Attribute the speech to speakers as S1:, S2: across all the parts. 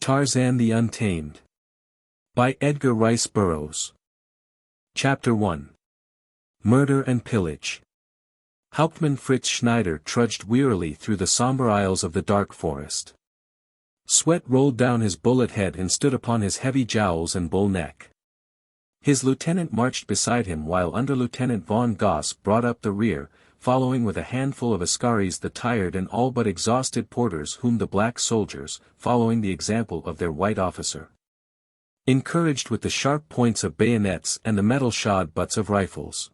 S1: Tarzan the Untamed. By Edgar Rice Burroughs. Chapter 1. Murder and Pillage. Hauptmann Fritz Schneider trudged wearily through the somber aisles of the dark forest. Sweat rolled down his bullet head and stood upon his heavy jowls and bull neck. His lieutenant marched beside him while Under-Lieutenant von Goss brought up the rear, following with a handful of askaris the tired and all but exhausted porters whom the black soldiers, following the example of their white officer, encouraged with the sharp points of bayonets and the metal-shod butts of rifles.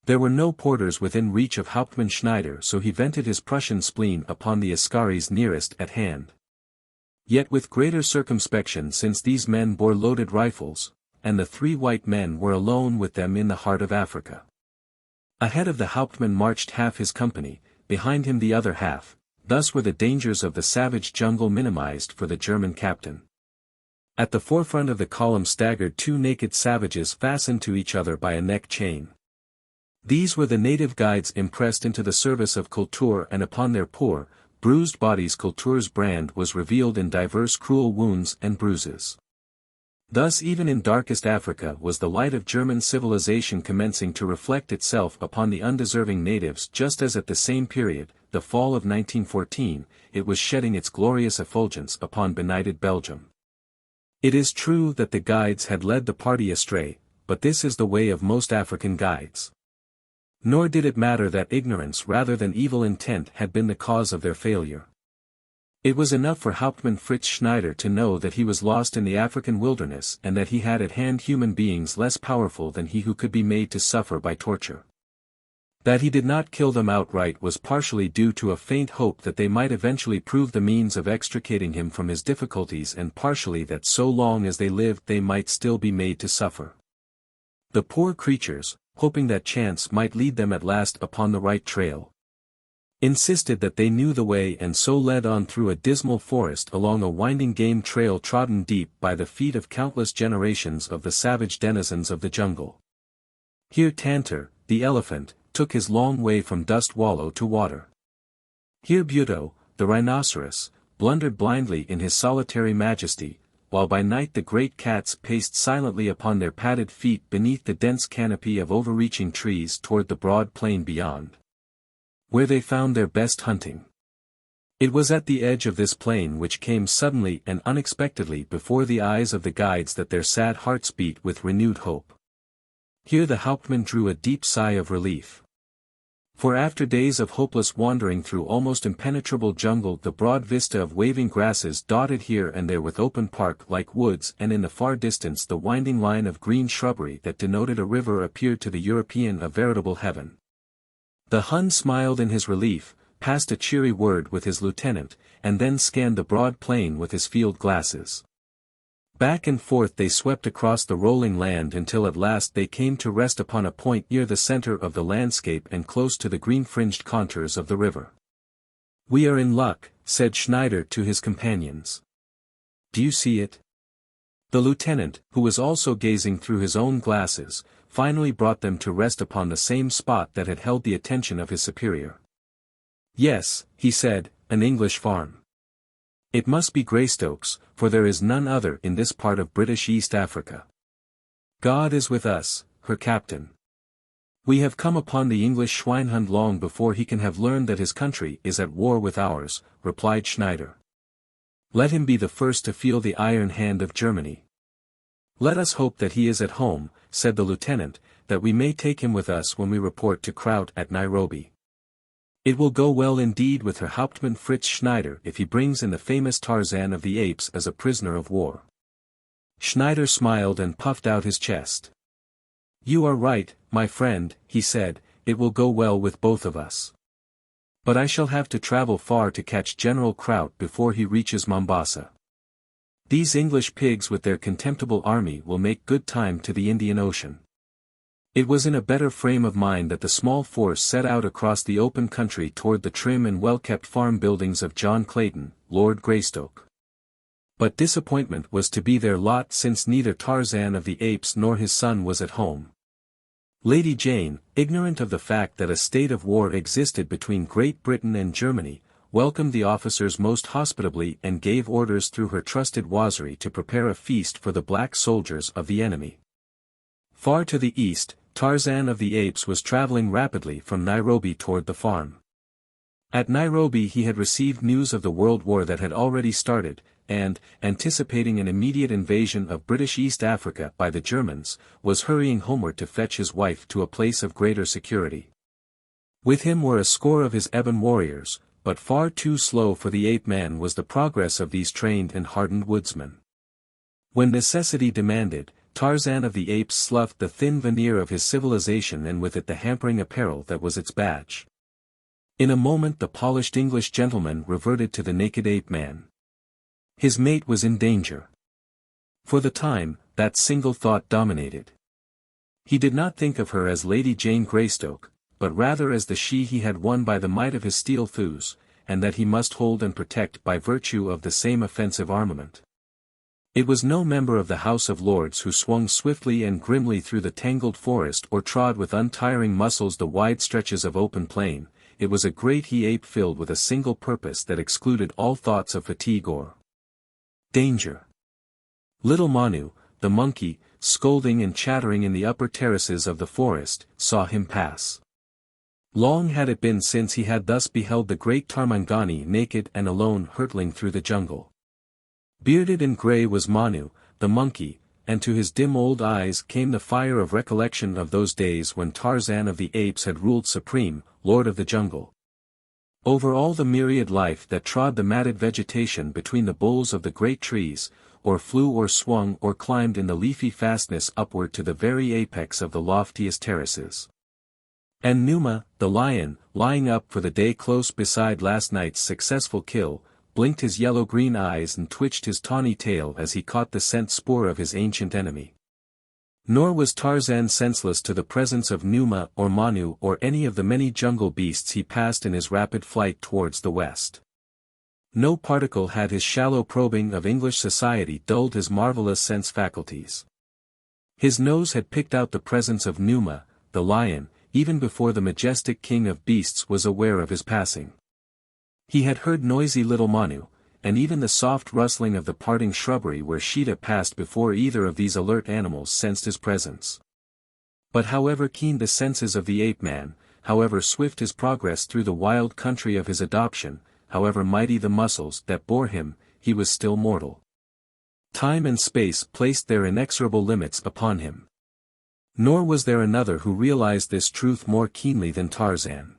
S1: There were no porters within reach of Hauptmann Schneider, so he vented his Prussian spleen upon the askaris nearest at hand. Yet with greater circumspection, since these men bore loaded rifles, and the three white men were alone with them in the heart of Africa. Ahead of the Hauptmann marched half his company, behind him the other half. Thus were the dangers of the savage jungle minimized for the German captain. At the forefront of the column staggered two naked savages fastened to each other by a neck chain. These were the native guides impressed into the service of Kultur, and upon their poor, bruised bodies Kultur's brand was revealed in diverse cruel wounds and bruises. Thus even in darkest Africa was the light of German civilization commencing to reflect itself upon the undeserving natives, just as at the same period, the fall of 1914, it was shedding its glorious effulgence upon benighted Belgium. It is true that the guides had led the party astray, but this is the way of most African guides. Nor did it matter that ignorance rather than evil intent had been the cause of their failure. It was enough for Hauptmann Fritz Schneider to know that he was lost in the African wilderness and that he had at hand human beings less powerful than he who could be made to suffer by torture. That he did not kill them outright was partially due to a faint hope that they might eventually prove the means of extricating him from his difficulties, and partially that so long as they lived they might still be made to suffer. The poor creatures, hoping that chance might lead them at last upon the right trail, insisted that they knew the way, and so led on through a dismal forest along a winding game trail trodden deep by the feet of countless generations of the savage denizens of the jungle. Here Tantor, the elephant, took his long way from dust wallow to water. Here Buto, the rhinoceros, blundered blindly in his solitary majesty, while by night the great cats paced silently upon their padded feet beneath the dense canopy of overreaching trees toward the broad plain beyond, where they found their best hunting. It was at the edge of this plain, which came suddenly and unexpectedly before the eyes of the guides, that their sad hearts beat with renewed hope. Here the Hauptmann drew a deep sigh of relief. For after days of hopeless wandering through almost impenetrable jungle, the broad vista of waving grasses dotted here and there with open park-like woods, and in the far distance the winding line of green shrubbery that denoted a river, appeared to the European a veritable heaven. The Hun smiled in his relief, passed a cheery word with his lieutenant, and then scanned the broad plain with his field glasses. Back and forth they swept across the rolling land until at last they came to rest upon a point near the center of the landscape and close to the green-fringed contours of the river. "We are in luck," said Schneider to his companions. "Do you see it?" The lieutenant, who was also gazing through his own glasses, finally brought them to rest upon the same spot that had held the attention of his superior. "Yes," he said, "an English farm. It must be Greystoke's, for there is none other in this part of British East Africa. God is with us, her captain. We have come upon the English swinehund long before he can have learned that his country is at war with ours," replied Schneider. "Let him be the first to feel the iron hand of Germany." "Let us hope that he is at home," said the lieutenant, "that we may take him with us when we report to Kraut at Nairobi. It will go well indeed with Herr Hauptmann Fritz Schneider if he brings in the famous Tarzan of the Apes as a prisoner of war." Schneider smiled and puffed out his chest. "You are right, my friend," he said, "it will go well with both of us. But I shall have to travel far to catch General Kraut before he reaches Mombasa. These English pigs with their contemptible army will make good time to the Indian Ocean." It was in a better frame of mind that the small force set out across the open country toward the trim and well-kept farm buildings of John Clayton, Lord Greystoke. But disappointment was to be their lot, since neither Tarzan of the Apes nor his son was at home. Lady Jane, ignorant of the fact that a state of war existed between Great Britain and Germany, welcomed the officers most hospitably and gave orders through her trusted Waziri to prepare a feast for the black soldiers of the enemy. Far to the east, Tarzan of the Apes was traveling rapidly from Nairobi toward the farm. At Nairobi he had received news of the World War that had already started, and, anticipating an immediate invasion of British East Africa by the Germans, was hurrying homeward to fetch his wife to a place of greater security. With him were a score of his ebon warriors, but far too slow for the ape-man was the progress of these trained and hardened woodsmen. When necessity demanded, Tarzan of the Apes sloughed the thin veneer of his civilization and with it the hampering apparel that was its badge. In a moment the polished English gentleman reverted to the naked ape-man. His mate was in danger. For the time, that single thought dominated. He did not think of her as Lady Jane Greystoke, but rather as the she he had won by the might of his steel thews, and that he must hold and protect by virtue of the same offensive armament. It was no member of the House of Lords who swung swiftly and grimly through the tangled forest or trod with untiring muscles the wide stretches of open plain, it was a great he-ape filled with a single purpose that excluded all thoughts of fatigue or danger. Little Manu, the monkey, scolding and chattering in the upper terraces of the forest, saw him pass. Long had it been since he had thus beheld the great Tarmangani naked and alone hurtling through the jungle. Bearded and grey was Manu, the monkey, and to his dim old eyes came the fire of recollection of those days when Tarzan of the Apes had ruled supreme, lord of the jungle. Over all the myriad life that trod the matted vegetation between the boles of the great trees, or flew or swung or climbed in the leafy fastness upward to the very apex of the loftiest terraces. And Numa, the lion, lying up for the day close beside last night's successful kill, blinked his yellow-green eyes and twitched his tawny tail as he caught the scent spoor of his ancient enemy. Nor was Tarzan senseless to the presence of Numa or Manu or any of the many jungle beasts he passed in his rapid flight towards the west. No particle had his shallow probing of English society dulled his marvelous sense faculties. His nose had picked out the presence of Numa, the lion, even before the majestic king of beasts was aware of his passing. He had heard noisy little Manu, and even the soft rustling of the parting shrubbery where Sheeta passed before either of these alert animals sensed his presence. But however keen the senses of the ape-man, however swift his progress through the wild country of his adoption, however mighty the muscles that bore him, he was still mortal. Time and space placed their inexorable limits upon him. Nor was there another who realized this truth more keenly than Tarzan.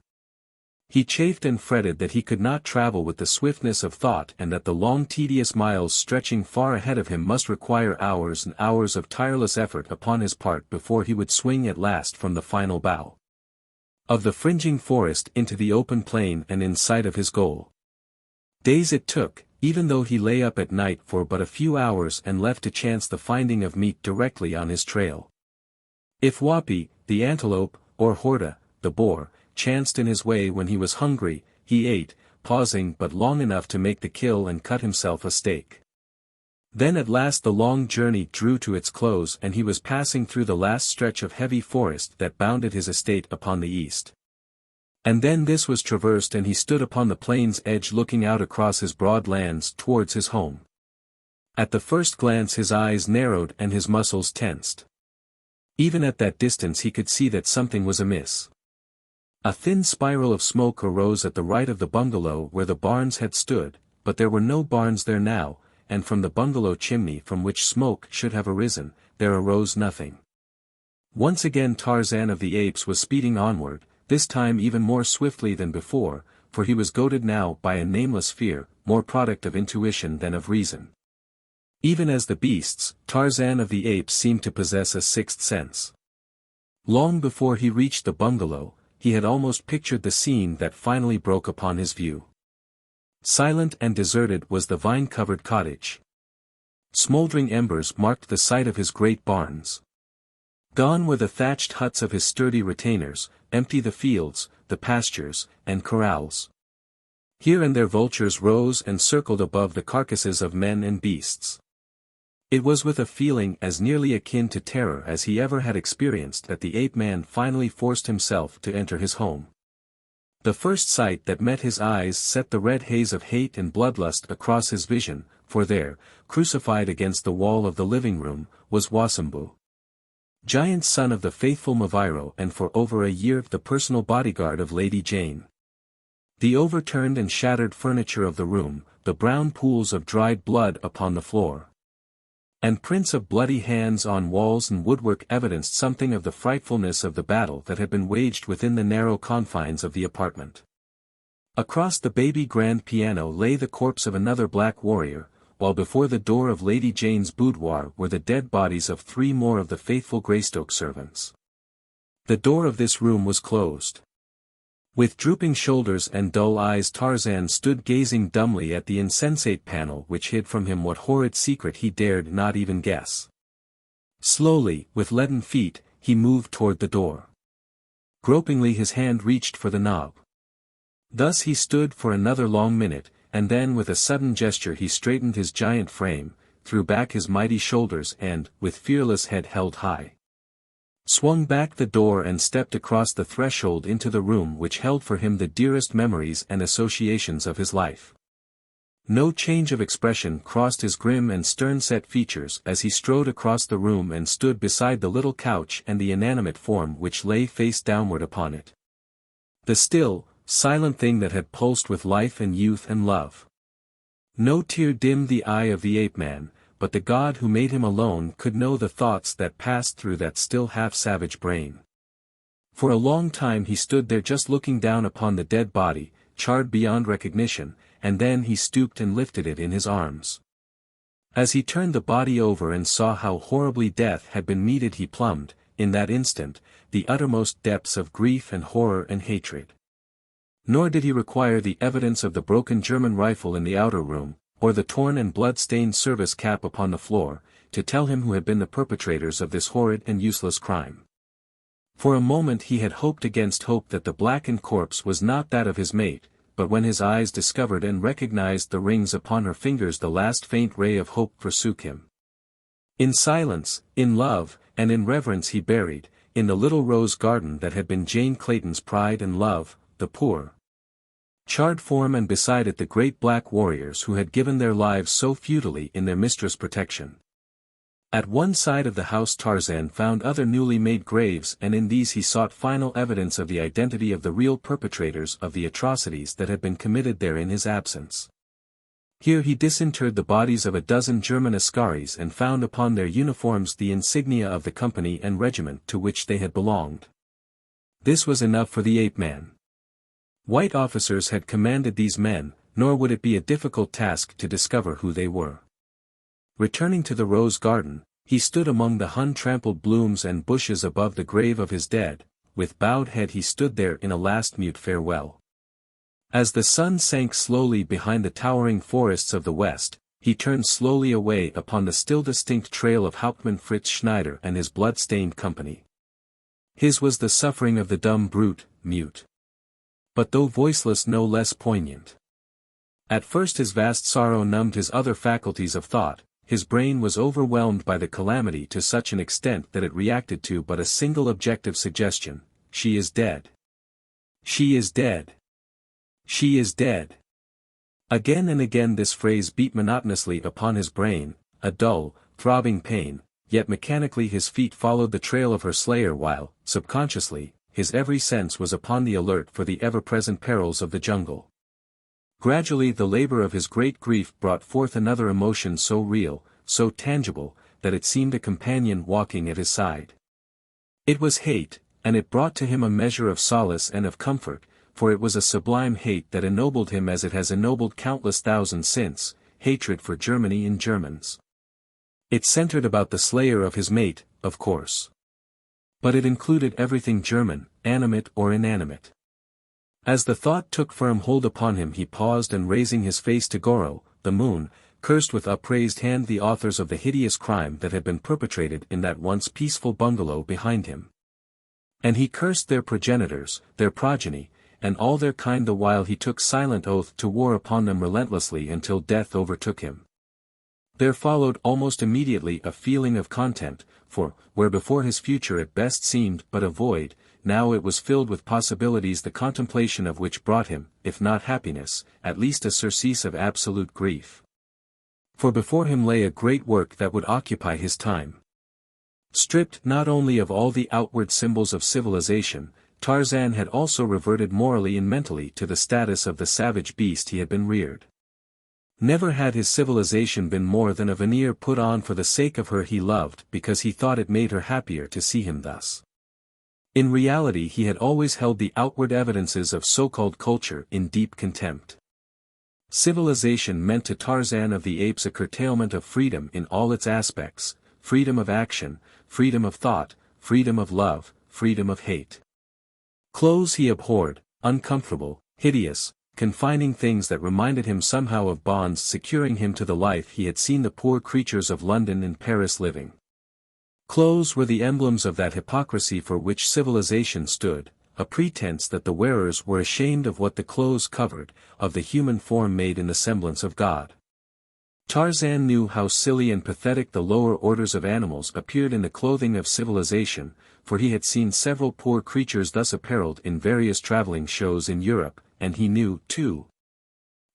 S1: He chafed and fretted that he could not travel with the swiftness of thought and that the long tedious miles stretching far ahead of him must require hours and hours of tireless effort upon his part before he would swing at last from the final bough of the fringing forest into the open plain and in sight of his goal. Days it took, even though he lay up at night for but a few hours and left to chance the finding of meat directly on his trail. If Wapi, the antelope, or Horta, the boar, chanced in his way when he was hungry, he ate, pausing but long enough to make the kill and cut himself a steak. Then at last the long journey drew to its close and he was passing through the last stretch of heavy forest that bounded his estate upon the east. And then this was traversed and he stood upon the plain's edge looking out across his broad lands towards his home. At the first glance his eyes narrowed and his muscles tensed. Even at that distance he could see that something was amiss. A thin spiral of smoke arose at the right of the bungalow where the barns had stood, but there were no barns there now, and from the bungalow chimney from which smoke should have arisen, there arose nothing. Once again Tarzan of the Apes was speeding onward, this time even more swiftly than before, for he was goaded now by a nameless fear, more product of intuition than of reason. Even as the beasts, Tarzan of the Apes seemed to possess a sixth sense. Long before he reached the bungalow, he had almost pictured the scene that finally broke upon his view. Silent and deserted was the vine-covered cottage. Smoldering embers marked the site of his great barns. Gone were the thatched huts of his sturdy retainers, empty the fields, the pastures, and corrals. Here and there vultures rose and circled above the carcasses of men and beasts. It was with a feeling as nearly akin to terror as he ever had experienced that the ape-man finally forced himself to enter his home. The first sight that met his eyes set the red haze of hate and bloodlust across his vision, for there, crucified against the wall of the living room, was Wasambu. Giant son of the faithful Maviro and for over a year the personal bodyguard of Lady Jane. The overturned and shattered furniture of the room, the brown pools of dried blood upon the floor, and prints of bloody hands on walls and woodwork evidenced something of the frightfulness of the battle that had been waged within the narrow confines of the apartment. Across the baby grand piano lay the corpse of another black warrior, while before the door of Lady Jane's boudoir were the dead bodies of 3 more of the faithful Greystoke servants. The door of this room was closed. With drooping shoulders and dull eyes Tarzan stood gazing dumbly at the insensate panel which hid from him what horrid secret he dared not even guess. Slowly, with leaden feet, he moved toward the door. Gropingly his hand reached for the knob. Thus he stood for another long minute, and then with a sudden gesture he straightened his giant frame, threw back his mighty shoulders and, with fearless head held high, swung back the door and stepped across the threshold into the room which held for him the dearest memories and associations of his life. No change of expression crossed his grim and stern-set features as he strode across the room and stood beside the little couch and the inanimate form which lay face downward upon it. The still, silent thing that had pulsed with life and youth and love. No tear dimmed the eye of the ape-man, but the God who made him alone could know the thoughts that passed through that still half-savage brain. For a long time he stood there just looking down upon the dead body, charred beyond recognition, and then he stooped and lifted it in his arms. As he turned the body over and saw how horribly death had been meted he plumbed, in that instant, the uttermost depths of grief and horror and hatred. Nor did he require the evidence of the broken German rifle in the outer room, or the torn and blood-stained service cap upon the floor, to tell him who had been the perpetrators of this horrid and useless crime. For a moment he had hoped against hope that the blackened corpse was not that of his mate, but when his eyes discovered and recognized the rings upon her fingers the last faint ray of hope forsook him. In silence, in love, and in reverence he buried, in the little rose garden that had been Jane Clayton's pride and love, the poor, charred form and beside it the great black warriors who had given their lives so futilely in their mistress' protection. At one side of the house Tarzan found other newly made graves and in these he sought final evidence of the identity of the real perpetrators of the atrocities that had been committed there in his absence. Here he disinterred the bodies of a dozen German askaris and found upon their uniforms the insignia of the company and regiment to which they had belonged. This was enough for the ape-man. White officers had commanded these men, nor would it be a difficult task to discover who they were. Returning to the rose garden, he stood among the Hun-trampled blooms and bushes above the grave of his dead, with bowed head he stood there in a last mute farewell. As the sun sank slowly behind the towering forests of the west, he turned slowly away upon the still distinct trail of Hauptmann Fritz Schneider and his blood-stained company. His was the suffering of the dumb brute, mute, but though voiceless no less poignant. At first his vast sorrow numbed his other faculties of thought, his brain was overwhelmed by the calamity to such an extent that it reacted to but a single objective suggestion: she is dead. She is dead. She is dead. Again and again this phrase beat monotonously upon his brain, a dull, throbbing pain, yet mechanically his feet followed the trail of her slayer while, subconsciously, his every sense was upon the alert for the ever-present perils of the jungle. Gradually the labor of his great grief brought forth another emotion so real, so tangible, that it seemed a companion walking at his side. It was hate, and it brought to him a measure of solace and of comfort, for it was a sublime hate that ennobled him as it has ennobled countless thousands since, hatred for Germany in Germans. It centered about the slayer of his mate, of course. But it included everything German, animate or inanimate. As the thought took firm hold upon him he paused and raising his face to Goro, the moon, cursed with upraised hand the authors of the hideous crime that had been perpetrated in that once peaceful bungalow behind him. And he cursed their progenitors, their progeny, and all their kind the while he took silent oath to war upon them relentlessly until death overtook him. There followed almost immediately a feeling of content, for, where before his future at best seemed but a void, now it was filled with possibilities the contemplation of which brought him, if not happiness, at least a surcease of absolute grief. For before him lay a great work that would occupy his time. Stripped not only of all the outward symbols of civilization, Tarzan had also reverted morally and mentally to the status of the savage beast he had been reared. Never had his civilization been more than a veneer put on for the sake of her he loved because he thought it made her happier to see him thus. In reality he had always held the outward evidences of so-called culture in deep contempt. Civilization meant to Tarzan of the Apes a curtailment of freedom in all its aspects, freedom of action, freedom of thought, freedom of love, freedom of hate. Clothes he abhorred, uncomfortable, hideous, confining things that reminded him somehow of bonds securing him to the life he had seen the poor creatures of London and Paris living. Clothes were the emblems of that hypocrisy for which civilization stood, a pretense that the wearers were ashamed of what the clothes covered, of the human form made in the semblance of God. Tarzan knew how silly and pathetic the lower orders of animals appeared in the clothing of civilization, for he had seen several poor creatures thus apparelled in various traveling shows in Europe, and he knew, too,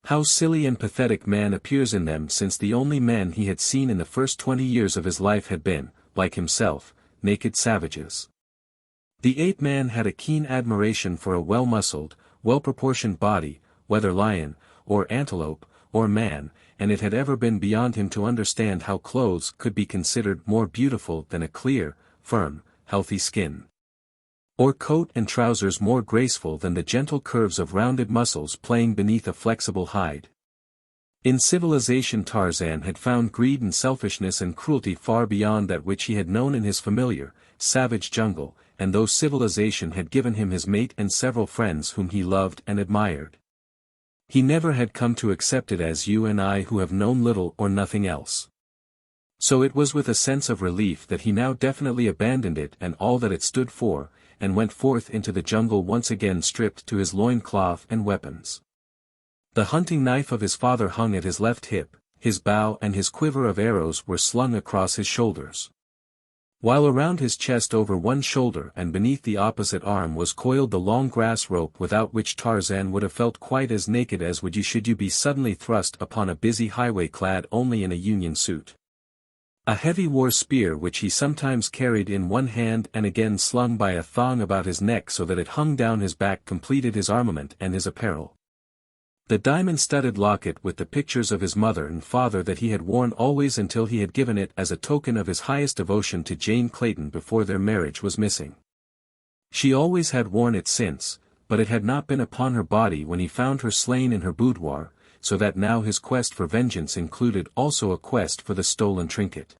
S1: how silly and pathetic man appears in them, since the only men he had seen in the first 20 years of his life had been, like himself, naked savages. The ape-man had a keen admiration for a well-muscled, well-proportioned body, whether lion, or antelope, or man, and it had ever been beyond him to understand how clothes could be considered more beautiful than a clear, firm, healthy skin. Or coat and trousers more graceful than the gentle curves of rounded muscles playing beneath a flexible hide. In civilization Tarzan had found greed and selfishness and cruelty far beyond that which he had known in his familiar, savage jungle, and though civilization had given him his mate and several friends whom he loved and admired, he never had come to accept it as you and I who have known little or nothing else. So it was with a sense of relief that he now definitely abandoned it and all that it stood for, and went forth into the jungle once again stripped to his loincloth and weapons. The hunting knife of his father hung at his left hip, his bow and his quiver of arrows were slung across his shoulders, while around his chest over one shoulder and beneath the opposite arm was coiled the long grass rope without which Tarzan would have felt quite as naked as would you should you be suddenly thrust upon a busy highway clad only in a Union suit. A heavy war spear which he sometimes carried in one hand and again slung by a thong about his neck so that it hung down his back completed his armament and his apparel. The diamond-studded locket with the pictures of his mother and father that he had worn always until he had given it as a token of his highest devotion to Jane Clayton before their marriage was missing. She always had worn it since, but it had not been upon her body when he found her slain in her boudoir, so that now his quest for vengeance included also a quest for the stolen trinket.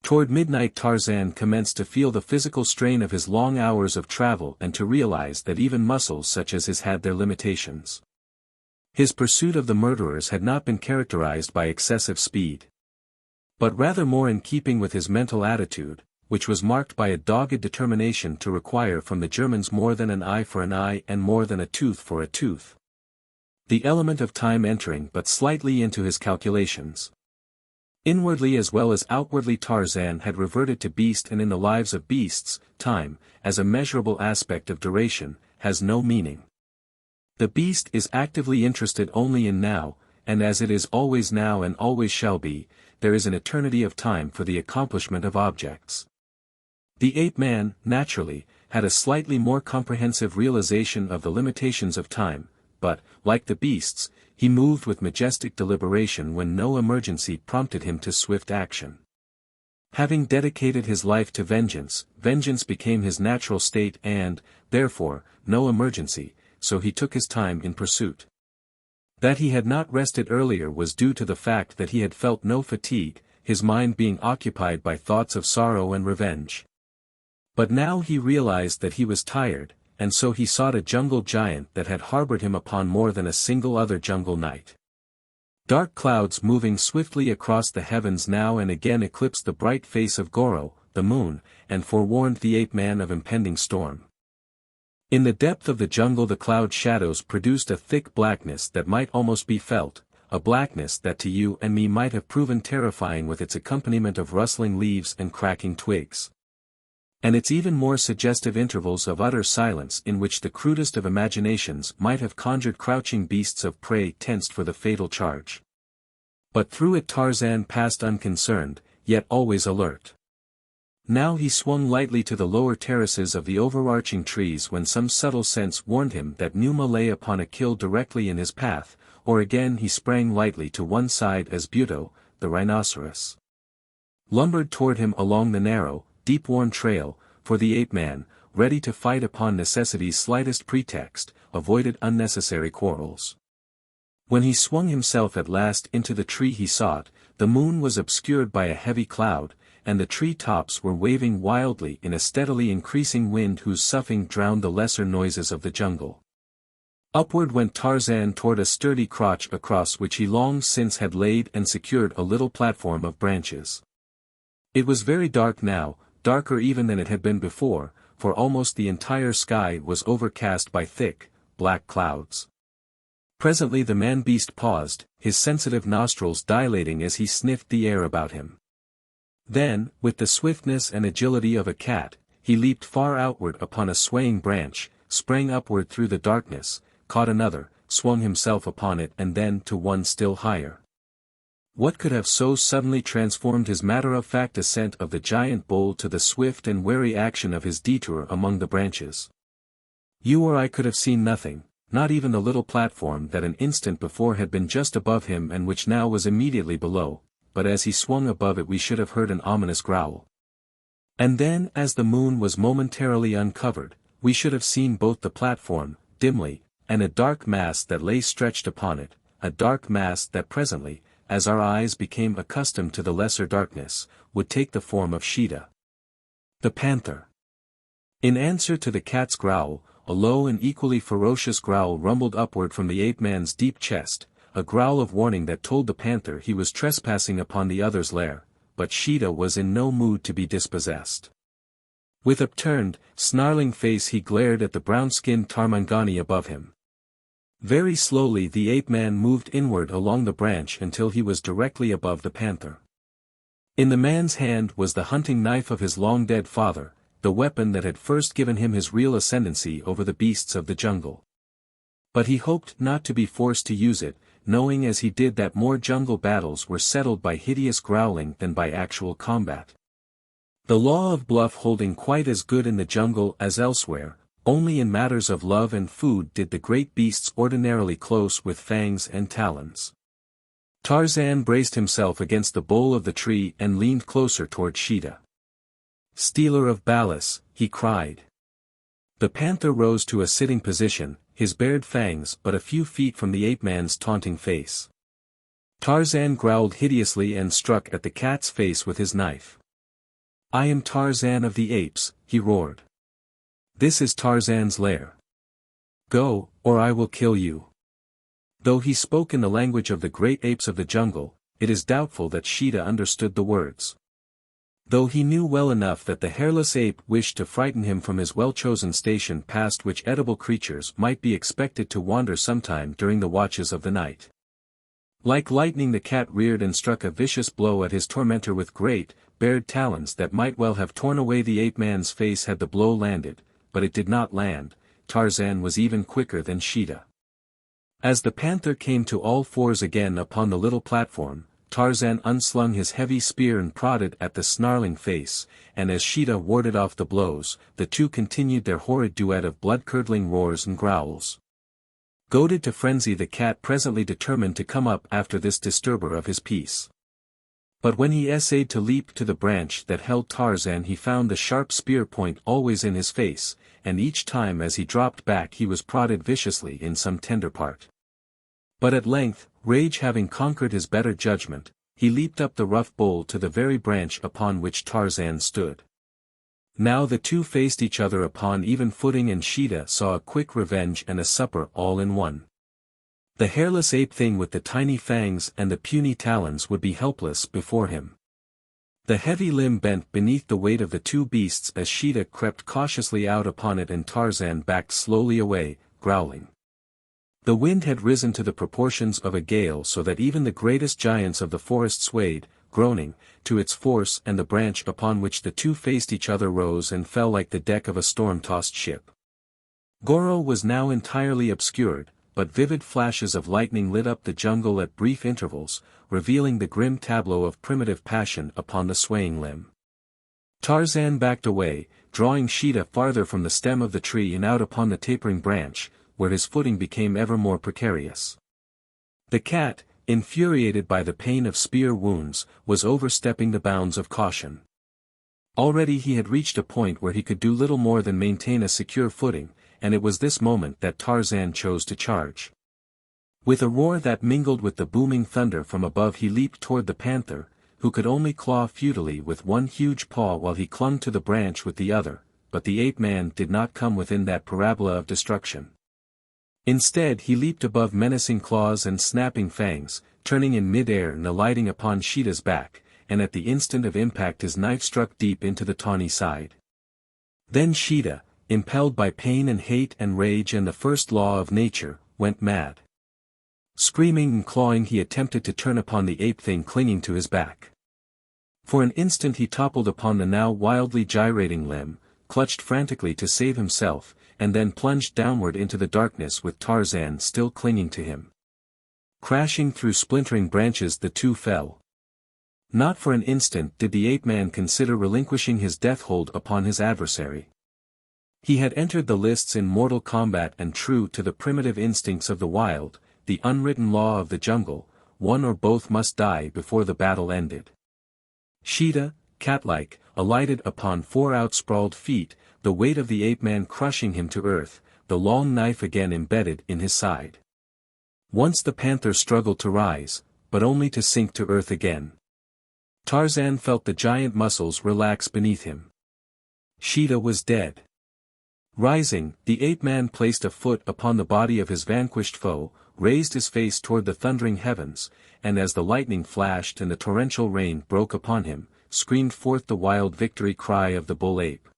S1: Toward midnight Tarzan commenced to feel the physical strain of his long hours of travel and to realize that even muscles such as his had their limitations. His pursuit of the murderers had not been characterized by excessive speed, but rather more in keeping with his mental attitude, which was marked by a dogged determination to require from the Germans more than an eye for an eye and more than a tooth for a tooth. The element of time entering but slightly into his calculations. Inwardly as well as outwardly Tarzan had reverted to beast, and in the lives of beasts, time, as a measurable aspect of duration, has no meaning. The beast is actively interested only in now, and as it is always now and always shall be, there is an eternity of time for the accomplishment of objects. The ape-man, naturally, had a slightly more comprehensive realization of the limitations of time, but, like the beasts, he moved with majestic deliberation when no emergency prompted him to swift action. Having dedicated his life to vengeance, vengeance became his natural state and, therefore, no emergency, so he took his time in pursuit. That he had not rested earlier was due to the fact that he had felt no fatigue, his mind being occupied by thoughts of sorrow and revenge. But now he realized that he was tired, and so he sought a jungle giant that had harbored him upon more than a single other jungle night. Dark clouds moving swiftly across the heavens now and again eclipsed the bright face of Goro, the moon, and forewarned the ape-man of impending storm. In the depth of the jungle the cloud shadows produced a thick blackness that might almost be felt, a blackness that to you and me might have proven terrifying with its accompaniment of rustling leaves and cracking twigs. And its even more suggestive intervals of utter silence in which the crudest of imaginations might have conjured crouching beasts of prey tensed for the fatal charge. But through it Tarzan passed unconcerned, yet always alert. Now he swung lightly to the lower terraces of the overarching trees when some subtle sense warned him that Numa lay upon a kill directly in his path, or again he sprang lightly to one side as Buto, the rhinoceros, lumbered toward him along the narrow, deep-worn trail, for the ape-man, ready to fight upon necessity's slightest pretext, avoided unnecessary quarrels. When he swung himself at last into the tree he sought, the moon was obscured by a heavy cloud, and the tree-tops were waving wildly in a steadily increasing wind whose soughing drowned the lesser noises of the jungle. Upward went Tarzan toward a sturdy crotch across which he long since had laid and secured a little platform of branches. It was very dark now, darker even than it had been before, for almost the entire sky was overcast by thick, black clouds. Presently the man-beast paused, his sensitive nostrils dilating as he sniffed the air about him. Then, with the swiftness and agility of a cat, he leaped far outward upon a swaying branch, sprang upward through the darkness, caught another, swung himself upon it and then to one still higher. What could have so suddenly transformed his matter-of-fact ascent of the giant bull to the swift and wary action of his detour among the branches? You or I could have seen nothing, not even the little platform that an instant before had been just above him and which now was immediately below, but as he swung above it we should have heard an ominous growl. And then as the moon was momentarily uncovered, we should have seen both the platform, dimly, and a dark mass that lay stretched upon it, a dark mass that presently, as our eyes became accustomed to the lesser darkness, would take the form of Xuja, the panther. In answer to the cat's growl, a low and equally ferocious growl rumbled upward from the ape-man's deep chest, a growl of warning that told the panther he was trespassing upon the other's lair, but Xuja was in no mood to be dispossessed. With upturned, snarling face he glared at the brown-skinned Tarmangani above him. Very slowly the ape-man moved inward along the branch until he was directly above the panther. In the man's hand was the hunting knife of his long-dead father, the weapon that had first given him his real ascendancy over the beasts of the jungle. But he hoped not to be forced to use it, knowing as he did that more jungle battles were settled by hideous growling than by actual combat. The law of bluff holding quite as good in the jungle as elsewhere, only in matters of love and food did the great beasts ordinarily close with fangs and talons. Tarzan braced himself against the bole of the tree and leaned closer toward Xuja. "Stealer of Balas," he cried. The panther rose to a sitting position, his bared fangs but a few feet from the ape-man's taunting face. Tarzan growled hideously and struck at the cat's face with his knife. "I am Tarzan of the Apes," he roared. "This is Tarzan's lair. Go, or I will kill you." Though he spoke in the language of the great apes of the jungle, it is doubtful that Xuja understood the words. Though he knew well enough that the hairless ape wished to frighten him from his well-chosen station past which edible creatures might be expected to wander sometime during the watches of the night. Like lightning the cat reared and struck a vicious blow at his tormentor with great, bared talons that might well have torn away the ape-man's face had the blow landed, but it did not land. Tarzan was even quicker than Xuja. As the panther came to all fours again upon the little platform, Tarzan unslung his heavy spear and prodded at the snarling face, and as Xuja warded off the blows, the two continued their horrid duet of blood-curdling roars and growls. Goaded to frenzy the cat presently determined to come up after this disturber of his peace. But when he essayed to leap to the branch that held Tarzan he found the sharp spear point always in his face, and each time as he dropped back he was prodded viciously in some tender part. But at length, rage having conquered his better judgment, he leaped up the rough bole to the very branch upon which Tarzan stood. Now the two faced each other upon even footing and Xuja saw a quick revenge and a supper all in one. The hairless ape thing with the tiny fangs and the puny talons would be helpless before him. The heavy limb bent beneath the weight of the two beasts as Xuja crept cautiously out upon it and Tarzan backed slowly away, growling. The wind had risen to the proportions of a gale so that even the greatest giants of the forest swayed, groaning, to its force, and the branch upon which the two faced each other rose and fell like the deck of a storm-tossed ship. Goro was now entirely obscured, but vivid flashes of lightning lit up the jungle at brief intervals, revealing the grim tableau of primitive passion upon the swaying limb. Tarzan backed away, drawing Sheeta farther from the stem of the tree and out upon the tapering branch, where his footing became ever more precarious. The cat, infuriated by the pain of spear wounds, was overstepping the bounds of caution. Already he had reached a point where he could do little more than maintain a secure footing, and it was this moment that Tarzan chose to charge. With a roar that mingled with the booming thunder from above, he leaped toward the panther, who could only claw futilely with one huge paw while he clung to the branch with the other, but the ape-man did not come within that parabola of destruction. Instead he leaped above menacing claws and snapping fangs, turning in mid-air and alighting upon Sheeta's back, and at the instant of impact his knife struck deep into the tawny side. Then Sheeta, impelled by pain and hate and rage and the first law of nature, went mad. Screaming and clawing he attempted to turn upon the ape-thing clinging to his back. For an instant he toppled upon the now wildly gyrating limb, clutched frantically to save himself, and then plunged downward into the darkness with Tarzan still clinging to him. Crashing through splintering branches the two fell. Not for an instant did the ape-man consider relinquishing his death hold upon his adversary. He had entered the lists in mortal combat, and true to the primitive instincts of the wild, the unwritten law of the jungle, one or both must die before the battle ended. Sheeta, cat-like, alighted upon four outsprawled feet, the weight of the ape-man crushing him to earth, the long knife again embedded in his side. Once the panther struggled to rise, but only to sink to earth again. Tarzan felt the giant muscles relax beneath him. Sheeta was dead. Rising, the ape-man placed a foot upon the body of his vanquished foe, raised his face toward the thundering heavens, and as the lightning flashed and the torrential rain broke upon him, screamed forth the wild victory cry of the bull-ape.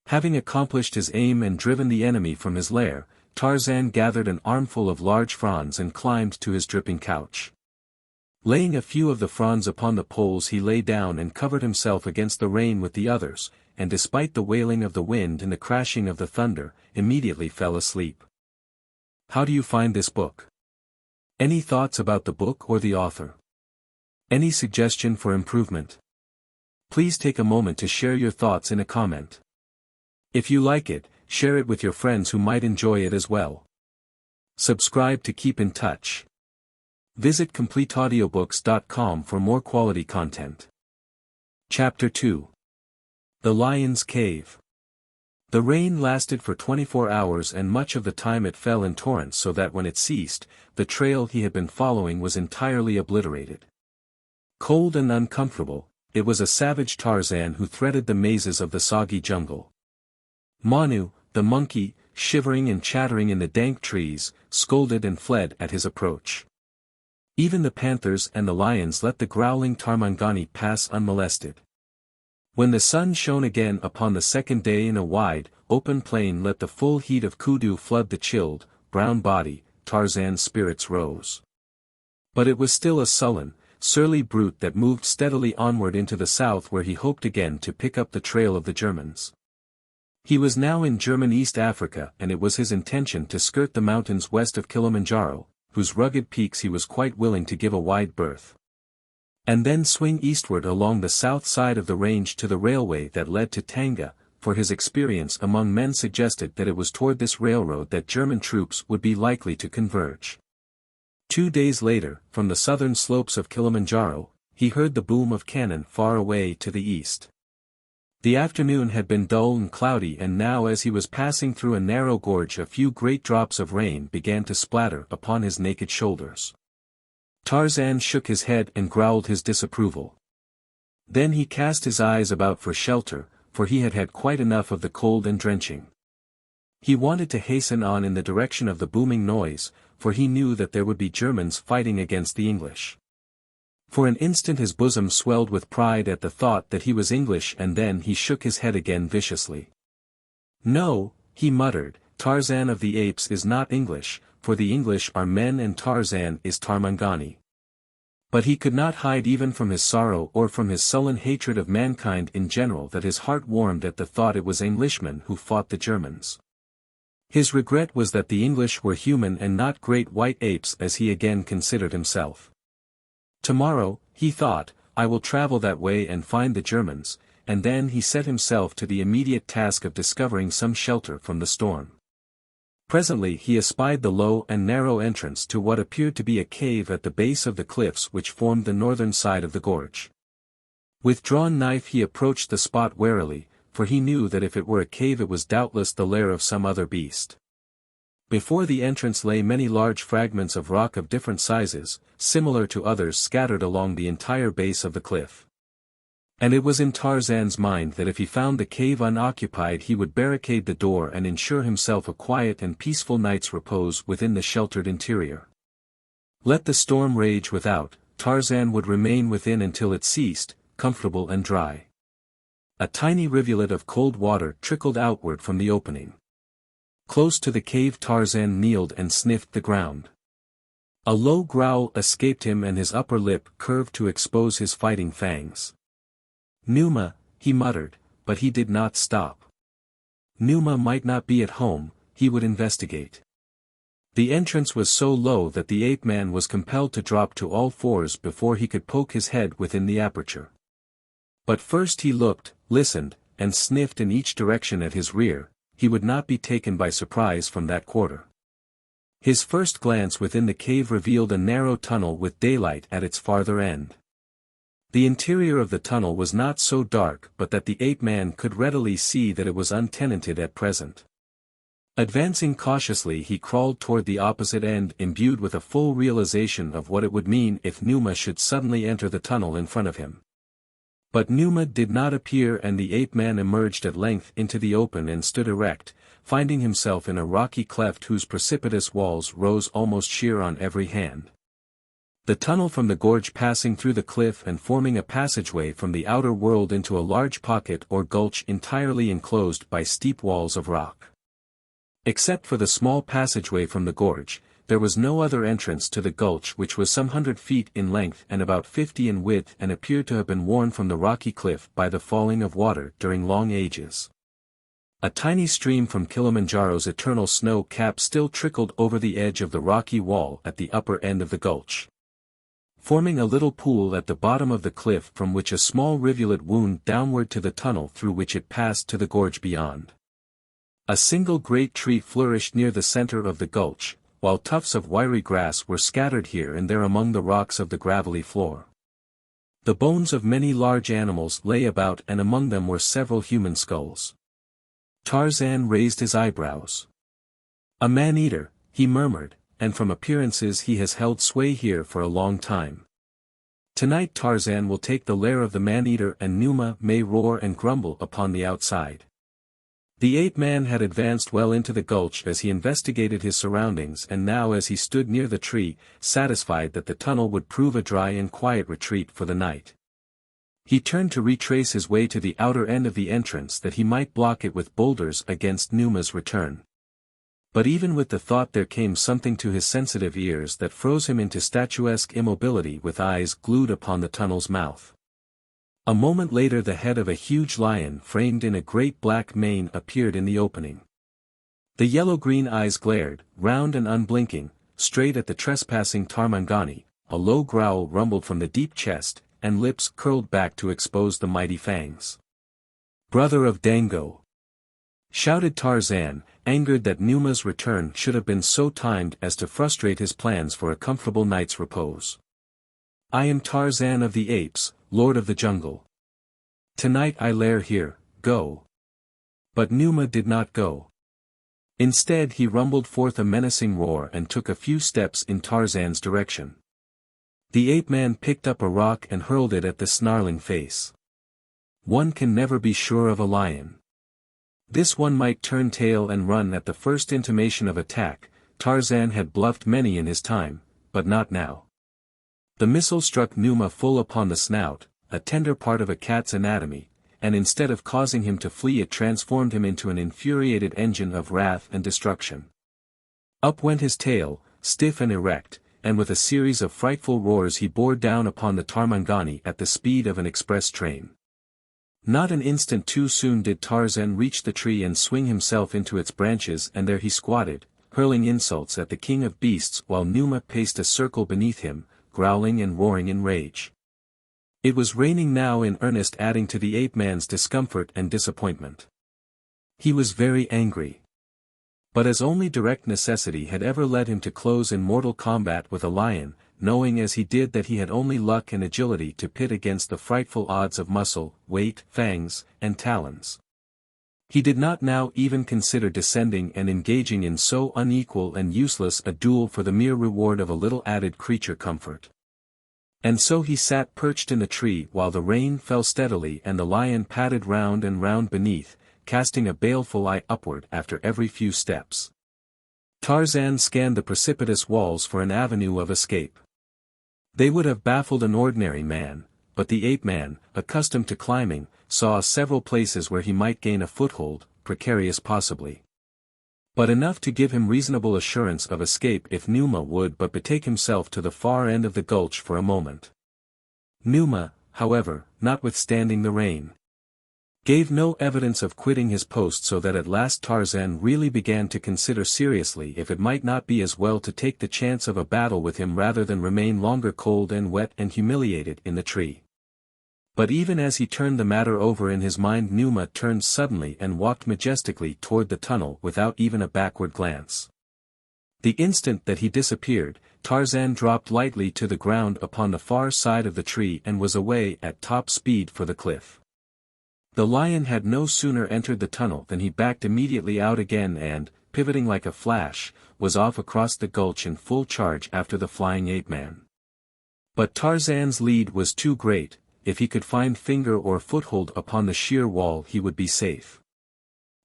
S1: Having accomplished his aim and driven the enemy from his lair, Tarzan gathered an armful of large fronds and climbed to his dripping couch. Laying a few of the fronds upon the poles, he lay down and covered himself against the rain with the others, and despite the wailing of the wind and the crashing of the thunder, immediately fell asleep. How do you find this book? Any thoughts about the book or the author? Any suggestion for improvement? Please take a moment to share your thoughts in a comment. If you like it, share it with your friends who might enjoy it as well. Subscribe to keep in touch. Visit CompleteAudiobooks.com for more quality content. Chapter 2. The Lion's Cave. The rain lasted for 24 hours, and much of the time it fell in torrents, so that when it ceased, the trail he had been following was entirely obliterated. Cold and uncomfortable, it was a savage Tarzan who threaded the mazes of the soggy jungle. Manu, the monkey, shivering and chattering in the dank trees, scolded and fled at his approach. Even the panthers and the lions let the growling Tarmangani pass unmolested. When the sun shone again upon the second day in a wide, open plain, let the full heat of kudu flood the chilled, brown body, Tarzan's spirits rose. But it was still a sullen, surly brute that moved steadily onward into the south, where he hoped again to pick up the trail of the Germans. He was now in German East Africa, and it was his intention to skirt the mountains west of Kilimanjaro, whose rugged peaks he was quite willing to give a wide berth. And then swing eastward along the south side of the range to the railway that led to Tanga, for his experience among men suggested that it was toward this railroad that German troops would be likely to converge. 2 days later, from the southern slopes of Kilimanjaro, he heard the boom of cannon far away to the east. The afternoon had been dull and cloudy, and now as he was passing through a narrow gorge a few great drops of rain began to splatter upon his naked shoulders. Tarzan shook his head and growled his disapproval. Then he cast his eyes about for shelter, for he had had quite enough of the cold and drenching. He wanted to hasten on in the direction of the booming noise, for he knew that there would be Germans fighting against the English. For an instant his bosom swelled with pride at the thought that he was English, and then he shook his head again viciously. No, he muttered, Tarzan of the Apes is not English, for the English are men and Tarzan is Tarmangani. But he could not hide even from his sorrow or from his sullen hatred of mankind in general that his heart warmed at the thought it was Englishmen who fought the Germans. His regret was that the English were human and not great white apes as he again considered himself. Tomorrow, he thought, I will travel that way and find the Germans, and then he set himself to the immediate task of discovering some shelter from the storm. Presently he espied the low and narrow entrance to what appeared to be a cave at the base of the cliffs which formed the northern side of the gorge. With drawn knife he approached the spot warily, for he knew that if it were a cave it was doubtless the lair of some other beast. Before the entrance lay many large fragments of rock of different sizes, similar to others scattered along the entire base of the cliff. And it was in Tarzan's mind that if he found the cave unoccupied he would barricade the door and ensure himself a quiet and peaceful night's repose within the sheltered interior. Let the storm rage without, Tarzan would remain within until it ceased, comfortable and dry. A tiny rivulet of cold water trickled outward from the opening. Close to the cave Tarzan kneeled and sniffed the ground. A low growl escaped him and his upper lip curved to expose his fighting fangs. Numa, he muttered, but he did not stop. Numa might not be at home, he would investigate. The entrance was so low that the ape-man was compelled to drop to all fours before he could poke his head within the aperture. But first he looked, listened, and sniffed in each direction at his rear. He would not be taken by surprise from that quarter. His first glance within the cave revealed a narrow tunnel with daylight at its farther end. The interior of the tunnel was not so dark but that the ape-man could readily see that it was untenanted at present. Advancing cautiously he crawled toward the opposite end imbued with a full realization of what it would mean if Numa should suddenly enter the tunnel in front of him. But Numa did not appear and the ape-man emerged at length into the open and stood erect, finding himself in a rocky cleft whose precipitous walls rose almost sheer on every hand. The tunnel from the gorge passing through the cliff and forming a passageway from the outer world into a large pocket or gulch entirely enclosed by steep walls of rock. Except for the small passageway from the gorge, there was no other entrance to the gulch which was some 100 feet in length and about 50 in width and appeared to have been worn from the rocky cliff by the falling of water during long ages. A tiny stream from Kilimanjaro's eternal snow cap still trickled over the edge of the rocky wall at the upper end of the gulch, forming a little pool at the bottom of the cliff from which a small rivulet wound downward to the tunnel through which it passed to the gorge beyond. A single great tree flourished near the center of the gulch, while tufts of wiry grass were scattered here and there among the rocks of the gravelly floor. The bones of many large animals lay about and among them were several human skulls. Tarzan raised his eyebrows. "A man-eater," he murmured, "and from appearances he has held sway here for a long time. Tonight Tarzan will take the lair of the man-eater and Numa may roar and grumble upon the outside." The ape-man had advanced well into the gulch as he investigated his surroundings and now as he stood near the tree, satisfied that the tunnel would prove a dry and quiet retreat for the night. He turned to retrace his way to the outer end of the entrance that he might block it with boulders against Numa's return. But even with the thought there came something to his sensitive ears that froze him into statuesque immobility with eyes glued upon the tunnel's mouth. A moment later the head of a huge lion framed in a great black mane appeared in the opening. The yellow-green eyes glared, round and unblinking, straight at the trespassing Tarmangani. A low growl rumbled from the deep chest, and lips curled back to expose the mighty fangs. "Brother of Dango!" shouted Tarzan, angered that Numa's return should have been so timed as to frustrate his plans for a comfortable night's repose. "I am Tarzan of the Apes, Lord of the Jungle. Tonight I lair here, go." But Numa did not go. Instead he rumbled forth a menacing roar and took a few steps in Tarzan's direction. The ape-man picked up a rock and hurled it at the snarling face. One can never be sure of a lion. This one might turn tail and run at the first intimation of attack. Tarzan had bluffed many in his time, but not now. The missile struck Numa full upon the snout, a tender part of a cat's anatomy, and instead of causing him to flee it transformed him into an infuriated engine of wrath and destruction. Up went his tail, stiff and erect, and with a series of frightful roars he bore down upon the Tarmangani at the speed of an express train. Not an instant too soon did Tarzan reach the tree and swing himself into its branches, and there he squatted, hurling insults at the king of beasts while Numa paced a circle beneath him, growling and roaring in rage. It was raining now in earnest, adding to the ape-man's discomfort and disappointment. He was very angry. But as only direct necessity had ever led him to close in mortal combat with a lion, knowing as he did that he had only luck and agility to pit against the frightful odds of muscle, weight, fangs, and talons. He did not now even consider descending and engaging in so unequal and useless a duel for the mere reward of a little added creature comfort. And so he sat perched in the tree while the rain fell steadily and the lion padded round and round beneath, casting a baleful eye upward after every few steps. Tarzan scanned the precipitous walls for an avenue of escape. They would have baffled an ordinary man, but the ape-man, accustomed to climbing, saw several places where he might gain a foothold, precarious possibly, but enough to give him reasonable assurance of escape if Numa would but betake himself to the far end of the gulch for a moment. Numa, however, notwithstanding the rain, gave no evidence of quitting his post, so that at last Tarzan really began to consider seriously if it might not be as well to take the chance of a battle with him rather than remain longer cold and wet and humiliated in the tree. But even as he turned the matter over in his mind, Numa turned suddenly and walked majestically toward the tunnel without even a backward glance. The instant that he disappeared, Tarzan dropped lightly to the ground upon the far side of the tree and was away at top speed for the cliff. The lion had no sooner entered the tunnel than he backed immediately out again and, pivoting like a flash, was off across the gulch in full charge after the flying ape-man. But Tarzan's lead was too great. If he could find finger or foothold upon the sheer wall he would be safe.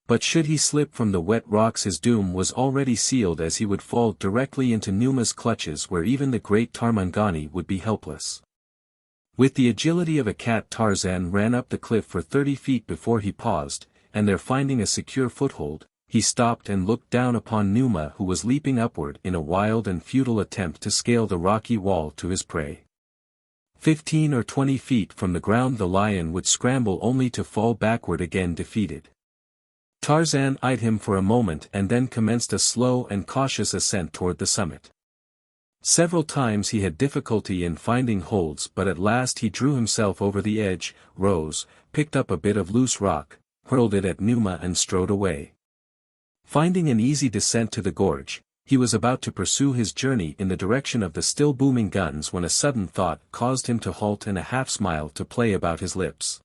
S1: But should he slip from the wet rocks his doom was already sealed, as he would fall directly into Numa's clutches, where even the great Tarmangani would be helpless. With the agility of a cat Tarzan ran up the cliff for 30 feet before he paused, and there finding a secure foothold, he stopped and looked down upon Numa, who was leaping upward in a wild and futile attempt to scale the rocky wall to his prey. 15 or 20 feet from the ground the lion would scramble only to fall backward again defeated. Tarzan eyed him for a moment and then commenced a slow and cautious ascent toward the summit. Several times he had difficulty in finding holds, but at last he drew himself over the edge, rose, picked up a bit of loose rock, hurled it at Numa and strode away. Finding an easy descent to the gorge, he was about to pursue his journey in the direction of the still booming guns when a sudden thought caused him to halt and a half-smile to play about his lips.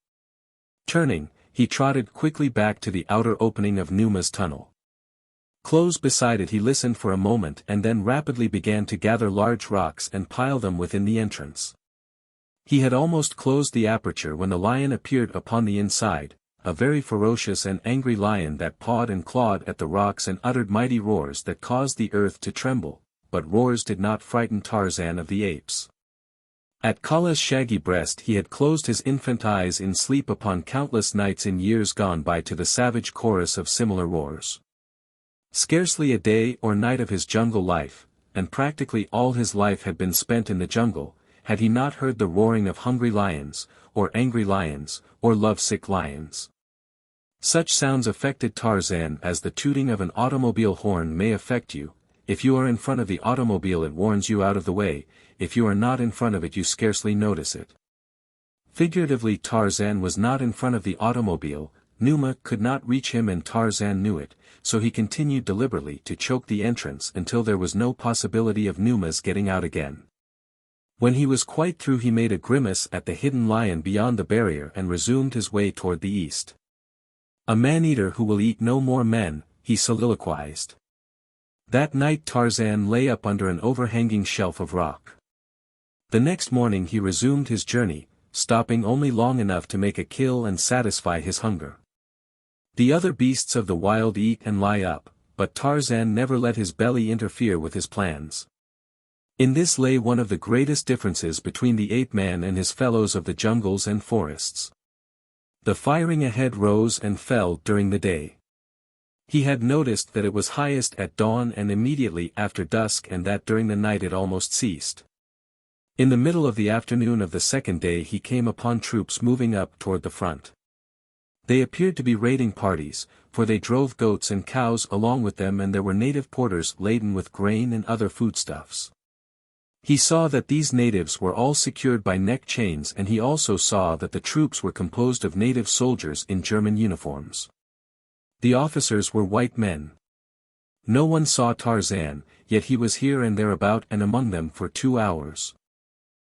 S1: Turning, he trotted quickly back to the outer opening of Numa's tunnel. Close beside it he listened for a moment and then rapidly began to gather large rocks and pile them within the entrance. He had almost closed the aperture when the lion appeared upon the inside, a very ferocious and angry lion that pawed and clawed at the rocks and uttered mighty roars that caused the earth to tremble, but roars did not frighten Tarzan of the Apes. At Kala's shaggy breast he had closed his infant eyes in sleep upon countless nights in years gone by to the savage chorus of similar roars. Scarcely a day or night of his jungle life, and practically all his life had been spent in the jungle, had he not heard the roaring of hungry lions, or angry lions, or lovesick lions. Such sounds affected Tarzan as the tooting of an automobile horn may affect you. If you are in front of the automobile it warns you out of the way, if you are not in front of it you scarcely notice it. Figuratively Tarzan was not in front of the automobile, Numa could not reach him and Tarzan knew it, so he continued deliberately to choke the entrance until there was no possibility of Numa's getting out again. When he was quite through he made a grimace at the hidden lion beyond the barrier and resumed his way toward the east. "A man-eater who will eat no more men," he soliloquized. That night Tarzan lay up under an overhanging shelf of rock. The next morning he resumed his journey, stopping only long enough to make a kill and satisfy his hunger. The other beasts of the wild eat and lie up, but Tarzan never let his belly interfere with his plans. In this lay one of the greatest differences between the ape-man and his fellows of the jungles and forests. The firing ahead rose and fell during the day. He had noticed that it was highest at dawn and immediately after dusk, and that during the night it almost ceased. In the middle of the afternoon of the second day he came upon troops moving up toward the front. They appeared to be raiding parties, for they drove goats and cows along with them, and there were native porters laden with grain and other foodstuffs. He saw that these natives were all secured by neck chains, and he also saw that the troops were composed of native soldiers in German uniforms. The officers were white men. No one saw Tarzan, yet he was here and there about and among them for 2 hours.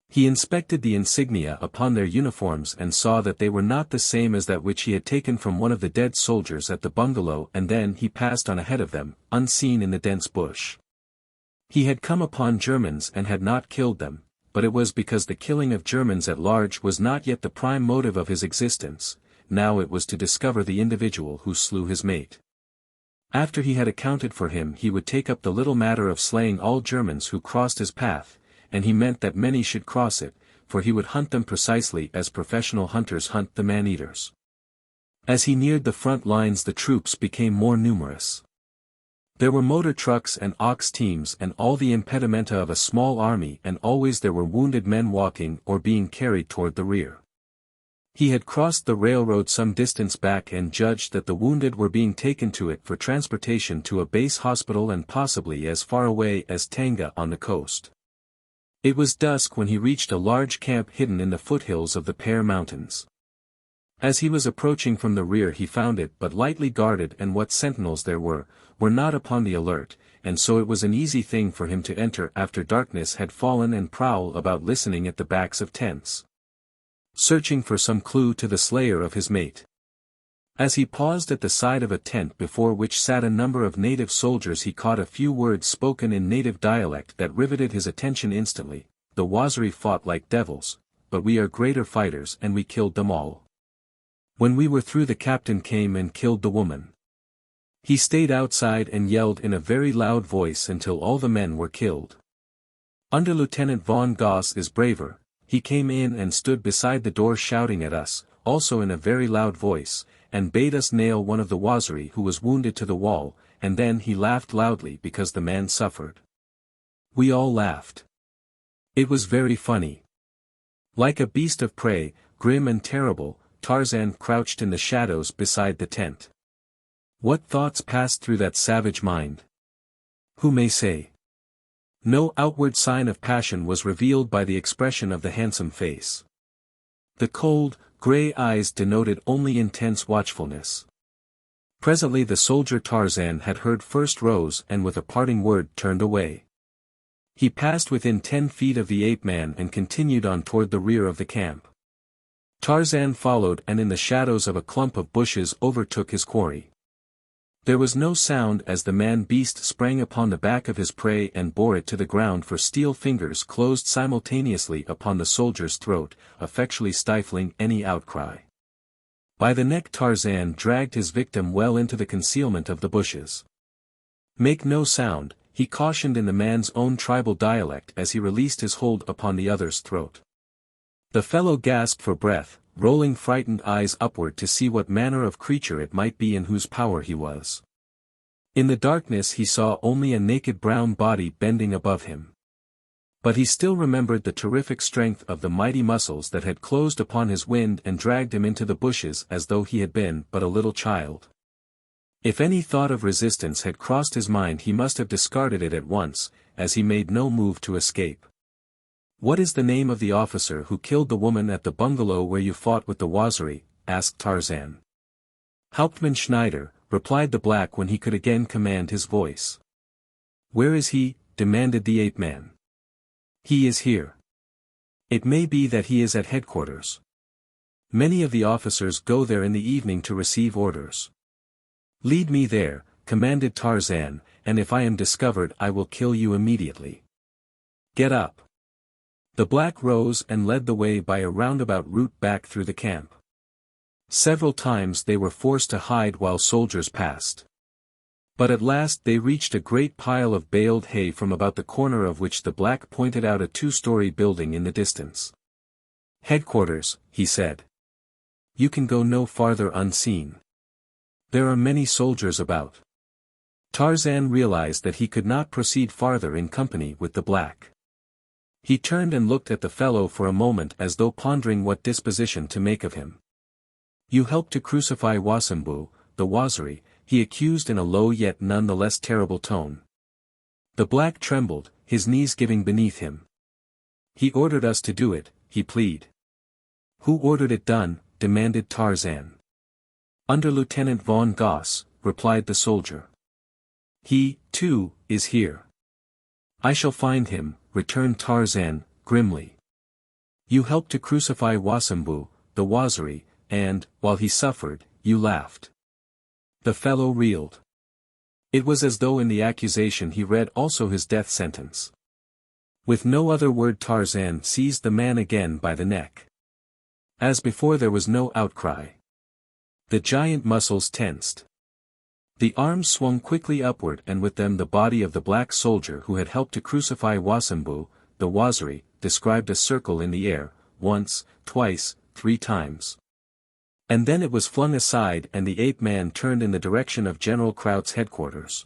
S1: He inspected the insignia upon their uniforms and saw that they were not the same as that which he had taken from one of the dead soldiers at the bungalow, and then he passed on ahead of them, unseen in the dense bush. He had come upon Germans and had not killed them, but it was because the killing of Germans at large was not yet the prime motive of his existence. Now it was to discover the individual who slew his mate. After he had accounted for him, he would take up the little matter of slaying all Germans who crossed his path, and he meant that many should cross it, for he would hunt them precisely as professional hunters hunt the man-eaters. As he neared the front lines the troops became more numerous. There were motor trucks and ox teams and all the impedimenta of a small army, and always there were wounded men walking or being carried toward the rear. He had crossed the railroad some distance back and judged that the wounded were being taken to it for transportation to a base hospital and possibly as far away as Tanga on the coast. It was dusk when he reached a large camp hidden in the foothills of the Pear Mountains. As he was approaching from the rear he found it but lightly guarded, and what sentinels there were not upon the alert, and so it was an easy thing for him to enter after darkness had fallen and prowl about listening at the backs of tents, searching for some clue to the slayer of his mate. As he paused at the side of a tent before which sat a number of native soldiers he caught a few words spoken in native dialect that riveted his attention instantly. The Waziri fought like devils, but we are greater fighters and we killed them all. When we were through the captain came and killed the woman. He stayed outside and yelled in a very loud voice until all the men were killed. Under Lieutenant von Goss is braver. He came in and stood beside the door shouting at us, also in a very loud voice, and bade us nail one of the Waziri who was wounded to the wall, and then he laughed loudly because the man suffered. We all laughed. It was very funny. Like a beast of prey, grim and terrible, Tarzan crouched in the shadows beside the tent. What thoughts passed through that savage mind? Who may say? No outward sign of passion was revealed by the expression of the handsome face. The cold, grey eyes denoted only intense watchfulness. Presently the soldier Tarzan had heard first rose and with a parting word turned away. He passed within 10 feet of the ape-man and continued on toward the rear of the camp. Tarzan followed and in the shadows of a clump of bushes overtook his quarry. There was no sound as the man-beast sprang upon the back of his prey and bore it to the ground, for steel fingers closed simultaneously upon the soldier's throat, effectually stifling any outcry. By the neck Tarzan dragged his victim well into the concealment of the bushes. Make no sound, he cautioned in the man's own tribal dialect as he released his hold upon the other's throat. The fellow gasped for breath, rolling frightened eyes upward to see what manner of creature it might be in whose power he was. In the darkness he saw only a naked brown body bending above him. But he still remembered the terrific strength of the mighty muscles that had closed upon his wind and dragged him into the bushes as though he had been but a little child. If any thought of resistance had crossed his mind he must have discarded it at once, as he made no move to escape. "What is the name of the officer who killed the woman at the bungalow where you fought with the Waziri?" asked Tarzan. "Hauptmann Schneider," replied the black when he could again command his voice. "Where is he?" demanded the ape-man. "He is here." "It may be that he is at headquarters. Many of the officers go there in the evening to receive orders." "Lead me there," commanded Tarzan, "and if I am discovered I will kill you immediately. Get up." The black rose and led the way by a roundabout route back through the camp. Several times they were forced to hide while soldiers passed. But at last they reached a great pile of baled hay from about the corner of which the black pointed out a 2-story building in the distance. "Headquarters," he said. "You can go no farther unseen. There are many soldiers about. Tarzan realized that he could not proceed farther in company with the black. He turned and looked at the fellow for a moment as though pondering what disposition to make of him. "You helped to crucify Wasambu, the Waziri," he accused in a low yet none the less terrible tone. The black trembled, his knees giving beneath him. "He ordered us to do it," he pleaded. "Who ordered it done?" demanded Tarzan. "Under Lieutenant von Goss," replied the soldier. "He, too, is here." "I shall find him," returned Tarzan, grimly. "You helped to crucify Wasambu, the Waziri, and, while he suffered, you laughed." The fellow reeled. It was as though in the accusation he read also his death sentence. With no other word Tarzan seized the man again by the neck. As before there was no outcry. The giant muscles tensed. The arms swung quickly upward and with them the body of the black soldier who had helped to crucify Wasambu, the Waziri, described a circle in the air, once, twice, 3 times. And then it was flung aside and the ape-man turned in the direction of General Kraut's headquarters.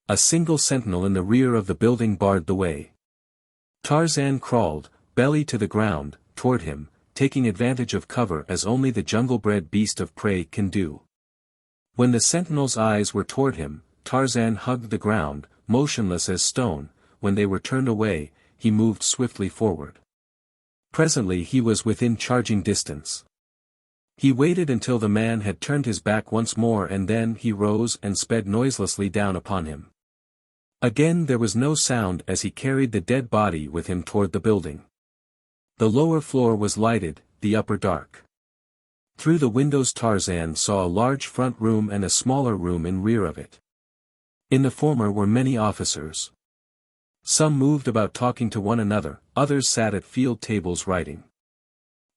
S1: A single sentinel in the rear of the building barred the way. Tarzan crawled, belly to the ground, toward him, taking advantage of cover as only the jungle-bred beast of prey can do. When the sentinel's eyes were toward him, Tarzan hugged the ground, motionless as stone. When they were turned away, he moved swiftly forward. Presently he was within charging distance. He waited until the man had turned his back once more and then he rose and sped noiselessly down upon him. Again there was no sound as he carried the dead body with him toward the building. The lower floor was lighted, the upper dark. Through the windows Tarzan saw a large front room and a smaller room in rear of it. In the former were many officers. Some moved about talking to one another, others sat at field tables writing.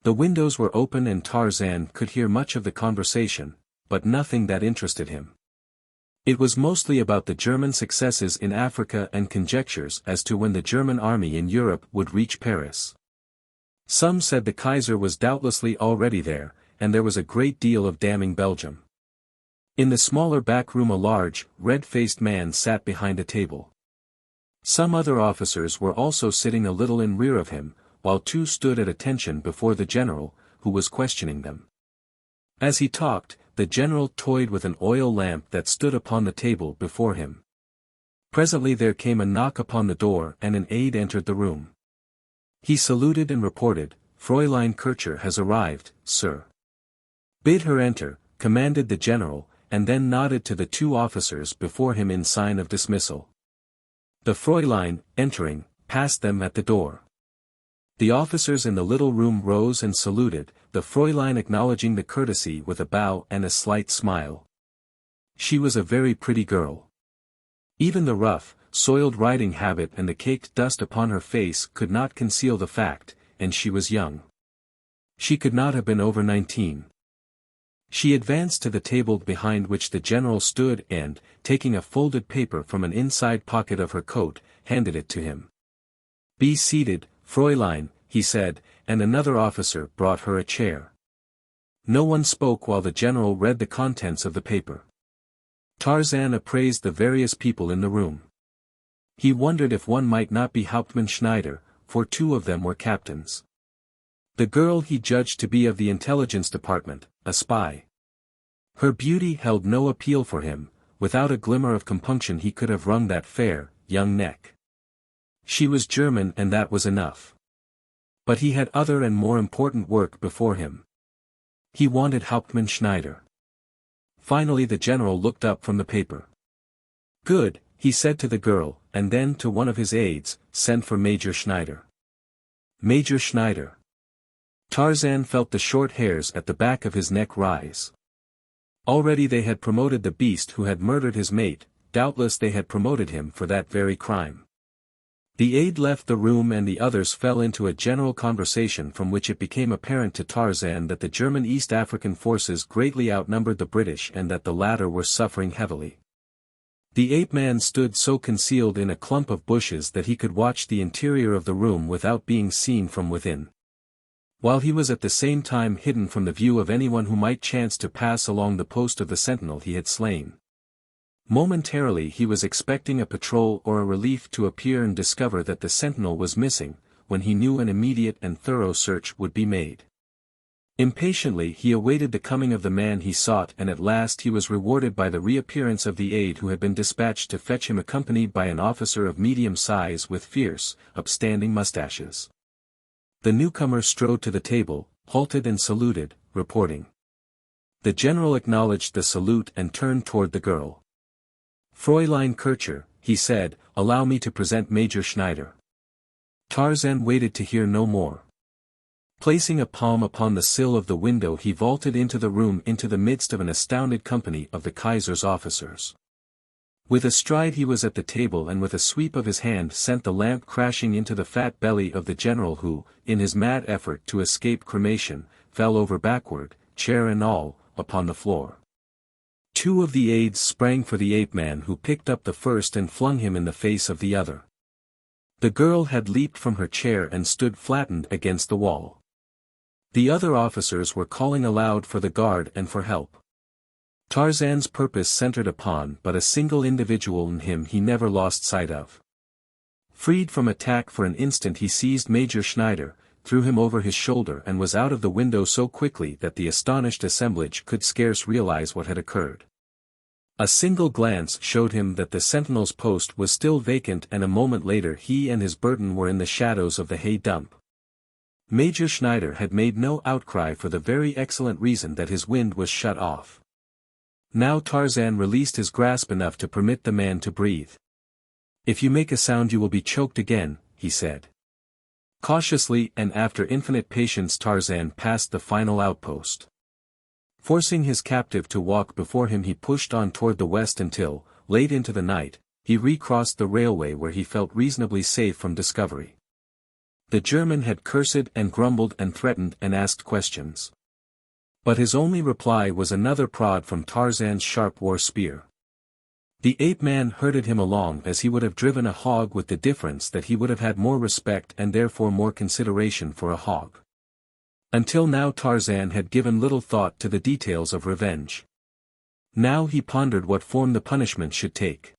S1: The windows were open and Tarzan could hear much of the conversation, but nothing that interested him. It was mostly about the German successes in Africa and conjectures as to when the German army in Europe would reach Paris. Some said the Kaiser was doubtlessly already there, and there was a great deal of damning Belgium. In the smaller back room a large, red-faced man sat behind a table. Some other officers were also sitting a little in rear of him, while 2 stood at attention before the general, who was questioning them. As he talked, the general toyed with an oil lamp that stood upon the table before him. Presently there came a knock upon the door and an aide entered the room. He saluted and reported, "Fräulein Kircher has arrived, sir." "Bid her enter," commanded the general, and then nodded to the 2 officers before him in sign of dismissal. The Fräulein, entering, passed them at the door. The officers in the little room rose and saluted, the Fräulein acknowledging the courtesy with a bow and a slight smile. She was a very pretty girl. Even the rough, soiled riding habit and the caked dust upon her face could not conceal the fact, and she was young. She could not have been over 19. She advanced to the table behind which the general stood and, taking a folded paper from an inside pocket of her coat, handed it to him. "Be seated, Fräulein," he said, and another officer brought her a chair. No one spoke while the general read the contents of the paper. Tarzan appraised the various people in the room. He wondered if one might not be Hauptmann Schneider, for 2 of them were captains. The girl he judged to be of the intelligence department, a spy. Her beauty held no appeal for him, without a glimmer of compunction he could have wrung that fair, young neck. She was German and that was enough. But he had other and more important work before him. He wanted Hauptmann Schneider. Finally the general looked up from the paper. "Good," he said to the girl, and then to one of his aides, "Send for Major Schneider." Major Schneider. Tarzan felt the short hairs at the back of his neck rise. Already they had promoted the beast who had murdered his mate, doubtless they had promoted him for that very crime. The aide left the room and the others fell into a general conversation from which it became apparent to Tarzan that the German East African forces greatly outnumbered the British and that the latter were suffering heavily. The ape-man stood so concealed in a clump of bushes that he could watch the interior of the room without being seen from within. while he was at the same time hidden from the view of anyone who might chance to pass along the post of the sentinel he had slain. Momentarily he was expecting a patrol or a relief to appear and discover that the sentinel was missing, when he knew an immediate and thorough search would be made. Impatiently he awaited the coming of the man he sought, and at last he was rewarded by the reappearance of the aide who had been dispatched to fetch him, accompanied by an officer of medium size with fierce, upstanding mustaches. The newcomer strode to the table, halted and saluted, reporting. The general acknowledged the salute and turned toward the girl. "Fräulein Kircher," he said, "allow me to present Major Schneider." Tarzan waited to hear no more. Placing a palm upon the sill of the window, he vaulted into the room, into the midst of an astounded company of the Kaiser's officers. With a stride he was at the table, and with a sweep of his hand sent the lamp crashing into the fat belly of the general, who, in his mad effort to escape cremation, fell over backward, chair and all, upon the floor. Two of the aides sprang for the ape-man, who picked up the first and flung him in the face of the other. The girl had leaped from her chair and stood flattened against the wall. The other officers were calling aloud for the guard and for help. Tarzan's purpose centered upon but a single individual, and him he never lost sight of. Freed from attack for an instant, he seized Major Schneider, threw him over his shoulder, and was out of the window so quickly that the astonished assemblage could scarce realize what had occurred. A single glance showed him that the sentinel's post was still vacant, and a moment later he and his burden were in the shadows of the hay dump. Major Schneider had made no outcry for the very excellent reason that his wind was shut off. Now Tarzan released his grasp enough to permit the man to breathe. "If you make a sound you will be choked again," he said. Cautiously and after infinite patience Tarzan passed the final outpost. Forcing his captive to walk before him, he pushed on toward the west until, late into the night, he recrossed the railway, where he felt reasonably safe from discovery. The German had cursed and grumbled and threatened and asked questions. But his only reply was another prod from Tarzan's sharp war spear. The ape-man herded him along as he would have driven a hog, with the difference that he would have had more respect and therefore more consideration for a hog. Until now Tarzan had given little thought to the details of revenge. Now he pondered what form the punishment should take.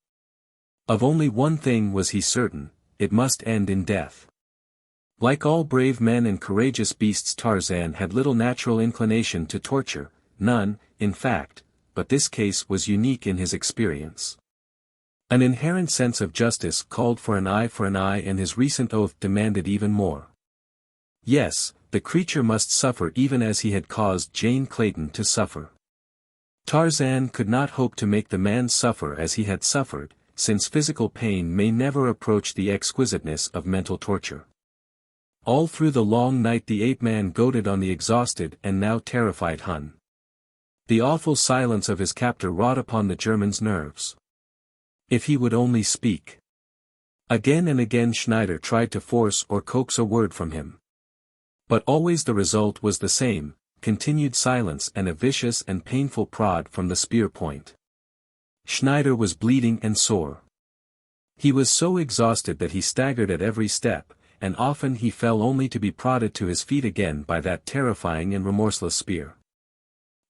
S1: Of only one thing was he certain: it must end in death. Like all brave men and courageous beasts, Tarzan had little natural inclination to torture, none, in fact, but this case was unique in his experience. An inherent sense of justice called for an eye, and his recent oath demanded even more. Yes, the creature must suffer even as he had caused Jane Clayton to suffer. Tarzan could not hope to make the man suffer as he had suffered, since physical pain may never approach the exquisiteness of mental torture. All through the long night the ape-man goaded on the exhausted and now terrified Hun. The awful silence of his captor wrought upon the German's nerves. If he would only speak. Again and again Schneider tried to force or coax a word from him. But always the result was the same: continued silence and a vicious and painful prod from the spear point. Schneider was bleeding and sore. He was so exhausted that he staggered at every step, and often he fell only to be prodded to his feet again by that terrifying and remorseless spear.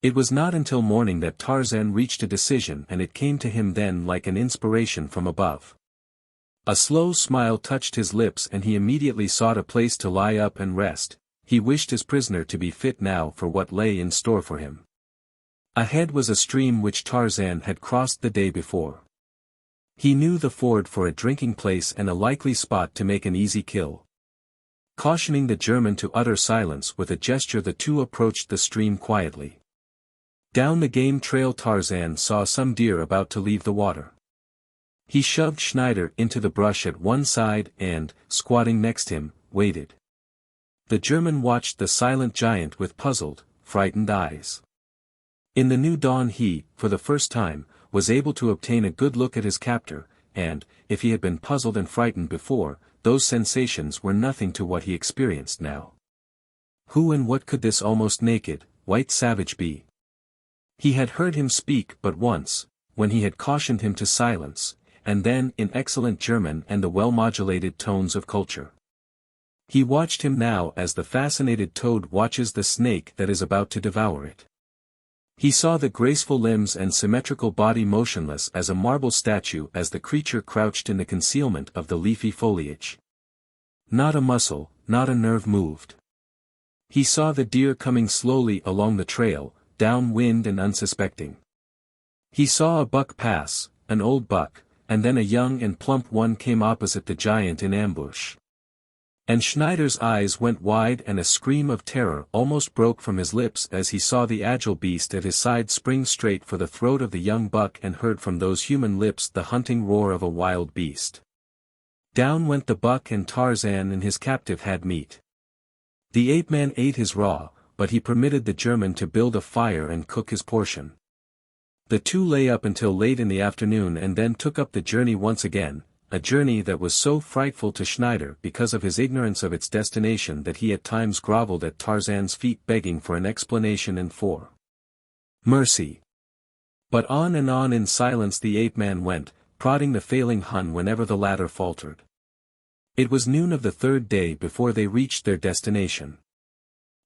S1: It was not until morning that Tarzan reached a decision, and it came to him then like an inspiration from above. A slow smile touched his lips, and he immediately sought a place to lie up and rest. He wished his prisoner to be fit now for what lay in store for him. Ahead was a stream which Tarzan had crossed the day before. He knew the ford for a drinking place and a likely spot to make an easy kill. Cautioning the German to utter silence with a gesture, the two approached the stream quietly. Down the game trail Tarzan saw some deer about to leave the water. He shoved Schneider into the brush at one side and, squatting next him, waited. The German watched the silent giant with puzzled, frightened eyes. In the new dawn he, for the first time, was able to obtain a good look at his captor, and, if he had been puzzled and frightened before, those sensations were nothing to what he experienced now. Who and what could this almost naked, white savage be? He had heard him speak but once, when he had cautioned him to silence, and then in excellent German and the well-modulated tones of culture. He watched him now as the fascinated toad watches the snake that is about to devour it. He saw the graceful limbs and symmetrical body motionless as a marble statue as the creature crouched in the concealment of the leafy foliage. Not a muscle, not a nerve moved. He saw the deer coming slowly along the trail, downwind and unsuspecting. He saw a buck pass, an old buck, and then a young and plump one came opposite the giant in ambush. And Schneider's eyes went wide and a scream of terror almost broke from his lips as he saw the agile beast at his side spring straight for the throat of the young buck and heard from those human lips the hunting roar of a wild beast. Down went the buck and Tarzan and his captive had meat. The ape-man ate his raw, but he permitted the German to build a fire and cook his portion. The two lay up until late in the afternoon and then took up the journey once again, a journey that was so frightful to Schneider because of his ignorance of its destination that he at times groveled at Tarzan's feet begging for an explanation and for mercy. But on and on in silence the ape-man went, prodding the failing Hun whenever the latter faltered. It was noon of the third day before they reached their destination.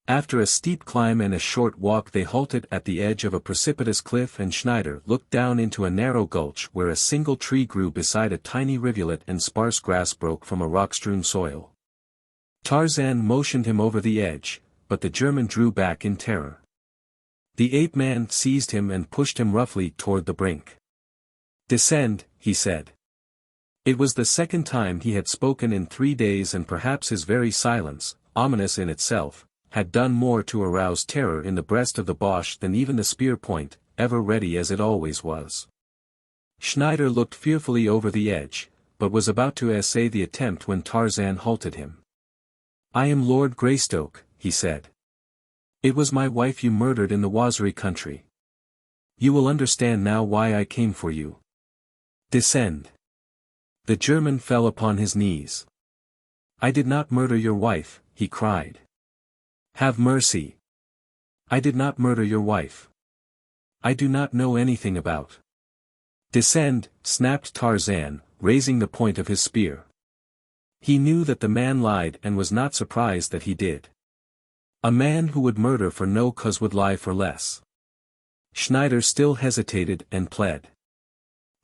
S1: After a steep climb and a short walk they halted at the edge of a precipitous cliff and Schneider looked down into a narrow gulch where a single tree grew beside a tiny rivulet and sparse grass broke from a rock-strewn soil. Tarzan motioned him over the edge, but the German drew back in terror. The ape-man seized him and pushed him roughly toward the brink. "Descend," he said. It was the second time he had spoken in 3 days and perhaps his very silence, ominous in itself, had done more to arouse terror in the breast of the Boche than even the spear point, ever ready as it always was. Schneider looked fearfully over the edge, but was about to essay the attempt when Tarzan halted him. "I am Lord Greystoke," he said. "It was my wife you murdered in the Waziri country. You will understand now why I came for you. Descend." The German fell upon his knees. "I did not murder your wife," he cried. "Have mercy. I did not murder your wife. I do not know anything about." "Descend," snapped Tarzan, raising the point of his spear. He knew that the man lied and was not surprised that he did. A man who would murder for no cause would lie for less. Schneider still hesitated and pled.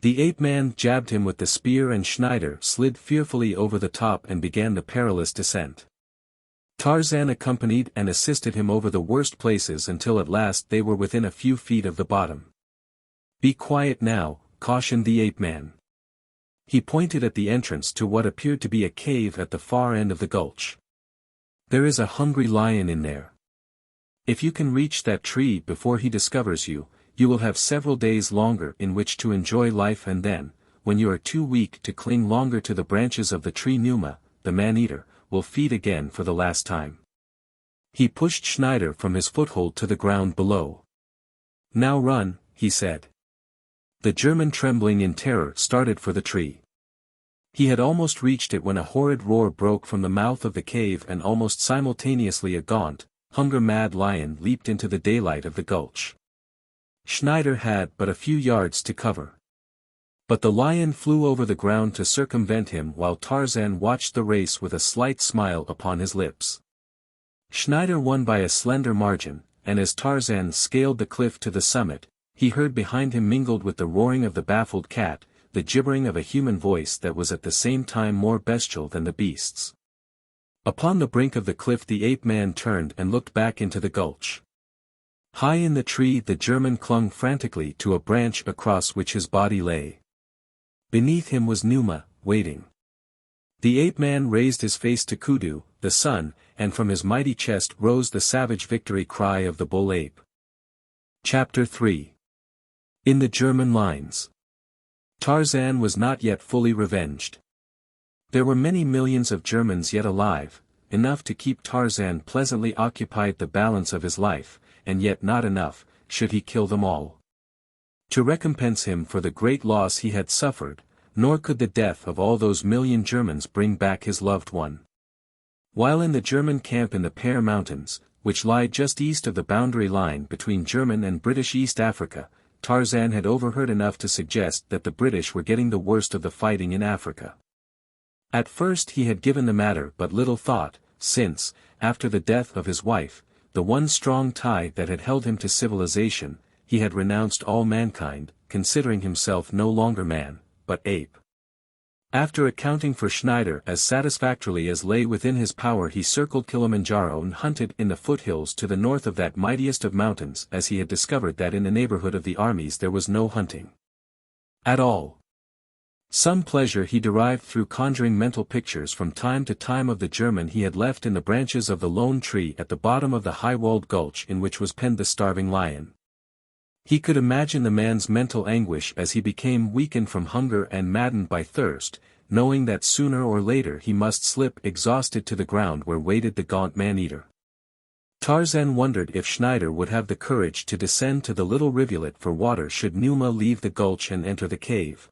S1: The ape-man jabbed him with the spear and Schneider slid fearfully over the top and began the perilous descent. Tarzan accompanied and assisted him over the worst places until at last they were within a few feet of the bottom. "Be quiet now," cautioned the ape-man. He pointed at the entrance to what appeared to be a cave at the far end of the gulch. "There is a hungry lion in there. If you can reach that tree before he discovers you, you will have several days longer in which to enjoy life and then, when you are too weak to cling longer to the branches of the tree Numa, the man-eater, will feed again for the last time." He pushed Schneider from his foothold to the ground below. "Now run," he said. The German, trembling in terror, started for the tree. He had almost reached it when a horrid roar broke from the mouth of the cave and almost simultaneously a gaunt, hunger-mad lion leaped into the daylight of the gulch. Schneider had but a few yards to cover. But the lion flew over the ground to circumvent him while Tarzan watched the race with a slight smile upon his lips. Schneider won by a slender margin, and as Tarzan scaled the cliff to the summit, he heard behind him mingled with the roaring of the baffled cat, the gibbering of a human voice that was at the same time more bestial than the beast's. Upon the brink of the cliff the ape-man turned and looked back into the gulch. High in the tree the German clung frantically to a branch across which his body lay. Beneath him was Numa, waiting. The ape-man raised his face to Kudu, the sun, and from his mighty chest rose the savage victory cry of the bull ape. Chapter 3. In the German lines. Tarzan was not yet fully revenged. There were many millions of Germans yet alive, enough to keep Tarzan pleasantly occupied the balance of his life, and yet not enough, should he kill them all, to recompense him for the great loss he had suffered, nor could the death of all those million Germans bring back his loved one. While in the German camp in the Pear Mountains, which lie just east of the boundary line between German and British East Africa, Tarzan had overheard enough to suggest that the British were getting the worst of the fighting in Africa. At first he had given the matter but little thought, since, after the death of his wife, the one strong tie that had held him to civilization, he had renounced all mankind, considering himself no longer man, but ape. After accounting for Schneider as satisfactorily as lay within his power, he circled Kilimanjaro and hunted in the foothills to the north of that mightiest of mountains, as he had discovered that in the neighborhood of the armies there was no hunting at all. Some pleasure he derived through conjuring mental pictures from time to time of the German he had left in the branches of the lone tree at the bottom of the high-walled gulch in which was penned the starving lion. He could imagine the man's mental anguish as he became weakened from hunger and maddened by thirst, knowing that sooner or later he must slip exhausted to the ground where waited the gaunt man-eater. Tarzan wondered if Schneider would have the courage to descend to the little rivulet for water should Numa leave the gulch and enter the cave.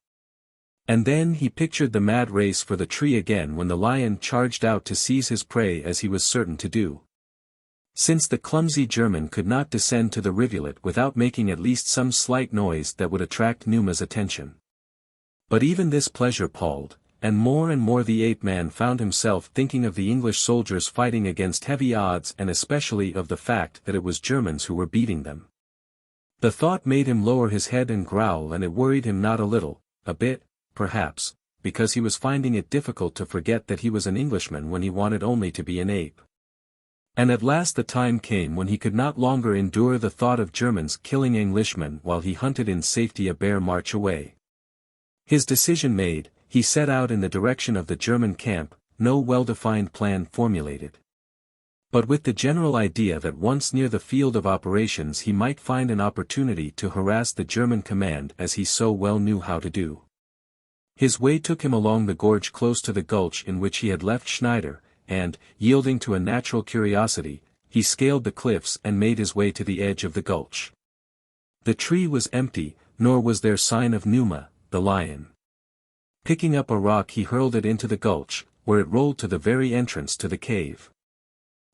S1: And then he pictured the mad race for the tree again when the lion charged out to seize his prey, as he was certain to do. Since the clumsy German could not descend to the rivulet without making at least some slight noise that would attract Numa's attention. But even this pleasure palled, and more the ape-man found himself thinking of the English soldiers fighting against heavy odds, and especially of the fact that it was Germans who were beating them. The thought made him lower his head and growl, and it worried him not a little, a bit, perhaps, because he was finding it difficult to forget that he was an Englishman when he wanted only to be an ape. And at last the time came when he could not longer endure the thought of Germans killing Englishmen while he hunted in safety a bare march away. His decision made, he set out in the direction of the German camp, no well-defined plan formulated, but with the general idea that once near the field of operations he might find an opportunity to harass the German command as he so well knew how to do. His way took him along the gorge close to the gulch in which he had left Schneider, and, yielding to a natural curiosity, he scaled the cliffs and made his way to the edge of the gulch. The tree was empty, nor was there sign of Numa, the lion. Picking up a rock he hurled it into the gulch, where it rolled to the very entrance to the cave.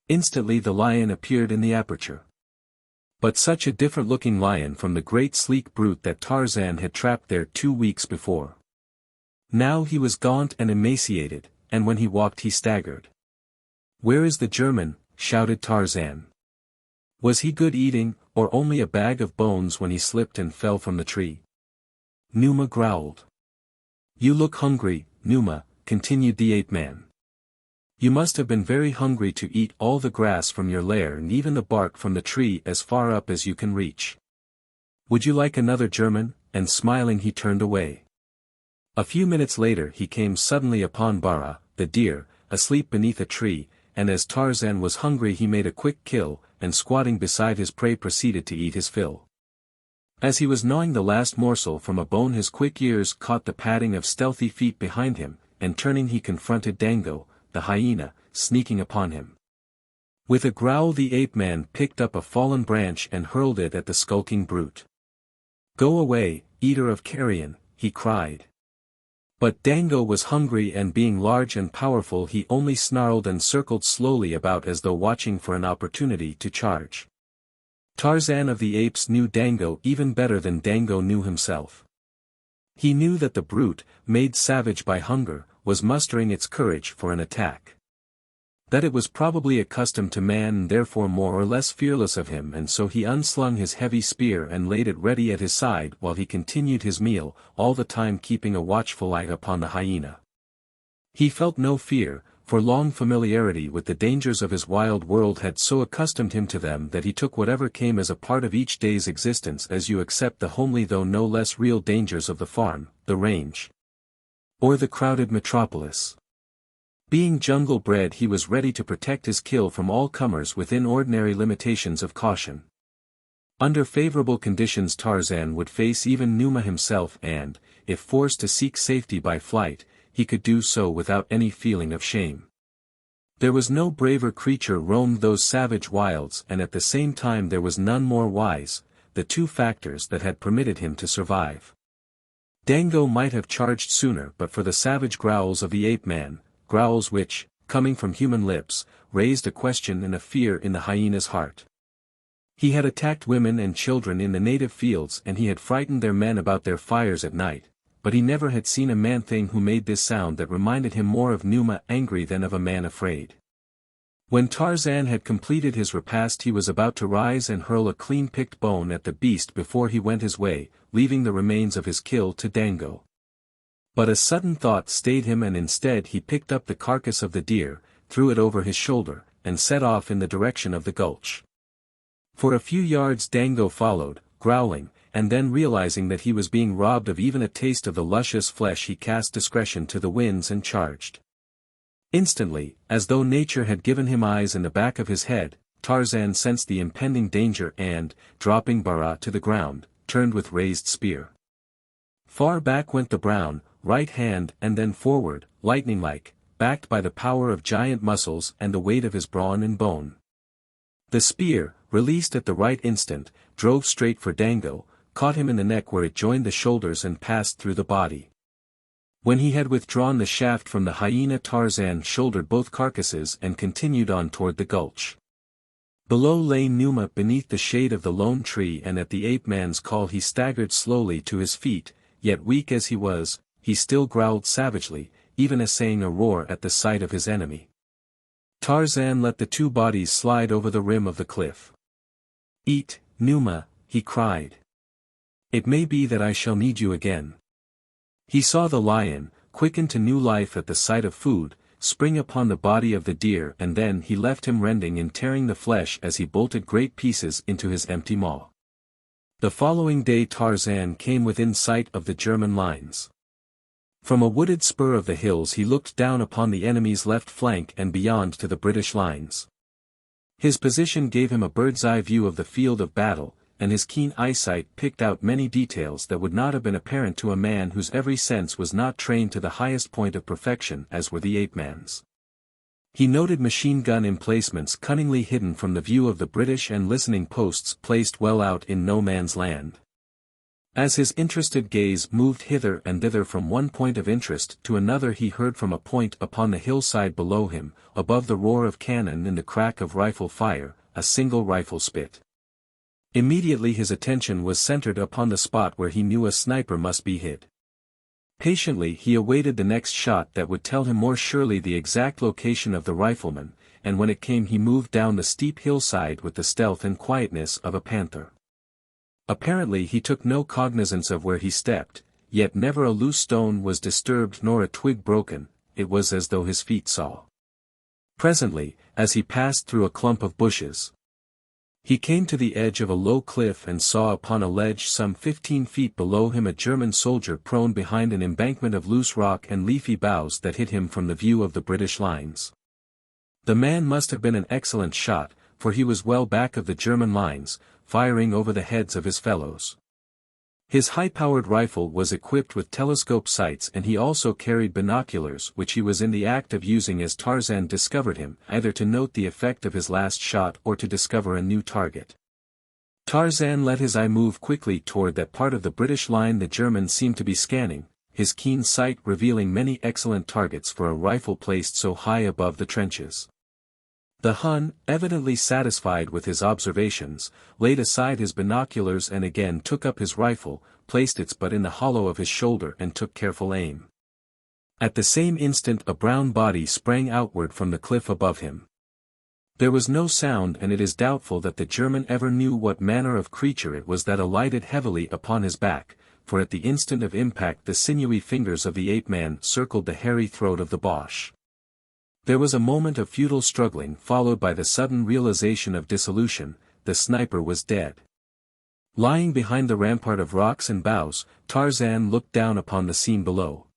S1: Instantly the lion appeared in the aperture. But such a different-looking lion from the great sleek brute that Tarzan had trapped there 2 weeks before. Now he was gaunt and emaciated, and when he walked he staggered. "Where is the German?" shouted Tarzan. "Was he good eating, or only a bag of bones when he slipped and fell from the tree?" Numa growled. "You look hungry, Numa," continued the ape-man. "You must have been very hungry to eat all the grass from your lair and even the bark from the tree as far up as you can reach. Would you like another German?" And smiling he turned away. A few minutes later he came suddenly upon Bara, the deer, asleep beneath a tree, and as Tarzan was hungry he made a quick kill, and squatting beside his prey proceeded to eat his fill. As he was gnawing the last morsel from a bone his quick ears caught the padding of stealthy feet behind him, and turning he confronted Dango, the hyena, sneaking upon him. With a growl the ape-man picked up a fallen branch and hurled it at the skulking brute. "Go away, eater of carrion," he cried. But Dango was hungry, and being large and powerful he only snarled and circled slowly about as though watching for an opportunity to charge. Tarzan of the Apes knew Dango even better than Dango knew himself. He knew that the brute, made savage by hunger, was mustering its courage for an attack. That it was probably accustomed to man and therefore more or less fearless of him, and so he unslung his heavy spear and laid it ready at his side while he continued his meal, all the time keeping a watchful eye upon the hyena. He felt no fear, for long familiarity with the dangers of his wild world had so accustomed him to them that he took whatever came as a part of each day's existence as you accept the homely though no less real dangers of the farm, the range, or the crowded metropolis. Being jungle-bred he was ready to protect his kill from all comers within ordinary limitations of caution. Under favorable conditions Tarzan would face even Numa himself and, if forced to seek safety by flight, he could do so without any feeling of shame. There was no braver creature roamed those savage wilds, and at the same time there was none more wise, the two factors that had permitted him to survive. Dango might have charged sooner but for the savage growls of the ape-man, growls which, coming from human lips, raised a question and a fear in the hyena's heart. He had attacked women and children in the native fields and he had frightened their men about their fires at night, but he never had seen a man-thing who made this sound that reminded him more of Numa angry than of a man afraid. When Tarzan had completed his repast, he was about to rise and hurl a clean-picked bone at the beast before he went his way, leaving the remains of his kill to Dango. But a sudden thought stayed him, and instead he picked up the carcass of the deer, threw it over his shoulder, and set off in the direction of the gulch. For a few yards Dango followed, growling, and then realizing that he was being robbed of even a taste of the luscious flesh, he cast discretion to the winds and charged. Instantly, as though nature had given him eyes in the back of his head, Tarzan sensed the impending danger and, dropping Bara to the ground, turned with raised spear. Far back went the brown, right hand and then forward, lightning-like, backed by the power of giant muscles and the weight of his brawn and bone. The spear, released at the right instant, drove straight for Dango, caught him in the neck where it joined the shoulders and passed through the body. When he had withdrawn the shaft from the hyena, Tarzan shouldered both carcasses and continued on toward the gulch. Below lay Numa beneath the shade of the lone tree, and at the ape-man's call he staggered slowly to his feet, yet weak as he was, he still growled savagely, even essaying a roar at the sight of his enemy. Tarzan let the two bodies slide over the rim of the cliff. "Eat, Numa," he cried. "It may be that I shall need you again." He saw the lion, quickened to new life at the sight of food, spring upon the body of the deer, and then he left him rending and tearing the flesh as he bolted great pieces into his empty maw. The following day Tarzan came within sight of the German lines. From a wooded spur of the hills he looked down upon the enemy's left flank and beyond to the British lines. His position gave him a bird's-eye view of the field of battle, and his keen eyesight picked out many details that would not have been apparent to a man whose every sense was not trained to the highest point of perfection as were the ape-man's. He noted machine gun emplacements cunningly hidden from the view of the British and listening posts placed well out in no man's land. As his interested gaze moved hither and thither from one point of interest to another, he heard from a point upon the hillside below him, above the roar of cannon and the crack of rifle fire, a single rifle spit. Immediately his attention was centered upon the spot where he knew a sniper must be hid. Patiently he awaited the next shot that would tell him more surely the exact location of the rifleman, and when it came he moved down the steep hillside with the stealth and quietness of a panther. Apparently he took no cognizance of where he stepped, yet never a loose stone was disturbed nor a twig broken. It was as though his feet saw. Presently, as he passed through a clump of bushes, he came to the edge of a low cliff and saw upon a ledge some 15 feet below him a German soldier prone behind an embankment of loose rock and leafy boughs that hid him from the view of the British lines. The man must have been an excellent shot, for he was well back of the German lines, firing over the heads of his fellows. His high-powered rifle was equipped with telescope sights, and he also carried binoculars which he was in the act of using as Tarzan discovered him, either to note the effect of his last shot or to discover a new target. Tarzan let his eye move quickly toward that part of the British line the German seemed to be scanning, his keen sight revealing many excellent targets for a rifle placed so high above the trenches. The Hun, evidently satisfied with his observations, laid aside his binoculars and again took up his rifle, placed its butt in the hollow of his shoulder and took careful aim. At the same instant a brown body sprang outward from the cliff above him. There was no sound, and it is doubtful that the German ever knew what manner of creature it was that alighted heavily upon his back, for at the instant of impact the sinewy fingers of the ape-man circled the hairy throat of the Boche. There was a moment of futile struggling followed by the sudden realization of dissolution. The sniper was dead. Lying behind the rampart of rocks and boughs, Tarzan looked down upon the scene below.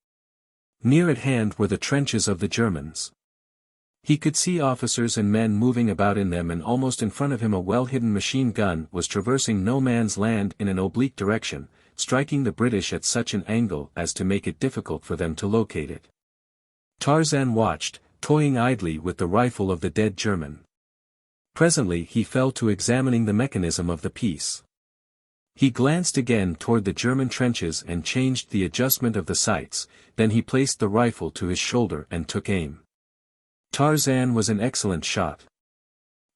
S1: Near at hand were the trenches of the Germans. He could see officers and men moving about in them, and almost in front of him a well-hidden machine gun was traversing no man's land in an oblique direction, striking the British at such an angle as to make it difficult for them to locate it. Tarzan watched, toying idly with the rifle of the dead German. Presently he fell to examining the mechanism of the piece. He glanced again toward the German trenches and changed the adjustment of the sights, then he placed the rifle to his shoulder and took aim. Tarzan was an excellent shot.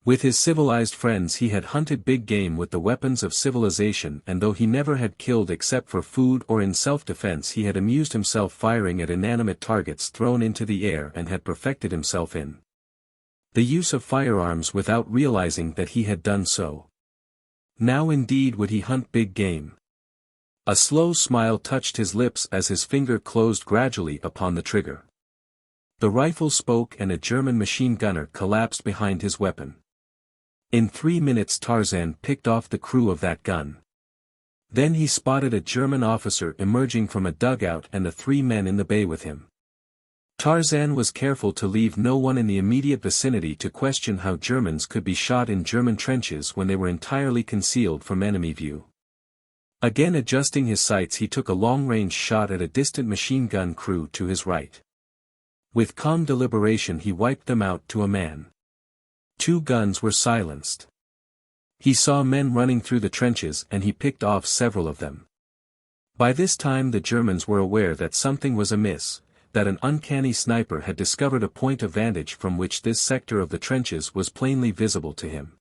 S1: With his civilized friends he had hunted big game with the weapons of civilization, and though he never had killed except for food or in self-defense, he had amused himself firing at inanimate targets thrown into the air and had perfected himself in The use of firearms without realizing that he had done so. Now indeed would he hunt big game. A slow smile touched his lips as his finger closed gradually upon the trigger. The rifle spoke and a German machine gunner collapsed behind his weapon. In 3 minutes Tarzan picked off the crew of that gun. Then he spotted a German officer emerging from a dugout and the 3 men in the bay with him. Tarzan was careful to leave no one in the immediate vicinity to question how Germans could be shot in German trenches when they were entirely concealed from enemy view. Again adjusting his sights, he took a long-range shot at a distant machine gun crew to his right. With calm deliberation he wiped them out to a man. 2 guns were silenced. He saw men running through the trenches and he picked off several of them. By this time the Germans were aware that something was amiss, that an uncanny sniper had discovered a point of vantage from which this sector of the trenches was plainly visible to him.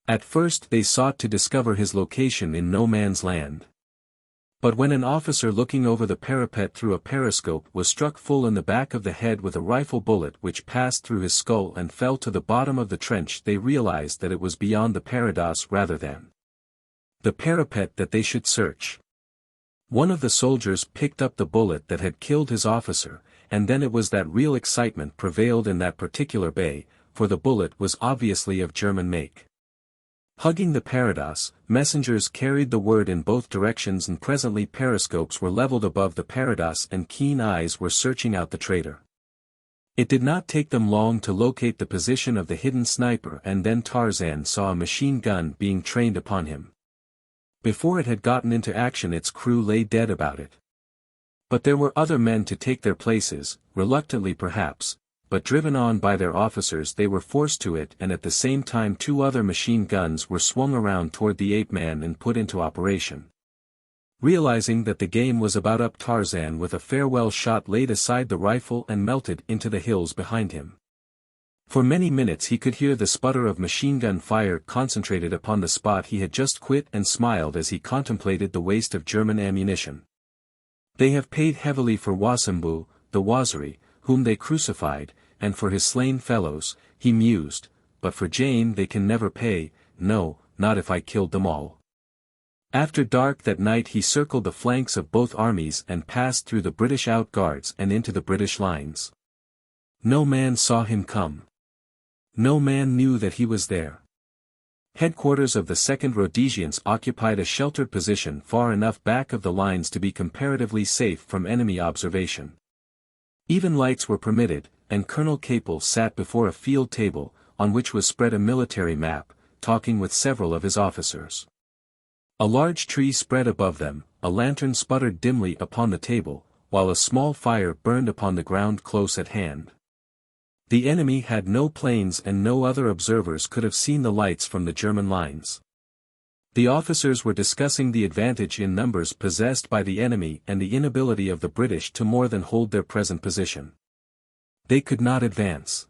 S1: At first they sought to discover his location in no man's land. But when an officer looking over the parapet through a periscope was struck full in the back of the head with a rifle bullet which passed through his skull and fell to the bottom of the trench, they realized that it was beyond the parados rather than the parapet that they should search. One of the soldiers picked up the bullet that had killed his officer, and then it was that real excitement prevailed in that particular bay, for the bullet was obviously of German make. Hugging the parados, messengers carried the word in both directions and presently periscopes were leveled above the parados and keen eyes were searching out the traitor. It did not take them long to locate the position of the hidden sniper, and then Tarzan saw a machine gun being trained upon him. Before it had gotten into action its crew lay dead about it. But there were other men to take their places, reluctantly perhaps, but driven on by their officers they were forced to it, and at the same time 2 other machine guns were swung around toward the ape man and put into operation. Realizing that the game was about up, Tarzan with a farewell shot laid aside the rifle and melted into the hills behind him. For many minutes he could hear the sputter of machine gun fire concentrated upon the spot he had just quit, and smiled as he contemplated the waste of German ammunition. They have paid heavily for Wasambu, the Waziri, whom they crucified, and for his slain fellows, he mused, but for Jane they can never pay, no, not if I killed them all. After dark that night he circled the flanks of both armies and passed through the British outguards and into the British lines. No man saw him come. No man knew that he was there. Headquarters of the 2nd Rhodesians occupied a sheltered position far enough back of the lines to be comparatively safe from enemy observation. Even lights were permitted, and Colonel Capel sat before a field table, on which was spread a military map, talking with several of his officers. A large tree spread above them, a lantern sputtered dimly upon the table, while a small fire burned upon the ground close at hand. The enemy had no planes and no other observers could have seen the lights from the German lines. The officers were discussing the advantage in numbers possessed by the enemy and the inability of the British to more than hold their present position. They could not advance.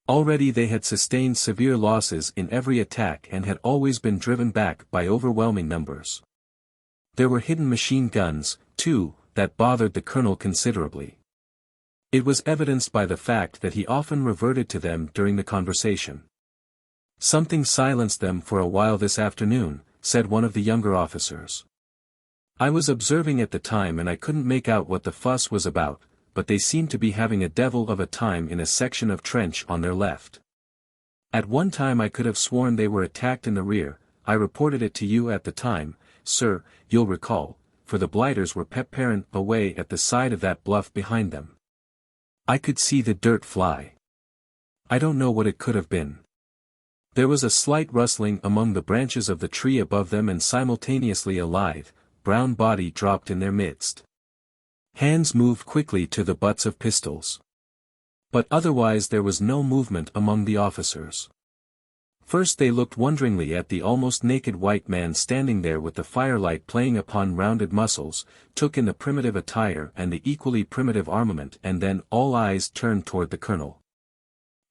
S1: Already they had sustained severe losses in every attack and had always been driven back by overwhelming numbers. There were hidden machine guns, too, that bothered the colonel considerably. It was evidenced by the fact that he often reverted to them during the conversation. "Something silenced them for a while this afternoon," said one of the younger officers. "I was observing at the time and I couldn't make out what the fuss was about, but they seemed to be having a devil of a time in a section of trench on their left. At one time I could have sworn they were attacked in the rear. I reported it to you at the time, sir, you'll recall, for the blighters were peppering away at the side of that bluff behind them. I could see the dirt fly. I don't know what it could have been." There was a slight rustling among the branches of the tree above them, and simultaneously a lithe, brown body dropped in their midst. Hands moved quickly to the butts of pistols. But otherwise there was no movement among the officers. First they looked wonderingly at the almost naked white man standing there with the firelight playing upon rounded muscles, took in the primitive attire and the equally primitive armament, and then all eyes turned toward the colonel.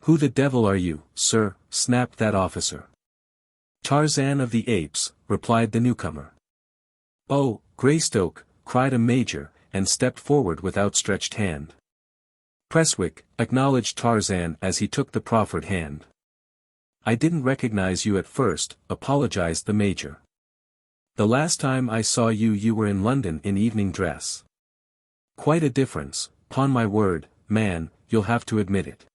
S1: "Who the devil are you, sir?" snapped that officer. "Tarzan of the Apes," replied the newcomer. "Oh, Greystoke," cried a major, and stepped forward with outstretched hand. Presswick, acknowledged Tarzan as he took the proffered hand. I didn't recognize you at first, apologized the major. The last time I saw you you were in London in evening dress. Quite a difference, 'pon my word, man, you'll have to admit it.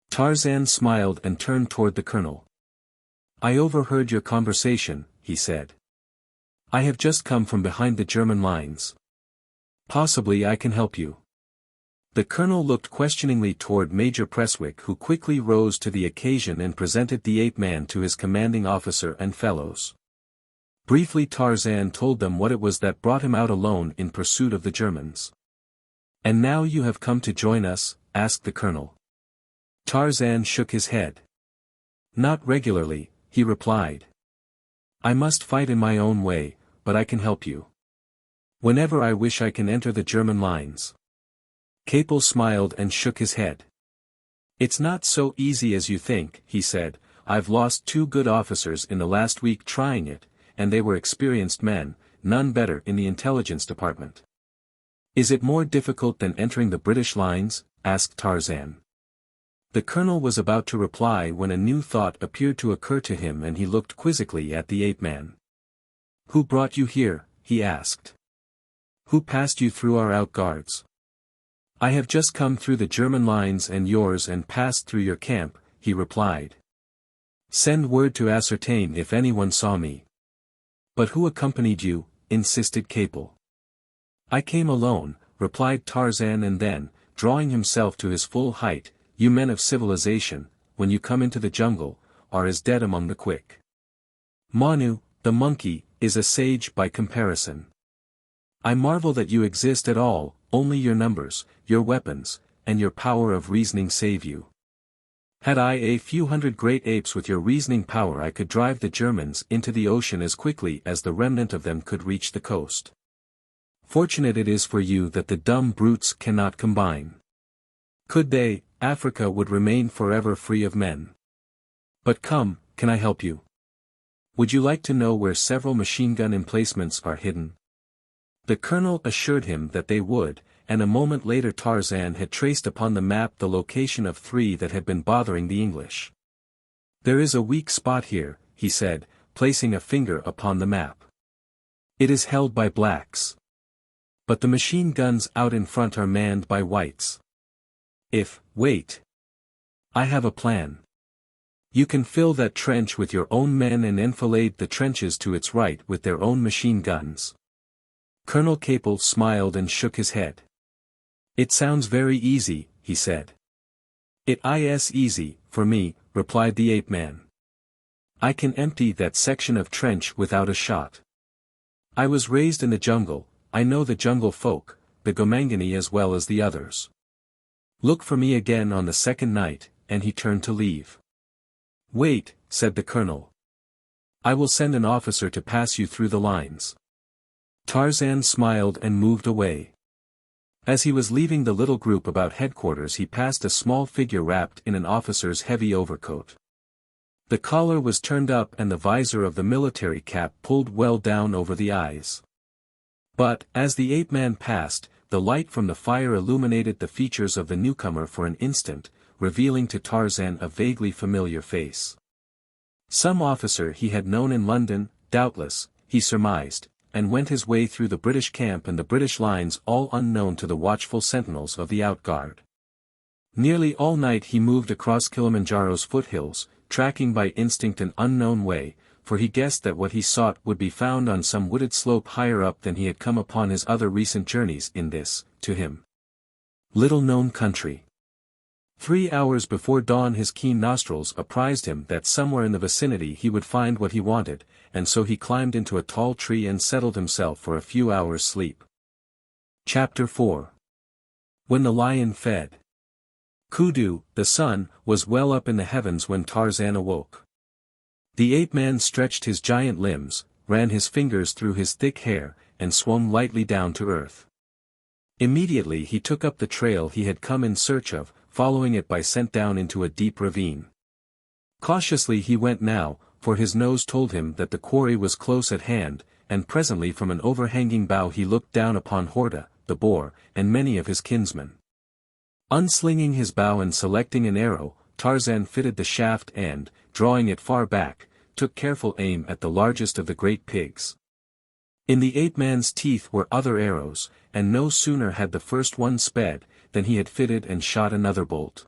S1: Tarzan smiled and turned toward the colonel. I overheard your conversation, he said. I have just come from behind the German lines. Possibly I can help you. The colonel looked questioningly toward Major Presswick, who quickly rose to the occasion and presented the ape-man to his commanding officer and fellows. Briefly Tarzan told them what it was that brought him out alone in pursuit of the Germans. And now you have come to join us? Asked the colonel. Tarzan shook his head. Not regularly, he replied. I must fight in my own way, but I can help you. Whenever I wish I can enter the German lines. Capel smiled and shook his head. It's not so easy as you think, he said. I've lost 2 good officers in the last week trying it, and they were experienced men, none better in the intelligence department. Is it more difficult than entering the British lines? Asked Tarzan. The colonel was about to reply when a new thought appeared to occur to him and he looked quizzically at the ape-man. Who brought you here? He asked. Who passed you through our outguards? I have just come through the German lines and yours and passed through your camp, he replied. Send word to ascertain if anyone saw me. But who accompanied you? Insisted Capel. I came alone, replied Tarzan, and then, drawing himself to his full height, you men of civilization, when you come into the jungle, are as dead among the quick. Manu, the monkey, is a sage by comparison. I marvel that you exist at all, only your numbers, your weapons, and your power of reasoning save you. Had I a few hundred great apes with your reasoning power I could drive the Germans into the ocean as quickly as the remnant of them could reach the coast. Fortunate it is for you that the dumb brutes cannot combine. Could they, Africa would remain forever free of men. But come, can I help you? Would you like to know where several machine gun emplacements are hidden? The colonel assured him that they would, and a moment later Tarzan had traced upon the map the location of 3 that had been bothering the English. There is a weak spot here, he said, placing a finger upon the map. It is held by blacks. But the machine guns out in front are manned by whites. Wait. I have a plan. You can fill that trench with your own men and enfilade the trenches to its right with their own machine guns. Colonel Capel smiled and shook his head. It sounds very easy, he said. It is easy, for me, replied the ape-man. I can empty that section of trench without a shot. I was raised in the jungle, I know the jungle folk, the Gomangani as well as the others. Look for me again on the second night, and he turned to leave. Wait, said the colonel. I will send an officer to pass you through the lines. Tarzan smiled and moved away. As he was leaving the little group about headquarters he passed a small figure wrapped in an officer's heavy overcoat. The collar was turned up and the visor of the military cap pulled well down over the eyes. But, as the ape-man passed, the light from the fire illuminated the features of the newcomer for an instant, revealing to Tarzan a vaguely familiar face. Some officer he had known in London, doubtless, he surmised, and went his way through the British camp and the British lines all unknown to the watchful sentinels of the outguard. Nearly all night he moved across Kilimanjaro's foothills, tracking by instinct an unknown way, for he guessed that what he sought would be found on some wooded slope higher up than he had come upon his other recent journeys in this, to him, little-known country. 3 hours before dawn his keen nostrils apprised him that somewhere in the vicinity he would find what he wanted, and so he climbed into a tall tree and settled himself for a few hours' sleep. Chapter 4. When the lion fed. Kudu, the sun, was well up in the heavens when Tarzan awoke. The ape-man stretched his giant limbs, ran his fingers through his thick hair, and swung lightly down to earth. Immediately he took up the trail he had come in search of, following it by scent down into a deep ravine. Cautiously he went now, for his nose told him that the quarry was close at hand, and presently from an overhanging bough he looked down upon Horta, the boar, and many of his kinsmen. Unslinging his bow and selecting an arrow, Tarzan fitted the shaft and, drawing it far back, took careful aim at the largest of the great pigs. In the ape-man's teeth were other arrows, and no sooner had the first one sped, than he had fitted and shot another bolt.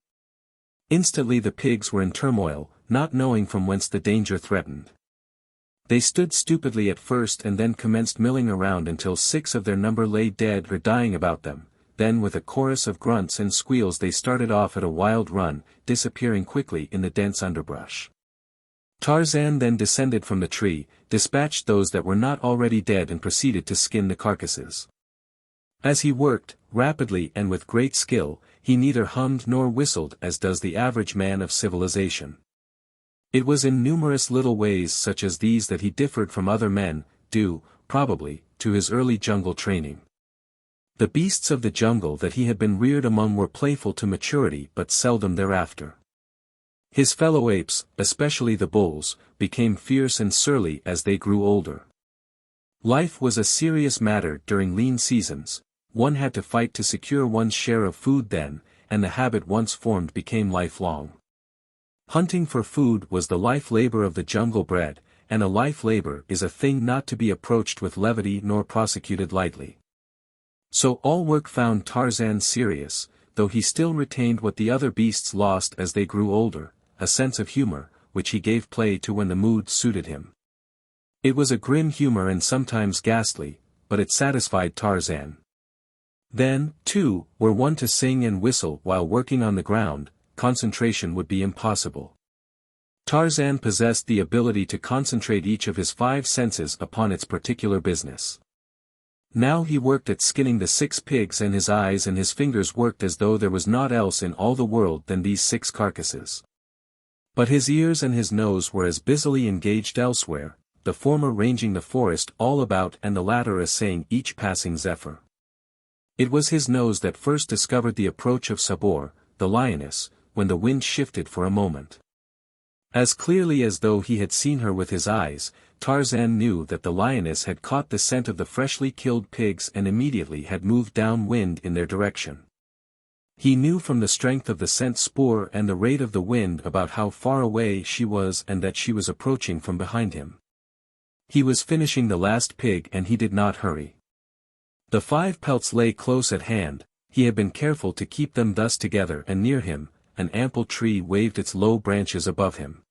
S1: Instantly the pigs were in turmoil, not knowing from whence the danger threatened. They stood stupidly at first and then commenced milling around until 6 of their number lay dead or dying about them. Then with a chorus of grunts and squeals they started off at a wild run, disappearing quickly in the dense underbrush. Tarzan then descended from the tree, dispatched those that were not already dead and proceeded to skin the carcasses. As he worked, rapidly and with great skill, he neither hummed nor whistled as does the average man of civilization. It was in numerous little ways such as these that he differed from other men, due, probably, to his early jungle training. The beasts of the jungle that he had been reared among were playful to maturity but seldom thereafter. His fellow apes, especially the bulls, became fierce and surly as they grew older. Life was a serious matter during lean seasons. One had to fight to secure one's share of food then, and the habit once formed became lifelong. Hunting for food was the life labor of the jungle bred, and a life labor is a thing not to be approached with levity nor prosecuted lightly. So all work found Tarzan serious, though he still retained what the other beasts lost as they grew older, a sense of humor, which he gave play to when the mood suited him. It was a grim humor and sometimes ghastly, but it satisfied Tarzan. Then, too, were one to sing and whistle while working on the ground, concentration would be impossible. Tarzan possessed the ability to concentrate each of his 5 senses upon its particular business. Now he worked at skinning the 6 pigs and his eyes and his fingers worked as though there was naught else in all the world than these 6 carcasses. But his ears and his nose were as busily engaged elsewhere, the former ranging the forest all about and the latter assaying each passing zephyr. It was his nose that first discovered the approach of Sabor, the lioness, when the wind shifted for a moment. As clearly as though he had seen her with his eyes, Tarzan knew that the lioness had caught the scent of the freshly killed pigs and immediately had moved downwind in their direction. He knew from the strength of the scent spoor and the rate of the wind about how far away she was and that she was approaching from behind him. He was finishing the last pig and he did not hurry. The 5 pelts lay close at hand, he had been careful to keep them thus together and near him, an ample tree waved its low branches above him.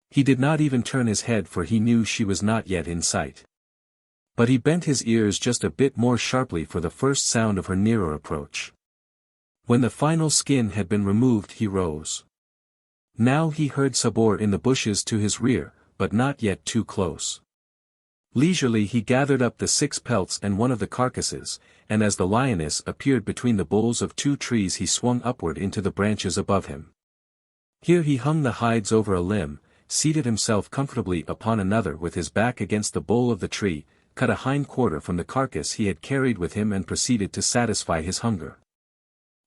S1: He did not even turn his head for he knew she was not yet in sight. But he bent his ears just a bit more sharply for the first sound of her nearer approach. When the final skin had been removed he rose. Now he heard Sabor in the bushes to his rear, but not yet too close. Leisurely he gathered up the 6 pelts and one of the carcasses, and as the lioness appeared between the boles of 2 trees he swung upward into the branches above him. Here he hung the hides over a limb, seated himself comfortably upon another with his back against the bole of the tree, cut a hind quarter from the carcass he had carried with him and proceeded to satisfy his hunger.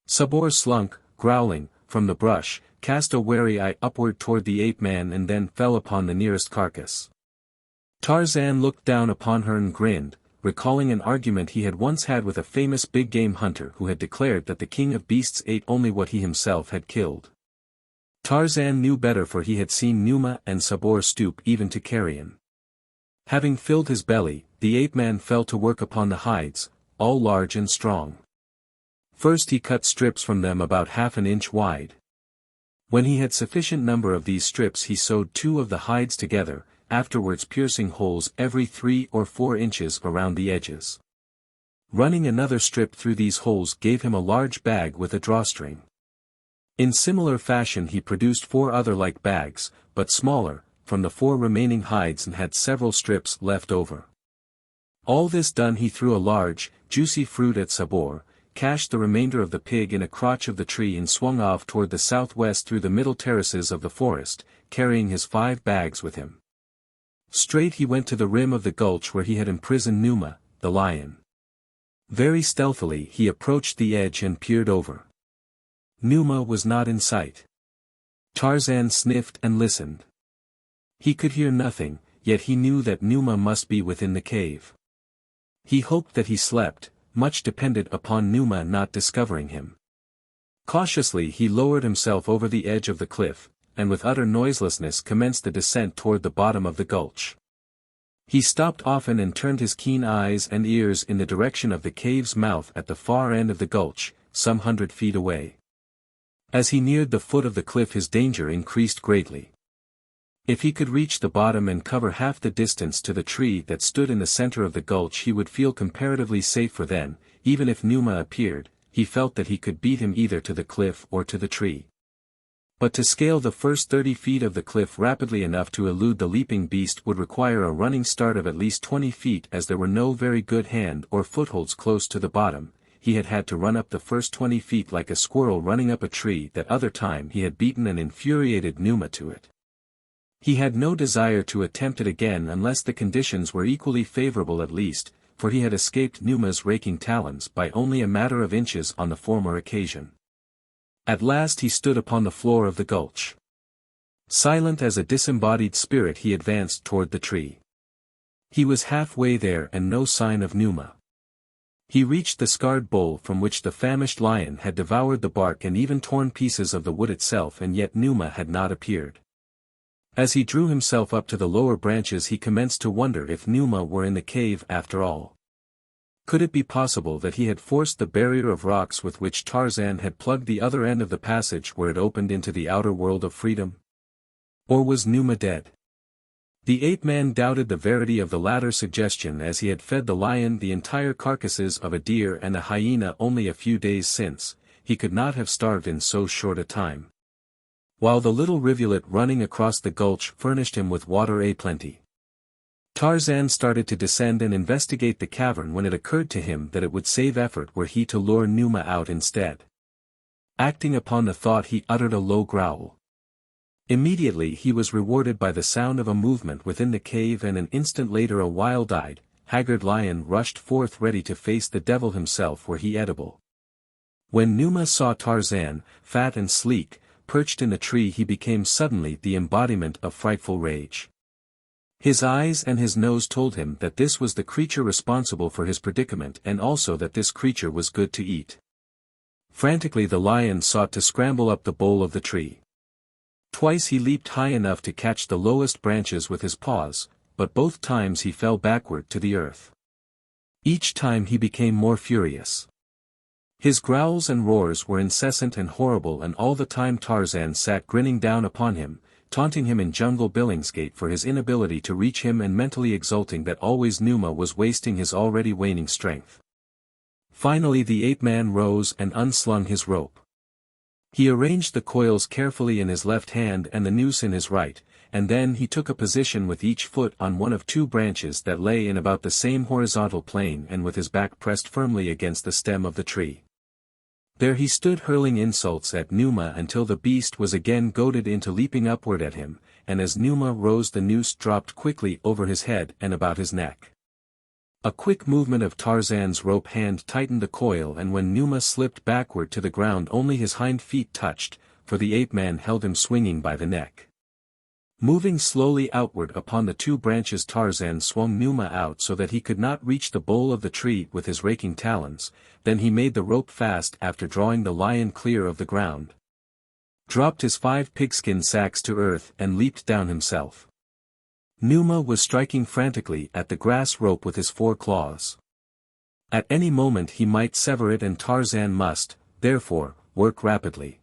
S1: Sabor slunk, growling, from the brush, cast a wary eye upward toward the ape-man and then fell upon the nearest carcass. Tarzan looked down upon her and grinned, recalling an argument he had once had with a famous big-game hunter who had declared that the king of beasts ate only what he himself had killed. Tarzan knew better for he had seen Numa and Sabor stoop even to carrion. Having filled his belly, the ape-man fell to work upon the hides, all large and strong. First he cut strips from them about 1/2 an inch wide. When he had sufficient number of these strips he sewed 2 of the hides together, afterwards piercing holes every 3 or 4 inches around the edges. Running another strip through these holes gave him a large bag with a drawstring. In similar fashion he produced 4 other like bags, but smaller, from the 4 remaining hides and had several strips left over. All this done he threw a large, juicy fruit at Sabor, cached the remainder of the pig in a crotch of the tree and swung off toward the southwest through the middle terraces of the forest, carrying his 5 bags with him. Straight he went to the rim of the gulch where he had imprisoned Numa, the lion. Very stealthily he approached the edge and peered over. Numa was not in sight. Tarzan sniffed and listened. He could hear nothing, yet he knew that Numa must be within the cave. He hoped that he slept, much depended upon Numa not discovering him. Cautiously he lowered himself over the edge of the cliff, and with utter noiselessness commenced the descent toward the bottom of the gulch. He stopped often and turned his keen eyes and ears in the direction of the cave's mouth at the far end of the gulch, some 100 feet away. As he neared the foot of the cliff his danger increased greatly. If he could reach the bottom and cover half the distance to the tree that stood in the center of the gulch he would feel comparatively safe, for then, even if Numa appeared, he felt that he could beat him either to the cliff or to the tree. But to scale the first 30 feet of the cliff rapidly enough to elude the leaping beast would require a running start of at least 20 feet, as there were no very good hand or footholds close to the bottom. He had had to run up the first 20 feet like a squirrel running up a tree. That other time he had beaten an infuriated Numa to it. He had no desire to attempt it again unless the conditions were equally favorable, at least, for he had escaped Numa's raking talons by only a matter of inches on the former occasion. At last he stood upon the floor of the gulch. Silent as a disembodied spirit he advanced toward the tree. He was halfway there and no sign of Numa. He reached the scarred bole from which the famished lion had devoured the bark and even torn pieces of the wood itself, and yet Numa had not appeared. As he drew himself up to the lower branches he commenced to wonder if Numa were in the cave after all. Could it be possible that he had forced the barrier of rocks with which Tarzan had plugged the other end of the passage where it opened into the outer world of freedom? Or was Numa dead? The ape-man doubted the verity of the latter suggestion, as he had fed the lion the entire carcasses of a deer and a hyena only a few days since. He could not have starved in so short a time. While the little rivulet running across the gulch furnished him with water aplenty. Tarzan started to descend and investigate the cavern when it occurred to him that it would save effort were he to lure Numa out instead. Acting upon the thought he uttered a low growl. Immediately he was rewarded by the sound of a movement within the cave, and an instant later a wild-eyed, haggard lion rushed forth ready to face the devil himself were he edible. When Numa saw Tarzan, fat and sleek, perched in the tree, he became suddenly the embodiment of frightful rage. His eyes and his nose told him that this was the creature responsible for his predicament, and also that this creature was good to eat. Frantically the lion sought to scramble up the bole of the tree. Twice he leaped high enough to catch the lowest branches with his paws, but both times he fell backward to the earth. Each time he became more furious. His growls and roars were incessant and horrible, and all the time Tarzan sat grinning down upon him, taunting him in jungle Billingsgate for his inability to reach him and mentally exulting that always Numa was wasting his already waning strength. Finally the ape-man rose and unslung his rope. He arranged the coils carefully in his left hand and the noose in his right, and then he took a position with each foot on one of two branches that lay in about the same horizontal plane and with his back pressed firmly against the stem of the tree. There he stood hurling insults at Numa until the beast was again goaded into leaping upward at him, and as Numa rose the noose dropped quickly over his head and about his neck. A quick movement of Tarzan's rope hand tightened the coil, and when Numa slipped backward to the ground only his hind feet touched, for the ape-man held him swinging by the neck. Moving slowly outward upon the two branches Tarzan swung Numa out so that he could not reach the bole of the tree with his raking talons, then he made the rope fast after drawing the lion clear of the ground. Dropped his 5 pigskin sacks to earth and leaped down himself. Numa was striking frantically at the grass rope with his 4 claws. At any moment he might sever it, and Tarzan must, therefore, work rapidly.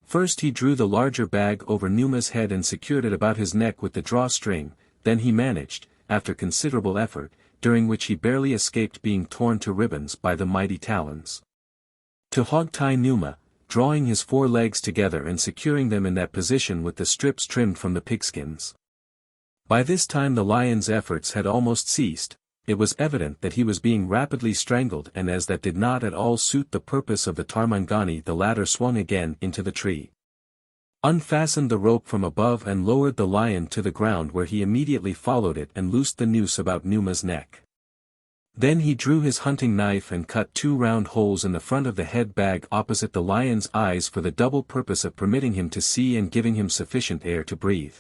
S1: First he drew the larger bag over Numa's head and secured it about his neck with the drawstring, then he managed, after considerable effort, during which he barely escaped being torn to ribbons by the mighty talons, to hog-tie Numa, drawing his 4 legs together and securing them in that position with the strips trimmed from the pigskins. By this time the lion's efforts had almost ceased. It was evident that he was being rapidly strangled, and as that did not at all suit the purpose of the Tarmangani, the latter swung again into the tree, unfastened the rope from above and lowered the lion to the ground, where he immediately followed it and loosed the noose about Numa's neck. Then he drew his hunting knife and cut 2 round holes in the front of the head bag opposite the lion's eyes for the double purpose of permitting him to see and giving him sufficient air to breathe.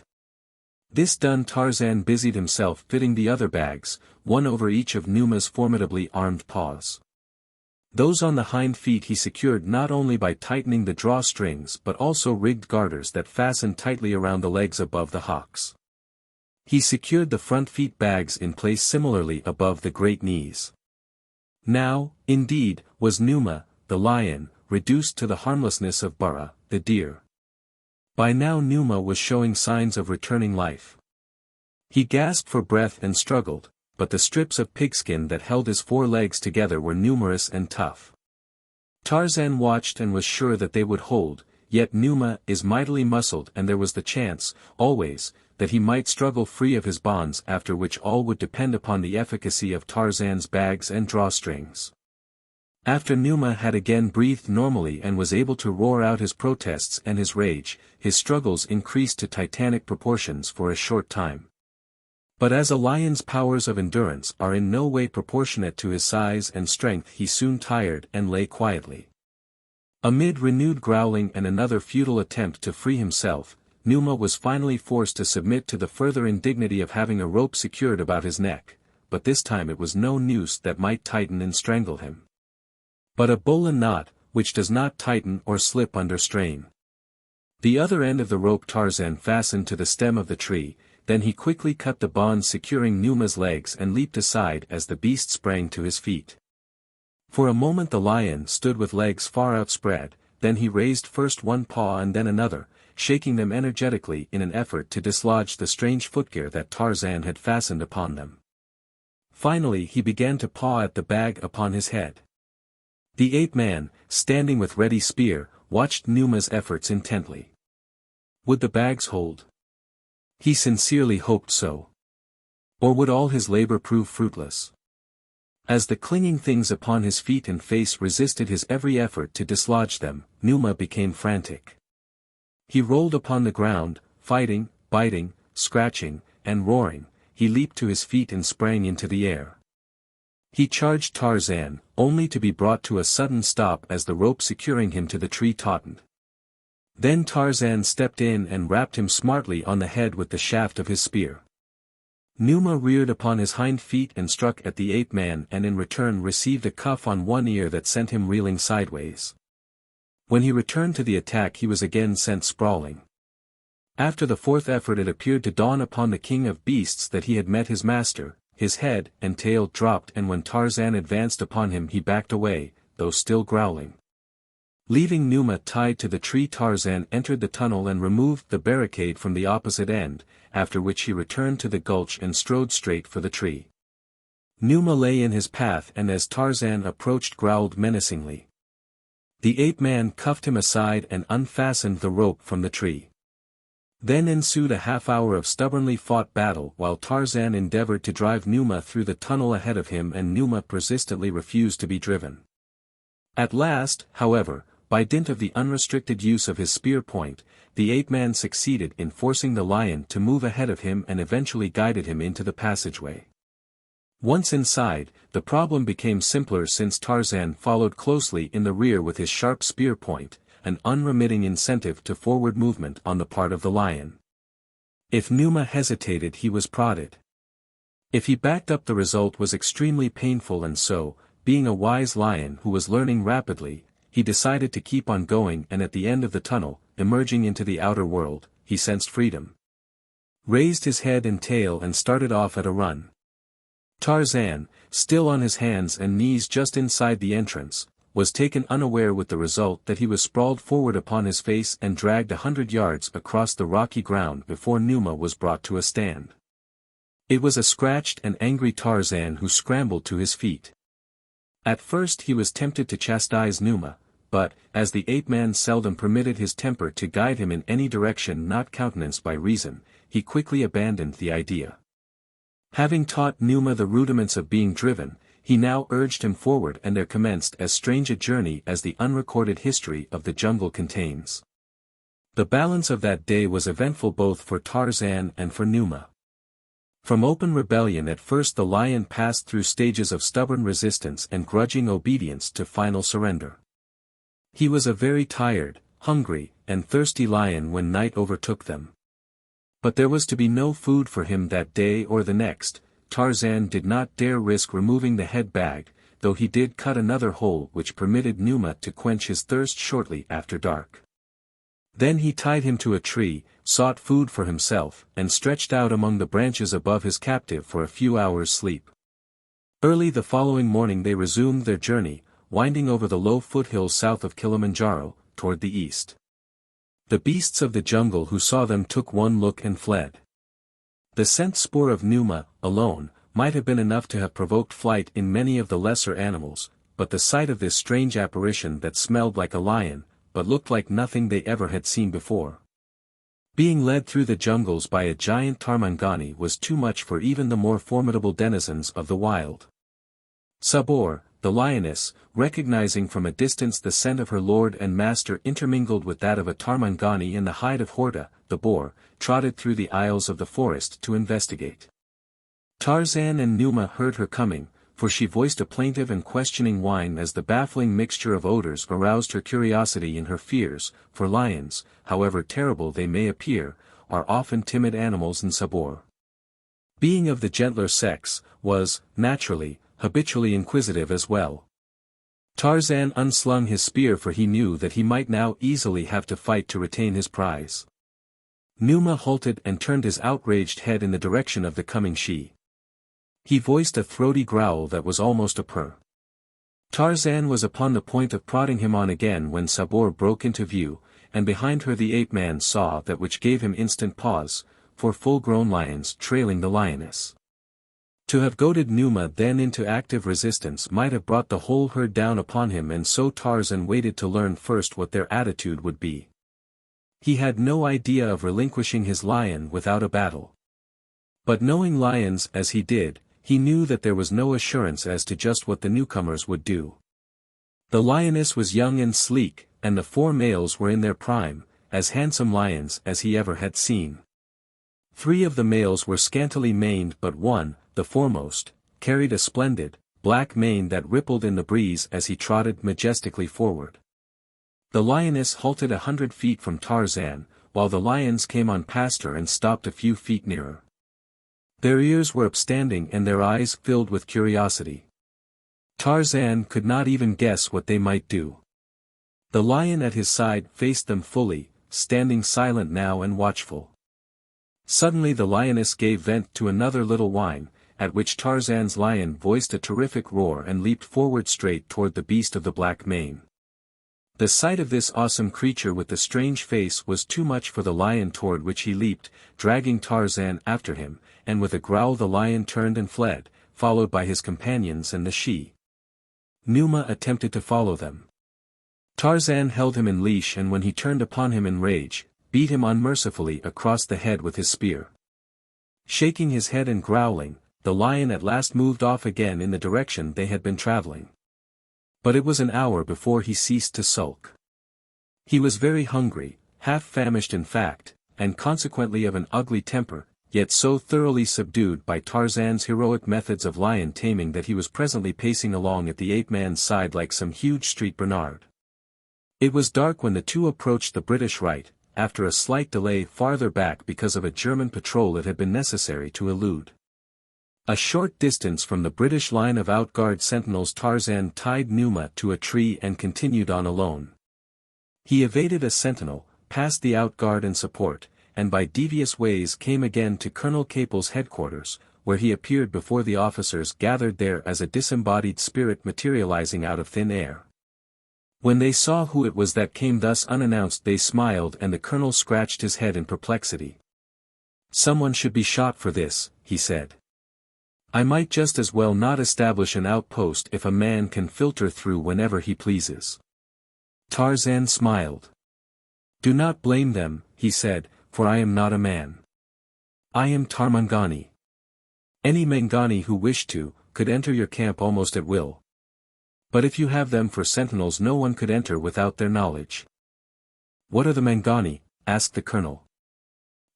S1: This done, Tarzan busied himself fitting the other bags, one over each of Numa's formidably armed paws. Those on the hind feet he secured not only by tightening the drawstrings but also rigged garters that fastened tightly around the legs above the hocks. He secured the front feet bags in place similarly above the great knees. Now, indeed, was Numa, the lion, reduced to the harmlessness of Bara, the deer. By now Numa was showing signs of returning life. He gasped for breath and struggled, but the strips of pigskin that held his 4 legs together were numerous and tough. Tarzan watched and was sure that they would hold, yet Numa is mightily muscled and there was the chance, always, that he might struggle free of his bonds, after which all would depend upon the efficacy of Tarzan's bags and drawstrings. After Numa had again breathed normally and was able to roar out his protests and his rage, his struggles increased to titanic proportions for a short time. But as a lion's powers of endurance are in no way proportionate to his size and strength, he soon tired and lay quietly. Amid renewed growling and another futile attempt to free himself, Numa was finally forced to submit to the further indignity of having a rope secured about his neck, but this time it was no noose that might tighten and strangle him, but a bowline knot, which does not tighten or slip under strain. The other end of the rope Tarzan fastened to the stem of the tree, then he quickly cut the bonds securing Numa's legs and leaped aside as the beast sprang to his feet. For a moment the lion stood with legs far outspread, then he raised first one paw and then another, shaking them energetically in an effort to dislodge the strange footgear that Tarzan had fastened upon them. Finally he began to paw at the bag upon his head. The ape-man, standing with ready spear, watched Numa's efforts intently. Would the bags hold? He sincerely hoped so. Or would all his labor prove fruitless? As the clinging things upon his feet and face resisted his every effort to dislodge them, Numa became frantic. He rolled upon the ground, fighting, biting, scratching, and roaring. He leaped to his feet and sprang into the air. He charged Tarzan, only to be brought to a sudden stop as the rope securing him to the tree tautened. Then Tarzan stepped in and rapped him smartly on the head with the shaft of his spear. Numa reared upon his hind feet and struck at the ape-man and in return received a cuff on one ear that sent him reeling sideways. When he returned to the attack he was again sent sprawling. After the 4th effort it appeared to dawn upon the king of beasts that he had met his master. His head and tail dropped and when Tarzan advanced upon him he backed away, though still growling. Leaving Numa tied to the tree, Tarzan entered the tunnel and removed the barricade from the opposite end, after which he returned to the gulch and strode straight for the tree. Numa lay in his path and as Tarzan approached growled menacingly. The ape-man cuffed him aside and unfastened the rope from the tree. Then ensued a half-hour of stubbornly fought battle while Tarzan endeavored to drive Numa through the tunnel ahead of him and Numa persistently refused to be driven. At last, however, by dint of the unrestricted use of his spear point, the ape-man succeeded in forcing the lion to move ahead of him and eventually guided him into the passageway. Once inside, the problem became simpler since Tarzan followed closely in the rear with his sharp spear point, an unremitting incentive to forward movement on the part of the lion. If Numa hesitated he was prodded. If he backed up the result was extremely painful and so, being a wise lion who was learning rapidly, he decided to keep on going and at the end of the tunnel, emerging into the outer world, he sensed freedom. Raised his head and tail and started off at a run. Tarzan, still on his hands and knees just inside the entrance, was taken unaware with the result that he was sprawled forward upon his face and dragged 100 yards across the rocky ground before Numa was brought to a stand. It was a scratched and angry Tarzan who scrambled to his feet. At first he was tempted to chastise Numa, but, as the ape-man seldom permitted his temper to guide him in any direction not countenanced by reason, he quickly abandoned the idea. Having taught Numa the rudiments of being driven, he now urged him forward and there commenced as strange a journey as the unrecorded history of the jungle contains. The balance of that day was eventful both for Tarzan and for Numa. From open rebellion at first the lion passed through stages of stubborn resistance and grudging obedience to final surrender. He was a very tired, hungry, and thirsty lion when night overtook them. But there was to be no food for him that day or the next. Tarzan did not dare risk removing the head bag, though he did cut another hole which permitted Numa to quench his thirst shortly after dark. Then he tied him to a tree, sought food for himself, and stretched out among the branches above his captive for a few hours' sleep. Early the following morning they resumed their journey, winding over the low foothills south of Kilimanjaro, toward the east. The beasts of the jungle who saw them took one look and fled. The scent spoor of Numa, alone, might have been enough to have provoked flight in many of the lesser animals, but the sight of this strange apparition that smelled like a lion, but looked like nothing they ever had seen before. Being led through the jungles by a giant Tarmangani was too much for even the more formidable denizens of the wild. Sabor, the lioness, recognizing from a distance the scent of her lord and master intermingled with that of a Tarmangani and the hide of Horta, the boar, trotted through the aisles of the forest to investigate. Tarzan and Numa heard her coming, for she voiced a plaintive and questioning whine as the baffling mixture of odors aroused her curiosity and her fears, for lions, however terrible they may appear, are often timid animals in Sabor. Being of the gentler sex, was, naturally, habitually inquisitive as well. Tarzan unslung his spear for he knew that he might now easily have to fight to retain his prize. Numa halted and turned his outraged head in the direction of the coming she. He voiced a throaty growl that was almost a purr. Tarzan was upon the point of prodding him on again when Sabor broke into view, and behind her the ape-man saw that which gave him instant pause, for full-grown lions trailing the lioness. To have goaded Numa then into active resistance might have brought the whole herd down upon him, and so Tarzan waited to learn first what their attitude would be. He had no idea of relinquishing his lion without a battle. But knowing lions as he did, he knew that there was no assurance as to just what the newcomers would do. The lioness was young and sleek, and the 4 males were in their prime, as handsome lions as he ever had seen. 3 of the males were scantily maned, but one, the foremost, carried a splendid, black mane that rippled in the breeze as he trotted majestically forward. The lioness halted 100 feet from Tarzan, while the lions came on past her and stopped a few feet nearer. Their ears were upstanding and their eyes filled with curiosity. Tarzan could not even guess what they might do. The lion at his side faced them fully, standing silent now and watchful. Suddenly the lioness gave vent to another little whine, at which Tarzan's lion voiced a terrific roar and leaped forward straight toward the beast of the black mane. The sight of this awesome creature with the strange face was too much for the lion toward which he leaped, dragging Tarzan after him, and with a growl the lion turned and fled, followed by his companions and the she. Numa attempted to follow them. Tarzan held him in leash, and when he turned upon him in rage, beat him unmercifully across the head with his spear. Shaking his head and growling, the lion at last moved off again in the direction they had been traveling. But it was an hour before he ceased to sulk. He was very hungry, half famished in fact, and consequently of an ugly temper, yet so thoroughly subdued by Tarzan's heroic methods of lion taming that he was presently pacing along at the ape-man's side like some huge street Bernard. It was dark when the two approached the British right, after a slight delay farther back because of a German patrol it had been necessary to elude. A short distance from the British line of outguard sentinels Tarzan tied Numa to a tree and continued on alone. He evaded a sentinel, passed the outguard and support, and by devious ways came again to Colonel Capel's headquarters, where he appeared before the officers gathered there as a disembodied spirit materializing out of thin air. When they saw who it was that came thus unannounced they smiled, and the colonel scratched his head in perplexity. "Someone should be shot for this," he said. "I might just as well not establish an outpost if a man can filter through whenever he pleases." Tarzan smiled. "Do not blame them," he said, "for I am not a man. I am Tarmangani. Any Mangani who wished to, could enter your camp almost at will. But if you have them for sentinels no one could enter without their knowledge." "What are the Mangani?" asked the colonel.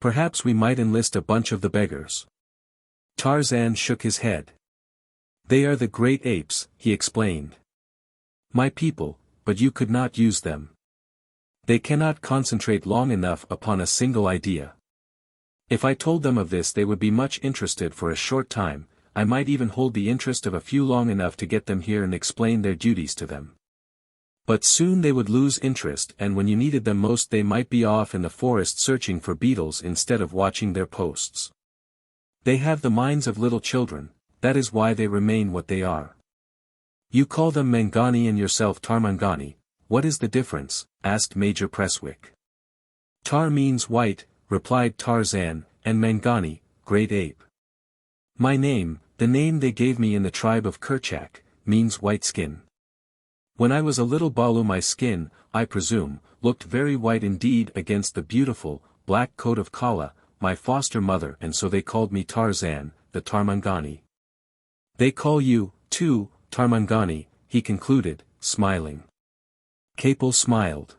S1: "Perhaps we might enlist a bunch of the beggars." Tarzan shook his head. "They are the great apes," he explained. "My people, but you could not use them. They cannot concentrate long enough upon a single idea. If I told them of this they would be much interested for a short time, I might even hold the interest of a few long enough to get them here and explain their duties to them. But soon they would lose interest, and when you needed them most they might be off in the forest searching for beetles instead of watching their posts. They have the minds of little children, that is why they remain what they are. You call them Mangani and yourself Tarmangani, what is the difference? Asked Major Presswick. Tar means white, replied Tarzan, and Mangani, great ape. My name, the name they gave me in the tribe of Kerchak, means white skin. When I was a little balu my skin, I presume, looked very white indeed against the beautiful, black coat of Kala, my foster mother, and so they called me Tarzan, the Tarmangani. They call you, too, Tarmangani, he concluded, smiling. Capel smiled.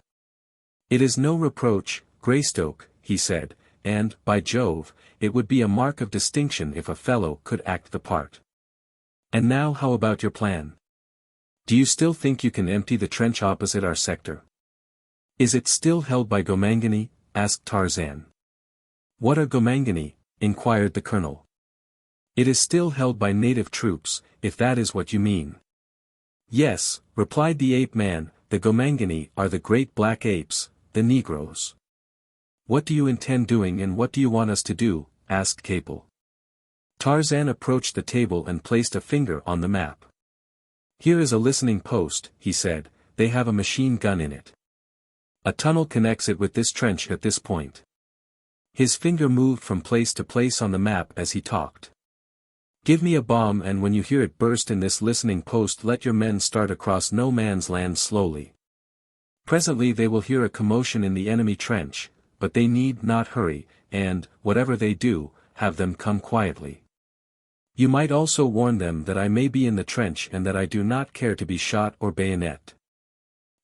S1: It is no reproach, Greystoke, he said, and, by Jove, it would be a mark of distinction if a fellow could act the part. And now how about your plan? Do you still think you can empty the trench opposite our sector? Is it still held by Gomangani? Asked Tarzan. What are Gomangani? Inquired the colonel. It is still held by native troops, if that is what you mean. Yes, replied the ape man, the Gomangani are the great black apes, the Negroes. What do you intend doing and what do you want us to do? Asked Capel. Tarzan approached the table and placed a finger on the map. Here is a listening post, he said, they have a machine gun in it. A tunnel connects it with this trench at this point. His finger moved from place to place on the map as he talked. Give me a bomb and when you hear it burst in this listening post let your men start across no man's land slowly. Presently they will hear a commotion in the enemy trench, but they need not hurry, and, whatever they do, have them come quietly. You might also warn them that I may be in the trench and that I do not care to be shot or bayonet.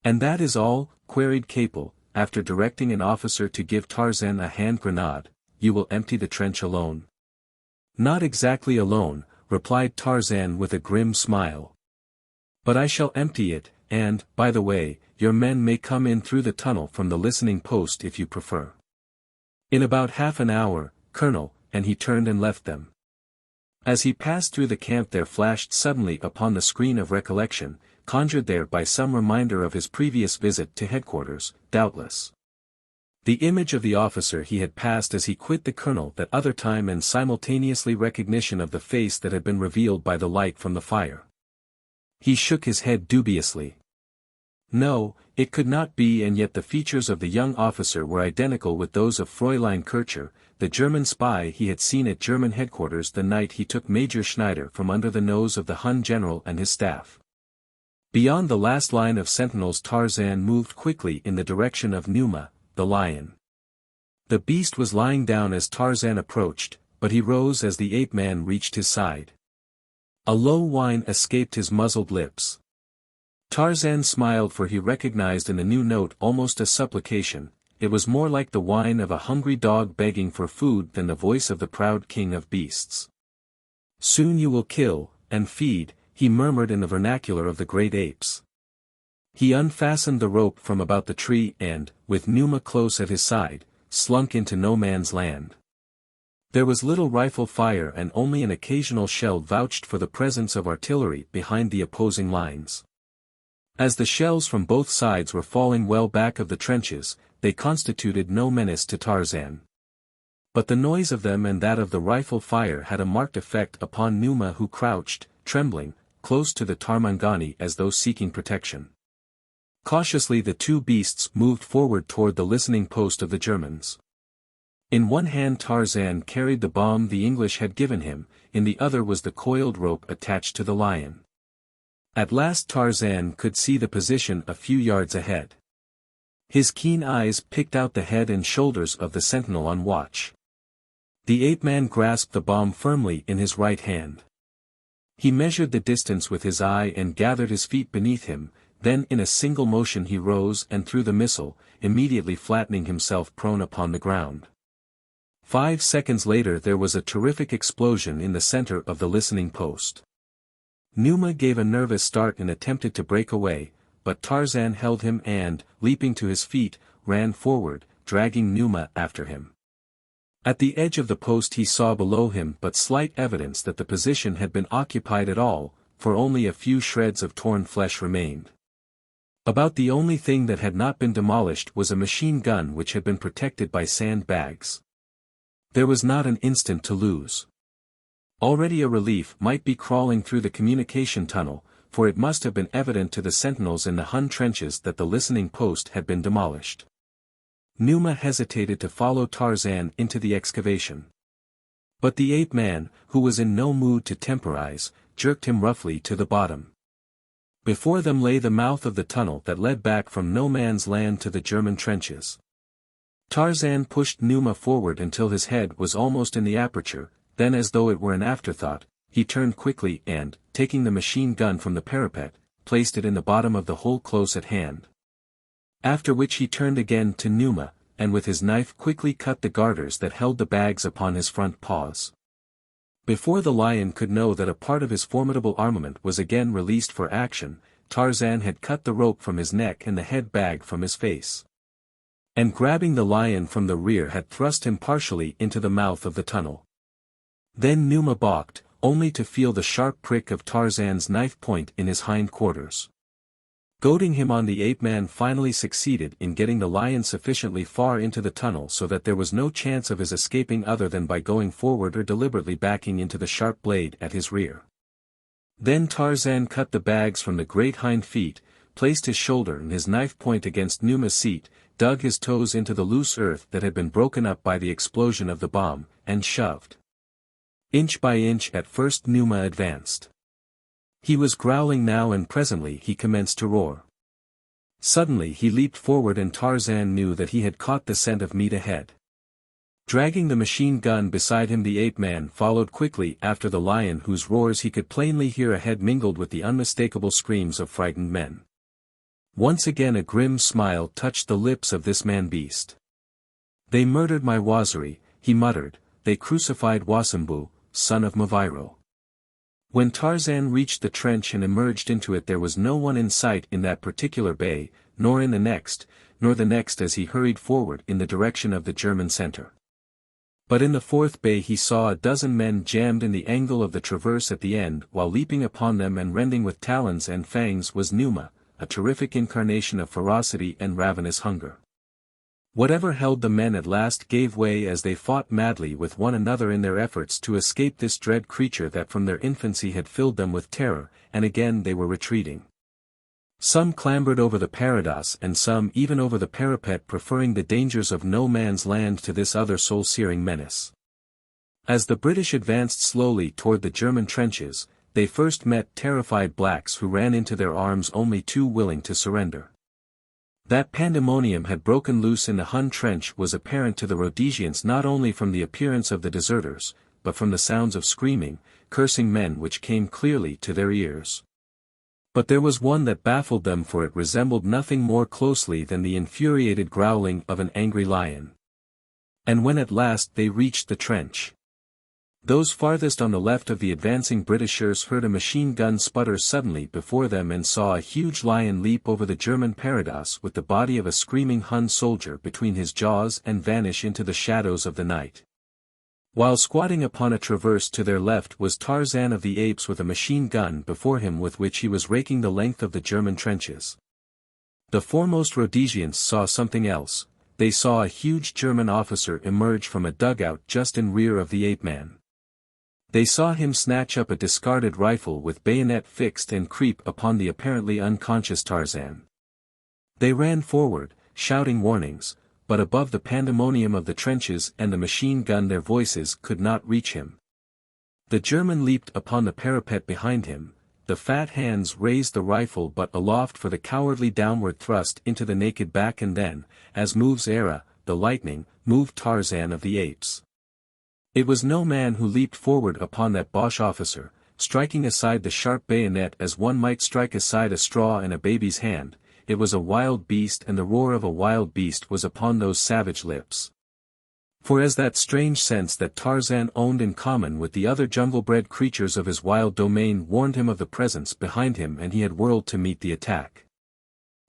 S1: And that is all? Queried Capel, after directing an officer to give Tarzan a hand grenade. You will empty the trench alone? Not exactly alone, replied Tarzan with a grim smile. But I shall empty it, and, by the way, your men may come in through the tunnel from the listening post if you prefer. In about half an hour, Colonel, and he turned and left them. As he passed through the camp there flashed suddenly upon the screen of recollection, conjured there by some reminder of his previous visit to headquarters, doubtless. The image of the officer he had passed as he quit the colonel that other time and simultaneously recognition of the face that had been revealed by the light from the fire. He shook his head dubiously. No, it could not be, and yet the features of the young officer were identical with those of Fräulein Kircher, the German spy he had seen at German headquarters the night he took Major Schneider from under the nose of the Hun general and his staff. Beyond the last line of sentinels Tarzan moved quickly in the direction of Numa, the lion. The beast was lying down as Tarzan approached, but he rose as the ape-man reached his side. A low whine escaped his muzzled lips. Tarzan smiled, for he recognized in the new note almost a supplication. It was more like the whine of a hungry dog begging for food than the voice of the proud king of beasts. Soon you will kill, and feed, he murmured in the vernacular of the great apes. He unfastened the rope from about the tree and, with Numa close at his side, slunk into no man's land. There was little rifle fire and only an occasional shell vouched for the presence of artillery behind the opposing lines. As the shells from both sides were falling well back of the trenches, they constituted no menace to Tarzan. But the noise of them and that of the rifle fire had a marked effect upon Numa, who crouched, trembling, close to the Tarmangani as though seeking protection. Cautiously the two beasts moved forward toward the listening post of the Germans. In one hand Tarzan carried the bomb the English had given him, in the other was the coiled rope attached to the lion. At last Tarzan could see the position a few yards ahead. His keen eyes picked out the head and shoulders of the sentinel on watch. The ape-man grasped the bomb firmly in his right hand. He measured the distance with his eye and gathered his feet beneath him, then in a single motion he rose and threw the missile, immediately flattening himself prone upon the ground. 5 seconds later there was a terrific explosion in the center of the listening post. Numa gave a nervous start and attempted to break away, but Tarzan held him and, leaping to his feet, ran forward, dragging Numa after him. At the edge of the post he saw below him but slight evidence that the position had been occupied at all, for only a few shreds of torn flesh remained. About the only thing that had not been demolished was a machine gun which had been protected by sand bags. There was not an instant to lose. Already a relief might be crawling through the communication tunnel, for it must have been evident to the sentinels in the Hun trenches that the listening post had been demolished. Numa hesitated to follow Tarzan into the excavation. But the ape-man, who was in no mood to temporize, jerked him roughly to the bottom. Before them lay the mouth of the tunnel that led back from no man's land to the German trenches. Tarzan pushed Numa forward until his head was almost in the aperture, then as though it were an afterthought, he turned quickly and, taking the machine gun from the parapet, placed it in the bottom of the hole close at hand. After which he turned again to Numa, and with his knife quickly cut the garters that held the bags upon his front paws. Before the lion could know that a part of his formidable armament was again released for action, Tarzan had cut the rope from his neck and the head bag from his face. And grabbing the lion from the rear had thrust him partially into the mouth of the tunnel. Then Numa balked, only to feel the sharp prick of Tarzan's knife point in his hind quarters. Goading him on, the ape-man finally succeeded in getting the lion sufficiently far into the tunnel so that there was no chance of his escaping other than by going forward or deliberately backing into the sharp blade at his rear. Then Tarzan cut the bags from the great hind feet, placed his shoulder and his knife point against Numa's seat, dug his toes into the loose earth that had been broken up by the explosion of the bomb, and shoved. Inch by inch at first Numa advanced. He was growling now, and presently he commenced to roar. Suddenly he leaped forward and Tarzan knew that he had caught the scent of meat ahead. Dragging the machine gun beside him, the ape-man followed quickly after the lion, whose roars he could plainly hear ahead mingled with the unmistakable screams of frightened men. Once again a grim smile touched the lips of this man-beast. "They murdered my Waziri," he muttered, "they crucified Wasambu, son of Maviro." When Tarzan reached the trench and emerged into it, there was no one in sight in that particular bay, nor in the next, nor the next as he hurried forward in the direction of the German center. But in the fourth bay he saw a dozen men jammed in the angle of the traverse at the end, while leaping upon them and rending with talons and fangs was Numa, a terrific incarnation of ferocity and ravenous hunger. Whatever held the men at last gave way as they fought madly with one another in their efforts to escape this dread creature that from their infancy had filled them with terror, and again they were retreating. Some clambered over the parados and some even over the parapet, preferring the dangers of no man's land to this other soul-searing menace. As the British advanced slowly toward the German trenches, they first met terrified blacks who ran into their arms only too willing to surrender. That pandemonium had broken loose in the Hun trench was apparent to the Rhodesians not only from the appearance of the deserters, but from the sounds of screaming, cursing men which came clearly to their ears. But there was one that baffled them, for it resembled nothing more closely than the infuriated growling of an angry lion. And when at last they reached the trench, those farthest on the left of the advancing Britishers heard a machine gun sputter suddenly before them and saw a huge lion leap over the German parados with the body of a screaming Hun soldier between his jaws and vanish into the shadows of the night. While squatting upon a traverse to their left was Tarzan of the Apes with a machine gun before him with which he was raking the length of the German trenches. The foremost Rhodesians saw something else. They saw a huge German officer emerge from a dugout just in rear of the ape-man. They saw him snatch up a discarded rifle with bayonet fixed and creep upon the apparently unconscious Tarzan. They ran forward, shouting warnings, but above the pandemonium of the trenches and the machine gun their voices could not reach him. The German leaped upon the parapet behind him, the fat hands raised the rifle but aloft for the cowardly downward thrust into the naked back, and then, as moves Era, the lightning, moved Tarzan of the Apes. It was no man who leaped forward upon that Boche officer, striking aside the sharp bayonet as one might strike aside a straw in a baby's hand. It was a wild beast, and the roar of a wild beast was upon those savage lips. For as that strange sense that Tarzan owned in common with the other jungle-bred creatures of his wild domain warned him of the presence behind him, and he had whirled to meet the attack.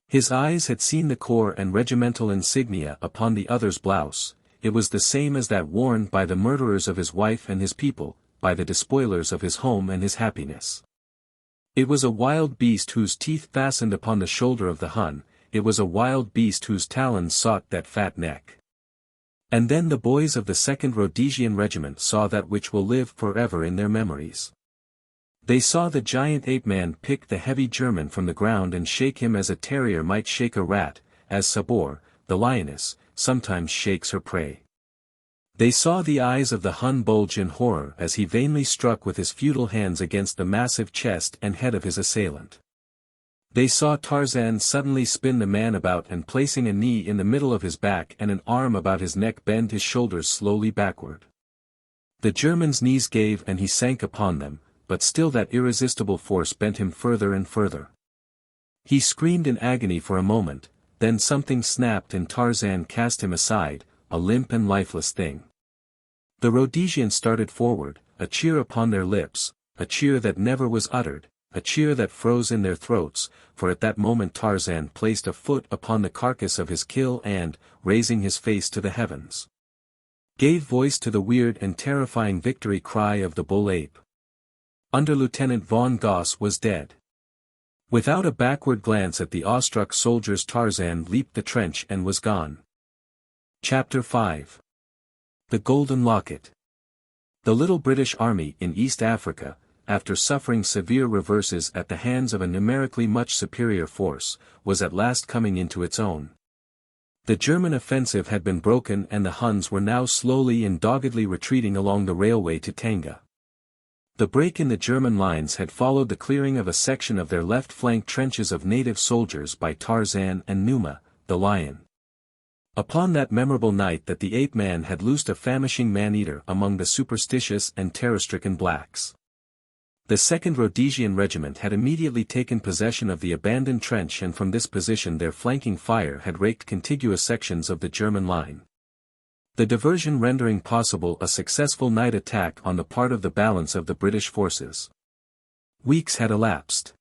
S1: His eyes had seen the corps and regimental insignia upon the other's blouse. it was the same as that worn by the murderers of his wife and his people, by the despoilers of his home and his happiness. It was a wild beast whose teeth fastened upon the shoulder of the Hun, it was a wild beast whose talons sought that fat neck. And then the boys of the 2nd Rhodesian Regiment saw that which will live forever in their memories. They saw the giant ape-man pick the heavy German from the ground and shake him as a terrier might shake a rat, as Sabor, the lioness, sometimes shakes her prey. They saw the eyes of the Hun bulge in horror as he vainly struck with his futile hands against the massive chest and head of his assailant. They saw Tarzan suddenly spin the man about and placing a knee in the middle of his back and an arm about his neck bend his shoulders slowly backward. The German's knees gave and he sank upon them, but still that irresistible force bent him further and further. He screamed in agony for a moment, then something snapped and Tarzan cast him aside, a limp and lifeless thing. The Rhodesians started forward, a cheer upon their lips, a cheer that never was uttered, a cheer that froze in their throats, for at that moment Tarzan placed a foot upon the carcass of his kill and, raising his face to the heavens, gave voice to the weird and terrifying victory cry of the bull ape. Under-Lieutenant von Goss was dead. Without a backward glance at the awestruck soldiers Tarzan leaped the trench and was gone. Chapter 5. The Golden Locket. The little British army in East Africa, after suffering severe reverses at the hands of a numerically much superior force, was at last coming into its own. The German offensive had been broken and the Huns were now slowly and doggedly retreating along the railway to Tanga. The break in the German lines had followed the clearing of a section of their left flank trenches of native soldiers by Tarzan and Numa, the lion. Upon that memorable night that the ape-man had loosed a famishing man-eater among the superstitious and terror-stricken blacks. The 2nd Rhodesian Regiment had immediately taken possession of the abandoned trench and from this position their flanking fire had raked contiguous sections of the German line. The diversion rendering possible a successful night attack on the part of the balance of the British forces. Weeks had elapsed.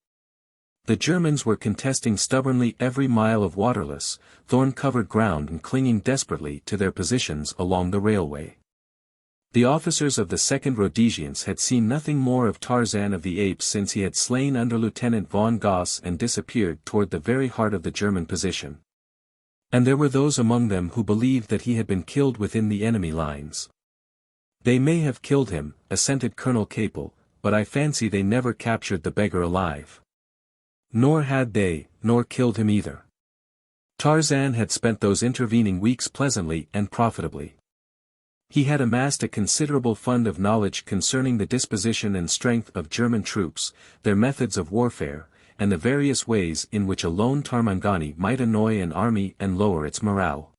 S1: The Germans were contesting stubbornly every mile of waterless, thorn-covered ground and clinging desperately to their positions along the railway. The officers of the 2nd Rhodesians had seen nothing more of Tarzan of the Apes since he had slain Under-Lieutenant von Goss and disappeared toward the very heart of the German position. And there were those among them who believed that he had been killed within the enemy lines. They may have killed him, assented Colonel Capel, but I fancy they never captured the beggar alive. Nor had they, nor killed him either. Tarzan had spent those intervening weeks pleasantly and profitably. He had amassed a considerable fund of knowledge concerning the disposition and strength of German troops, their methods of warfare, and the various ways in which a lone Tarmangani might annoy an army and lower its morale.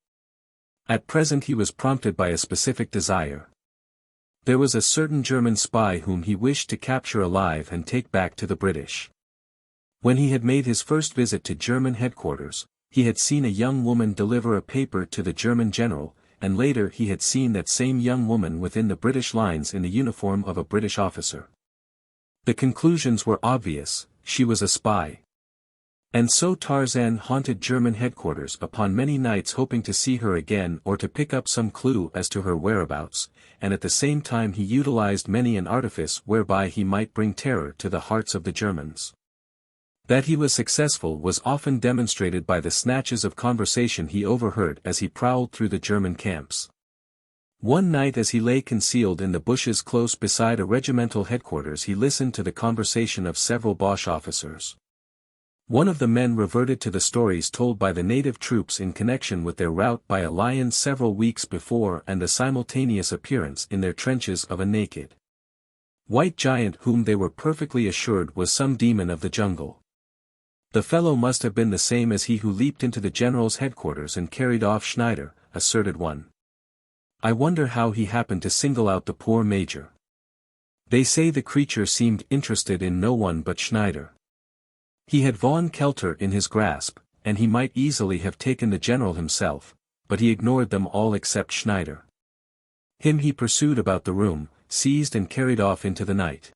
S1: At present he was prompted by a specific desire. There was a certain German spy whom he wished to capture alive and take back to the British. When he had made his first visit to German headquarters, he had seen a young woman deliver a paper to the German general, and later he had seen that same young woman within the British lines in the uniform of a British officer. The conclusions were obvious, she was a spy. And so Tarzan haunted German headquarters upon many nights hoping to see her again or to pick up some clue as to her whereabouts, and at the same time he utilized many an artifice whereby he might bring terror to the hearts of the Germans. That he was successful was often demonstrated by the snatches of conversation he overheard as he prowled through the German camps. One night as he lay concealed in the bushes close beside a regimental headquarters he listened to the conversation of several Boche officers. One of the men reverted to the stories told by the native troops in connection with their rout by a lion several weeks before and the simultaneous appearance in their trenches of a naked white giant whom they were perfectly assured was some demon of the jungle. The fellow must have been the same as he who leaped into the general's headquarters and carried off Schneider, asserted one. I wonder how he happened to single out the poor major. They say the creature seemed interested in no one but Schneider. He had von Kelter in his grasp, and he might easily have taken the general himself, but he ignored them all except Schneider. Him he pursued about the room, seized and carried off into the night.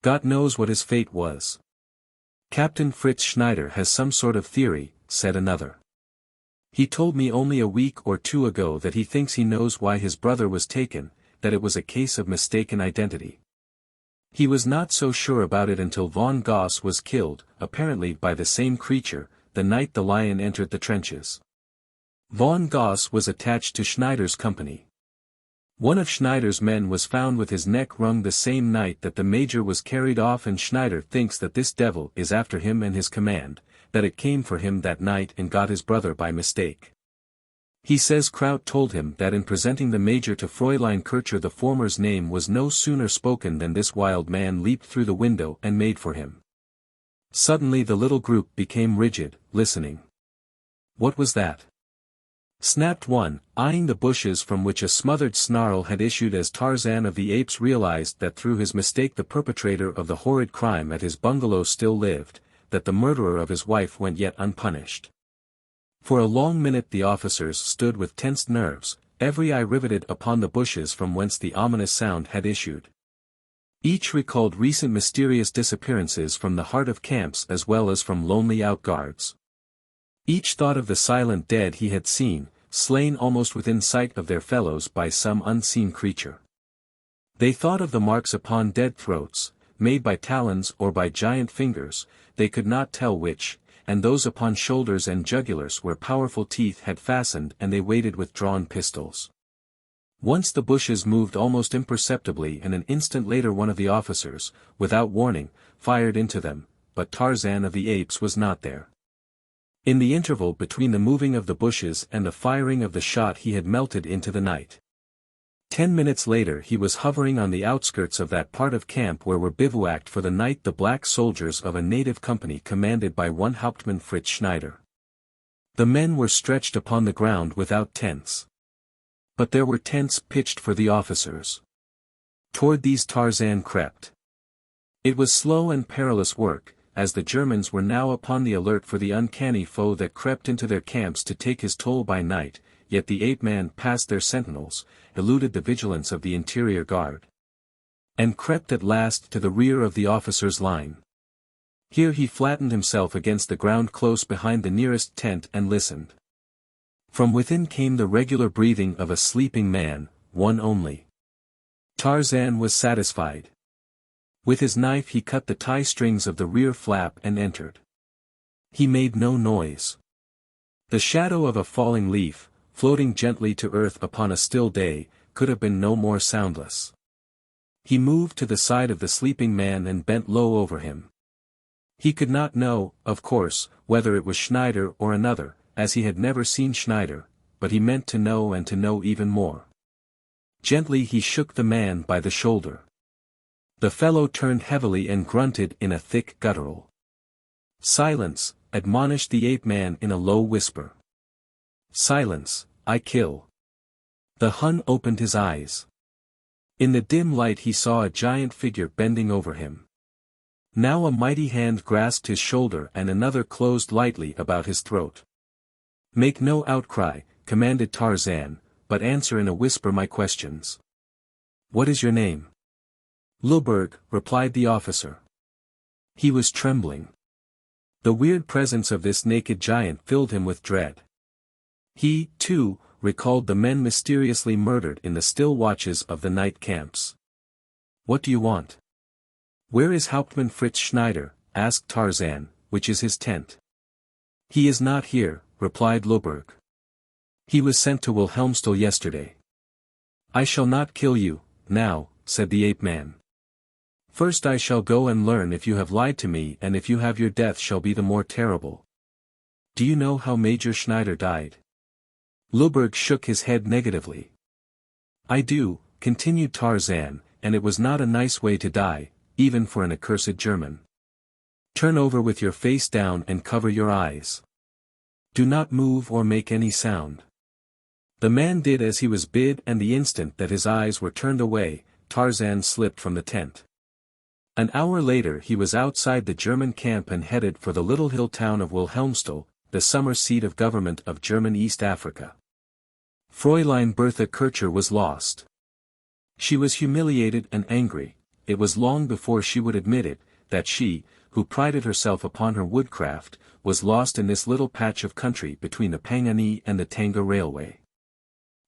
S1: God knows what his fate was. Captain Fritz Schneider has some sort of theory, said another. He told me only a week or two ago that he thinks he knows why his brother was taken, that it was a case of mistaken identity. He was not so sure about it until von Goss was killed, apparently by the same creature, the night the lion entered the trenches. Von Goss was attached to Schneider's company. One of Schneider's men was found with his neck wrung the same night that the major was carried off, and Schneider thinks that this devil is after him and his command, that it came for him that night and got his brother by mistake. He says Kraut told him that in presenting the major to Fräulein Kircher the former's name was no sooner spoken than this wild man leaped through the window and made for him. Suddenly the little group became rigid, listening. What was that? Snapped one, eyeing the bushes from which a smothered snarl had issued as Tarzan of the Apes realized that through his mistake the perpetrator of the horrid crime at his bungalow still lived, that the murderer of his wife went yet unpunished. For a long minute the officers stood with tensed nerves, every eye riveted upon the bushes from whence the ominous sound had issued. Each recalled recent mysterious disappearances from the heart of camps as well as from lonely outguards. Each thought of the silent dead he had seen, slain almost within sight of their fellows by some unseen creature. They thought of the marks upon dead throats, made by talons or by giant fingers, they could not tell which, and those upon shoulders and jugulars where powerful teeth had fastened, and they waited with drawn pistols. Once the bushes moved almost imperceptibly, and an instant later one of the officers, without warning, fired into them, but Tarzan of the Apes was not there. In the interval between the moving of the bushes and the firing of the shot he had melted into the night. 10 minutes later he was hovering on the outskirts of that part of camp where were bivouacked for the night the black soldiers of a native company commanded by one Hauptmann Fritz Schneider. The men were stretched upon the ground without tents. But there were tents pitched for the officers. Toward these Tarzan crept. It was slow and perilous work, as the Germans were now upon the alert for the uncanny foe that crept into their camps to take his toll by night, yet the ape-man passed their sentinels, eluded the vigilance of the interior guard, and crept at last to the rear of the officers' line. Here he flattened himself against the ground close behind the nearest tent and listened. From within came the regular breathing of a sleeping man, one only. Tarzan was satisfied. With his knife he cut the tie strings of the rear flap and entered. He made no noise. The shadow of a falling leaf, floating gently to earth upon a still day, could have been no more soundless. He moved to the side of the sleeping man and bent low over him. He could not know, of course, whether it was Schneider or another, as he had never seen Schneider, but he meant to know and to know even more. Gently he shook the man by the shoulder. The fellow turned heavily and grunted in a thick guttural. "Silence," admonished the ape-man in a low whisper. "Silence, I kill." The Hun opened his eyes. In the dim light he saw a giant figure bending over him. Now a mighty hand grasped his shoulder and another closed lightly about his throat. "Make no outcry," commanded Tarzan, "but answer in a whisper my questions." "What is your name?" "Luberg," replied the officer. He was trembling. The weird presence of this naked giant filled him with dread. He, too, recalled the men mysteriously murdered in the still watches of the night camps. "What do you want?" "Where is Hauptmann Fritz Schneider?" asked Tarzan. "Which is his tent?" "He is not here," replied Luberg. "He was sent to Wilhelmstal yesterday." "I shall not kill you, now," said the ape-man. "First I shall go and learn if you have lied to me, and if you have your death shall be the more terrible. Do you know how Major Schneider died?" Luberg shook his head negatively. "I do," continued Tarzan, "and it was not a nice way to die, even for an accursed German. Turn over with your face down and cover your eyes. Do not move or make any sound." The man did as he was bid, and the instant that his eyes were turned away, Tarzan slipped from the tent. An hour later he was outside the German camp and headed for the little hill town of Wilhelmstal, the summer seat of government of German East Africa. Fräulein Bertha Kircher was lost. She was humiliated and angry. It was long before she would admit it, that she, who prided herself upon her woodcraft, was lost in this little patch of country between the Pangani and the Tanga Railway.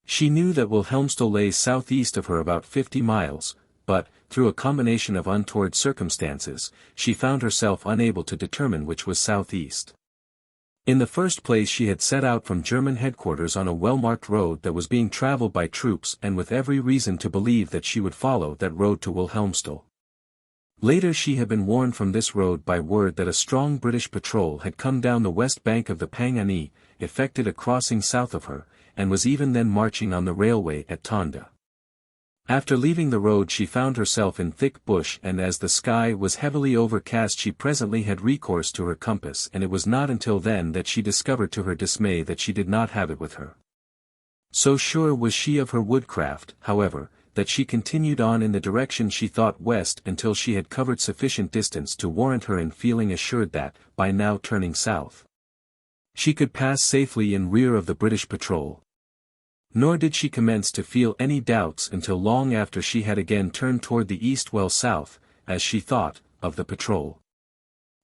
S1: She knew that Wilhelmstal lay southeast of her about 50 miles, but, through a combination of untoward circumstances, she found herself unable to determine which was southeast. In the first place, she had set out from German headquarters on a well-marked road that was being traveled by troops, and with every reason to believe that she would follow that road to Wilhelmstal. Later she had been warned from this road by word that a strong British patrol had come down the west bank of the Pangani, effected a crossing south of her, and was even then marching on the railway at Tonda. After leaving the road she found herself in thick bush, and as the sky was heavily overcast she presently had recourse to her compass, and it was not until then that she discovered to her dismay that she did not have it with her. So sure was she of her woodcraft, however, that she continued on in the direction she thought west until she had covered sufficient distance to warrant her in feeling assured that, by now turning south, she could pass safely in rear of the British patrol. Nor did she commence to feel any doubts until long after she had again turned toward the east, well south, as she thought, of the patrol.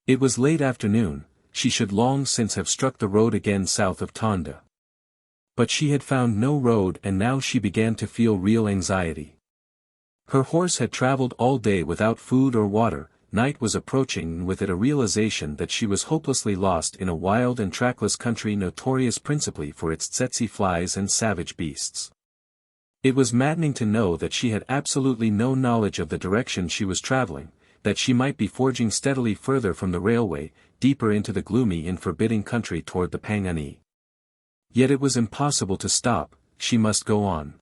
S1: It was late afternoon, she should long since have struck the road again south of Tonda. But she had found no road, and now she began to feel real anxiety. Her horse had traveled all day without food or water, night was approaching, and with it a realization that she was hopelessly lost in a wild and trackless country notorious principally for its tsetse flies and savage beasts. It was maddening to know that she had absolutely no knowledge of the direction she was traveling, that she might be forging steadily further from the railway, deeper into the gloomy and forbidding country toward the Pangani. Yet it was impossible to stop, she must go on.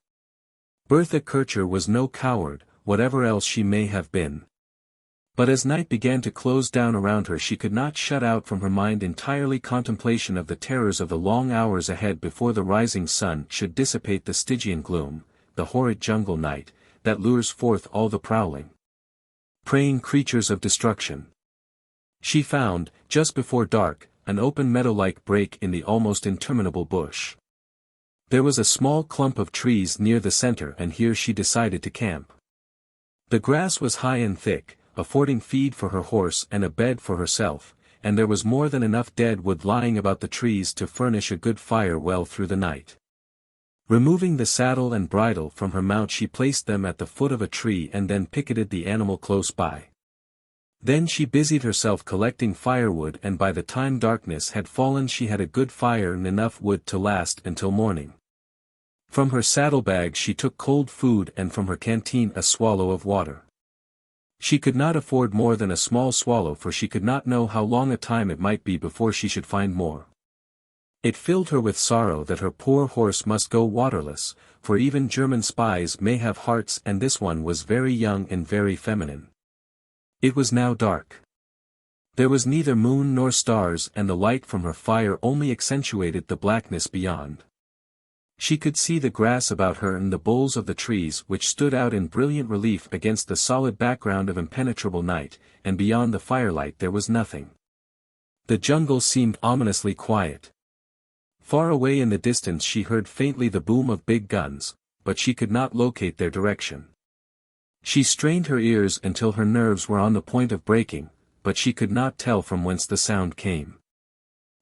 S1: Bertha Kircher was no coward, whatever else she may have been. But as night began to close down around her she could not shut out from her mind entirely contemplation of the terrors of the long hours ahead before the rising sun should dissipate the Stygian gloom, the horrid jungle night, that lures forth all the prowling, preying creatures of destruction. She found, just before dark, an open meadow-like break in the almost interminable bush. There was a small clump of trees near the center, and here she decided to camp. The grass was high and thick, affording feed for her horse and a bed for herself, and there was more than enough dead wood lying about the trees to furnish a good fire well through the night. Removing the saddle and bridle from her mount she placed them at the foot of a tree and then picketed the animal close by. Then she busied herself collecting firewood, and by the time darkness had fallen she had a good fire and enough wood to last until morning. From her saddlebag she took cold food and from her canteen a swallow of water. She could not afford more than a small swallow, for she could not know how long a time it might be before she should find more. It filled her with sorrow that her poor horse must go waterless, for even German spies may have hearts, and this one was very young and very feminine. It was now dark. There was neither moon nor stars, and the light from her fire only accentuated the blackness beyond. She could see the grass about her and the boles of the trees which stood out in brilliant relief against the solid background of impenetrable night, and beyond the firelight there was nothing. The jungle seemed ominously quiet. Far away in the distance she heard faintly the boom of big guns, but she could not locate their direction. She strained her ears until her nerves were on the point of breaking, but she could not tell from whence the sound came.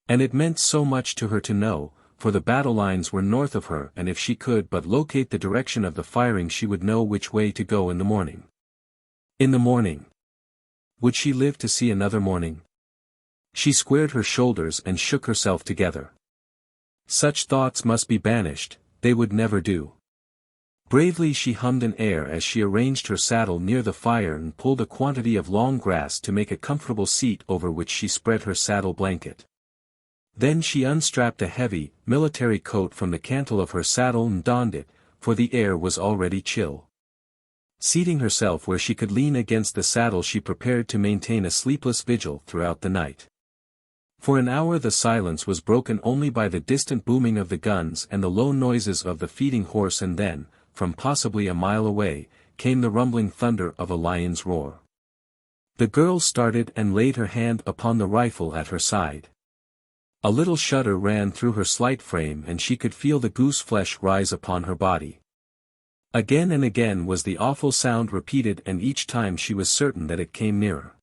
S1: And it meant so much to her to know, for the battle lines were north of her, and if she could but locate the direction of the firing she would know which way to go in the morning. In the morning. Would she live to see another morning? She squared her shoulders and shook herself together. Such thoughts must be banished, they would never do. Bravely she hummed an air as she arranged her saddle near the fire and pulled a quantity of long grass to make a comfortable seat over which she spread her saddle blanket. Then she unstrapped a heavy, military coat from the cantle of her saddle and donned it, for the air was already chill. Seating herself where she could lean against the saddle she prepared to maintain a sleepless vigil throughout the night. For an hour the silence was broken only by the distant booming of the guns and the low noises of the feeding horse, and then, from possibly a mile away, came the rumbling thunder of a lion's roar. The girl started and laid her hand upon the rifle at her side. A little shudder ran through her slight frame and she could feel the goose flesh rise upon her body. Again and again was the awful sound repeated, and each time she was certain that it came nearer.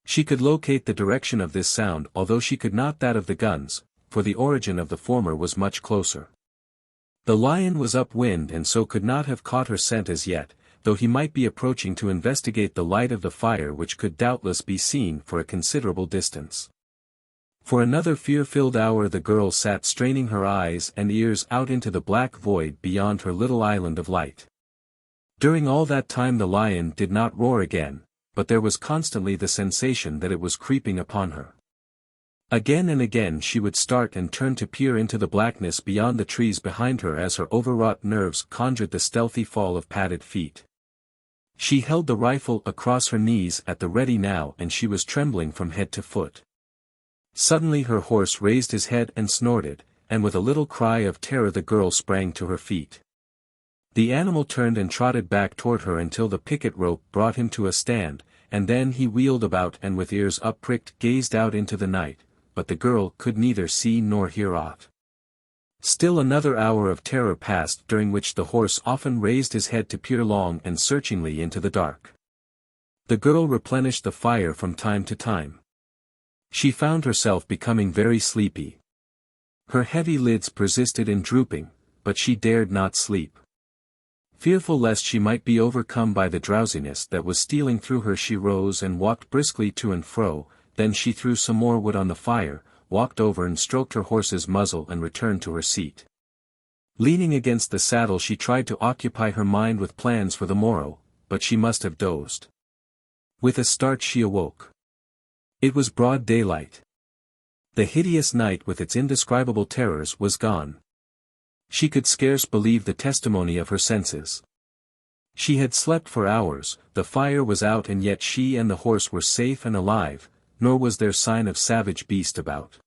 S1: She could locate the direction of this sound although she could not that of the guns, for the origin of the former was much closer. The lion was upwind and so could not have caught her scent as yet, though he might be approaching to investigate the light of the fire which could doubtless be seen for a considerable distance. For another fear-filled hour the girl sat straining her eyes and ears out into the black void beyond her little island of light. During all that time the lion did not roar again, but there was constantly the sensation that it was creeping upon her. Again and again she would start and turn to peer into the blackness beyond the trees behind her as her overwrought nerves conjured the stealthy fall of padded feet. She held the rifle across her knees at the ready now and she was trembling from head to foot. Suddenly her horse raised his head and snorted, and with a little cry of terror the girl sprang to her feet. The animal turned and trotted back toward her until the picket rope brought him to a stand, and then he wheeled about and with ears up-pricked gazed out into the night, but the girl could neither see nor hear aught. Still another hour of terror passed during which the horse often raised his head to peer long and searchingly into the dark. The girl replenished the fire from time to time. She found herself becoming very sleepy. Her heavy lids persisted in drooping, but she dared not sleep. Fearful lest she might be overcome by the drowsiness that was stealing through her she rose and walked briskly to and fro, then she threw some more wood on the fire, walked over and stroked her horse's muzzle and returned to her seat. Leaning against the saddle she tried to occupy her mind with plans for the morrow, but she must have dozed. With a start she awoke. It was broad daylight. The hideous night with its indescribable terrors was gone. She could scarce believe the testimony of her senses. She had slept for hours, the fire was out and yet she and the horse were safe and alive, nor was there sign of savage beast about.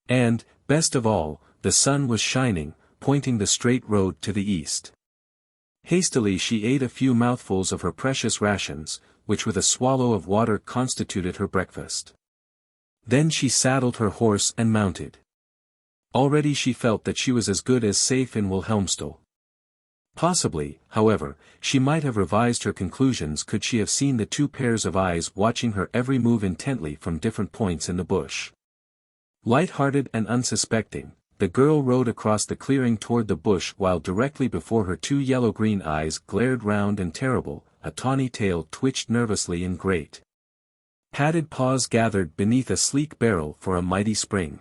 S1: And, best of all, the sun was shining, pointing the straight road to the east. Hastily she ate a few mouthfuls of her precious rations, which with a swallow of water constituted her breakfast. Then she saddled her horse and mounted. Already she felt that she was as good as safe in Wilhelmstal. Possibly, however, she might have revised her conclusions could she have seen the two pairs of eyes watching her every move intently from different points in the bush. Light-hearted and unsuspecting, the girl rode across the clearing toward the bush while directly before her two yellow-green eyes glared round and terrible, a tawny tail twitched nervously in great padded paws gathered beneath a sleek barrel for a mighty spring.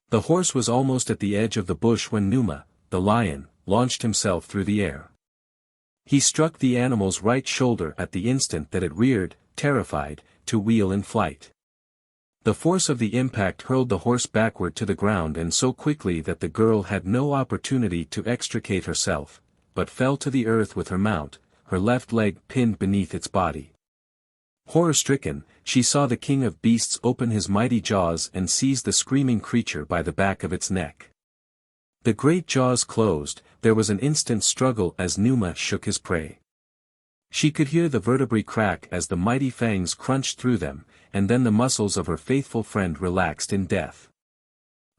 S1: The horse was almost at the edge of the bush when Numa, the lion, launched himself through the air. He struck the animal's right shoulder at the instant that it reared, terrified, to wheel in flight. The force of the impact hurled the horse backward to the ground and so quickly that the girl had no opportunity to extricate herself, but fell to the earth with her mount, her left leg pinned beneath its body. Horror-stricken, she saw the king of beasts open his mighty jaws and seize the screaming creature by the back of its neck. The great jaws closed, there was an instant struggle as Numa shook his prey. She could hear the vertebrae crack as the mighty fangs crunched through them, and then the muscles of her faithful friend relaxed in death.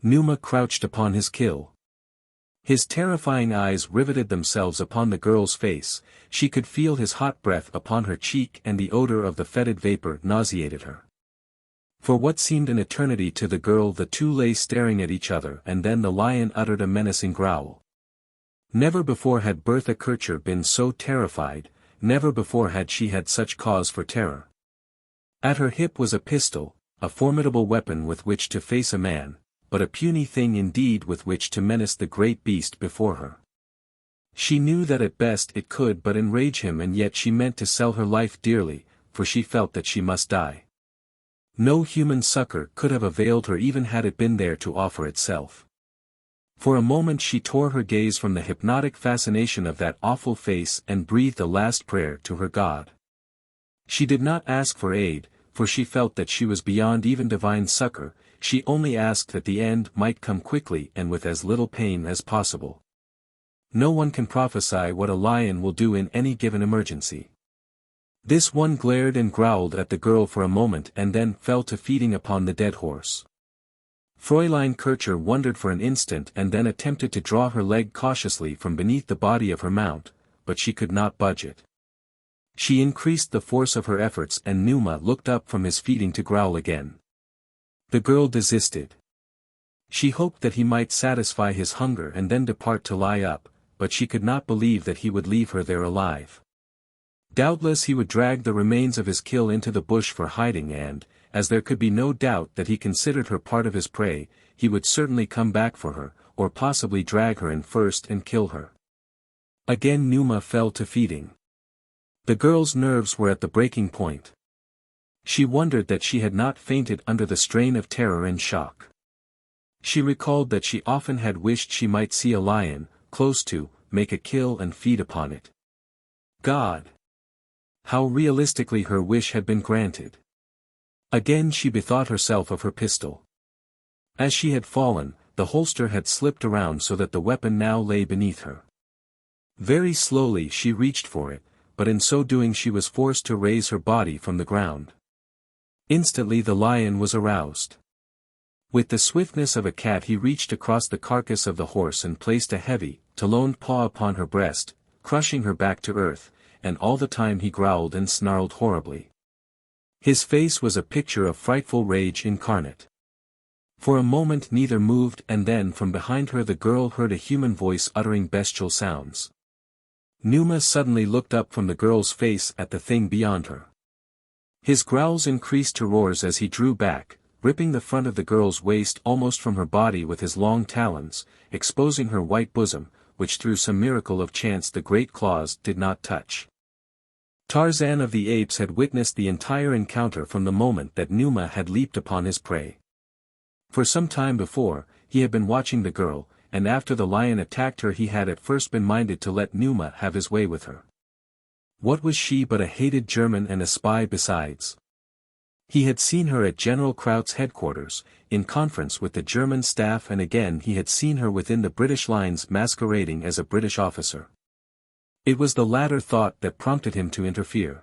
S1: Numa crouched upon his kill. His terrifying eyes riveted themselves upon the girl's face, she could feel his hot breath upon her cheek and the odor of the fetid vapor nauseated her. For what seemed an eternity to the girl the two lay staring at each other and then the lion uttered a menacing growl. Never before had Bertha Kircher been so terrified, never before had she had such cause for terror. At her hip was a pistol, a formidable weapon with which to face a man, but a puny thing indeed with which to menace the great beast before her. She knew that at best it could but enrage him and yet she meant to sell her life dearly, for she felt that she must die. No human succor could have availed her even had it been there to offer itself. For a moment she tore her gaze from the hypnotic fascination of that awful face and breathed a last prayer to her God. She did not ask for aid, for she felt that she was beyond even divine succor, she only asked that the end might come quickly and with as little pain as possible. No one can prophesy what a lion will do in any given emergency. This one glared and growled at the girl for a moment and then fell to feeding upon the dead horse. Fräulein Kircher wondered for an instant and then attempted to draw her leg cautiously from beneath the body of her mount, but she could not budge it. She increased the force of her efforts and Numa looked up from his feeding to growl again. The girl desisted. She hoped that he might satisfy his hunger and then depart to lie up, but she could not believe that he would leave her there alive. Doubtless he would drag the remains of his kill into the bush for hiding and, as there could be no doubt that he considered her part of his prey, he would certainly come back for her, or possibly drag her in first and kill her. Again Numa fell to feeding. The girl's nerves were at the breaking point. She wondered that she had not fainted under the strain of terror and shock. She recalled that she often had wished she might see a lion, close to, make a kill and feed upon it. God! How realistically her wish had been granted. Again she bethought herself of her pistol. As she had fallen, the holster had slipped around so that the weapon now lay beneath her. Very slowly she reached for it, but in so doing she was forced to raise her body from the ground. Instantly the lion was aroused. With the swiftness of a cat he reached across the carcass of the horse and placed a heavy, taloned paw upon her breast, crushing her back to earth, and all the time he growled and snarled horribly. His face was a picture of frightful rage incarnate. For a moment neither moved and then from behind her the girl heard a human voice uttering bestial sounds. Numa suddenly looked up from the girl's face at the thing beyond her. His growls increased to roars as he drew back, ripping the front of the girl's waist almost from her body with his long talons, exposing her white bosom, which through some miracle of chance the great claws did not touch. Tarzan of the Apes had witnessed the entire encounter from the moment that Numa had leaped upon his prey. For some time before, he had been watching the girl, and after the lion attacked her he had at first been minded to let Numa have his way with her. What was she but a hated German and a spy besides? He had seen her at General Kraut's headquarters, in conference with the German staff, and again he had seen her within the British lines masquerading as a British officer. It was the latter thought that prompted him to interfere.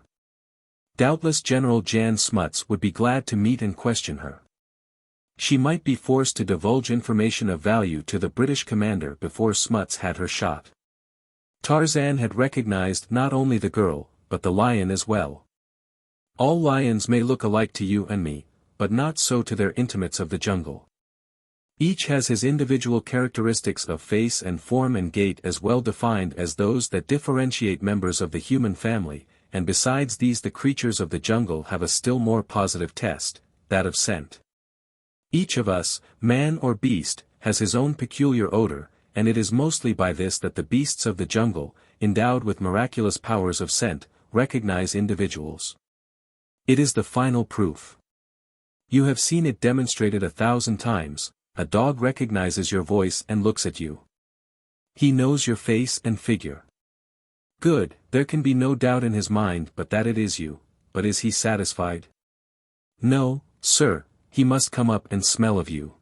S1: Doubtless General Jan Smuts would be glad to meet and question her. She might be forced to divulge information of value to the British commander before Smuts had her shot. Tarzan had recognized not only the girl, but the lion as well. All lions may look alike to you and me, but not so to their intimates of the jungle. Each has his individual characteristics of face and form and gait as well defined as those that differentiate members of the human family, and besides these the creatures of the jungle have a still more positive test, that of scent. Each of us, man or beast, has his own peculiar odor, and it is mostly by this that the beasts of the jungle, endowed with miraculous powers of scent, recognize individuals. It is the final proof. You have seen it demonstrated 1,000 times. A dog recognizes your voice and looks at you. He knows your face and figure. Good, there can be no doubt in his mind but that it is you, but is he satisfied? No, sir, he must come up and smell of you.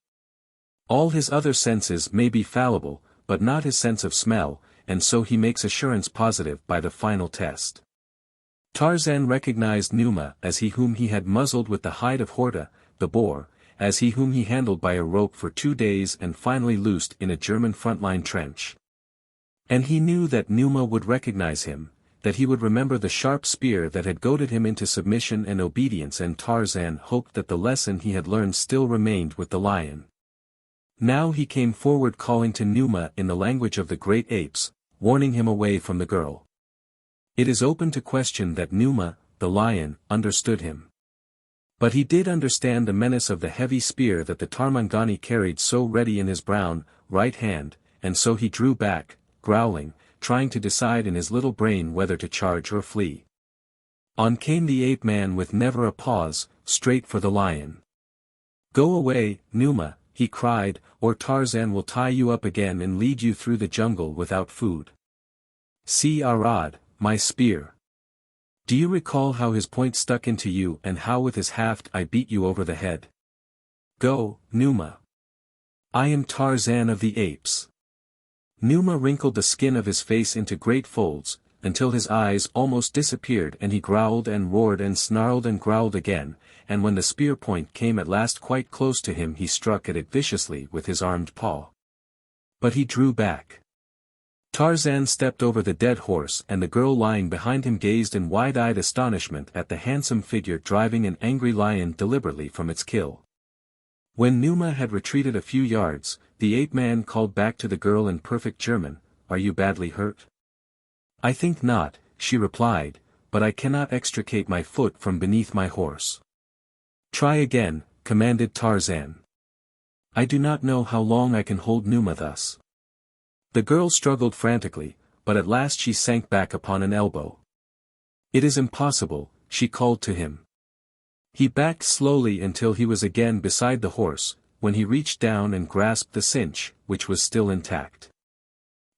S1: All his other senses may be fallible, but not his sense of smell, and so he makes assurance positive by the final test. Tarzan recognized Numa as he whom he had muzzled with the hide of Horta, the boar, as he whom he handled by a rope for 2 days and finally loosed in a German frontline trench. And he knew that Numa would recognize him, that he would remember the sharp spear that had goaded him into submission and obedience, and Tarzan hoped that the lesson he had learned still remained with the lion. Now he came forward calling to Numa in the language of the great apes, warning him away from the girl. It is open to question that Numa, the lion, understood him. But he did understand the menace of the heavy spear that the Tarmangani carried so ready in his brown, right hand, and so he drew back, growling, trying to decide in his little brain whether to charge or flee. On came the ape-man with never a pause, straight for the lion. "Go away, Numa," he cried, "or Tarzan will tie you up again and lead you through the jungle without food. See Arad, my spear. Do you recall how his point stuck into you and how with his haft I beat you over the head? Go, Numa. I am Tarzan of the Apes." Numa wrinkled the skin of his face into great folds, until his eyes almost disappeared, and he growled and roared and snarled and growled again, and when the spear point came at last quite close to him he struck at it viciously with his armed paw. But he drew back. Tarzan stepped over the dead horse and the girl lying behind him gazed in wide-eyed astonishment at the handsome figure driving an angry lion deliberately from its kill. When Numa had retreated a few yards, the ape-man called back to the girl in perfect German, "Are you badly hurt?" "I think not," she replied, "but I cannot extricate my foot from beneath my horse." "Try again," commanded Tarzan. "I do not know how long I can hold Numa thus." The girl struggled frantically, but at last she sank back upon an elbow. "It is impossible," she called to him. He backed slowly until he was again beside the horse, when he reached down and grasped the cinch, which was still intact.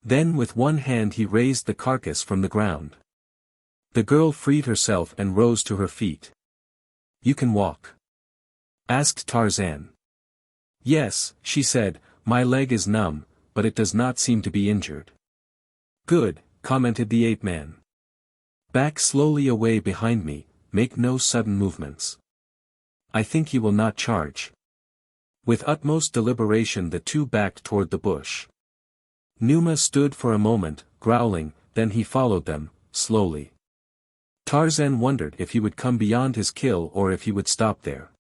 S1: Then with one hand he raised the carcass from the ground. The girl freed herself and rose to her feet. "You can walk?" asked Tarzan. "Yes," she said, "my leg is numb, but it does not seem to be injured." "Good," commented the ape-man. "Back slowly away behind me, make no sudden movements. I think he will not charge." With utmost deliberation the two backed toward the bush. Numa stood for a moment, growling, then he followed them, slowly. Tarzan wondered if he would come beyond his kill or if he would stop there.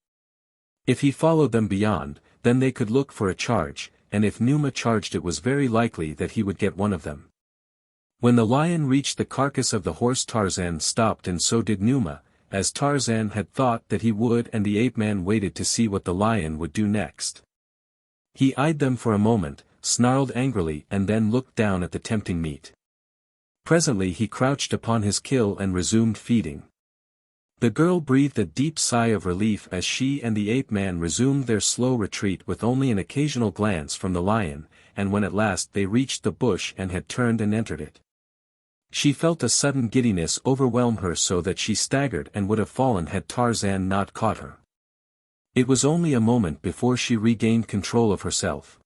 S1: If he followed them beyond, then they could look for a charge, and if Numa charged it was very likely that he would get one of them. When the lion reached the carcass of the horse Tarzan stopped and so did Numa, as Tarzan had thought that he would, and the ape-man waited to see what the lion would do next. He eyed them for a moment, snarled angrily and then looked down at the tempting meat. Presently he crouched upon his kill and resumed feeding. The girl breathed a deep sigh of relief as she and the ape-man resumed their slow retreat with only an occasional glance from the lion, and when at last they reached the bush and had turned and entered it. She felt a sudden giddiness overwhelm her so that she staggered and would have fallen had Tarzan not caught her. It was only a moment before she regained control of herself.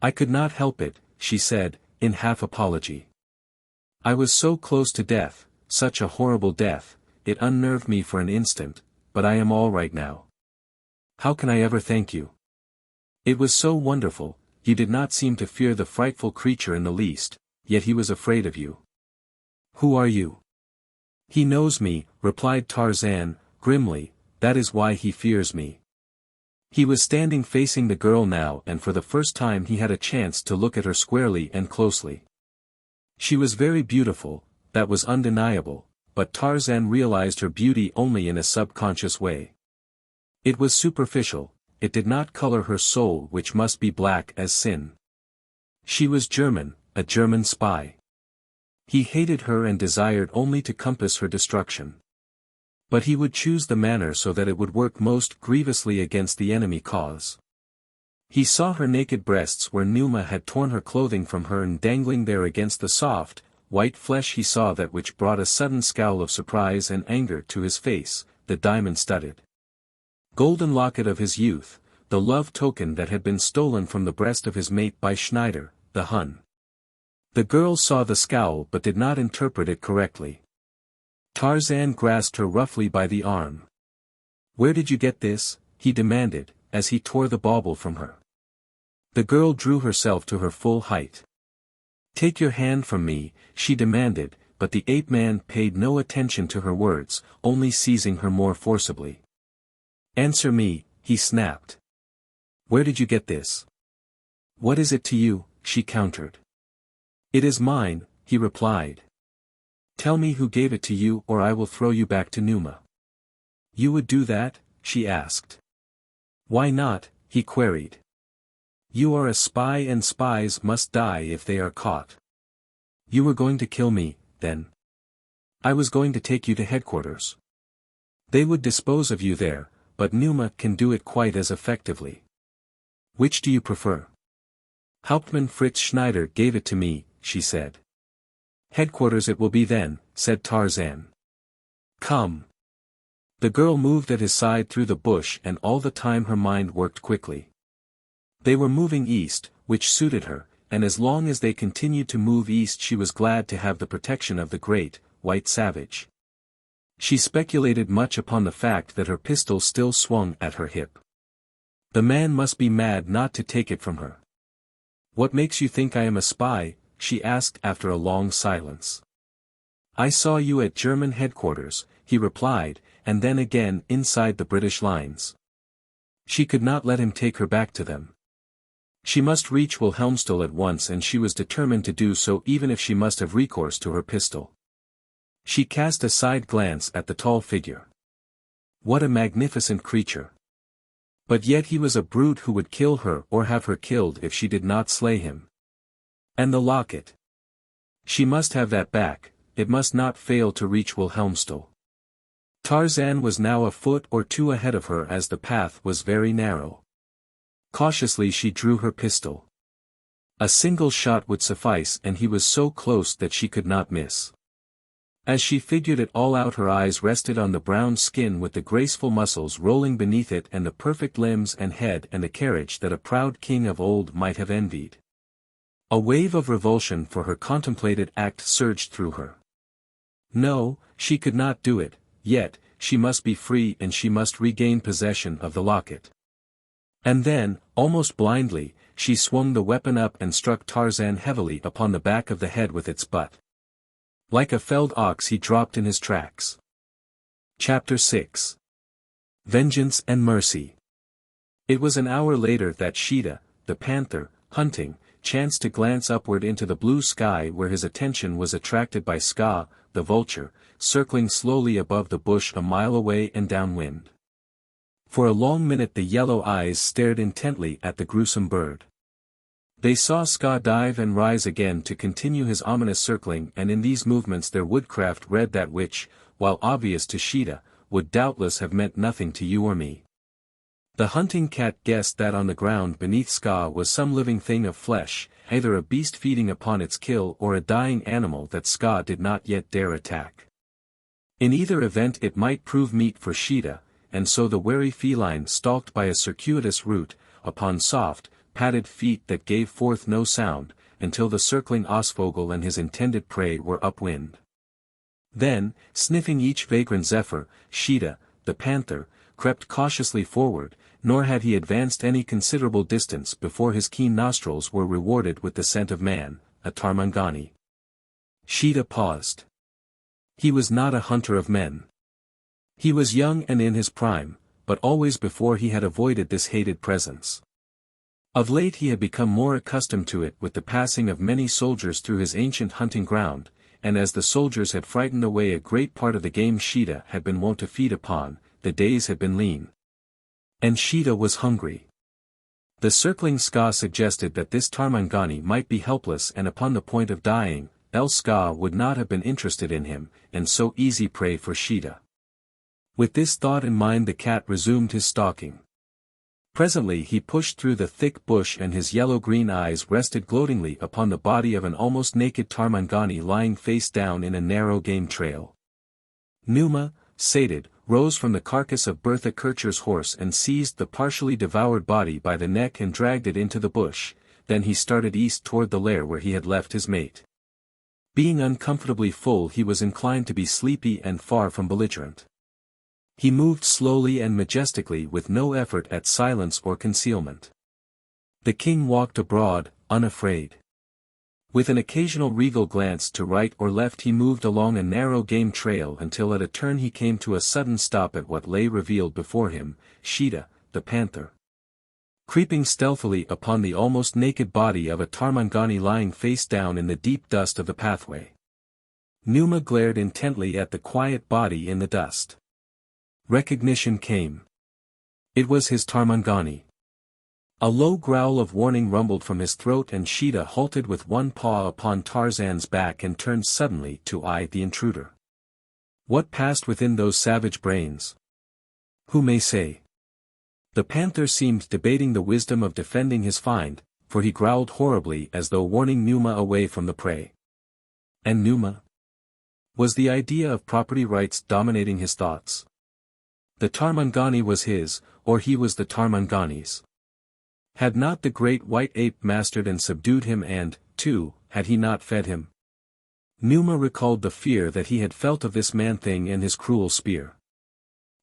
S1: "I could not help it," she said, in half apology. "I was so close to death, such a horrible death, it unnerved me for an instant, but I am all right now. How can I ever thank you? It was so wonderful, you did not seem to fear the frightful creature in the least, yet he was afraid of you." "Who are you?" "He knows me," replied Tarzan, grimly, "that is why he fears me." He was standing facing the girl now and for the first time he had a chance to look at her squarely and closely. She was very beautiful, that was undeniable, but Tarzan realized her beauty only in a subconscious way. It was superficial, it did not color her soul which must be black as sin. She was German, a German spy. He hated her and desired only to compass her destruction. But he would choose the manner so that it would work most grievously against the enemy cause. He saw her naked breasts where Numa had torn her clothing from her and dangling there against the soft, white flesh. He saw that which brought a sudden scowl of surprise and anger to his face, the diamond-studded golden locket of his youth, the love token that had been stolen from the breast of his mate by Schneider, the Hun. The girl saw the scowl but did not interpret it correctly. Tarzan grasped her roughly by the arm. "Where did you get this?" he demanded, as he tore the bauble from her. The girl drew herself to her full height. "Take your hand from me," she demanded, but the ape-man paid no attention to her words, only seizing her more forcibly. "Answer me," he snapped. "Where did you get this?" "What is it to you?" she countered. "It is mine," he replied. "Tell me who gave it to you or I will throw you back to Numa." "You would do that?" she asked. "Why not?" he queried. "You are a spy and spies must die if they are caught." "You were going to kill me, then?" "I was going to take you to headquarters. They would dispose of you there, but Numa can do it quite as effectively." "Which do you prefer?" "Hauptmann Fritz Schneider gave it to me," she said. "Headquarters it will be then," said Tarzan. "Come." The girl moved at his side through the bush and all the time her mind worked quickly. They were moving east, which suited her, and as long as they continued to move east she was glad to have the protection of the great, white savage. She speculated much upon the fact that her pistol still swung at her hip. The man must be mad not to take it from her. "What makes you think I am a spy?" she asked after a long silence. I saw you at German headquarters, he replied, and then again inside the British lines. She could not let him take her back to them. She must reach Wilhelmstal at once, and she was determined to do so even if she must have recourse to her pistol. She cast a side glance at the tall figure. What a magnificent creature! But yet he was a brute who would kill her or have her killed if she did not slay him. And the locket. She must have that back, it must not fail to reach Wilhelmstal. Tarzan was now a foot or two ahead of her as the path was very narrow. Cautiously she drew her pistol. A single shot would suffice, and he was so close that she could not miss. As she figured it all out, her eyes rested on the brown skin with the graceful muscles rolling beneath it and the perfect limbs and head and a carriage that a proud king of old might have envied. A wave of revulsion for her contemplated act surged through her. No, she could not do it, yet, she must be free and she must regain possession of the locket. And then, almost blindly, she swung the weapon up and struck Tarzan heavily upon the back of the head with its butt. Like a felled ox he dropped in his tracks. Chapter 6. Vengeance and Mercy. It was an hour later that Xuja, the panther, hunting, chanced to glance upward into the blue sky, where his attention was attracted by Ska, the vulture, circling slowly above the bush a mile away and downwind. For a long minute the yellow eyes stared intently at the gruesome bird. They saw Ska dive and rise again to continue his ominous circling, and in these movements their woodcraft read that which, while obvious to Xuja, would doubtless have meant nothing to you or me. The hunting cat guessed that on the ground beneath Ska was some living thing of flesh, either a beast feeding upon its kill or a dying animal that Ska did not yet dare attack. In either event it might prove meat for Xuja, and so the wary feline stalked by a circuitous route, upon soft, padded feet that gave forth no sound, until the circling Osvogel and his intended prey were upwind. Then, sniffing each vagrant zephyr, Xuja, the panther, crept cautiously forward, nor had he advanced any considerable distance before his keen nostrils were rewarded with the scent of man, a Tarmangani. Xuja paused. He was not a hunter of men. He was young and in his prime, but always before he had avoided this hated presence. Of late he had become more accustomed to it with the passing of many soldiers through his ancient hunting ground, and as the soldiers had frightened away a great part of the game Xuja had been wont to feed upon, the days had been lean. And Xuja was hungry. The circling Ska suggested that this Tarmangani might be helpless and upon the point of dying, else Ska would not have been interested in him, and so easy prey for Xuja. With this thought in mind the cat resumed his stalking. Presently he pushed through the thick bush and his yellow-green eyes rested gloatingly upon the body of an almost naked Tarmangani lying face down in a narrow game trail. Numa, sated, rose from the carcass of Bertha Kircher's horse and seized the partially devoured body by the neck and dragged it into the bush, then he started east toward the lair where he had left his mate. Being uncomfortably full he was inclined to be sleepy and far from belligerent. He moved slowly and majestically with no effort at silence or concealment. The king walked abroad, unafraid. With an occasional regal glance to right or left he moved along a narrow game trail until at a turn he came to a sudden stop at what lay revealed before him, Xuja, the panther. Creeping stealthily upon the almost naked body of a Tarmangani lying face down in the deep dust of the pathway. Numa glared intently at the quiet body in the dust. Recognition came. It was his Tarmangani. A low growl of warning rumbled from his throat and Xuja halted with one paw upon Tarzan's back and turned suddenly to eye the intruder. What passed within those savage brains? Who may say? The panther seemed debating the wisdom of defending his find, for he growled horribly as though warning Numa away from the prey. And Numa? Was the idea of property rights dominating his thoughts? The Tarmangani was his, or he was the Tarmangani's. Had not the great white ape mastered and subdued him and, too, had he not fed him? Numa recalled the fear that he had felt of this man-thing and his cruel spear.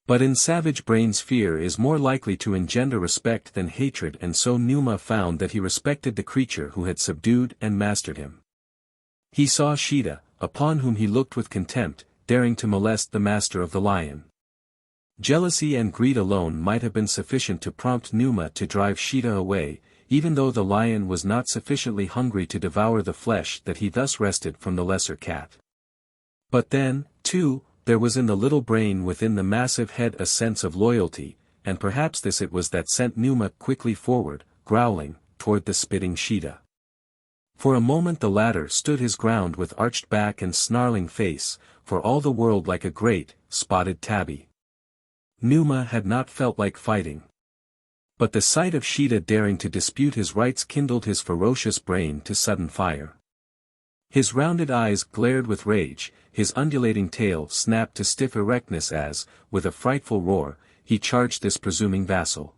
S1: But in savage brains fear is more likely to engender respect than hatred, and so Numa found that he respected the creature who had subdued and mastered him. He saw Sheeta, upon whom he looked with contempt, daring to molest the master of the lion. Jealousy and greed alone might have been sufficient to prompt Numa to drive Sheeta away, even though the lion was not sufficiently hungry to devour the flesh that he thus wrested from the lesser cat. But then, too, there was in the little brain within the massive head a sense of loyalty, and perhaps this it was that sent Numa quickly forward, growling, toward the spitting Sheeta. For a moment the latter stood his ground with arched back and snarling face, for all the world like a great, spotted tabby. Numa had not felt like fighting. But the sight of Sheeta daring to dispute his rights kindled his ferocious brain to sudden fire. His rounded eyes glared with rage, his undulating tail snapped to stiff erectness as, with a frightful roar, he charged this presuming vassal.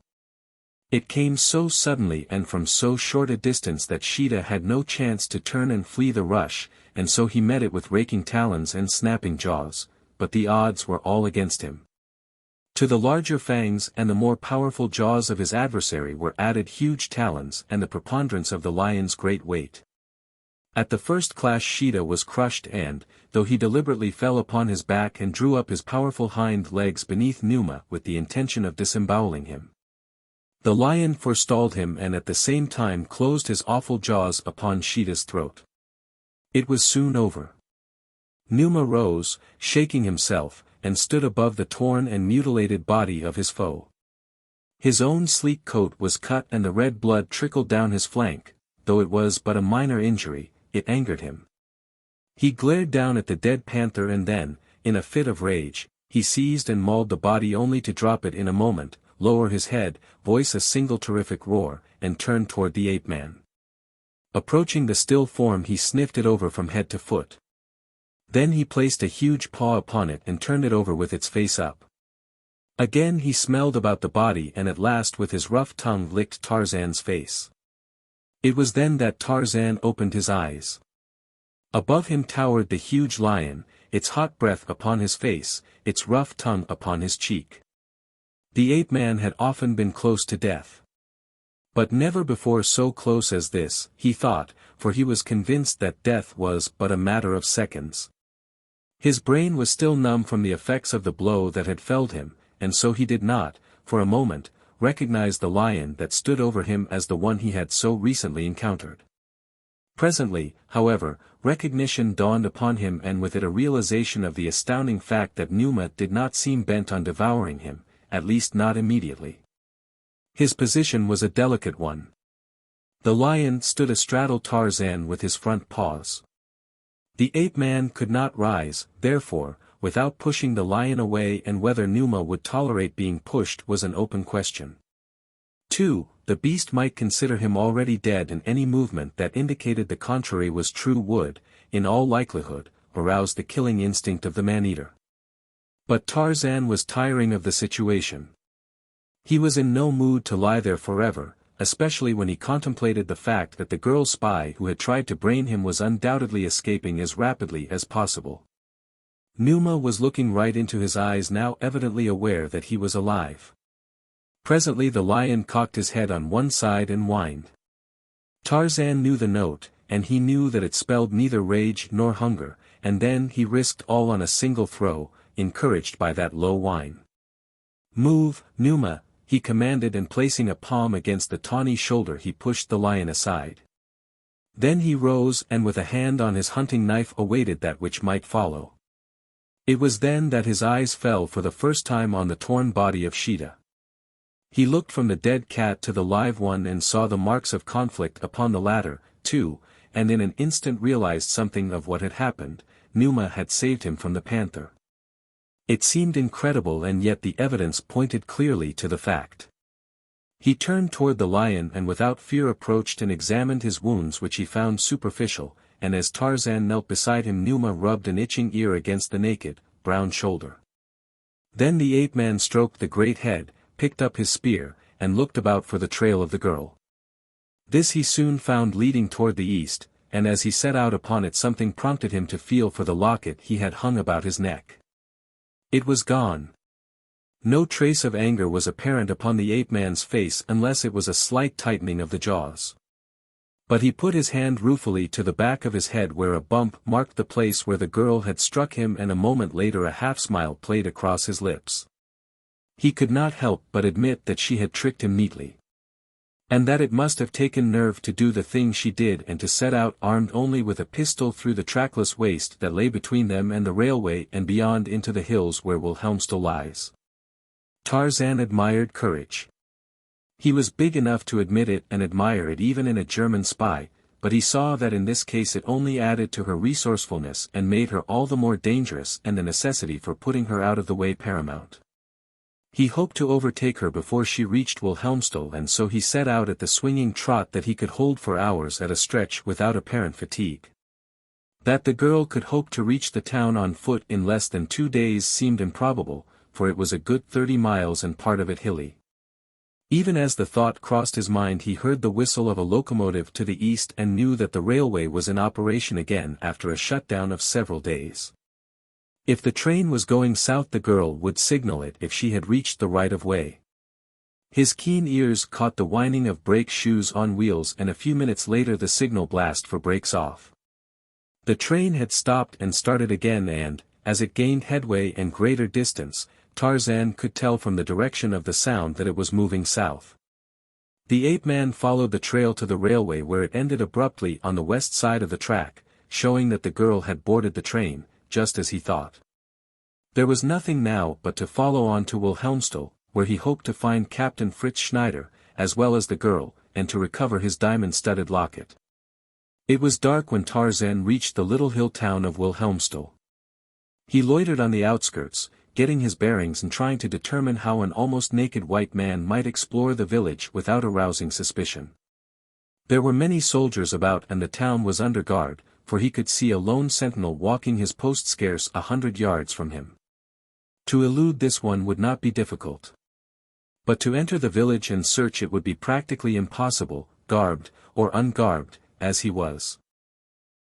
S1: It came so suddenly and from so short a distance that Sheeta had no chance to turn and flee the rush, and so he met it with raking talons and snapping jaws, but the odds were all against him. To the larger fangs and the more powerful jaws of his adversary were added huge talons and the preponderance of the lion's great weight. At the first clash Sheeta was crushed and, though he deliberately fell upon his back and drew up his powerful hind legs beneath Numa with the intention of disemboweling him, the lion forestalled him and at the same time closed his awful jaws upon Sheeta's throat. It was soon over. Numa rose, shaking himself, and stood above the torn and mutilated body of his foe. His own sleek coat was cut and the red blood trickled down his flank, though it was but a minor injury, it angered him. He glared down at the dead panther and then, in a fit of rage, he seized and mauled the body only to drop it in a moment, lower his head, voice a single terrific roar, and turn toward the ape-man. Approaching the still form he sniffed it over from head to foot. Then he placed a huge paw upon it and turned it over with its face up. Again he smelled about the body and at last with his rough tongue licked Tarzan's face. It was then that Tarzan opened his eyes. Above him towered the huge lion, its hot breath upon his face, its rough tongue upon his cheek. The ape-man had often been close to death. But never before so close as this, he thought, for he was convinced that death was but a matter of seconds. His brain was still numb from the effects of the blow that had felled him, and so he did not, for a moment, recognize the lion that stood over him as the one he had so recently encountered. Presently, however, recognition dawned upon him and with it a realization of the astounding fact that Numa did not seem bent on devouring him, at least not immediately. His position was a delicate one. The lion stood astraddle Tarzan with his front paws. The ape-man could not rise, therefore, without pushing the lion away, and whether Numa would tolerate being pushed was an open question. 2. The beast might consider him already dead and any movement that indicated the contrary was true would, in all likelihood, arouse the killing instinct of the man-eater. But Tarzan was tiring of the situation. He was in no mood to lie there forever, especially when he contemplated the fact that the girl spy who had tried to brain him was undoubtedly escaping as rapidly as possible. Numa was looking right into his eyes now, evidently aware that he was alive. Presently the lion cocked his head on one side and whined. Tarzan knew the note, and he knew that it spelled neither rage nor hunger, and then he risked all on a single throw, encouraged by that low whine. "Move, Numa," he commanded, and placing a palm against the tawny shoulder he pushed the lion aside. Then he rose and with a hand on his hunting knife awaited that which might follow. It was then that his eyes fell for the first time on the torn body of Sheeta. He looked from the dead cat to the live one and saw the marks of conflict upon the latter, too, and in an instant realized something of what had happened. Numa had saved him from the panther. It seemed incredible, and yet the evidence pointed clearly to the fact. He turned toward the lion and without fear approached and examined his wounds, which he found superficial, and as Tarzan knelt beside him Numa rubbed an itching ear against the naked, brown shoulder. Then the ape-man stroked the great head, picked up his spear, and looked about for the trail of the girl. This he soon found leading toward the east, and as he set out upon it something prompted him to feel for the locket he had hung about his neck. It was gone. No trace of anger was apparent upon the ape-man's face unless it was a slight tightening of the jaws. But he put his hand ruefully to the back of his head where a bump marked the place where the girl had struck him, and a moment later a half-smile played across his lips. He could not help but admit that she had tricked him neatly. And that it must have taken nerve to do the thing she did, and to set out armed only with a pistol through the trackless waste that lay between them and the railway and beyond into the hills where Wilhelmstal lies. Tarzan admired courage. He was big enough to admit it and admire it even in a German spy, but he saw that in this case it only added to her resourcefulness and made her all the more dangerous, and the necessity for putting her out of the way paramount. He hoped to overtake her before she reached Wilhelmstal, and so he set out at the swinging trot that he could hold for hours at a stretch without apparent fatigue. That the girl could hope to reach the town on foot in less than 2 days seemed improbable, for it was a good 30 miles and part of it hilly. Even as the thought crossed his mind he heard the whistle of a locomotive to the east and knew that the railway was in operation again after a shutdown of several days. If the train was going south the girl would signal it if she had reached the right-of-way. His keen ears caught the whining of brake shoes on wheels, and a few minutes later the signal blast for brakes off. The train had stopped and started again, and, as it gained headway and greater distance, Tarzan could tell from the direction of the sound that it was moving south. The ape-man followed the trail to the railway where it ended abruptly on the west side of the track, showing that the girl had boarded the train, just as he thought. There was nothing now but to follow on to Wilhelmstal, where he hoped to find Captain Fritz Schneider, as well as the girl, and to recover his diamond-studded locket. It was dark when Tarzan reached the little hill town of Wilhelmstal. He loitered on the outskirts, getting his bearings and trying to determine how an almost naked white man might explore the village without arousing suspicion. There were many soldiers about and the town was under guard, for he could see a lone sentinel walking his post scarce 100 yards from him. To elude this one would not be difficult. But to enter the village and search it would be practically impossible, garbed, or ungarbed, as he was.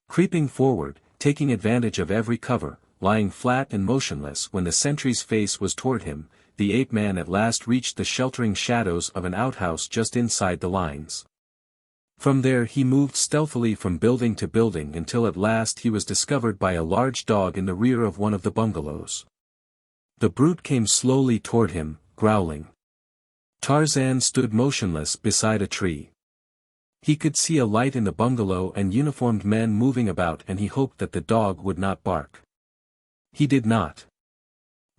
S1: Creeping forward, taking advantage of every cover, lying flat and motionless when the sentry's face was toward him, the ape-man at last reached the sheltering shadows of an outhouse just inside the lines. From there he moved stealthily from building to building until at last he was discovered by a large dog in the rear of one of the bungalows. The brute came slowly toward him, growling. Tarzan stood motionless beside a tree. He could see a light in the bungalow and uniformed men moving about, and he hoped that the dog would not bark. He did not.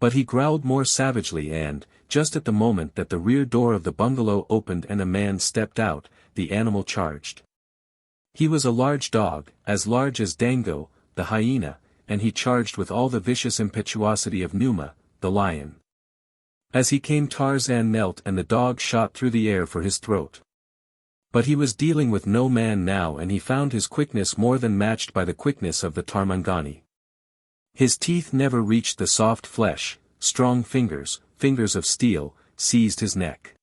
S1: But he growled more savagely, and, just at the moment that the rear door of the bungalow opened and a man stepped out, the animal charged. He was a large dog, as large as Dango, the hyena, and he charged with all the vicious impetuosity of Numa, the lion. As he came Tarzan knelt and the dog shot through the air for his throat. But he was dealing with no man now, and he found his quickness more than matched by the quickness of the Tarmangani. His teeth never reached the soft flesh, strong fingers of steel, seized his neck.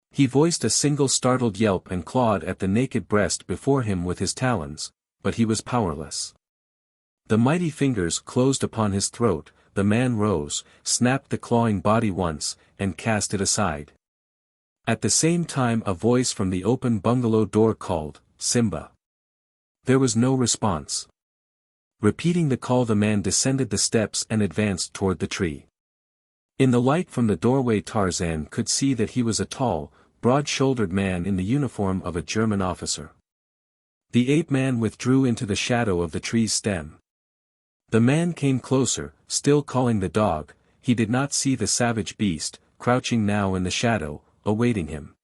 S1: He voiced a single startled yelp and clawed at the naked breast before him with his talons, but he was powerless. The mighty fingers closed upon his throat, the man rose, snapped the clawing body once, and cast it aside. At the same time a voice from the open bungalow door called, "Simba." There was no response. Repeating the call the man descended the steps and advanced toward the tree. In the light from the doorway Tarzan could see that he was a tall, broad-shouldered man in the uniform of a German officer. The ape-man withdrew into the shadow of the tree's stem. The man came closer, still calling the dog. He did not see the savage beast, crouching now in the shadow, awaiting him.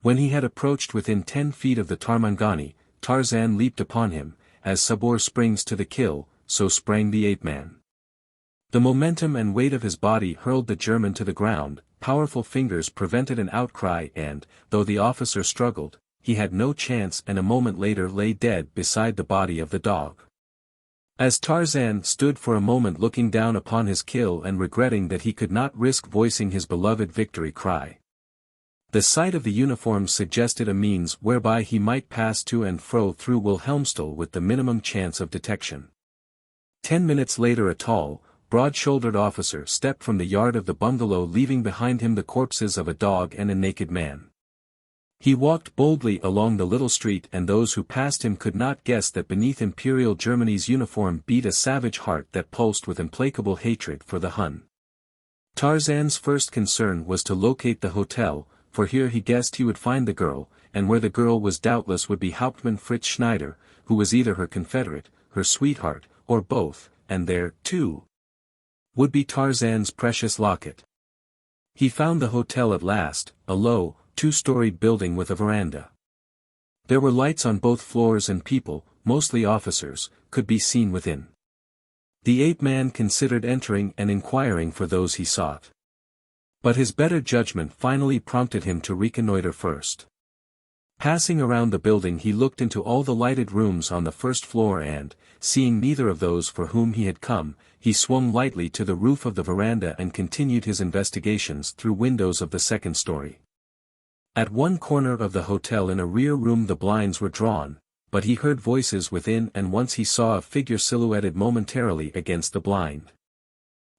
S1: When he had approached within 10 feet of the Tarmangani, Tarzan leaped upon him. As Sabor springs to the kill, so sprang the ape-man. The momentum and weight of his body hurled the German to the ground, powerful fingers prevented an outcry and, though the officer struggled, he had no chance and a moment later lay dead beside the body of the dog. As Tarzan stood for a moment looking down upon his kill and regretting that he could not risk voicing his beloved victory cry. The sight of the uniforms suggested a means whereby he might pass to and fro through Wilhelmstal with the minimum chance of detection. 10 minutes later a tall, broad-shouldered officer stepped from the yard of the bungalow leaving behind him the corpses of a dog and a naked man. He walked boldly along the little street, and those who passed him could not guess that beneath Imperial Germany's uniform beat a savage heart that pulsed with implacable hatred for the Hun. Tarzan's first concern was to locate the hotel, for here he guessed he would find the girl, and where the girl was doubtless would be Hauptmann Fritz Schneider, who was either her confederate, her sweetheart, or both, and there, too, would be Tarzan's precious Locket. He found the hotel at last, a low, two-storied building with a veranda. There were lights on both floors and people, mostly officers, could be seen within. The ape-man considered entering and inquiring for those he sought. But his better judgment finally prompted him to reconnoiter first. Passing around the building, he looked into all the lighted rooms on the first floor and, seeing neither of those for whom he had come, he swung lightly to the roof of the veranda and continued his investigations through windows of the second story. At one corner of the hotel in a rear room the blinds were drawn, but he heard voices within, and once he saw a figure silhouetted momentarily against the blind.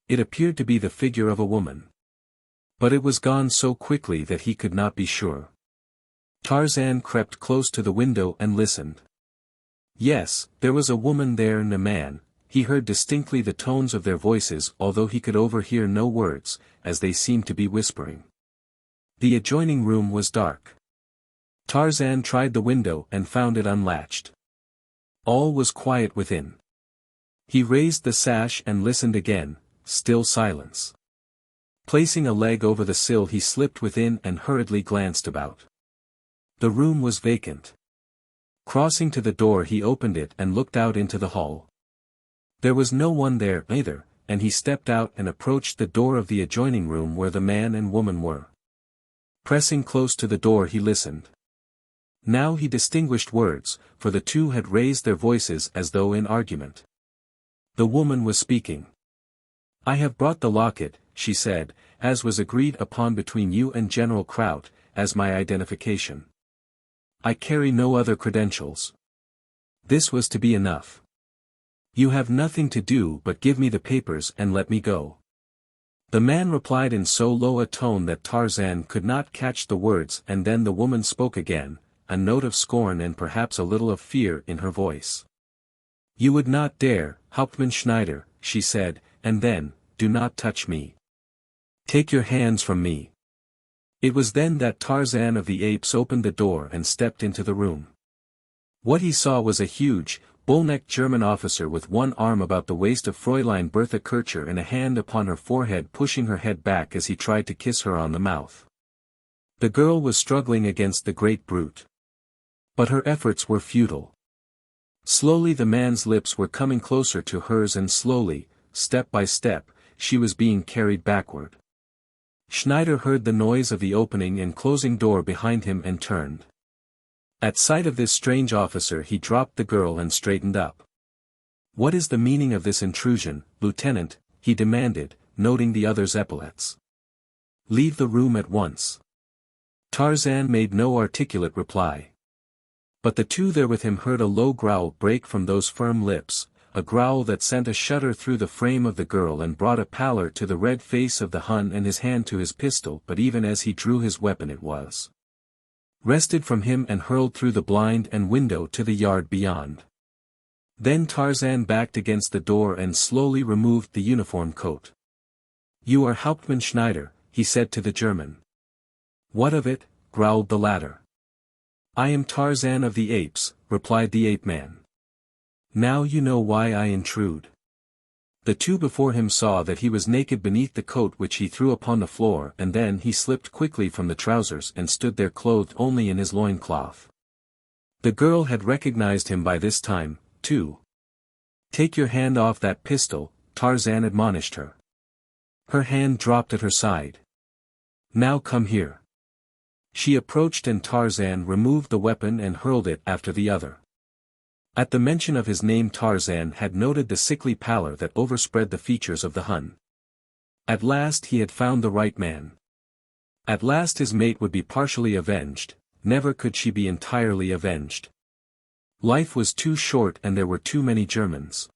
S1: It appeared to be the figure of a woman. But it was gone so quickly that he could not be sure. Tarzan crept close to the window and listened. Yes, there was a woman there and a man. He heard distinctly the tones of their voices, although he could overhear no words, as they seemed to be whispering. The adjoining room was dark. Tarzan tried the window and found it unlatched. All was quiet within. He raised the sash and listened again, still silence. Placing a leg over the sill, he slipped within and hurriedly glanced about. The room was vacant. Crossing to the door, he opened it and looked out into the hall. There was no one there either, and he stepped out and approached the door of the adjoining room where the man and woman were. Pressing close to the door, he listened. Now he distinguished words, for the two had raised their voices as though in argument. The woman was speaking. "I have brought the locket," she said, "as was agreed upon between you and General Kraut, as my identification. I carry no other credentials." This was to be enough. "You have nothing to do but give me the papers and let me go." The man replied in so low a tone that Tarzan could not catch the words, and then the woman spoke again, a note of scorn and perhaps a little of fear in her voice. "You would not dare, Hauptmann Schneider," she said, and then, "do not touch me. Take your hands from me." It was then that Tarzan of the Apes opened the door and stepped into the room. What he saw was a huge, bull-necked German officer with one arm about the waist of Fräulein Bertha Kircher and a hand upon her forehead, pushing her head back as he tried to kiss her on the mouth. The girl was struggling against the great brute. But her efforts were futile. Slowly the man's lips were coming closer to hers, and slowly, step by step, she was being carried backward. Schneider heard the noise of the opening and closing door behind him and turned. At sight of this strange officer he dropped the girl and straightened up. "What is the meaning of this intrusion, Lieutenant?" he demanded, noting the other's epaulets. "Leave the room at once." Tarzan made no articulate reply. But the two there with him heard a low growl break from those firm lips, a growl that sent a shudder through the frame of the girl and brought a pallor to the red face of the Hun, and his hand to his pistol, but even as he drew his weapon it was wrested from him and hurled through the blind and window to the yard beyond. Then Tarzan backed against the door and slowly removed the uniform coat. "You are Hauptmann Schneider," he said to the German. "What of it?" growled the latter. "I am Tarzan of the Apes," replied the ape-man. "Now you know why I intrude." The two before him saw that he was naked beneath the coat which he threw upon the floor, and then he slipped quickly from the trousers and stood there clothed only in his loincloth. The girl had recognized him by this time, too. "Take your hand off that pistol," Tarzan admonished her. Her hand dropped at her side. "Now come here." She approached and Tarzan removed the weapon and hurled it after the other. At the mention of his name Tarzan had noted the sickly pallor that overspread the features of the Hun. At last he had found the right man. At last his mate would be partially avenged, never could she be entirely avenged. Life was too short and there were too many Germans.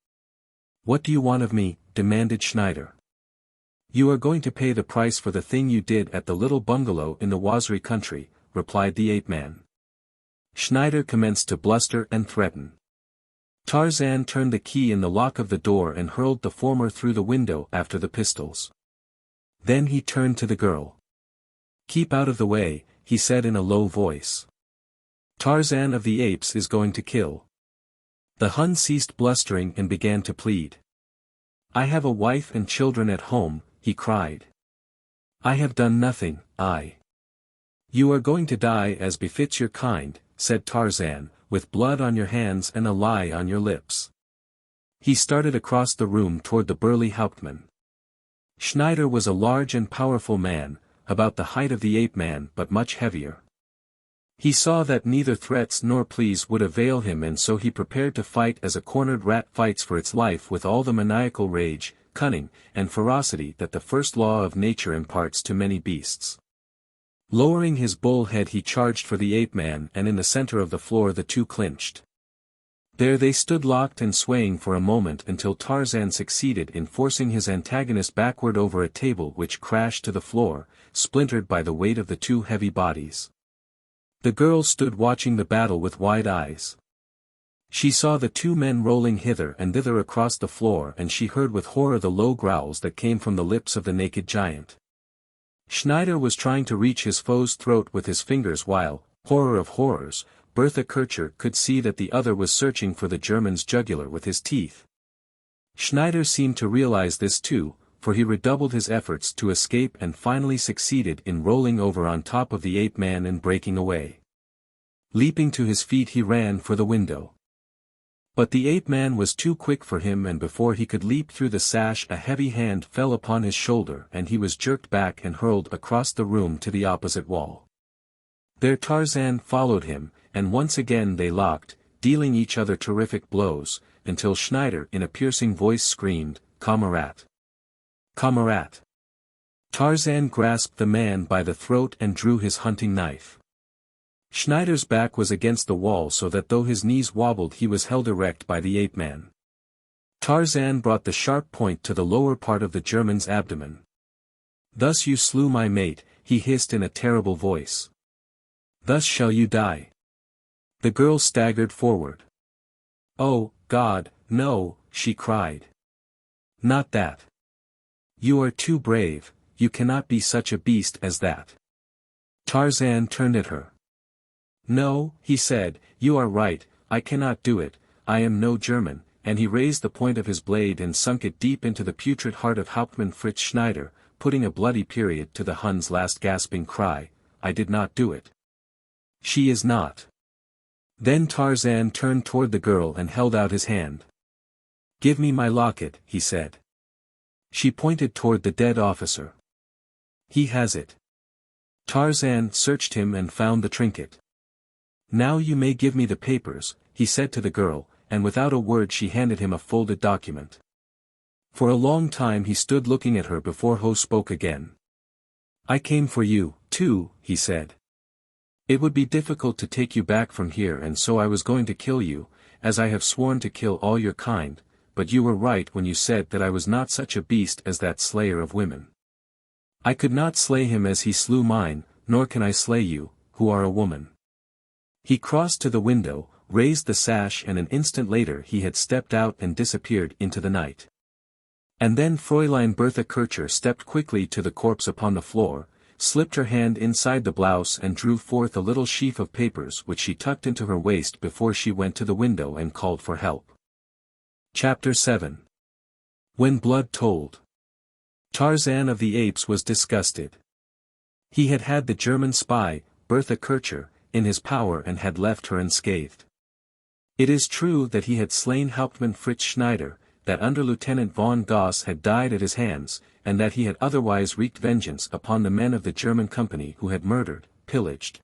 S1: "What do you want of me?" demanded Schneider. "You are going to pay the price for the thing you did at the little bungalow in the Waziri country," replied the ape-man. Schneider commenced to bluster and threaten. Tarzan turned the key in the lock of the door and hurled the former through the window after the pistols. Then he turned to the girl. "Keep out of the way," he said in a low voice. "Tarzan of the Apes is going to kill." The Hun ceased blustering and began to plead. "I have a wife and children at home," he cried. "I have done nothing, I." "You are going to die as befits your kind," said Tarzan, "with blood on your hands and a lie on your lips." He started across the room toward the burly Hauptmann. Schneider was a large and powerful man, about the height of the ape-man but much heavier. He saw that neither threats nor pleas would avail him, and so he prepared to fight as a cornered rat fights for its life, with all the maniacal rage, cunning, and ferocity that the first law of nature imparts to many beasts. Lowering his bull head, he charged for the ape-man, and in the center of the floor the two clinched. There they stood locked and swaying for a moment until Tarzan succeeded in forcing his antagonist backward over a table, which crashed to the floor, splintered by the weight of the two heavy bodies. The girl stood watching the battle with wide eyes. She saw the two men rolling hither and thither across the floor, and she heard with horror the low growls that came from the lips of the naked giant. Schneider was trying to reach his foe's throat with his fingers while, horror of horrors, Bertha Kircher could see that the other was searching for the German's jugular with his teeth. Schneider seemed to realize this too, for he redoubled his efforts to escape and finally succeeded in rolling over on top of the ape-man and breaking away. Leaping to his feet, he ran for the window. But the ape-man was too quick for him, and before he could leap through the sash a heavy hand fell upon his shoulder and he was jerked back and hurled across the room to the opposite wall. There Tarzan followed him, and once again they locked, dealing each other terrific blows, until Schneider in a piercing voice screamed, "Kamerad! Kamerad!" Tarzan grasped the man by the throat and drew his hunting knife. Schneider's back was against the wall, so that though his knees wobbled he was held erect by the ape-man. Tarzan brought the sharp point to the lower part of the German's abdomen. "Thus you slew my mate," he hissed in a terrible voice. "Thus shall you die." The girl staggered forward. "Oh, God, no," she cried. "Not that. You are too brave, you cannot be such a beast as that." Tarzan turned at her. "No," he said, "you are right, I cannot do it, I am no German," and he raised the point of his blade and sunk it deep into the putrid heart of Hauptmann Fritz Schneider, putting a bloody period to the Hun's last gasping cry, "I did not do it. She is not." Then Tarzan turned toward the girl and held out his hand. "Give me my locket," he said. She pointed toward the dead officer. "He has it." Tarzan searched him and found the trinket. "Now you may give me the papers," he said to the girl, and without a word she handed him a folded document. For a long time he stood looking at her before Ho spoke again. "I came for you, too," he said. "It would be difficult to take you back from here, and so I was going to kill you, as I have sworn to kill all your kind, but you were right when you said that I was not such a beast as that slayer of women. I could not slay him as he slew mine, nor can I slay you, who are a woman." He crossed to the window, raised the sash, and an instant later he had stepped out and disappeared into the night. And then Fräulein Bertha Kircher stepped quickly to the corpse upon the floor, slipped her hand inside the blouse and drew forth a little sheaf of papers which she tucked into her waist before she went to the window and called for help. Chapter 7. When Blood Told. Tarzan of the Apes was disgusted. He had had the German spy, Bertha Kircher, in his power and had left her unscathed. It is true that he had slain Hauptmann Fritz Schneider, that Under-Lieutenant von Goss had died at his hands, and that he had otherwise wreaked vengeance upon the men of the German company who had murdered, pillaged,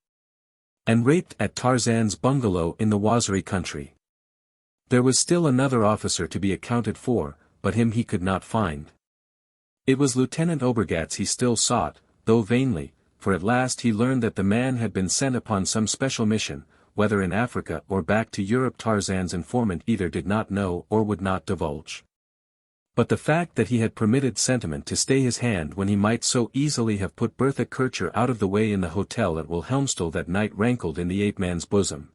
S1: and raped at Tarzan's bungalow in the Waziri country. There was still another officer to be accounted for, but him he could not find. It was Lieutenant Obergatz he still sought, though vainly, for at last he learned that the man had been sent upon some special mission, whether in Africa or back to Europe Tarzan's informant either did not know or would not divulge. But the fact that he had permitted sentiment to stay his hand when he might so easily have put Bertha Kircher out of the way in the hotel at Wilhelmstal that night rankled in the ape-man's bosom.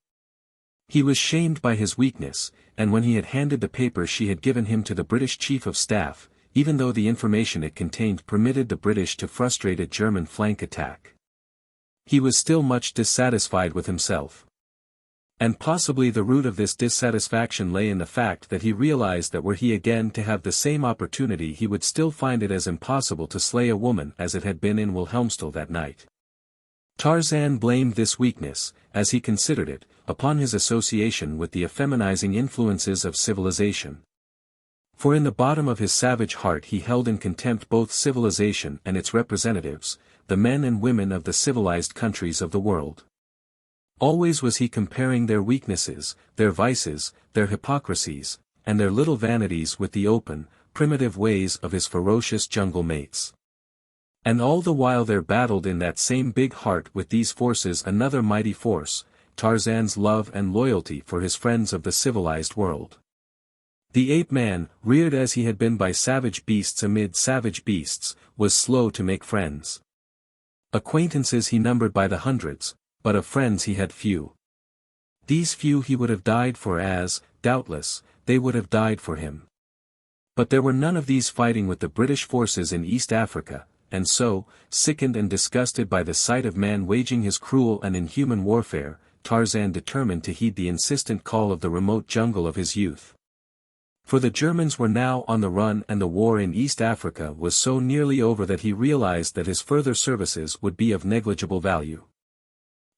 S1: He was shamed by his weakness, and when he had handed the paper she had given him to the British Chief of Staff, even though the information it contained permitted the British to frustrate a German flank attack, he was still much dissatisfied with himself. And possibly the root of this dissatisfaction lay in the fact that he realized that were he again to have the same opportunity he would still find it as impossible to slay a woman as it had been in Wilhelmstal that night. Tarzan blamed this weakness, as he considered it, upon his association with the effeminizing influences of civilization. For in the bottom of his savage heart he held in contempt both civilization and its representatives, the men and women of the civilized countries of the world. Always was he comparing their weaknesses, their vices, their hypocrisies, and their little vanities with the open, primitive ways of his ferocious jungle mates. And all the while there battled in that same big heart with these forces another mighty force, Tarzan's love and loyalty for his friends of the civilized world. The ape-man, reared as he had been by savage beasts amid savage beasts, was slow to make friends. Acquaintances he numbered by the hundreds, but of friends he had few. These few he would have died for as, doubtless, they would have died for him. But there were none of these fighting with the British forces in East Africa, and so, sickened and disgusted by the sight of man waging his cruel and inhuman warfare, Tarzan determined to heed the insistent call of the remote jungle of his youth. For the Germans were now on the run and the war in East Africa was so nearly over that he realized that his further services would be of negligible value.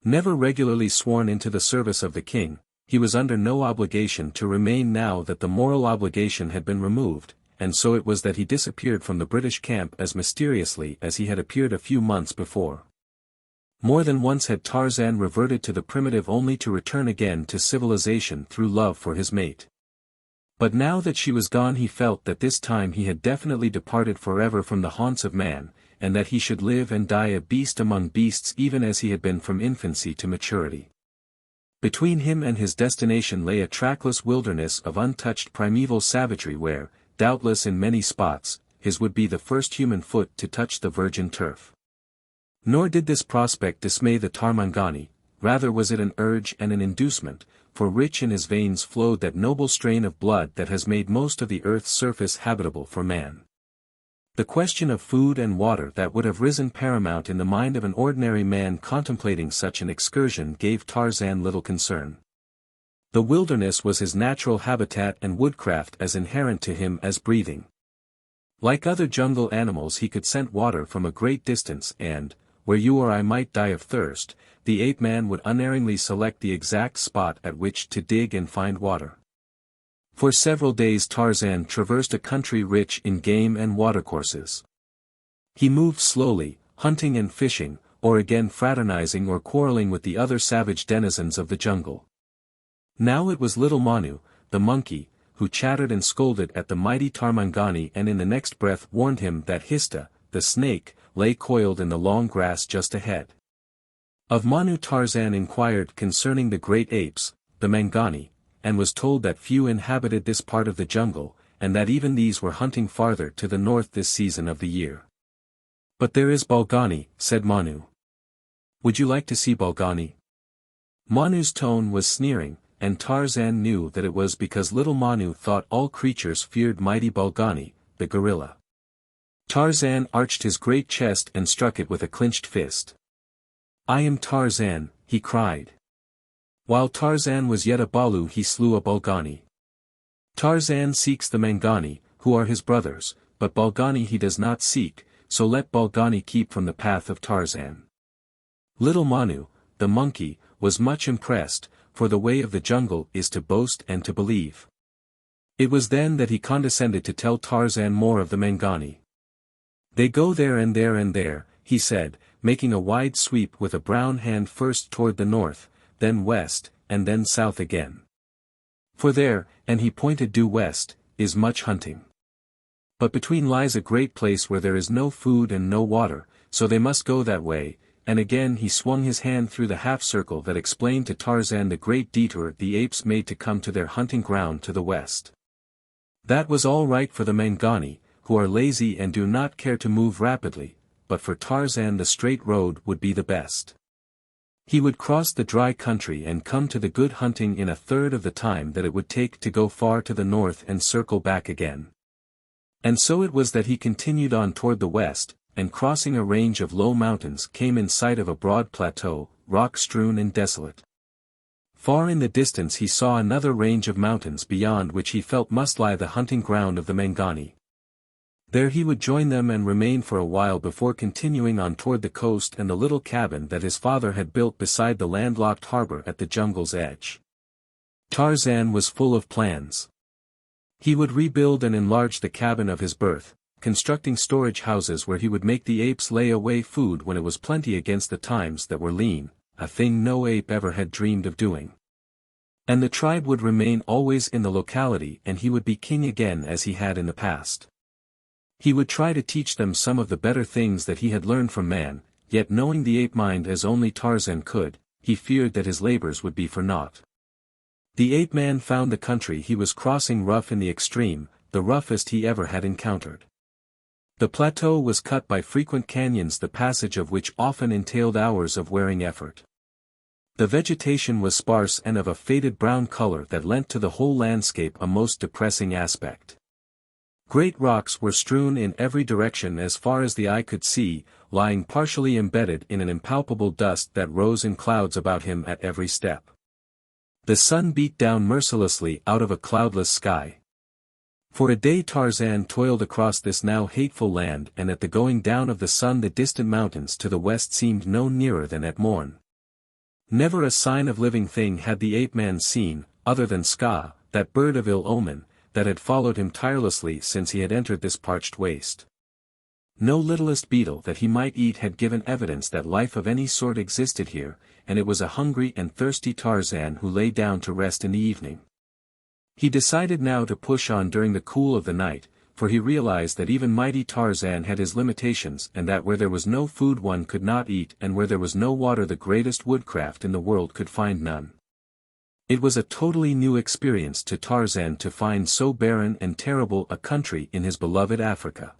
S1: Never regularly sworn into the service of the king, he was under no obligation to remain now that the moral obligation had been removed, and so it was that he disappeared from the British camp as mysteriously as he had appeared a few months before. More than once had Tarzan reverted to the primitive only to return again to civilization through love for his mate. But now that she was gone he felt that this time he had definitely departed forever from the haunts of man, and that he should live and die a beast among beasts even as he had been from infancy to maturity. Between him and his destination lay a trackless wilderness of untouched primeval savagery where, doubtless in many spots, his would be the first human foot to touch the virgin turf. Nor did this prospect dismay the Tarmangani, rather was it an urge and an inducement, for rich in his veins flowed that noble strain of blood that has made most of the earth's surface habitable for man. The question of food and water that would have risen paramount in the mind of an ordinary man contemplating such an excursion gave Tarzan little concern. The wilderness was his natural habitat and woodcraft as inherent to him as breathing. Like other jungle animals he could scent water from a great distance and, where you or I might die of thirst, the ape-man would unerringly select the exact spot at which to dig and find water. For several days Tarzan traversed a country rich in game and watercourses. He moved slowly, hunting and fishing, or again fraternizing or quarreling with the other savage denizens of the jungle. Now it was little Manu, the monkey, who chattered and scolded at the mighty Tarmangani and in the next breath warned him that Hista, the snake, lay coiled in the long grass just ahead. Of Manu Tarzan inquired concerning the great apes, the Mangani, and was told that few inhabited this part of the jungle, and that even these were hunting farther to the north this season of the year. But there is Balgani, said Manu. Would you like to see Balgani? Manu's tone was sneering, and Tarzan knew that it was because little Manu thought all creatures feared mighty Balgani, the gorilla. Tarzan arched his great chest and struck it with a clenched fist. I am Tarzan, he cried. While Tarzan was yet a Balu he slew a Balgani. Tarzan seeks the Mangani, who are his brothers, but Balgani he does not seek, so let Balgani keep from the path of Tarzan. Little Manu, the monkey, was much impressed, for the way of the jungle is to boast and to believe. It was then that he condescended to tell Tarzan more of the Mangani. They go there and there and there, he said, making a wide sweep with a brown hand first toward the north, then west, and then south again. For there, and he pointed due west, is much hunting. But between lies a great place where there is no food and no water, so they must go that way, and again he swung his hand through the half-circle that explained to Tarzan the great detour the apes made to come to their hunting ground to the west. That was all right for the Mangani, who are lazy and do not care to move rapidly, but for Tarzan the straight road would be the best. He would cross the dry country and come to the good hunting in a third of the time that it would take to go far to the north and circle back again. And so it was that he continued on toward the west, and crossing a range of low mountains came in sight of a broad plateau, rock-strewn and desolate. Far in the distance he saw another range of mountains beyond which he felt must lie the hunting ground of the Mangani. There he would join them and remain for a while before continuing on toward the coast and the little cabin that his father had built beside the landlocked harbor at the jungle's edge. Tarzan was full of plans. He would rebuild and enlarge the cabin of his birth, constructing storage houses where he would make the apes lay away food when it was plenty against the times that were lean, a thing no ape ever had dreamed of doing. And the tribe would remain always in the locality and he would be king again as he had in the past. He would try to teach them some of the better things that he had learned from man, yet knowing the ape mind as only Tarzan could, he feared that his labors would be for naught. The ape man found the country he was crossing rough in the extreme, the roughest he ever had encountered. The plateau was cut by frequent canyons, the passage of which often entailed hours of wearing effort. The vegetation was sparse and of a faded brown color that lent to the whole landscape a most depressing aspect. Great rocks were strewn in every direction as far as the eye could see, lying partially embedded in an impalpable dust that rose in clouds about him at every step. The sun beat down mercilessly out of a cloudless sky. For a day Tarzan toiled across this now hateful land, and at the going down of the sun the distant mountains to the west seemed no nearer than at morn. Never a sign of living thing had the ape-man seen, other than Ska, that bird of ill omen, that had followed him tirelessly since he had entered this parched waste. No littlest beetle that he might eat had given evidence that life of any sort existed here, and it was a hungry and thirsty Tarzan who lay down to rest in the evening. He decided now to push on during the cool of the night, for he realized that even mighty Tarzan had his limitations and that where there was no food one could not eat and where there was no water the greatest woodcraft in the world could find none. It was a totally new experience to Tarzan to find so barren and terrible a country in his beloved Africa.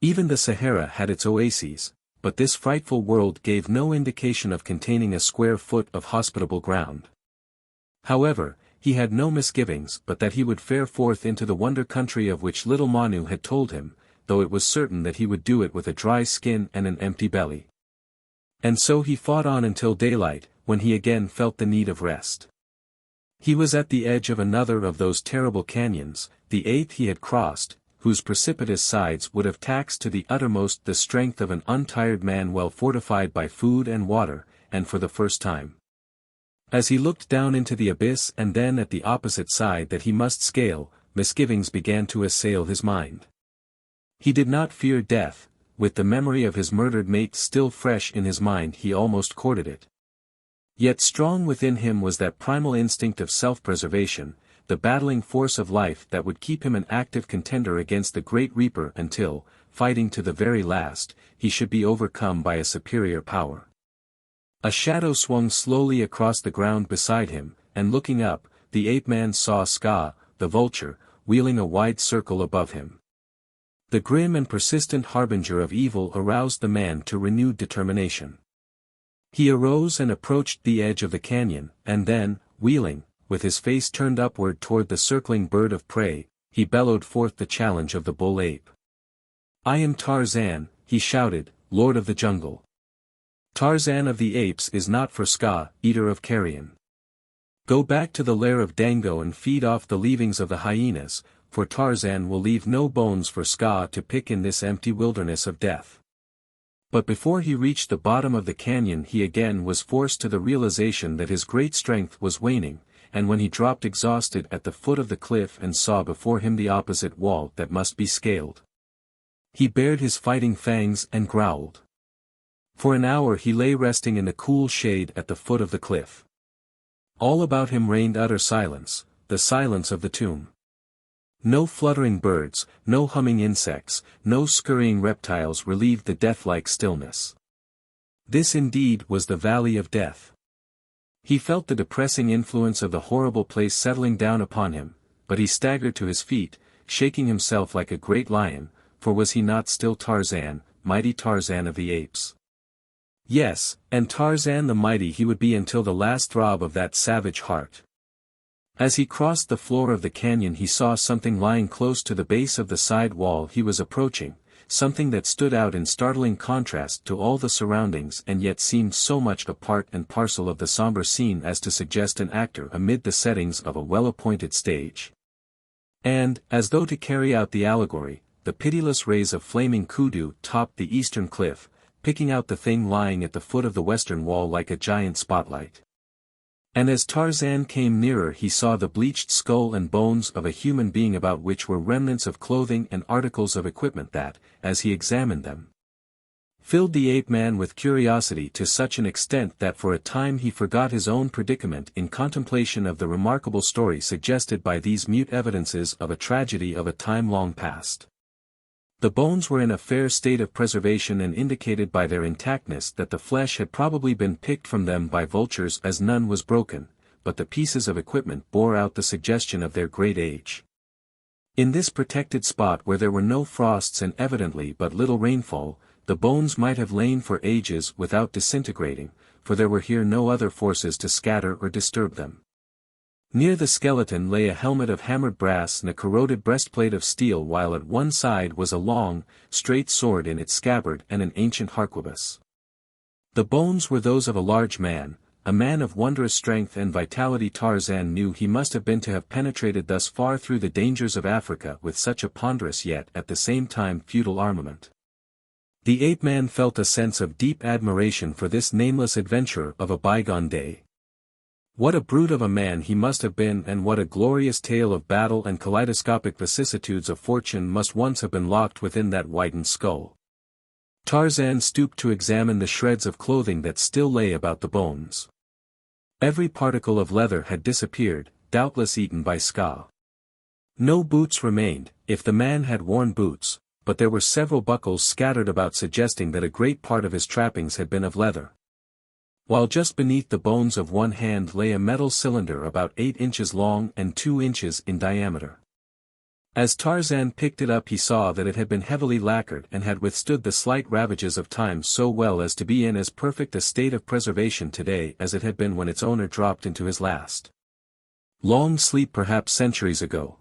S1: Even the Sahara had its oases, but this frightful world gave no indication of containing a square foot of hospitable ground. However, he had no misgivings but that he would fare forth into the wonder country of which little Manu had told him, though it was certain that he would do it with a dry skin and an empty belly. And so he fought on until daylight, when he again felt the need of rest. He was at the edge of another of those terrible canyons, the eighth he had crossed, whose precipitous sides would have taxed to the uttermost the strength of an untired man well fortified by food and water, and for the first time. As he looked down into the abyss and then at the opposite side that he must scale, misgivings began to assail his mind. He did not fear death, with the memory of his murdered mate still fresh in his mind he almost courted it. Yet strong within him was that primal instinct of self-preservation, the battling force of life that would keep him an active contender against the great Reaper until, fighting to the very last, he should be overcome by a superior power. A shadow swung slowly across the ground beside him, and looking up, the ape-man saw Ska, the vulture, wheeling a wide circle above him. The grim and persistent harbinger of evil aroused the man to renewed determination. He arose and approached the edge of the canyon, and then, wheeling, with his face turned upward toward the circling bird of prey, he bellowed forth the challenge of the bull ape. "I am Tarzan," he shouted, "Lord of the jungle. Tarzan of the apes is not for Ska, eater of carrion. Go back to the lair of Dango and feed off the leavings of the hyenas, for Tarzan will leave no bones for Ska to pick in this empty wilderness of death." But before he reached the bottom of the canyon he again was forced to the realization that his great strength was waning, and when he dropped exhausted at the foot of the cliff and saw before him the opposite wall that must be scaled, he bared his fighting fangs and growled. For an hour he lay resting in the cool shade at the foot of the cliff. All about him reigned utter silence, the silence of the tomb. No fluttering birds, no humming insects, no scurrying reptiles relieved the death-like stillness. This indeed was the valley of death. He felt the depressing influence of the horrible place settling down upon him, but he staggered to his feet, shaking himself like a great lion, for was he not still Tarzan, mighty Tarzan of the apes? Yes, and Tarzan the mighty he would be until the last throb of that savage heart. As he crossed the floor of the canyon he saw something lying close to the base of the side wall he was approaching, something that stood out in startling contrast to all the surroundings and yet seemed so much a part and parcel of the somber scene as to suggest an actor amid the settings of a well-appointed stage. And, as though to carry out the allegory, the pitiless rays of flaming kudu topped the eastern cliff, picking out the thing lying at the foot of the western wall like a giant spotlight. And as Tarzan came nearer he saw the bleached skull and bones of a human being about which were remnants of clothing and articles of equipment that, as he examined them, filled the ape-man with curiosity to such an extent that for a time he forgot his own predicament in contemplation of the remarkable story suggested by these mute evidences of a tragedy of a time long past. The bones were in a fair state of preservation and indicated by their intactness that the flesh had probably been picked from them by vultures as none was broken, but the pieces of equipment bore out the suggestion of their great age. In this protected spot where there were no frosts and evidently but little rainfall, the bones might have lain for ages without disintegrating, for there were here no other forces to scatter or disturb them. Near the skeleton lay a helmet of hammered brass and a corroded breastplate of steel while at one side was a long, straight sword in its scabbard and an ancient harquebus. The bones were those of a large man, a man of wondrous strength and vitality. Tarzan knew he must have been to have penetrated thus far through the dangers of Africa with such a ponderous yet at the same time futile armament. The ape-man felt a sense of deep admiration for this nameless adventurer of a bygone day. What a brute of a man he must have been and what a glorious tale of battle and kaleidoscopic vicissitudes of fortune must once have been locked within that whitened skull. Tarzan stooped to examine the shreds of clothing that still lay about the bones. Every particle of leather had disappeared, doubtless eaten by Ska. No boots remained, if the man had worn boots, but there were several buckles scattered about suggesting that a great part of his trappings had been of leather. While just beneath the bones of one hand lay a metal cylinder about 8 inches long and 2 inches in diameter. As Tarzan picked it up he saw that it had been heavily lacquered and had withstood the slight ravages of time so well as to be in as perfect a state of preservation today as it had been when its owner dropped into his last long sleep perhaps centuries ago.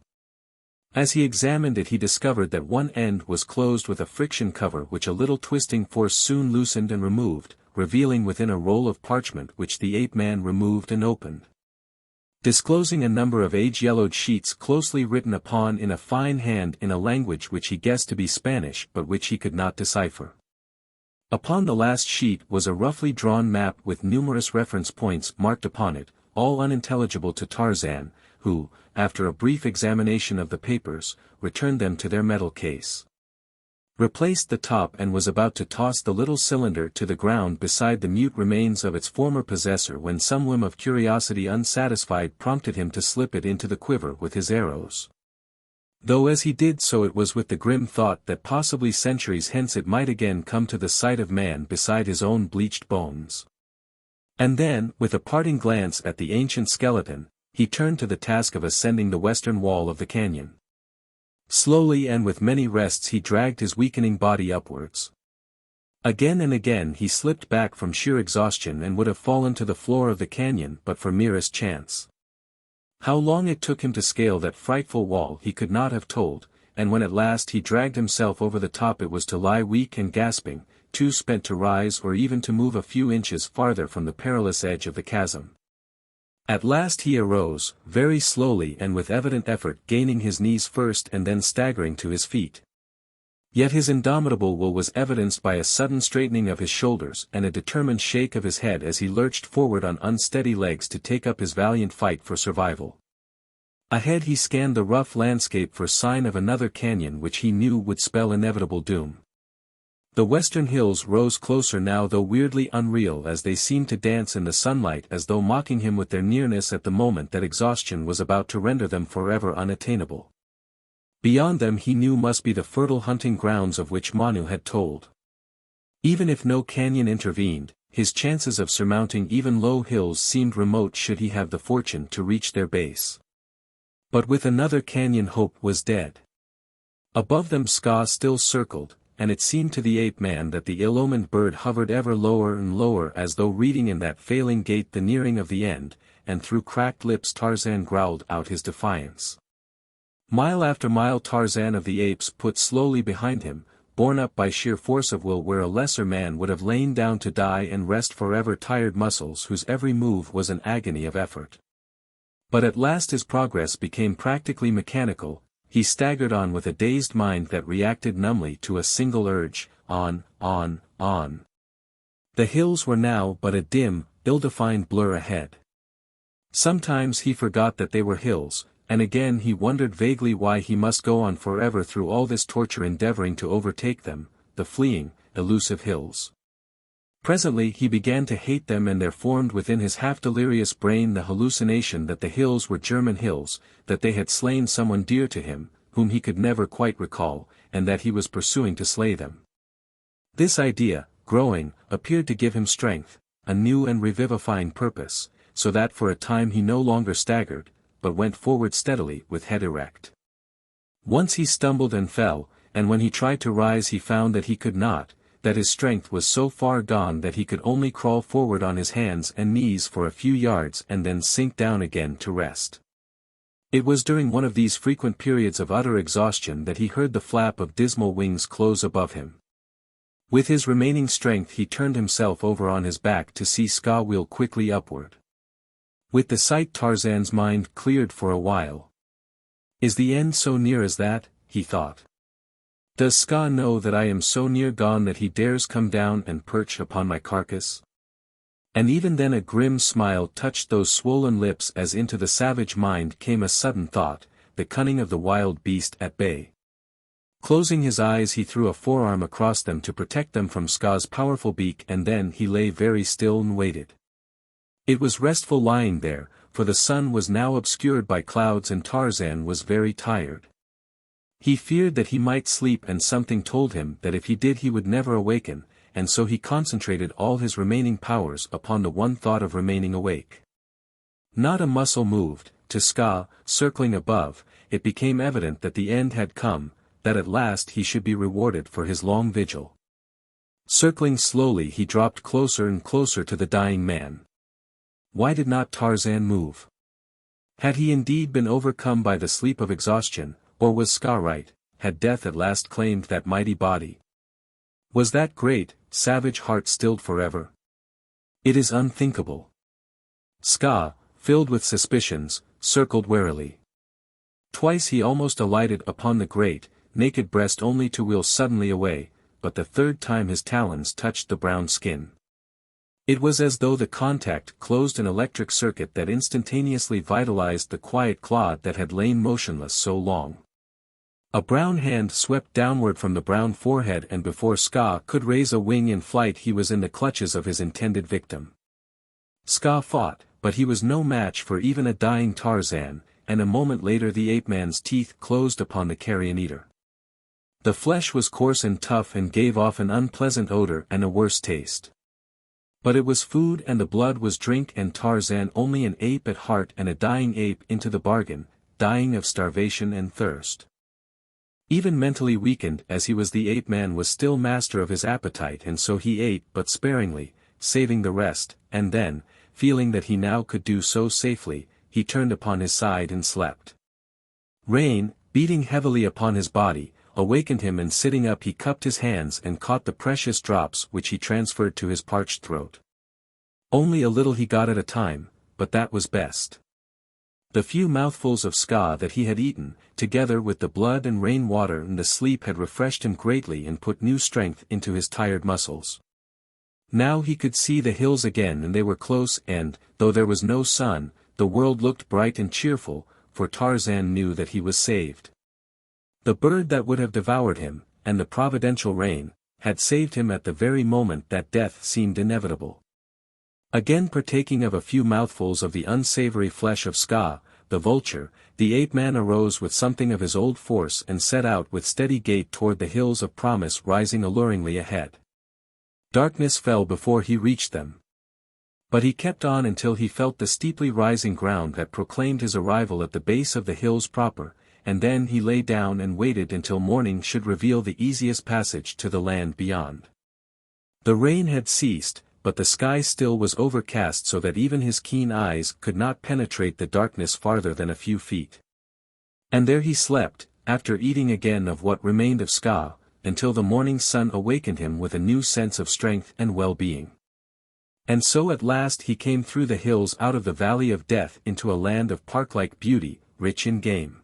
S1: As he examined it he discovered that one end was closed with a friction cover which a little twisting force soon loosened and removed, revealing within a roll of parchment which the ape-man removed and opened, disclosing a number of age-yellowed sheets closely written upon in a fine hand in a language which he guessed to be Spanish but which he could not decipher. Upon the last sheet was a roughly drawn map with numerous reference points marked upon it, all unintelligible to Tarzan, who, after a brief examination of the papers, returned them to their metal case, replaced the top and was about to toss the little cylinder to the ground beside the mute remains of its former possessor when some whim of curiosity unsatisfied prompted him to slip it into the quiver with his arrows. Though as he did so it was with the grim thought that possibly centuries hence it might again come to the sight of man beside his own bleached bones. And then, with a parting glance at the ancient skeleton, he turned to the task of ascending the western wall of the canyon. Slowly and with many rests he dragged his weakening body upwards. Again and again he slipped back from sheer exhaustion and would have fallen to the floor of the canyon but for merest chance. How long it took him to scale that frightful wall he could not have told, and when at last he dragged himself over the top it was to lie weak and gasping, too spent to rise or even to move a few inches farther from the perilous edge of the chasm. At last he arose, very slowly and with evident effort gaining his knees first and then staggering to his feet. Yet his indomitable will was evidenced by a sudden straightening of his shoulders and a determined shake of his head as he lurched forward on unsteady legs to take up his valiant fight for survival. Ahead he scanned the rough landscape for sign of another canyon which he knew would spell inevitable doom. The western hills rose closer now though weirdly unreal as they seemed to dance in the sunlight as though mocking him with their nearness at the moment that exhaustion was about to render them forever unattainable. Beyond them he knew must be the fertile hunting grounds of which Manu had told. Even if no canyon intervened, his chances of surmounting even low hills seemed remote should he have the fortune to reach their base. But with another canyon hope was dead. Above them Ska still circled, and it seemed to the ape-man that the ill-omened bird hovered ever lower and lower as though reading in that failing gait the nearing of the end, and through cracked lips Tarzan growled out his defiance. Mile after mile Tarzan of the Apes put slowly behind him, borne up by sheer force of will where a lesser man would have lain down to die and rest forever, tired muscles whose every move was an agony of effort. But at last his progress became practically mechanical. He staggered on with a dazed mind that reacted numbly to a single urge, on, on, on. The hills were now but a dim, ill-defined blur ahead. Sometimes he forgot that they were hills, and again he wondered vaguely why he must go on forever through all this torture endeavoring to overtake them, the fleeing, elusive hills. Presently he began to hate them, and there formed within his half-delirious brain the hallucination that the hills were German hills, that they had slain someone dear to him, whom he could never quite recall, and that he was pursuing to slay them. This idea, growing, appeared to give him strength, a new and revivifying purpose, so that for a time he no longer staggered, but went forward steadily with head erect. Once he stumbled and fell, and when he tried to rise he found that he could not, that his strength was so far gone that he could only crawl forward on his hands and knees for a few yards and then sink down again to rest. It was during one of these frequent periods of utter exhaustion that he heard the flap of dismal wings close above him. With his remaining strength he turned himself over on his back to see Ska wheel quickly upward. With the sight Tarzan's mind cleared for a while. Is the end so near as that, he thought. Does Ska know that I am so near gone that he dares come down and perch upon my carcass? And even then a grim smile touched those swollen lips as into the savage mind came a sudden thought, the cunning of the wild beast at bay. Closing his eyes he threw a forearm across them to protect them from Ska's powerful beak, and then he lay very still and waited. It was restful lying there, for the sun was now obscured by clouds and Tarzan was very tired. He feared that he might sleep, and something told him that if he did he would never awaken, and so he concentrated all his remaining powers upon the one thought of remaining awake. Not a muscle moved. To Ska, circling above, it became evident that the end had come, that at last he should be rewarded for his long vigil. Circling slowly he dropped closer and closer to the dying man. Why did not Tarzan move? Had he indeed been overcome by the sleep of exhaustion, or was Ska right? Had death at last claimed that mighty body? Was that great, savage heart stilled forever? It is unthinkable. Ska, filled with suspicions, circled warily. Twice he almost alighted upon the great, naked breast only to wheel suddenly away, but the third time his talons touched the brown skin. It was as though the contact closed an electric circuit that instantaneously vitalized the quiet clod that had lain motionless so long. A brown hand swept downward from the brown forehead, and before Ska could raise a wing in flight he was in the clutches of his intended victim. Ska fought, but he was no match for even a dying Tarzan, and a moment later the ape-man's teeth closed upon the carrion eater. The flesh was coarse and tough and gave off an unpleasant odor and a worse taste. But it was food, and the blood was drink, and Tarzan only an ape at heart and a dying ape into the bargain, dying of starvation and thirst. Even mentally weakened as he was, the ape-man was still master of his appetite, and so he ate but sparingly, saving the rest, and then, feeling that he now could do so safely, he turned upon his side and slept. Rain, beating heavily upon his body, awakened him, and sitting up he cupped his hands and caught the precious drops which he transferred to his parched throat. Only a little he got at a time, but that was best. The few mouthfuls of Ska that he had eaten, together with the blood and rain water and the sleep, had refreshed him greatly and put new strength into his tired muscles. Now he could see the hills again, and they were close, and, though there was no sun, the world looked bright and cheerful, for Tarzan knew that he was saved. The bird that would have devoured him, and the providential rain, had saved him at the very moment that death seemed inevitable. Again partaking of a few mouthfuls of the unsavory flesh of Ska, the vulture, the ape-man arose with something of his old force and set out with steady gait toward the hills of promise rising alluringly ahead. Darkness fell before he reached them. But he kept on until he felt the steeply rising ground that proclaimed his arrival at the base of the hills proper, and then he lay down and waited until morning should reveal the easiest passage to the land beyond. The rain had ceased, but the sky still was overcast so that even his keen eyes could not penetrate the darkness farther than a few feet. And there he slept, after eating again of what remained of ska, until the morning sun awakened him with a new sense of strength and well-being. And so at last he came through the hills out of the valley of death into a land of park-like beauty, rich in game.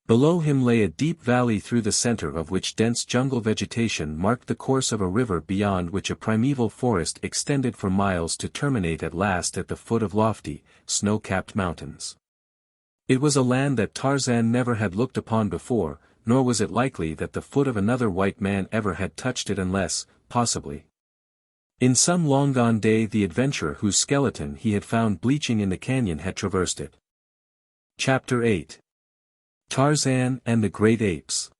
S1: Below him lay a deep valley through the center of which dense jungle vegetation marked the course of a river beyond which a primeval forest extended for miles to terminate at last at the foot of lofty, snow-capped mountains. It was a land that Tarzan never had looked upon before, nor was it likely that the foot of another white man ever had touched it unless, possibly, in some long-gone day the adventurer whose skeleton he had found bleaching in the canyon had traversed it. Chapter 8. Tarzan and the Great Apes.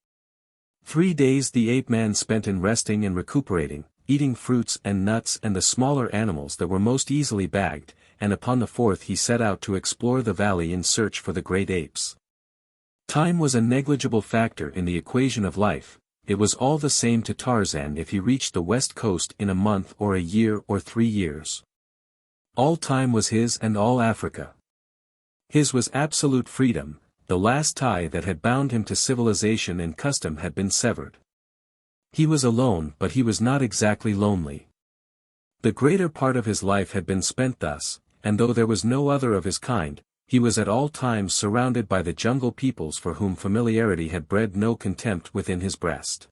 S1: 3 days the ape-man spent in resting and recuperating, eating fruits and nuts and the smaller animals that were most easily bagged, and upon the 4th he set out to explore the valley in search for the great apes. Time was a negligible factor in the equation of life. It was all the same to Tarzan if he reached the west coast in a month or a year or 3 years. All time was his and all Africa. His was absolute freedom, the last tie that had bound him to civilization and custom had been severed. He was alone but he was not exactly lonely. The greater part of his life had been spent thus, and though there was no other of his kind, he was at all times surrounded by the jungle peoples for whom familiarity had bred no contempt within his breast.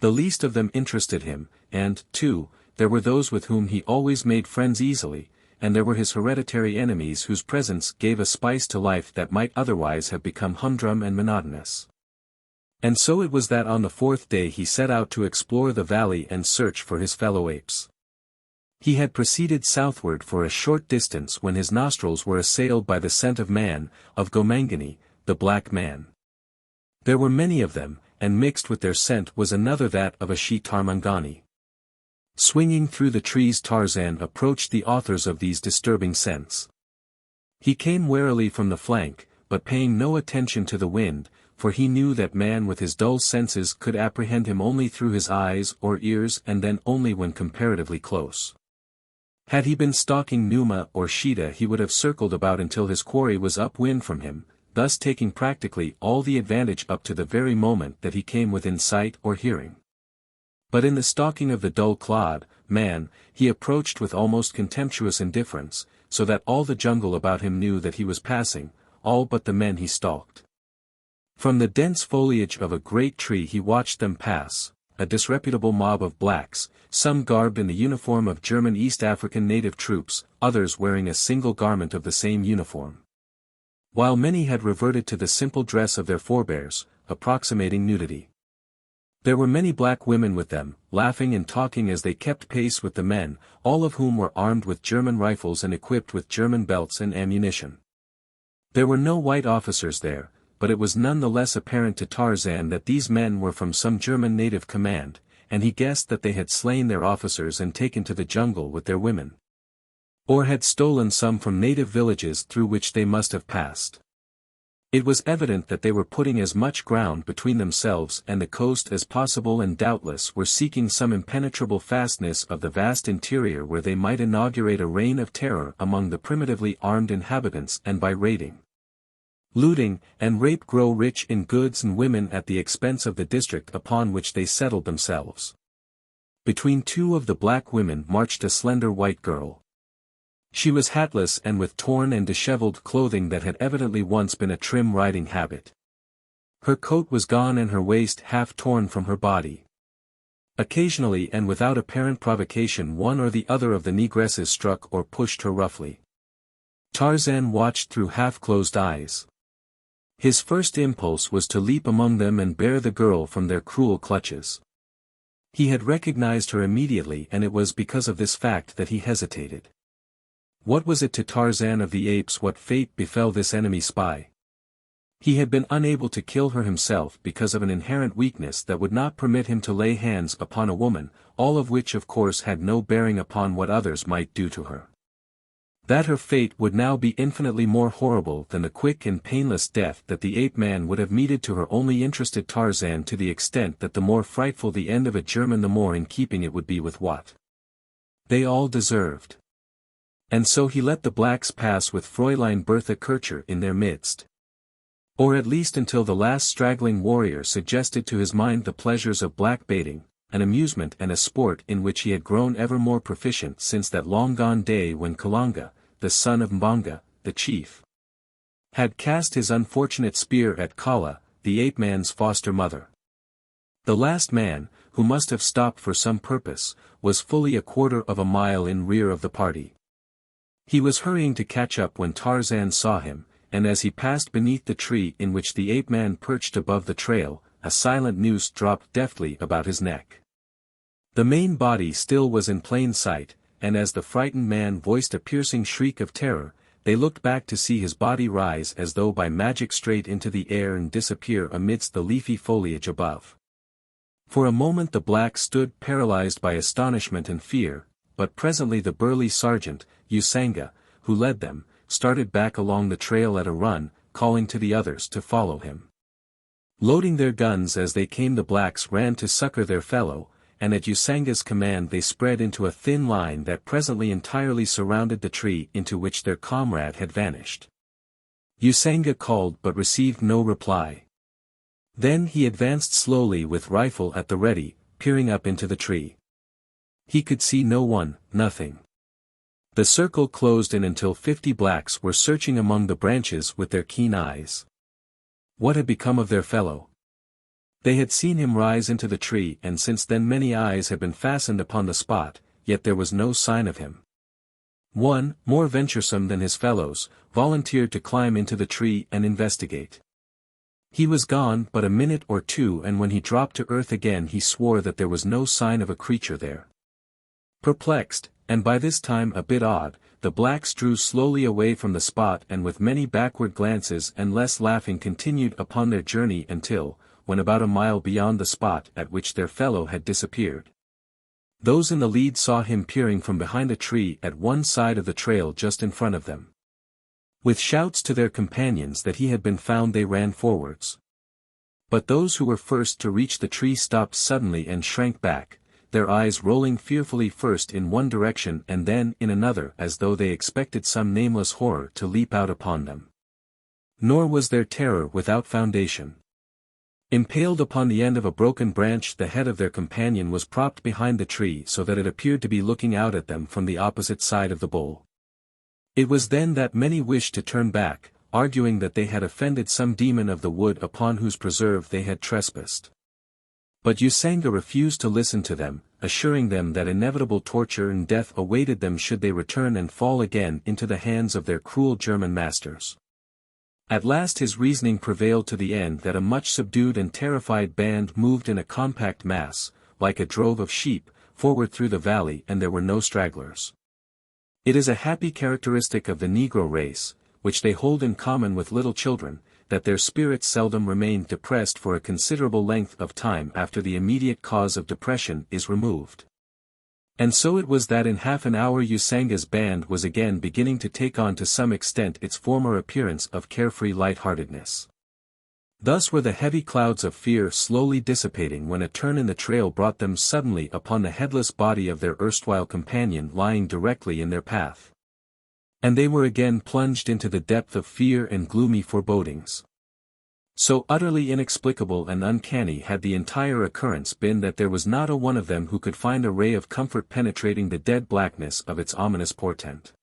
S1: The least of them interested him, and, too, there were those with whom he always made friends easily, and there were his hereditary enemies whose presence gave a spice to life that might otherwise have become humdrum and monotonous. And so it was that on the 4th day he set out to explore the valley and search for his fellow apes. He had proceeded southward for a short distance when his nostrils were assailed by the scent of man, of Gomangani, the black man. There were many of them, and mixed with their scent was another that of a she-Tarmangani. Swinging through the trees Tarzan approached the authors of these disturbing scents. He came warily from the flank, but paying no attention to the wind, for he knew that man with his dull senses could apprehend him only through his eyes or ears and then only when comparatively close. Had he been stalking Numa or Sheeta he would have circled about until his quarry was upwind from him, thus taking practically all the advantage up to the very moment that he came within sight or hearing. But in the stalking of the dull-clawed man, he approached with almost contemptuous indifference, so that all the jungle about him knew that he was passing, all but the men he stalked. From the dense foliage of a great tree he watched them pass, a disreputable mob of blacks, some garbed in the uniform of German East African native troops, others wearing a single garment of the same uniform. While many had reverted to the simple dress of their forebears, approximating nudity. There were many black women with them, laughing and talking as they kept pace with the men, all of whom were armed with German rifles and equipped with German belts and ammunition. There were no white officers there, but it was none the less apparent to Tarzan that these men were from some German native command, and he guessed that they had slain their officers and taken to the jungle with their women. Or had stolen some from native villages through which they must have passed. It was evident that they were putting as much ground between themselves and the coast as possible and doubtless were seeking some impenetrable fastness of the vast interior where they might inaugurate a reign of terror among the primitively armed inhabitants and by raiding, looting, and rape grow rich in goods and women at the expense of the district upon which they settled themselves. Between two of the black women marched a slender white girl. She was hatless and with torn and disheveled clothing that had evidently once been a trim riding habit. Her coat was gone and her waist half torn from her body. Occasionally and without apparent provocation one or the other of the negresses struck or pushed her roughly. Tarzan watched through half-closed eyes. His first impulse was to leap among them and bear the girl from their cruel clutches. He had recognized her immediately and it was because of this fact that he hesitated. What was it to Tarzan of the Apes what fate befell this enemy spy? He had been unable to kill her himself because of an inherent weakness that would not permit him to lay hands upon a woman, all of which of course had no bearing upon what others might do to her. That her fate would now be infinitely more horrible than the quick and painless death that the ape-man would have meted to her only interested Tarzan, to the extent that the more frightful the end of a German the more in keeping it would be with what they all deserved. And so he let the blacks pass with Fräulein Bertha Kircher in their midst. Or at least until the last straggling warrior suggested to his mind the pleasures of black baiting, an amusement and a sport in which he had grown ever more proficient since that long-gone day when Kalanga, the son of Mbonga, the chief, had cast his unfortunate spear at Kala, the ape-man's foster mother. The last man, who must have stopped for some purpose, was fully a quarter of a mile in rear of the party. He was hurrying to catch up when Tarzan saw him, and as he passed beneath the tree in which the ape-man perched above the trail, a silent noose dropped deftly about his neck. The main body still was in plain sight, and as the frightened man voiced a piercing shriek of terror, they looked back to see his body rise as though by magic straight into the air and disappear amidst the leafy foliage above. For a moment the blacks stood paralyzed by astonishment and fear, but presently the burly sergeant, Usanga, who led them, started back along the trail at a run, calling to the others to follow him. Loading their guns as they came, the blacks ran to succor their fellow, and at Usanga's command they spread into a thin line that presently entirely surrounded the tree into which their comrade had vanished. Usanga called but received no reply. Then he advanced slowly with rifle at the ready, peering up into the tree. He could see no one, nothing. The circle closed in until 50 blacks were searching among the branches with their keen eyes. What had become of their fellow? They had seen him rise into the tree, and since then many eyes had been fastened upon the spot, yet there was no sign of him. One, more venturesome than his fellows, volunteered to climb into the tree and investigate. He was gone but a minute or two, and when he dropped to earth again he swore that there was no sign of a creature there. Perplexed, and by this time a bit awed, the blacks drew slowly away from the spot, and with many backward glances and less laughing continued upon their journey until, when about a mile beyond the spot at which their fellow had disappeared, those in the lead saw him peering from behind a tree at one side of the trail just in front of them. With shouts to their companions that he had been found, they ran forwards. But those who were first to reach the tree stopped suddenly and shrank back, their eyes rolling fearfully first in one direction and then in another, as though they expected some nameless horror to leap out upon them. Nor was their terror without foundation. Impaled upon the end of a broken branch, the head of their companion was propped behind the tree so that it appeared to be looking out at them from the opposite side of the bowl. It was then that many wished to turn back, arguing that they had offended some demon of the wood upon whose preserve they had trespassed. But Usanga refused to listen to them, assuring them that inevitable torture and death awaited them should they return and fall again into the hands of their cruel German masters. At last his reasoning prevailed to the end that a much subdued and terrified band moved in a compact mass, like a drove of sheep, forward through the valley, and there were no stragglers. It is a happy characteristic of the Negro race, which they hold in common with little children, that their spirits seldom remain depressed for a considerable length of time after the immediate cause of depression is removed. And so it was that in half an hour Usanga's band was again beginning to take on to some extent its former appearance of carefree lightheartedness. Thus were the heavy clouds of fear slowly dissipating when a turn in the trail brought them suddenly upon the headless body of their erstwhile companion lying directly in their path. And they were again plunged into the depth of fear and gloomy forebodings. So utterly inexplicable and uncanny had the entire occurrence been that there was not a one of them who could find a ray of comfort penetrating the dead blackness of its ominous portent.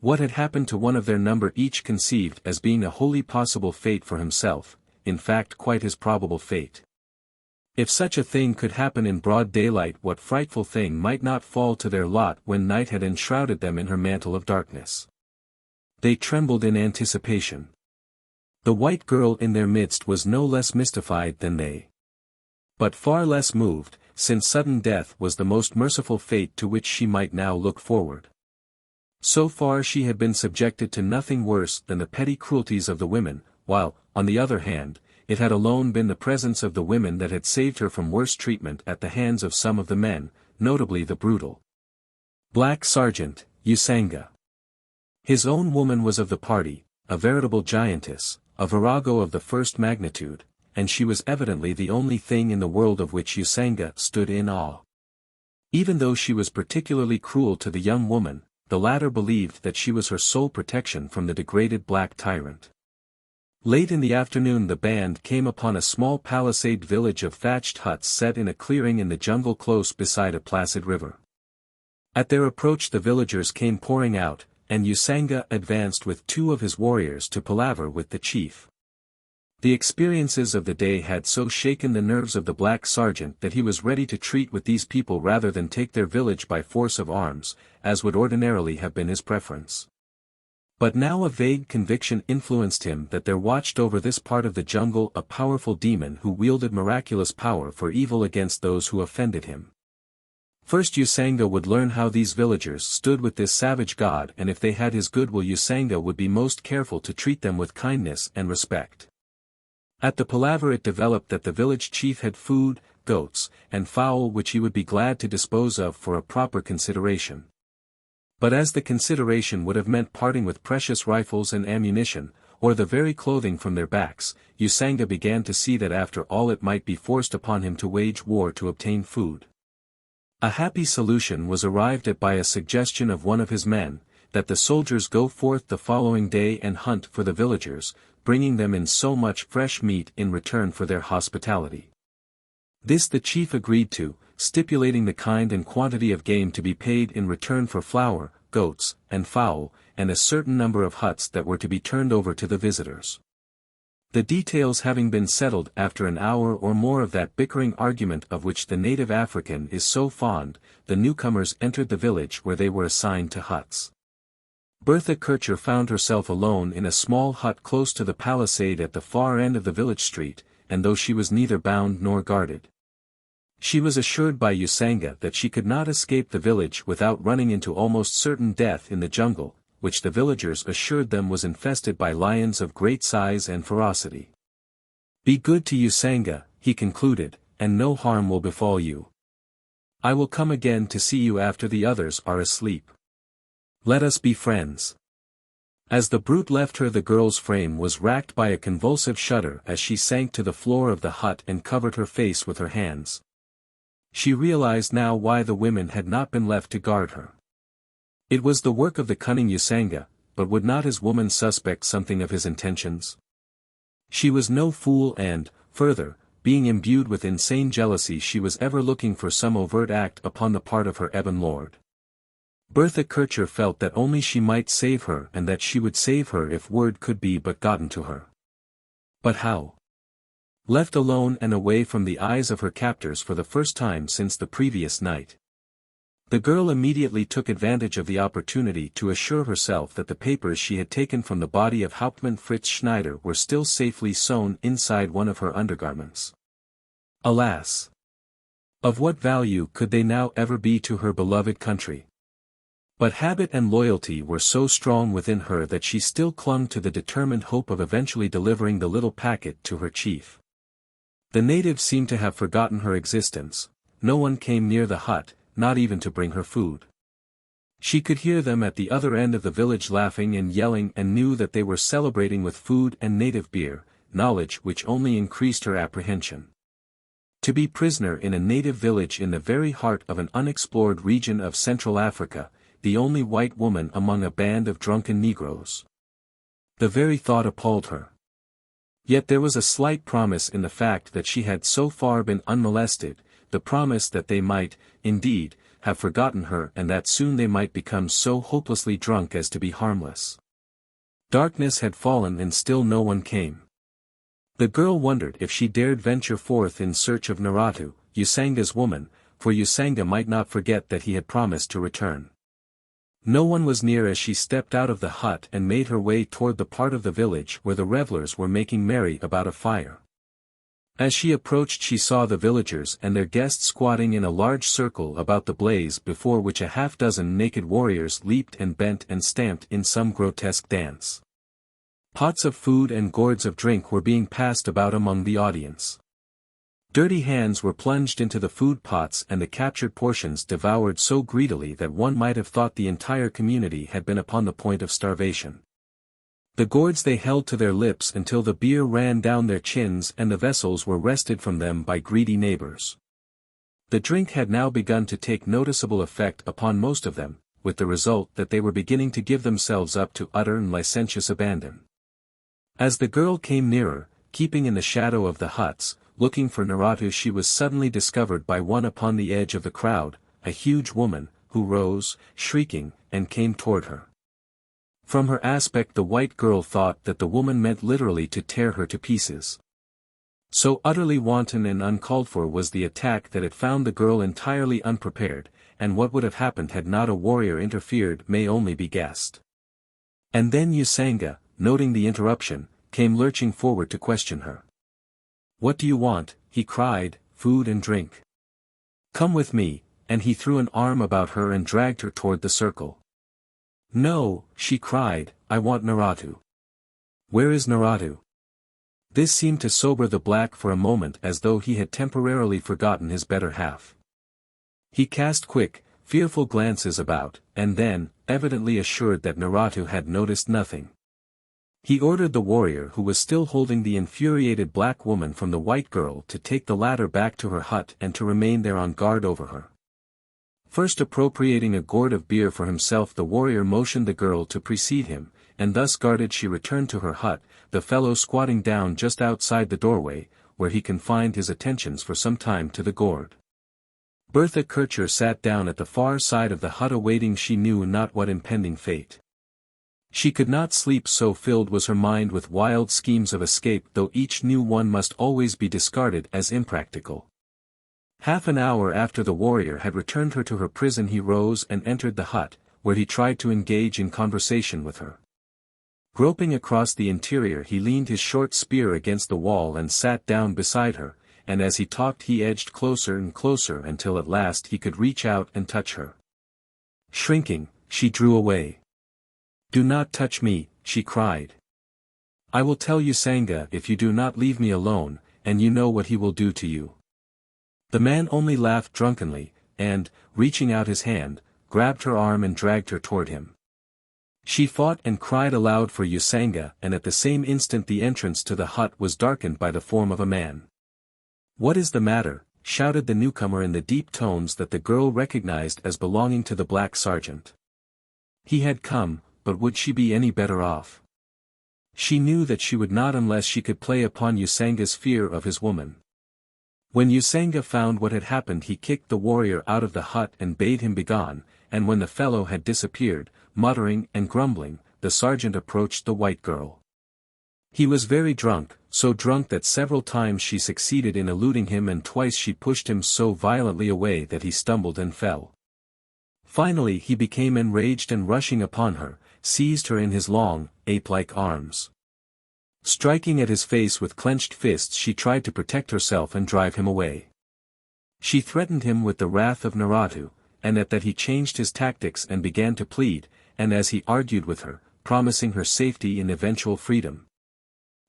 S1: What had happened to one of their number each conceived as being a wholly possible fate for himself, in fact quite his probable fate. If such a thing could happen in broad daylight, what frightful thing might not fall to their lot when night had enshrouded them in her mantle of darkness? They trembled in anticipation. The white girl in their midst was no less mystified than they. But far less moved, since sudden death was the most merciful fate to which she might now look forward. So far she had been subjected to nothing worse than the petty cruelties of the women, while, on the other hand, it had alone been the presence of the women that had saved her from worse treatment at the hands of some of the men, notably the brutal Black Sergeant, Usanga. His own woman was of the party, a veritable giantess, a virago of the first magnitude, and she was evidently the only thing in the world of which Usanga stood in awe. Even though she was particularly cruel to the young woman, the latter believed that she was her sole protection from the degraded black tyrant. Late in the afternoon the band came upon a small palisaded village of thatched huts set in a clearing in the jungle close beside a placid river. At their approach the villagers came pouring out, and Usanga advanced with 2 of his warriors to palaver with the chief. The experiences of the day had so shaken the nerves of the black sergeant that he was ready to treat with these people rather than take their village by force of arms, as would ordinarily have been his preference. But now a vague conviction influenced him that there watched over this part of the jungle a powerful demon who wielded miraculous power for evil against those who offended him. First Usanga would learn how these villagers stood with this savage god, and if they had his goodwill Usanga would be most careful to treat them with kindness and respect. At the palaver it developed that the village chief had food, goats, and fowl which he would be glad to dispose of for a proper consideration. But as the consideration would have meant parting with precious rifles and ammunition, or the very clothing from their backs, Usanga began to see that after all it might be forced upon him to wage war to obtain food. A happy solution was arrived at by a suggestion of one of his men, that the soldiers go forth the following day and hunt for the villagers, bringing them in so much fresh meat in return for their hospitality. This the chief agreed to, stipulating the kind and quantity of game to be paid in return for flour, goats, and fowl, and a certain number of huts that were to be turned over to the visitors. The details having been settled after an hour or more of that bickering argument of which the native African is so fond, the newcomers entered the village where they were assigned to huts. Bertha Kircher found herself alone in a small hut close to the palisade at the far end of the village street, and though she was neither bound nor guarded, she was assured by Usanga that she could not escape the village without running into almost certain death in the jungle, which the villagers assured them was infested by lions of great size and ferocity. "Be good to Usanga," he concluded, "and no harm will befall you. I will come again to see you after the others are asleep. Let us be friends." As the brute left her the girl's frame was racked by a convulsive shudder as she sank to the floor of the hut and covered her face with her hands. She realized now why the women had not been left to guard her. It was the work of the cunning Usanga, but would not his woman suspect something of his intentions? She was no fool and, further, being imbued with insane jealousy she was ever looking for some overt act upon the part of her ebon lord. Bertha Kircher felt that only she might save her and that she would save her if word could be but gotten to her. But how? Left alone and away from the eyes of her captors for the first time since the previous night. The girl immediately took advantage of the opportunity to assure herself that the papers she had taken from the body of Hauptmann Fritz Schneider were still safely sewn inside one of her undergarments. Alas! Of what value could they now ever be to her beloved country? But habit and loyalty were so strong within her that she still clung to the determined hope of eventually delivering the little packet to her chief. The natives seemed to have forgotten her existence. No one came near the hut, not even to bring her food. She could hear them at the other end of the village laughing and yelling and knew that they were celebrating with food and native beer, knowledge which only increased her apprehension. To be prisoner in a native village in the very heart of an unexplored region of Central Africa, the only white woman among a band of drunken Negroes. The very thought appalled her. Yet there was a slight promise in the fact that she had so far been unmolested, the promise that they might, indeed, have forgotten her and that soon they might become so hopelessly drunk as to be harmless. Darkness had fallen and still no one came. The girl wondered if she dared venture forth in search of Naratu, Usanga's woman, for Usanga might not forget that he had promised to return. No one was near as she stepped out of the hut and made her way toward the part of the village where the revelers were making merry about a fire. As she approached she saw the villagers and their guests squatting in a large circle about the blaze before which a half-dozen naked warriors leaped and bent and stamped in some grotesque dance. Pots of food and gourds of drink were being passed about among the audience. Dirty hands were plunged into the food pots and the captured portions devoured so greedily that one might have thought the entire community had been upon the point of starvation. The gourds they held to their lips until the beer ran down their chins and the vessels were wrested from them by greedy neighbors. The drink had now begun to take noticeable effect upon most of them, with the result that they were beginning to give themselves up to utter and licentious abandon. As the girl came nearer, keeping in the shadow of the huts, looking for Naratu, she was suddenly discovered by one upon the edge of the crowd, a huge woman, who rose, shrieking, and came toward her. From her aspect the white girl thought that the woman meant literally to tear her to pieces. So utterly wanton and uncalled for was the attack that it found the girl entirely unprepared, and what would have happened had not a warrior interfered may only be guessed. And then Usanga, noting the interruption, came lurching forward to question her. "What do you want?" he cried. "Food and drink. Come with me," and he threw an arm about her and dragged her toward the circle. "No," she cried, "I want Naratu." "Where is Naratu?" This seemed to sober the black for a moment as though he had temporarily forgotten his better half. He cast quick, fearful glances about, and then, evidently assured that Naratu had noticed nothing, he ordered the warrior who was still holding the infuriated black woman from the white girl to take the latter back to her hut and to remain there on guard over her. First appropriating a gourd of beer for himself, the warrior motioned the girl to precede him, and thus guarded she returned to her hut, the fellow squatting down just outside the doorway, where he confined his attentions for some time to the gourd. Bertha Kircher sat down at the far side of the hut awaiting she knew not what impending fate. She could not sleep, so filled was her mind with wild schemes of escape, though each new one must always be discarded as impractical. Half an hour after the warrior had returned her to her prison he rose and entered the hut, where he tried to engage in conversation with her. Groping across the interior he leaned his short spear against the wall and sat down beside her, and as he talked he edged closer and closer until at last he could reach out and touch her. Shrinking, she drew away. "Do not touch me," she cried. "I will tell Usanga if you do not leave me alone, and you know what he will do to you." The man only laughed drunkenly, and, reaching out his hand, grabbed her arm and dragged her toward him. She fought and cried aloud for Usanga, and at the same instant the entrance to the hut was darkened by the form of a man. "What is the matter?" shouted the newcomer in the deep tones that the girl recognized as belonging to the black sergeant. He had come, but would she be any better off? She knew that she would not unless she could play upon Usanga's fear of his woman. When Usanga found what had happened he kicked the warrior out of the hut and bade him begone, and when the fellow had disappeared, muttering and grumbling, the sergeant approached the white girl. He was very drunk, so drunk that several times she succeeded in eluding him and twice she pushed him so violently away that he stumbled and fell. Finally he became enraged and rushing upon her, seized her in his long, ape-like arms. Striking at his face with clenched fists she tried to protect herself and drive him away. She threatened him with the wrath of Naratu, and at that he changed his tactics and began to plead, and as he argued with her, promising her safety and eventual freedom.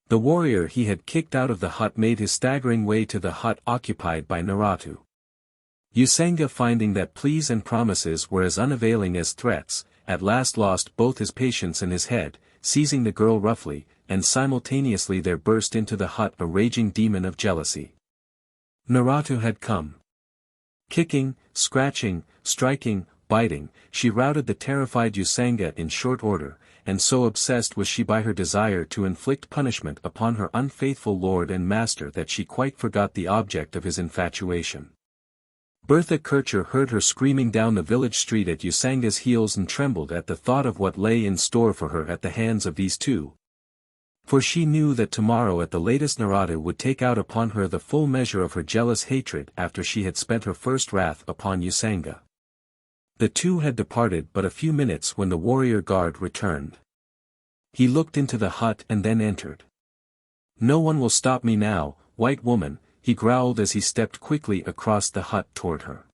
S1: The warrior he had kicked out of the hut made his staggering way to the hut occupied by Naratu. Usanga, finding that pleas and promises were as unavailing as threats, at last lost both his patience and his head, seizing the girl roughly, and simultaneously there burst into the hut a raging demon of jealousy. Naratu had come. Kicking, scratching, striking, biting, she routed the terrified Usanga in short order, and so obsessed was she by her desire to inflict punishment upon her unfaithful lord and master that she quite forgot the object of his infatuation. Bertha Kircher heard her screaming down the village street at Usanga's heels and trembled at the thought of what lay in store for her at the hands of these two. For she knew that tomorrow at the latest Naratu would take out upon her the full measure of her jealous hatred after she had spent her first wrath upon Usanga. The two had departed but a few minutes when the warrior guard returned. He looked into the hut and then entered. "No one will stop me now, white woman," he growled as he stepped quickly across the hut toward her.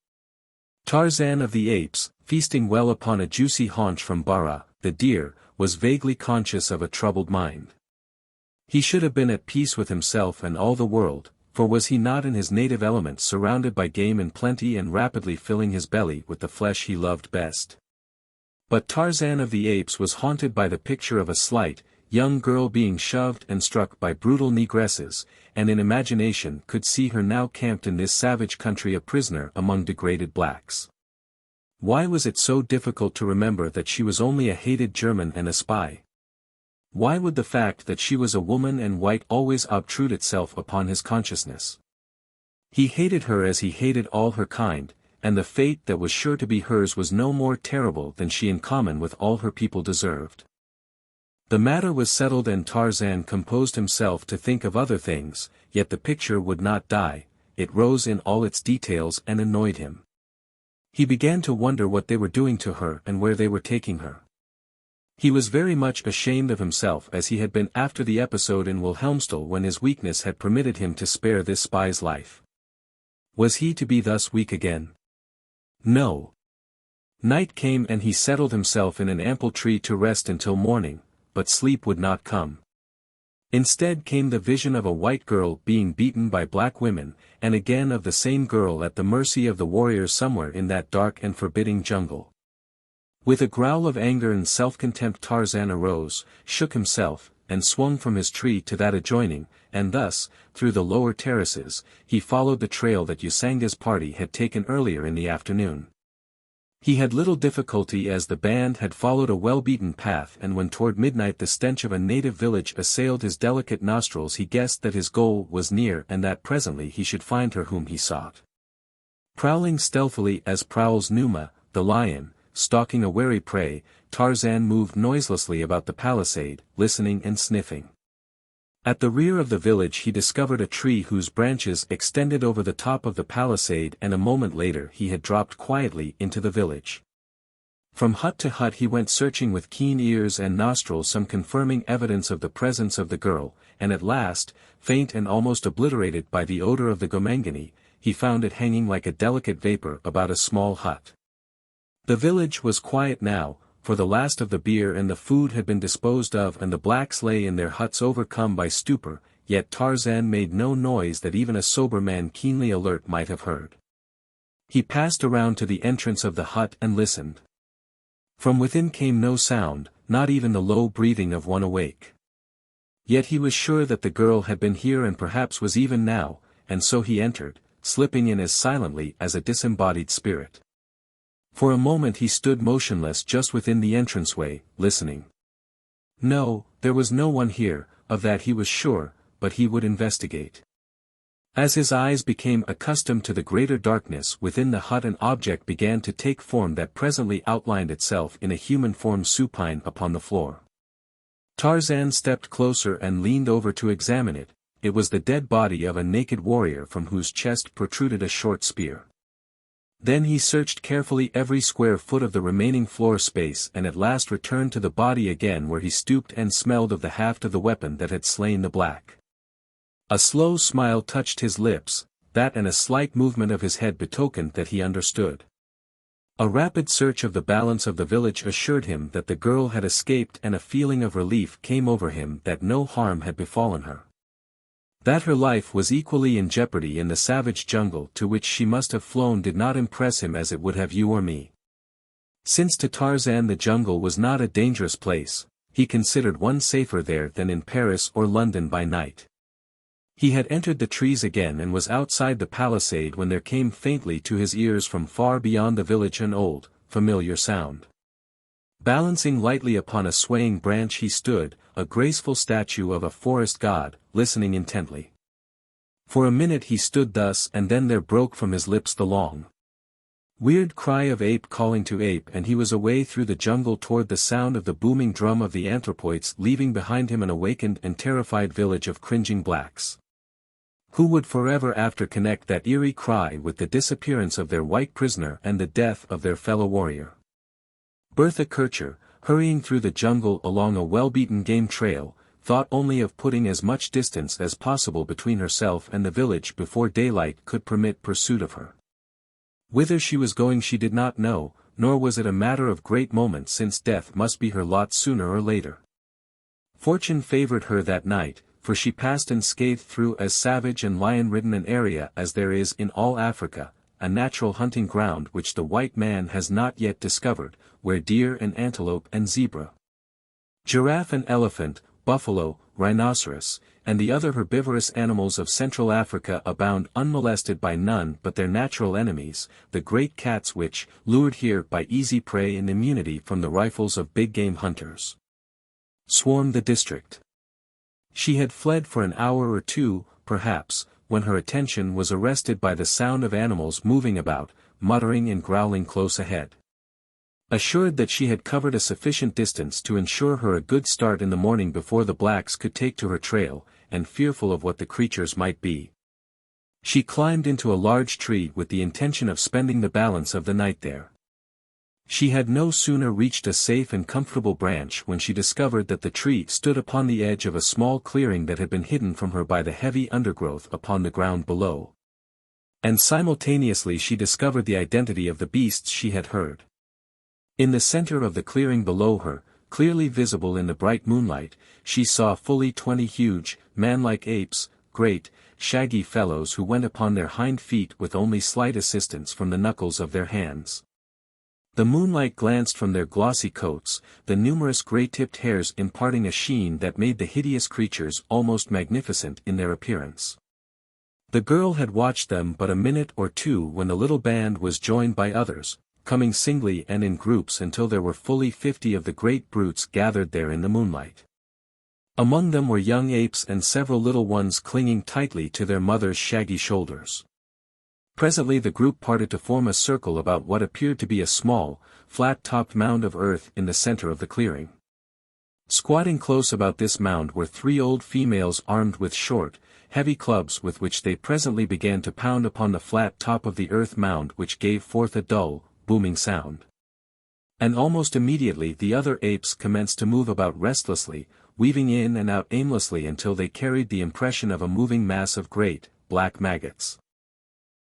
S1: Tarzan of the Apes, feasting well upon a juicy haunch from Bara, the deer, was vaguely conscious of a troubled mind. He should have been at peace with himself and all the world, for was he not in his native element surrounded by game in plenty and rapidly filling his belly with the flesh he loved best? But Tarzan of the Apes was haunted by the picture of a slight, young girl being shoved and struck by brutal negresses, and in imagination could see her now camped in this savage country a prisoner among degraded blacks. Why was it so difficult to remember that she was only a hated German and a spy? Why would the fact that she was a woman and white always obtrude itself upon his consciousness? He hated her as he hated all her kind, and the fate that was sure to be hers was no more terrible than she in common with all her people deserved. The matter was settled and Tarzan composed himself to think of other things, yet the picture would not die, it rose in all its details and annoyed him. He began to wonder what they were doing to her and where they were taking her. He was very much ashamed of himself as he had been after the episode in Wilhelmstal when his weakness had permitted him to spare this spy's life. Was he to be thus weak again? No. Night came and he settled himself in an ample tree to rest until morning, but sleep would not come. Instead came the vision of a white girl being beaten by black women, and again of the same girl at the mercy of the warriors somewhere in that dark and forbidding jungle. With a growl of anger and self-contempt Tarzan arose, shook himself, and swung from his tree to that adjoining, and thus, through the lower terraces, he followed the trail that Usanga's party had taken earlier in the afternoon. He had little difficulty as the band had followed a well-beaten path and when toward midnight the stench of a native village assailed his delicate nostrils he guessed that his goal was near and that presently he should find her whom he sought. Prowling stealthily as prowls Numa, the lion, stalking a wary prey, Tarzan moved noiselessly about the palisade, listening and sniffing. At the rear of the village he discovered a tree whose branches extended over the top of the palisade and a moment later he had dropped quietly into the village. From hut to hut he went searching with keen ears and nostrils some confirming evidence of the presence of the girl, and at last, faint and almost obliterated by the odor of the gomangani, he found it hanging like a delicate vapor about a small hut. The village was quiet now, for the last of the beer and the food had been disposed of and the blacks lay in their huts overcome by stupor, yet Tarzan made no noise that even a sober man keenly alert might have heard. He passed around to the entrance of the hut and listened. From within came no sound, not even the low breathing of one awake. Yet he was sure that the girl had been here and perhaps was even now, and so he entered, slipping in as silently as a disembodied spirit. For a moment he stood motionless just within the entranceway, listening. No, there was no one here, of that he was sure, but he would investigate. As his eyes became accustomed to the greater darkness within the hut an object began to take form that presently outlined itself in a human form supine upon the floor. Tarzan stepped closer and leaned over to examine it. It was the dead body of a naked warrior from whose chest protruded a short spear. Then he searched carefully every square foot of the remaining floor space and at last returned to the body again where he stooped and smelled of the haft of the weapon that had slain the black. A slow smile touched his lips, that and a slight movement of his head betokened that he understood. A rapid search of the balance of the village assured him that the girl had escaped and a feeling of relief came over him that no harm had befallen her. That her life was equally in jeopardy in the savage jungle to which she must have flown did not impress him as it would have you or me. Since to Tarzan the jungle was not a dangerous place, he considered one safer there than in Paris or London by night. He had entered the trees again and was outside the palisade when there came faintly to his ears from far beyond the village an old, familiar sound. Balancing lightly upon a swaying branch he stood, a graceful statue of a forest god, listening intently. For a minute he stood thus and then there broke from his lips the long, weird cry of ape calling to ape and he was away through the jungle toward the sound of the booming drum of the anthropoids leaving behind him an awakened and terrified village of cringing blacks. Who would forever after connect that eerie cry with the disappearance of their white prisoner and the death of their fellow warrior? Bertha Kircher, hurrying through the jungle along a well-beaten game trail, thought only of putting as much distance as possible between herself and the village before daylight could permit pursuit of her. Whither she was going she did not know, nor was it a matter of great moment since death must be her lot sooner or later. Fortune favored her that night, for she passed unscathed through as savage and lion-ridden an area as there is in all Africa, a natural hunting ground which the white man has not yet discovered, where deer and antelope and zebra, giraffe and elephant, buffalo, rhinoceros, and the other herbivorous animals of Central Africa abound unmolested by none but their natural enemies, the great cats which, lured here by easy prey and immunity from the rifles of big-game hunters, swarm the district. She had fled for an hour or two, perhaps, when her attention was arrested by the sound of animals moving about, muttering and growling close ahead. Assured that she had covered a sufficient distance to ensure her a good start in the morning before the blacks could take to her trail, and fearful of what the creatures might be, she climbed into a large tree with the intention of spending the balance of the night there. She had no sooner reached a safe and comfortable branch when she discovered that the tree stood upon the edge of a small clearing that had been hidden from her by the heavy undergrowth upon the ground below. And simultaneously she discovered the identity of the beasts she had heard. In the center of the clearing below her, clearly visible in the bright moonlight, she saw fully 20 huge, man-like apes, great, shaggy fellows who went upon their hind feet with only slight assistance from the knuckles of their hands. The moonlight glanced from their glossy coats, the numerous gray-tipped hairs imparting a sheen that made the hideous creatures almost magnificent in their appearance. The girl had watched them but a minute or two when the little band was joined by others, coming singly and in groups until there were fully 50 of the great brutes gathered there in the moonlight. Among them were young apes and several little ones clinging tightly to their mother's shaggy shoulders. Presently the group parted to form a circle about what appeared to be a small, flat-topped mound of earth in the center of the clearing. Squatting close about this mound were 3 old females armed with short, heavy clubs with which they presently began to pound upon the flat top of the earth mound, which gave forth a dull, booming sound. And almost immediately the other apes commenced to move about restlessly, weaving in and out aimlessly until they carried the impression of a moving mass of great, black maggots.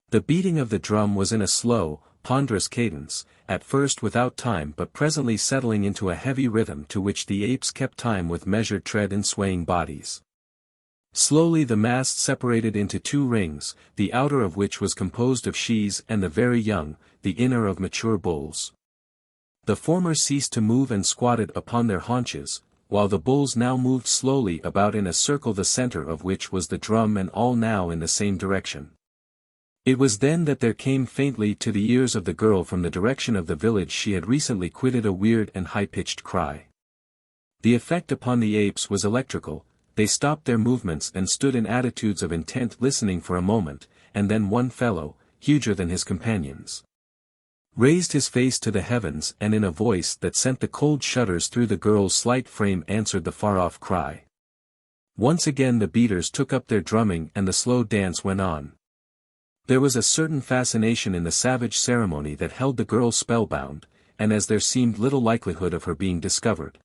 S1: The beating of the drum was in a slow, ponderous cadence, at first without time but presently settling into a heavy rhythm to which the apes kept time with measured tread and swaying bodies. Slowly the mass separated into 2 rings, the outer of which was composed of shes and the very young, the inner of mature bulls. The former ceased to move and squatted upon their haunches, while the bulls now moved slowly about in a circle the center of which was the drum and all now in the same direction. It was then that there came faintly to the ears of the girl from the direction of the village she had recently quitted a weird and high-pitched cry. The effect upon the apes was electrical. They stopped their movements and stood in attitudes of intent listening for a moment, and then one fellow, huger than his companions, raised his face to the heavens and in a voice that sent the cold shudders through the girl's slight frame answered the far-off cry. Once again the beaters took up their drumming and the slow dance went on. There was a certain fascination in the savage ceremony that held the girl spellbound, and as there seemed little likelihood of her being discovered,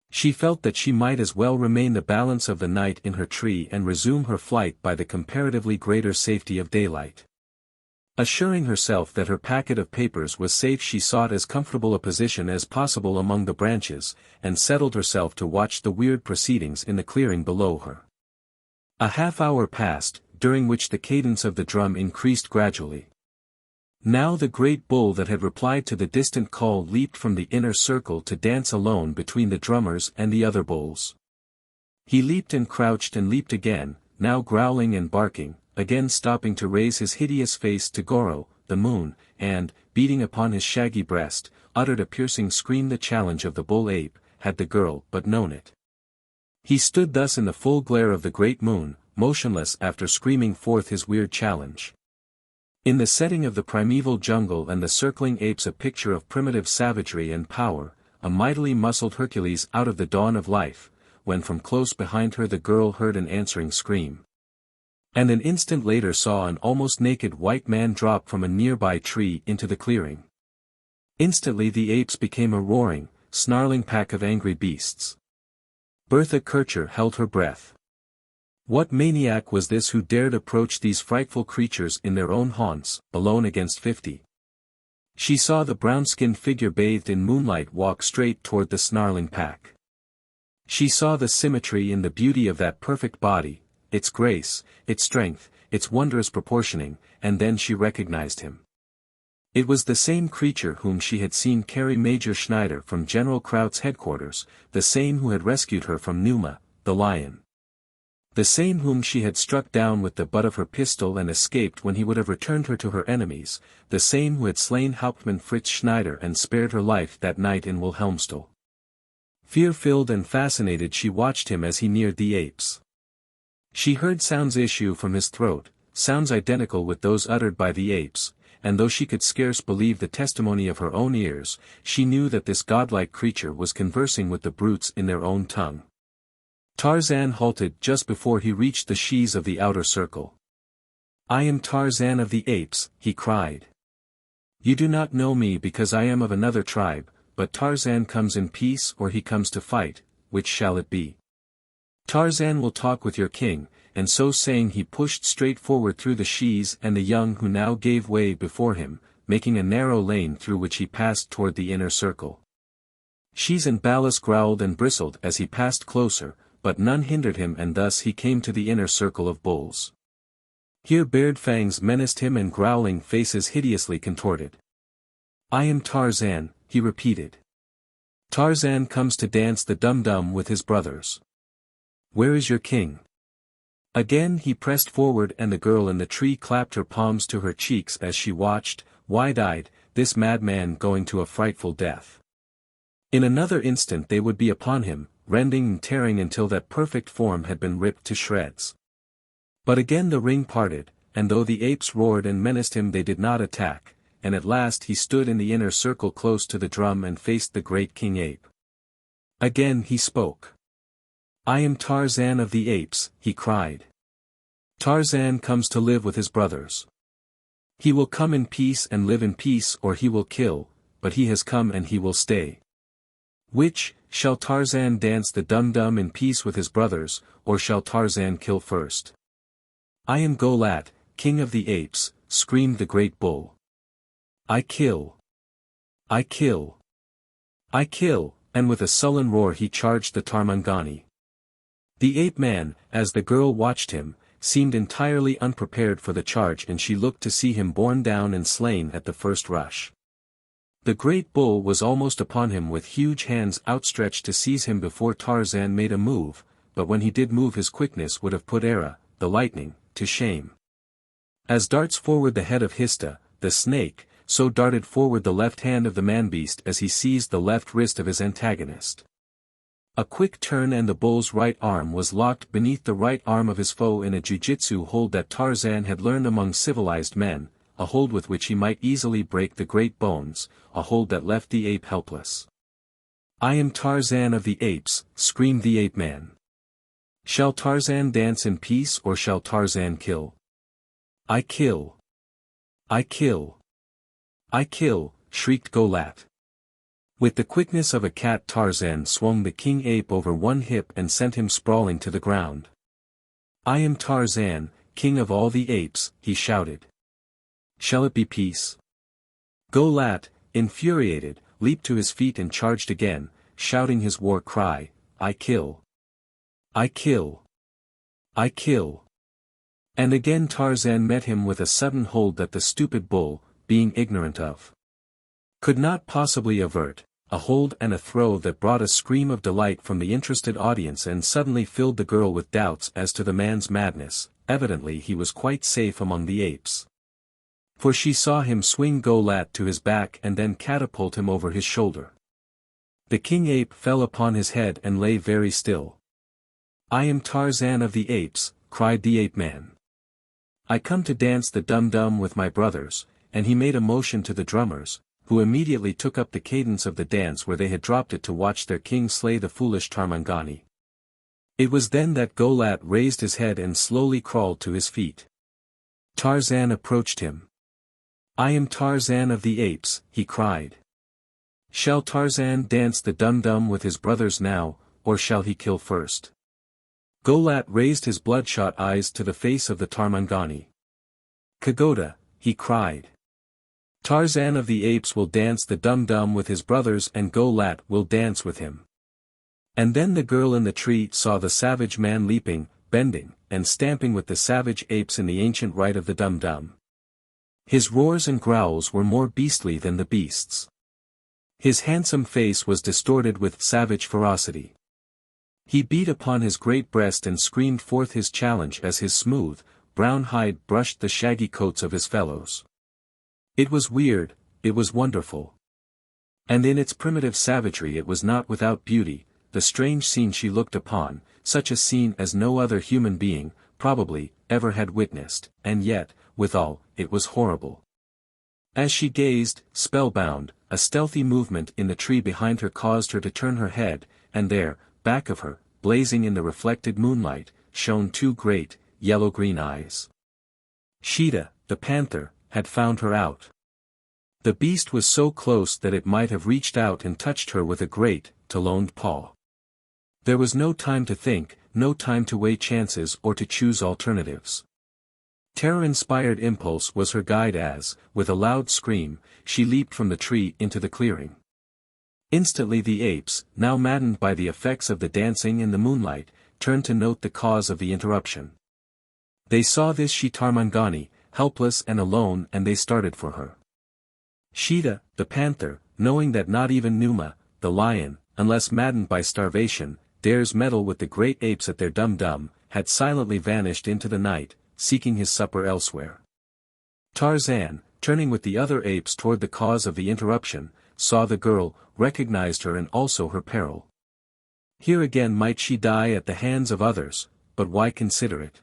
S1: she felt that she might as well remain the balance of the night in her tree and resume her flight by the comparatively greater safety of daylight. Assuring herself that her packet of papers was safe, she sought as comfortable a position as possible among the branches, and settled herself to watch the weird proceedings in the clearing below her. A half-hour passed, during which the cadence of the drum increased gradually. Now the great bull that had replied to the distant call leaped from the inner circle to dance alone between the drummers and the other bulls. He leaped and crouched and leaped again, now growling and barking, again stopping to raise his hideous face to Goro, the moon, and, beating upon his shaggy breast, uttered a piercing scream, the challenge of the bull ape, had the girl but known it. He stood thus in the full glare of the great moon, motionless after screaming forth his weird challenge. In the setting of the primeval jungle and the circling apes a picture of primitive savagery and power, a mightily muscled Hercules out of the dawn of life, when from close behind her the girl heard an answering scream. And an instant later saw an almost naked white man drop from a nearby tree into the clearing. Instantly the apes became a roaring, snarling pack of angry beasts. Bertha Kircher held her breath. What maniac was this who dared approach these frightful creatures in their own haunts, alone against 50? She saw the brown-skinned figure bathed in moonlight walk straight toward the snarling pack. She saw the symmetry in the beauty of that perfect body, its grace, its strength, its wondrous proportioning, and then she recognized him. It was the same creature whom she had seen carry Major Schneider from General Kraut's headquarters, the same who had rescued her from Numa, the lion. The same whom she had struck down with the butt of her pistol and escaped when he would have returned her to her enemies, the same who had slain Hauptmann Fritz Schneider and spared her life that night in Wilhelmstal. Fear-filled and fascinated she watched him as he neared the apes. She heard sounds issue from his throat, sounds identical with those uttered by the apes, and though she could scarce believe the testimony of her own ears, she knew that this godlike creature was conversing with the brutes in their own tongue. Tarzan halted just before he reached the sheaves of the outer circle. "I am Tarzan of the Apes," he cried. "You do not know me because I am of another tribe, but Tarzan comes in peace or he comes to fight, which shall it be? Tarzan will talk with your king," and so saying he pushed straight forward through the sheaves and the young who now gave way before him, making a narrow lane through which he passed toward the inner circle. Sheaves and ballast growled and bristled as he passed closer, but none hindered him, and thus he came to the inner circle of bulls. Here bared fangs menaced him and growling faces hideously contorted. "I am Tarzan," he repeated. "Tarzan comes to dance the dum-dum with his brothers. Where is your king?" Again he pressed forward and the girl in the tree clapped her palms to her cheeks as she watched, wide-eyed, this madman going to a frightful death. In another instant they would be upon him, rending and tearing until that perfect form had been ripped to shreds. But again the ring parted, and though the apes roared and menaced him they did not attack, and at last he stood in the inner circle close to the drum and faced the great king ape. Again he spoke. "I am Tarzan of the Apes," he cried. "Tarzan comes to live with his brothers. He will come in peace and live in peace or he will kill, but he has come and he will stay. Which, shall Tarzan dance the dum-dum in peace with his brothers, or shall Tarzan kill first?" "I am Golat, king of the apes," screamed the great bull. "I kill. I kill. I kill," and with a sullen roar he charged the Tarmangani. The ape-man, as the girl watched him, seemed entirely unprepared for the charge and she looked to see him borne down and slain at the first rush. The great bull was almost upon him with huge hands outstretched to seize him before Tarzan made a move, but when he did move his quickness would have put Era, the lightning, to shame. As darts forward the head of Hista, the snake, so darted forward the left hand of the man-beast as he seized the left wrist of his antagonist. A quick turn and the bull's right arm was locked beneath the right arm of his foe in a jiu-jitsu hold that Tarzan had learned among civilized men, a hold with which he might easily break the great bones, a hold that left the ape helpless. "I am Tarzan of the Apes," screamed the ape-man. "Shall Tarzan dance in peace or shall Tarzan kill? I kill. I kill. I kill," shrieked Golat. With the quickness of a cat Tarzan swung the king ape over one hip and sent him sprawling to the ground. "I am Tarzan, king of all the apes," he shouted. "Shall it be peace?" Golat, infuriated, leaped to his feet and charged again, shouting his war cry, "I kill. I kill. I kill." And again Tarzan met him with a sudden hold that the stupid bull, being ignorant of, could not possibly avert, a hold and a throw that brought a scream of delight from the interested audience and suddenly filled the girl with doubts as to the man's madness. Evidently he was quite safe among the apes. For she saw him swing Golat to his back and then catapult him over his shoulder. The king ape fell upon his head and lay very still. "I am Tarzan of the Apes," cried the ape-man. "I come to dance the dum-dum with my brothers," and he made a motion to the drummers, who immediately took up the cadence of the dance where they had dropped it to watch their king slay the foolish Tarmangani. It was then that Golat raised his head and slowly crawled to his feet. Tarzan approached him. "I am Tarzan of the Apes," he cried. "Shall Tarzan dance the dum-dum with his brothers now, or shall he kill first?" Golat raised his bloodshot eyes to the face of the Tarmangani. "Kagoda," he cried. "Tarzan of the Apes will dance the dum-dum with his brothers and Golat will dance with him. And then the girl in the tree saw the savage man leaping, bending, and stamping with the savage apes in the ancient rite of the dum-dum. His roars and growls were more beastly than the beasts. His handsome face was distorted with savage ferocity. He beat upon his great breast and screamed forth his challenge as his smooth, brown hide brushed the shaggy coats of his fellows. It was weird, it was wonderful. And in its primitive savagery it was not without beauty, the strange scene she looked upon, such a scene as no other human being, probably, ever had witnessed, and yet, withal, it was horrible. As she gazed, spellbound, a stealthy movement in the tree behind her caused her to turn her head, and there, back of her, blazing in the reflected moonlight, shone two great, yellow-green eyes. Sheeta, the panther, had found her out. The beast was so close that it might have reached out and touched her with a great, taloned paw. There was no time to think, no time to weigh chances or to choose alternatives. Terror-inspired impulse was her guide as, with a loud scream, she leaped from the tree into the clearing. Instantly the apes, now maddened by the effects of the dancing and the moonlight, turned to note the cause of the interruption. They saw this Tarmangani, helpless and alone, and they started for her. Sheeta, the panther, knowing that not even Numa, the lion, unless maddened by starvation, dares meddle with the great apes at their dum-dum, had silently vanished into the night, seeking his supper elsewhere. Tarzan, turning with the other apes toward the cause of the interruption, saw the girl, recognized her and also her peril. Here again might she die at the hands of others, but why consider it?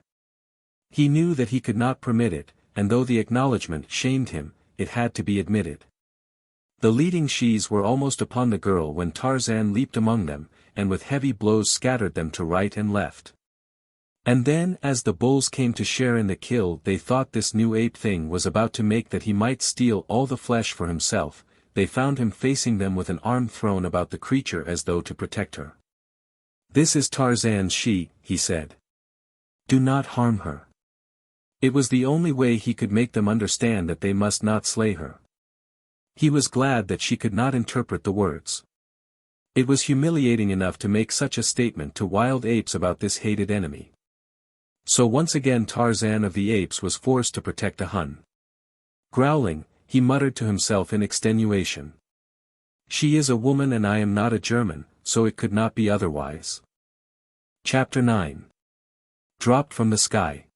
S1: He knew that he could not permit it, and though the acknowledgment shamed him, it had to be admitted. The leading shes were almost upon the girl when Tarzan leaped among them, and with heavy blows scattered them to right and left. And then as the bulls came to share in the kill they thought this new ape thing was about to make that he might steal all the flesh for himself, they found him facing them with an arm thrown about the creature as though to protect her. "This is Tarzan's she," he said. "Do not harm her." It was the only way he could make them understand that they must not slay her. He was glad that she could not interpret the words. It was humiliating enough to make such a statement to wild apes about this hated enemy. So once again Tarzan of the Apes was forced to protect a Hun. Growling, he muttered to himself in extenuation. "She is a woman and I am not a German, so it could not be otherwise." Chapter 9. Dropped from the sky.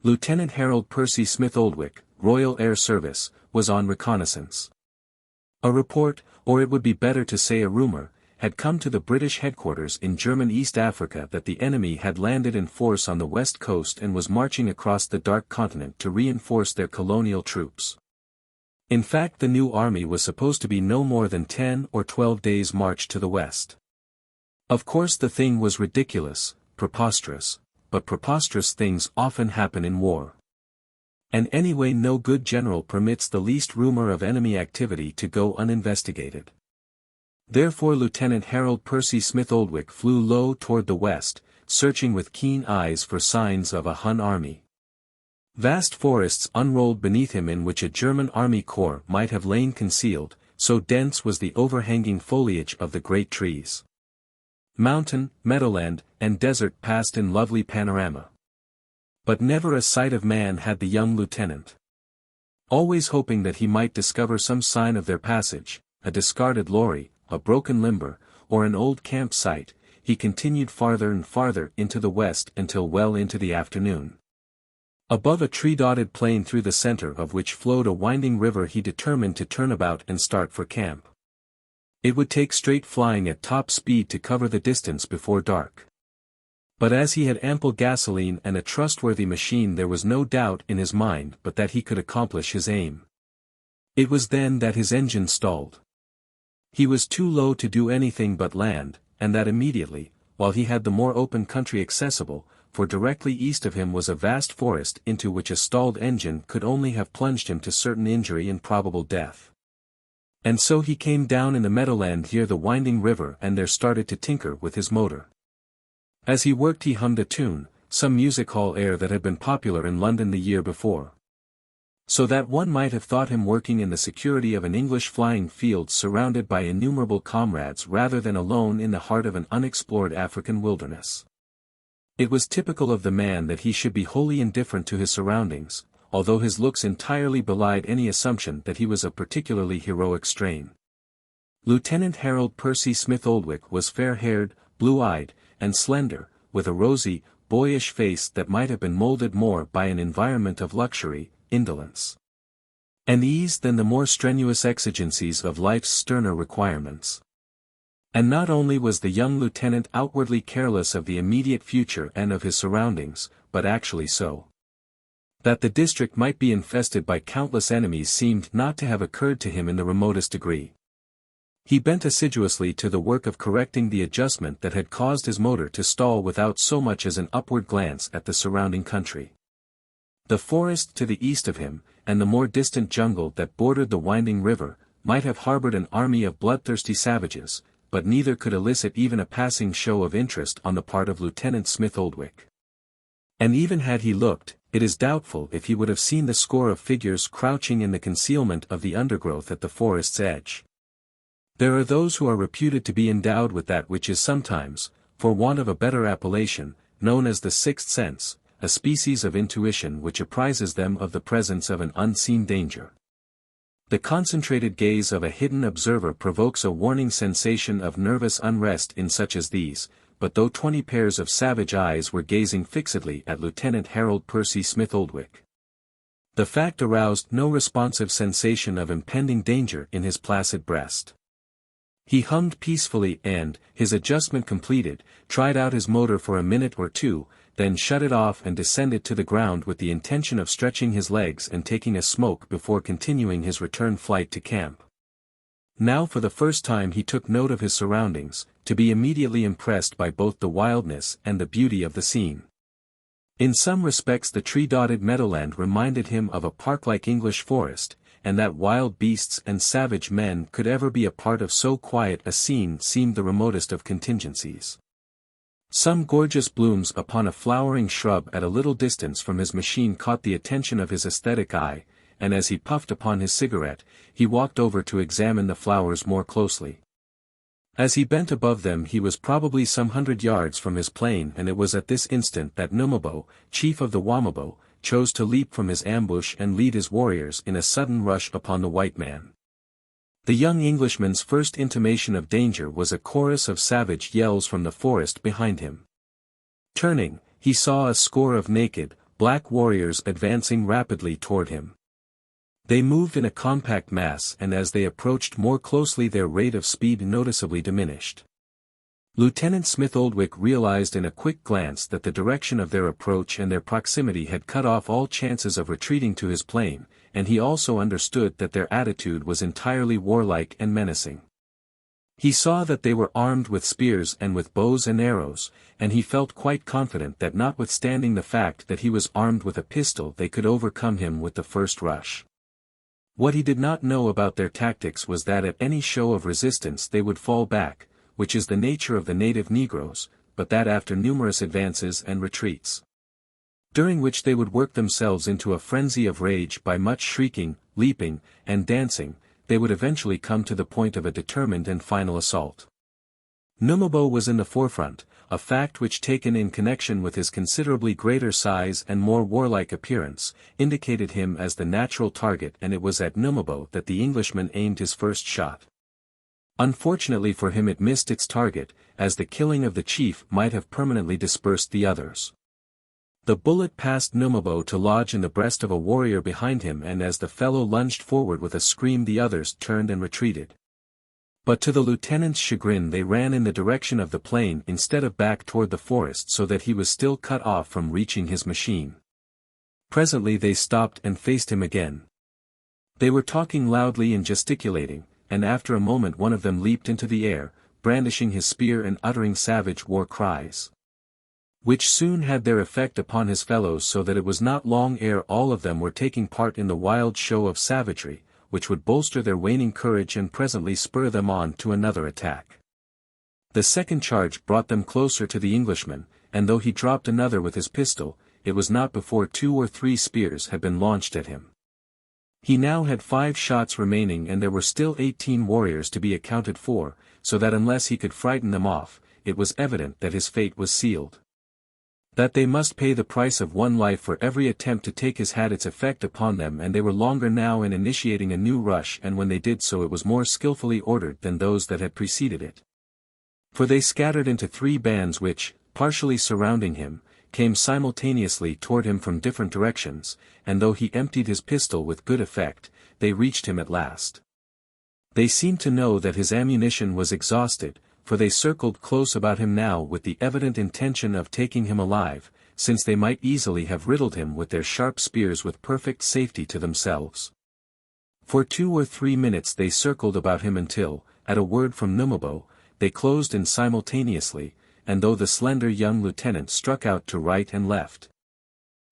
S1: Lieutenant Harold Percy Smith Oldwick, Royal Air Service, was on reconnaissance. A report, or it would be better to say a rumor, had come to the British headquarters in German East Africa that the enemy had landed in force on the west coast and was marching across the Dark Continent to reinforce their colonial troops. In fact, the new army was supposed to be no more than 10 or 12 days' march to the west. Of course the thing was ridiculous, preposterous, but preposterous things often happen in war. And anyway no good general permits the least rumor of enemy activity to go uninvestigated. Therefore Lieutenant Harold Percy Smith Oldwick flew low toward the west, searching with keen eyes for signs of a Hun army. Vast forests unrolled beneath him in which a German army corps might have lain concealed, so dense was the overhanging foliage of the great trees. Mountain, meadowland, and desert passed in lovely panorama. But never a sight of man had the young lieutenant. Always hoping that he might discover some sign of their passage, a discarded lorry, a broken limber, or an old camp site, he continued farther and farther into the west until well into the afternoon. Above a tree-dotted plain through the center of which flowed a winding river he determined to turn about and start for camp. It would take straight flying at top speed to cover the distance before dark. But as he had ample gasoline and a trustworthy machine there was no doubt in his mind but that he could accomplish his aim. It was then that his engine stalled. He was too low to do anything but land, and that immediately, while he had the more open country accessible, for directly east of him was a vast forest into which a stalled engine could only have plunged him to certain injury and probable death. And so he came down in the meadowland near the winding river and there started to tinker with his motor. As he worked he hummed a tune, some music hall air that had been popular in London the year before. So that one might have thought him working in the security of an English flying field surrounded by innumerable comrades rather than alone in the heart of an unexplored African wilderness. It was typical of the man that he should be wholly indifferent to his surroundings, although his looks entirely belied any assumption that he was of particularly heroic strain. Lieutenant Harold Percy Smith Oldwick was fair-haired, blue-eyed, and slender, with a rosy, boyish face that might have been molded more by an environment of luxury, indolence, and ease than the more strenuous exigencies of life's sterner requirements. And not only was the young lieutenant outwardly careless of the immediate future and of his surroundings, but actually so. That the district might be infested by countless enemies seemed not to have occurred to him in the remotest degree. He bent assiduously to the work of correcting the adjustment that had caused his motor to stall without so much as an upward glance at the surrounding country. The forest to the east of him, and the more distant jungle that bordered the winding river, might have harbored an army of bloodthirsty savages, but neither could elicit even a passing show of interest on the part of Lieutenant Smith Oldwick. And even had he looked, it is doubtful if he would have seen the score of figures crouching in the concealment of the undergrowth at the forest's edge. There are those who are reputed to be endowed with that which is sometimes, for want of a better appellation, known as the sixth sense, a species of intuition which apprises them of the presence of an unseen danger. The concentrated gaze of a hidden observer provokes a warning sensation of nervous unrest in such as these, but though 20 pairs of savage eyes were gazing fixedly at Lieutenant Harold Percy Smith Oldwick, the fact aroused no responsive sensation of impending danger in his placid breast. He hummed peacefully and, his adjustment completed, tried out his motor for a minute or two, then shut it off and descended to the ground with the intention of stretching his legs and taking a smoke before continuing his return flight to camp. Now for the first time he took note of his surroundings, to be immediately impressed by both the wildness and the beauty of the scene. In some respects the tree-dotted meadowland reminded him of a park-like English forest, and that wild beasts and savage men could ever be a part of so quiet a scene seemed the remotest of contingencies. Some gorgeous blooms upon a flowering shrub at a little distance from his machine caught the attention of his aesthetic eye, and as he puffed upon his cigarette, he walked over to examine the flowers more closely. As he bent above them he was probably some 100 yards from his plane, and it was at this instant that Numabo, chief of the Wamabo, chose to leap from his ambush and lead his warriors in a sudden rush upon the white man. The young Englishman's first intimation of danger was a chorus of savage yells from the forest behind him. Turning, he saw a score of naked, black warriors advancing rapidly toward him. They moved in a compact mass, and as they approached more closely their rate of speed noticeably diminished. Lieutenant Smith Oldwick realized in a quick glance that the direction of their approach and their proximity had cut off all chances of retreating to his plane, and he also understood that their attitude was entirely warlike and menacing. He saw that they were armed with spears and with bows and arrows, and he felt quite confident that notwithstanding the fact that he was armed with a pistol they could overcome him with the first rush. What he did not know about their tactics was that at any show of resistance they would fall back, which is the nature of the native Negroes, but that after numerous advances and retreats, during which they would work themselves into a frenzy of rage by much shrieking, leaping, and dancing, they would eventually come to the point of a determined and final assault. Numabo was in the forefront, a fact which taken in connection with his considerably greater size and more warlike appearance, indicated him as the natural target, and it was at Numabo that the Englishman aimed his first shot. Unfortunately for him it missed its target, as the killing of the chief might have permanently dispersed the others. The bullet passed Numabo to lodge in the breast of a warrior behind him, and as the fellow lunged forward with a scream the others turned and retreated. But to the lieutenant's chagrin they ran in the direction of the plain instead of back toward the forest, so that he was still cut off from reaching his machine. Presently they stopped and faced him again. They were talking loudly and gesticulating, and after a moment one of them leaped into the air, brandishing his spear and uttering savage war cries, which soon had their effect upon his fellows, so that it was not long ere all of them were taking part in the wild show of savagery, which would bolster their waning courage and presently spur them on to another attack. The second charge brought them closer to the Englishman, and though he dropped another with his pistol, it was not before 2 or 3 spears had been launched at him. He now had 5 shots remaining and there were still 18 warriors to be accounted for, so that unless he could frighten them off, it was evident that his fate was sealed. That they must pay the price of 1 life for every attempt to take his had its effect upon them, and they were longer now in initiating a new rush, and when they did so it was more skillfully ordered than those that had preceded it. For they scattered into 3 bands which, partially surrounding him, came simultaneously toward him from different directions, and though he emptied his pistol with good effect, they reached him at last. They seemed to know that his ammunition was exhausted, for they circled close about him now with the evident intention of taking him alive, since they might easily have riddled him with their sharp spears with perfect safety to themselves. For 2 or 3 minutes they circled about him until, at a word from Numabo, they closed in simultaneously, and though the slender young lieutenant struck out to right and left,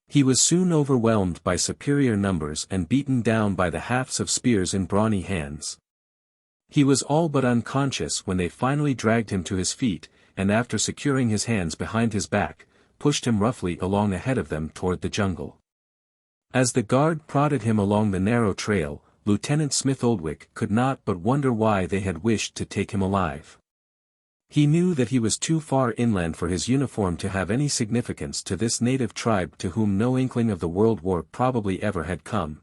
S1: he was soon overwhelmed by superior numbers and beaten down by the hafts of spears in brawny hands. He was all but unconscious when they finally dragged him to his feet, and after securing his hands behind his back, pushed him roughly along ahead of them toward the jungle. As the guard prodded him along the narrow trail, Lieutenant Smith Oldwick could not but wonder why they had wished to take him alive. He knew that he was too far inland for his uniform to have any significance to this native tribe to whom no inkling of the World War probably ever had come.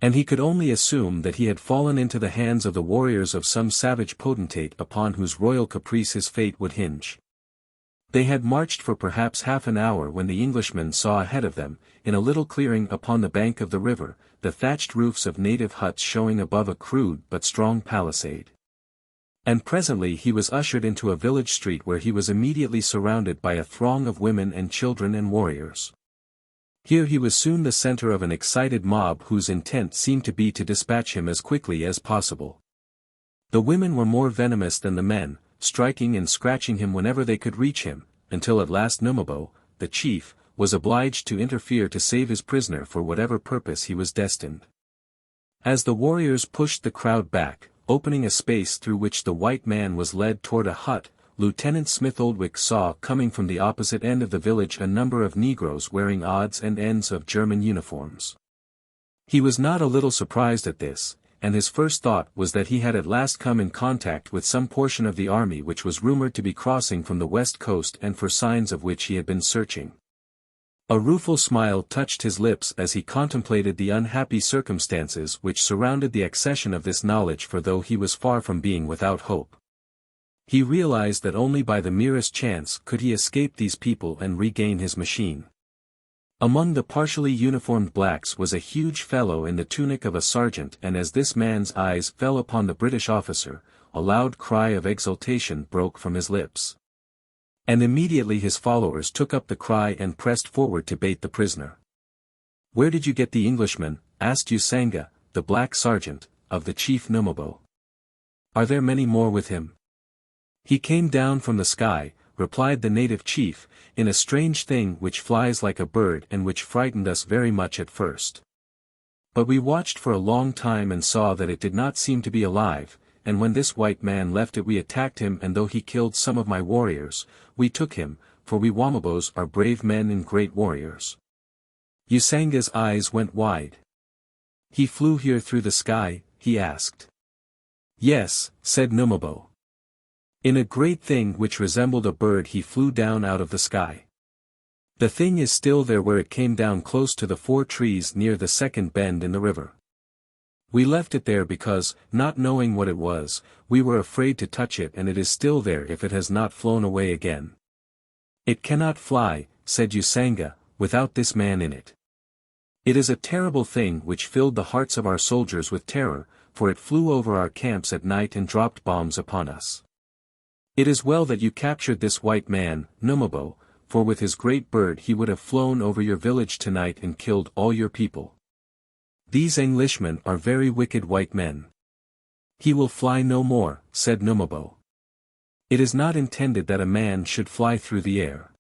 S1: And he could only assume that he had fallen into the hands of the warriors of some savage potentate upon whose royal caprice his fate would hinge. They had marched for perhaps half an hour when the Englishmen saw ahead of them, in a little clearing upon the bank of the river, the thatched roofs of native huts showing above a crude but strong palisade. And presently he was ushered into a village street where he was immediately surrounded by a throng of women and children and warriors. Here he was soon the center of an excited mob whose intent seemed to be to dispatch him as quickly as possible. The women were more venomous than the men, striking and scratching him whenever they could reach him, until at last Numabo, the chief, was obliged to interfere to save his prisoner for whatever purpose he was destined. As the warriors pushed the crowd back, opening a space through which the white man was led toward a hut, Lieutenant Smith Oldwick saw coming from the opposite end of the village a number of Negroes wearing odds and ends of German uniforms. He was not a little surprised at this, and his first thought was that he had at last come in contact with some portion of the army which was rumored to be crossing from the west coast and for signs of which he had been searching. A rueful smile touched his lips as he contemplated the unhappy circumstances which surrounded the accession of this knowledge, for though he was far from being without hope, he realized that only by the merest chance could he escape these people and regain his machine. Among the partially uniformed blacks was a huge fellow in the tunic of a sergeant, and as this man's eyes fell upon the British officer, a loud cry of exultation broke from his lips. And immediately his followers took up the cry and pressed forward to bait the prisoner. "Where did you get the Englishman?" asked Usanga, the black sergeant, of the chief Numabo. "Are there many more with him?" "He came down from the sky," replied the native chief, "in a strange thing which flies like a bird and which frightened us very much at first. But we watched for a long time and saw that it did not seem to be alive, and when this white man left it we attacked him, and though he killed some of my warriors, we took him, for we Wamabos are brave men and great warriors." Usanga's eyes went wide. "He flew here through the sky?" he asked. "Yes," said Numabo. "In a great thing which resembled a bird he flew down out of the sky. The thing is still there where it came down close to the 4 trees near the second bend in the river. We left it there because, not knowing what it was, we were afraid to touch it, and it is still there if it has not flown away again." "It cannot fly," said Usanga, "without this man in it. It is a terrible thing which filled the hearts of our soldiers with terror, for it flew over our camps at night and dropped bombs upon us. It is well that you captured this white man, Numabo, for with his great bird he would have flown over your village tonight and killed all your people. These Englishmen are very wicked white men." "He will fly no more," said Numabo. "It is not intended that a man should fly through the air.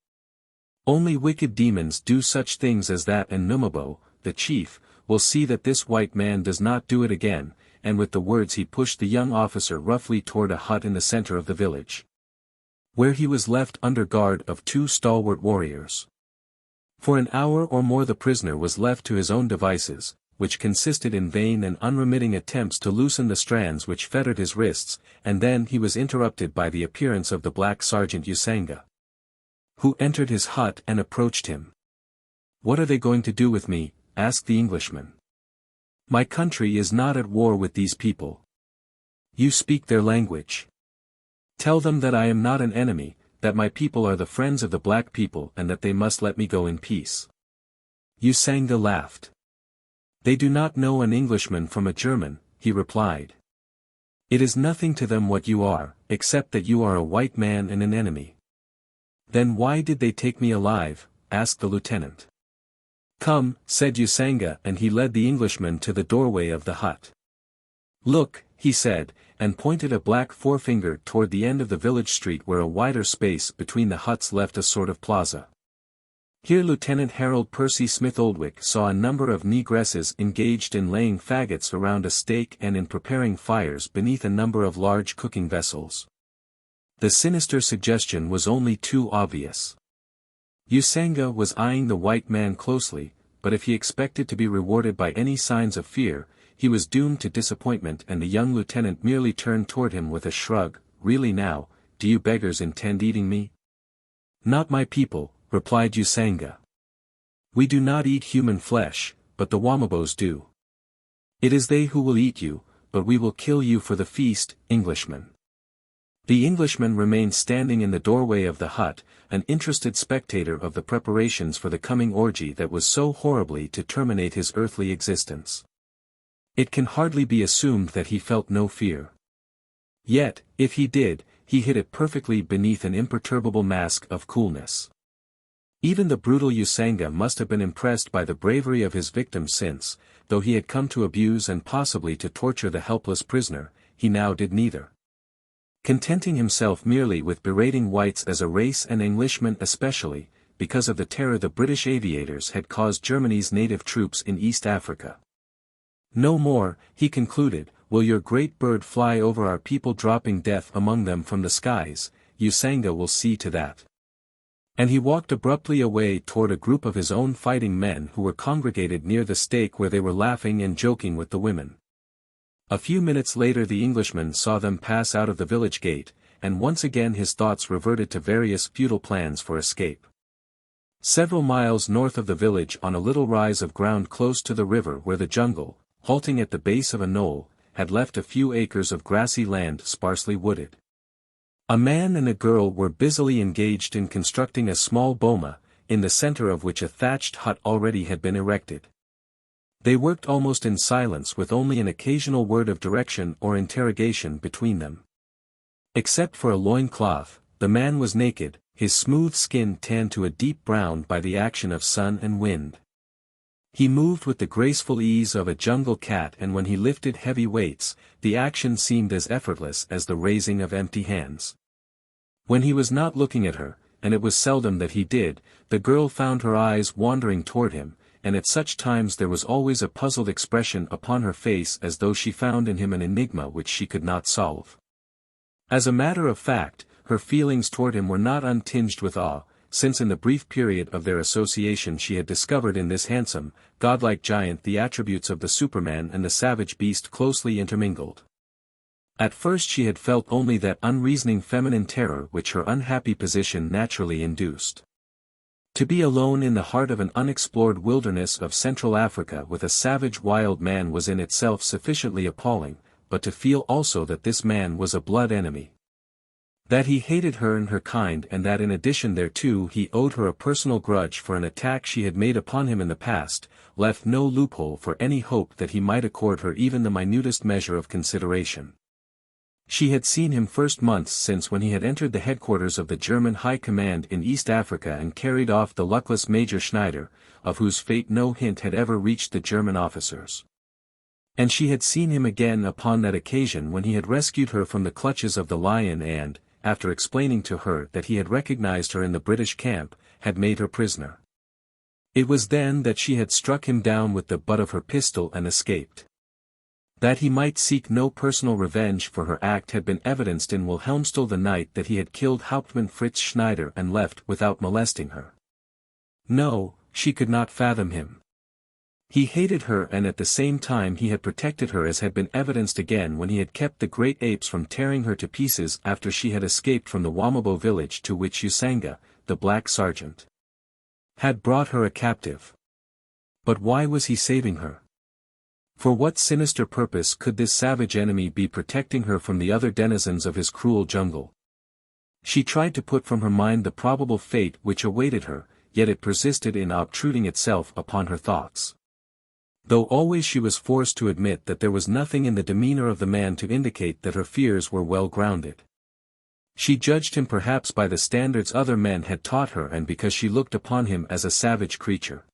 S1: Only wicked demons do such things as that, and Numabo, the chief, will see that this white man does not do it again," and with the words he pushed the young officer roughly toward a hut in the center of the village, where he was left under guard of 2 stalwart warriors. For an hour or more the prisoner was left to his own devices, which consisted in vain and unremitting attempts to loosen the strands which fettered his wrists, and then he was interrupted by the appearance of the black sergeant Usanga, who entered his hut and approached him. "What are they going to do with me?" asked the Englishman. "My country is not at war with these people. You speak their language. Tell them that I am not an enemy, that my people are the friends of the black people and that they must let me go in peace." Usanga laughed. "They do not know an Englishman from a German," he replied. "It is nothing to them what you are, except that you are a white man and an enemy." "Then why did they take me alive?" asked the lieutenant. "Come," said Usanga, and he led the Englishman to the doorway of the hut. "Look," he said, and pointed a black forefinger toward the end of the village street where a wider space between the huts left a sort of plaza. Here Lieutenant Harold Percy Smith Oldwick saw a number of negresses engaged in laying faggots around a stake and in preparing fires beneath a number of large cooking vessels. The sinister suggestion was only too obvious. Usanga was eyeing the white man closely, but if he expected to be rewarded by any signs of fear, he was doomed to disappointment, and the young lieutenant merely turned toward him with a shrug. "Really now, do you beggars intend eating me?" "Not my people," replied Usanga. "We do not eat human flesh, but the Wamabos do. It is they who will eat you, but we will kill you for the feast, Englishman." The Englishman remained standing in the doorway of the hut, an interested spectator of the preparations for the coming orgy that was so horribly to terminate his earthly existence. It can hardly be assumed that he felt no fear. Yet, if he did, he hid it perfectly beneath an imperturbable mask of coolness. Even the brutal Usanga must have been impressed by the bravery of his victim since, though he had come to abuse and possibly to torture the helpless prisoner, he now did neither. Contenting himself merely with berating whites as a race and Englishmen especially, because of the terror the British aviators had caused Germany's native troops in East Africa. "No more," he concluded, "will your great bird fly over our people dropping death among them from the skies. Usanga will see to that." And he walked abruptly away toward a group of his own fighting men who were congregated near the stake where they were laughing and joking with the women. A few minutes later the Englishman saw them pass out of the village gate, and once again his thoughts reverted to various futile plans for escape. Several miles north of the village on a little rise of ground close to the river where the jungle, halting at the base of a knoll, had left a few acres of grassy land sparsely wooded. A man and a girl were busily engaged in constructing a small boma, in the center of which a thatched hut already had been erected. They worked almost in silence with only an occasional word of direction or interrogation between them. Except for a loincloth, the man was naked, his smooth skin tanned to a deep brown by the action of sun and wind. He moved with the graceful ease of a jungle cat, and when he lifted heavy weights, the action seemed as effortless as the raising of empty hands. When he was not looking at her, and it was seldom that he did, the girl found her eyes wandering toward him, and at such times there was always a puzzled expression upon her face as though she found in him an enigma which she could not solve. As a matter of fact, her feelings toward him were not untinged with awe, since in the brief period of their association she had discovered in this handsome, godlike giant the attributes of the Superman and the savage beast closely intermingled. At first she had felt only that unreasoning feminine terror which her unhappy position naturally induced. To be alone in the heart of an unexplored wilderness of Central Africa with a savage wild man was in itself sufficiently appalling, but to feel also that this man was a blood enemy. That he hated her and her kind, and that in addition thereto he owed her a personal grudge for an attack she had made upon him in the past, left no loophole for any hope that he might accord her even the minutest measure of consideration. She had seen him first months since when he had entered the headquarters of the German High Command in East Africa and carried off the luckless Major Schneider, of whose fate no hint had ever reached the German officers. And she had seen him again upon that occasion when he had rescued her from the clutches of the lion and, after explaining to her that he had recognized her in the British camp, had made her prisoner. It was then that she had struck him down with the butt of her pistol and escaped. That he might seek no personal revenge for her act had been evidenced in Wilhelmstal the night that he had killed Hauptmann Fritz Schneider and left without molesting her. No, she could not fathom him. He hated her, and at the same time he had protected her, as had been evidenced again when he had kept the great apes from tearing her to pieces after she had escaped from the Wamabo village to which Usanga, the black sergeant, had brought her a captive. But why was he saving her? For what sinister purpose could this savage enemy be protecting her from the other denizens of his cruel jungle? She tried to put from her mind the probable fate which awaited her, yet it persisted in obtruding itself upon her thoughts. Though always she was forced to admit that there was nothing in the demeanor of the man to indicate that her fears were well grounded. She judged him perhaps by the standards other men had taught her, and because she looked upon him as a savage creature.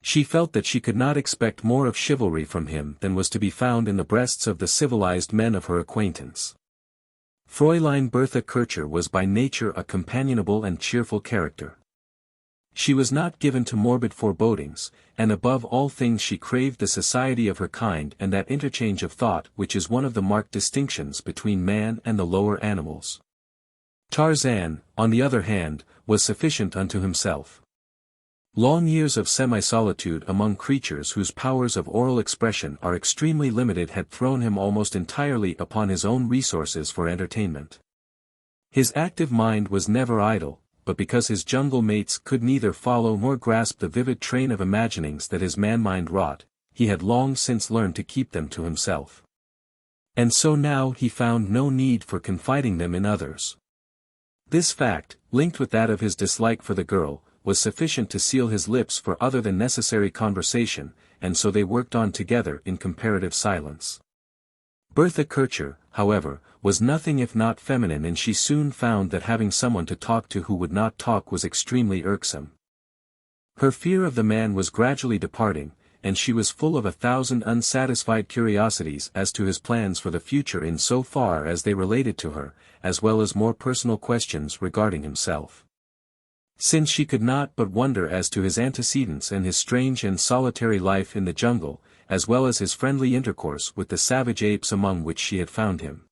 S1: She felt that she could not expect more of chivalry from him than was to be found in the breasts of the civilized men of her acquaintance. Fräulein Bertha Kircher was by nature a companionable and cheerful character. She was not given to morbid forebodings, and above all things she craved the society of her kind and that interchange of thought which is one of the marked distinctions between man and the lower animals. Tarzan, on the other hand, was sufficient unto himself. Long years of semi-solitude among creatures whose powers of oral expression are extremely limited had thrown him almost entirely upon his own resources for entertainment. His active mind was never idle, but because his jungle mates could neither follow nor grasp the vivid train of imaginings that his man-mind wrought, he had long since learned to keep them to himself. And so now he found no need for confiding them in others. This fact, linked with that of his dislike for the girl, was sufficient to seal his lips for other than necessary conversation, and so they worked on together in comparative silence. Bertha Kircher, however, was nothing if not feminine, and she soon found that having someone to talk to who would not talk was extremely irksome. Her fear of the man was gradually departing, and she was full of 1,000 unsatisfied curiosities as to his plans for the future in so far as they related to her, as well as more personal questions regarding himself. Since she could not but wonder as to his antecedents and his strange and solitary life in the jungle, as well as his friendly intercourse with the savage apes among which she had found him.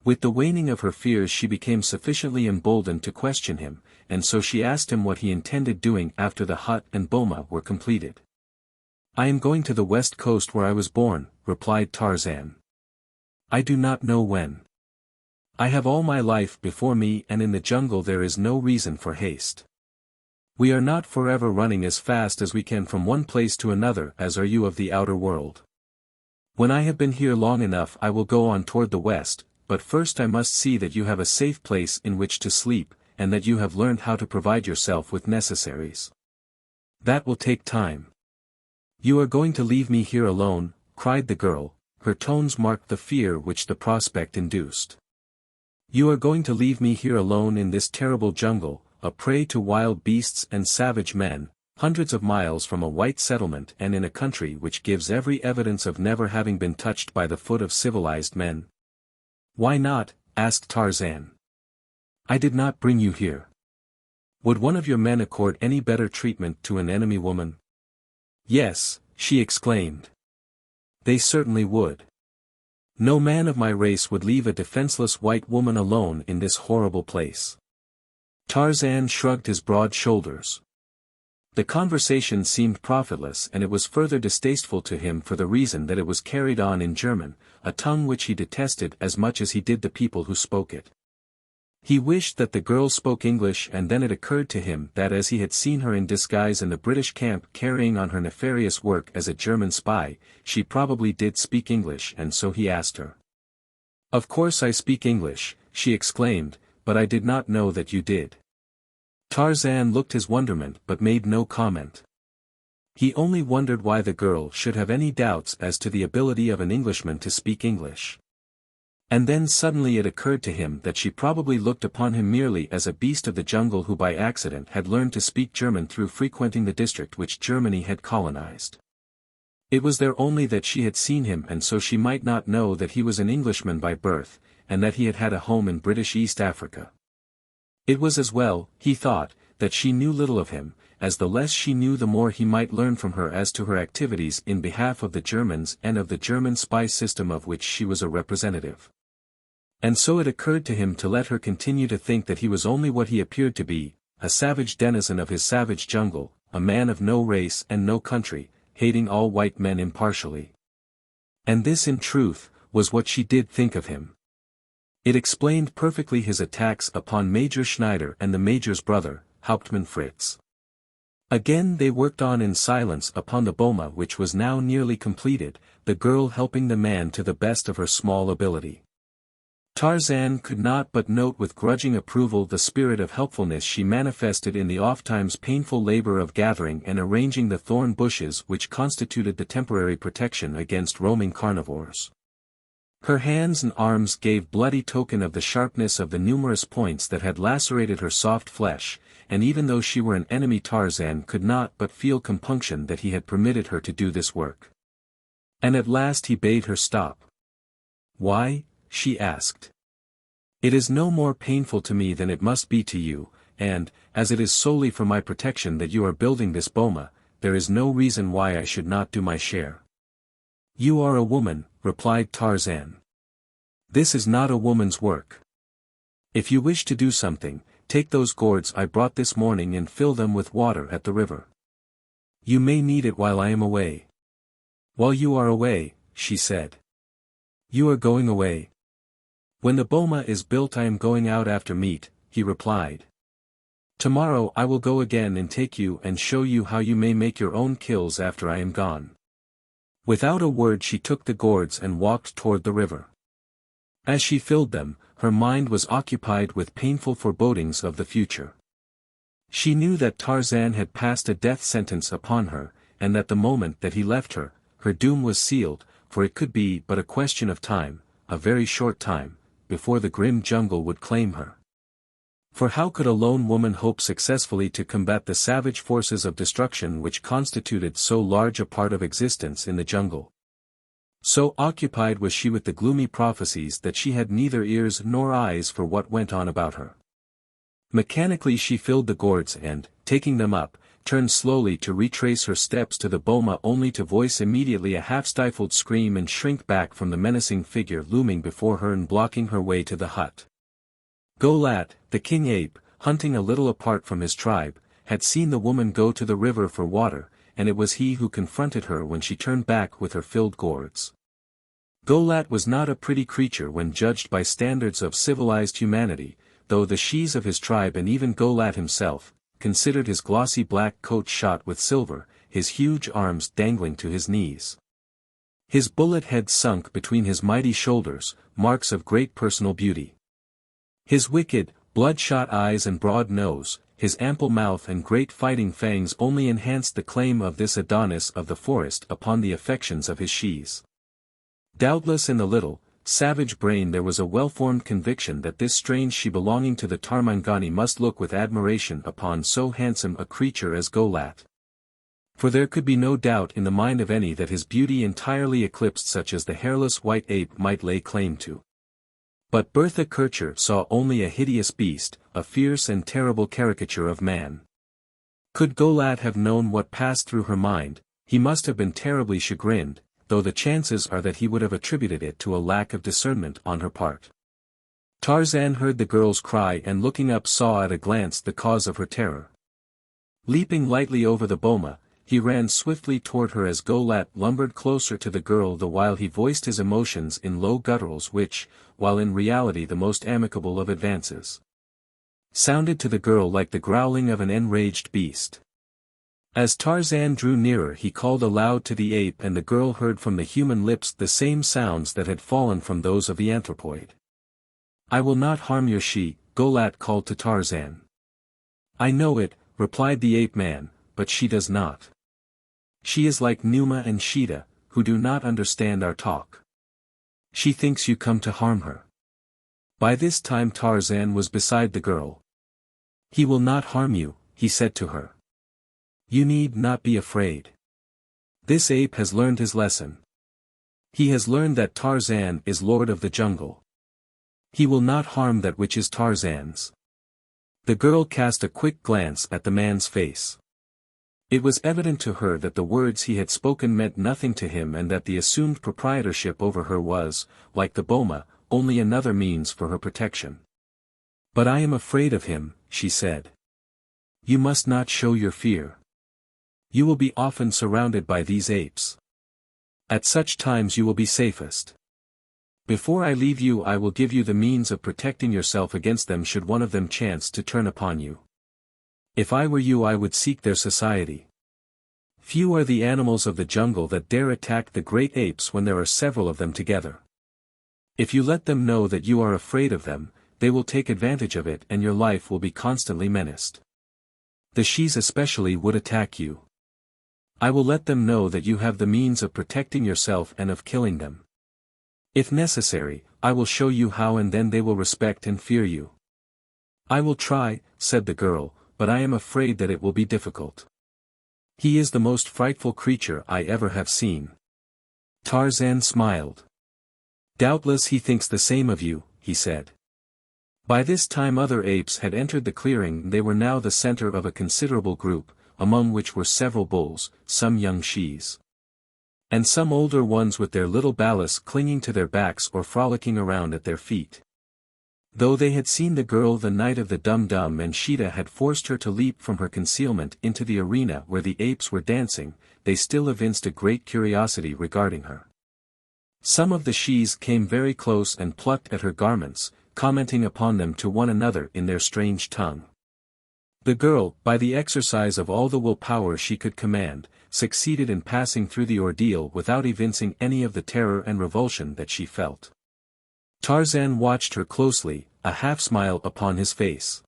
S1: With the waning of her fears she became sufficiently emboldened to question him, and so she asked him what he intended doing after the hut and boma were completed. "I am going to the west coast where I was born," replied Tarzan. "I do not know when. I have all my life before me, and in the jungle there is no reason for haste. We are not forever running as fast as we can from one place to another as are you of the outer world. When I have been here long enough I will go on toward the west, but first I must see that you have a safe place in which to sleep, and that you have learned how to provide yourself with necessaries. That will take time." "You are going to leave me here alone?" cried the girl. Her tones marked the fear which the prospect induced. "You are going to leave me here alone in this terrible jungle, a prey to wild beasts and savage men, hundreds of miles from a white settlement and in a country which gives every evidence of never having been touched by the foot of civilized men?" "Why not?" asked Tarzan. "I did not bring you here. Would one of your men accord any better treatment to an enemy woman?" "Yes," she exclaimed. "They certainly would. No man of my race would leave a defenseless white woman alone in this horrible place." Tarzan shrugged his broad shoulders. The conversation seemed profitless, and it was further distasteful to him for the reason that it was carried on in German, a tongue which he detested as much as he did the people who spoke it. He wished that the girl spoke English, and then it occurred to him that as he had seen her in disguise in the British camp carrying on her nefarious work as a German spy, she probably did speak English, and so he asked her. "Of course I speak English," she exclaimed, "but I did not know that you did." Tarzan looked his wonderment but made no comment. He only wondered why the girl should have any doubts as to the ability of an Englishman to speak English. And then suddenly it occurred to him that she probably looked upon him merely as a beast of the jungle who by accident had learned to speak German through frequenting the district which Germany had colonized. It was there only that she had seen him, and so she might not know that he was an Englishman by birth, and that he had had a home in British East Africa. It was as well, he thought, that she knew little of him, as the less she knew the more he might learn from her as to her activities in behalf of the Germans and of the German spy system of which she was a representative. And so it occurred to him to let her continue to think that he was only what he appeared to be, a savage denizen of his savage jungle, a man of no race and no country, hating all white men impartially. And this in truth, was what she did think of him. It explained perfectly his attacks upon Major Schneider and the Major's brother, Hauptmann Fritz. Again they worked on in silence upon the boma which was now nearly completed, the girl helping the man to the best of her small ability. Tarzan could not but note with grudging approval the spirit of helpfulness she manifested in the ofttimes painful labor of gathering and arranging the thorn bushes which constituted the temporary protection against roaming carnivores. Her hands and arms gave bloody token of the sharpness of the numerous points that had lacerated her soft flesh, and even though she were an enemy Tarzan could not but feel compunction that he had permitted her to do this work. And at last he bade her stop. "Why?" she asked. "It is no more painful to me than it must be to you, and, as it is solely for my protection that you are building this boma, there is no reason why I should not do my share." "You are a woman," replied Tarzan. "This is not a woman's work. If you wish to do something, take those gourds I brought this morning and fill them with water at the river. You may need it while I am away." "While you are away," she said. "You are going away?" "When the boma is built I am going out after meat," he replied. "Tomorrow I will go again and take you and show you how you may make your own kills after I am gone." Without a word she took the gourds and walked toward the river. As she filled them, her mind was occupied with painful forebodings of the future. She knew that Tarzan had passed a death sentence upon her, and that the moment that he left her, her doom was sealed, for it could be but a question of time, a very short time, before the grim jungle would claim her. For how could a lone woman hope successfully to combat the savage forces of destruction which constituted so large a part of existence in the jungle? So occupied was she with the gloomy prophecies that she had neither ears nor eyes for what went on about her. Mechanically she filled the gourds and, taking them up, turned slowly to retrace her steps to the boma only to voice immediately a half-stifled scream and shrink back from the menacing figure looming before her and blocking her way to the hut. Golat, the king ape, hunting a little apart from his tribe, had seen the woman go to the river for water, and it was he who confronted her when she turned back with her filled gourds. Golat was not a pretty creature when judged by standards of civilized humanity, though the shes of his tribe and even Golat himself, considered his glossy black coat shot with silver, his huge arms dangling to his knees. His bullet head sunk between his mighty shoulders, marks of great personal beauty. His wicked, bloodshot eyes and broad nose, his ample mouth and great fighting fangs only enhanced the claim of this Adonis of the forest upon the affections of his shes. Doubtless in the little, savage brain there was a well-formed conviction that this strange she belonging to the Tarmangani must look with admiration upon so handsome a creature as Golat. For there could be no doubt in the mind of any that his beauty entirely eclipsed such as the hairless white ape might lay claim to. But Bertha Kircher saw only a hideous beast, a fierce and terrible caricature of man. Could Golat have known what passed through her mind, he must have been terribly chagrined, though the chances are that he would have attributed it to a lack of discernment on her part. Tarzan heard the girl's cry and looking up saw at a glance the cause of her terror. Leaping lightly over the boma, he ran swiftly toward her as Golat lumbered closer to the girl the while he voiced his emotions in low gutturals which, while in reality the most amicable of advances, sounded to the girl like the growling of an enraged beast. As Tarzan drew nearer he called aloud to the ape and the girl heard from the human lips the same sounds that had fallen from those of the anthropoid. "I will not harm your she," Golat called to Tarzan. "I know it," replied the ape-man, "but she does not. She is like Numa and Sheeta, who do not understand our talk. She thinks you come to harm her." By this time Tarzan was beside the girl. "He will not harm you," he said to her. "You need not be afraid. This ape has learned his lesson. He has learned that Tarzan is lord of the jungle. He will not harm that which is Tarzan's." The girl cast a quick glance at the man's face. It was evident to her that the words he had spoken meant nothing to him and that the assumed proprietorship over her was, like the boma, only another means for her protection. "But I am afraid of him," she said. "You must not show your fear. You will be often surrounded by these apes. At such times you will be safest. Before I leave you I will give you the means of protecting yourself against them should one of them chance to turn upon you. If I were you I would seek their society. Few are the animals of the jungle that dare attack the great apes when there are several of them together. If you let them know that you are afraid of them, they will take advantage of it and your life will be constantly menaced. The shes especially would attack you. I will let them know that you have the means of protecting yourself and of killing them. If necessary, I will show you how and then they will respect and fear you. I will try, said the girl, but I am afraid that it will be difficult. He is the most frightful creature I ever have seen. Tarzan smiled. Doubtless he thinks the same of you, he said. By this time other apes had entered the clearing. They were now the center of a considerable group, among which were several bulls, some young shes, and some older ones with their little ballast clinging to their backs or frolicking around at their feet. Though they had seen the girl the night of the Dum-Dum and Sheeta had forced her to leap from her concealment into the arena where the apes were dancing, they still evinced a great curiosity regarding her. Some of the shes came very close and plucked at her garments, commenting upon them to one another in their strange tongue. The girl, by the exercise of all the willpower she could command, succeeded in passing through the ordeal without evincing any of the terror and revulsion that she felt. Tarzan watched her closely, a half-smile upon his face.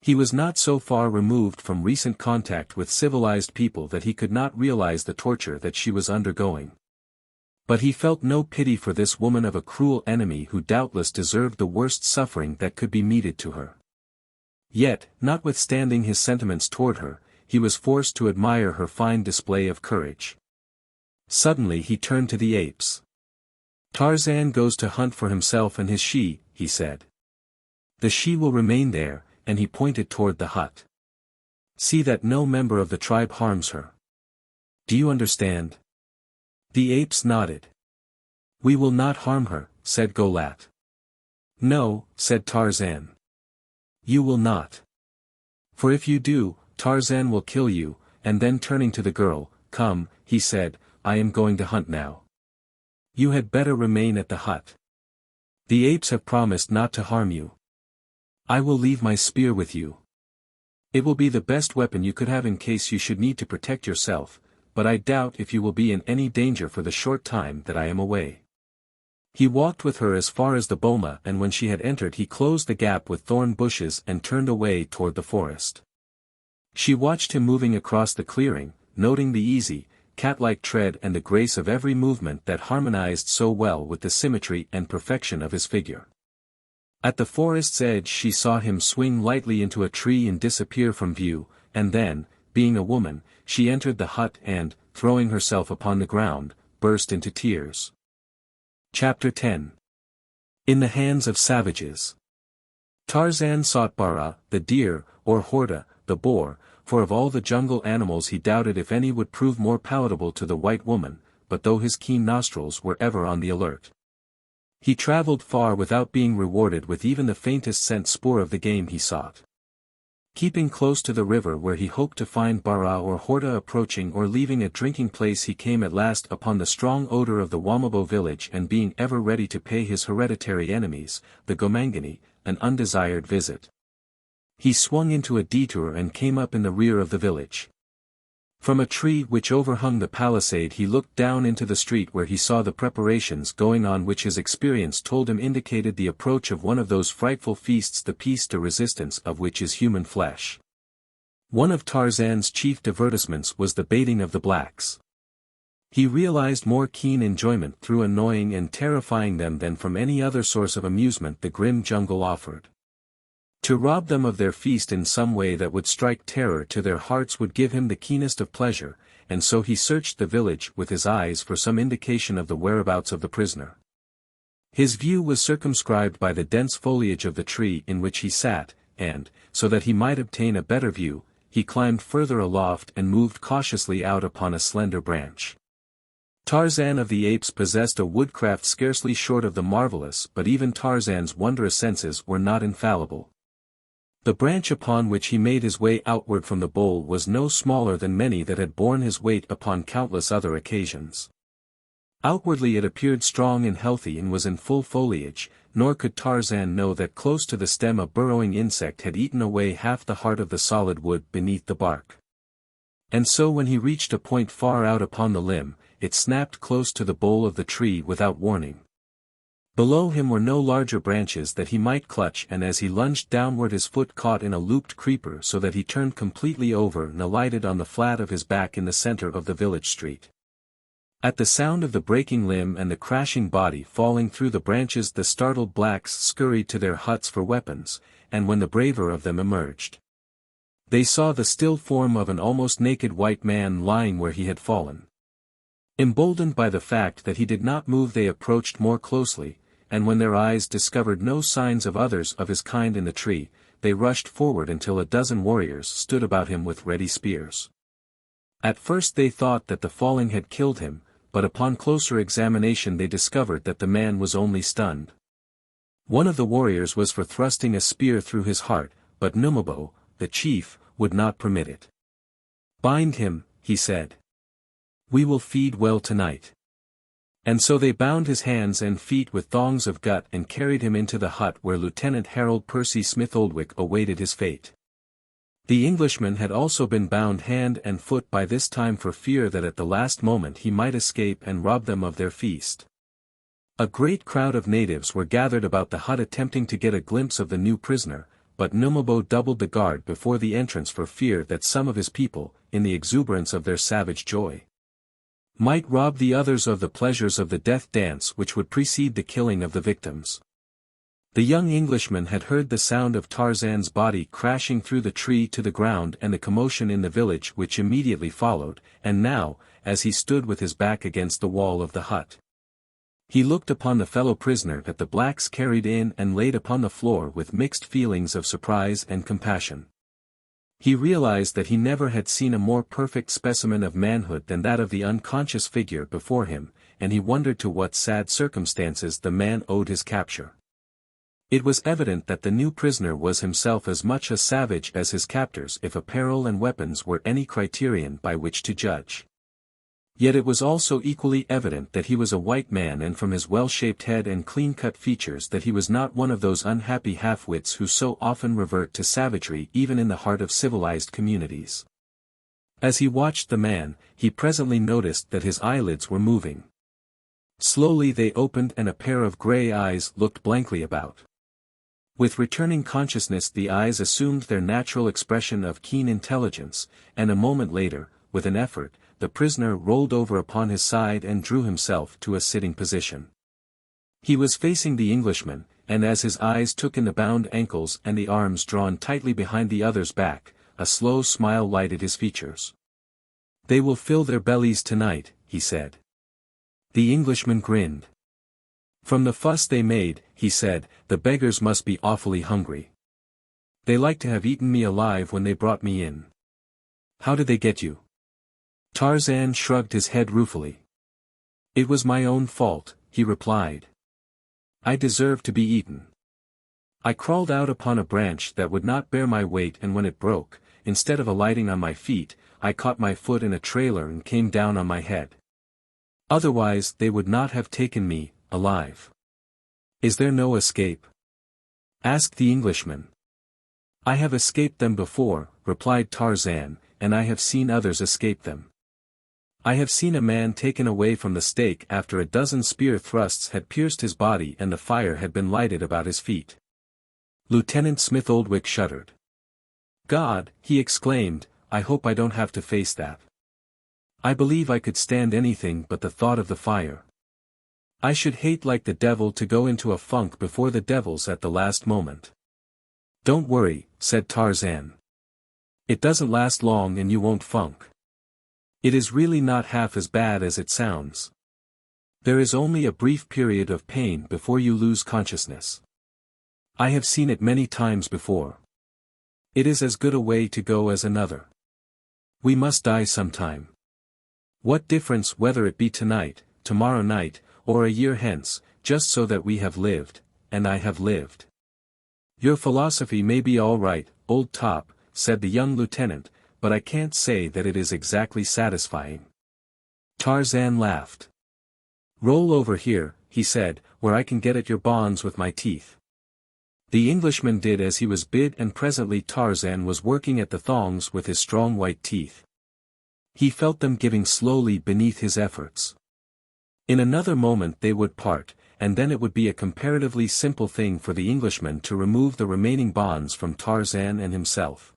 S1: He was not so far removed from recent contact with civilized people that he could not realize the torture that she was undergoing. But he felt no pity for this woman of a cruel enemy who doubtless deserved the worst suffering that could be meted to her. Yet, notwithstanding his sentiments toward her, he was forced to admire her fine display of courage. Suddenly he turned to the apes. Tarzan goes to hunt for himself and his she, he said. The she will remain there, and he pointed toward the hut. See that no member of the tribe harms her. Do you understand? The apes nodded. We will not harm her, said Golat. No, said Tarzan. You will not. For if you do, Tarzan will kill you, and then turning to the girl, come, he said, I am going to hunt now. You had better remain at the hut. The apes have promised not to harm you. I will leave my spear with you. It will be the best weapon you could have in case you should need to protect yourself, but I doubt if you will be in any danger for the short time that I am away. He walked with her as far as the boma and when she had entered he closed the gap with thorn bushes and turned away toward the forest. She watched him moving across the clearing, noting the easy, cat-like tread and the grace of every movement that harmonized so well with the symmetry and perfection of his figure. At the forest's edge she saw him swing lightly into a tree and disappear from view, and then, being a woman, she entered the hut and, throwing herself upon the ground, burst into tears. Chapter 10. In the Hands of Savages. Tarzan sought Bara, the deer, or Horta, the boar, for of all the jungle animals he doubted if any would prove more palatable to the white woman, but though his keen nostrils were ever on the alert, he traveled far without being rewarded with even the faintest scent spoor of the game he sought. Keeping close to the river where he hoped to find Bara or Horta approaching or leaving a drinking place he came at last upon the strong odor of the Wamabo village and being ever ready to pay his hereditary enemies, the Gomangani, an undesired visit. He swung into a detour and came up in the rear of the village. From a tree which overhung the palisade he looked down into the street where he saw the preparations going on which his experience told him indicated the approach of one of those frightful feasts the piece de resistance of which is human flesh. One of Tarzan's chief divertissements was the baiting of the blacks. He realized more keen enjoyment through annoying and terrifying them than from any other source of amusement the grim jungle offered. To rob them of their feast in some way that would strike terror to their hearts would give him the keenest of pleasure, and so he searched the village with his eyes for some indication of the whereabouts of the prisoner. His view was circumscribed by the dense foliage of the tree in which he sat, and, so that he might obtain a better view, he climbed further aloft and moved cautiously out upon a slender branch. Tarzan of the Apes possessed a woodcraft scarcely short of the marvelous, but even Tarzan's wondrous senses were not infallible. The branch upon which he made his way outward from the bowl was no smaller than many that had borne his weight upon countless other occasions. Outwardly it appeared strong and healthy and was in full foliage, nor could Tarzan know that close to the stem a burrowing insect had eaten away half the heart of the solid wood beneath the bark. And so when he reached a point far out upon the limb, it snapped close to the bole of the tree without warning. Below him were no larger branches that he might clutch, and as he lunged downward his foot caught in a looped creeper so that he turned completely over and alighted on the flat of his back in the center of the village street. At the sound of the breaking limb and the crashing body falling through the branches the startled blacks scurried to their huts for weapons, and when the braver of them emerged, they saw the still form of an almost naked white man lying where he had fallen. Emboldened by the fact that he did not move they approached more closely, and when their eyes discovered no signs of others of his kind in the tree, they rushed forward until a dozen warriors stood about him with ready spears. At first they thought that the falling had killed him, but upon closer examination they discovered that the man was only stunned. One of the warriors was for thrusting a spear through his heart, but Numabo, the chief, would not permit it. "Bind him," he said. "We will feed well tonight." And so they bound his hands and feet with thongs of gut and carried him into the hut where Lieutenant Harold Percy Smith-Oldwick awaited his fate. The Englishman had also been bound hand and foot by this time for fear that at the last moment he might escape and rob them of their feast. A great crowd of natives were gathered about the hut attempting to get a glimpse of the new prisoner, but Numabo doubled the guard before the entrance for fear that some of his people, in the exuberance of their savage joy, might rob the others of the pleasures of the death dance which would precede the killing of the victims. The young Englishman had heard the sound of Tarzan's body crashing through the tree to the ground and the commotion in the village which immediately followed, and now, as he stood with his back against the wall of the hut, he looked upon the fellow prisoner that the blacks carried in and laid upon the floor with mixed feelings of surprise and compassion. He realized that he never had seen a more perfect specimen of manhood than that of the unconscious figure before him, and he wondered to what sad circumstances the man owed his capture. It was evident that the new prisoner was himself as much a savage as his captors if apparel and weapons were any criterion by which to judge. Yet it was also equally evident that he was a white man, and from his well-shaped head and clean-cut features that he was not one of those unhappy half-wits who so often revert to savagery even in the heart of civilized communities. As he watched the man, he presently noticed that his eyelids were moving. Slowly they opened and a pair of gray eyes looked blankly about. With returning consciousness the eyes assumed their natural expression of keen intelligence, and a moment later, with an effort, the prisoner rolled over upon his side and drew himself to a sitting position. He was facing the Englishman, and as his eyes took in the bound ankles and the arms drawn tightly behind the other's back, a slow smile lighted his features. "They will fill their bellies tonight," he said. The Englishman grinned. "From the fuss they made," he said, "the beggars must be awfully hungry. They like to have eaten me alive when they brought me in. How did they get you?" Tarzan shrugged his head ruefully. "It was my own fault," he replied. "I deserved to be eaten. I crawled out upon a branch that would not bear my weight, and when it broke, instead of alighting on my feet, I caught my foot in a trailer and came down on my head. Otherwise they would not have taken me, alive." "Is there no escape?" asked the Englishman. "I have escaped them before," replied Tarzan, "and I have seen others escape them. I have seen a man taken away from the stake after a dozen spear thrusts had pierced his body and the fire had been lighted about his feet." Lieutenant Smith-Oldwick shuddered. "God," he exclaimed, "I hope I don't have to face that. I believe I could stand anything but the thought of the fire. I should hate like the devil to go into a funk before the devils at the last moment." "Don't worry," said Tarzan. "It doesn't last long and you won't funk. It is really not half as bad as it sounds. There is only a brief period of pain before you lose consciousness. I have seen it many times before. It is as good a way to go as another. We must die sometime. What difference whether it be tonight, tomorrow night, or a year hence, just so that we have lived, and I have lived." "Your philosophy may be all right, old top," said the young lieutenant, "but I can't say that it is exactly satisfying." Tarzan laughed. "Roll over here," he said, "where I can get at your bonds with my teeth." The Englishman did as he was bid, and presently Tarzan was working at the thongs with his strong white teeth. He felt them giving slowly beneath his efforts. In another moment they would part, and then it would be a comparatively simple thing for the Englishman to remove the remaining bonds from Tarzan and himself.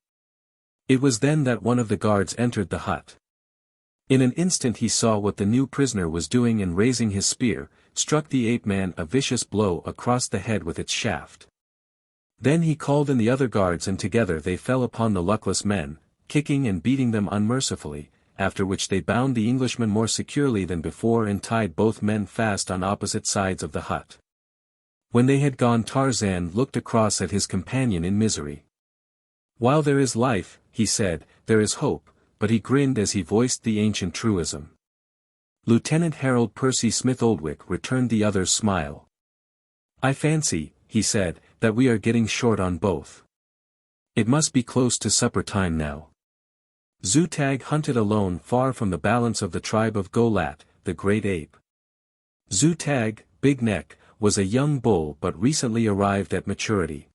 S1: It was then that one of the guards entered the hut. In an instant he saw what the new prisoner was doing, and raising his spear, struck the ape-man a vicious blow across the head with its shaft. Then he called in the other guards, and together they fell upon the luckless men, kicking and beating them unmercifully, after which they bound the Englishman more securely than before and tied both men fast on opposite sides of the hut. When they had gone, Tarzan looked across at his companion in misery. "While there is life," he said, "there is hope," but he grinned as he voiced the ancient truism. Lieutenant Harold Percy Smith Oldwick returned the other's smile. "I fancy," he said, "that we are getting short on both. It must be close to supper time now." Zutag hunted alone far from the balance of the tribe of Golat, the great ape. Zutag, Big Neck, was a young bull but recently arrived at maturity.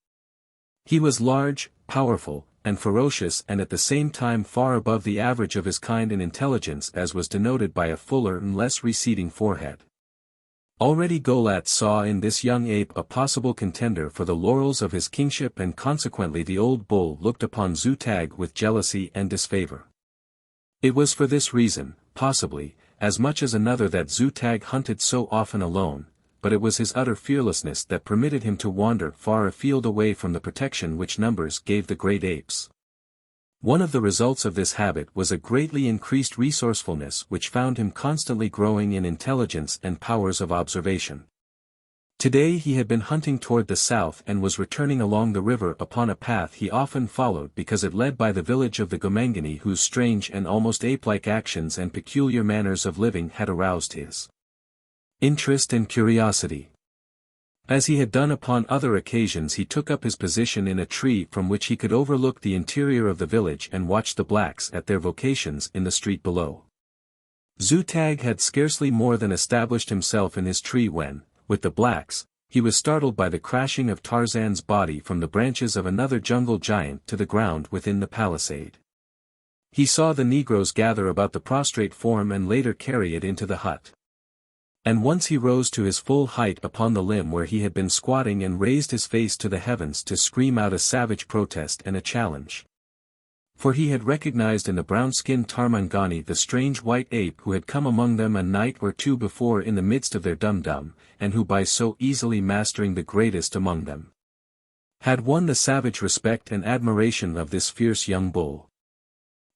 S1: He was large, powerful, and ferocious, and at the same time far above the average of his kind in intelligence, as was denoted by a fuller and less receding forehead. Already Golat saw in this young ape a possible contender for the laurels of his kingship, and consequently the old bull looked upon Zutag with jealousy and disfavor. It was for this reason, possibly, as much as another, that Zutag hunted so often alone, but it was his utter fearlessness that permitted him to wander far afield away from the protection which numbers gave the great apes. One of the results of this habit was a greatly increased resourcefulness which found him constantly growing in intelligence and powers of observation. Today he had been hunting toward the south and was returning along the river upon a path he often followed because it led by the village of the Gomangani, whose strange and almost ape-like actions and peculiar manners of living had aroused his interest and curiosity. As he had done upon other occasions, he took up his position in a tree from which he could overlook the interior of the village and watch the blacks at their vocations in the street below. Zutag had scarcely more than established himself in his tree when, with the blacks, he was startled by the crashing of Tarzan's body from the branches of another jungle giant to the ground within the palisade. He saw the Negroes gather about the prostrate form and later carry it into the hut. And once he rose to his full height upon the limb where he had been squatting and raised his face to the heavens to scream out a savage protest and a challenge. For he had recognized in the brown-skinned Tarmangani the strange white ape who had come among them a night or two before in the midst of their dum-dum, and who by so easily mastering the greatest among them, had won the savage respect and admiration of this fierce young bull.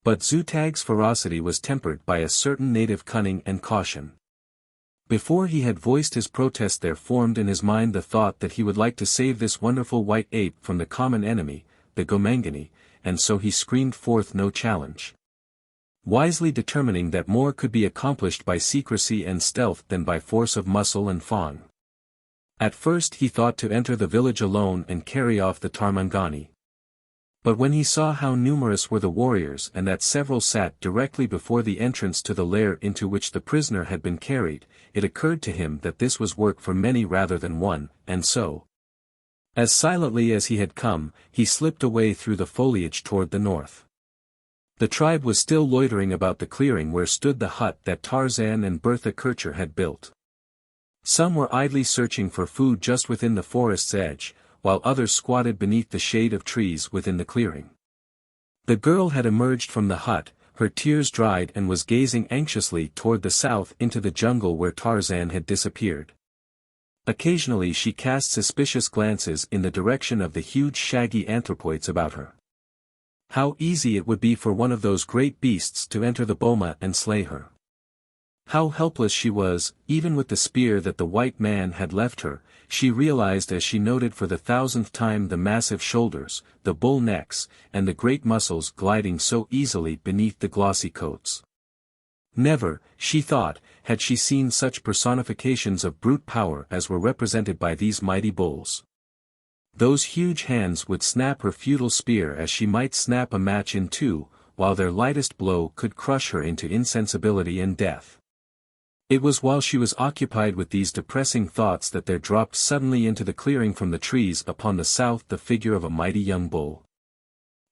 S1: But Zutag's ferocity was tempered by a certain native cunning and caution. Before he had voiced his protest there formed in his mind the thought that he would like to save this wonderful white ape from the common enemy, the Gomangani, and so he screamed forth no challenge. Wisely determining that more could be accomplished by secrecy and stealth than by force of muscle and fawn. At first he thought to enter the village alone and carry off the Tarmangani. But when he saw how numerous were the warriors and that several sat directly before the entrance to the lair into which the prisoner had been carried, it occurred to him that this was work for many rather than one, and so, as silently as he had come, he slipped away through the foliage toward the north. The tribe was still loitering about the clearing where stood the hut that Tarzan and Bertha Kircher had built. Some were idly searching for food just within the forest's edge, while others squatted beneath the shade of trees within the clearing. The girl had emerged from the hut, her tears dried, and was gazing anxiously toward the south into the jungle where Tarzan had disappeared. Occasionally she cast suspicious glances in the direction of the huge shaggy anthropoids about her. How easy it would be for one of those great beasts to enter the boma and slay her. How helpless she was, even with the spear that the white man had left her, she realized as she noted for the 1000th time the massive shoulders, the bull necks, and the great muscles gliding so easily beneath the glossy coats. Never, she thought, had she seen such personifications of brute power as were represented by these mighty bulls. Those huge hands would snap her futile spear as she might snap a match in two, while their lightest blow could crush her into insensibility and death. It was while she was occupied with these depressing thoughts that there dropped suddenly into the clearing from the trees upon the south the figure of a mighty young bull.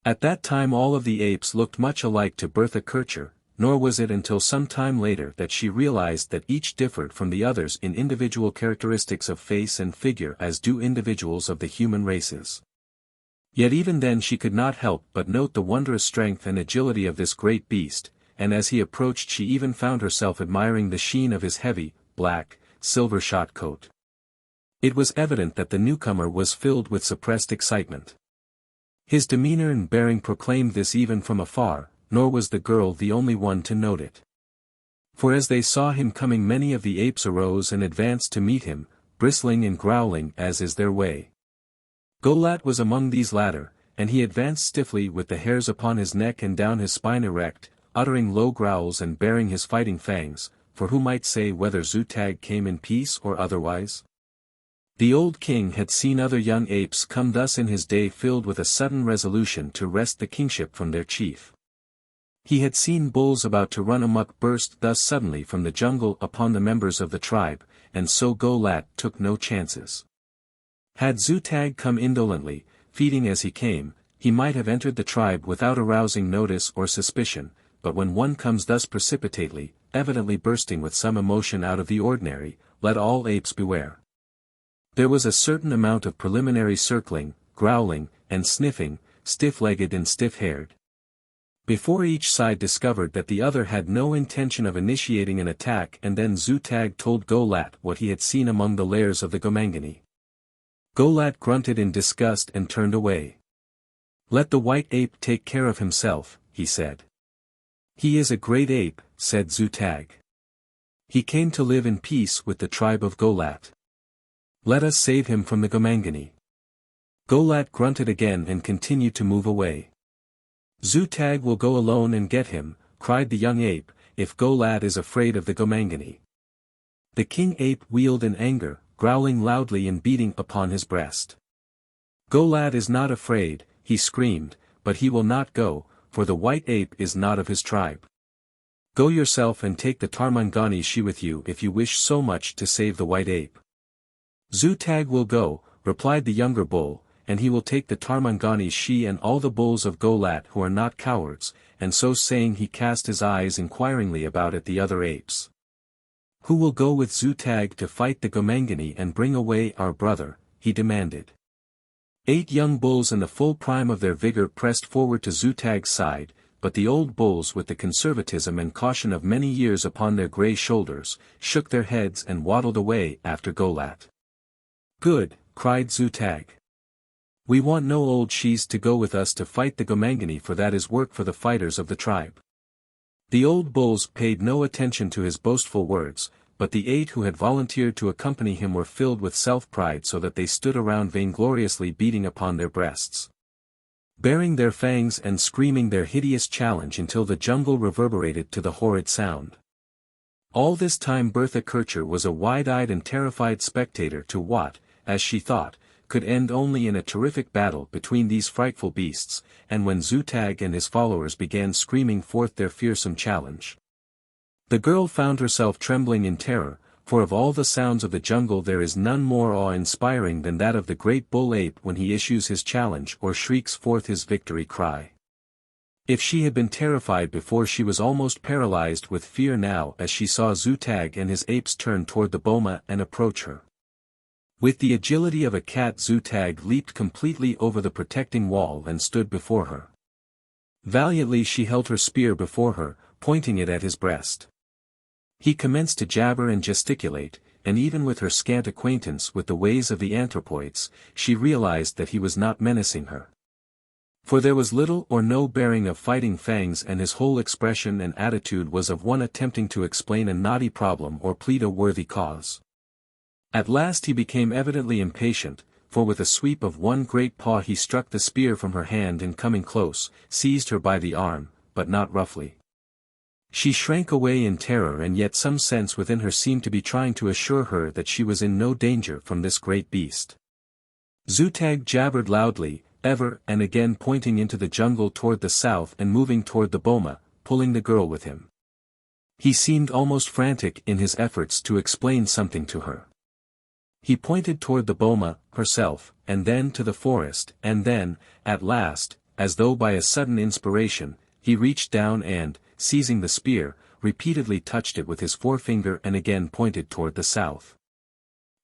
S1: At that time all of the apes looked much alike to Bertha Kircher, nor was it until some time later that she realized that each differed from the others in individual characteristics of face and figure as do individuals of the human races. Yet even then she could not help but note the wondrous strength and agility of this great beast, and as he approached she even found herself admiring the sheen of his heavy, black, silver-shot coat. It was evident that the newcomer was filled with suppressed excitement. His demeanor and bearing proclaimed this even from afar, nor was the girl the only one to note it. For as they saw him coming many of the apes arose and advanced to meet him, bristling and growling as is their way. Golat was among these latter, and he advanced stiffly with the hairs upon his neck and down his spine erect, uttering low growls and baring his fighting fangs, for who might say whether Xutag came in peace or otherwise? The old king had seen other young apes come thus in his day filled with a sudden resolution to wrest the kingship from their chief. He had seen bulls about to run amok burst thus suddenly from the jungle upon the members of the tribe, and so Golat took no chances. Had Xutag come indolently, feeding as he came, he might have entered the tribe without arousing notice or suspicion, but when one comes thus precipitately, evidently bursting with some emotion out of the ordinary, let all apes beware. There was a certain amount of preliminary circling, growling, and sniffing, stiff-legged and stiff-haired. Before each side discovered that the other had no intention of initiating an attack, and then Xutag told Golat what he had seen among the lairs of the Gomangani. Golat grunted in disgust and turned away. "Let the white ape take care of himself," he said. "He is a great ape," said Xutag. "He came to live in peace with the tribe of Golat. Let us save him from the Gomangani." Golat grunted again and continued to move away. "Xutag will go alone and get him," cried the young ape, "if Golat is afraid of the Gomangani." The king ape wheeled in anger, growling loudly and beating upon his breast. "Golat is not afraid," he screamed, "but he will not go, for the white ape is not of his tribe. Go yourself and take the Tarmangani she with you if you wish so much to save the white ape." "Xutag will go," replied the younger bull, "and he will take the Tarmangani she and all the bulls of Golat who are not cowards," and so saying he cast his eyes inquiringly about at the other apes. "Who will go with Xutag to fight the Gomangani and bring away our brother?" he demanded. 8 young bulls in the full prime of their vigor pressed forward to Xutag's side, but the old bulls with the conservatism and caution of many years upon their grey shoulders, shook their heads and waddled away after Golat. "Good," cried Xutag. "We want no old shes to go with us to fight the Gomangani, for that is work for the fighters of the tribe." The old bulls paid no attention to his boastful words, but the 8 who had volunteered to accompany him were filled with self-pride so that they stood around vaingloriously beating upon their breasts, baring their fangs and screaming their hideous challenge until the jungle reverberated to the horrid sound. All this time Bertha Kircher was a wide-eyed and terrified spectator to what, as she thought, could end only in a terrific battle between these frightful beasts, and when Xutag and his followers began screaming forth their fearsome challenge. The girl found herself trembling in terror, for of all the sounds of the jungle there is none more awe-inspiring than that of the great bull ape when he issues his challenge or shrieks forth his victory cry. If she had been terrified before, she was almost paralyzed with fear now as she saw Xutag and his apes turn toward the boma and approach her. With the agility of a cat, Xutag leaped completely over the protecting wall and stood before her. Valiantly she held her spear before her, pointing it at his breast. He commenced to jabber and gesticulate, and even with her scant acquaintance with the ways of the anthropoids, she realized that he was not menacing her. For there was little or no bearing of fighting fangs, and his whole expression and attitude was of one attempting to explain a knotty problem or plead a worthy cause. At last he became evidently impatient, for with a sweep of one great paw he struck the spear from her hand and coming close, seized her by the arm, but not roughly. She shrank away in terror, and yet some sense within her seemed to be trying to assure her that she was in no danger from this great beast. Zutag jabbered loudly, ever and again pointing into the jungle toward the south and moving toward the boma, pulling the girl with him. He seemed almost frantic in his efforts to explain something to her. He pointed toward the boma, herself, and then to the forest, and then, at last, as though by a sudden inspiration, he reached down and, seizing the spear, repeatedly touched it with his forefinger and again pointed toward the south.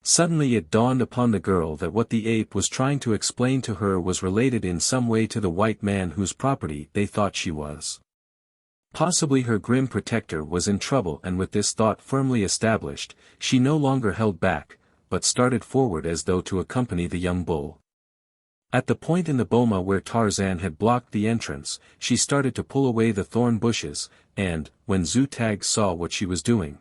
S1: Suddenly it dawned upon the girl that what the ape was trying to explain to her was related in some way to the white man whose property they thought she was. Possibly her grim protector was in trouble, and with this thought firmly established, she no longer held back, but started forward as though to accompany the young bull. At the point in the boma where Tarzan had blocked the entrance, she started to pull away the thorn bushes, and, when Zutag saw what she was doing,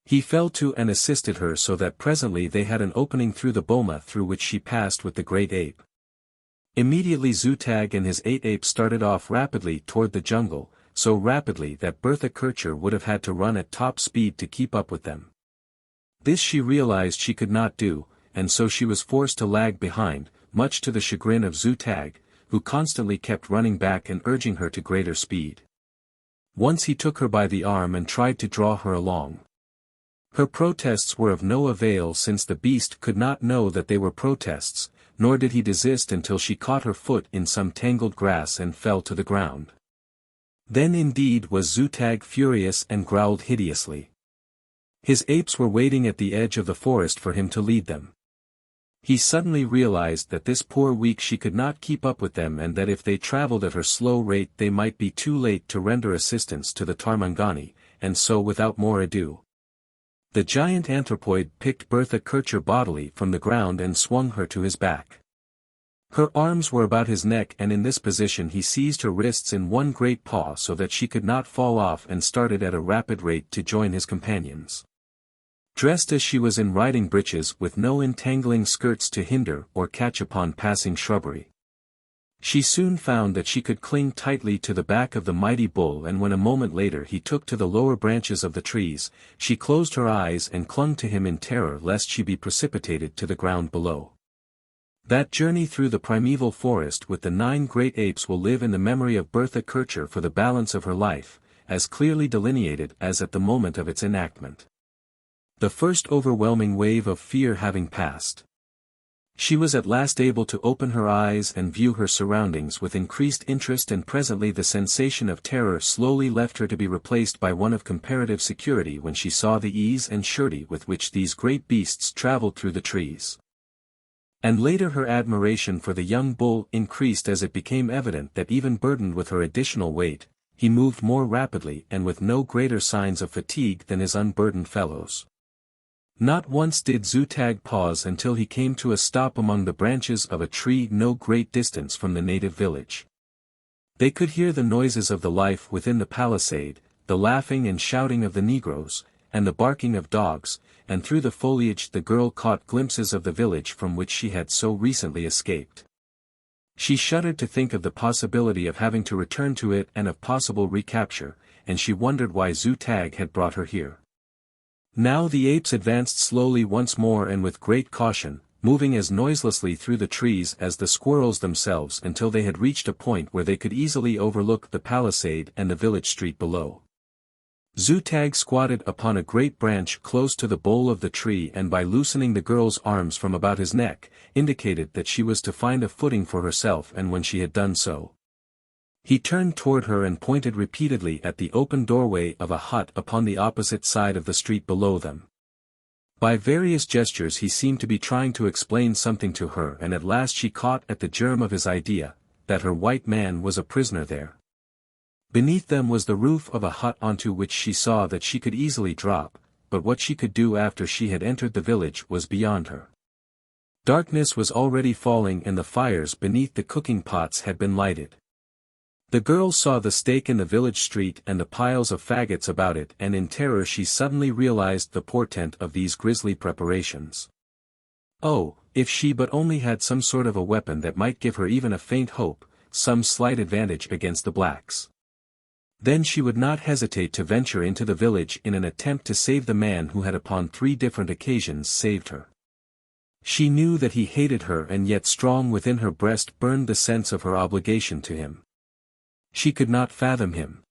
S1: he fell to and assisted her so that presently they had an opening through the boma through which she passed with the great ape. Immediately Zutag and his 8 apes started off rapidly toward the jungle, so rapidly that Bertha Kircher would have had to run at top speed to keep up with them. This she realized she could not do, and so she was forced to lag behind, much to the chagrin of Zutag, who constantly kept running back and urging her to greater speed. Once he took her by the arm and tried to draw her along. Her protests were of no avail, since the beast could not know that they were protests, nor did he desist until she caught her foot in some tangled grass and fell to the ground. Then indeed was Zutag furious and growled hideously. His apes were waiting at the edge of the forest for him to lead them. He suddenly realized that this poor weak she could not keep up with them, and that if they traveled at her slow rate they might be too late to render assistance to the Tarmangani, and so without more ado, the giant anthropoid picked Bertha Kircher bodily from the ground and swung her to his back. Her arms were about his neck, and in this position he seized her wrists in one great paw so that she could not fall off, and started at a rapid rate to join his companions. Dressed as she was in riding breeches with no entangling skirts to hinder or catch upon passing shrubbery, she soon found that she could cling tightly to the back of the mighty bull, and when a moment later he took to the lower branches of the trees, she closed her eyes and clung to him in terror lest she be precipitated to the ground below. That journey through the primeval forest with the 9 great apes will live in the memory of Bertha Kircher for the balance of her life, as clearly delineated as at the moment of its enactment. The first overwhelming wave of fear having passed, she was at last able to open her eyes and view her surroundings with increased interest, and presently the sensation of terror slowly left her to be replaced by one of comparative security when she saw the ease and surety with which these great beasts traveled through the trees. And later her admiration for the young bull increased as it became evident that even burdened with her additional weight, he moved more rapidly and with no greater signs of fatigue than his unburdened fellows. Not once did Zutag pause until he came to a stop among the branches of a tree no great distance from the native village. They could hear the noises of the life within the palisade, the laughing and shouting of the negroes, and the barking of dogs, and through the foliage the girl caught glimpses of the village from which she had so recently escaped. She shuddered to think of the possibility of having to return to it and of possible recapture, and she wondered why Zutag had brought her here. Now the apes advanced slowly once more and with great caution, moving as noiselessly through the trees as the squirrels themselves, until they had reached a point where they could easily overlook the palisade and the village street below. Zutag squatted upon a great branch close to the bole of the tree, and by loosening the girl's arms from about his neck, indicated that she was to find a footing for herself, and when she had done so, he turned toward her and pointed repeatedly at the open doorway of a hut upon the opposite side of the street below them. By various gestures he seemed to be trying to explain something to her, and at last she caught at the germ of his idea, that her white man was a prisoner there. Beneath them was the roof of a hut onto which she saw that she could easily drop, but what she could do after she had entered the village was beyond her. Darkness was already falling and the fires beneath the cooking pots had been lighted. The girl saw the stake in the village street and the piles of faggots about it, and in terror she suddenly realized the portent of these grisly preparations. Oh, if she but only had some sort of a weapon that might give her even a faint hope, some slight advantage against the blacks. Then she would not hesitate to venture into the village in an attempt to save the man who had upon 3 different occasions saved her. She knew that he hated her, and yet strong within her breast burned the sense of her obligation to him. She could not fathom him.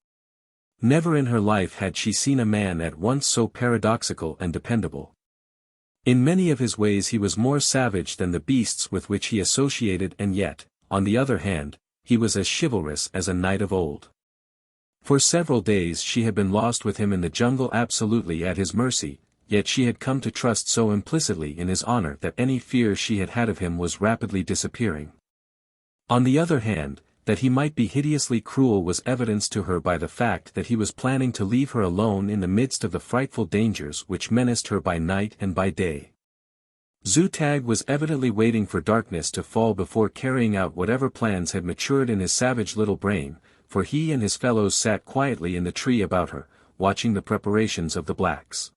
S1: Never in her life had she seen a man at once so paradoxical and dependable. In many of his ways he was more savage than the beasts with which he associated, and yet, on the other hand, he was as chivalrous as a knight of old. For several days she had been lost with him in the jungle, absolutely at his mercy, yet she had come to trust so implicitly in his honor that any fear she had had of him was rapidly disappearing. On the other hand, that he might be hideously cruel was evidenced to her by the fact that he was planning to leave her alone in the midst of the frightful dangers which menaced her by night and by day. Xuja was evidently waiting for darkness to fall before carrying out whatever plans had matured in his savage little brain, for he and his fellows sat quietly in the tree about her, watching the preparations of the blacks.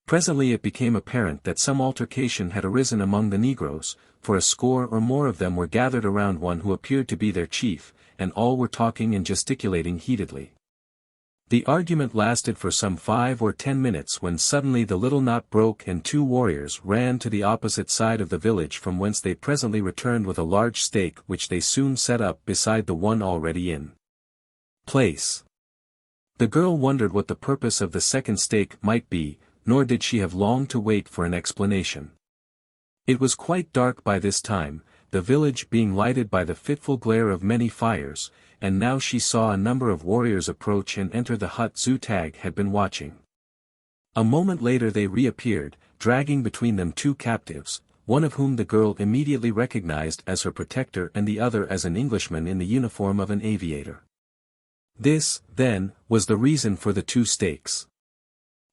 S1: Presently it became apparent that some altercation had arisen among the Negroes, for a score or more of them were gathered around one who appeared to be their chief, and all were talking and gesticulating heatedly. The argument lasted for some 5 or 10 minutes, when suddenly the little knot broke and 2 warriors ran to the opposite side of the village, from whence they presently returned with a large stake which they soon set up beside the one already in place. The girl wondered what the purpose of the second stake might be, nor did she have long to wait for an explanation. It was quite dark by this time, the village being lighted by the fitful glare of many fires, and now she saw a number of warriors approach and enter the hut Xuja had been watching. A moment later they reappeared, dragging between them 2 captives, one of whom the girl immediately recognized as her protector and the other as an Englishman in the uniform of an aviator. This, then, was the reason for the 2 stakes.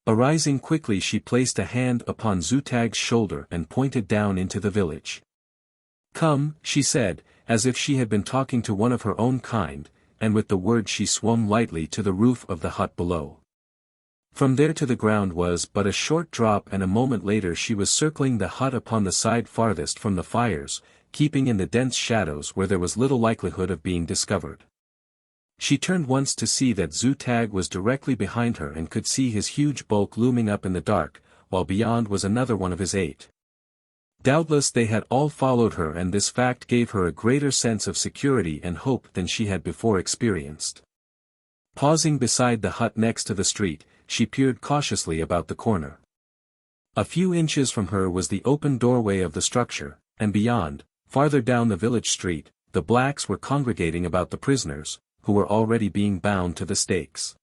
S1: Arising quickly she placed a hand upon Xuja's shoulder and pointed down into the village. "Come," she said, as if she had been talking to one of her own kind, and with the word she swung lightly to the roof of the hut below. From there to the ground was but a short drop, and a moment later she was circling the hut upon the side farthest from the fires, keeping in the dense shadows where there was little likelihood of being discovered. She turned once to see that Xuja was directly behind her and could see his huge bulk looming up in the dark, while beyond was another one of his 8. Doubtless they had all followed her, and this fact gave her a greater sense of security and hope than she had before experienced. Pausing beside the hut next to the street, she peered cautiously about the corner. A few inches from her was the open doorway of the structure, and beyond, farther down the village street, the blacks were congregating about the prisoners, who were already being bound to the stakes.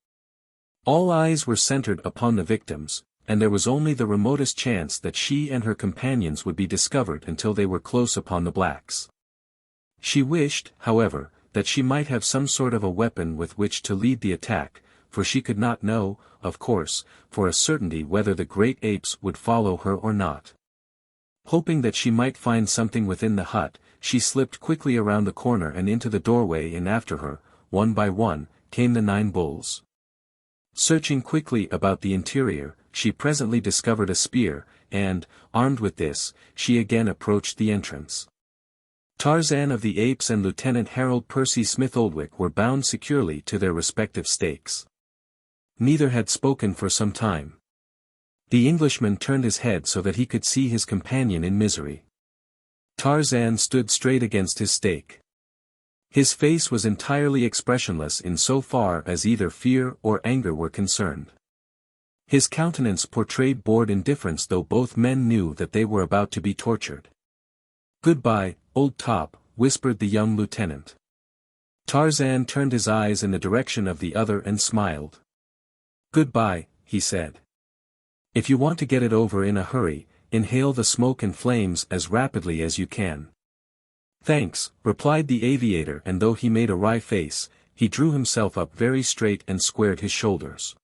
S1: All eyes were centered upon the victims, and there was only the remotest chance that she and her companions would be discovered until they were close upon the blacks. She wished, however, that she might have some sort of a weapon with which to lead the attack, for she could not know, of course, for a certainty whether the great apes would follow her or not. Hoping that she might find something within the hut, she slipped quickly around the corner and into the doorway, and after her, one by one, came the 9 bulls. Searching quickly about the interior, she presently discovered a spear, and, armed with this, she again approached the entrance. Tarzan of the Apes and Lieutenant Harold Percy Smith Oldwick were bound securely to their respective stakes. Neither had spoken for some time. The Englishman turned his head so that he could see his companion in misery. Tarzan stood straight against his stake. His face was entirely expressionless in so far as either fear or anger were concerned. His countenance portrayed bored indifference, though both men knew that they were about to be tortured. "Goodbye, old top," whispered the young lieutenant. Tarzan turned his eyes in the direction of the other and smiled. "Goodbye," he said. "If you want to get it over in a hurry, inhale the smoke and flames as rapidly as you can." "Thanks," replied the aviator, and though he made a wry face, he drew himself up very straight and squared his shoulders.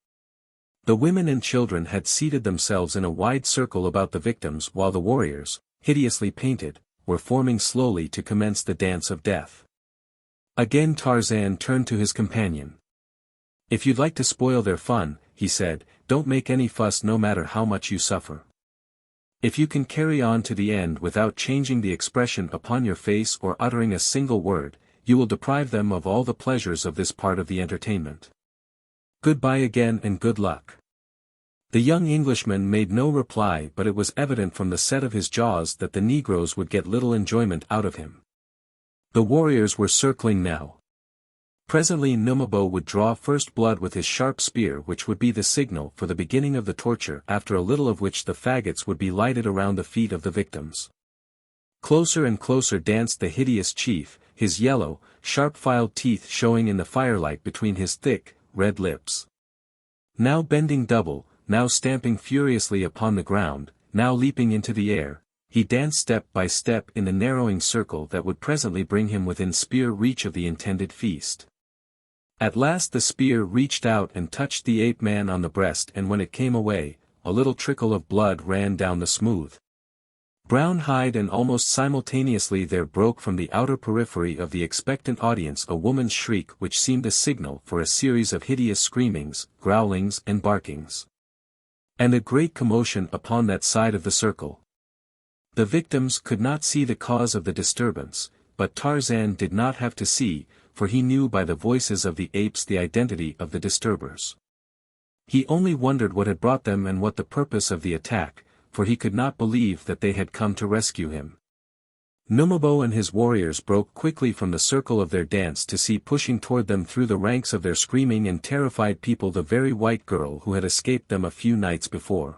S1: The women and children had seated themselves in a wide circle about the victims, while the warriors, hideously painted, were forming slowly to commence the dance of death. Again Tarzan turned to his companion. "If you'd like to spoil their fun," he said, "don't make any fuss no matter how much you suffer. If you can carry on to the end without changing the expression upon your face or uttering a single word, you will deprive them of all the pleasures of this part of the entertainment. Goodbye again and good luck." The young Englishman made no reply, but it was evident from the set of his jaws that the Negroes would get little enjoyment out of him. The warriors were circling now. Presently Numabo would draw first blood with his sharp spear, which would be the signal for the beginning of the torture, after a little of which the faggots would be lighted around the feet of the victims. Closer and closer danced the hideous chief, his yellow, sharp-filed teeth showing in the firelight between his thick, red lips. Now bending double, now stamping furiously upon the ground, now leaping into the air, he danced step by step in the narrowing circle that would presently bring him within spear reach of the intended feast. At last the spear reached out and touched the ape-man on the breast, and when it came away, a little trickle of blood ran down the smooth brown hide, and almost simultaneously there broke from the outer periphery of the expectant audience a woman's shriek which seemed a signal for a series of hideous screamings, growlings and barkings. And a great commotion upon that side of the circle. The victims could not see the cause of the disturbance, but Tarzan did not have to see, for he knew by the voices of the apes the identity of the disturbers. He only wondered what had brought them and what the purpose of the attack, for he could not believe that they had come to rescue him. Numabo and his warriors broke quickly from the circle of their dance to see pushing toward them through the ranks of their screaming and terrified people the very white girl who had escaped them a few nights before.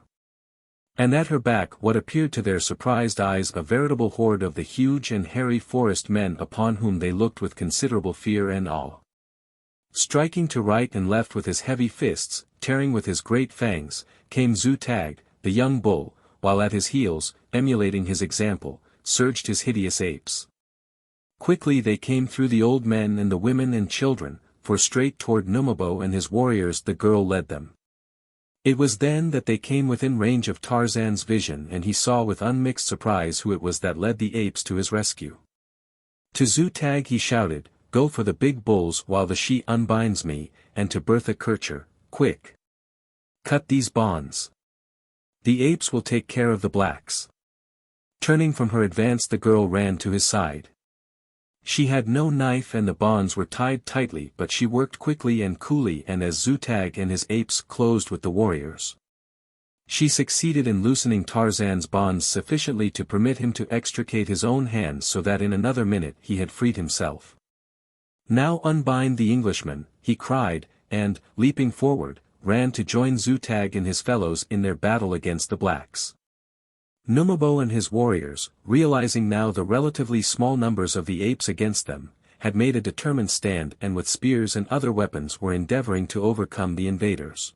S1: And at her back what appeared to their surprised eyes a veritable horde of the huge and hairy forest men upon whom they looked with considerable fear and awe. Striking to right and left with his heavy fists, tearing with his great fangs, came Xuja, the young bull, while at his heels, emulating his example, surged his hideous apes. Quickly they came through the old men and the women and children, for straight toward Numabo and his warriors the girl led them. It was then that they came within range of Tarzan's vision, and he saw with unmixed surprise who it was that led the apes to his rescue. To Xuja he shouted, "Go for the big bulls while the she unbinds me," and to Bertha Kircher, "Quick! Cut these bonds. The apes will take care of the blacks." Turning from her advance the girl ran to his side. She had no knife and the bonds were tied tightly, but she worked quickly and coolly, and as Xuja and his apes closed with the warriors, she succeeded in loosening Tarzan's bonds sufficiently to permit him to extricate his own hands, so that in another minute he had freed himself. "Now unbind the Englishman," he cried, and, leaping forward, ran to join Xuja and his fellows in their battle against the blacks. Numabo and his warriors, realizing now the relatively small numbers of the apes against them, had made a determined stand, and with spears and other weapons were endeavoring to overcome the invaders.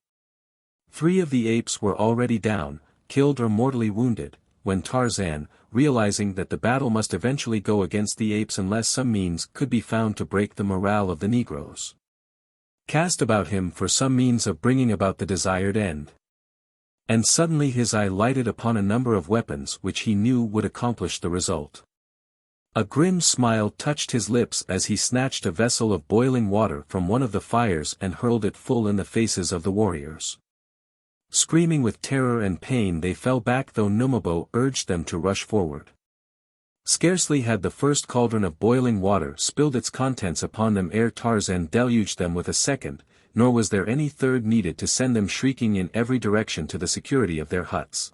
S1: 3 of the apes were already down, killed or mortally wounded, when Tarzan, realizing that the battle must eventually go against the apes unless some means could be found to break the morale of the Negroes, cast about him for some means of bringing about the desired end. And suddenly his eye lighted upon a number of weapons which he knew would accomplish the result. A grim smile touched his lips as he snatched a vessel of boiling water from one of the fires and hurled it full in the faces of the warriors. Screaming with terror and pain they fell back, though Numabo urged them to rush forward. Scarcely had the first cauldron of boiling water spilled its contents upon them ere Tarzan deluged them with a second, nor was there any third needed to send them shrieking in every direction to the security of their huts.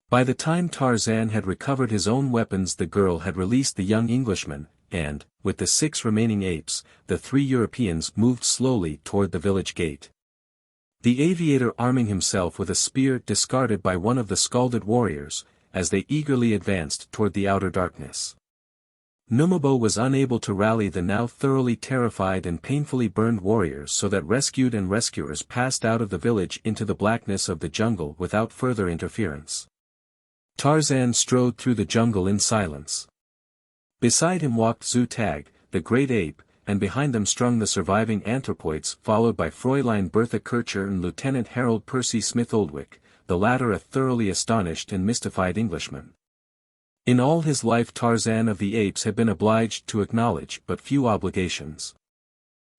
S1: By the time Tarzan had recovered his own weapons the girl had released the young Englishman, and, with the 6 remaining apes, the 3 Europeans moved slowly toward the village gate. The aviator arming himself with a spear discarded by one of the scalded warriors, as they eagerly advanced toward the outer darkness. Numabo was unable to rally the now thoroughly terrified and painfully burned warriors, so that rescued and rescuers passed out of the village into the blackness of the jungle without further interference. Tarzan strode through the jungle in silence. Beside him walked Xuja, the great ape, and behind them strung the surviving anthropoids, followed by Fräulein Bertha Kircher and Lieutenant Harold Percy Smith Oldwick, the latter a thoroughly astonished and mystified Englishman. In all his life Tarzan of the Apes had been obliged to acknowledge but few obligations.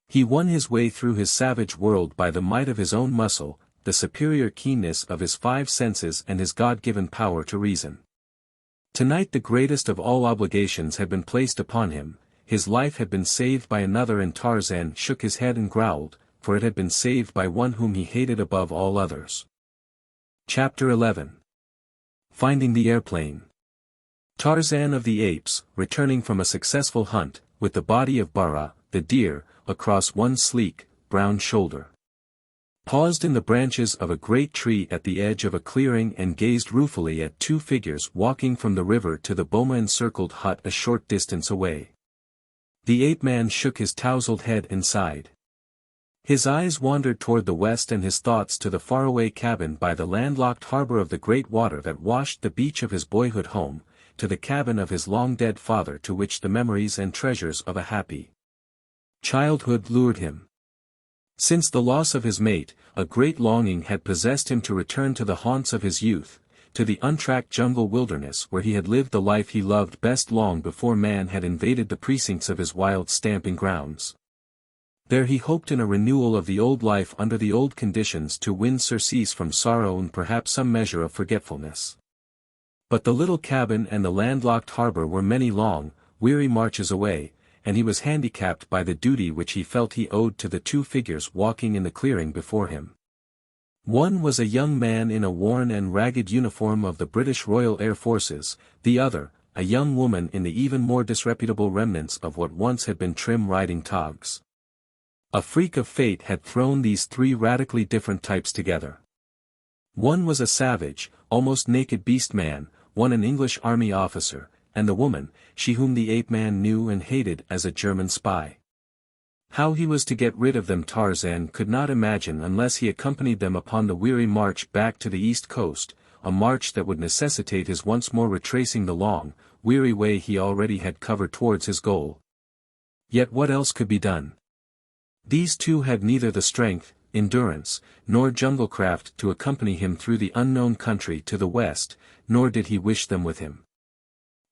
S1: He won his way through his savage world by the might of his own muscle, the superior keenness of his 5 senses and his God-given power to reason. Tonight the greatest of all obligations had been placed upon him, his life had been saved by another, and Tarzan shook his head and growled, for it had been saved by one whom he hated above all others. Chapter 11. Finding the Airplane. Tarzan of the Apes, returning from a successful hunt, with the body of Bara, the deer, across one sleek, brown shoulder, paused in the branches of a great tree at the edge of a clearing and gazed ruefully at two figures walking from the river to the boma-encircled hut a short distance away. The ape-man shook his tousled head and sighed. His eyes wandered toward the west and his thoughts to the faraway cabin by the landlocked harbor of the great water that washed the beach of his boyhood home, to the cabin of his long-dead father to which the memories and treasures of a happy childhood lured him. Since the loss of his mate, a great longing had possessed him to return to the haunts of his youth, to the untracked jungle wilderness where he had lived the life he loved best long before man had invaded the precincts of his wild stamping grounds. There he hoped in a renewal of the old life under the old conditions to win surcease from sorrow and perhaps some measure of forgetfulness. But the little cabin and the landlocked harbor were many long, weary marches away, and he was handicapped by the duty which he felt he owed to the two figures walking in the clearing before him. One was a young man in a worn and ragged uniform of the British Royal Air Forces, the other, a young woman in the even more disreputable remnants of what once had been trim riding togs. A freak of fate had thrown these three radically different types together. One was a savage, almost naked beast man, one an English army officer, and the woman, she whom the ape-man knew and hated as a German spy. How he was to get rid of them Tarzan could not imagine unless he accompanied them upon the weary march back to the east coast, a march that would necessitate his once more retracing the long, weary way he already had covered towards his goal. Yet what else could be done? These two had neither the strength, endurance, nor junglecraft to accompany him through the unknown country to the west, nor did he wish them with him.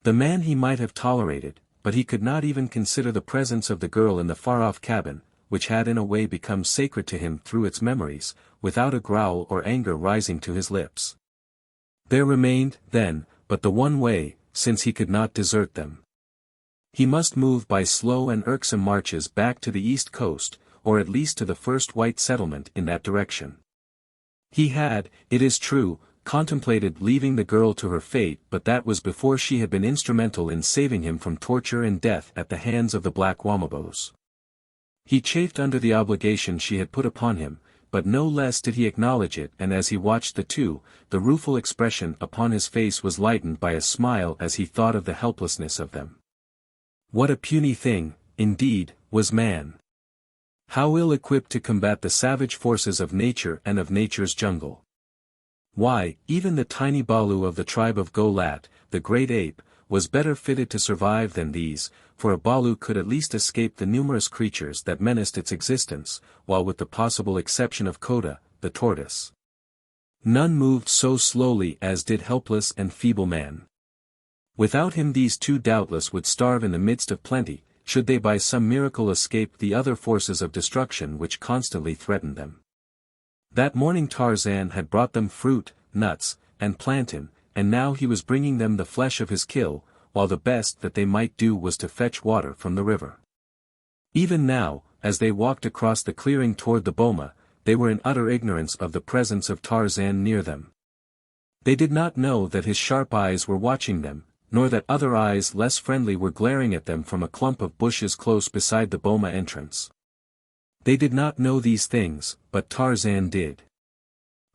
S1: The man he might have tolerated, but he could not even consider the presence of the girl in the far-off cabin, which had in a way become sacred to him through its memories, without a growl or anger rising to his lips. There remained, then, but the one way, since he could not desert them. He must move by slow and irksome marches back to the east coast, or at least to the first white settlement in that direction. He had, it is true, contemplated leaving the girl to her fate, but that was before she had been instrumental in saving him from torture and death at the hands of the Black Wamabos. He chafed under the obligation she had put upon him, but no less did he acknowledge it, and as he watched the two, the rueful expression upon his face was lightened by a smile as he thought of the helplessness of them. What a puny thing, indeed, was man! How ill-equipped to combat the savage forces of nature and of nature's jungle! Why, even the tiny Balu of the tribe of Golat, the great ape, was better fitted to survive than these, for a Balu could at least escape the numerous creatures that menaced its existence, while with the possible exception of Koda, the tortoise, none moved so slowly as did helpless and feeble man. Without him these two doubtless would starve in the midst of plenty, should they by some miracle escape the other forces of destruction which constantly threatened them. That morning Tarzan had brought them fruit, nuts, and plantain, and now he was bringing them the flesh of his kill, while the best that they might do was to fetch water from the river. Even now, as they walked across the clearing toward the boma, they were in utter ignorance of the presence of Tarzan near them. They did not know that his sharp eyes were watching them, nor that other eyes less friendly were glaring at them from a clump of bushes close beside the boma entrance. They did not know these things, but Tarzan did.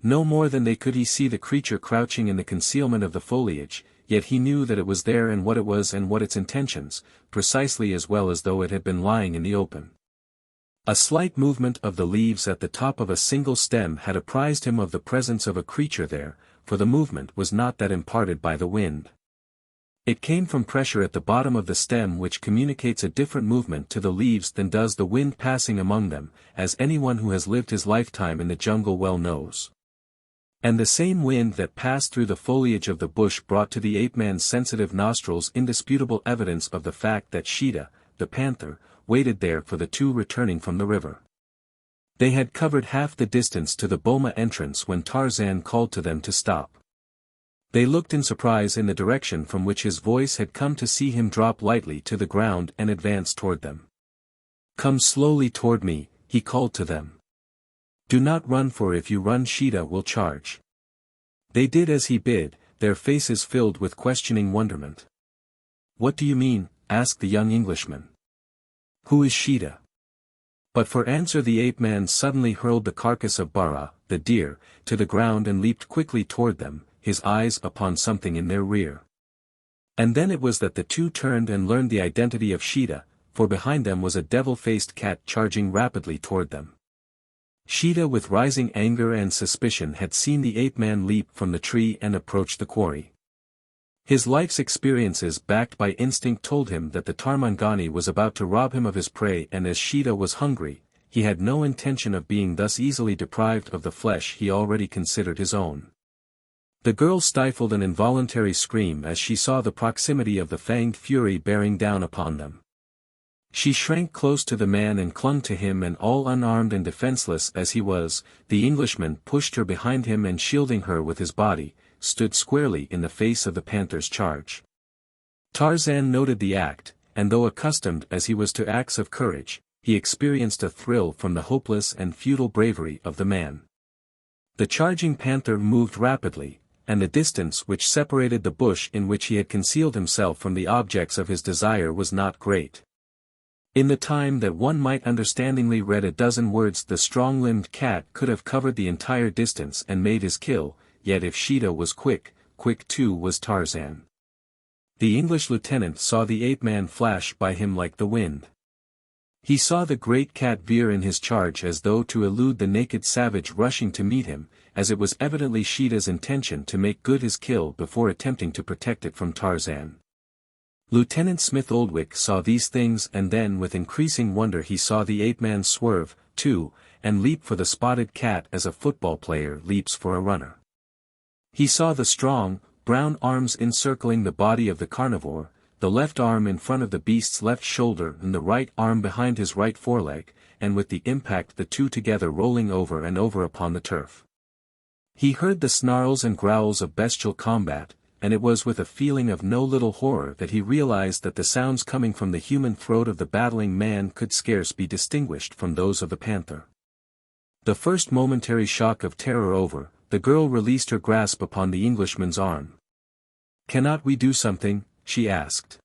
S1: No more than they could he see the creature crouching in the concealment of the foliage, yet he knew that it was there and what it was and what its intentions, precisely as well as though it had been lying in the open. A slight movement of the leaves at the top of a single stem had apprised him of the presence of a creature there, for the movement was not that imparted by the wind. It came from pressure at the bottom of the stem which communicates a different movement to the leaves than does the wind passing among them, as anyone who has lived his lifetime in the jungle well knows. And the same wind that passed through the foliage of the bush brought to the ape-man's sensitive nostrils indisputable evidence of the fact that Sheeta, the panther, waited there for the two returning from the river. They had covered half the distance to the boma entrance when Tarzan called to them to stop. They looked in surprise in the direction from which his voice had come to see him drop lightly to the ground and advance toward them. "Come slowly toward me," he called to them. "Do not run, for if you run Sheeta will charge." They did as he bid, their faces filled with questioning wonderment. "What do you mean?" asked the young Englishman. "Who is Sheeta?" But for answer the ape-man suddenly hurled the carcass of Bara, the deer, to the ground and leaped quickly toward them, his eyes upon something in their rear. And then it was that the two turned and learned the identity of Sheeta, for behind them was a devil-faced cat charging rapidly toward them. Sheeta with rising anger and suspicion had seen the ape-man leap from the tree and approach the quarry. His life's experiences backed by instinct told him that the Tarmangani was about to rob him of his prey, and as Sheeta was hungry, he had no intention of being thus easily deprived of the flesh he already considered his own. The girl stifled an involuntary scream as she saw the proximity of the fanged fury bearing down upon them. She shrank close to the man and clung to him, and all unarmed and defenseless as he was, the Englishman pushed her behind him and shielding her with his body, stood squarely in the face of the panther's charge. Tarzan noted the act, and though accustomed as he was to acts of courage, he experienced a thrill from the hopeless and futile bravery of the man. The charging panther moved rapidly, and the distance which separated the bush in which he had concealed himself from the objects of his desire was not great. In the time that one might understandingly read a dozen words, the strong-limbed cat could have covered the entire distance and made his kill, yet if Sheeta was quick, quick too was Tarzan. The English lieutenant saw the ape-man flash by him like the wind. He saw the great cat veer in his charge as though to elude the naked savage rushing to meet him, as it was evidently Sheeta's intention to make good his kill before attempting to protect it from Tarzan. Lieutenant Smith Oldwick saw these things, and then with increasing wonder he saw the ape-man swerve, too, and leap for the spotted cat as a football player leaps for a runner. He saw the strong, brown arms encircling the body of the carnivore, the left arm in front of the beast's left shoulder and the right arm behind his right foreleg, and with the impact the two together rolling over and over upon the turf. He heard the snarls and growls of bestial combat, and it was with a feeling of no little horror that he realized that the sounds coming from the human throat of the battling man could scarce be distinguished from those of the panther. The first momentary shock of terror over, the girl released her grasp upon the Englishman's arm. "Cannot we do something?" she asked.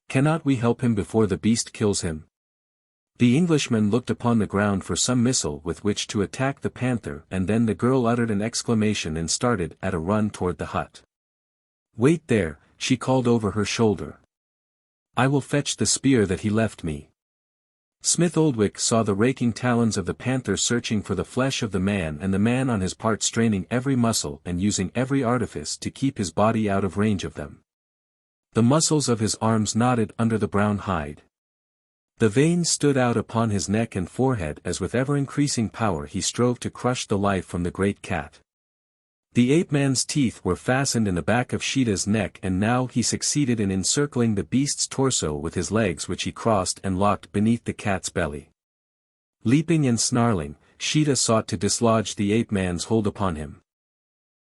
S1: "Cannot we help him before the beast kills him?" The Englishman looked upon the ground for some missile with which to attack the panther, and then the girl uttered an exclamation and started at a run toward the hut. "Wait there," she called over her shoulder. "I will fetch the spear that he left me." Smith Oldwick saw the raking talons of the panther searching for the flesh of the man, and the man on his part straining every muscle and using every artifice to keep his body out of range of them. The muscles of his arms knotted under the brown hide. The veins stood out upon his neck and forehead as with ever-increasing power he strove to crush the life from the great cat. The ape-man's teeth were fastened in the back of Sheeta's neck, and now he succeeded in encircling the beast's torso with his legs, which he crossed and locked beneath the cat's belly. Leaping and snarling, Sheeta sought to dislodge the ape-man's hold upon him.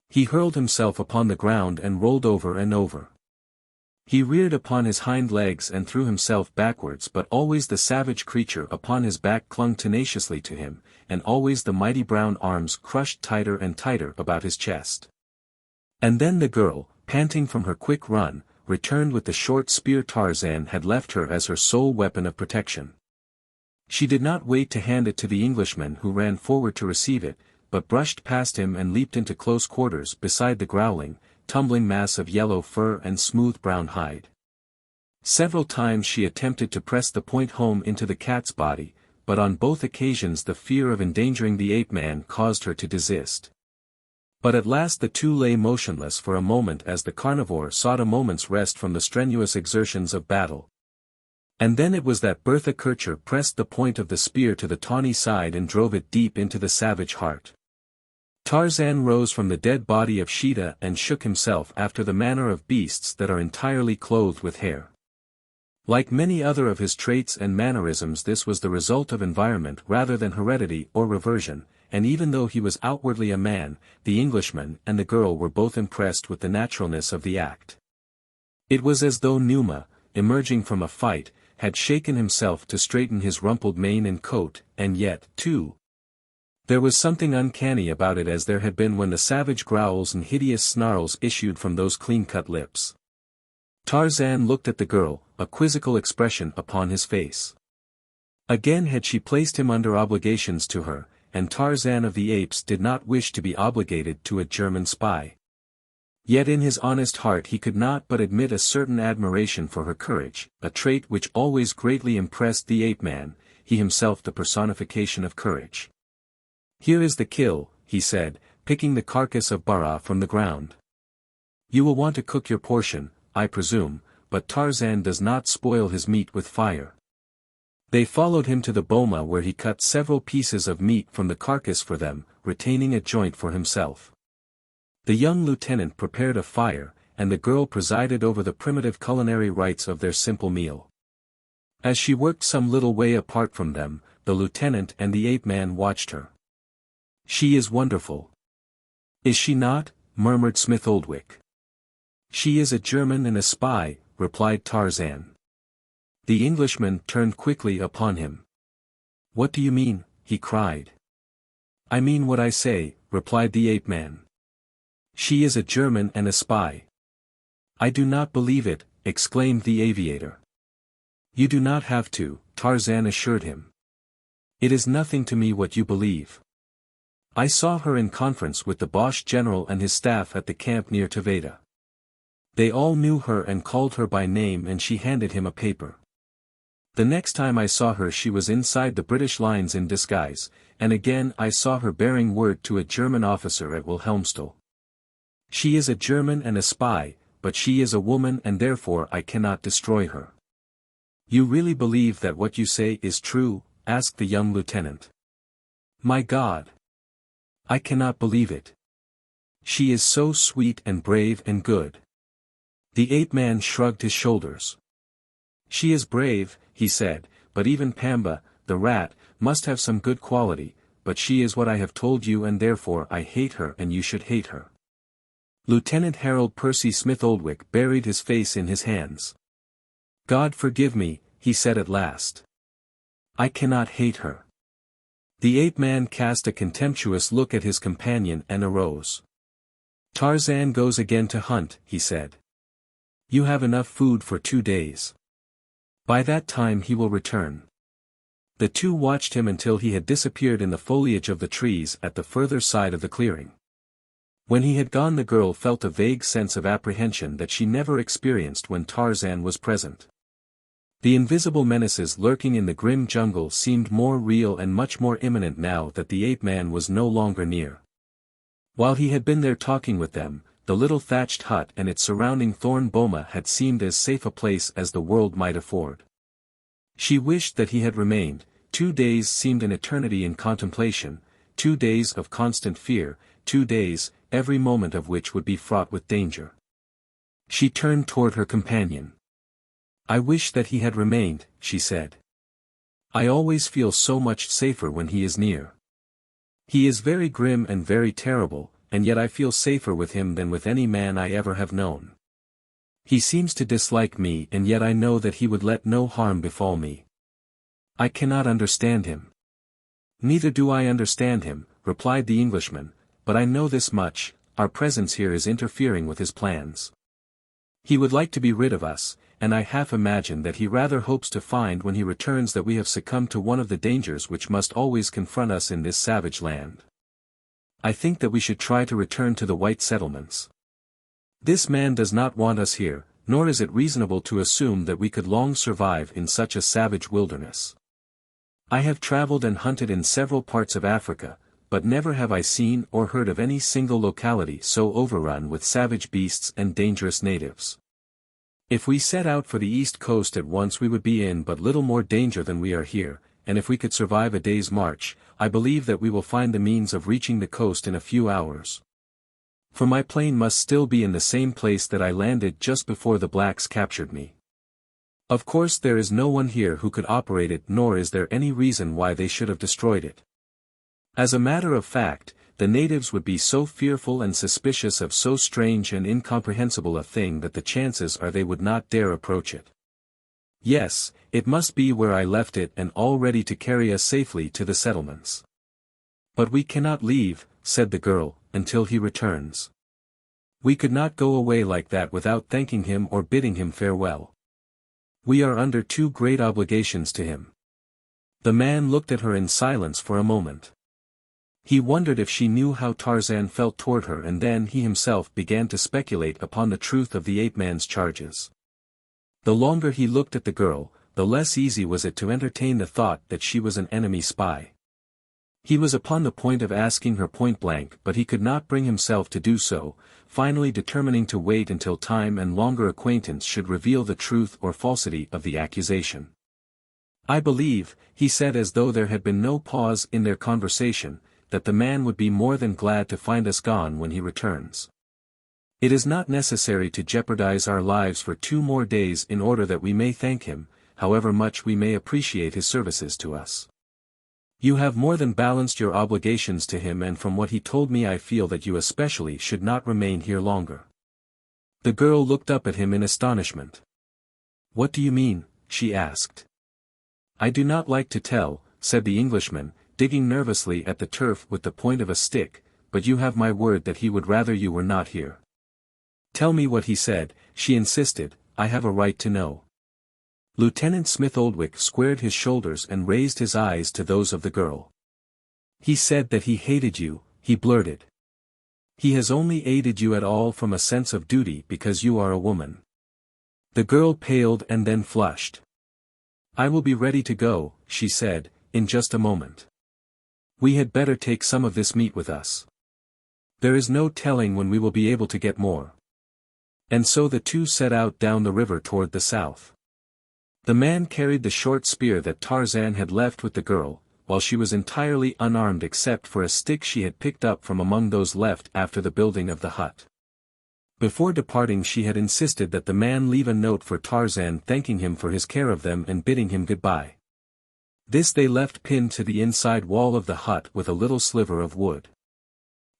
S1: He hurled himself upon the ground and rolled over and over. He reared upon his hind legs and threw himself backwards, but always the savage creature upon his back clung tenaciously to him, and always the mighty brown arms crushed tighter and tighter about his chest. And then the girl, panting from her quick run, returned with the short spear Tarzan had left her as her sole weapon of protection. She did not wait to hand it to the Englishman, who ran forward to receive it, but brushed past him and leaped into close quarters beside the growling, tumbling mass of yellow fur and smooth brown hide. Several times she attempted to press the point home into the cat's body, but on both occasions the fear of endangering the ape-man caused her to desist. But at last the two lay motionless for a moment as the carnivore sought a moment's rest from the strenuous exertions of battle. And then it was that Bertha Kircher pressed the point of the spear to the tawny side and drove it deep into the savage heart. Tarzan rose from the dead body of Sheeta and shook himself after the manner of beasts that are entirely clothed with hair. Like many other of his traits and mannerisms, this was the result of environment rather than heredity or reversion, and even though he was outwardly a man, the Englishman and the girl were both impressed with the naturalness of the act. It was as though Numa, emerging from a fight, had shaken himself to straighten his rumpled mane and coat, and yet, too, There was something uncanny about it, as there had been when the savage growls and hideous snarls issued from those clean-cut lips. Tarzan looked at the girl, a quizzical expression upon his face. Again had she placed him under obligations to her, and Tarzan of the Apes did not wish to be obligated to a German spy. Yet in his honest heart he could not but admit a certain admiration for her courage, a trait which always greatly impressed the ape-man, he himself the personification of courage. "Here is the kill," he said, picking the carcass of Bara from the ground. "You will want to cook your portion, I presume, but Tarzan does not spoil his meat with fire." They followed him to the boma, where he cut several pieces of meat from the carcass for them, retaining a joint for himself. The young lieutenant prepared a fire, and the girl presided over the primitive culinary rites of their simple meal. As she worked some little way apart from them, the lieutenant and the ape-man watched her. "She is wonderful." "Is she not?" murmured Smith Oldwick. "She is a German and a spy," replied Tarzan. The Englishman turned quickly upon him. "What do you mean?" he cried. "I mean what I say," replied the ape-man. "She is a German and a spy." "I do not believe it," exclaimed the aviator. "You do not have to," Tarzan assured him. "It is nothing to me what you believe. I saw her in conference with the Boche general and his staff at the camp near Taveta. They all knew her and called her by name, and she handed him a paper. The next time I saw her she was inside the British lines in disguise, and again I saw her bearing word to a German officer at Wilhelmstal. She is a German and a spy, but she is a woman, and therefore I cannot destroy her." "You really believe that what you say is true?" asked the young lieutenant. "My God! I cannot believe it. She is so sweet and brave and good." The ape-man shrugged his shoulders. "She is brave," he said, "but even Pamba, the rat, must have some good quality, but she is what I have told you, and therefore I hate her, and you should hate her." Lieutenant Harold Percy Smith Oldwick buried his face in his hands. "God forgive me," he said at last. "I cannot hate her." The ape-man cast a contemptuous look at his companion and arose. "Tarzan goes again to hunt," he said. "You have enough food for 2 days. By that time he will return." The two watched him until he had disappeared in the foliage of the trees at the further side of the clearing. When he had gone, the girl felt a vague sense of apprehension that she never experienced when Tarzan was present. The invisible menaces lurking in the grim jungle seemed more real and much more imminent now that the ape-man was no longer near. While he had been there talking with them, the little thatched hut and its surrounding thorn boma had seemed as safe a place as the world might afford. She wished that he had remained. 2 days seemed an eternity in contemplation, 2 days of constant fear, 2 days, every moment of which would be fraught with danger. She turned toward her companion. "I wish that he had remained," she said. "I always feel so much safer when he is near. He is very grim and very terrible, and yet I feel safer with him than with any man I ever have known. He seems to dislike me, and yet I know that he would let no harm befall me. I cannot understand him." "Neither do I understand him," replied the Englishman, "but I know this much, our presence here is interfering with his plans. He would like to be rid of us, and I half imagine that he rather hopes to find when he returns that we have succumbed to one of the dangers which must always confront us in this savage land. I think that we should try to return to the white settlements. This man does not want us here, nor is it reasonable to assume that we could long survive in such a savage wilderness. I have traveled and hunted in several parts of Africa, but never have I seen or heard of any single locality so overrun with savage beasts and dangerous natives. If we set out for the east coast at once we would be in but little more danger than we are here, and if we could survive a day's march, I believe that we will find the means of reaching the coast in a few hours. For my plane must still be in the same place that I landed just before the blacks captured me. Of course there is no one here who could operate it, nor is there any reason why they should have destroyed it. As a matter of fact, the natives would be so fearful and suspicious of so strange and incomprehensible a thing that the chances are they would not dare approach it. Yes, it must be where I left it and all ready to carry us safely to the settlements. But we cannot leave, said the girl, until he returns. We could not go away like that without thanking him or bidding him farewell. We are under two great obligations to him. The man looked at her in silence for a moment. He wondered if she knew how Tarzan felt toward her, and then he himself began to speculate upon the truth of the ape-man's charges. The longer he looked at the girl, the less easy was it to entertain the thought that she was an enemy spy. He was upon the point of asking her point-blank, but he could not bring himself to do so, finally determining to wait until time and longer acquaintance should reveal the truth or falsity of the accusation. I believe, he said as though there had been no pause in their conversation, that the man would be more than glad to find us gone when he returns. It is not necessary to jeopardize our lives for 2 more days in order that we may thank him, however much we may appreciate his services to us. You have more than balanced your obligations to him, and from what he told me I feel that you especially should not remain here longer. The girl looked up at him in astonishment. What do you mean? She asked. I do not like to tell, said the Englishman, digging nervously at the turf with the point of a stick, but you have my word that he would rather you were not here. Tell me what he said, she insisted, I have a right to know. Lieutenant Smith Oldwick squared his shoulders and raised his eyes to those of the girl. He said that he hated you, he blurted. He has only aided you at all from a sense of duty because you are a woman. The girl paled and then flushed. I will be ready to go, she said, in just a moment. We had better take some of this meat with us. There is no telling when we will be able to get more. And so the two set out down the river toward the south. The man carried the short spear that Tarzan had left with the girl, while she was entirely unarmed except for a stick she had picked up from among those left after the building of the hut. Before departing she had insisted that the man leave a note for Tarzan thanking him for his care of them and bidding him goodbye. This they left pinned to the inside wall of the hut with a little sliver of wood.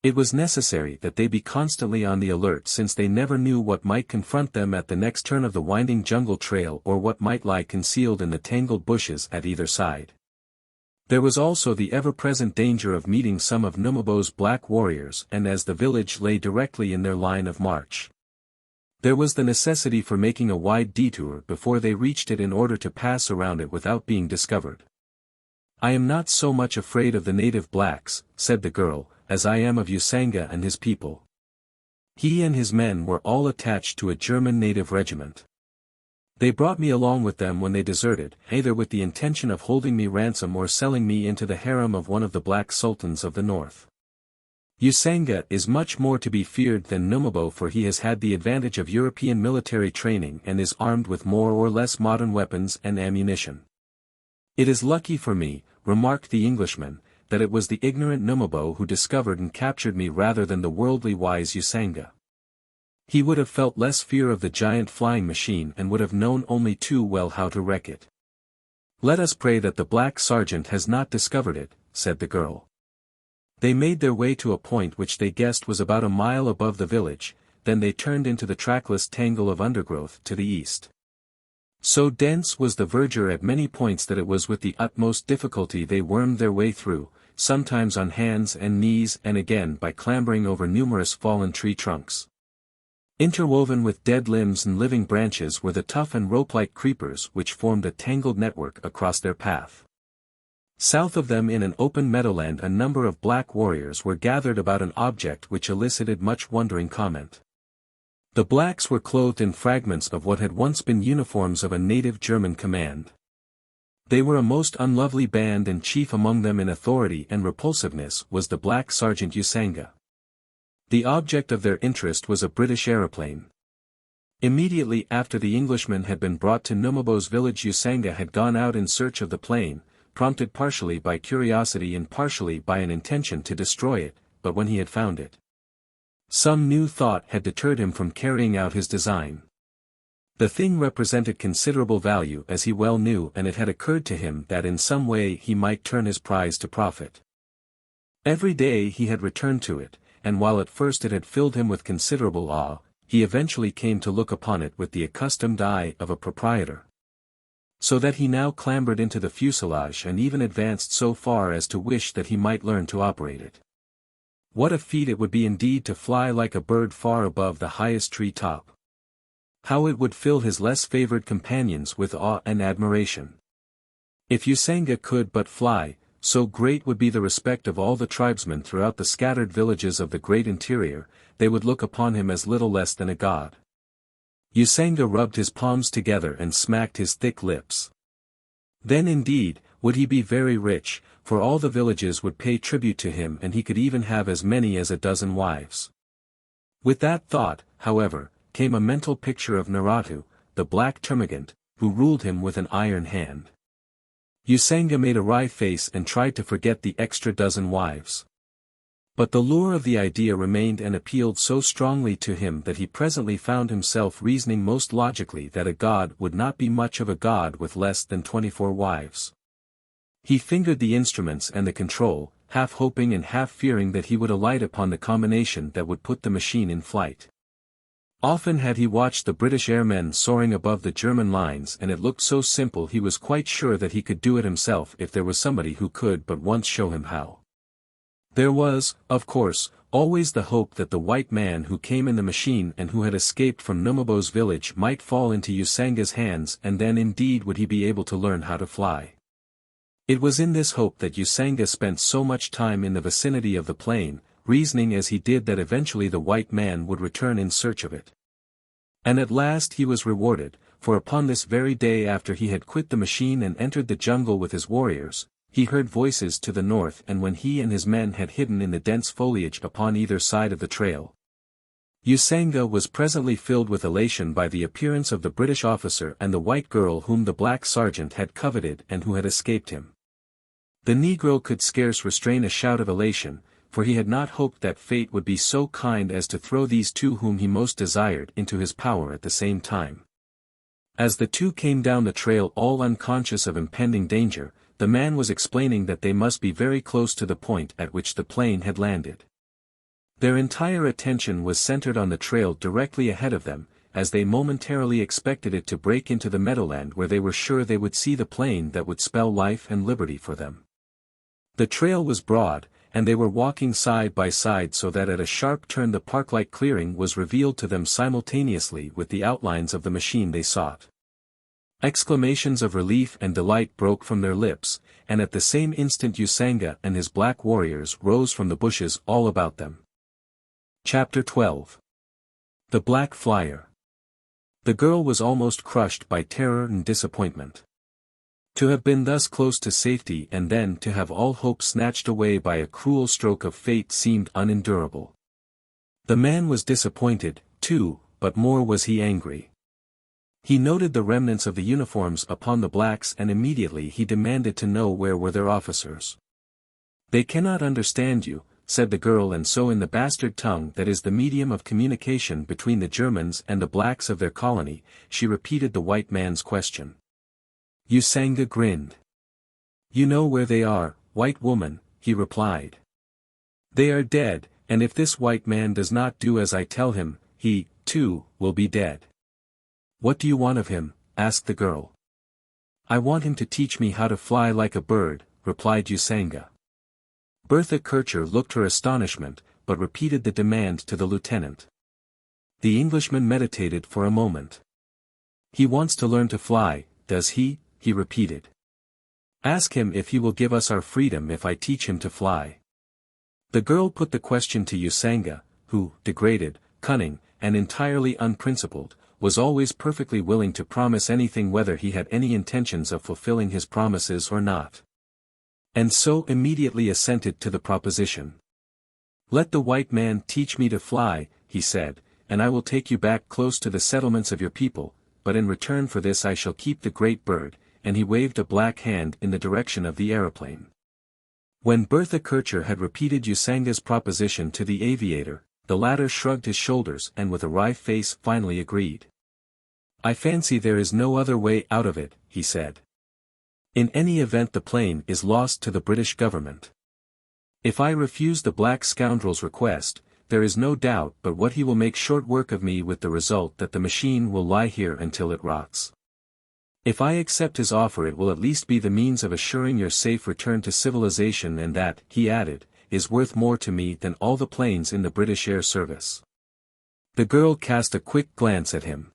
S1: It was necessary that they be constantly on the alert, since they never knew what might confront them at the next turn of the winding jungle trail or what might lie concealed in the tangled bushes at either side. There was also the ever-present danger of meeting some of Numabo's black warriors, and as the village lay directly in their line of march, there was the necessity for making a wide detour before they reached it in order to pass around it without being discovered. I am not so much afraid of the native blacks, said the girl, as I am of Usanga and his people. He and his men were all attached to a German native regiment. They brought me along with them when they deserted, either with the intention of holding me ransom or selling me into the harem of one of the black sultans of the north. Usanga is much more to be feared than Numabo, for he has had the advantage of European military training and is armed with more or less modern weapons and ammunition. It is lucky for me, remarked the Englishman, that it was the ignorant Numabo who discovered and captured me rather than the worldly wise Usanga. He would have felt less fear of the giant flying machine and would have known only too well how to wreck it. Let us pray that the black sergeant has not discovered it, said the girl. They made their way to a point which they guessed was about a mile above the village, then they turned into the trackless tangle of undergrowth to the east. So dense was the verdure at many points that it was with the utmost difficulty they wormed their way through, sometimes on hands and knees and again by clambering over numerous fallen tree trunks. Interwoven with dead limbs and living branches were the tough and rope-like creepers which formed a tangled network across their path. South of them in an open meadowland a number of black warriors were gathered about an object which elicited much wondering comment. The blacks were clothed in fragments of what had once been uniforms of a native German command. They were a most unlovely band, and chief among them in authority and repulsiveness was the black Sergeant Usanga. The object of their interest was a British aeroplane. Immediately after the Englishman had been brought to Numabo's village, Usanga had gone out in search of the plane, prompted partially by curiosity and partially by an intention to destroy it, but when he had found it, some new thought had deterred him from carrying out his design. The thing represented considerable value, as he well knew, and it had occurred to him that in some way he might turn his prize to profit. Every day he had returned to it, and while at first it had filled him with considerable awe, he eventually came to look upon it with the accustomed eye of a proprietor. So that he now clambered into the fuselage and even advanced so far as to wish that he might learn to operate it. What a feat it would be indeed to fly like a bird far above the highest tree top. How it would fill his less favored companions with awe and admiration. If Usanga could but fly, so great would be the respect of all the tribesmen throughout the scattered villages of the great interior, they would look upon him as little less than a god. Usanga rubbed his palms together and smacked his thick lips. Then indeed, would he be very rich, for all the villages would pay tribute to him and he could even have as many as a dozen wives. With that thought, however, came a mental picture of Naratu, the black termagant, who ruled him with an iron hand. Usanga made a wry face and tried to forget the extra dozen wives. But the lure of the idea remained and appealed so strongly to him that he presently found himself reasoning most logically that a god would not be much of a god with less than 24 wives. He fingered the instruments and the control, half hoping and half fearing that he would alight upon the combination that would put the machine in flight. Often had he watched the British airmen soaring above the German lines and it looked so simple he was quite sure that he could do it himself if there was somebody who could but once show him how. There was, of course, always the hope that the white man who came in the machine and who had escaped from Numabo's village might fall into Usanga's hands and then indeed would he be able to learn how to fly. It was in this hope that Usanga spent so much time in the vicinity of the plane, reasoning as he did that eventually the white man would return in search of it. And at last he was rewarded, for upon this very day after he had quit the machine and entered the jungle with his warriors, he heard voices to the north and when he and his men had hidden in the dense foliage upon either side of the trail. Usanga was presently filled with elation by the appearance of the British officer and the white girl whom the black sergeant had coveted and who had escaped him. The Negro could scarce restrain a shout of elation, for he had not hoped that fate would be so kind as to throw these two whom he most desired into his power at the same time. As the two came down the trail all unconscious of impending danger, the man was explaining that they must be very close to the point at which the plane had landed. Their entire attention was centered on the trail directly ahead of them, as they momentarily expected it to break into the meadowland where they were sure they would see the plane that would spell life and liberty for them. The trail was broad, and they were walking side by side so that at a sharp turn the park-like clearing was revealed to them simultaneously with the outlines of the machine they sought. Exclamations of relief and delight broke from their lips, and at the same instant Usanga and his black warriors rose from the bushes all about them. Chapter 12. The Black Flier. The girl was almost crushed by terror and disappointment. To have been thus close to safety and then to have all hope snatched away by a cruel stroke of fate seemed unendurable. The man was disappointed, too, but more was he angry. He noted the remnants of the uniforms upon the blacks and immediately he demanded to know where were their officers. "They cannot understand you," said the girl, and so in the bastard tongue that is the medium of communication between the Germans and the blacks of their colony, she repeated the white man's question. Usanga grinned. "You know where they are, white woman," he replied. "They are dead, and if this white man does not do as I tell him, he, too, will be dead." "What do you want of him?" asked the girl. "I want him to teach me how to fly like a bird," replied Usanga. Bertha Kircher looked her astonishment, but repeated the demand to the lieutenant. The Englishman meditated for a moment. "He wants to learn to fly, does he?" he repeated. "Ask him if he will give us our freedom if I teach him to fly." The girl put the question to Usanga, who, degraded, cunning, and entirely unprincipled, was always perfectly willing to promise anything whether he had any intentions of fulfilling his promises or not. And so immediately assented to the proposition. "Let the white man teach me to fly," he said, "and I will take you back close to the settlements of your people, but in return for this I shall keep the great bird," and he waved a black hand in the direction of the aeroplane. When Bertha Kircher had repeated Usanga's proposition to the aviator, the latter shrugged his shoulders and with a wry face finally agreed. "I fancy there is no other way out of it," he said. "In any event the plane is lost to the British government. If I refuse the black scoundrel's request, there is no doubt but what he will make short work of me with the result that the machine will lie here until it rots. If I accept his offer it will at least be the means of assuring your safe return to civilization, and that, he added, is worth more to me than all the planes in the British Air Service. The girl cast a quick glance at him.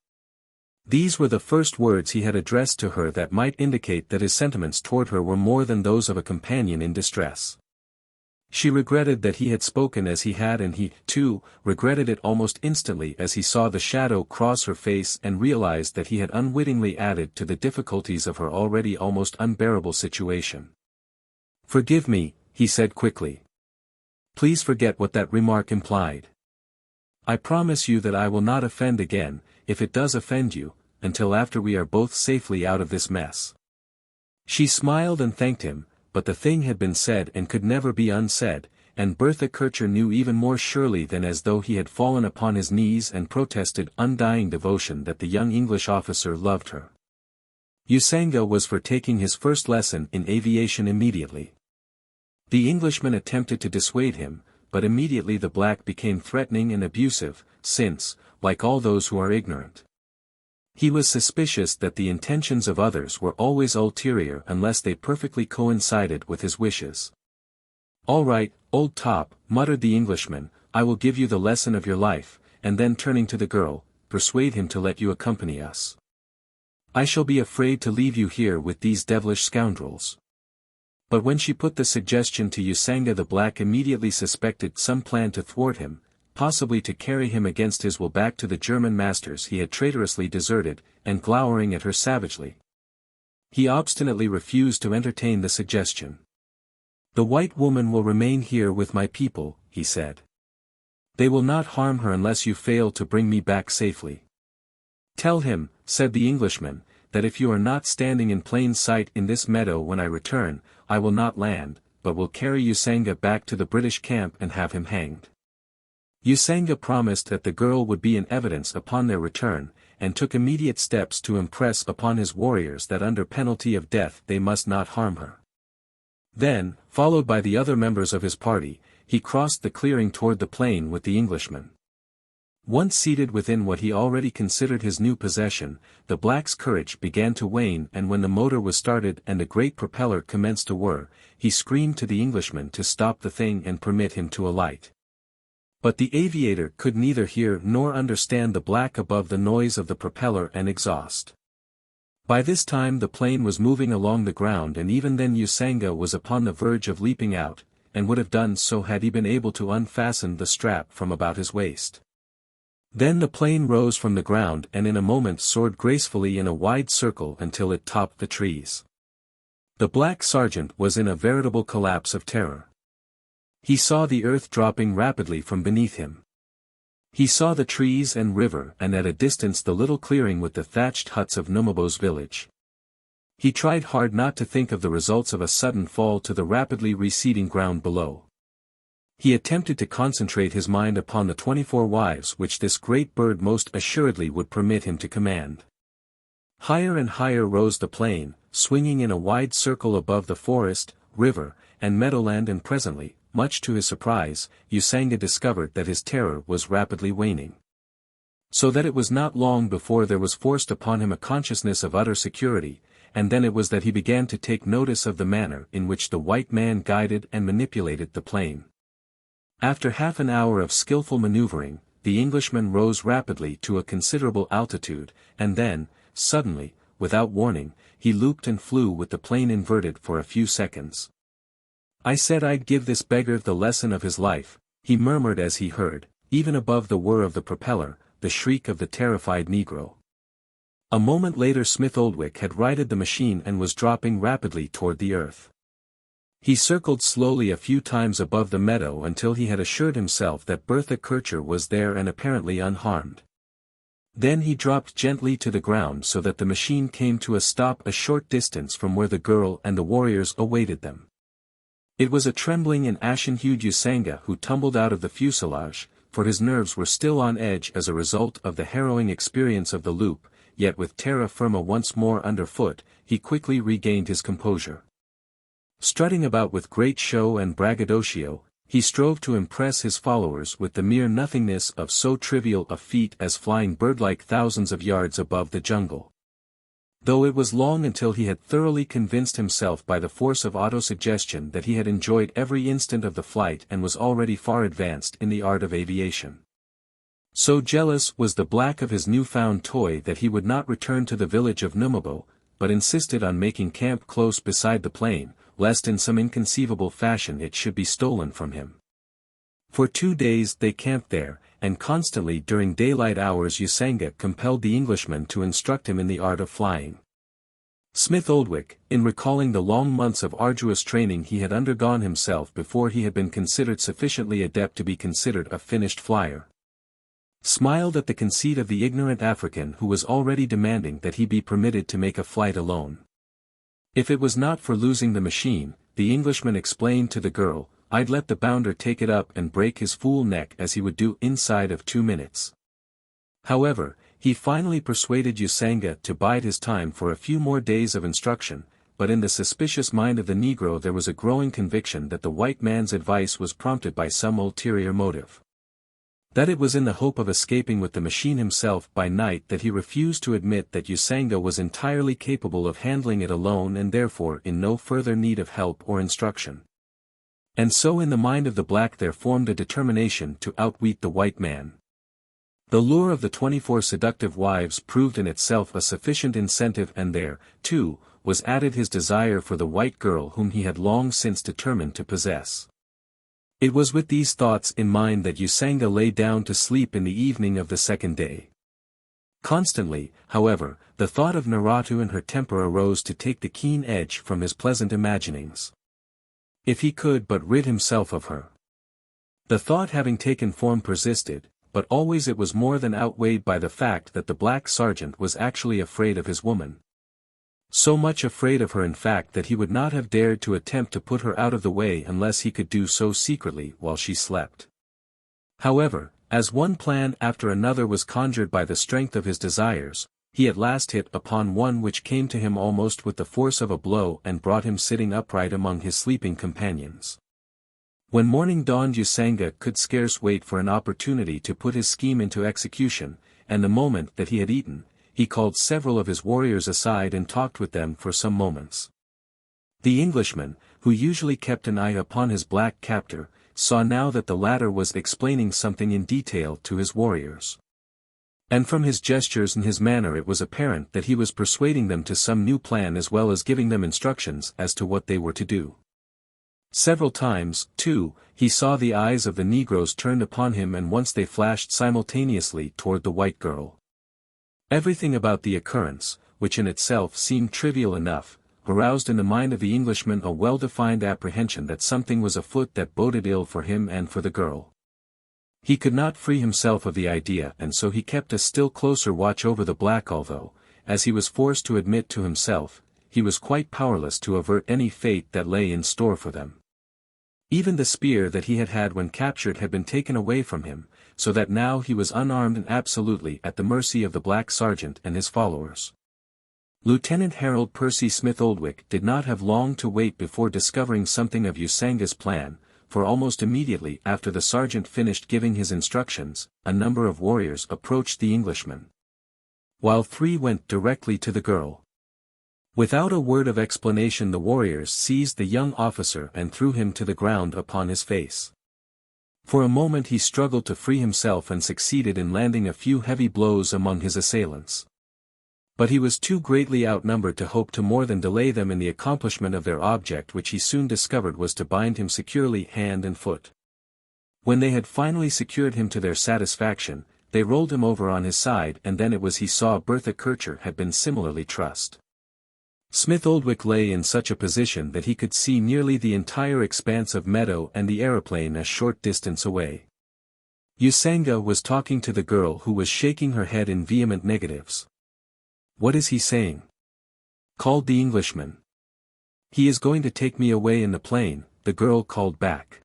S1: These were the first words he had addressed to her that might indicate that his sentiments toward her were more than those of a companion in distress. She regretted that he had spoken as he had, and he, too, regretted it almost instantly as he saw the shadow cross her face and realized that he had unwittingly added to the difficulties of her already almost unbearable situation. "Forgive me," he said quickly. "Please forget what that remark implied. I promise you that I will not offend again, if it does offend you, until after we are both safely out of this mess." She smiled and thanked him, but the thing had been said and could never be unsaid, and Bertha Kircher knew even more surely than as though he had fallen upon his knees and protested undying devotion that the young English officer loved her. Usanga was for taking his first lesson in aviation immediately. The Englishman attempted to dissuade him, but immediately the black became threatening and abusive, since, like all those who are ignorant, he was suspicious that the intentions of others were always ulterior unless they perfectly coincided with his wishes. "All right, old top," muttered the Englishman, "I will give you the lesson of your life," and then turning to the girl, persuade him to let you accompany us. "I shall be afraid to leave you here with these devilish scoundrels." But when she put the suggestion to Usanga, the black immediately suspected some plan to thwart him, possibly to carry him against his will back to the German masters he had traitorously deserted, and glowering at her savagely, he obstinately refused to entertain the suggestion. "The white woman will remain here with my people," he said. "They will not harm her unless you fail to bring me back safely." "Tell him," said the Englishman, "that if you are not standing in plain sight in this meadow when I return, I will not land, but will carry Usanga back to the British camp and have him hanged." Usanga promised that the girl would be in evidence upon their return, and took immediate steps to impress upon his warriors that under penalty of death they must not harm her. Then, followed by the other members of his party, he crossed the clearing toward the plain with the Englishman. Once seated within what he already considered his new possession, the black's courage began to wane, and when the motor was started and the great propeller commenced to whir, he screamed to the Englishman to stop the thing and permit him to alight. But the aviator could neither hear nor understand the black above the noise of the propeller and exhaust. By this time the plane was moving along the ground, and even then Usanga was upon the verge of leaping out, and would have done so had he been able to unfasten the strap from about his waist. Then the plane rose from the ground and in a moment soared gracefully in a wide circle until it topped the trees. The black sergeant was in a veritable collapse of terror. He saw the earth dropping rapidly from beneath him. He saw the trees and river, and at a distance the little clearing with the thatched huts of Numabo's village. He tried hard not to think of the results of a sudden fall to the rapidly receding ground below. He attempted to concentrate his mind upon the 24 wives which this great bird most assuredly would permit him to command. Higher and higher rose the plane, swinging in a wide circle above the forest, river, and meadowland, and presently, much to his surprise, Usanga discovered that his terror was rapidly waning. So that it was not long before there was forced upon him a consciousness of utter security, and then it was that he began to take notice of the manner in which the white man guided and manipulated the plane. After half an hour of skillful maneuvering, the Englishman rose rapidly to a considerable altitude, and then, suddenly, without warning, he looped and flew with the plane inverted for a few seconds. "I said I'd give this beggar the lesson of his life," he murmured as he heard, even above the whir of the propeller, the shriek of the terrified Negro. A moment later Smith Oldwick had righted the machine and was dropping rapidly toward the earth. He circled slowly a few times above the meadow until he had assured himself that Bertha Kircher was there and apparently unharmed. Then he dropped gently to the ground so that the machine came to a stop a short distance from where the girl and the warriors awaited them. It was a trembling and ashen-hued Usanga who tumbled out of the fuselage, for his nerves were still on edge as a result of the harrowing experience of the loop, yet with terra firma once more underfoot, he quickly regained his composure. Strutting about with great show and braggadocio, he strove to impress his followers with the mere nothingness of so trivial a feat as flying bird-like thousands of yards above the jungle. Though it was long until he had thoroughly convinced himself by the force of autosuggestion that he had enjoyed every instant of the flight and was already far advanced in the art of aviation. So jealous was the black of his newfound toy that he would not return to the village of Numabo, but insisted on making camp close beside the plane, lest in some inconceivable fashion it should be stolen from him. For 2 days they camped there, and constantly during daylight hours Usanga compelled the Englishman to instruct him in the art of flying. Smith Oldwick, in recalling the long months of arduous training he had undergone himself before he had been considered sufficiently adept to be considered a finished flyer, smiled at the conceit of the ignorant African who was already demanding that he be permitted to make a flight alone. If it was not for losing the machine, the Englishman explained to the girl, I'd let the bounder take it up and break his fool neck as he would do inside of 2 minutes. However, he finally persuaded Usanga to bide his time for a few more days of instruction, but in the suspicious mind of the Negro there was a growing conviction that the white man's advice was prompted by some ulterior motive. That it was in the hope of escaping with the machine himself by night that he refused to admit that Usanga was entirely capable of handling it alone and therefore in no further need of help or instruction. And so in the mind of the black there formed a determination to outwit the white man. The lure of the 24 seductive wives proved in itself a sufficient incentive, and there, too, was added his desire for the white girl whom he had long since determined to possess. It was with these thoughts in mind that Usanga lay down to sleep in the evening of the 2nd day. Constantly, however, the thought of Naratu and her temper arose to take the keen edge from his pleasant imaginings. If he could but rid himself of her. The thought having taken form persisted, but always it was more than outweighed by the fact that the black sergeant was actually afraid of his woman. So much afraid of her in fact that he would not have dared to attempt to put her out of the way unless he could do so secretly while she slept. However, as one plan after another was conjured by the strength of his desires, he at last hit upon one which came to him almost with the force of a blow and brought him sitting upright among his sleeping companions. When morning dawned Usanga could scarce wait for an opportunity to put his scheme into execution, and the moment that he had eaten, he called several of his warriors aside and talked with them for some moments. The Englishman, who usually kept an eye upon his black captor, saw now that the latter was explaining something in detail to his warriors. And from his gestures and his manner it was apparent that he was persuading them to some new plan as well as giving them instructions as to what they were to do. Several times, too, he saw the eyes of the Negroes turned upon him, and once they flashed simultaneously toward the white girl. Everything about the occurrence, which in itself seemed trivial enough, aroused in the mind of the Englishman a well-defined apprehension that something was afoot that boded ill for him and for the girl. He could not free himself of the idea, and so he kept a still closer watch over the black, although, as he was forced to admit to himself, he was quite powerless to avert any fate that lay in store for them. Even the spear that he had had when captured had been taken away from him, so that now he was unarmed and absolutely at the mercy of the black sergeant and his followers. Lieutenant Harold Percy Smith Oldwick did not have long to wait before discovering something of Usanga's plan, for almost immediately after the sergeant finished giving his instructions, a number of warriors approached the Englishman, while 3 went directly to the girl. Without a word of explanation the warriors seized the young officer and threw him to the ground upon his face. For a moment he struggled to free himself and succeeded in landing a few heavy blows among his assailants. But he was too greatly outnumbered to hope to more than delay them in the accomplishment of their object, which he soon discovered was to bind him securely hand and foot. When they had finally secured him to their satisfaction, they rolled him over on his side, and then it was he saw Bertha Kircher had been similarly trussed. Smith Oldwick lay in such a position that he could see nearly the entire expanse of meadow and the aeroplane a short distance away. Usanga was talking to the girl, who was shaking her head in vehement negatives. "What is he saying?" called the Englishman. "He is going to take me away in the plane," the girl called back.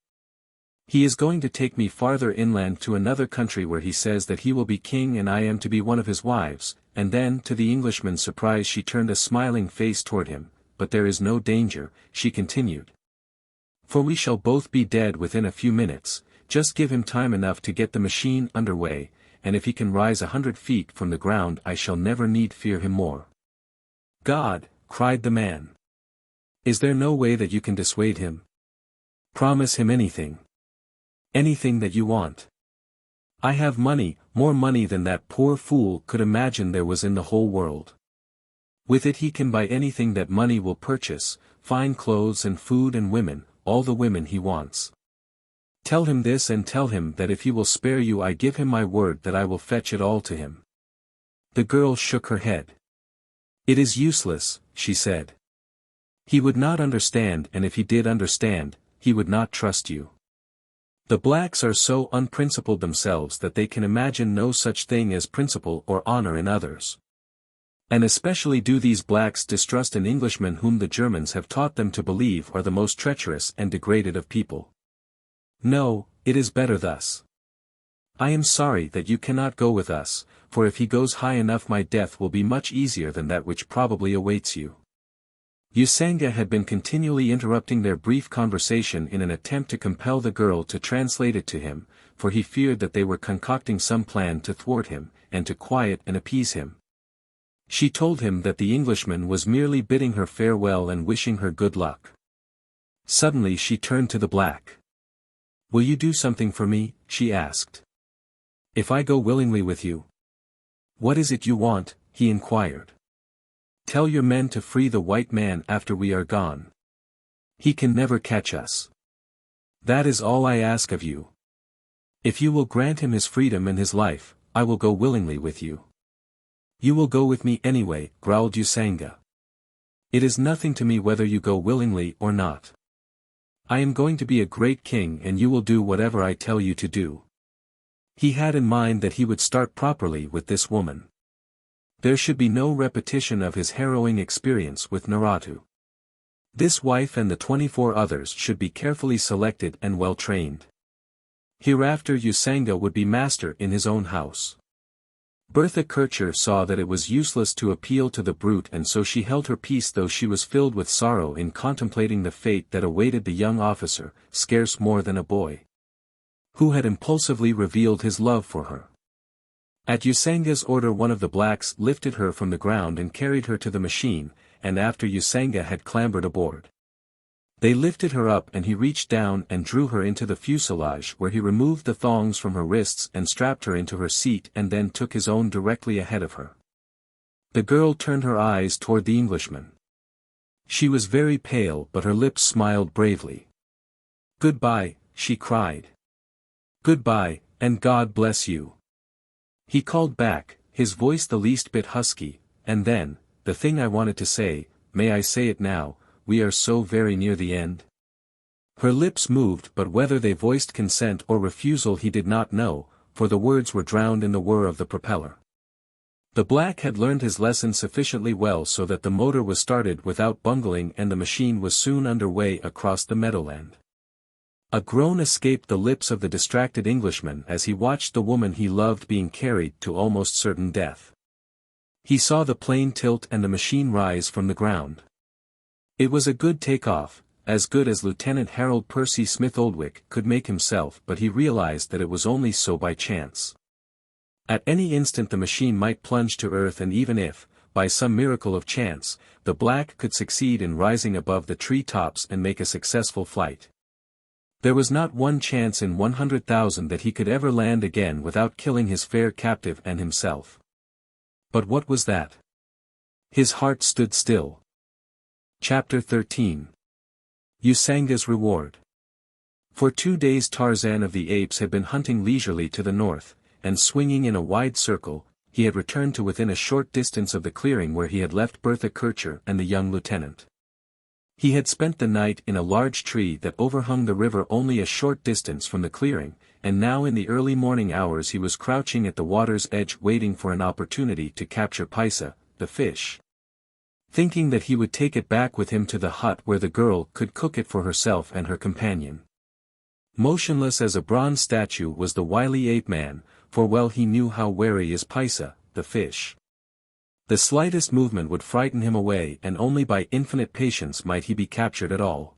S1: "He is going to take me farther inland to another country where he says that he will be king and I am to be one of his wives," and then to the Englishman's surprise she turned a smiling face toward him. "But there is no danger," she continued. "For we shall both be dead within a few minutes, just give him time enough to get the machine under way, and if he can rise 100 feet from the ground I shall never need fear him more." God, cried the man. Is there no way that you can dissuade him? Promise him anything. Anything that you want. I have money, more money than that poor fool could imagine there was in the whole world. With it he can buy anything that money will purchase, fine clothes and food and women, all the women he wants. Tell him this and tell him that if he will spare you I give him my word that I will fetch it all to him. The girl shook her head. It is useless, she said. He would not understand, and if he did understand, he would not trust you. The blacks are so unprincipled themselves that they can imagine no such thing as principle or honor in others. And especially do these blacks distrust an Englishman whom the Germans have taught them to believe are the most treacherous and degraded of people. No, it is better thus. I am sorry that you cannot go with us, for if he goes high enough my death will be much easier than that which probably awaits you. Usanga had been continually interrupting their brief conversation in an attempt to compel the girl to translate it to him, for he feared that they were concocting some plan to thwart him, and to quiet and appease him. She told him that the Englishman was merely bidding her farewell and wishing her good luck. Suddenly she turned to the black. Will you do something for me? She asked. If I go willingly with you. What is it you want? He inquired. Tell your men to free the white man after we are gone. He can never catch us. That is all I ask of you. If you will grant him his freedom and his life, I will go willingly with you. You will go with me anyway, growled Usanga. It is nothing to me whether you go willingly or not. I am going to be a great king and you will do whatever I tell you to do. He had in mind that he would start properly with this woman. There should be no repetition of his harrowing experience with Naratu. This wife and the 24 others should be carefully selected and well trained. Hereafter Usanga would be master in his own house. Bertha Kircher saw that it was useless to appeal to the brute and so she held her peace though she was filled with sorrow in contemplating the fate that awaited the young officer, scarce more than a boy, who had impulsively revealed his love for her. At Usanga's order one of the blacks lifted her from the ground and carried her to the machine, and after Usanga had clambered aboard, they lifted her up and he reached down and drew her into the fuselage where he removed the thongs from her wrists and strapped her into her seat and then took his own directly ahead of her. The girl turned her eyes toward the Englishman. She was very pale but her lips smiled bravely. Goodbye, she cried. Goodbye, and God bless you. He called back, his voice the least bit husky, and then, the thing I wanted to say, may I say it now, we are so very near the end? Her lips moved but whether they voiced consent or refusal he did not know, for the words were drowned in the whir of the propeller. The black had learned his lesson sufficiently well so that the motor was started without bungling and the machine was soon under way across the meadowland. A groan escaped the lips of the distracted Englishman as he watched the woman he loved being carried to almost certain death. He saw the plane tilt and the machine rise from the ground. It was a good take-off, as good as Lieutenant Harold Percy Smith Oldwick could make himself, but he realized that it was only so by chance. At any instant the machine might plunge to earth, and even if, by some miracle of chance, the black could succeed in rising above the tree tops and make a successful flight, there was not one chance in 100,000 that he could ever land again without killing his fair captive and himself. But what was that? His heart stood still. Chapter 13. Usanga's Reward. For 2 days Tarzan of the Apes had been hunting leisurely to the north, and swinging in a wide circle, he had returned to within a short distance of the clearing where he had left Bertha Kircher and the young lieutenant. He had spent the night in a large tree that overhung the river only a short distance from the clearing, and now in the early morning hours he was crouching at the water's edge waiting for an opportunity to capture Paisa, the fish, thinking that he would take it back with him to the hut where the girl could cook it for herself and her companion. Motionless as a bronze statue was the wily ape-man, for well he knew how wary is Paisa, the fish. The slightest movement would frighten him away and only by infinite patience might he be captured at all.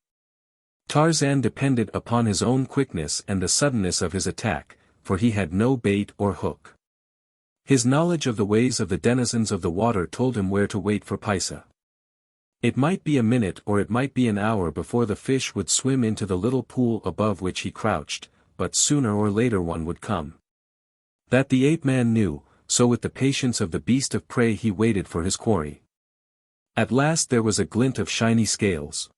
S1: Tarzan depended upon his own quickness and the suddenness of his attack, for he had no bait or hook. His knowledge of the ways of the denizens of the water told him where to wait for Paisa. It might be a minute or it might be an hour before the fish would swim into the little pool above which he crouched, but sooner or later one would come. That the ape-man knew, so with the patience of the beast of prey he waited for his quarry. At last there was a glint of shiny scales.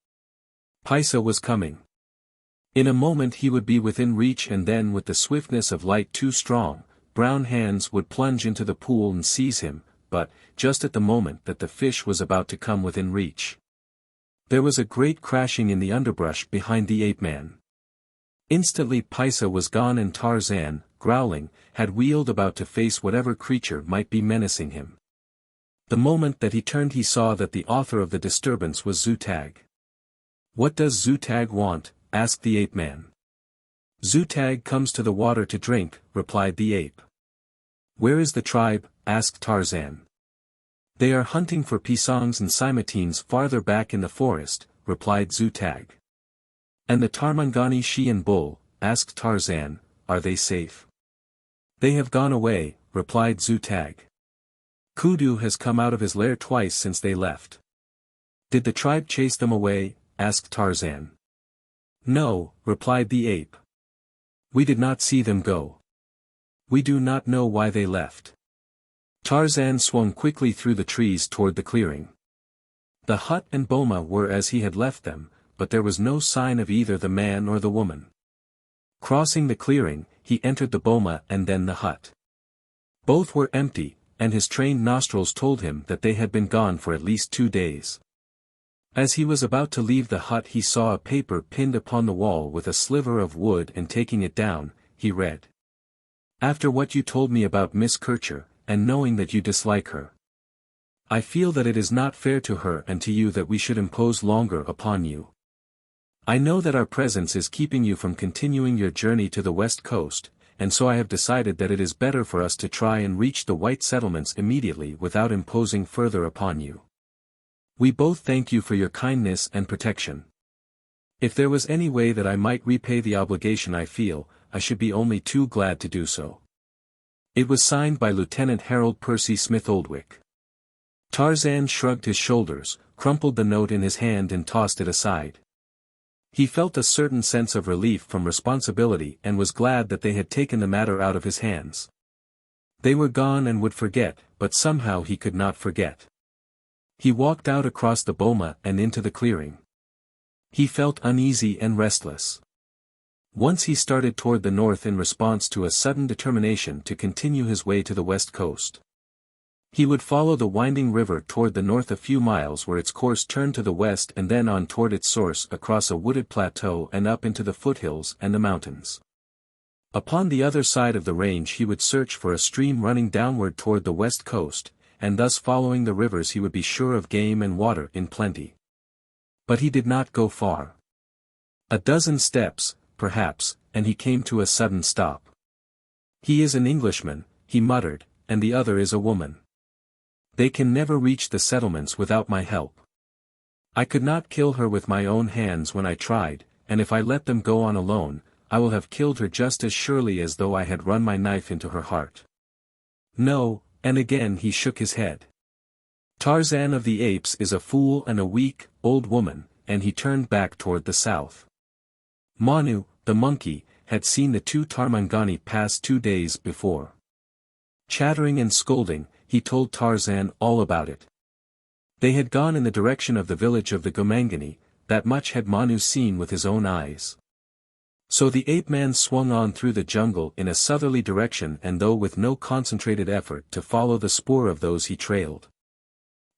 S1: Paisa was coming. In a moment he would be within reach, and then with the swiftness of light too strong, brown hands would plunge into the pool and seize him, but, just at the moment that the fish was about to come within reach, there was a great crashing in the underbrush behind the ape-man. Instantly Paisa was gone, and Tarzan, growling, had wheeled about to face whatever creature might be menacing him. The moment that he turned he saw that the author of the disturbance was Zutag. "What does Zutag want?" asked the ape-man. "Zutag comes to the water to drink," replied the ape. "Where is the tribe?" asked Tarzan. "They are hunting for pisangs and simatines farther back in the forest," replied Zutag. "And the Tarmangani she and bull?" asked Tarzan, "are they safe?" "They have gone away," replied Zutag. "Kudu has come out of his lair twice since they left." "Did the tribe chase them away?" asked Tarzan. "No," replied the ape. "We did not see them go. We do not know why they left." Tarzan swung quickly through the trees toward the clearing. The hut and boma were as he had left them, but there was no sign of either the man or the woman. Crossing the clearing, he entered the boma and then the hut. Both were empty, and his trained nostrils told him that they had been gone for at least 2 days. As he was about to leave the hut he saw a paper pinned upon the wall with a sliver of wood, and taking it down, he read. "After what you told me about Miss Kircher, and knowing that you dislike her, I feel that it is not fair to her and to you that we should impose longer upon you. I know that our presence is keeping you from continuing your journey to the west coast, and so I have decided that it is better for us to try and reach the white settlements immediately without imposing further upon you. We both thank you for your kindness and protection. If there was any way that I might repay the obligation I feel, I should be only too glad to do so." It was signed by Lieutenant Harold Percy Smith Oldwick. Tarzan shrugged his shoulders, crumpled the note in his hand and tossed it aside. He felt a certain sense of relief from responsibility and was glad that they had taken the matter out of his hands. They were gone and would forget, but somehow he could not forget. He walked out across the boma and into the clearing. He felt uneasy and restless. Once he started toward the north in response to a sudden determination to continue his way to the west coast. He would follow the winding river toward the north a few miles where its course turned to the west and then on toward its source across a wooded plateau and up into the foothills and the mountains. Upon the other side of the range he would search for a stream running downward toward the west coast, and thus following the rivers he would be sure of game and water in plenty. But he did not go far. A dozen steps, perhaps, and he came to a sudden stop. "He is an Englishman," he muttered, "and the other is a woman. They can never reach the settlements without my help. I could not kill her with my own hands when I tried, and if I let them go on alone, I will have killed her just as surely as though I had run my knife into her heart. No," and again he shook his head. "Tarzan of the Apes is a fool and a weak, old woman," and he turned back toward the south. Manu, the monkey, had seen the two Tarmangani pass 2 days before. Chattering and scolding, he told Tarzan all about it. They had gone in the direction of the village of the Gomangani, that much had Manu seen with his own eyes. So the ape-man swung on through the jungle in a southerly direction, and though with no concentrated effort to follow the spoor of those he trailed.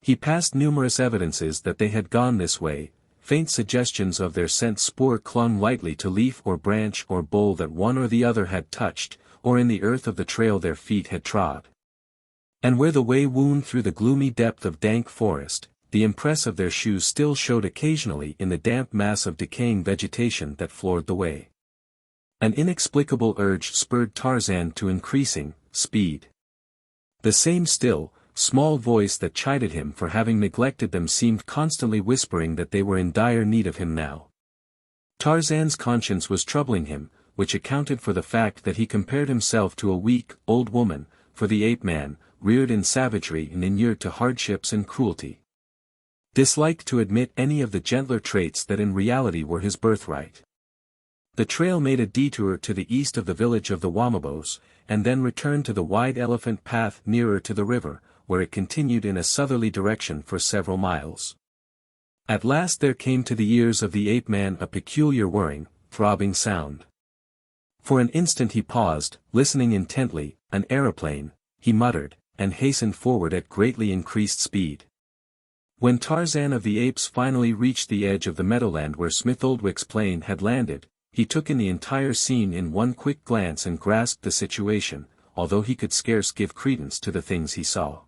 S1: He passed numerous evidences that they had gone this way, faint suggestions of their scent spoor clung lightly to leaf or branch or bole that one or the other had touched, or in the earth of the trail their feet had trod. And where the way wound through the gloomy depth of dank forest, the impress of their shoes still showed occasionally in the damp mass of decaying vegetation that floored the way. An inexplicable urge spurred Tarzan to increasing speed. The same still, small voice that chided him for having neglected them seemed constantly whispering that they were in dire need of him now. Tarzan's conscience was troubling him, which accounted for the fact that he compared himself to a weak, old woman, for the ape-man, reared in savagery and inured to hardships and cruelty. disliked to admit any of the gentler traits that in reality were his birthright. The trail made a detour to the east of the village of the Wamabos, and then returned to the wide elephant path nearer to the river, where it continued in a southerly direction for several miles. At last there came to the ears of the ape-man a peculiar whirring, throbbing sound. For an instant he paused, listening intently. An aeroplane, he muttered, and hastened forward at greatly increased speed. When Tarzan of the Apes finally reached the edge of the meadowland where Smitholdwick's plane had landed, he took in the entire scene in one quick glance and grasped the situation, although he could scarce give credence to the things he saw.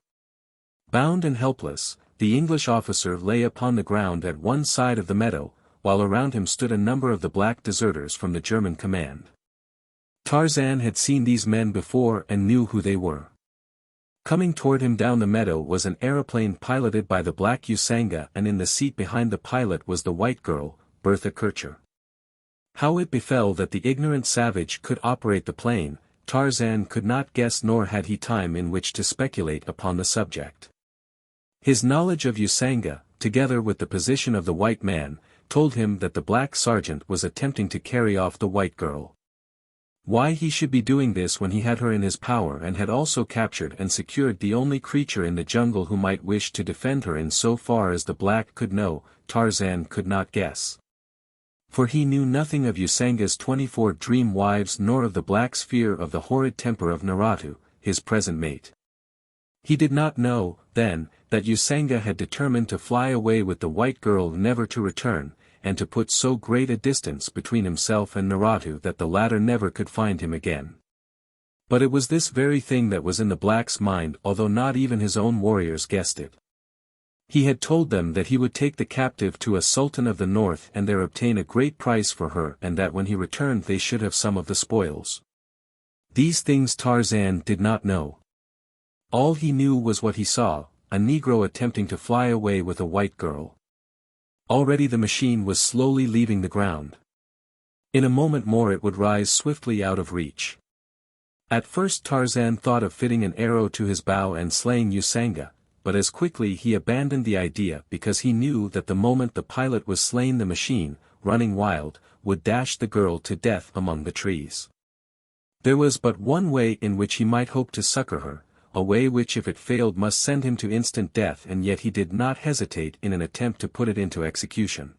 S1: Bound and helpless, the English officer lay upon the ground at one side of the meadow, while around him stood a number of the black deserters from the German command. Tarzan had seen these men before and knew who they were. Coming toward him down the meadow was an aeroplane piloted by the black Usanga, and in the seat behind the pilot was the white girl, Bertha Kircher. How it befell that the ignorant savage could operate the plane, Tarzan could not guess, nor had he time in which to speculate upon the subject. His knowledge of Usanga, together with the position of the white man, told him that the black sergeant was attempting to carry off the white girl. Why he should be doing this when he had her in his power and had also captured and secured the only creature in the jungle who might wish to defend her in so far as the black could know, Tarzan could not guess. For he knew nothing of Usanga's 24 dream wives nor of the black's fear of the horrid temper of Naratu, his present mate. He did not know, then, that Usanga had determined to fly away with the white girl never to return, and to put so great a distance between himself and Naratu that the latter never could find him again. But it was this very thing that was in the black's mind, although not even his own warriors guessed it. He had told them that he would take the captive to a sultan of the north and there obtain a great price for her, and that when he returned they should have some of the spoils. These things Tarzan did not know. All he knew was what he saw, a Negro attempting to fly away with a white girl. Already the machine was slowly leaving the ground. In a moment more it would rise swiftly out of reach. At first Tarzan thought of fitting an arrow to his bow and slaying Usanga, but as quickly he abandoned the idea because he knew that the moment the pilot was slain the machine, running wild, would dash the girl to death among the trees. There was but one way in which he might hope to succor her, a way which if it failed must send him to instant death, and yet he did not hesitate in an attempt to put it into execution.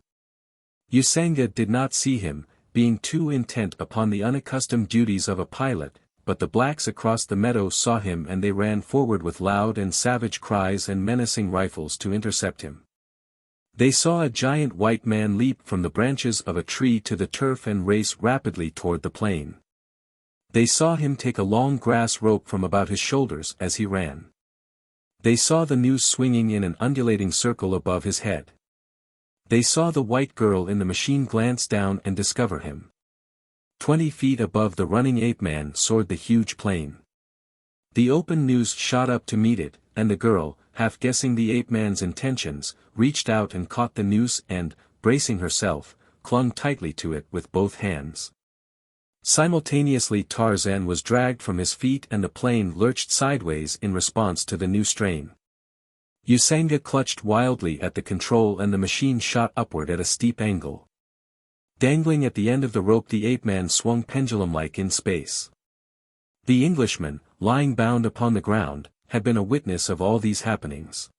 S1: Usanga did not see him, being too intent upon the unaccustomed duties of a pilot, but the blacks across the meadow saw him and they ran forward with loud and savage cries and menacing rifles to intercept him. They saw a giant white man leap from the branches of a tree to the turf and race rapidly toward the plain. They saw him take a long grass rope from about his shoulders as he ran. They saw the noose swinging in an undulating circle above his head. They saw the white girl in the machine glance down and discover him. 20 feet above the running ape-man soared the huge plane. The open noose shot up to meet it, and the girl, half guessing the ape-man's intentions, reached out and caught the noose and, bracing herself, clung tightly to it with both hands. Simultaneously Tarzan was dragged from his feet and the plane lurched sideways in response to the new strain. Usanga clutched wildly at the control and the machine shot upward at a steep angle. Dangling at the end of the rope the ape-man swung pendulum-like in space. The Englishman, lying bound upon the ground, had been a witness of all these happenings.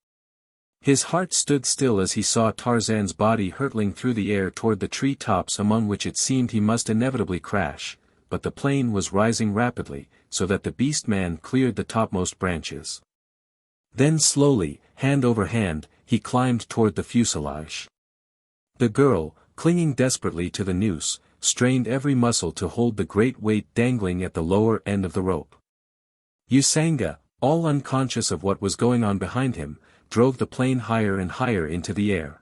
S1: His heart stood still as he saw Tarzan's body hurtling through the air toward the tree tops among which it seemed he must inevitably crash, but the plane was rising rapidly, so that the beast-man cleared the topmost branches. Then slowly, hand over hand, he climbed toward the fuselage. The girl, clinging desperately to the noose, strained every muscle to hold the great weight dangling at the lower end of the rope. Usanga, all unconscious of what was going on behind him, drove the plane higher and higher into the air.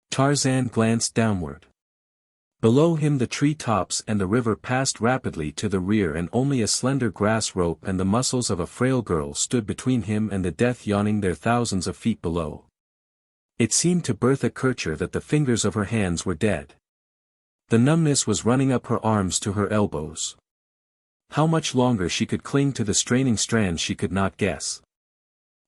S1: Tarzan glanced downward. Below him the tree tops and the river passed rapidly to the rear, and only a slender grass rope and the muscles of a frail girl stood between him and the death yawning there thousands of feet below. It seemed to Bertha Kircher that the fingers of her hands were dead. The numbness was running up her arms to her elbows. How much longer she could cling to the straining strands she could not guess.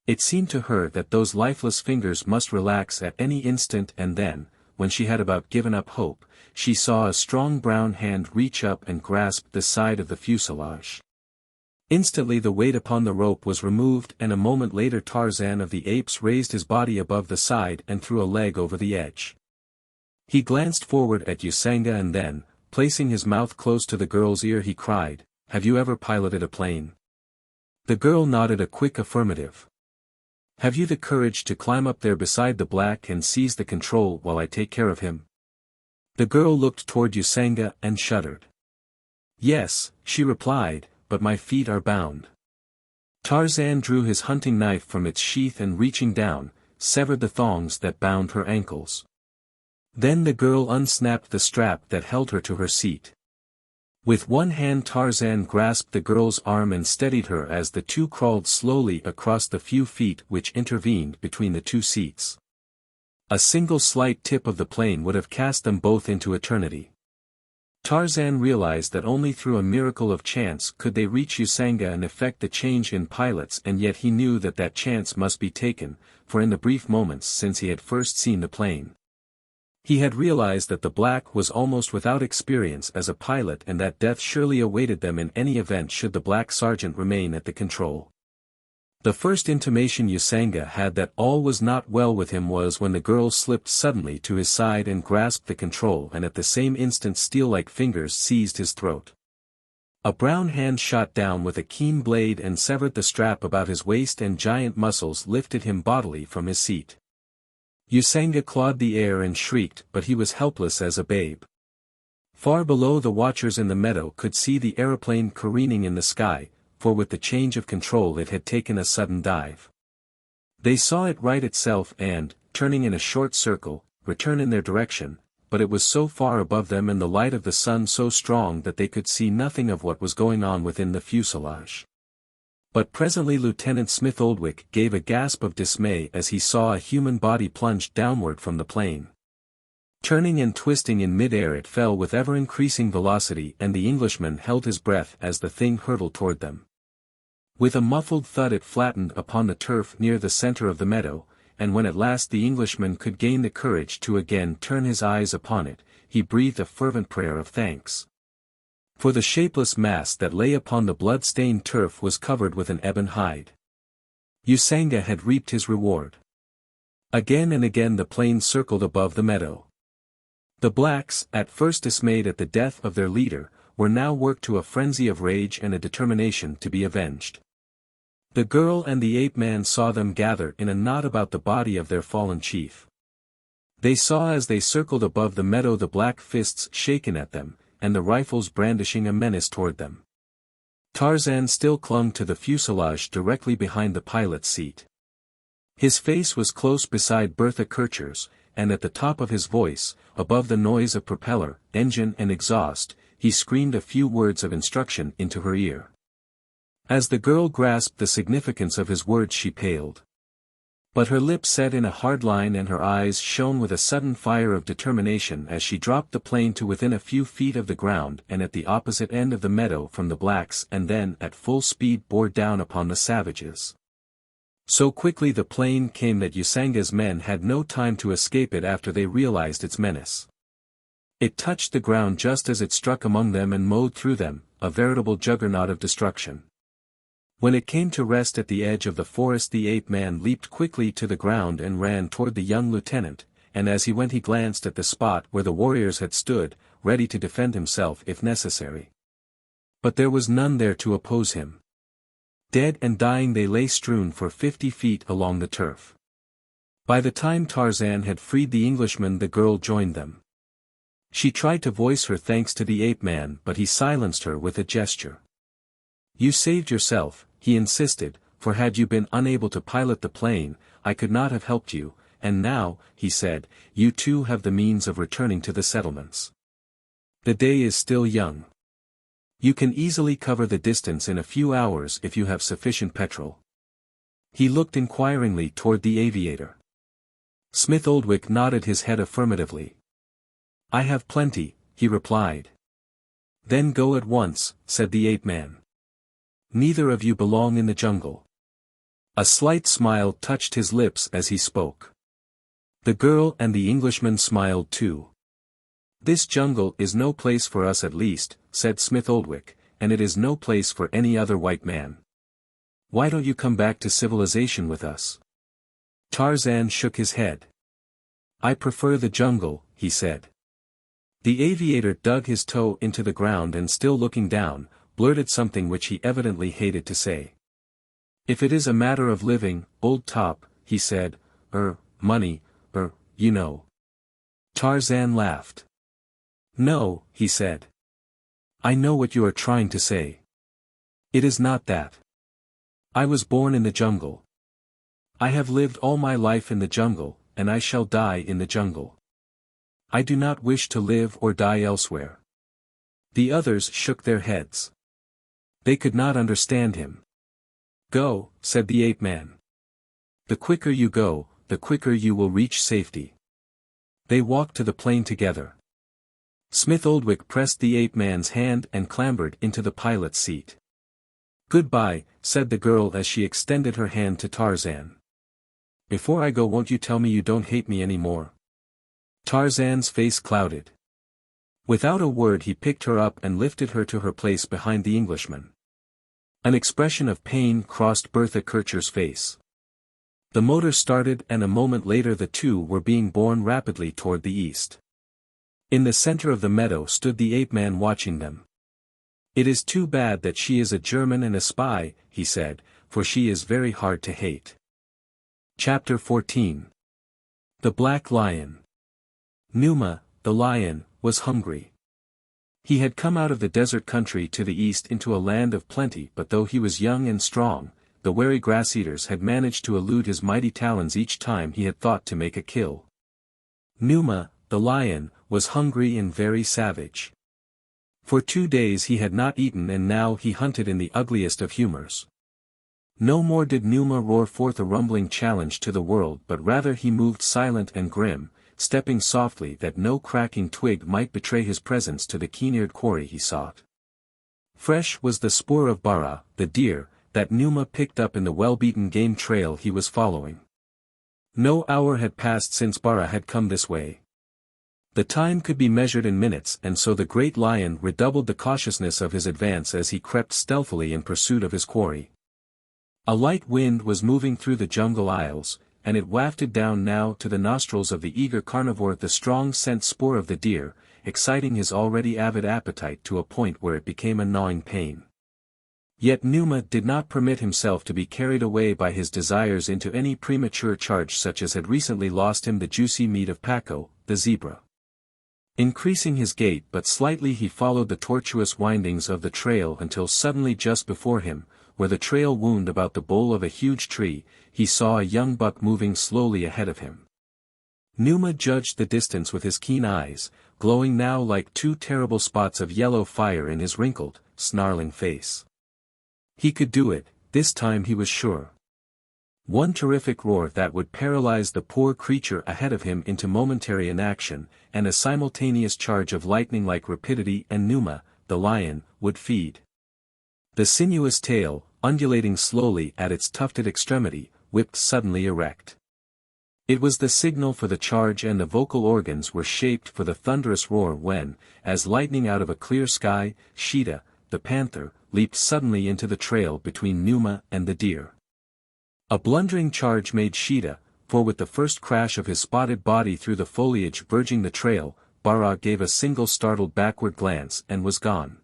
S1: It seemed to her that those lifeless fingers must relax at any instant, and then, when she had about given up hope, she saw a strong brown hand reach up and grasp the side of the fuselage. Instantly the weight upon the rope was removed, and a moment later Tarzan of the Apes raised his body above the side and threw a leg over the edge. He glanced forward at Usanga and then, placing his mouth close to the girl's ear, he cried, "Have you ever piloted a plane?" The girl nodded a quick affirmative. "Have you the courage to climb up there beside the black and seize the control while I take care of him?" The girl looked toward Usanga and shuddered. "Yes," she replied, "but my feet are bound." Tarzan drew his hunting knife from its sheath and reaching down, severed the thongs that bound her ankles. Then the girl unsnapped the strap that held her to her seat. With one hand Tarzan grasped the girl's arm and steadied her as the two crawled slowly across the few feet which intervened between the two seats. A single slight tip of the plane would have cast them both into eternity. Tarzan realized that only through a miracle of chance could they reach Usanga and effect the change in pilots, and yet he knew that that chance must be taken, for in the brief moments since he had first seen the plane, he had realized that the black was almost without experience as a pilot and that death surely awaited them in any event should the black sergeant remain at the control. The first intimation Usanga had that all was not well with him was when the girl slipped suddenly to his side and grasped the control, and at the same instant steel-like fingers seized his throat. A brown hand shot down with a keen blade and severed the strap about his waist, and giant muscles lifted him bodily from his seat. Usanga clawed the air and shrieked, but he was helpless as a babe. Far below, the watchers in the meadow could see the aeroplane careening in the sky, for with the change of control it had taken a sudden dive. They saw it right itself and, turning in a short circle, return in their direction, but it was so far above them and the light of the sun so strong that they could see nothing of what was going on within the fuselage. But presently Lieutenant Smith Oldwick gave a gasp of dismay as he saw a human body plunge downward from the plane. Turning and twisting in mid-air, it fell with ever-increasing velocity, and the Englishman held his breath as the thing hurtled toward them. With a muffled thud it flattened upon the turf near the center of the meadow, and when at last the Englishman could gain the courage to again turn his eyes upon it, he breathed a fervent prayer of thanks. For the shapeless mass that lay upon the blood-stained turf was covered with an ebon hide. Usanga had reaped his reward. Again and again the plane circled above the meadow. The blacks, at first dismayed at the death of their leader, were now worked to a frenzy of rage and a determination to be avenged. The girl and the ape-man saw them gather in a knot about the body of their fallen chief. They saw as they circled above the meadow the black fists shaken at them, and the rifles brandishing a menace toward them. Tarzan still clung to the fuselage directly behind the pilot's seat. His face was close beside Bertha Kircher's, and at the top of his voice, above the noise of propeller, engine and exhaust, he screamed a few words of instruction into her ear. As the girl grasped the significance of his words she paled. But her lips set in a hard line and her eyes shone with a sudden fire of determination as she dropped the plane to within a few feet of the ground and at the opposite end of the meadow from the blacks, and then at full speed bore down upon the savages. So quickly the plane came that Usanga's men had no time to escape it after they realized its menace. It touched the ground just as it struck among them and mowed through them, a veritable juggernaut of destruction. When it came to rest at the edge of the forest, the ape-man leaped quickly to the ground and ran toward the young lieutenant, and as he went he glanced at the spot where the warriors had stood, ready to defend himself if necessary. But there was none there to oppose him. Dead and dying they lay strewn for 50 feet along the turf. By the time Tarzan had freed the Englishman, the girl joined them. She tried to voice her thanks to the ape-man, but he silenced her with a gesture. "You saved yourself," he insisted, "for had you been unable to pilot the plane, I could not have helped you, and now," he said, "you too have the means of returning to the settlements. The day is still young. You can easily cover the distance in a few hours if you have sufficient petrol." He looked inquiringly toward the aviator. Smith Oldwick nodded his head affirmatively. "I have plenty," he replied. "Then go at once," said the ape-man. "Neither of you belong in the jungle. A slight smile touched his lips as he spoke. The girl and the Englishman smiled too. "This jungle is no place for us at least," said Smith Oldwick, "and it is no place for any other white man. Why don't you come back to civilization with us?" Tarzan shook his head. "I prefer the jungle," he said. The aviator dug his toe into the ground and still looking down, blurted something which he evidently hated to say. "If it is a matter of living, old top," he said, money, you know." Tarzan laughed. "No," he said. "I know what you are trying to say. It is not that. I was born in the jungle. I have lived all my life in the jungle, and I shall die in the jungle. I do not wish to live or die elsewhere." The others shook their heads. They could not understand him. "Go," said the ape-man. "The quicker you go, the quicker you will reach safety." They walked to the plane together. Smith Oldwick pressed the ape-man's hand and clambered into the pilot's seat. "Goodbye," said the girl as she extended her hand to Tarzan. "Before I go, won't you tell me you don't hate me anymore?" Tarzan's face clouded. Without a word he picked her up and lifted her to her place behind the Englishman. An expression of pain crossed Bertha Kircher's face. The motor started and a moment later the two were being borne rapidly toward the east. In the center of the meadow stood the ape-man watching them. "It is too bad that she is a German and a spy," he said, "for she is very hard to hate." Chapter 14. The Black Lion. Numa, the lion, was hungry. He had come out of the desert country to the east into a land of plenty, but though he was young and strong, the wary grass-eaters had managed to elude his mighty talons each time he had thought to make a kill. Numa, the lion, was hungry and very savage. For 2 days he had not eaten and now he hunted in the ugliest of humors. No more did Numa roar forth a rumbling challenge to the world, but rather he moved silent and grim, stepping softly that no cracking twig might betray his presence to the keen-eared quarry he sought. Fresh was the spoor of Bara, the deer, that Numa picked up in the well-beaten game trail he was following. No hour had passed since Bara had come this way. The time could be measured in minutes, and so the great lion redoubled the cautiousness of his advance as he crept stealthily in pursuit of his quarry. A light wind was moving through the jungle aisles, and it wafted down now to the nostrils of the eager carnivore the strong scent spoor of the deer, exciting his already avid appetite to a point where it became a gnawing pain. Yet Numa did not permit himself to be carried away by his desires into any premature charge such as had recently lost him the juicy meat of Paco, the zebra. Increasing his gait but slightly he followed the tortuous windings of the trail until suddenly just before him, where the trail wound about the bole of a huge tree, he saw a young buck moving slowly ahead of him. Numa judged the distance with his keen eyes, glowing now like 2 terrible spots of yellow fire in his wrinkled, snarling face. He could do it, this time he was sure. One terrific roar that would paralyze the poor creature ahead of him into momentary inaction, and a simultaneous charge of lightning-like rapidity and Numa, the lion, would feed. The sinuous tail, undulating slowly at its tufted extremity, whipped suddenly erect. It was the signal for the charge and the vocal organs were shaped for the thunderous roar when, as lightning out of a clear sky, Sheeta, the panther, leaped suddenly into the trail between Numa and the deer. A blundering charge made Sheeta, for with the first crash of his spotted body through the foliage verging the trail, Bara gave a single startled backward glance and was gone.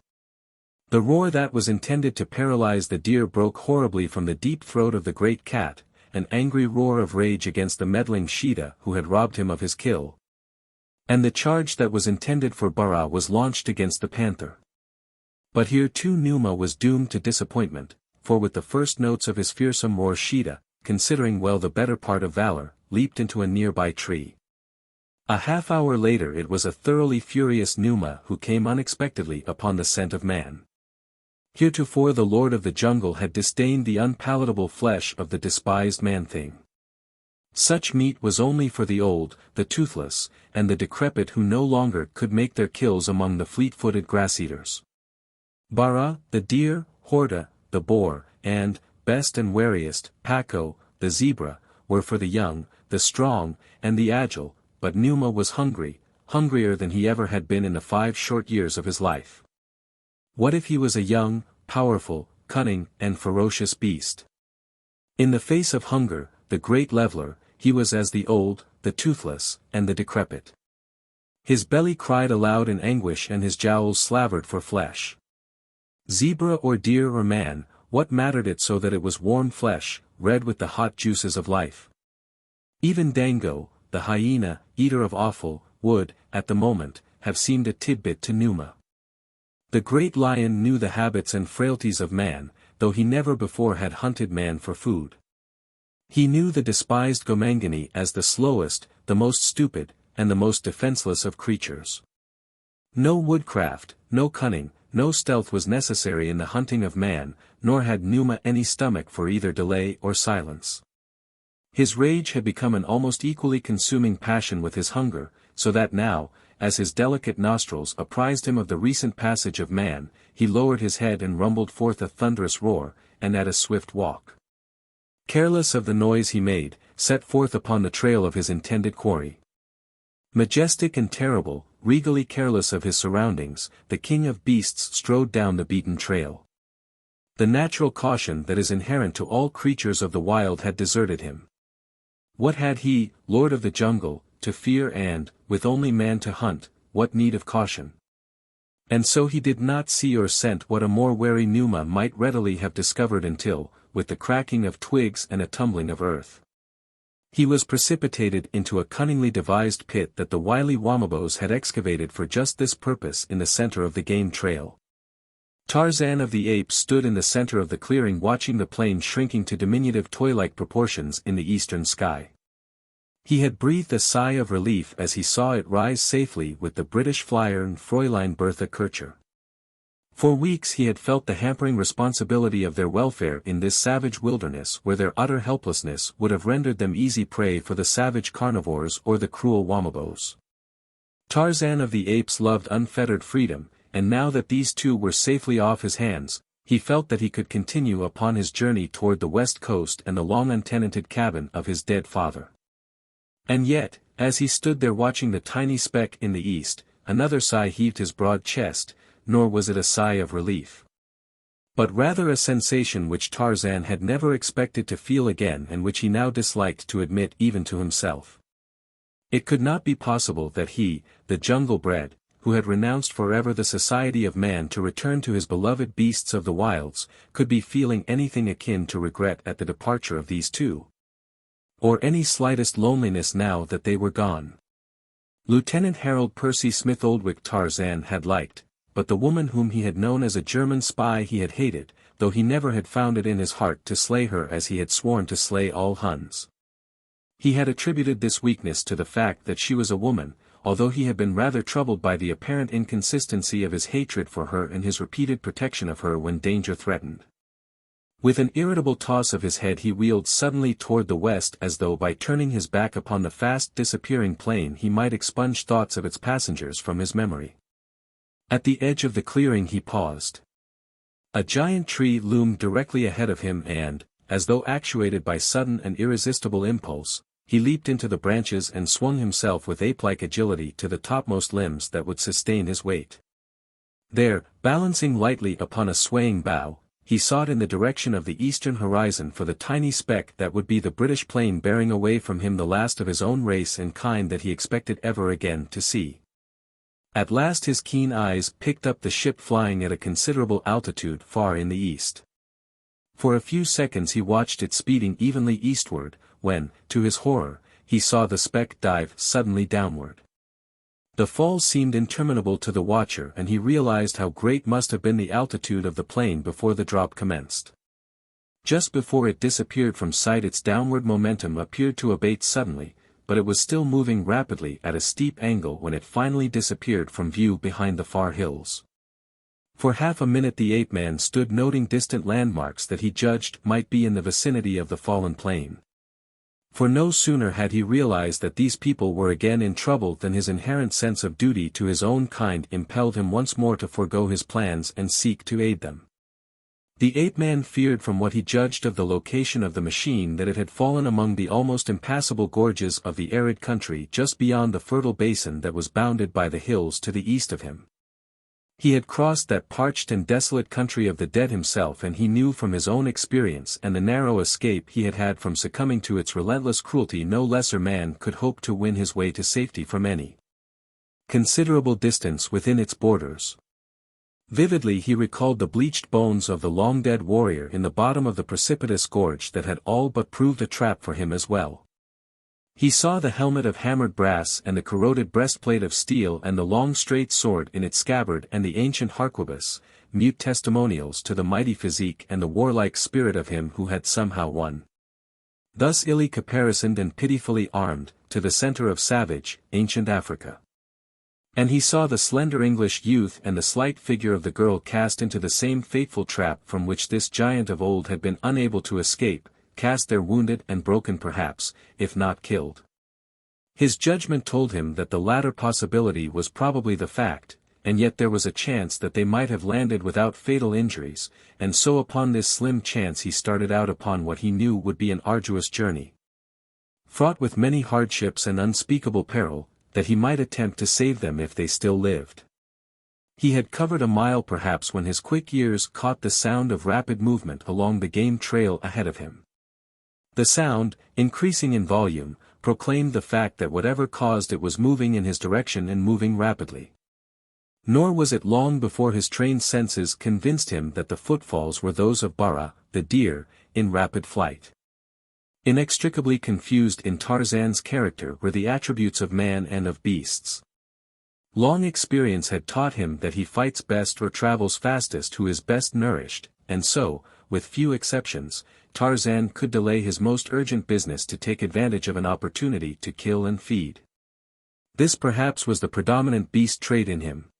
S1: The roar that was intended to paralyze the deer broke horribly from the deep throat of the great cat, an angry roar of rage against the meddling Sheeta who had robbed him of his kill. And the charge that was intended for Bara was launched against the panther. But here too Numa was doomed to disappointment, for with the first notes of his fearsome roar Sheeta, considering well the better part of valor, leaped into a nearby tree. A half-hour later it was a thoroughly furious Numa who came unexpectedly upon the scent of man. Heretofore the lord of the jungle had disdained the unpalatable flesh of the despised man-thing. Such meat was only for the old, the toothless, and the decrepit who no longer could make their kills among the fleet-footed grass-eaters. Bara, the deer, Horta, the boar, and, best and wariest, Paco, the zebra, were for the young, the strong, and the agile, but Numa was hungry, hungrier than he ever had been in the 5 short years of his life. What if he was a young, powerful, cunning, and ferocious beast? In the face of hunger, the great leveler, he was as the old, the toothless, and the decrepit. His belly cried aloud in anguish and his jowls slavered for flesh. Zebra or deer or man, what mattered it so that it was warm flesh, red with the hot juices of life? Even Dango, the hyena, eater of offal, would, at the moment, have seemed a tidbit to Numa. The great lion knew the habits and frailties of man, though he never before had hunted man for food. He knew the despised Gomangani as the slowest, the most stupid, and the most defenseless of creatures. No woodcraft, no cunning, no stealth was necessary in the hunting of man, nor had Numa any stomach for either delay or silence. His rage had become an almost equally consuming passion with his hunger, so that now, as his delicate nostrils apprised him of the recent passage of man, he lowered his head and rumbled forth a thunderous roar, and at a swift walk. Careless of the noise he made, set forth upon the trail of his intended quarry. Majestic and terrible, regally careless of his surroundings, the king of beasts strode down the beaten trail. The natural caution that is inherent to all creatures of the wild had deserted him. What had he, lord of the jungle, to fear and, with only man to hunt, what need of caution? And so he did not see or scent what a more wary Numa might readily have discovered until, with the cracking of twigs and a tumbling of earth, he was precipitated into a cunningly devised pit that the wily Wamabos had excavated for just this purpose in the center of the game trail. Tarzan of the Apes stood in the center of the clearing watching the plane shrinking to diminutive toy-like proportions in the eastern sky. He had breathed a sigh of relief as he saw it rise safely with the British Flier and Fräulein Bertha Kircher. For weeks he had felt the hampering responsibility of their welfare in this savage wilderness where their utter helplessness would have rendered them easy prey for the savage carnivores or the cruel Wamabos. Tarzan of the Apes loved unfettered freedom, and now that these two were safely off his hands, he felt that he could continue upon his journey toward the west coast and the long untenanted cabin of his dead father. And yet, as he stood there watching the tiny speck in the east, another sigh heaved his broad chest, nor was it a sigh of relief, but rather a sensation which Tarzan had never expected to feel again and which he now disliked to admit even to himself. It could not be possible that he, the jungle-bred, who had renounced forever the society of man to return to his beloved beasts of the wilds, could be feeling anything akin to regret at the departure of these two, or any slightest loneliness now that they were gone. Lieutenant Harold Percy Smith Oldwick Tarzan had liked, but the woman whom he had known as a German spy he had hated, though he never had found it in his heart to slay her as he had sworn to slay all Huns. He had attributed this weakness to the fact that she was a woman, although he had been rather troubled by the apparent inconsistency of his hatred for her and his repeated protection of her when danger threatened. With an irritable toss of his head he wheeled suddenly toward the west as though by turning his back upon the fast disappearing plane he might expunge thoughts of its passengers from his memory. At the edge of the clearing he paused. A giant tree loomed directly ahead of him and, as though actuated by sudden and irresistible impulse, he leaped into the branches and swung himself with ape-like agility to the topmost limbs that would sustain his weight. There, balancing lightly upon a swaying bough, he sought in the direction of the eastern horizon for the tiny speck that would be the British plane bearing away from him the last of his own race and kind that he expected ever again to see. At last his keen eyes picked up the ship flying at a considerable altitude far in the east. For a few seconds he watched it speeding evenly eastward, when, to his horror, he saw the speck dive suddenly downward. The fall seemed interminable to the watcher and he realized how great must have been the altitude of the plane before the drop commenced. Just before it disappeared from sight its downward momentum appeared to abate suddenly, but it was still moving rapidly at a steep angle when it finally disappeared from view behind the far hills. For half a minute the ape-man stood noting distant landmarks that he judged might be in the vicinity of the fallen plane. For no sooner had he realized that these people were again in trouble than his inherent sense of duty to his own kind impelled him once more to forego his plans and seek to aid them. The ape-man feared from what he judged of the location of the machine that it had fallen among the almost impassable gorges of the arid country just beyond the fertile basin that was bounded by the hills to the east of him. He had crossed that parched and desolate country of the dead himself, and he knew from his own experience and the narrow escape he had had from succumbing to its relentless cruelty no lesser man could hope to win his way to safety from any considerable distance within its borders. Vividly he recalled the bleached bones of the long-dead warrior in the bottom of the precipitous gorge that had all but proved a trap for him as well. He saw the helmet of hammered brass and the corroded breastplate of steel and the long straight sword in its scabbard and the ancient harquebus, mute testimonials to the mighty physique and the warlike spirit of him who had somehow won. Thus illy caparisoned and pitifully armed, to the center of savage, ancient Africa. And he saw the slender English youth and the slight figure of the girl cast into the same fateful trap from which this giant of old had been unable to escape, cast there wounded and broken perhaps, if not killed. His judgment told him that the latter possibility was probably the fact, and yet there was a chance that they might have landed without fatal injuries, and so upon this slim chance he started out upon what he knew would be an arduous journey, fraught with many hardships and unspeakable peril, that he might attempt to save them if they still lived. He had covered a mile perhaps when his quick ears caught the sound of rapid movement along the game trail ahead of him. The sound, increasing in volume, proclaimed the fact that whatever caused it was moving in his direction and moving rapidly. Nor was it long before his trained senses convinced him that the footfalls were those of Bara, the deer, in rapid flight. Inextricably confused in Tarzan's character were the attributes of man and of beasts. Long experience had taught him that he fights best or travels fastest who is best nourished, and so, with few exceptions, Tarzan could delay his most urgent business to take advantage of an opportunity to kill and feed. This perhaps was the predominant beast trait in him.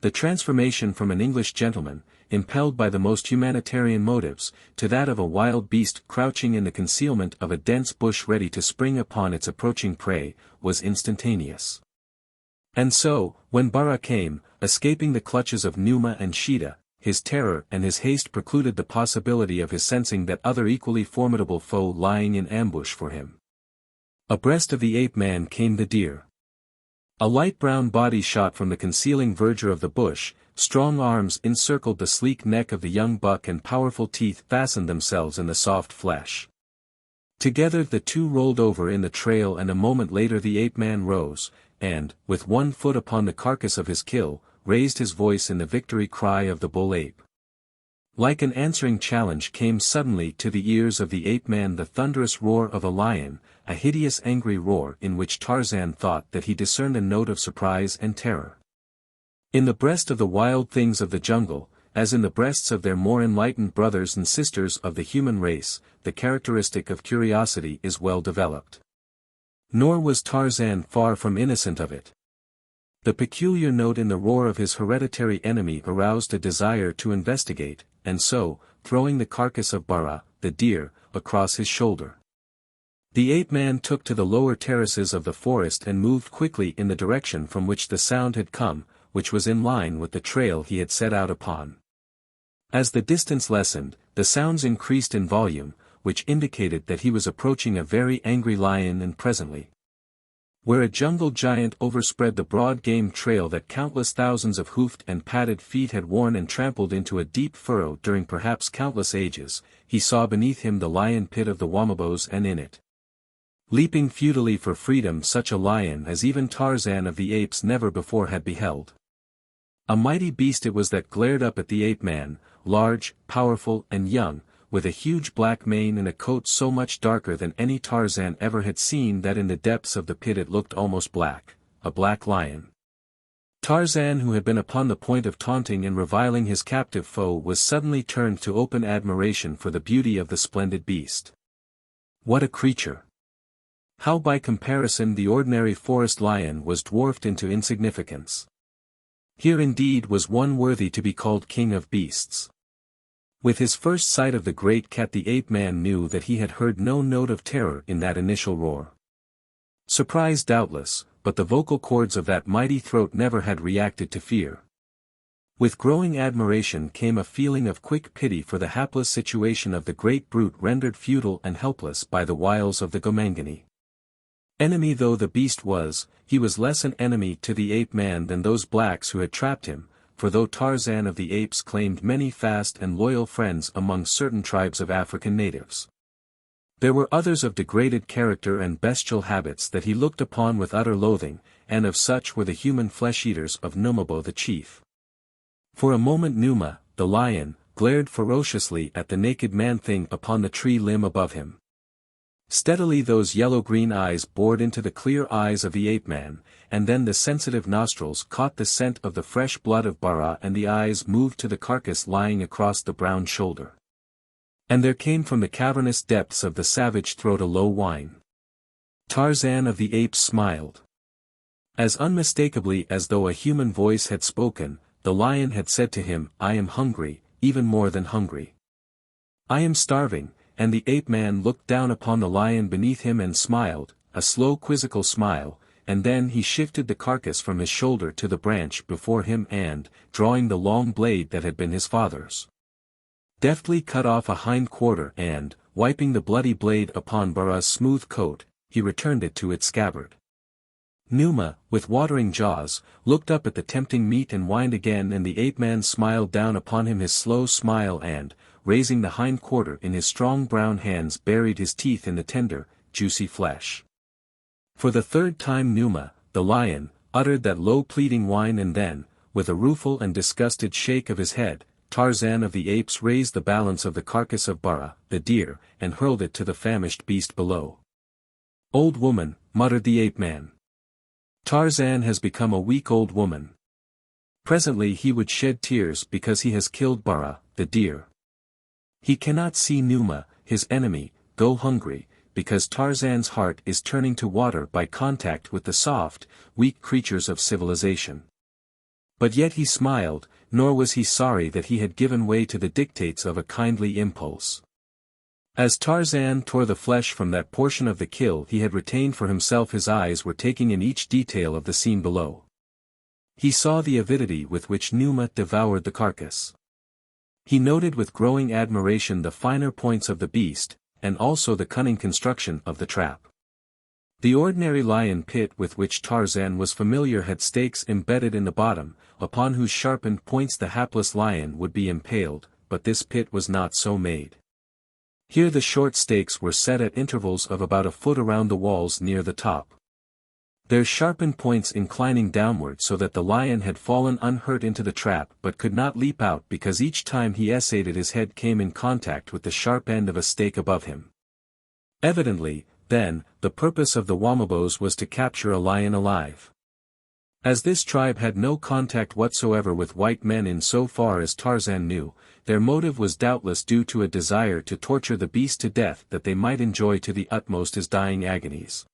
S1: The transformation from an English gentleman, impelled by the most humanitarian motives, to that of a wild beast crouching in the concealment of a dense bush ready to spring upon its approaching prey, was instantaneous. And so, when Bara came, escaping the clutches of Numa and Sheeta, his terror and his haste precluded the possibility of his sensing that other equally formidable foe lying in ambush for him. Abreast of the ape-man came the deer. A light brown body shot from the concealing verdure of the bush, strong arms encircled the sleek neck of the young buck and powerful teeth fastened themselves in the soft flesh. Together the two rolled over in the trail, and a moment later the ape-man rose, and, with one foot upon the carcass of his kill, raised his voice in the victory cry of the bull ape. Like an answering challenge came suddenly to the ears of the ape-man the thunderous roar of a lion, a hideous angry roar in which Tarzan thought that he discerned a note of surprise and terror. In the breast of the wild things of the jungle, as in the breasts of their more enlightened brothers and sisters of the human race, the characteristic of curiosity is well developed. Nor was Tarzan far from innocent of it. The peculiar note in the roar of his hereditary enemy aroused a desire to investigate, and so, throwing the carcass of Bara, the deer, across his shoulder, the ape-man took to the lower terraces of the forest and moved quickly in the direction from which the sound had come, which was in line with the trail he had set out upon. As the distance lessened, the sounds increased in volume, which indicated that he was approaching a very angry lion, and presently, where a jungle giant overspread the broad game trail that countless thousands of hoofed and padded feet had worn and trampled into a deep furrow during perhaps countless ages, he saw beneath him the lion pit of the Wamabos, and in it, leaping futilely for freedom, such a lion as even Tarzan of the Apes never before had beheld. A mighty beast it was that glared up at the ape-man, large, powerful, and young, with a huge black mane and a coat so much darker than any Tarzan ever had seen that in the depths of the pit it looked almost black, a black lion. Tarzan, who had been upon the point of taunting and reviling his captive foe, was suddenly turned to open admiration for the beauty of the splendid beast. What a creature! How by comparison the ordinary forest lion was dwarfed into insignificance. Here indeed was one worthy to be called king of beasts. With his first sight of the great cat the ape-man knew that he had heard no note of terror in that initial roar. Surprise doubtless, but the vocal cords of that mighty throat never had reacted to fear. With growing admiration came a feeling of quick pity for the hapless situation of the great brute rendered futile and helpless by the wiles of the Gomangani. Enemy though the beast was, he was less an enemy to the ape-man than those blacks who had trapped him, for though Tarzan of the Apes claimed many fast and loyal friends among certain tribes of African natives, there were others of degraded character and bestial habits that he looked upon with utter loathing, and of such were the human flesh-eaters of Numabo the chief. For a moment Numa, the lion, glared ferociously at the naked man-thing upon the tree limb above him. Steadily those yellow-green eyes bored into the clear eyes of the ape-man, and then the sensitive nostrils caught the scent of the fresh blood of Bara and the eyes moved to the carcass lying across the brown shoulder. And there came from the cavernous depths of the savage throat a low whine. Tarzan of the Apes smiled. As unmistakably as though a human voice had spoken, the lion had said to him, "I am hungry, even more than hungry. I am starving," and the ape-man looked down upon the lion beneath him and smiled, a slow quizzical smile, and then he shifted the carcass from his shoulder to the branch before him and, drawing the long blade that had been his father's, deftly cut off a hind quarter and, wiping the bloody blade upon Bara's smooth coat, he returned it to its scabbard. Numa, with watering jaws, looked up at the tempting meat and whined again, and the ape-man smiled down upon him his slow smile and, raising the hind quarter in his strong brown hands, buried his teeth in the tender, juicy flesh. For the third time Numa, the lion, uttered that low pleading whine, and then, with a rueful and disgusted shake of his head, Tarzan of the Apes raised the balance of the carcass of Bara, the deer, and hurled it to the famished beast below. "Old woman," muttered the ape-man. "Tarzan has become a weak old woman. Presently he would shed tears because he has killed Bara, the deer. He cannot see Numa, his enemy, go hungry, because Tarzan's heart is turning to water by contact with the soft, weak creatures of civilization." But yet he smiled, nor was he sorry that he had given way to the dictates of a kindly impulse. As Tarzan tore the flesh from that portion of the kill he had retained for himself, his eyes were taking in each detail of the scene below. He saw the avidity with which Numa devoured the carcass. He noted with growing admiration the finer points of the beast, and also the cunning construction of the trap. The ordinary lion pit with which Tarzan was familiar had stakes embedded in the bottom, upon whose sharpened points the hapless lion would be impaled, but this pit was not so made. Here the short stakes were set at intervals of about a foot around the walls near the top, their sharpened points inclining downward so that the lion had fallen unhurt into the trap but could not leap out because each time he essayed it his head came in contact with the sharp end of a stake above him. Evidently, then, the purpose of the Wamabos was to capture a lion alive. As this tribe had no contact whatsoever with white men in so far as Tarzan knew, their motive was doubtless due to a desire to torture the beast to death that they might enjoy to the utmost his dying agonies.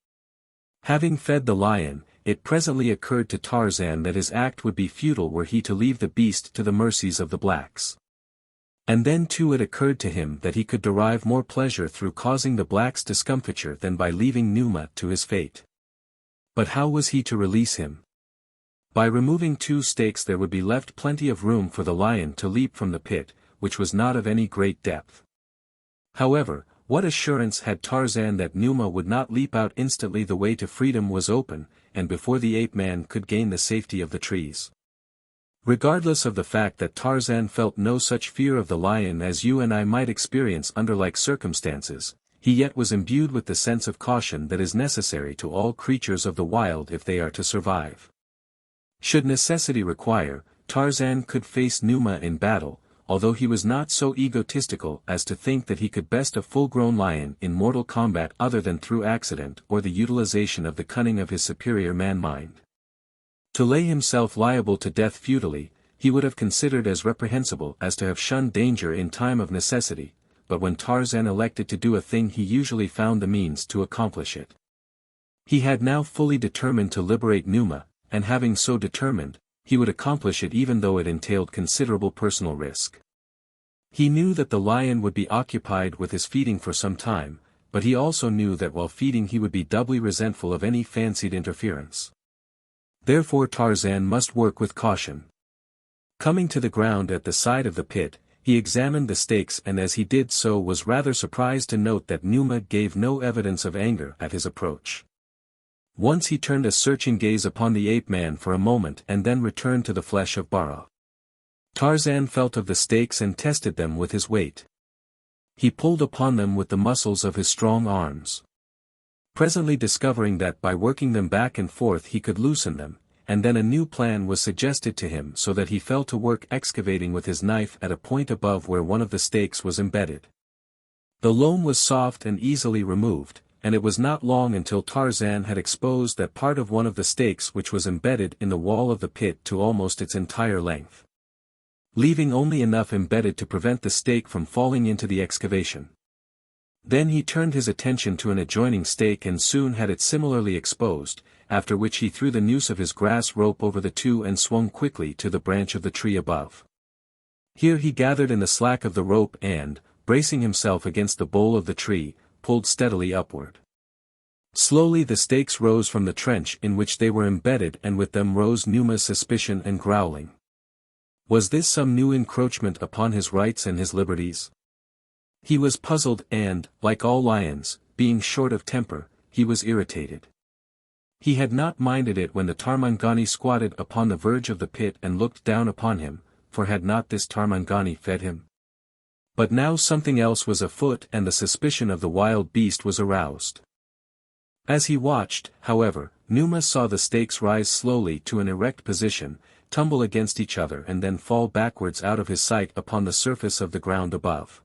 S1: Having fed the lion, it presently occurred to Tarzan that his act would be futile were he to leave the beast to the mercies of the blacks. And then too it occurred to him that he could derive more pleasure through causing the blacks discomfiture than by leaving Numa to his fate. But how was he to release him? By removing two stakes there would be left plenty of room for the lion to leap from the pit, which was not of any great depth. However, what assurance had Tarzan that Numa would not leap out instantly? The way to freedom was open, and before the ape-man could gain the safety of the trees. Regardless of the fact that Tarzan felt no such fear of the lion as you and I might experience under like circumstances, he yet was imbued with the sense of caution that is necessary to all creatures of the wild if they are to survive. Should necessity require, Tarzan could face Numa in battle, although he was not so egotistical as to think that he could best a full-grown lion in mortal combat other than through accident or the utilization of the cunning of his superior man-mind. To lay himself liable to death futilely, he would have considered as reprehensible as to have shunned danger in time of necessity, but when Tarzan elected to do a thing he usually found the means to accomplish it. He had now fully determined to liberate Numa, and having so determined, he would accomplish it even though it entailed considerable personal risk. He knew that the lion would be occupied with his feeding for some time, but he also knew that while feeding he would be doubly resentful of any fancied interference. Therefore Tarzan must work with caution. Coming to the ground at the side of the pit, he examined the stakes and as he did so was rather surprised to note that Numa gave no evidence of anger at his approach. Once he turned a searching gaze upon the ape-man for a moment and then returned to the flesh of Bara. Tarzan felt of the stakes and tested them with his weight. He pulled upon them with the muscles of his strong arms. Presently discovering that by working them back and forth he could loosen them, and then a new plan was suggested to him so that he fell to work excavating with his knife at a point above where one of the stakes was embedded. The loam was soft and easily removed, and it was not long until Tarzan had exposed that part of one of the stakes which was embedded in the wall of the pit to almost its entire length, leaving only enough embedded to prevent the stake from falling into the excavation. Then he turned his attention to an adjoining stake and soon had it similarly exposed, after which he threw the noose of his grass rope over the two and swung quickly to the branch of the tree above. Here he gathered in the slack of the rope and, bracing himself against the bole of the tree, pulled steadily upward. Slowly the stakes rose from the trench in which they were embedded and with them rose Numa's suspicion and growling. Was this some new encroachment upon his rights and his liberties? He was puzzled and, like all lions, being short of temper, he was irritated. He had not minded it when the Tarmangani squatted upon the verge of the pit and looked down upon him, for had not this Tarmangani fed him? But now something else was afoot and the suspicion of the wild beast was aroused. As he watched, however, Numa saw the stakes rise slowly to an erect position, tumble against each other and then fall backwards out of his sight upon the surface of the ground above.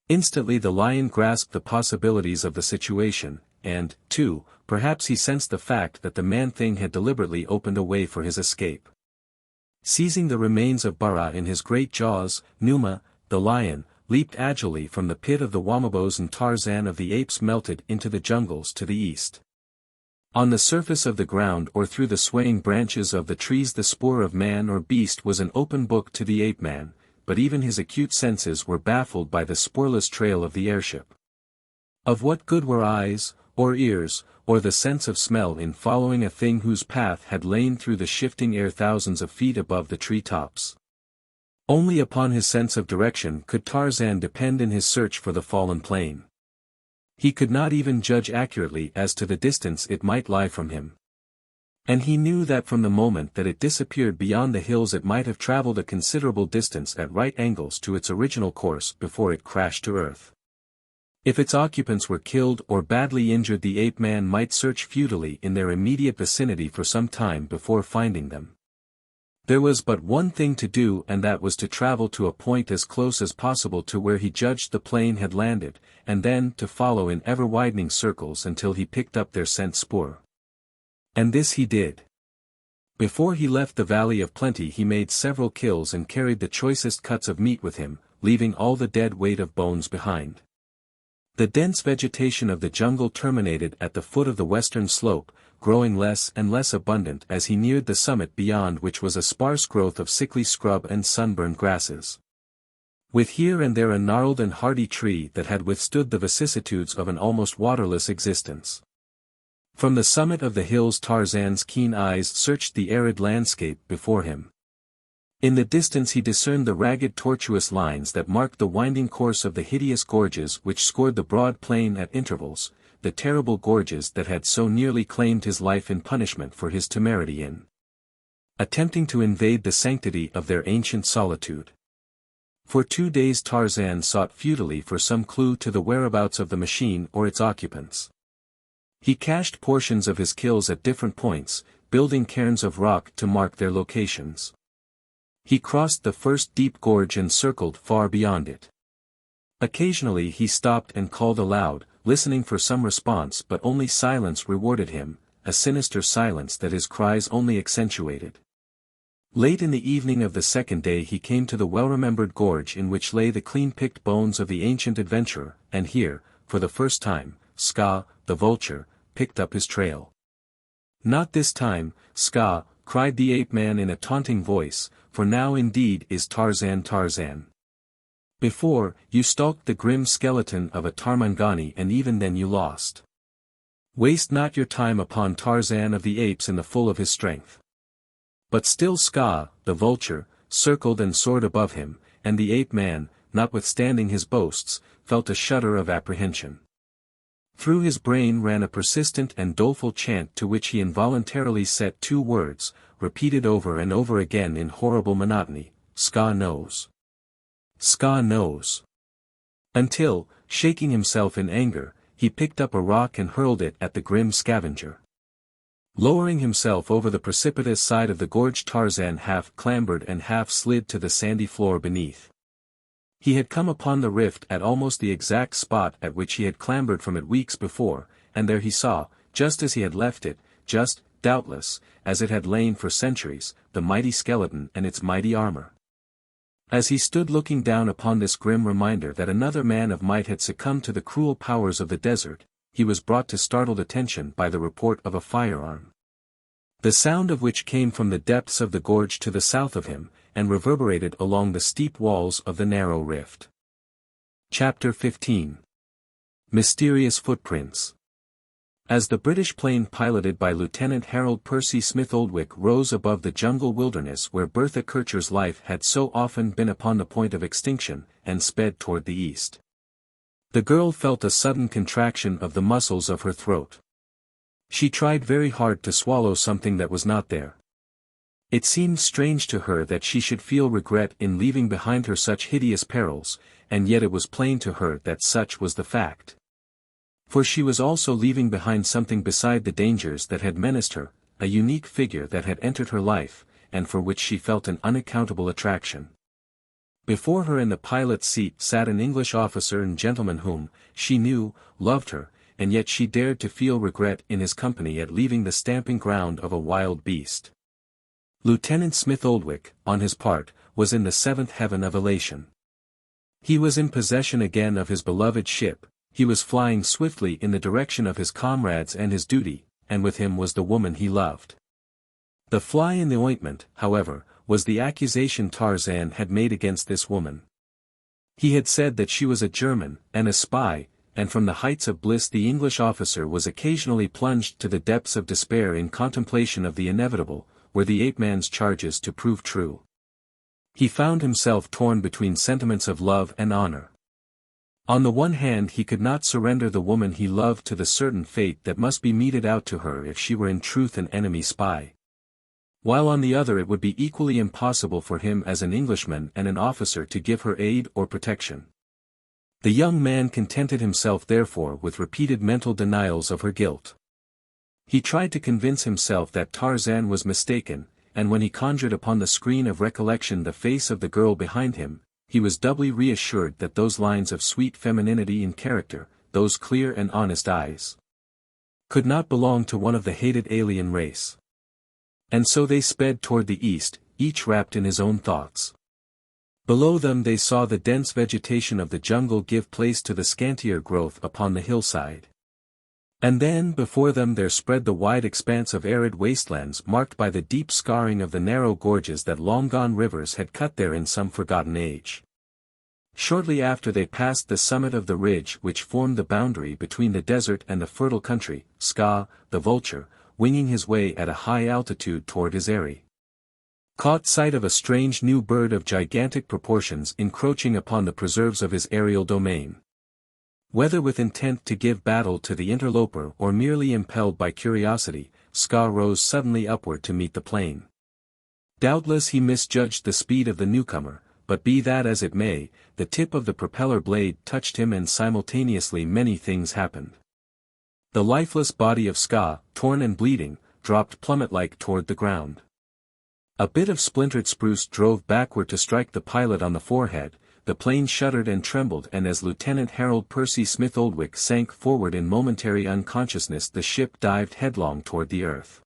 S1: Instantly the lion grasped the possibilities of the situation, and, too, perhaps he sensed the fact that the man-thing had deliberately opened a way for his escape. Seizing the remains of Bara in his great jaws, Numa, the lion, leaped agilely from the pit of the Wamabos and Tarzan of the Apes melted into the jungles to the east. On the surface of the ground or through the swaying branches of the trees the spoor of man or beast was an open book to the ape-man, but even his acute senses were baffled by the spoorless trail of the airship. Of what good were eyes, or ears, or the sense of smell in following a thing whose path had lain through the shifting air thousands of feet above the tree tops? Only upon his sense of direction could Tarzan depend in his search for the fallen plane. He could not even judge accurately as to the distance it might lie from him. And he knew that from the moment that it disappeared beyond the hills it might have traveled a considerable distance at right angles to its original course before it crashed to earth. If its occupants were killed or badly injured the ape-man might search futilely in their immediate vicinity for some time before finding them. There was but one thing to do and that was to travel to a point as close as possible to where he judged the plane had landed, and then to follow in ever-widening circles until he picked up their scent spoor. And this he did. Before he left the Valley of Plenty he made several kills and carried the choicest cuts of meat with him, leaving all the dead weight of bones behind. The dense vegetation of the jungle terminated at the foot of the western slope, growing less and less abundant as he neared the summit beyond which was a sparse growth of sickly scrub and sunburned grasses, with here and there a gnarled and hardy tree that had withstood the vicissitudes of an almost waterless existence. From the summit of the hills Tarzan's keen eyes searched the arid landscape before him. In the distance he discerned the ragged tortuous lines that marked the winding course of the hideous gorges which scored the broad plain at intervals, the terrible gorges that had so nearly claimed his life in punishment for his temerity in attempting to invade the sanctity of their ancient solitude. For 2 days Tarzan sought futilely for some clue to the whereabouts of the machine or its occupants. He cached portions of his kills at different points, building cairns of rock to mark their locations. He crossed the first deep gorge and circled far beyond it. Occasionally he stopped and called aloud, listening for some response but only silence rewarded him, a sinister silence that his cries only accentuated. Late in the evening of the second day he came to the well-remembered gorge in which lay the clean-picked bones of the ancient adventurer, and here, for the first time, Ska, the vulture, picked up his trail. "Not this time, Ska," cried the ape-man in a taunting voice, "for now indeed is Tarzan Tarzan. Before, you stalked the grim skeleton of a Tarmangani and even then you lost. Waste not your time upon Tarzan of the Apes in the full of his strength." But still Ska, the vulture, circled and soared above him, and the ape-man, notwithstanding his boasts, felt a shudder of apprehension. Through his brain ran a persistent and doleful chant to which he involuntarily set two words, repeated over and over again in horrible monotony: Ska knows. Ska knows. Until, shaking himself in anger, he picked up a rock and hurled it at the grim scavenger. Lowering himself over the precipitous side of the gorge, Tarzan half clambered and half slid to the sandy floor beneath. He had come upon the rift at almost the exact spot at which he had clambered from it weeks before, and there he saw, just as he had left it, just, doubtless, as it had lain for centuries, the mighty skeleton and its mighty armor. As he stood looking down upon this grim reminder that another man of might had succumbed to the cruel powers of the desert, he was brought to startled attention by the report of a firearm. The sound of which came from the depths of the gorge to the south of him, and reverberated along the steep walls of the narrow rift. Chapter 15. Mysterious Footprints. As the British plane piloted by Lieutenant Harold Percy Smith Oldwick rose above the jungle wilderness where Bertha Kircher's life had so often been upon the point of extinction, and sped toward the east, the girl felt a sudden contraction of the muscles of her throat. She tried very hard to swallow something that was not there. It seemed strange to her that she should feel regret in leaving behind her such hideous perils, and yet it was plain to her that such was the fact. For she was also leaving behind something beside the dangers that had menaced her, a unique figure that had entered her life, and for which she felt an unaccountable attraction. Before her in the pilot's seat sat an English officer and gentleman whom, she knew, loved her, and yet she dared to feel regret in his company at leaving the stamping ground of a wild beast. Lieutenant Smith Oldwick, on his part, was in the seventh heaven of elation. He was in possession again of his beloved ship, he was flying swiftly in the direction of his comrades and his duty, and with him was the woman he loved. The fly in the ointment, however, was the accusation Tarzan had made against this woman. He had said that she was a German, and a spy, and from the heights of bliss the English officer was occasionally plunged to the depths of despair in contemplation of the inevitable, were the ape-man's charges to prove true. He found himself torn between sentiments of love and honor. On the one hand he could not surrender the woman he loved to the certain fate that must be meted out to her if she were in truth an enemy spy, while on the other it would be equally impossible for him as an Englishman and an officer to give her aid or protection. The young man contented himself therefore with repeated mental denials of her guilt. He tried to convince himself that Tarzan was mistaken, and when he conjured upon the screen of recollection the face of the girl behind him, he was doubly reassured that those lines of sweet femininity in character, those clear and honest eyes, could not belong to one of the hated alien race. And so they sped toward the east, each wrapped in his own thoughts. Below them they saw the dense vegetation of the jungle give place to the scantier growth upon the hillside. And then before them there spread the wide expanse of arid wastelands marked by the deep scarring of the narrow gorges that long-gone rivers had cut there in some forgotten age. Shortly after they passed the summit of the ridge which formed the boundary between the desert and the fertile country, Ska, the vulture, winging his way at a high altitude toward his eyrie, caught sight of a strange new bird of gigantic proportions encroaching upon the preserves of his aerial domain. Whether with intent to give battle to the interloper or merely impelled by curiosity, Ska rose suddenly upward to meet the plane. Doubtless he misjudged the speed of the newcomer, but be that as it may, the tip of the propeller blade touched him and simultaneously many things happened. The lifeless body of Ska, torn and bleeding, dropped plummet-like toward the ground. A bit of splintered spruce drove backward to strike the pilot on the forehead, the plane shuddered and trembled, and as Lieutenant Harold Percy Smith Oldwick sank forward in momentary unconsciousness the ship dived headlong toward the earth.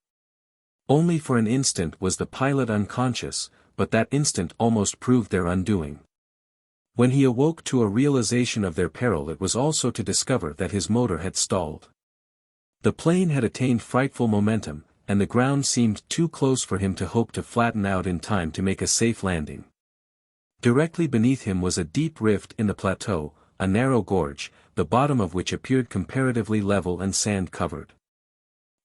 S1: Only for an instant was the pilot unconscious, but that instant almost proved their undoing. When he awoke to a realization of their peril it was also to discover that his motor had stalled. The plane had attained frightful momentum, and the ground seemed too close for him to hope to flatten out in time to make a safe landing. Directly beneath him was a deep rift in the plateau, a narrow gorge, the bottom of which appeared comparatively level and sand-covered.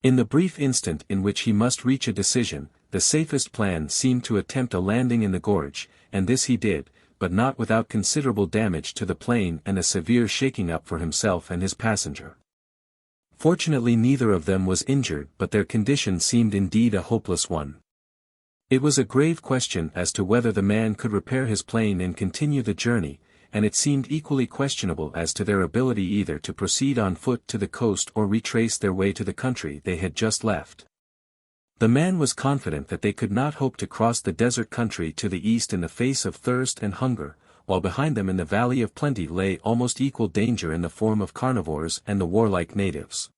S1: In the brief instant in which he must reach a decision, the safest plan seemed to attempt a landing in the gorge, and this he did, but not without considerable damage to the plane and a severe shaking up for himself and his passenger. Fortunately neither of them was injured, but their condition seemed indeed a hopeless one. It was a grave question as to whether the man could repair his plane and continue the journey, and it seemed equally questionable as to their ability either to proceed on foot to the coast or retrace their way to the country they had just left. The man was confident that they could not hope to cross the desert country to the east in the face of thirst and hunger, while behind them in the Valley of Plenty lay almost equal danger in the form of carnivores and the warlike natives.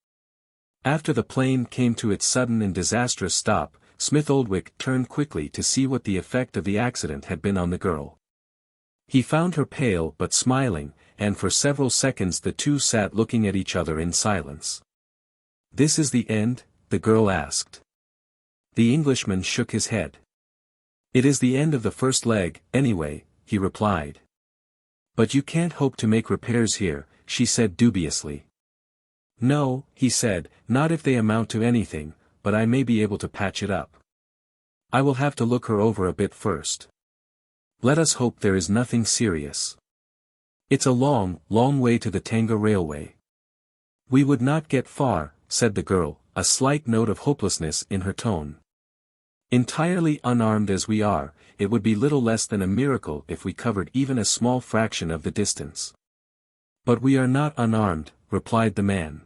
S1: After the plane came to its sudden and disastrous stop, Smith Oldwick turned quickly to see what the effect of the accident had been on the girl. He found her pale but smiling, and for several seconds the two sat looking at each other in silence. "This is the end?" the girl asked. The Englishman shook his head. "It is the end of the first leg, anyway," he replied. "But you can't hope to make repairs here," she said dubiously. "No," he said, "not if they amount to anything, but I may be able to patch it up. I will have to look her over a bit first. Let us hope there is nothing serious. It's a long, long way to the Tanga Railway." "We would not get far," said the girl, a slight note of hopelessness in her tone. "Entirely unarmed as we are, it would be little less than a miracle if we covered even a small fraction of the distance." "But we are not unarmed," replied the man.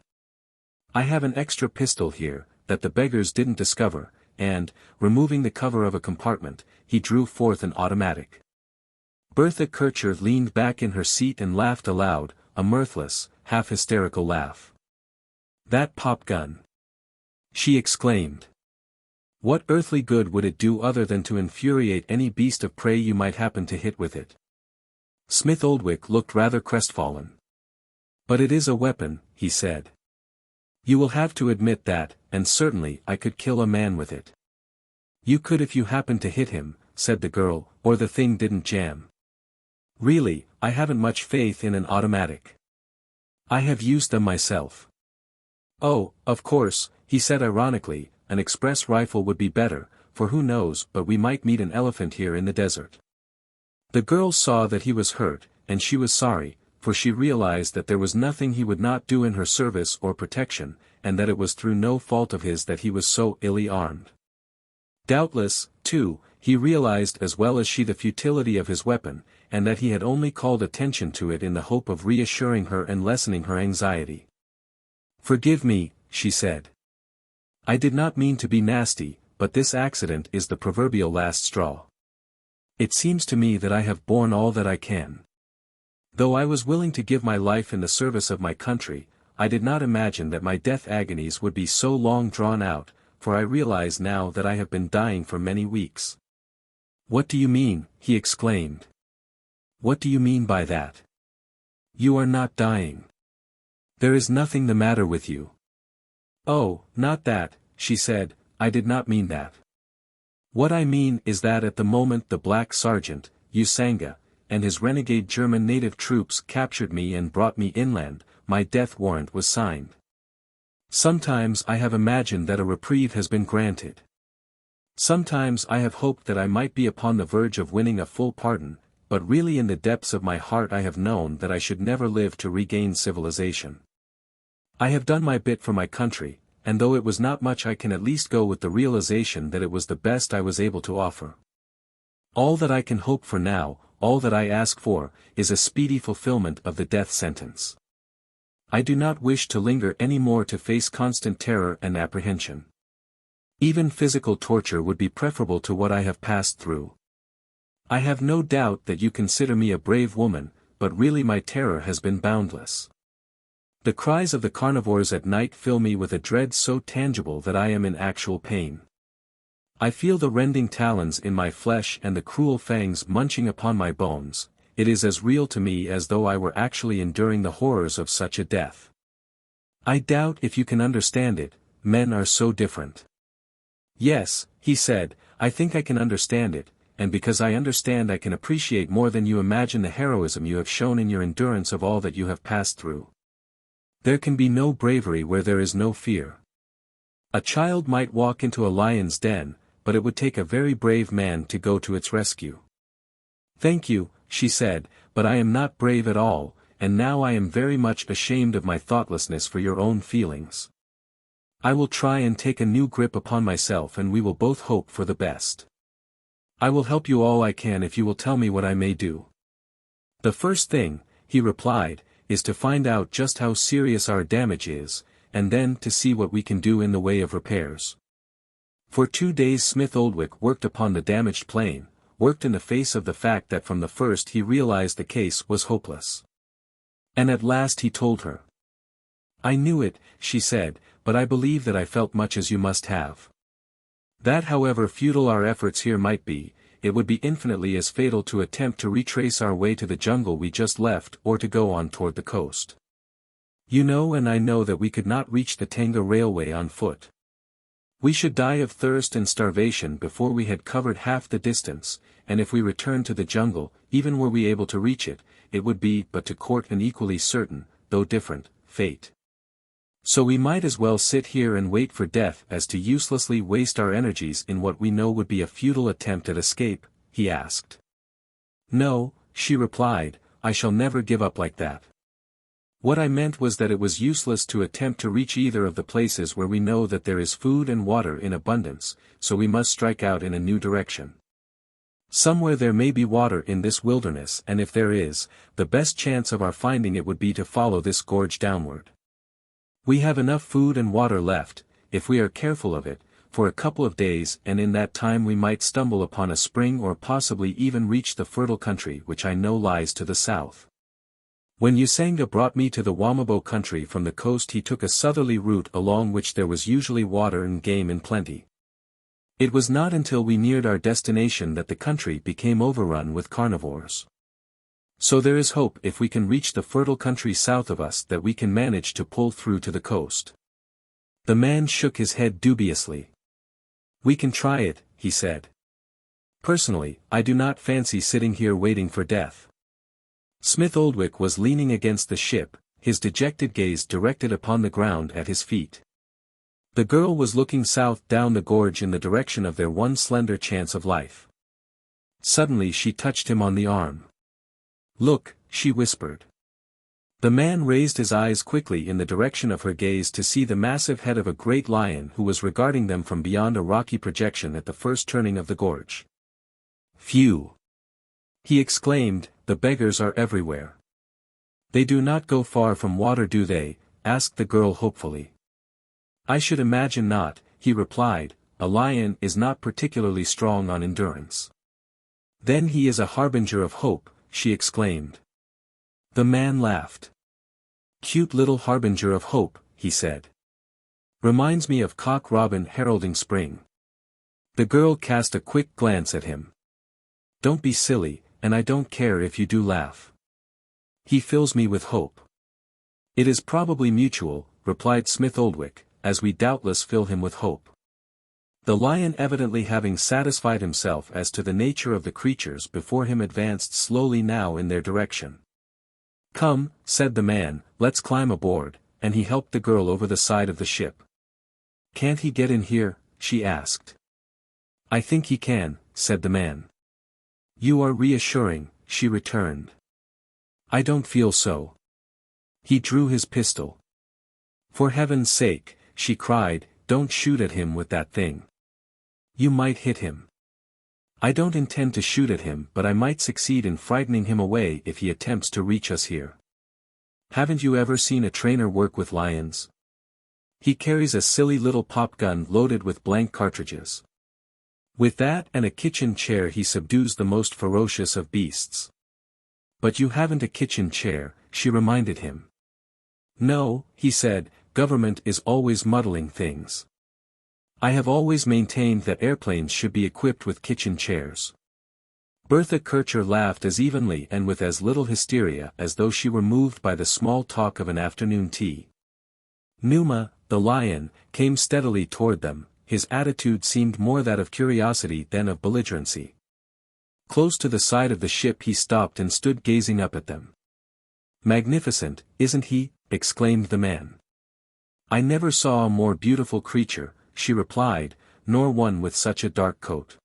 S1: "I have an extra pistol here, that the beggars didn't discover," and, removing the cover of a compartment, he drew forth an automatic. Bertha Kircher leaned back in her seat and laughed aloud, a mirthless, half-hysterical laugh. "That pop gun!" she exclaimed. "What earthly good would it do other than to infuriate any beast of prey you might happen to hit with it?" Smith Oldwick looked rather crestfallen. "But it is a weapon," he said. "You will have to admit that, and certainly I could kill a man with it." "You could if you happened to hit him," said the girl, "or the thing didn't jam. Really, I haven't much faith in an automatic. I have used them myself." "Oh, of course," he said ironically, "an express rifle would be better, for who knows but we might meet an elephant here in the desert." The girl saw that he was hurt, and she was sorry, for she realized that there was nothing he would not do in her service or protection, and that it was through no fault of his that he was so illy armed. Doubtless, too, he realized as well as she the futility of his weapon, and that he had only called attention to it in the hope of reassuring her and lessening her anxiety. "Forgive me," she said. "I did not mean to be nasty, but this accident is the proverbial last straw. It seems to me that I have borne all that I can. Though I was willing to give my life in the service of my country, I did not imagine that my death agonies would be so long drawn out, for I realize now that I have been dying for many weeks." "What do you mean?" he exclaimed. "What do you mean by that? You are not dying. There is nothing the matter with you." "Oh, not that," she said, "I did not mean that. What I mean is that at the moment the black sergeant, Usanga, and his renegade German native troops captured me and brought me inland, my death warrant was signed. Sometimes I have imagined that a reprieve has been granted. Sometimes I have hoped that I might be upon the verge of winning a full pardon, but really in the depths of my heart I have known that I should never live to regain civilization. I have done my bit for my country, and though it was not much I can at least go with the realization that it was the best I was able to offer. All that I can hope for now, all that I ask for, is a speedy fulfillment of the death sentence. I do not wish to linger any more to face constant terror and apprehension. Even physical torture would be preferable to what I have passed through. I have no doubt that you consider me a brave woman, but really my terror has been boundless. The cries of the carnivores at night fill me with a dread so tangible that I am in actual pain. I feel the rending talons in my flesh and the cruel fangs munching upon my bones. It is as real to me as though I were actually enduring the horrors of such a death. I doubt if you can understand it, men are so different." "Yes," he said, "I think I can understand it, and because I understand I can appreciate more than you imagine the heroism you have shown in your endurance of all that you have passed through. There can be no bravery where there is no fear. A child might walk into a lion's den, but it would take a very brave man to go to its rescue. Thank you, she said, but I am not brave at all, and now I am very much ashamed of my thoughtlessness for your own feelings. I will try and take a new grip upon myself and we will both hope for the best. I will help you all I can if you will tell me what I may do. The first thing, he replied, is to find out just how serious our damage is, and then to see what we can do in the way of repairs. For 2 days Smith Oldwick worked upon the damaged plane, worked in the face of the fact that from the first he realized the case was hopeless. And at last he told her. I knew it, she said, but I believe that I felt much as you must have. That however futile our efforts here might be, it would be infinitely as fatal to attempt to retrace our way to the jungle we just left or to go on toward the coast. You know and I know that we could not reach the Tanga railway on foot. We should die of thirst and starvation before we had covered half the distance, and if we returned to the jungle, even were we able to reach it, it would be but to court an equally certain, though different, fate. So we might as well sit here and wait for death as to uselessly waste our energies in what we know would be a futile attempt at escape, he asked. No, she replied, I shall never give up like that. What I meant was that it was useless to attempt to reach either of the places where we know that there is food and water in abundance, so we must strike out in a new direction. Somewhere there may be water in this wilderness and if there is, the best chance of our finding it would be to follow this gorge downward. We have enough food and water left, if we are careful of it, for a couple of days and in that time we might stumble upon a spring or possibly even reach the fertile country which I know lies to the south. When Usanga brought me to the Wamabo country from the coast he took a southerly route along which there was usually water and game in plenty. It was not until we neared our destination that the country became overrun with carnivores. So there is hope if we can reach the fertile country south of us that we can manage to pull through to the coast. The man shook his head dubiously. We can try it, he said. Personally, I do not fancy sitting here waiting for death. Smith Oldwick was leaning against the ship, his dejected gaze directed upon the ground at his feet. The girl was looking south down the gorge in the direction of their one slender chance of life. Suddenly she touched him on the arm. Look, she whispered. The man raised his eyes quickly in the direction of her gaze to see the massive head of a great lion who was regarding them from beyond a rocky projection at the first turning of the gorge. Phew! He exclaimed, the beggars are everywhere. They do not go far from water, do they? Asked the girl hopefully. I should imagine not, he replied, a lion is not particularly strong on endurance. Then he is a harbinger of hope, she exclaimed. The man laughed. Cute little harbinger of hope, he said. Reminds me of Cock Robin heralding spring. The girl cast a quick glance at him. Don't be silly, and I don't care if you do laugh. He fills me with hope. It is probably mutual, replied Smith Oldwick, as we doubtless fill him with hope. The lion evidently having satisfied himself as to the nature of the creatures before him advanced slowly now in their direction. Come, said the man, let's climb aboard, and he helped the girl over the side of the ship. Can't he get in here? She asked. I think he can, said the man. You are reassuring, she returned. I don't feel so. He drew his pistol. For heaven's sake, she cried, don't shoot at him with that thing. You might hit him. I don't intend to shoot at him, but I might succeed in frightening him away if he attempts to reach us here. Haven't you ever seen a trainer work with lions? He carries a silly little pop gun loaded with blank cartridges. With that and a kitchen chair he subdues the most ferocious of beasts. But you haven't a kitchen chair, she reminded him. No, he said, government is always muddling things. I have always maintained that airplanes should be equipped with kitchen chairs. Bertha Kircher laughed as evenly and with as little hysteria as though she were moved by the small talk of an afternoon tea. Numa, the lion, came steadily toward them, his attitude seemed more that of curiosity than of belligerency. Close to the side of the ship he stopped and stood gazing up at them. Magnificent, isn't he? Exclaimed the man. I never saw a more beautiful creature, she replied, nor one with such a dark coat.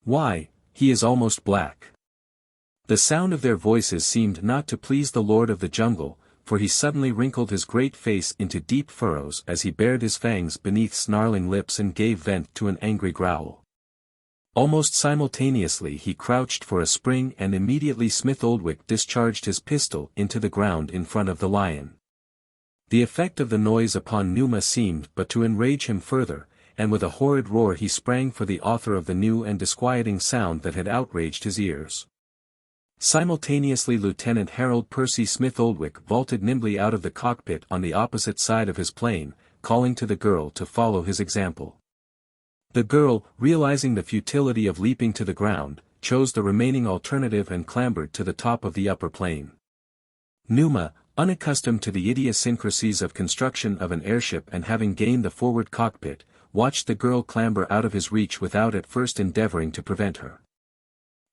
S1: Why, he is almost black. The sound of their voices seemed not to please the lord of the jungle, for he suddenly wrinkled his great face into deep furrows as he bared his fangs beneath snarling lips and gave vent to an angry growl. Almost simultaneously he crouched for a spring and immediately Smith Oldwick discharged his pistol into the ground in front of the lion. The effect of the noise upon Numa seemed but to enrage him further, and with a horrid roar he sprang for the author of the new and disquieting sound that had outraged his ears. Simultaneously Lieutenant Harold Percy Smith Oldwick vaulted nimbly out of the cockpit on the opposite side of his plane, calling to the girl to follow his example. The girl, realizing the futility of leaping to the ground, chose the remaining alternative and clambered to the top of the upper plane. Numa, unaccustomed to the idiosyncrasies of construction of an airship and having gained the forward cockpit, watched the girl clamber out of his reach without at first endeavoring to prevent her.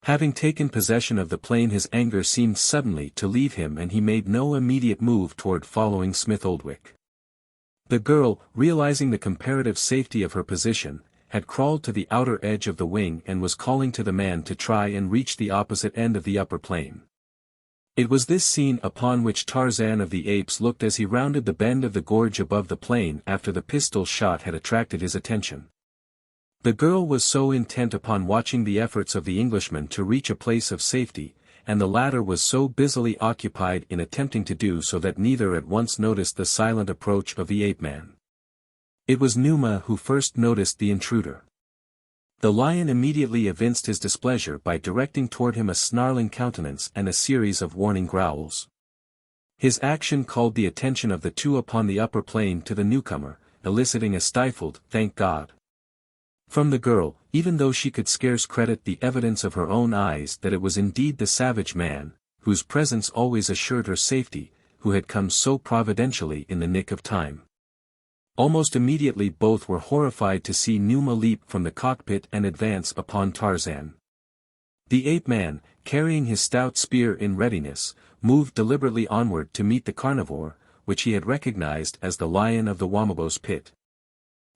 S1: Having taken possession of the plane, his anger seemed suddenly to leave him and he made no immediate move toward following Smith Oldwick. The girl, realizing the comparative safety of her position, had crawled to the outer edge of the wing and was calling to the man to try and reach the opposite end of the upper plane. It was this scene upon which Tarzan of the Apes looked as he rounded the bend of the gorge above the plane after the pistol shot had attracted his attention. The girl was so intent upon watching the efforts of the Englishman to reach a place of safety, and the latter was so busily occupied in attempting to do so that neither at once noticed the silent approach of the ape-man. It was Numa who first noticed the intruder. The lion immediately evinced his displeasure by directing toward him a snarling countenance and a series of warning growls. His action called the attention of the two upon the upper plane to the newcomer, eliciting a stifled, "Thank God," from the girl, even though she could scarce credit the evidence of her own eyes that it was indeed the savage man, whose presence always assured her safety, who had come so providentially in the nick of time. Almost immediately both were horrified to see Numa leap from the cockpit and advance upon Tarzan. The ape-man, carrying his stout spear in readiness, moved deliberately onward to meet the carnivore, which he had recognized as the lion of the Wamabos pit.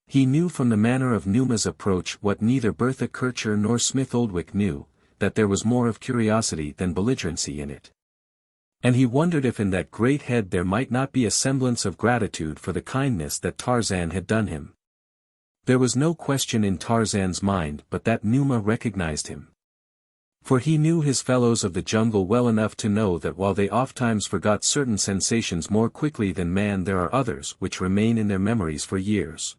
S1: He knew from the manner of Numa's approach what neither Bertha Kircher nor Smith Oldwick knew, that there was more of curiosity than belligerency in it. And he wondered if in that great head there might not be a semblance of gratitude for the kindness that Tarzan had done him. There was no question in Tarzan's mind but that Numa recognized him. For he knew his fellows of the jungle well enough to know that while they ofttimes forgot certain sensations more quickly than man, there are others which remain in their memories for years.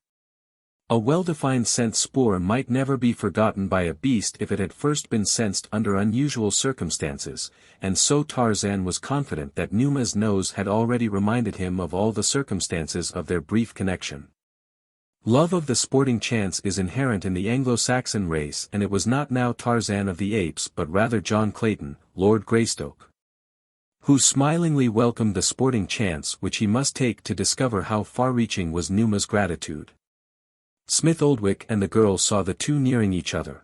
S1: A well-defined scent spoor might never be forgotten by a beast if it had first been sensed under unusual circumstances, and so Tarzan was confident that Numa's nose had already reminded him of all the circumstances of their brief connection. Love of the sporting chance is inherent in the Anglo-Saxon race, and it was not now Tarzan of the Apes but rather John Clayton, Lord Greystoke, who smilingly welcomed the sporting chance which he must take to discover how far-reaching was Numa's gratitude. Smith Oldwick and the girl saw the two nearing each other.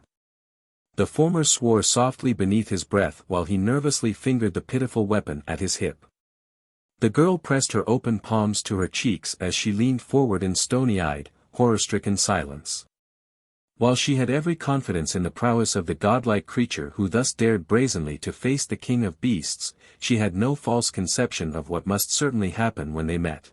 S1: The former swore softly beneath his breath while he nervously fingered the pitiful weapon at his hip. The girl pressed her open palms to her cheeks as she leaned forward in stony-eyed, horror-stricken silence. While she had every confidence in the prowess of the godlike creature who thus dared brazenly to face the king of beasts, she had no false conception of what must certainly happen when they met.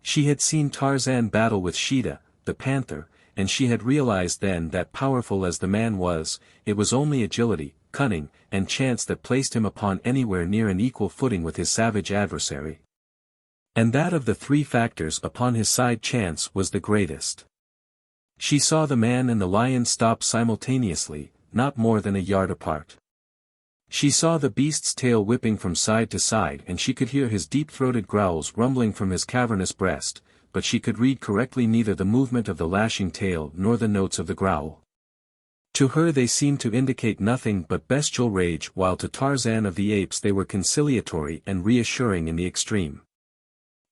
S1: She had seen Tarzan battle with Sheeta, the panther, and she had realized then that powerful as the man was, it was only agility, cunning, and chance that placed him upon anywhere near an equal footing with his savage adversary. And that of the three factors upon his side chance was the greatest. She saw the man and the lion stop simultaneously, not more than a yard apart. She saw the beast's tail whipping from side to side and she could hear his deep-throated growls rumbling from his cavernous breast, but she could read correctly neither the movement of the lashing tail nor the notes of the growl. To her they seemed to indicate nothing but bestial rage, while to Tarzan of the Apes they were conciliatory and reassuring in the extreme.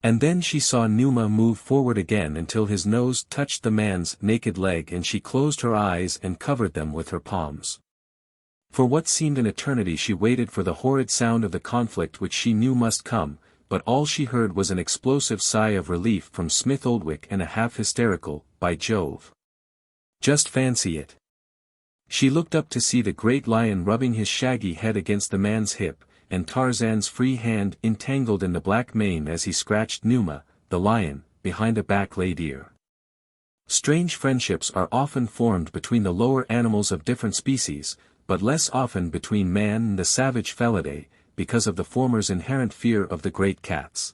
S1: And then she saw Numa move forward again until his nose touched the man's naked leg and she closed her eyes and covered them with her palms. For what seemed an eternity she waited for the horrid sound of the conflict which she knew must come, but all she heard was an explosive sigh of relief from Smith Oldwick and a half-hysterical, "By Jove!" Just fancy it. She looked up to see the great lion rubbing his shaggy head against the man's hip, and Tarzan's free hand entangled in the black mane as he scratched Numa, the lion, behind a back-laid ear. Strange friendships are often formed between the lower animals of different species, but less often between man and the savage Felidae, because of the former's inherent fear of the great cats.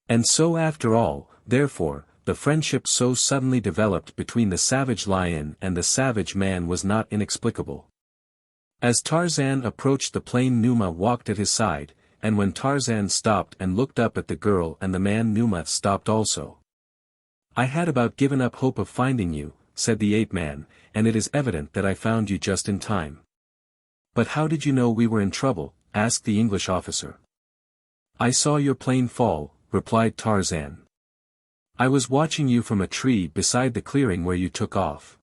S1: And so after all, therefore, the friendship so suddenly developed between the savage lion and the savage man was not inexplicable. As Tarzan approached the plain, Numa walked at his side, and when Tarzan stopped and looked up at the girl and the man, Numa stopped also. "I had about given up hope of finding you," said the ape-man, "and it is evident that I found you just in time." "But how did you know we were in trouble?" asked the English officer. "I saw your plane fall," replied Tarzan. "I was watching you from a tree beside the clearing where you took off.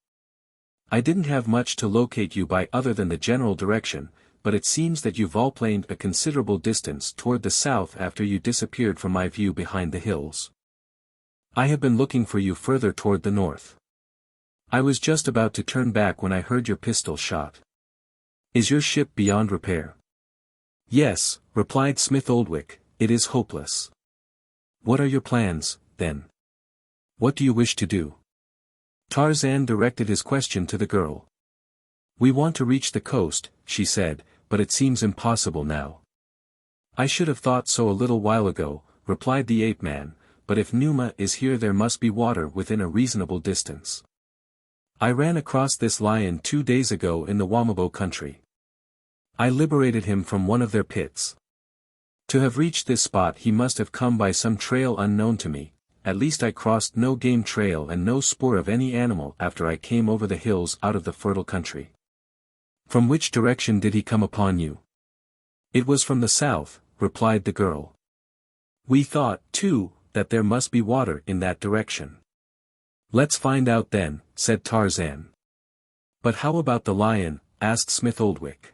S1: I didn't have much to locate you by other than the general direction, but it seems that you've volplaned a considerable distance toward the south after you disappeared from my view behind the hills. I have been looking for you further toward the north. I was just about to turn back when I heard your pistol shot. Is your ship beyond repair?" "Yes," replied Smith Oldwick, "it is hopeless." "What are your plans, then? What do you wish to do?" Tarzan directed his question to the girl. "We want to reach the coast," she said, "but it seems impossible now." "I should have thought so a little while ago," replied the ape-man, "but if Numa is here there must be water within a reasonable distance. I ran across this lion 2 days ago in the Wamabo country. I liberated him from one of their pits. To have reached this spot he must have come by some trail unknown to me, at least I crossed no game trail and no spoor of any animal after I came over the hills out of the fertile country." "From which direction did he come upon you?" "It was from the south," replied the girl. "We thought, too, that there must be water in that direction." "Let's find out then," said Tarzan. "But how about the lion?" asked Smith Oldwick.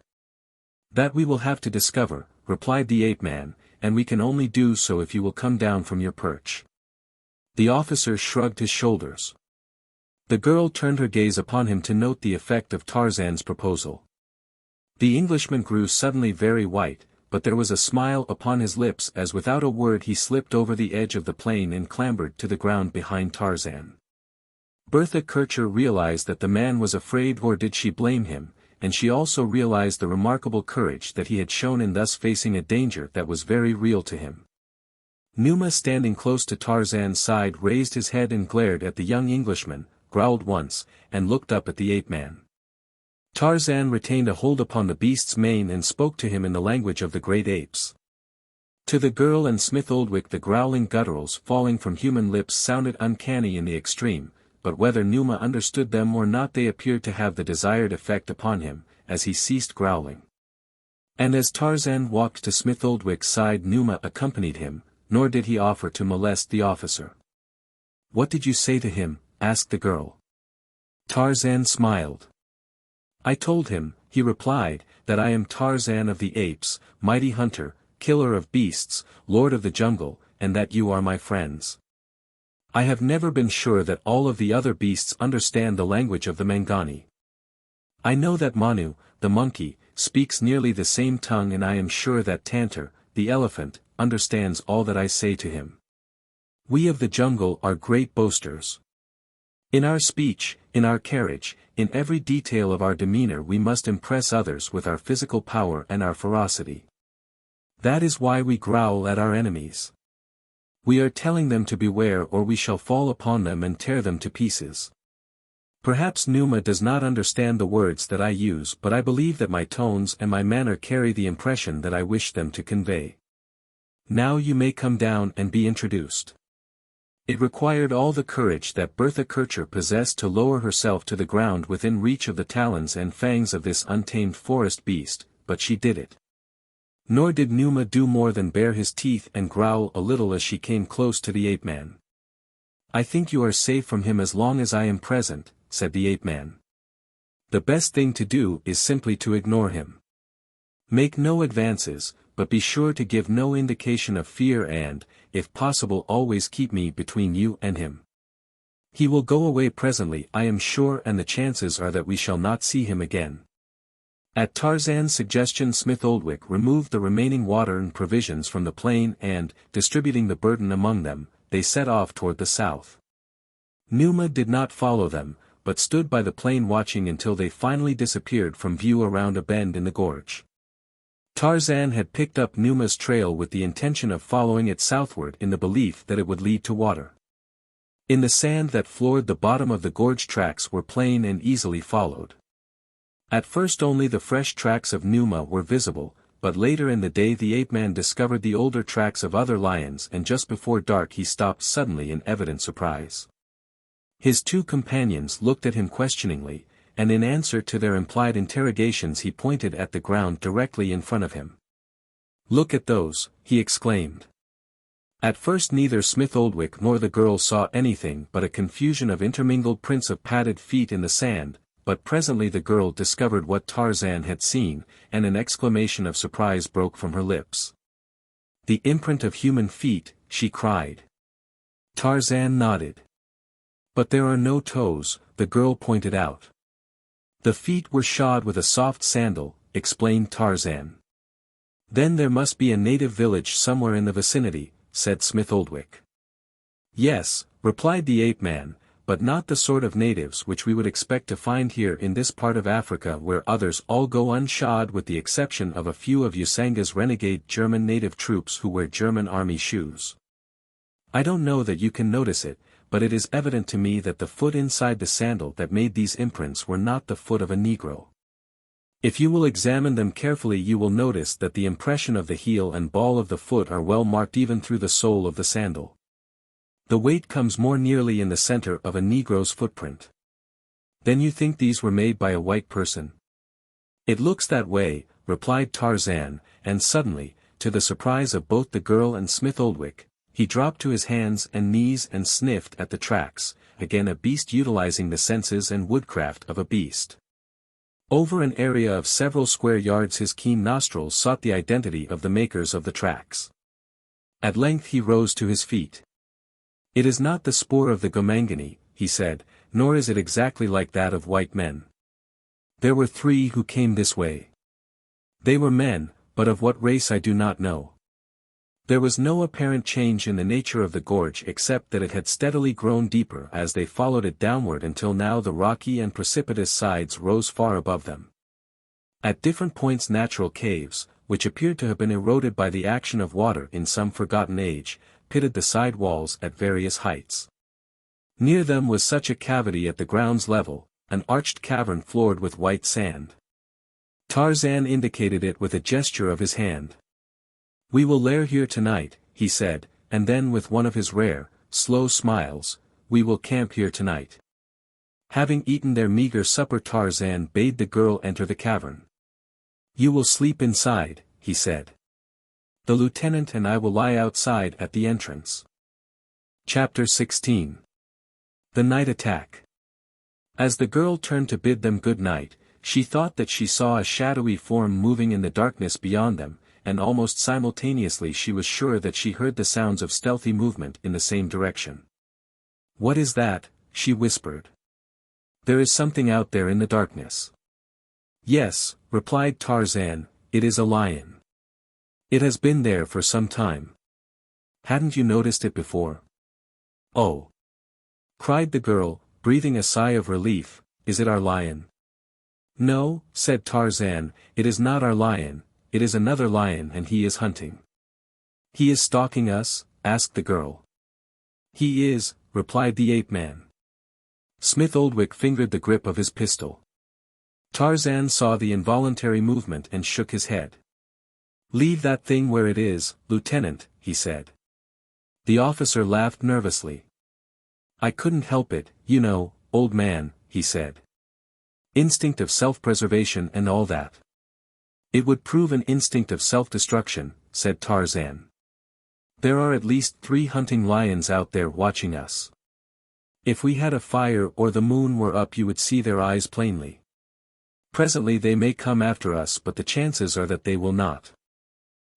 S1: "That we will have to discover," replied the ape-man, "and we can only do so if you will come down from your perch." The officer shrugged his shoulders. The girl turned her gaze upon him to note the effect of Tarzan's proposal. The Englishman grew suddenly very white, but there was a smile upon his lips as without a word he slipped over the edge of the plane and clambered to the ground behind Tarzan. Bertha Kircher realized that the man was afraid, or did she blame him, and she also realized the remarkable courage that he had shown in thus facing a danger that was very real to him. Numa, standing close to Tarzan's side, raised his head and glared at the young Englishman, growled once, and looked up at the ape-man. Tarzan retained a hold upon the beast's mane and spoke to him in the language of the great apes. To the girl and Smith Oldwick the growling gutturals falling from human lips sounded uncanny in the extreme, but whether Numa understood them or not they appeared to have the desired effect upon him, as he ceased growling. And as Tarzan walked to Smith Oldwick's side Numa accompanied him, nor did he offer to molest the officer. "What did you say to him?" asked the girl. Tarzan smiled. "I told him," he replied, "that I am Tarzan of the Apes, mighty hunter, killer of beasts, lord of the jungle, and that you are my friends. I have never been sure that all of the other beasts understand the language of the Mangani. I know that Manu, the monkey, speaks nearly the same tongue, and I am sure that Tantor, the elephant, understands all that I say to him. We of the jungle are great boasters. In our speech, in our carriage, in every detail of our demeanor we must impress others with our physical power and our ferocity. That is why we growl at our enemies. We are telling them to beware, or we shall fall upon them and tear them to pieces. Perhaps Numa does not understand the words that I use, but I believe that my tones and my manner carry the impression that I wish them to convey. Now you may come down and be introduced." It required all the courage that Bertha Kircher possessed to lower herself to the ground within reach of the talons and fangs of this untamed forest beast, but she did it. Nor did Numa do more than bare his teeth and growl a little as she came close to the ape-man. "I think you are safe from him as long as I am present," said the ape-man. "The best thing to do is simply to ignore him. Make no advances, but be sure to give no indication of fear and, if possible, always keep me between you and him. He will go away presently, I am sure, and the chances are that we shall not see him again. At Tarzan's suggestion, Smith Oldwick removed the remaining water and provisions from the plane and, distributing the burden among them, they set off toward the south. Numa did not follow them, but stood by the plane watching until they finally disappeared from view around a bend in the gorge. Tarzan had picked up Numa's trail with the intention of following it southward in the belief that it would lead to water. In the sand that floored the bottom of the gorge, tracks were plain and easily followed. At first only the fresh tracks of Numa were visible, but later in the day the ape-man discovered the older tracks of other lions, and just before dark he stopped suddenly in evident surprise. His two companions looked at him questioningly, and in answer to their implied interrogations he pointed at the ground directly in front of him. "Look at those," he exclaimed. At first neither Smith Oldwick nor the girl saw anything but a confusion of intermingled prints of padded feet in the sand, but presently the girl discovered what Tarzan had seen, and an exclamation of surprise broke from her lips. "The imprint of human feet," she cried. Tarzan nodded. "But there are no toes," the girl pointed out. "The feet were shod with a soft sandal," explained Tarzan. "Then there must be a native village somewhere in the vicinity," said Smith Oldwick. "Yes," replied the ape-man, "but not the sort of natives which we would expect to find here in this part of Africa, where others all go unshod with the exception of a few of Usanga's renegade German native troops who wear German army shoes. I don't know that you can notice it, but it is evident to me that the foot inside the sandal that made these imprints were not the foot of a Negro. If you will examine them carefully you will notice that the impression of the heel and ball of the foot are well marked even through the sole of the sandal. The weight comes more nearly in the center of a Negro's footprint." "Then you think these were made by a white person?" "It looks that way," replied Tarzan, and suddenly, to the surprise of both the girl and Smith Oldwick, he dropped to his hands and knees and sniffed at the tracks, again a beast utilizing the senses and woodcraft of a beast. Over an area of several square yards his keen nostrils sought the identity of the makers of the tracks. At length he rose to his feet. "It is not the spoor of the Gomangani," he said, "nor is it exactly like that of white men. There were 3 who came this way. They were men, but of what race I do not know." There was no apparent change in the nature of the gorge except that it had steadily grown deeper as they followed it downward until now the rocky and precipitous sides rose far above them. At different points natural caves, which appeared to have been eroded by the action of water in some forgotten age, pitted the side walls at various heights. Near them was such a cavity at the ground's level, an arched cavern floored with white sand. Tarzan indicated it with a gesture of his hand. "We will lair here tonight," he said, and then with one of his rare, slow smiles, "We will camp here tonight." Having eaten their meager supper Tarzan bade the girl enter the cavern. "You will sleep inside," he said. "The lieutenant and I will lie outside at the entrance." Chapter 16. The Night Attack. As the girl turned to bid them good night, she thought that she saw a shadowy form moving in the darkness beyond them, and almost simultaneously she was sure that she heard the sounds of stealthy movement in the same direction. "What is that?" she whispered. "There is something out there in the darkness." "Yes," replied Tarzan, "it is a lion. It has been there for some time. Hadn't you noticed it before?" "Oh!" cried the girl, breathing a sigh of relief, "is it our lion?" "No," said Tarzan, "it is not our lion. It is another lion and he is hunting." "He is stalking us?" asked the girl. "He is," replied the ape-man. Smith Oldwick fingered the grip of his pistol. Tarzan saw the involuntary movement and shook his head. "Leave that thing where it is, Lieutenant," he said. The officer laughed nervously. "I couldn't help it, you know, old man," he said. "Instinct of self-preservation and all that." "It would prove an instinct of self-destruction," said Tarzan. "There are at least 3 hunting lions out there watching us. If we had a fire or the moon were up you would see their eyes plainly. Presently they may come after us but the chances are that they will not.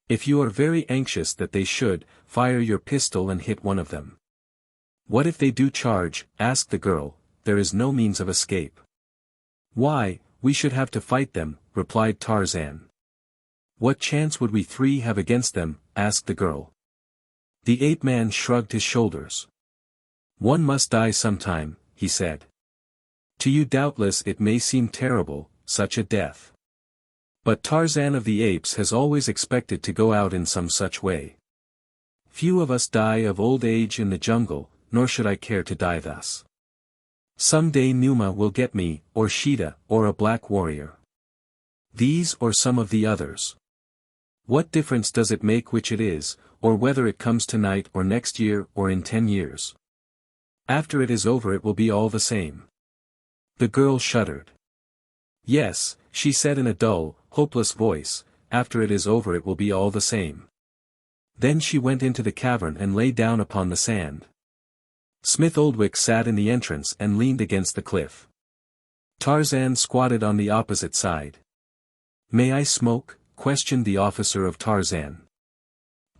S1: If you are very anxious that they should, fire your pistol and hit one of them. What if they do charge? Asked the girl. There is no means of escape. Why, we should have to fight them, replied Tarzan. What chance would we three have against them? Asked the girl. The ape-man shrugged his shoulders. One must die sometime, he said. To you doubtless it may seem terrible, such a death. But Tarzan of the Apes has always expected to go out in some such way. Few of us die of old age in the jungle, nor should I care to die thus. Some day Numa will get me, or Sheeta, or a black warrior. These or some of the others. What difference does it make which it is, or whether it comes tonight or next year or in 10 years? After it is over it will be all the same. The girl shuddered. Yes, she said in a dull, hopeless voice, after it is over it will be all the same. Then she went into the cavern and lay down upon the sand. Smith Oldwick sat in the entrance and leaned against the cliff. Tarzan squatted on the opposite side. May I smoke? Questioned the officer of Tarzan.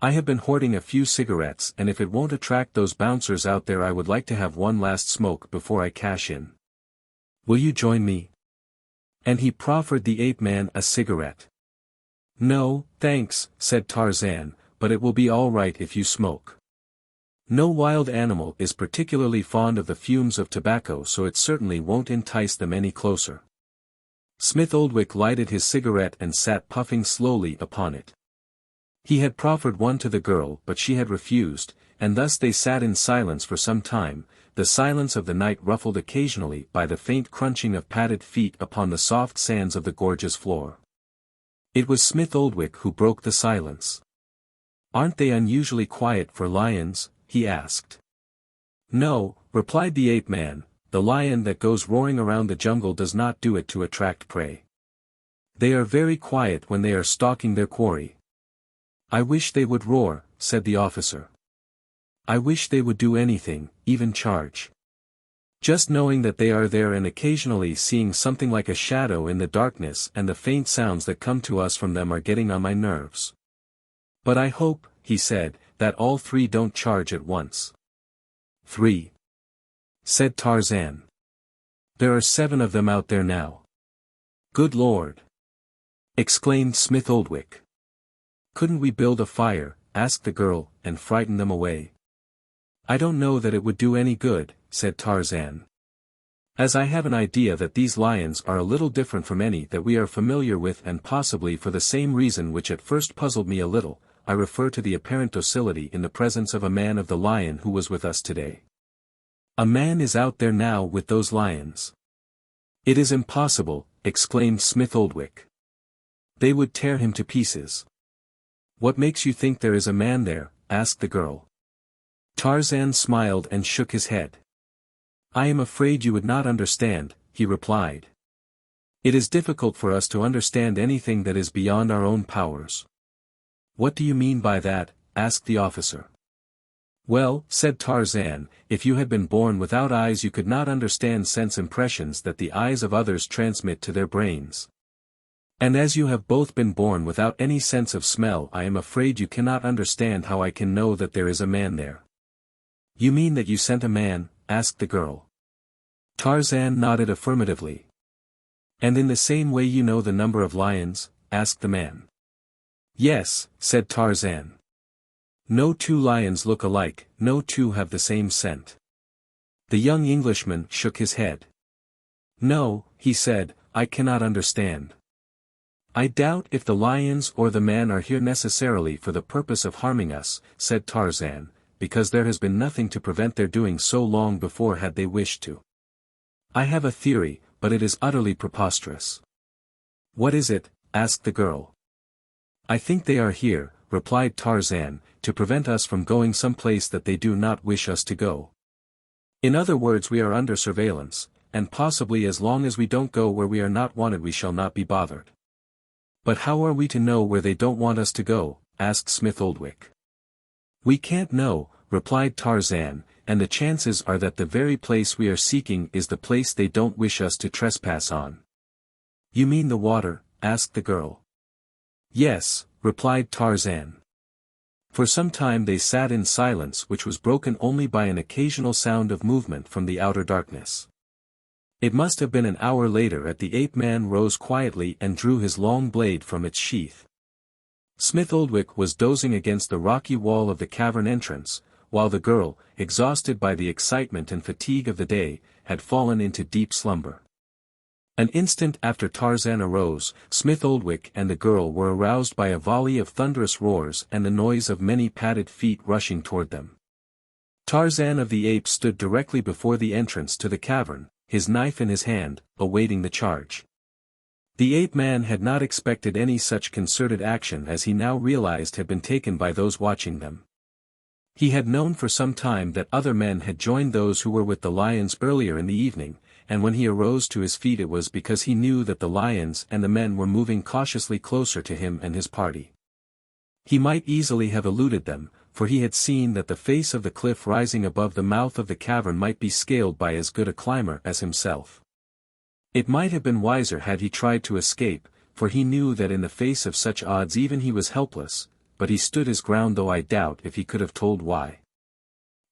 S1: I have been hoarding a few cigarettes and if it won't attract those bouncers out there I would like to have one last smoke before I cash in. Will you join me? And he proffered the ape-man a cigarette. No, thanks, said Tarzan, but it will be all right if you smoke. No wild animal is particularly fond of the fumes of tobacco so it certainly won't entice them any closer. Smith Oldwick lighted his cigarette and sat puffing slowly upon it. He had proffered one to the girl but she had refused, and thus they sat in silence for some time, the silence of the night ruffled occasionally by the faint crunching of padded feet upon the soft sands of the gorge's floor. It was Smith Oldwick who broke the silence. Aren't they unusually quiet for lions? He asked. No, replied the ape-man. The lion that goes roaring around the jungle does not do it to attract prey. They are very quiet when they are stalking their quarry. I wish they would roar, said the officer. I wish they would do anything, even charge. Just knowing that they are there and occasionally seeing something like a shadow in the darkness and the faint sounds that come to us from them are getting on my nerves. But I hope, he said, that all three don't charge at once. 3. Said Tarzan. There are 7 of them out there now. Good Lord! Exclaimed Smith Oldwick. Couldn't we build a fire, asked the girl, and frighten them away? I don't know that it would do any good, said Tarzan. As I have an idea that these lions are a little different from any that we are familiar with and possibly for the same reason which at first puzzled me a little, I refer to the apparent docility in the presence of a man of the lion who was with us today. A man is out there now with those lions. It is impossible, exclaimed Smith Oldwick. They would tear him to pieces. What makes you think there is a man there? Asked the girl. Tarzan smiled and shook his head. I am afraid you would not understand, he replied. It is difficult for us to understand anything that is beyond our own powers. What do you mean by that? Asked the officer. Well, said Tarzan, if you had been born without eyes you could not understand sense impressions that the eyes of others transmit to their brains. And as you have both been born without any sense of smell I am afraid you cannot understand how I can know that there is a man there. You mean that you sent a man? Asked the girl. Tarzan nodded affirmatively. And in the same way you know the number of lions? Asked the man. Yes, said Tarzan. No 2 lions look alike, no 2 have the same scent. The young Englishman shook his head. No, he said, I cannot understand. I doubt if the lions or the man are here necessarily for the purpose of harming us, said Tarzan, because there has been nothing to prevent their doing so long before had they wished to. I have a theory, but it is utterly preposterous. What is it? Asked the girl. I think they are here, replied Tarzan, to prevent us from going someplace that they do not wish us to go. In other words we are under surveillance, and possibly as long as we don't go where we are not wanted we shall not be bothered. But how are we to know where they don't want us to go? Asked Smith Oldwick. We can't know, replied Tarzan, and the chances are that the very place we are seeking is the place they don't wish us to trespass on. You mean the water? Asked the girl. Yes, replied Tarzan. For some time they sat in silence which was broken only by an occasional sound of movement from the outer darkness. It must have been an hour later that the ape-man rose quietly and drew his long blade from its sheath. Smith Oldwick was dozing against the rocky wall of the cavern entrance, while the girl, exhausted by the excitement and fatigue of the day, had fallen into deep slumber. An instant after Tarzan arose, Smith Oldwick and the girl were aroused by a volley of thunderous roars and the noise of many padded feet rushing toward them. Tarzan of the Apes stood directly before the entrance to the cavern, his knife in his hand, awaiting the charge. The ape-man had not expected any such concerted action as he now realized had been taken by those watching them. He had known for some time that other men had joined those who were with the lions earlier in the evening, and when he arose to his feet it was because he knew that the lions and the men were moving cautiously closer to him and his party. He might easily have eluded them, for he had seen that the face of the cliff rising above the mouth of the cavern might be scaled by as good a climber as himself. It might have been wiser had he tried to escape, for he knew that in the face of such odds even he was helpless, but he stood his ground, though I doubt if he could have told why.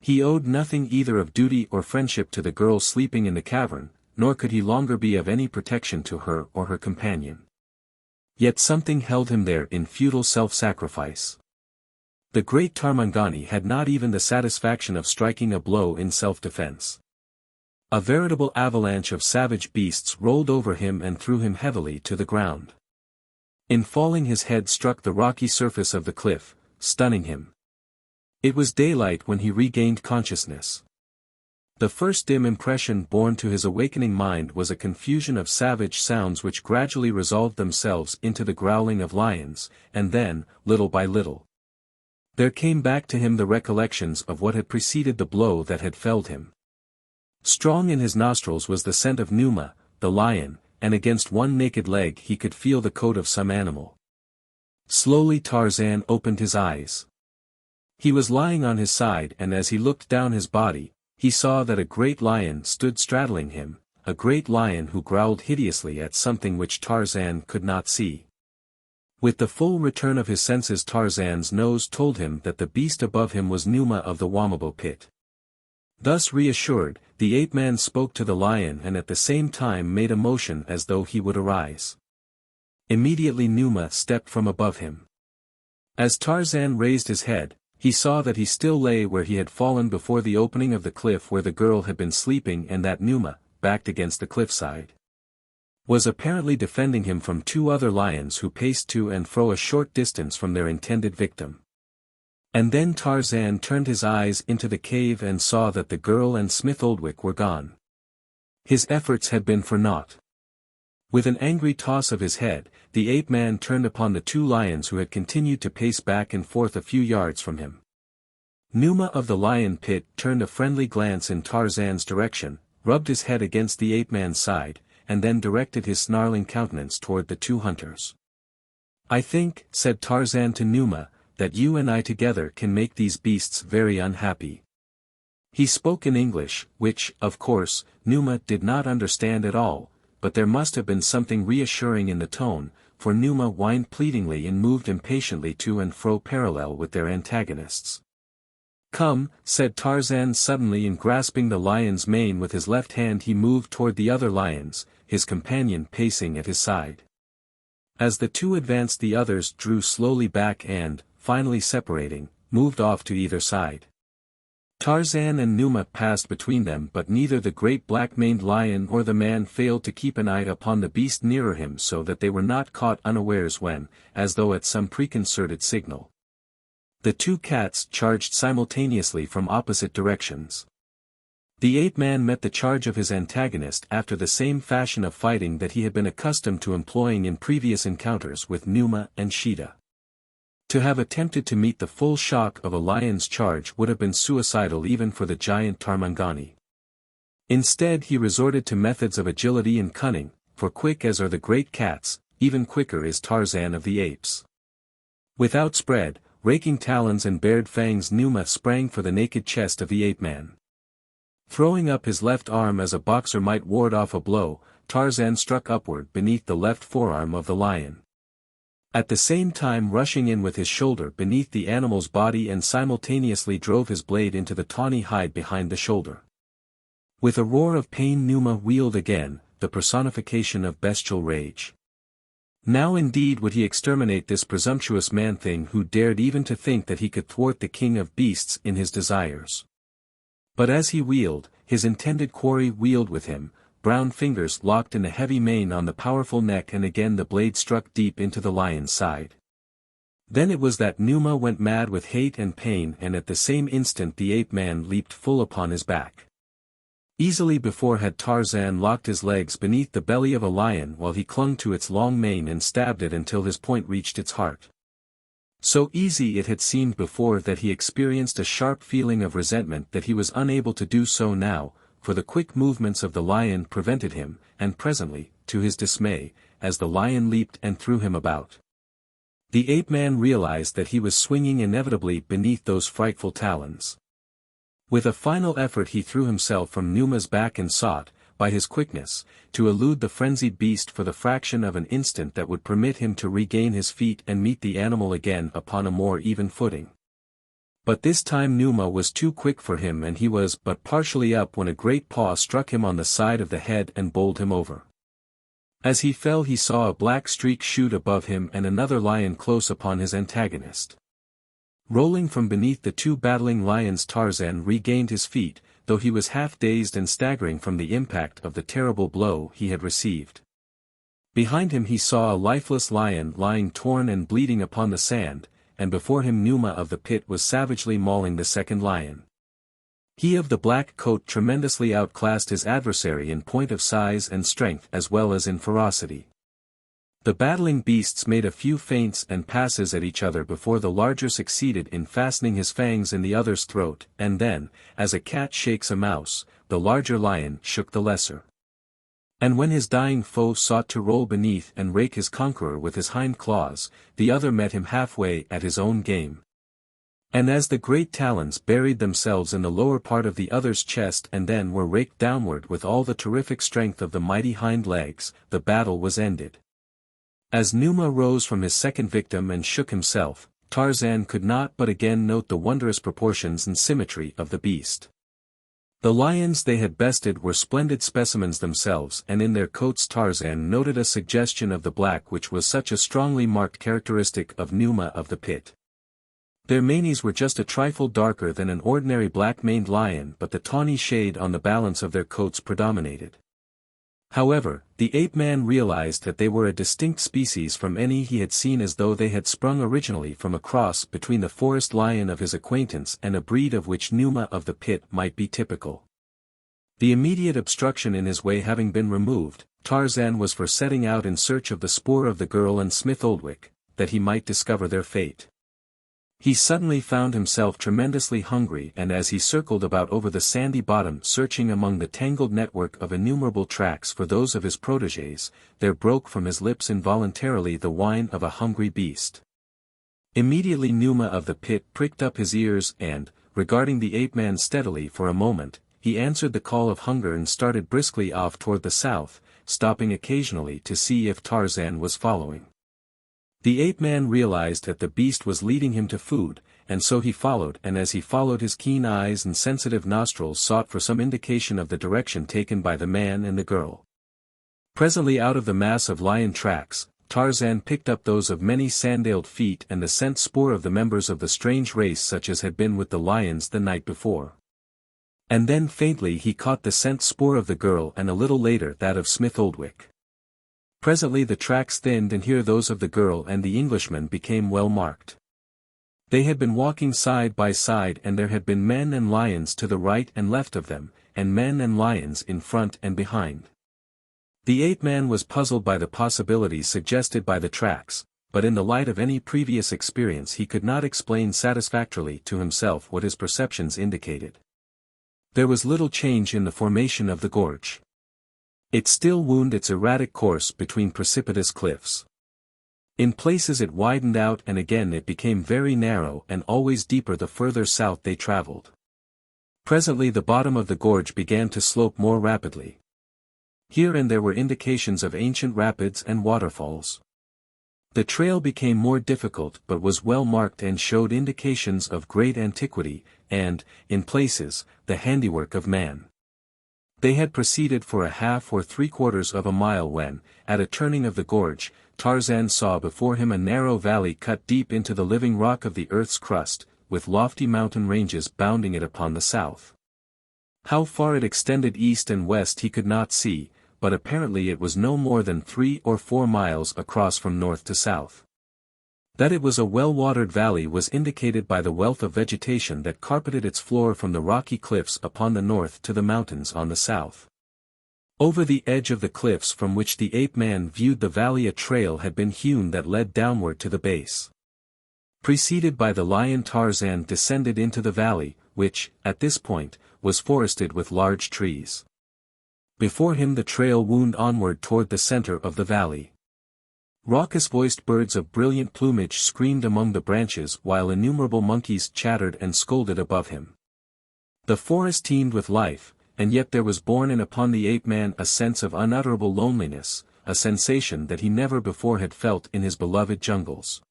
S1: He owed nothing either of duty or friendship to the girl sleeping in the cavern, nor could he longer be of any protection to her or her companion. Yet something held him there in futile self-sacrifice. The great Tarmangani had not even the satisfaction of striking a blow in self-defense. A veritable avalanche of savage beasts rolled over him and threw him heavily to the ground. In falling his head struck the rocky surface of the cliff, stunning him. It was daylight when he regained consciousness. The first dim impression borne to his awakening mind was a confusion of savage sounds which gradually resolved themselves into the growling of lions, and then, little by little, there came back to him the recollections of what had preceded the blow that had felled him. Strong in his nostrils was the scent of Numa, the lion, and against one naked leg he could feel the coat of some animal. Slowly Tarzan opened his eyes. He was lying on his side, and as he looked down his body, he saw that a great lion stood straddling him, a great lion who growled hideously at something which Tarzan could not see. With the full return of his senses, Tarzan's nose told him that the beast above him was Numa of the Wamabo pit. Thus reassured, the ape-man spoke to the lion and at the same time made a motion as though he would arise. Immediately Numa stepped from above him. As Tarzan raised his head, he saw that he still lay where he had fallen before the opening of the cliff where the girl had been sleeping, and that Numa, backed against the cliffside, was apparently defending him from two other lions who paced to and fro a short distance from their intended victim. And then Tarzan turned his eyes into the cave and saw that the girl and Smith Oldwick were gone. His efforts had been for naught. With an angry toss of his head, the ape-man turned upon the two lions who had continued to pace back and forth a few yards from him. Numa of the lion pit turned a friendly glance in Tarzan's direction, rubbed his head against the ape-man's side, and then directed his snarling countenance toward the two hunters. "I think," said Tarzan to Numa, "that you and I together can make these beasts very unhappy." He spoke in English, which, of course, Numa did not understand at all, but there must have been something reassuring in the tone, for Numa whined pleadingly and moved impatiently to and fro parallel with their antagonists. "Come," said Tarzan suddenly, and grasping the lion's mane with his left hand he moved toward the other lions, his companion pacing at his side. As the two advanced the others drew slowly back and, finally separating, moved off to either side. Tarzan and Numa passed between them, but neither the great black-maned lion or the man failed to keep an eye upon the beast nearer him, so that they were not caught unawares when, as though at some preconcerted signal, the two cats charged simultaneously from opposite directions. The ape-man met the charge of his antagonist after the same fashion of fighting that he had been accustomed to employing in previous encounters with Numa and Xuja. To have attempted to meet the full shock of a lion's charge would have been suicidal even for the giant Tarmangani. Instead he resorted to methods of agility and cunning, for quick as are the great cats, even quicker is Tarzan of the Apes. With outspread, raking talons and bared fangs Numa sprang for the naked chest of the ape-man. Throwing up his left arm as a boxer might ward off a blow, Tarzan struck upward beneath the left forearm of the lion. at the same time rushing in with his shoulder beneath the animal's body and simultaneously drove his blade into the tawny hide behind the shoulder. With a roar of pain Numa wheeled again, the personification of bestial rage. Now indeed would he exterminate this presumptuous man-thing who dared even to think that he could thwart the king of beasts in his desires. But as he wheeled, his intended quarry wheeled with him, brown fingers locked in a heavy mane on the powerful neck, and again the blade struck deep into the lion's side. Then it was that Numa went mad with hate and pain, and at the same instant the ape-man leaped full upon his back. Easily before had Tarzan locked his legs beneath the belly of a lion while he clung to its long mane and stabbed it until his point reached its heart. So easy it had seemed before that he experienced a sharp feeling of resentment that he was unable to do so now, for the quick movements of the lion prevented him, and presently, to his dismay, as the lion leaped and threw him about, the ape-man realized that he was swinging inevitably beneath those frightful talons. With a final effort he threw himself from Numa's back and sought, by his quickness, to elude the frenzied beast for the fraction of an instant that would permit him to regain his feet and meet the animal again upon a more even footing. But this time Numa was too quick for him, and he was but partially up when a great paw struck him on the side of the head and bowled him over. As he fell he saw a black streak shoot above him and another lion close upon his antagonist. Rolling from beneath the two battling lions, Tarzan regained his feet, though he was half dazed and staggering from the impact of the terrible blow he had received. Behind him he saw a lifeless lion lying torn and bleeding upon the sand, and before him Numa of the pit was savagely mauling the second lion. He of the black coat tremendously outclassed his adversary in point of size and strength as well as in ferocity. The battling beasts made a few feints and passes at each other before the larger succeeded in fastening his fangs in the other's throat, and then, as a cat shakes a mouse, the larger lion shook the lesser. And when his dying foe sought to roll beneath and rake his conqueror with his hind claws, the other met him halfway at his own game. And as the great talons buried themselves in the lower part of the other's chest and then were raked downward with all the terrific strength of the mighty hind legs, the battle was ended. As Numa rose from his second victim and shook himself, Tarzan could not but again note the wondrous proportions and symmetry of the beast. The lions they had bested were splendid specimens themselves, and in their coats Tarzan noted a suggestion of the black which was such a strongly marked characteristic of Numa of the pit. Their manes were just a trifle darker than an ordinary black-maned lion, but the tawny shade on the balance of their coats predominated. However, the ape-man realized that they were a distinct species from any he had seen, as though they had sprung originally from a cross between the forest lion of his acquaintance and a breed of which Numa of the pit might be typical. The immediate obstruction in his way having been removed, Tarzan was for setting out in search of the spoor of the girl and Smith Oldwick, that he might discover their fate. He suddenly found himself tremendously hungry, and as he circled about over the sandy bottom searching among the tangled network of innumerable tracks for those of his protégés, there broke from his lips involuntarily the whine of a hungry beast. Immediately Numa of the pit pricked up his ears and, regarding the ape-man steadily for a moment, he answered the call of hunger and started briskly off toward the south, stopping occasionally to see if Tarzan was following. The ape-man realized that the beast was leading him to food, and so he followed, and as he followed his keen eyes and sensitive nostrils sought for some indication of the direction taken by the man and the girl. Presently out of the mass of lion tracks, Tarzan picked up those of many sandaled feet and the scent spoor of the members of the strange race such as had been with the lions the night before. And then faintly he caught the scent spoor of the girl and a little later that of Smith Oldwick. Presently the tracks thinned and here those of the girl and the Englishman became well marked. They had been walking side by side and there had been men and lions to the right and left of them, and men and lions in front and behind. The ape-man was puzzled by the possibilities suggested by the tracks, but in the light of any previous experience he could not explain satisfactorily to himself what his perceptions indicated. There was little change in the formation of the gorge. It still wound its erratic course between precipitous cliffs. In places it widened out and again it became very narrow and always deeper the further south they traveled. Presently the bottom of the gorge began to slope more rapidly. Here and there were indications of ancient rapids and waterfalls. The trail became more difficult but was well marked and showed indications of great antiquity, and, in places, the handiwork of man. They had proceeded for a half or three-quarters of a mile when, at a turning of the gorge, Tarzan saw before him a narrow valley cut deep into the living rock of the earth's crust, with lofty mountain ranges bounding it upon the south. How far it extended east and west he could not see, but apparently it was no more than 3 or 4 miles across from north to south. That it was a well-watered valley was indicated by the wealth of vegetation that carpeted its floor from the rocky cliffs upon the north to the mountains on the south. Over the edge of the cliffs from which the ape-man viewed the valley a trail had been hewn that led downward to the base. Preceded by the lion, Tarzan descended into the valley, which, at this point, was forested with large trees. Before him the trail wound onward toward the center of the valley. Raucous-voiced birds of brilliant plumage screamed among the branches while innumerable monkeys chattered and scolded above him. The forest teemed with life, and yet there was borne in upon the ape-man a sense of unutterable loneliness, a sensation that he never before had felt in his beloved jungles.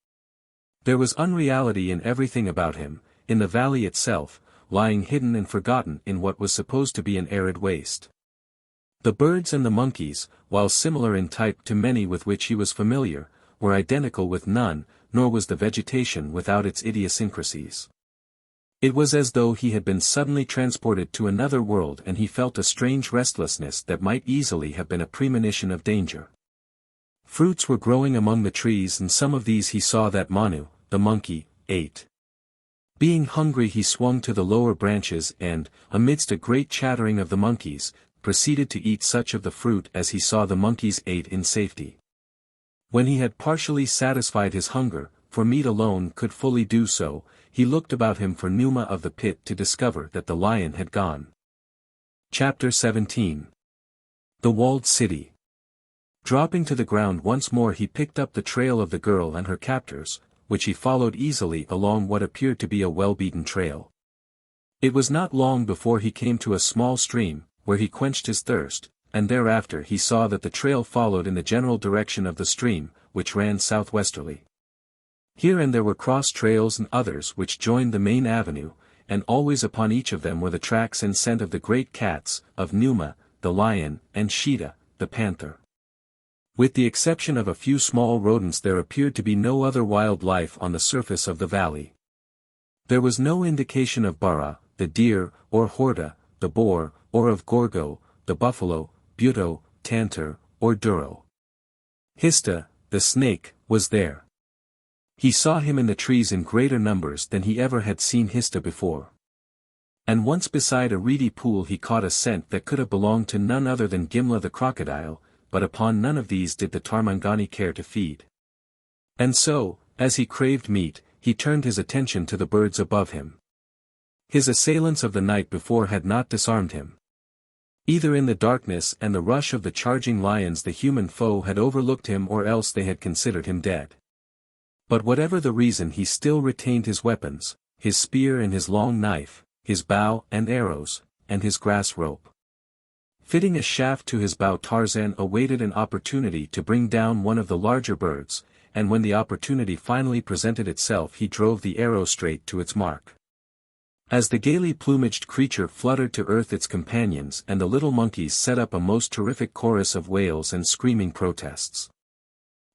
S1: There was unreality in everything about him, in the valley itself, lying hidden and forgotten in what was supposed to be an arid waste. The birds and the monkeys, while similar in type to many with which he was familiar, were identical with none, nor was the vegetation without its idiosyncrasies. It was as though he had been suddenly transported to another world, and he felt a strange restlessness that might easily have been a premonition of danger. Fruits were growing among the trees, and some of these he saw that Manu, the monkey, ate. Being hungry he swung to the lower branches and, amidst a great chattering of the monkeys, proceeded to eat such of the fruit as he saw the monkeys ate in safety. When he had partially satisfied his hunger, for meat alone could fully do so, he looked about him for Numa of the pit to discover that the lion had gone. Chapter 17. The Walled City. Dropping to the ground once more, he picked up the trail of the girl and her captors, which he followed easily along what appeared to be a well-beaten trail. It was not long before he came to a small stream, where he quenched his thirst, and thereafter he saw that the trail followed in the general direction of the stream, which ran southwesterly. Here and there were cross trails and others which joined the main avenue, and always upon each of them were the tracks and scent of the great cats, of Numa, the lion, and Sheeta, the panther. With the exception of a few small rodents, there appeared to be no other wild life on the surface of the valley. There was no indication of Bara, the deer, or Horta, the boar, or of Gorgo, the buffalo, Buto, Tantor, or Duro. Hista, the snake, was there. He saw him in the trees in greater numbers than he ever had seen Hista before. And once beside a reedy pool he caught a scent that could have belonged to none other than Gimla the crocodile, but upon none of these did the Tarmangani care to feed. And so, as he craved meat, he turned his attention to the birds above him. His assailants of the night before had not disarmed him. Either in the darkness and the rush of the charging lions the human foe had overlooked him, or else they had considered him dead. But whatever the reason, he still retained his weapons, his spear and his long knife, his bow and arrows, and his grass rope. Fitting a shaft to his bow, Tarzan awaited an opportunity to bring down one of the larger birds, and when the opportunity finally presented itself he drove the arrow straight to its mark. As the gaily plumaged creature fluttered to earth, its companions and the little monkeys set up a most terrific chorus of wails and screaming protests.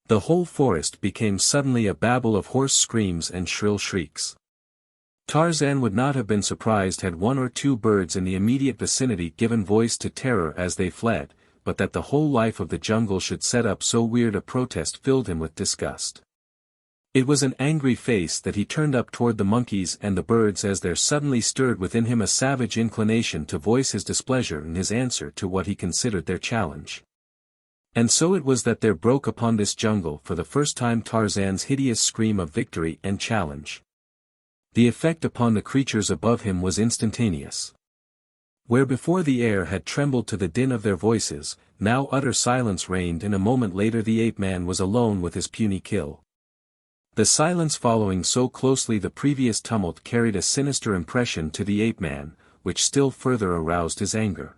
S1: The whole forest became suddenly a babel of hoarse screams and shrill shrieks. Tarzan would not have been surprised had one or two birds in the immediate vicinity given voice to terror as they fled, but that the whole life of the jungle should set up so weird a protest filled him with disgust. It was an angry face that he turned up toward the monkeys and the birds as there suddenly stirred within him a savage inclination to voice his displeasure in his answer to what he considered their challenge. And so it was that there broke upon this jungle for the first time Tarzan's hideous scream of victory and challenge. The effect upon the creatures above him was instantaneous. Where before the air had trembled to the din of their voices, now utter silence reigned, and a moment later the ape-man was alone with his puny kill. The silence following so closely the previous tumult carried a sinister impression to the ape-man, which still further aroused his anger.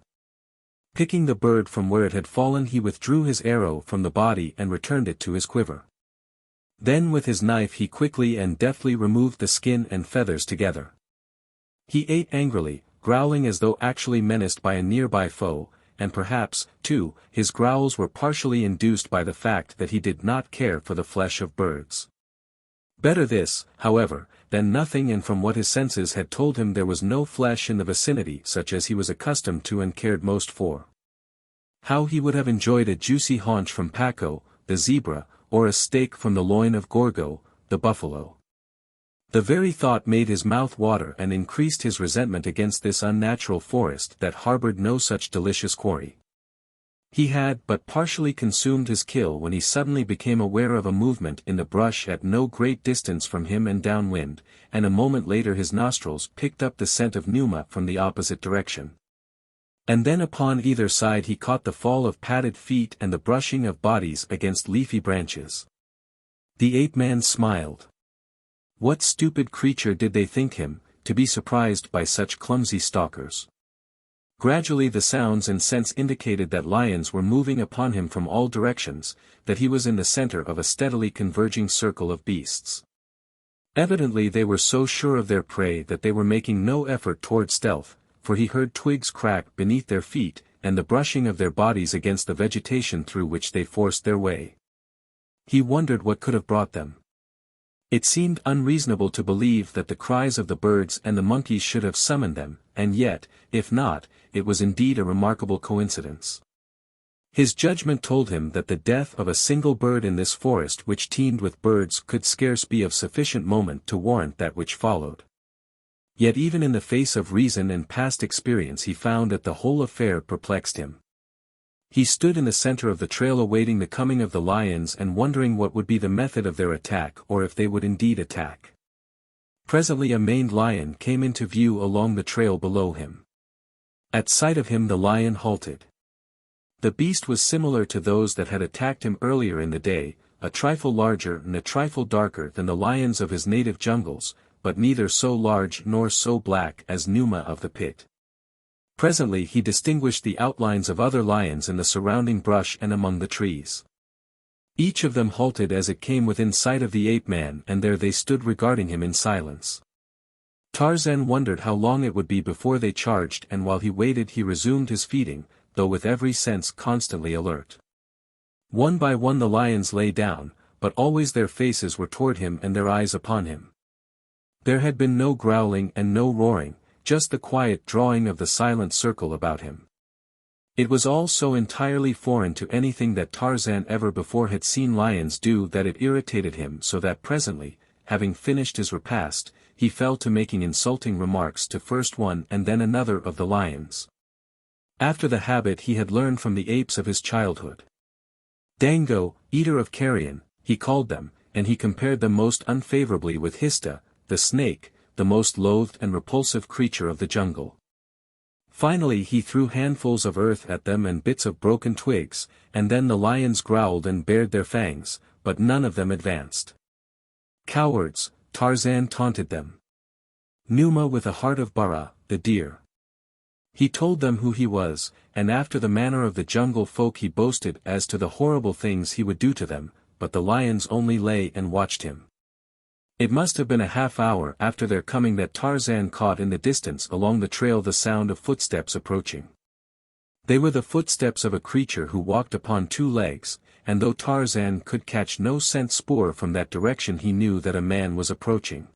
S1: Picking the bird from where it had fallen, he withdrew his arrow from the body and returned it to his quiver. Then with his knife he quickly and deftly removed the skin and feathers together. He ate angrily, growling as though actually menaced by a nearby foe, and perhaps, too, his growls were partially induced by the fact that he did not care for the flesh of birds. Better this, however, than nothing, and from what his senses had told him there was no flesh in the vicinity such as he was accustomed to and cared most for. How he would have enjoyed a juicy haunch from Paco, the zebra, or a steak from the loin of Gorgo, the buffalo. The very thought made his mouth water and increased his resentment against this unnatural forest that harbored no such delicious quarry. He had but partially consumed his kill when he suddenly became aware of a movement in the brush at no great distance from him and downwind, and a moment later his nostrils picked up the scent of Numa from the opposite direction. And then upon either side he caught the fall of padded feet and the brushing of bodies against leafy branches. The ape-man smiled. What stupid creature did they think him, to be surprised by such clumsy stalkers? Gradually the sounds and scents indicated that lions were moving upon him from all directions, that he was in the center of a steadily converging circle of beasts. Evidently they were so sure of their prey that they were making no effort toward stealth, for he heard twigs crack beneath their feet, and the brushing of their bodies against the vegetation through which they forced their way. He wondered what could have brought them. It seemed unreasonable to believe that the cries of the birds and the monkeys should have summoned them, and yet, if not, it was indeed a remarkable coincidence. His judgment told him that the death of a single bird in this forest which teemed with birds could scarce be of sufficient moment to warrant that which followed. Yet even in the face of reason and past experience he found that the whole affair perplexed him. He stood in the center of the trail awaiting the coming of the lions and wondering what would be the method of their attack or if they would indeed attack. Presently a maned lion came into view along the trail below him. At sight of him the lion halted. The beast was similar to those that had attacked him earlier in the day, a trifle larger and a trifle darker than the lions of his native jungles, but neither so large nor so black as Numa of the pit. Presently he distinguished the outlines of other lions in the surrounding brush and among the trees. Each of them halted as it came within sight of the ape-man, and there they stood regarding him in silence. Tarzan wondered how long it would be before they charged, and while he waited he resumed his feeding, though with every sense constantly alert. One by one the lions lay down, but always their faces were toward him and their eyes upon him. There had been no growling and no roaring, just the quiet drawing of the silent circle about him. It was all so entirely foreign to anything that Tarzan ever before had seen lions do that it irritated him so that presently, having finished his repast, he fell to making insulting remarks to first one and then another of the lions. After the habit he had learned from the apes of his childhood. Dango, eater of carrion, he called them, and he compared them most unfavorably with Hista, the snake, the most loathed and repulsive creature of the jungle. Finally he threw handfuls of earth at them and bits of broken twigs, and then the lions growled and bared their fangs, but none of them advanced. Cowards, Tarzan taunted them. Numa with a heart of Bara, the deer. He told them who he was, and after the manner of the jungle folk he boasted as to the horrible things he would do to them, but the lions only lay and watched him. It must have been a half-hour after their coming that Tarzan caught in the distance along the trail the sound of footsteps approaching. They were the footsteps of a creature who walked upon two legs, and though Tarzan could catch no scent spoor from that direction he knew that a man was approaching.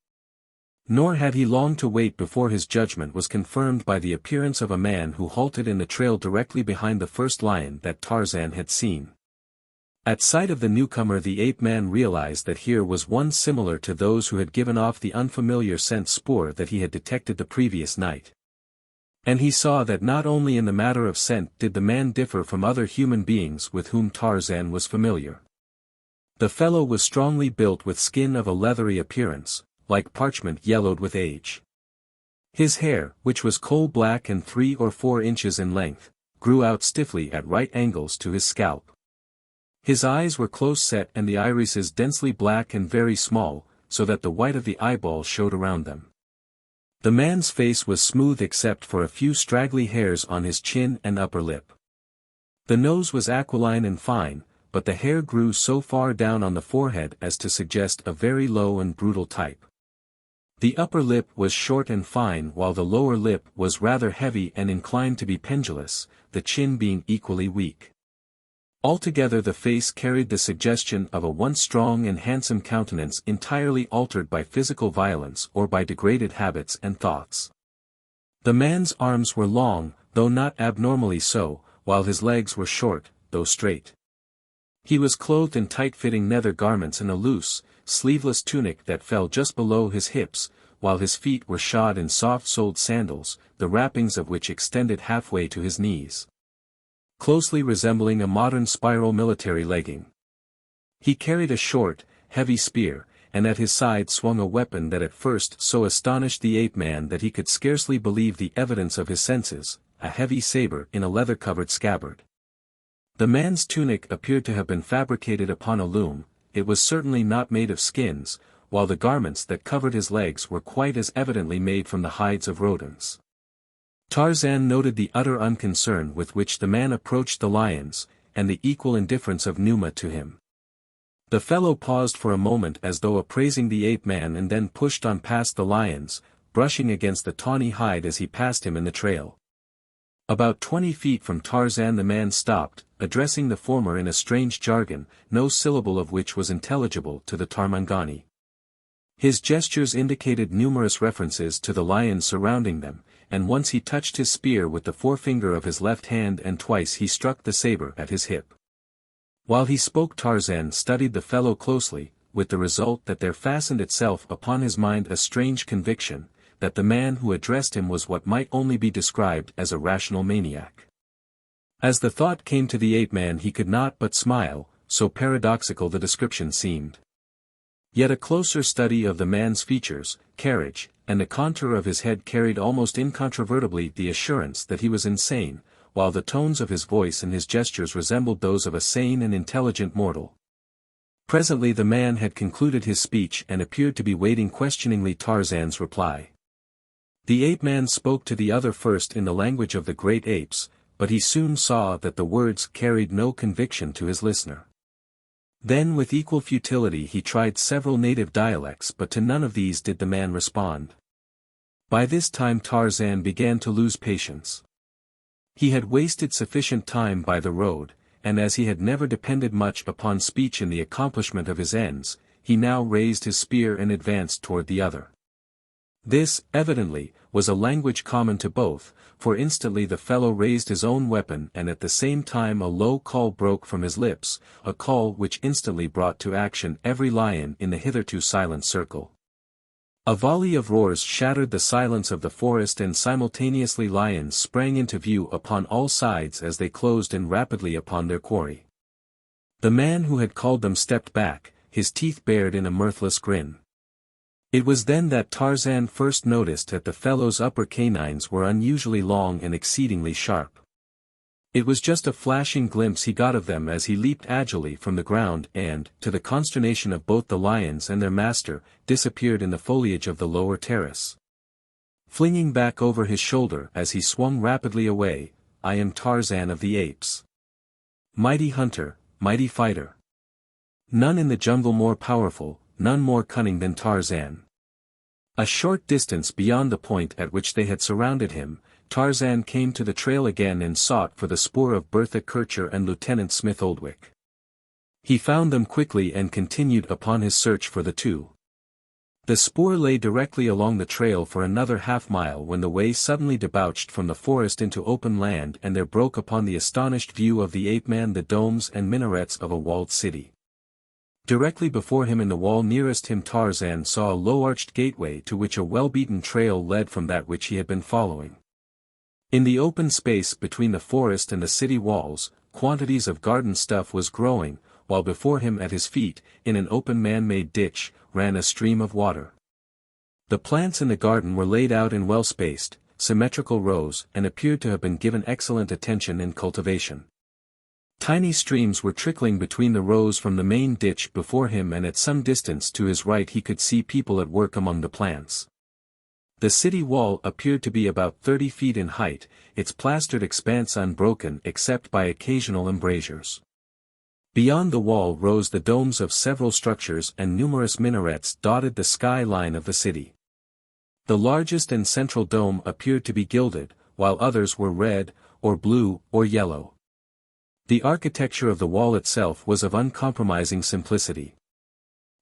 S1: Nor had he long to wait before his judgment was confirmed by the appearance of a man who halted in the trail directly behind the first lion that Tarzan had seen. At sight of the newcomer the ape-man realized that here was one similar to those who had given off the unfamiliar scent spoor that he had detected the previous night. And he saw that not only in the matter of scent did the man differ from other human beings with whom Tarzan was familiar. The fellow was strongly built with skin of a leathery appearance, like parchment yellowed with age. His hair, which was coal-black and 3 or 4 inches in length, grew out stiffly at right angles to his scalp. His eyes were close set and the irises densely black and very small, so that the white of the eyeball showed around them. The man's face was smooth except for a few straggly hairs on his chin and upper lip. The nose was aquiline and fine, but the hair grew so far down on the forehead as to suggest a very low and brutal type. The upper lip was short and fine while the lower lip was rather heavy and inclined to be pendulous, the chin being equally weak. Altogether the face carried the suggestion of a once strong and handsome countenance entirely altered by physical violence or by degraded habits and thoughts. The man's arms were long, though not abnormally so, while his legs were short, though straight. He was clothed in tight-fitting nether garments and a loose, sleeveless tunic that fell just below his hips, while his feet were shod in soft-soled sandals, the wrappings of which extended halfway to his knees, closely resembling a modern spiral military legging. He carried a short, heavy spear, and at his side swung a weapon that at first so astonished the ape-man that he could scarcely believe the evidence of his senses, a heavy saber in a leather-covered scabbard. The man's tunic appeared to have been fabricated upon a loom. It was certainly not made of skins, while the garments that covered his legs were quite as evidently made from the hides of rodents. Tarzan noted the utter unconcern with which the man approached the lions, and the equal indifference of Numa to him. The fellow paused for a moment as though appraising the ape-man and then pushed on past the lions, brushing against the tawny hide as he passed him in the trail. About 20 feet from Tarzan the man stopped, addressing the former in a strange jargon, no syllable of which was intelligible to the Tarmangani. His gestures indicated numerous references to the lions surrounding them, and once he touched his spear with the forefinger of his left hand and twice he struck the saber at his hip. While he spoke Tarzan studied the fellow closely, with the result that there fastened itself upon his mind a strange conviction, that the man who addressed him was what might only be described as a rational maniac. As the thought came to the ape-man he could not but smile, so paradoxical the description seemed. Yet a closer study of the man's features, carriage, and the contour of his head carried almost incontrovertibly the assurance that he was insane, while the tones of his voice and his gestures resembled those of a sane and intelligent mortal. Presently the man had concluded his speech and appeared to be waiting questioningly Tarzan's reply. The ape-man spoke to the other first in the language of the great apes, but he soon saw that the words carried no conviction to his listener. Then with equal futility he tried several native dialects but to none of these did the man respond. By this time Tarzan began to lose patience. He had wasted sufficient time by the road, and as he had never depended much upon speech in the accomplishment of his ends, he now raised his spear and advanced toward the other. This, evidently, was a language common to both, for instantly the fellow raised his own weapon and at the same time a low call broke from his lips, a call which instantly brought to action every lion in the hitherto silent circle. A volley of roars shattered the silence of the forest and simultaneously lions sprang into view upon all sides as they closed in rapidly upon their quarry. The man who had called them stepped back, his teeth bared in a mirthless grin. It was then that Tarzan first noticed that the fellow's upper canines were unusually long and exceedingly sharp. It was just a flashing glimpse he got of them as he leaped agilely from the ground and, to the consternation of both the lions and their master, disappeared in the foliage of the lower terrace. Flinging back over his shoulder as he swung rapidly away, "I am Tarzan of the Apes. Mighty hunter, mighty fighter. None in the jungle more powerful, none more cunning than Tarzan." A short distance beyond the point at which they had surrounded him, Tarzan came to the trail again and sought for the spoor of Bertha Kircher and Lieutenant Smith Oldwick. He found them quickly and continued upon his search for the two. The spoor lay directly along the trail for another half-mile when the way suddenly debouched from the forest into open land and there broke upon the astonished view of the ape-man the domes and minarets of a walled city. Directly before him in the wall nearest him Tarzan saw a low-arched gateway to which a well-beaten trail led from that which he had been following. In the open space between the forest and the city walls, quantities of garden stuff was growing, while before him at his feet, in an open man-made ditch, ran a stream of water. The plants in the garden were laid out in well-spaced, symmetrical rows and appeared to have been given excellent attention and cultivation. Tiny streams were trickling between the rows from the main ditch before him and at some distance to his right he could see people at work among the plants. The city wall appeared to be about 30 feet in height, its plastered expanse unbroken except by occasional embrasures. Beyond the wall rose the domes of several structures, and numerous minarets dotted the sky line of the city. The largest and central dome appeared to be gilded, while others were red, or blue, or yellow. The architecture of the wall itself was of uncompromising simplicity.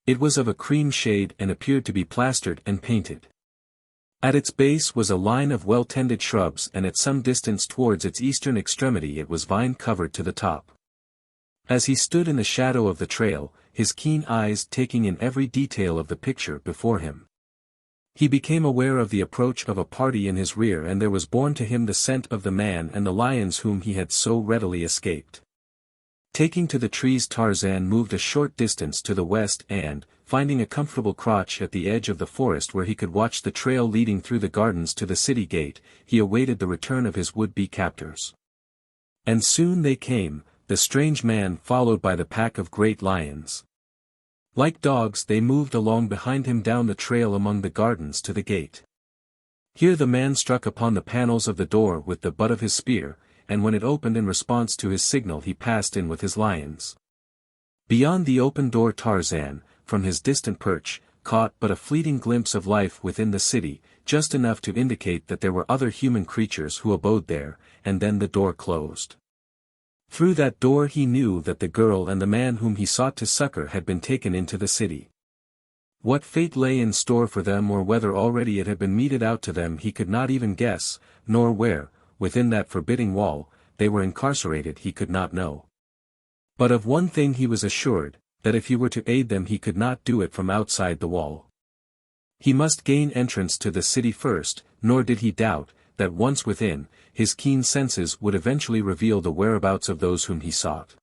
S1: It was of a cream shade and appeared to be plastered and painted. At its base was a line of well-tended shrubs, and at some distance towards its eastern extremity it was vine-covered to the top. As he stood in the shadow of the trail, his keen eyes taking in every detail of the picture before him, he became aware of the approach of a party in his rear, and there was borne to him the scent of the man and the lions whom he had so readily escaped. Taking to the trees, Tarzan moved a short distance to the west and, finding a comfortable crotch at the edge of the forest where he could watch the trail leading through the gardens to the city gate, he awaited the return of his would-be captors. And soon they came, the strange man followed by the pack of great lions. Like dogs they moved along behind him down the trail among the gardens to the gate. Here the man struck upon the panels of the door with the butt of his spear, and when it opened in response to his signal he passed in with his lions. Beyond the open door Tarzan, from his distant perch, caught but a fleeting glimpse of life within the city, just enough to indicate that there were other human creatures who abode there, and then the door closed. Through that door he knew that the girl and the man whom he sought to succor had been taken into the city. What fate lay in store for them, or whether already it had been meted out to them, he could not even guess, nor where, within that forbidding wall, they were incarcerated, he could not know. But of one thing he was assured, that if he were to aid them he could not do it from outside the wall. He must gain entrance to the city first, nor did he doubt, that once within, his keen senses would eventually reveal the whereabouts of those whom he sought.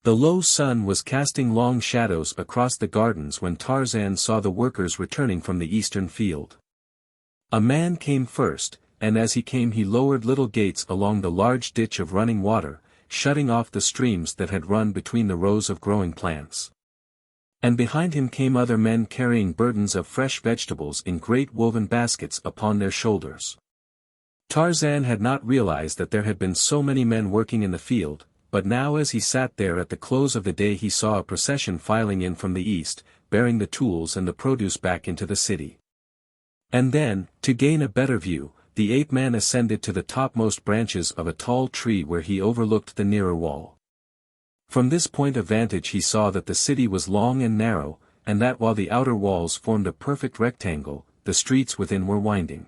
S1: The low sun was casting long shadows across the gardens when Tarzan saw the workers returning from the eastern field. A man came first, and as he came he lowered little gates along the large ditch of running water, shutting off the streams that had run between the rows of growing plants. And behind him came other men carrying burdens of fresh vegetables in great woven baskets upon their shoulders. Tarzan had not realized that there had been so many men working in the field, but now as he sat there at the close of the day he saw a procession filing in from the east, bearing the tools and the produce back into the city. And then, to gain a better view, the ape-man ascended to the topmost branches of a tall tree where he overlooked the nearer wall. From this point of vantage he saw that the city was long and narrow, and that while the outer walls formed a perfect rectangle, the streets within were winding.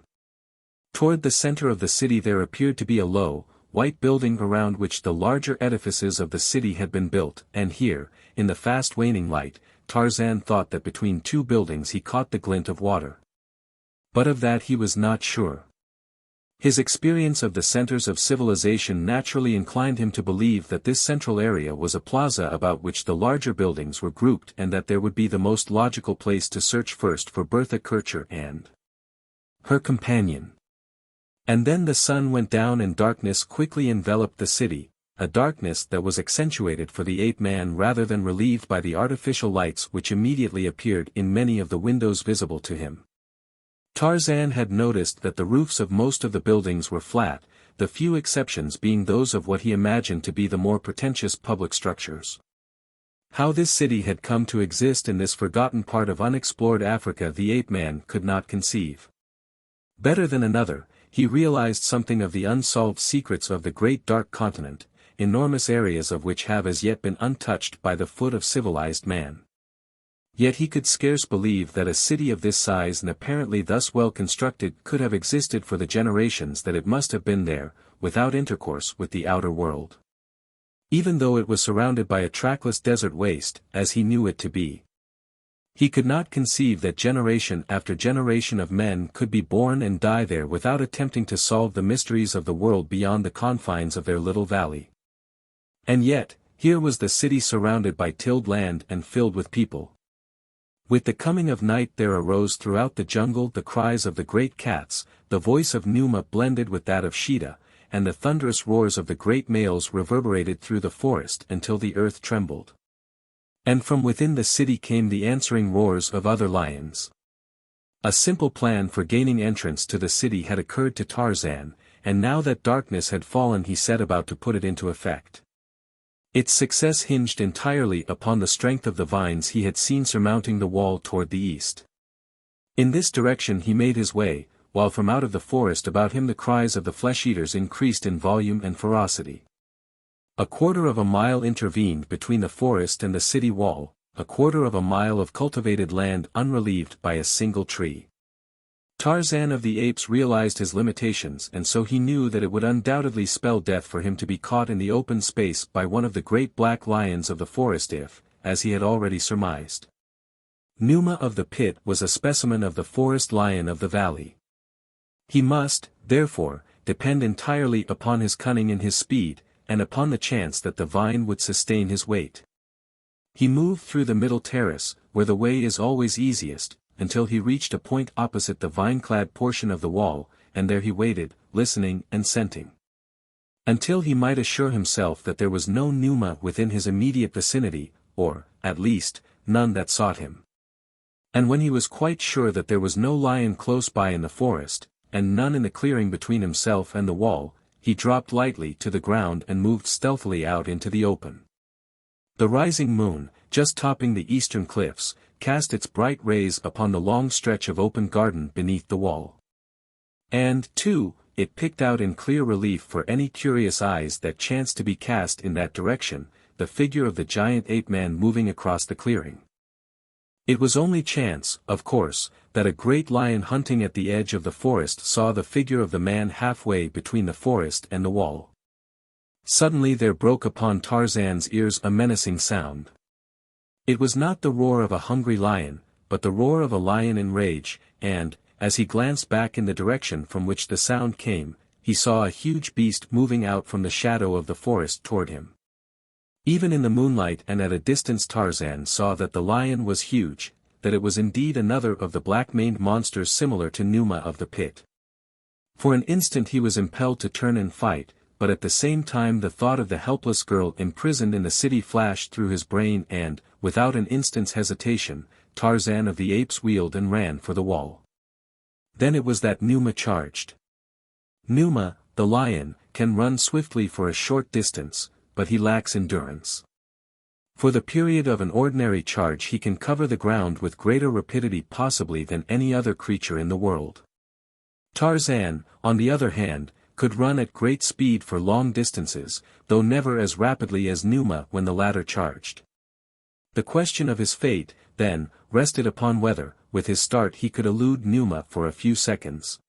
S1: Toward the center of the city there appeared to be a low, white building around which the larger edifices of the city had been built, and here, in the fast waning light, Tarzan thought that between two buildings he caught the glint of water. But of that he was not sure. His experience of the centers of civilization naturally inclined him to believe that this central area was a plaza about which the larger buildings were grouped, and that there would be the most logical place to search first for Bertha Kircher and her companion. And then the sun went down and darkness quickly enveloped the city, a darkness that was accentuated for the ape-man rather than relieved by the artificial lights which immediately appeared in many of the windows visible to him. Tarzan had noticed that the roofs of most of the buildings were flat, the few exceptions being those of what he imagined to be the more pretentious public structures. How this city had come to exist in this forgotten part of unexplored Africa the ape-man could not conceive. Better than another, he realized something of the unsolved secrets of the great dark continent, enormous areas of which have as yet been untouched by the foot of civilized man. Yet he could scarce believe that a city of this size and apparently thus well constructed could have existed for the generations that it must have been there, without intercourse with the outer world. Even though it was surrounded by a trackless desert waste, as he knew it to be. He could not conceive that generation after generation of men could be born and die there without attempting to solve the mysteries of the world beyond the confines of their little valley. And yet, here was the city surrounded by tilled land and filled with people. With the coming of night there arose throughout the jungle the cries of the great cats, the voice of Numa blended with that of Sheeta, and the thunderous roars of the great males reverberated through the forest until the earth trembled. And from within the city came the answering roars of other lions. A simple plan for gaining entrance to the city had occurred to Tarzan, and now that darkness had fallen he set about to put it into effect. Its success hinged entirely upon the strength of the vines he had seen surmounting the wall toward the east. In this direction he made his way, while from out of the forest about him the cries of the flesh-eaters increased in volume and ferocity. A quarter of a mile intervened between the forest and the city wall, a quarter of a mile of cultivated land unrelieved by a single tree. Tarzan of the Apes realized his limitations, and so he knew that it would undoubtedly spell death for him to be caught in the open space by one of the great black lions of the forest if, as he had already surmised, Numa of the Pit was a specimen of the forest lion of the valley. He must, therefore, depend entirely upon his cunning and his speed, and upon the chance that the vine would sustain his weight. He moved through the middle terrace, where the way is always easiest, until he reached a point opposite the vine-clad portion of the wall, and there he waited, listening and scenting, until he might assure himself that there was no Numa within his immediate vicinity, or, at least, none that sought him. And when he was quite sure that there was no lion close by in the forest, and none in the clearing between himself and the wall, he dropped lightly to the ground and moved stealthily out into the open. The rising moon, just topping the eastern cliffs, cast its bright rays upon the long stretch of open garden beneath the wall. And, too, it picked out in clear relief for any curious eyes that chanced to be cast in that direction, the figure of the giant ape-man moving across the clearing. It was only chance, of course, that a great lion hunting at the edge of the forest saw the figure of the man halfway between the forest and the wall. Suddenly there broke upon Tarzan's ears a menacing sound. It was not the roar of a hungry lion, but the roar of a lion in rage, and, as he glanced back in the direction from which the sound came, he saw a huge beast moving out from the shadow of the forest toward him. Even in the moonlight and at a distance Tarzan saw that the lion was huge, that it was indeed another of the black-maned monsters similar to Numa of the Pit. For an instant he was impelled to turn and fight, but at the same time the thought of the helpless girl imprisoned in the city flashed through his brain and, without an instant's hesitation, Tarzan of the Apes wheeled and ran for the wall. Then it was that Numa charged. Numa, the lion, can run swiftly for a short distance, but he lacks endurance. For the period of an ordinary charge he can cover the ground with greater rapidity possibly than any other creature in the world. Tarzan, on the other hand, could run at great speed for long distances, though never as rapidly as Numa when the latter charged. The question of his fate, then, rested upon whether, with his start he could elude Numa for a few seconds.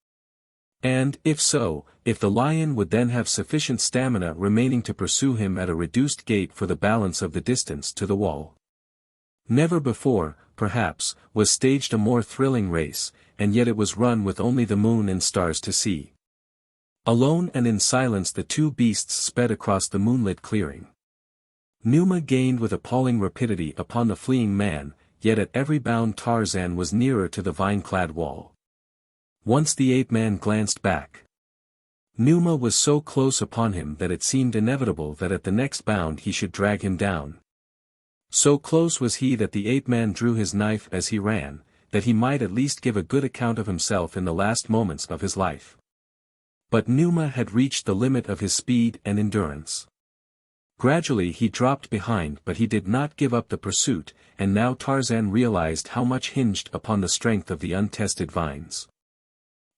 S1: And, if so, if the lion would then have sufficient stamina remaining to pursue him at a reduced gait for the balance of the distance to the wall. Never before, perhaps, was staged a more thrilling race, and yet it was run with only the moon and stars to see. Alone and in silence the two beasts sped across the moonlit clearing. Numa gained with appalling rapidity upon the fleeing man, yet at every bound Tarzan was nearer to the vine-clad wall. Once the ape-man glanced back. Numa was so close upon him that it seemed inevitable that at the next bound he should drag him down. So close was he that the ape-man drew his knife as he ran, that he might at least give a good account of himself in the last moments of his life. But Numa had reached the limit of his speed and endurance. Gradually he dropped behind, but he did not give up the pursuit, and now Tarzan realized how much hinged upon the strength of the untested vines.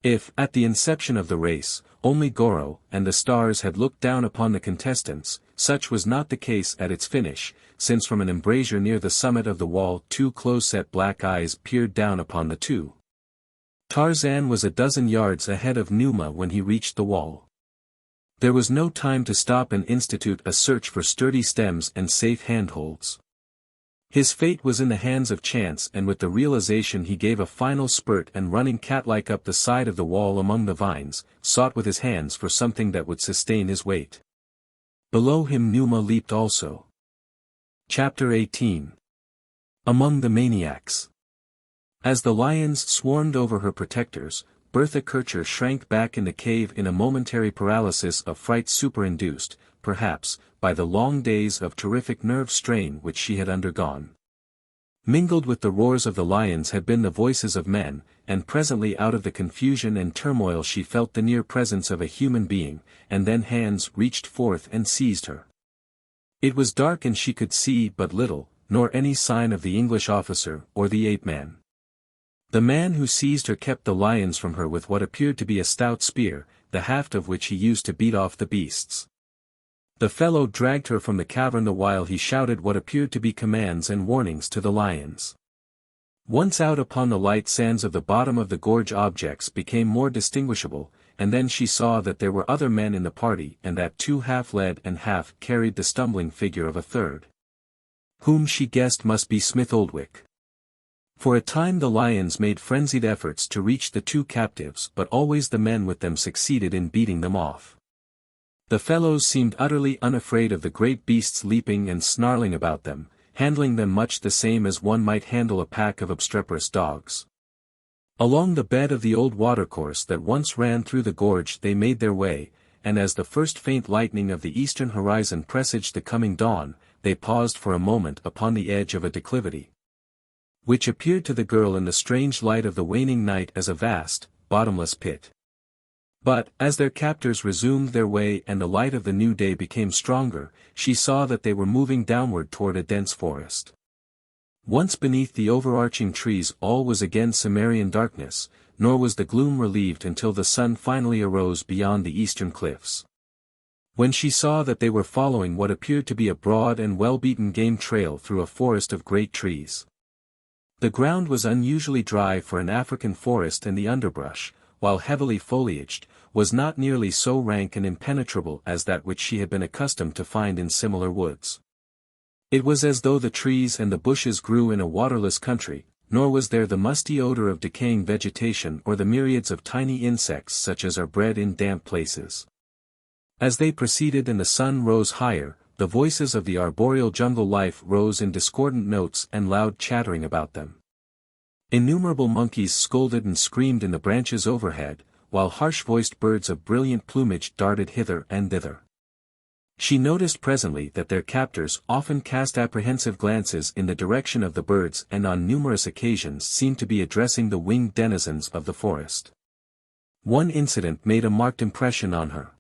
S1: If, at the inception of the race, only Goro and the stars had looked down upon the contestants, such was not the case at its finish, since from an embrasure near the summit of the wall two close-set black eyes peered down upon the two. Tarzan was a dozen yards ahead of Numa when he reached the wall. There was no time to stop and institute a search for sturdy stems and safe handholds. His fate was in the hands of chance, and with the realization he gave a final spurt and running cat-like up the side of the wall among the vines, sought with his hands for something that would sustain his weight. Below him Numa leaped also. Chapter 18. Among the Maniacs. As the lions swarmed over her protectors, Bertha Kircher shrank back in the cave in a momentary paralysis of fright superinduced, perhaps, by the long days of terrific nerve strain which she had undergone. Mingled with the roars of the lions had been the voices of men, and presently out of the confusion and turmoil she felt the near presence of a human being, and then hands reached forth and seized her. It was dark and she could see but little, nor any sign of the English officer or the ape-man. The man who seized her kept the lions from her with what appeared to be a stout spear, the haft of which he used to beat off the beasts. The fellow dragged her from the cavern the while he shouted what appeared to be commands and warnings to the lions. Once out upon the light sands of the bottom of the gorge objects became more distinguishable, and then she saw that there were other men in the party and that two half led and half carried the stumbling figure of a third, whom she guessed must be Smith Oldwick. For a time the lions made frenzied efforts to reach the two captives, but always the men with them succeeded in beating them off. The fellows seemed utterly unafraid of the great beasts leaping and snarling about them, handling them much the same as one might handle a pack of obstreperous dogs. Along the bed of the old watercourse that once ran through the gorge they made their way, and as the first faint lightning of the eastern horizon presaged the coming dawn, they paused for a moment upon the edge of a declivity, which appeared to the girl in the strange light of the waning night as a vast, bottomless pit. But, as their captors resumed their way and the light of the new day became stronger, she saw that they were moving downward toward a dense forest. Once beneath the overarching trees all was again Cimmerian darkness, nor was the gloom relieved until the sun finally arose beyond the eastern cliffs. When she saw that they were following what appeared to be a broad and well-beaten game trail through a forest of great trees. The ground was unusually dry for an African forest, and the underbrush, while heavily foliaged, was not nearly so rank and impenetrable as that which she had been accustomed to find in similar woods. It was as though the trees and the bushes grew in a waterless country, nor was there the musty odor of decaying vegetation or the myriads of tiny insects such as are bred in damp places. As they proceeded and the sun rose higher, the voices of the arboreal jungle life rose in discordant notes and loud chattering about them. Innumerable monkeys scolded and screamed in the branches overhead, while harsh-voiced birds of brilliant plumage darted hither and thither. She noticed presently that their captors often cast apprehensive glances in the direction of the birds and on numerous occasions seemed to be addressing the winged denizens of the forest. One incident made a marked impression on her.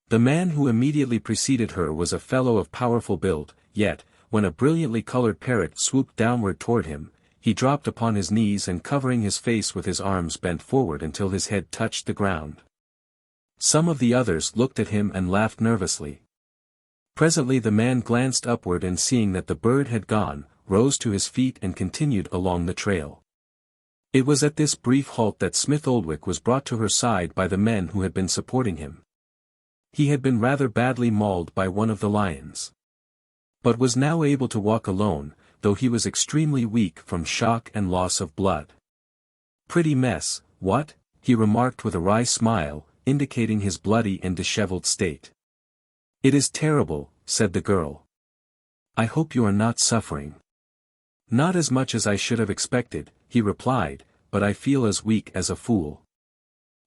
S1: The man who immediately preceded her was a fellow of powerful build, yet, when a brilliantly colored parrot swooped downward toward him, he dropped upon his knees and covering his face with his arms bent forward until his head touched the ground. Some of the others looked at him and laughed nervously. Presently the man glanced upward and seeing that the bird had gone, rose to his feet and continued along the trail. It was at this brief halt that Smith Oldwick was brought to her side by the men who had been supporting him. He had been rather badly mauled by one of the lions, but was now able to walk alone, though he was extremely weak from shock and loss of blood. "Pretty mess, what?" he remarked with a wry smile, indicating his bloody and disheveled state. "It is terrible," said the girl. "I hope you are not suffering." "Not as much as I should have expected," he replied, "but I feel as weak as a fool."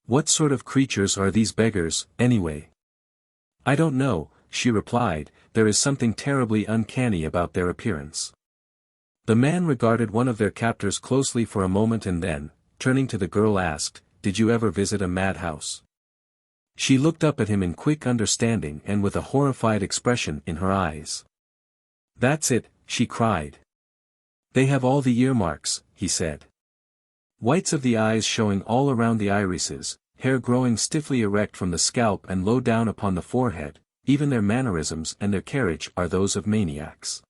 S1: "What sort of creatures are these beggars, anyway?" "I don't know," she replied, "there is something terribly uncanny about their appearance." The man regarded one of their captors closely for a moment and then, turning to the girl asked, "Did you ever visit a madhouse?" She looked up at him in quick understanding and with a horrified expression in her eyes. "That's it," she cried. "They have all the earmarks," he said. "Whites of the eyes showing all around the irises, hair growing stiffly erect from the scalp and low down upon the forehead, even their mannerisms and their carriage are those of maniacs."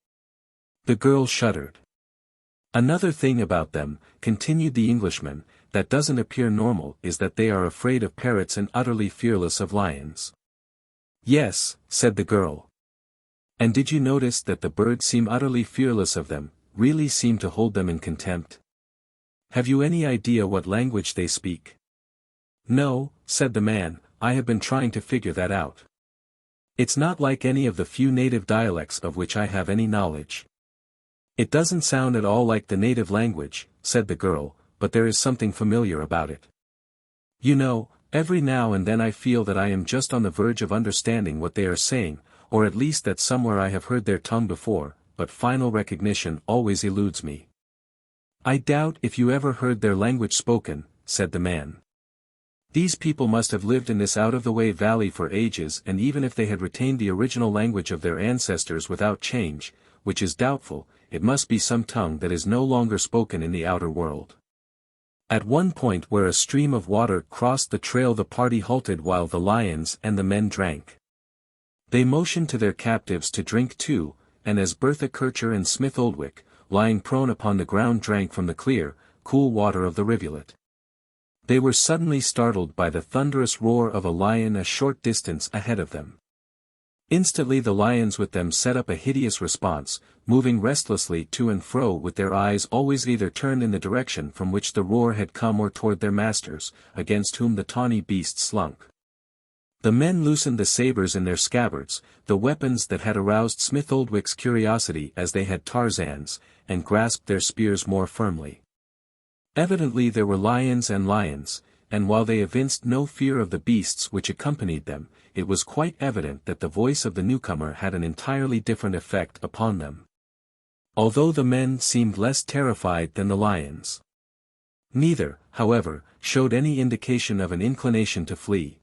S1: The girl shuddered. "Another thing about them," continued the Englishman, "that doesn't appear normal is that they are afraid of parrots and utterly fearless of lions." "Yes," said the girl. "And did you notice that the birds seem utterly fearless of them, really seem to hold them in contempt? Have you any idea what language they speak?" "No," said the man, "I have been trying to figure that out. It's not like any of the few native dialects of which I have any knowledge." "It doesn't sound at all like the native language," said the girl, "but there is something familiar about it. You know, every now and then I feel that I am just on the verge of understanding what they are saying, or at least that somewhere I have heard their tongue before, but final recognition always eludes me." "I doubt if you ever heard their language spoken," said the man. These people must have lived in this out-of-the-way valley for ages, and even if they had retained the original language of their ancestors without change, which is doubtful, it must be some tongue that is no longer spoken in the outer world. At one point where a stream of water crossed the trail, the party halted while the lions and the men drank. They motioned to their captives to drink too, and as Bertha Kircher and Smith Oldwick, lying prone upon the ground, drank from the clear, cool water of the rivulet, they were suddenly startled by the thunderous roar of a lion a short distance ahead of them. Instantly the lions with them set up a hideous response, moving restlessly to and fro with their eyes always either turned in the direction from which the roar had come or toward their masters, against whom the tawny beast slunk. The men loosened the sabers in their scabbards, the weapons that had aroused Smith Oldwick's curiosity as they had Tarzan's, and grasped their spears more firmly. Evidently there were lions, and while they evinced no fear of the beasts which accompanied them, it was quite evident that the voice of the newcomer had an entirely different effect upon them. Although the men seemed less terrified than the lions. Neither, however, showed any indication of an inclination to flee.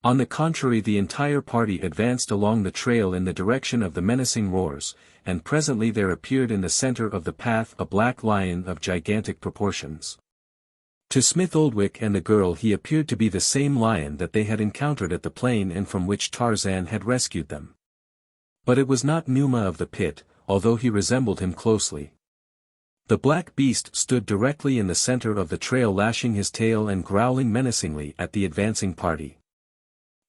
S1: On the contrary, the entire party advanced along the trail in the direction of the menacing roars, and presently there appeared in the center of the path a black lion of gigantic proportions. To Smith Oldwick and the girl he appeared to be the same lion that they had encountered at the plain and from which Tarzan had rescued them. But it was not Numa of the pit, although he resembled him closely. The black beast stood directly in the center of the trail, lashing his tail and growling menacingly at the advancing party.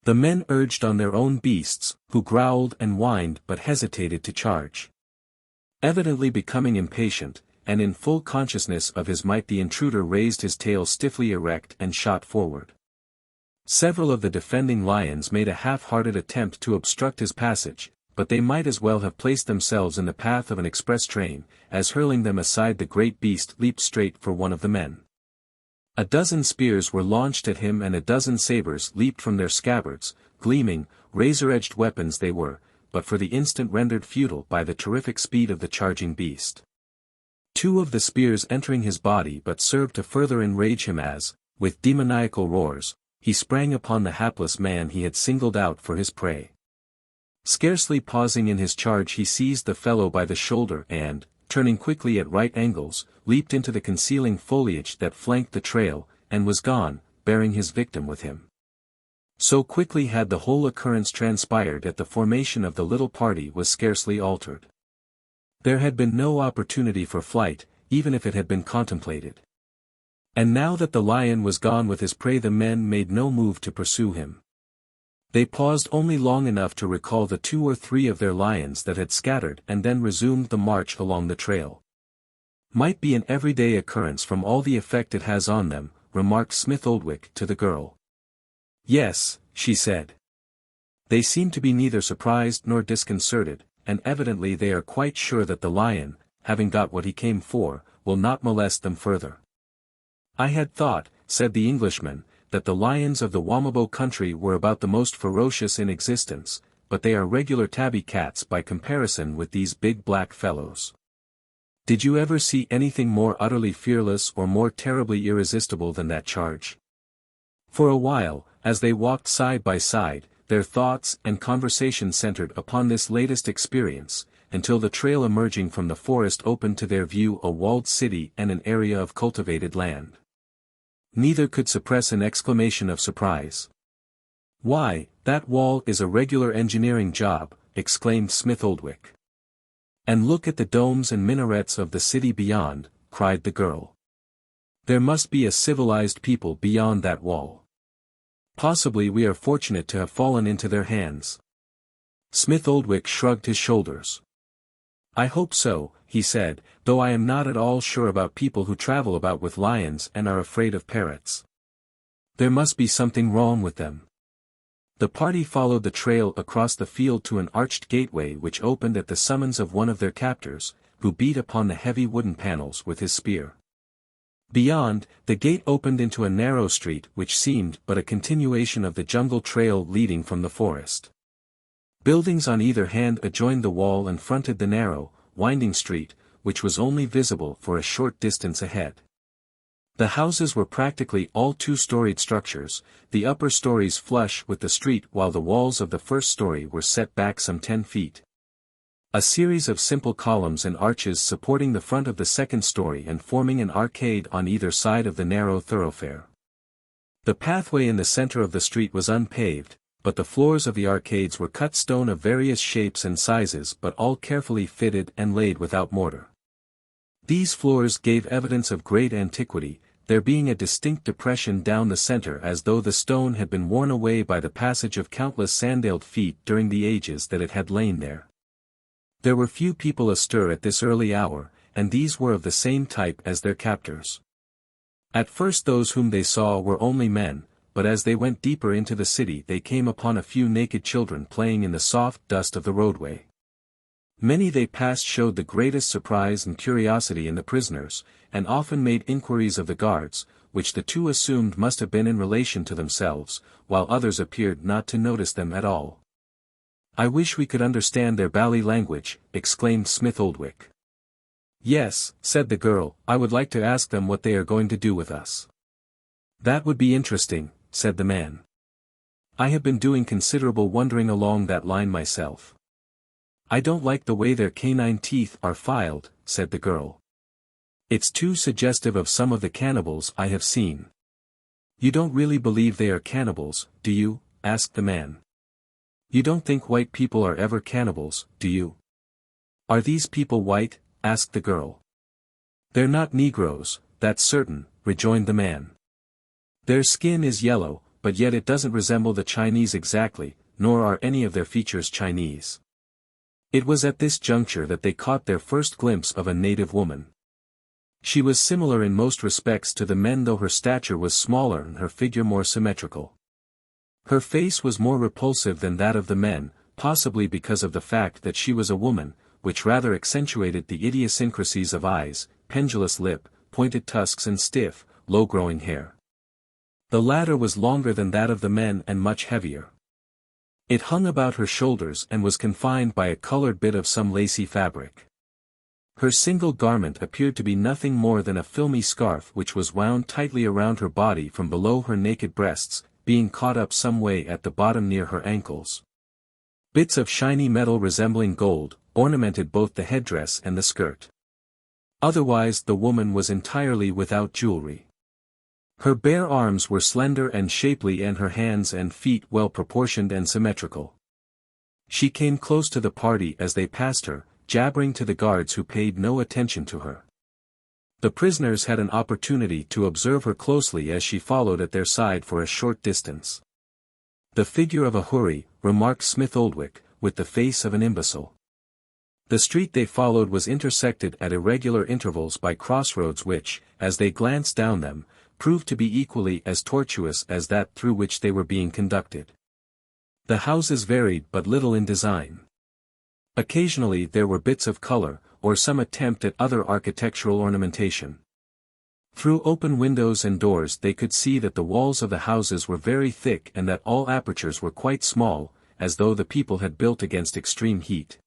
S1: The men urged on their own beasts, who growled and whined but hesitated to charge. Evidently becoming impatient, and in full consciousness of his might, the intruder raised his tail stiffly erect and shot forward. Several of the defending lions made a half-hearted attempt to obstruct his passage, but they might as well have placed themselves in the path of an express train, as hurling them aside the great beast leaped straight for one of the men. A dozen spears were launched at him and a dozen sabers leaped from their scabbards, gleaming, razor-edged weapons they were, but for the instant rendered futile by the terrific speed of the charging beast. Two of the spears entering his body but served to further enrage him as, with demoniacal roars, he sprang upon the hapless man he had singled out for his prey. Scarcely pausing in his charge, he seized the fellow by the shoulder and, turning quickly at right angles, leaped into the concealing foliage that flanked the trail, and was gone, bearing his victim with him. So quickly had the whole occurrence transpired that the formation of the little party was scarcely altered. There had been no opportunity for flight, even if it had been contemplated. And now that the lion was gone with his prey, the men made no move to pursue him. They paused only long enough to recall the 2 or 3 of their lions that had scattered and then resumed the march along the trail. Might be an everyday occurrence from all the effect it has on them, remarked Smith Oldwick to the girl. Yes, she said. They seem to be neither surprised nor disconcerted, and evidently they are quite sure that the lion, having got what he came for, will not molest them further. I had thought, said the Englishman, that the lions of the Wamabo country were about the most ferocious in existence, but they are regular tabby cats by comparison with these big black fellows. Did you ever see anything more utterly fearless or more terribly irresistible than that charge? For a while, as they walked side by side, their thoughts and conversation centered upon this latest experience, until the trail emerging from the forest opened to their view a walled city and an area of cultivated land. Neither could suppress an exclamation of surprise. "Why, that wall is a regular engineering job," exclaimed Smith Oldwick. "And look at the domes and minarets of the city beyond," cried the girl. "There must be a civilized people beyond that wall. Possibly we are fortunate to have fallen into their hands." Smith Oldwick shrugged his shoulders. "I hope so," he said, "though I am not at all sure about people who travel about with lions and are afraid of parrots. There must be something wrong with them." The party followed the trail across the field to an arched gateway which opened at the summons of one of their captors, who beat upon the heavy wooden panels with his spear. Beyond, the gate opened into a narrow street which seemed but a continuation of the jungle trail leading from the forest. Buildings on either hand adjoined the wall and fronted the narrow, winding street, which was only visible for a short distance ahead. The houses were practically all two-storied structures, the upper stories flush with the street while the walls of the first story were set back some 10 feet. A series of simple columns and arches supporting the front of the second story and forming an arcade on either side of the narrow thoroughfare. The pathway in the center of the street was unpaved, but the floors of the arcades were cut stone of various shapes and sizes but all carefully fitted and laid without mortar. These floors gave evidence of great antiquity, there being a distinct depression down the center as though the stone had been worn away by the passage of countless sandaled feet during the ages that it had lain there. There were few people astir at this early hour, and these were of the same type as their captors. At first those whom they saw were only men, but as they went deeper into the city they came upon a few naked children playing in the soft dust of the roadway. Many they passed showed the greatest surprise and curiosity in the prisoners, and often made inquiries of the guards, which the two assumed must have been in relation to themselves, while others appeared not to notice them at all. "I wish we could understand their bally language," exclaimed Smith Oldwick. "Yes," said the girl, "I would like to ask them what they are going to do with us." "That would be interesting," said the man. "I have been doing considerable wondering along that line myself." "I don't like the way their canine teeth are filed," said the girl. "It's too suggestive of some of the cannibals I have seen." "You don't really believe they are cannibals, do you?" asked the man. "You don't think white people are ever cannibals, do you?" "Are these people white?" asked the girl. "They're not Negroes, that's certain," rejoined the man. "Their skin is yellow, but yet it doesn't resemble the Chinese exactly, nor are any of their features Chinese." It was at this juncture that they caught their first glimpse of a native woman. She was similar in most respects to the men though her stature was smaller and her figure more symmetrical. Her face was more repulsive than that of the men, possibly because of the fact that she was a woman, which rather accentuated the idiosyncrasies of eyes, pendulous lip, pointed tusks and stiff, low-growing hair. The latter was longer than that of the men and much heavier. It hung about her shoulders and was confined by a colored bit of some lacy fabric. Her single garment appeared to be nothing more than a filmy scarf which was wound tightly around her body from below her naked breasts, being caught up some way at the bottom near her ankles. Bits of shiny metal resembling gold ornamented both the headdress and the skirt. Otherwise the woman was entirely without jewelry. Her bare arms were slender and shapely and her hands and feet well proportioned and symmetrical. She came close to the party as they passed her, jabbering to the guards who paid no attention to her. The prisoners had an opportunity to observe her closely as she followed at their side for a short distance. "The figure of a houri," remarked Smith Oldwick, "with the face of an imbecile." The street they followed was intersected at irregular intervals by crossroads which, as they glanced down them, proved to be equally as tortuous as that through which they were being conducted. The houses varied but little in design. Occasionally there were bits of color, or some attempt at other architectural ornamentation. Through open windows and doors they could see that the walls of the houses were very thick and that all apertures were quite small, as though the people had built against extreme heat.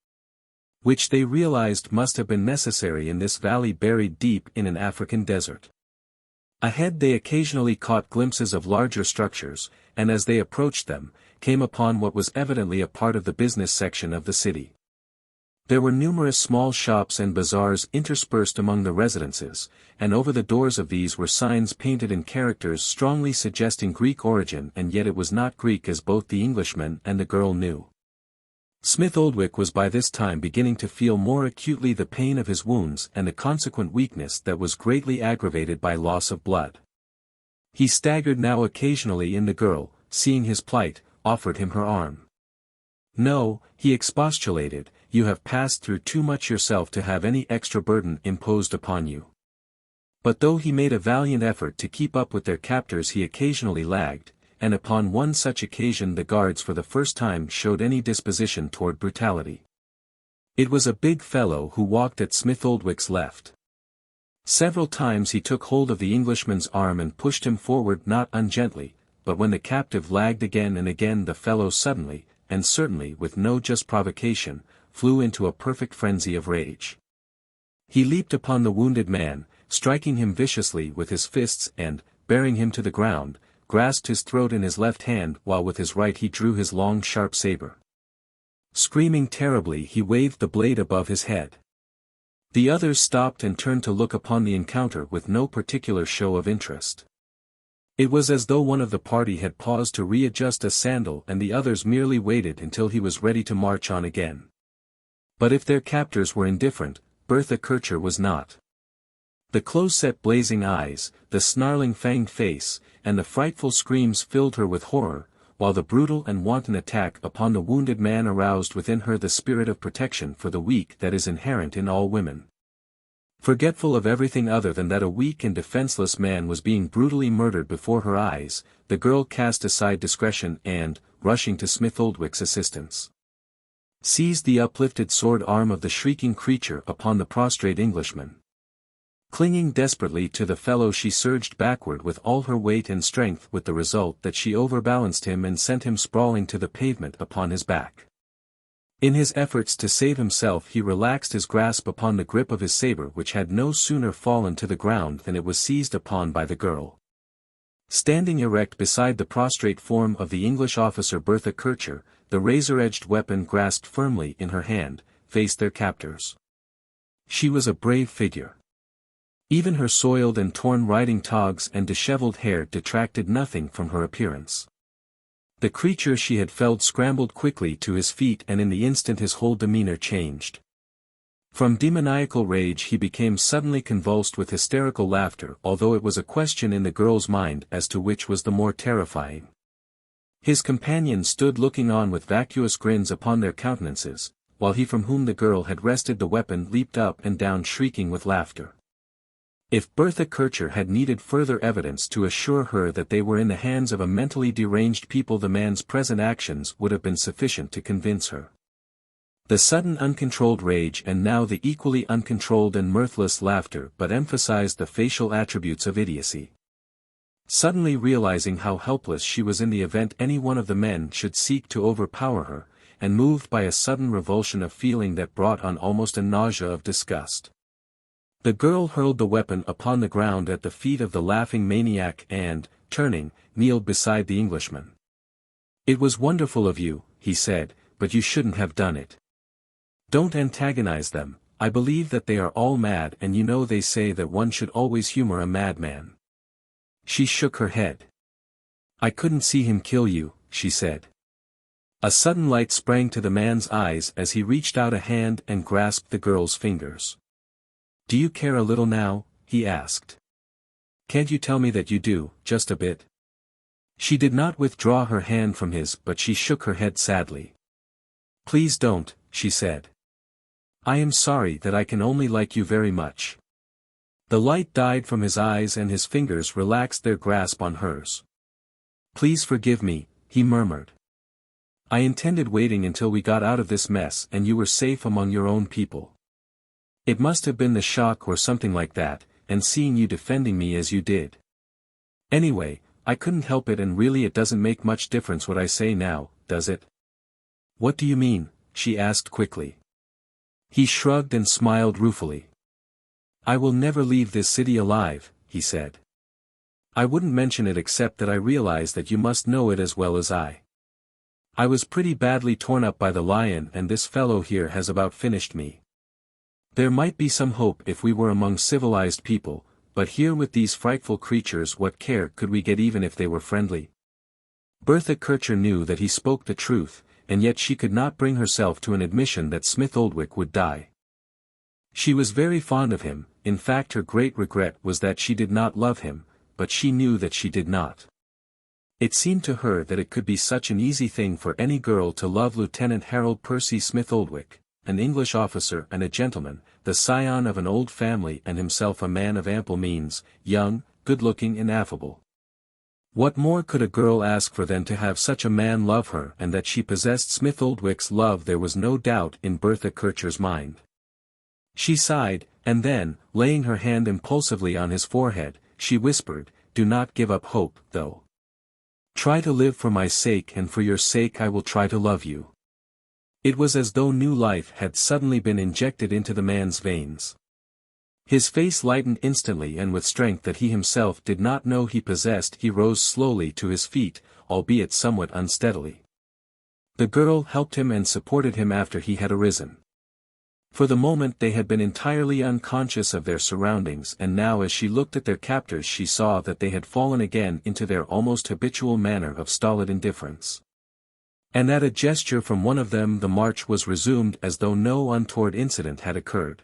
S1: Which they realized must have been necessary in this valley buried deep in an African desert. Ahead they occasionally caught glimpses of larger structures, and as they approached them, came upon what was evidently a part of the business section of the city. There were numerous small shops and bazaars interspersed among the residences, and over the doors of these were signs painted in characters strongly suggesting Greek origin, and yet it was not Greek as both the Englishman and the girl knew. Smith Oldwick was by this time beginning to feel more acutely the pain of his wounds and the consequent weakness that was greatly aggravated by loss of blood. He staggered now occasionally and the girl, seeing his plight, offered him her arm. "No," he expostulated, "you have passed through too much yourself to have any extra burden imposed upon you." But though he made a valiant effort to keep up with their captors he occasionally lagged, and upon one such occasion the guards for the first time showed any disposition toward brutality. It was a big fellow who walked at Smith Oldwick's left. Several times he took hold of the Englishman's arm and pushed him forward not ungently, but when the captive lagged again and again the fellow suddenly, and certainly with no just provocation, flew into a perfect frenzy of rage. He leaped upon the wounded man, striking him viciously with his fists and, bearing him to the ground, grasped his throat in his left hand while with his right he drew his long sharp saber. Screaming terribly he waved the blade above his head. The others stopped and turned to look upon the encounter with no particular show of interest. It was as though one of the party had paused to readjust a sandal and the others merely waited until he was ready to march on again. But if their captors were indifferent, Bertha Kircher was not. The close-set blazing eyes, the snarling fanged face, and the frightful screams filled her with horror, while the brutal and wanton attack upon the wounded man aroused within her the spirit of protection for the weak that is inherent in all women. Forgetful of everything other than that a weak and defenseless man was being brutally murdered before her eyes, the girl cast aside discretion and, rushing to Smith Oldwick's assistance, seized the uplifted sword arm of the shrieking creature upon the prostrate Englishman. Clinging desperately to the fellow she surged backward with all her weight and strength with the result that she overbalanced him and sent him sprawling to the pavement upon his back. In his efforts to save himself he relaxed his grasp upon the grip of his saber which had no sooner fallen to the ground than it was seized upon by the girl. Standing erect beside the prostrate form of the English officer Bertha Kircher, the razor-edged weapon grasped firmly in her hand, faced their captors. She was a brave figure. Even her soiled and torn riding togs and disheveled hair detracted nothing from her appearance. The creature she had felled scrambled quickly to his feet and in the instant his whole demeanor changed. From demoniacal rage he became suddenly convulsed with hysterical laughter, although it was a question in the girl's mind as to which was the more terrifying. His companions stood looking on with vacuous grins upon their countenances, while he from whom the girl had wrested the weapon leaped up and down shrieking with laughter. If Bertha Kircher had needed further evidence to assure her that they were in the hands of a mentally deranged people, the man's present actions would have been sufficient to convince her. The sudden uncontrolled rage and now the equally uncontrolled and mirthless laughter but emphasized the facial attributes of idiocy. Suddenly realizing how helpless she was in the event any one of the men should seek to overpower her, and moved by a sudden revulsion of feeling that brought on almost a nausea of disgust, the girl hurled the weapon upon the ground at the feet of the laughing maniac and, turning, kneeled beside the Englishman. "It was wonderful of you," he said, "but you shouldn't have done it. Don't antagonize them. I believe that they are all mad, and you know they say that one should always humor a madman." She shook her head. "I couldn't see him kill you," she said. A sudden light sprang to the man's eyes as he reached out a hand and grasped the girl's fingers. "Do you care a little now?" he asked. "Can't you tell me that you do, just a bit?" She did not withdraw her hand from his, but she shook her head sadly. "Please don't," she said. "I am sorry that I can only like you very much." The light died from his eyes and his fingers relaxed their grasp on hers. "Please forgive me," he murmured. "I intended waiting until we got out of this mess and you were safe among your own people. It must have been the shock or something like that, and seeing you defending me as you did. Anyway, I couldn't help it, and really it doesn't make much difference what I say now, does it?" "What do you mean?" she asked quickly. He shrugged and smiled ruefully. "I will never leave this city alive," he said. "I wouldn't mention it except that I realize that you must know it as well as I. I was pretty badly torn up by the lion, and this fellow here has about finished me. There might be some hope if we were among civilized people, but here with these frightful creatures what care could we get even if they were friendly?" Bertha Kircher knew that he spoke the truth, and yet she could not bring herself to an admission that Smith Oldwick would die. She was very fond of him, in fact her great regret was that she did not love him, but she knew that she did not. It seemed to her that it could be such an easy thing for any girl to love Lieutenant Harold Percy Smith Oldwick, an English officer and a gentleman, the scion of an old family and himself a man of ample means, young, good-looking and affable. What more could a girl ask for than to have such a man love her, and that she possessed Smith Oldwick's love there was no doubt in Bertha Kircher's mind. She sighed, and then, laying her hand impulsively on his forehead, she whispered, "Do not give up hope, though. Try to live for my sake, and for your sake I will try to love you." It was as though new life had suddenly been injected into the man's veins. His face lightened instantly, and with strength that he himself did not know he possessed, he rose slowly to his feet, albeit somewhat unsteadily. The girl helped him and supported him after he had arisen. For the moment they had been entirely unconscious of their surroundings, and now as she looked at their captors she saw that they had fallen again into their almost habitual manner of stolid indifference. And at a gesture from one of them the march was resumed as though no untoward incident had occurred.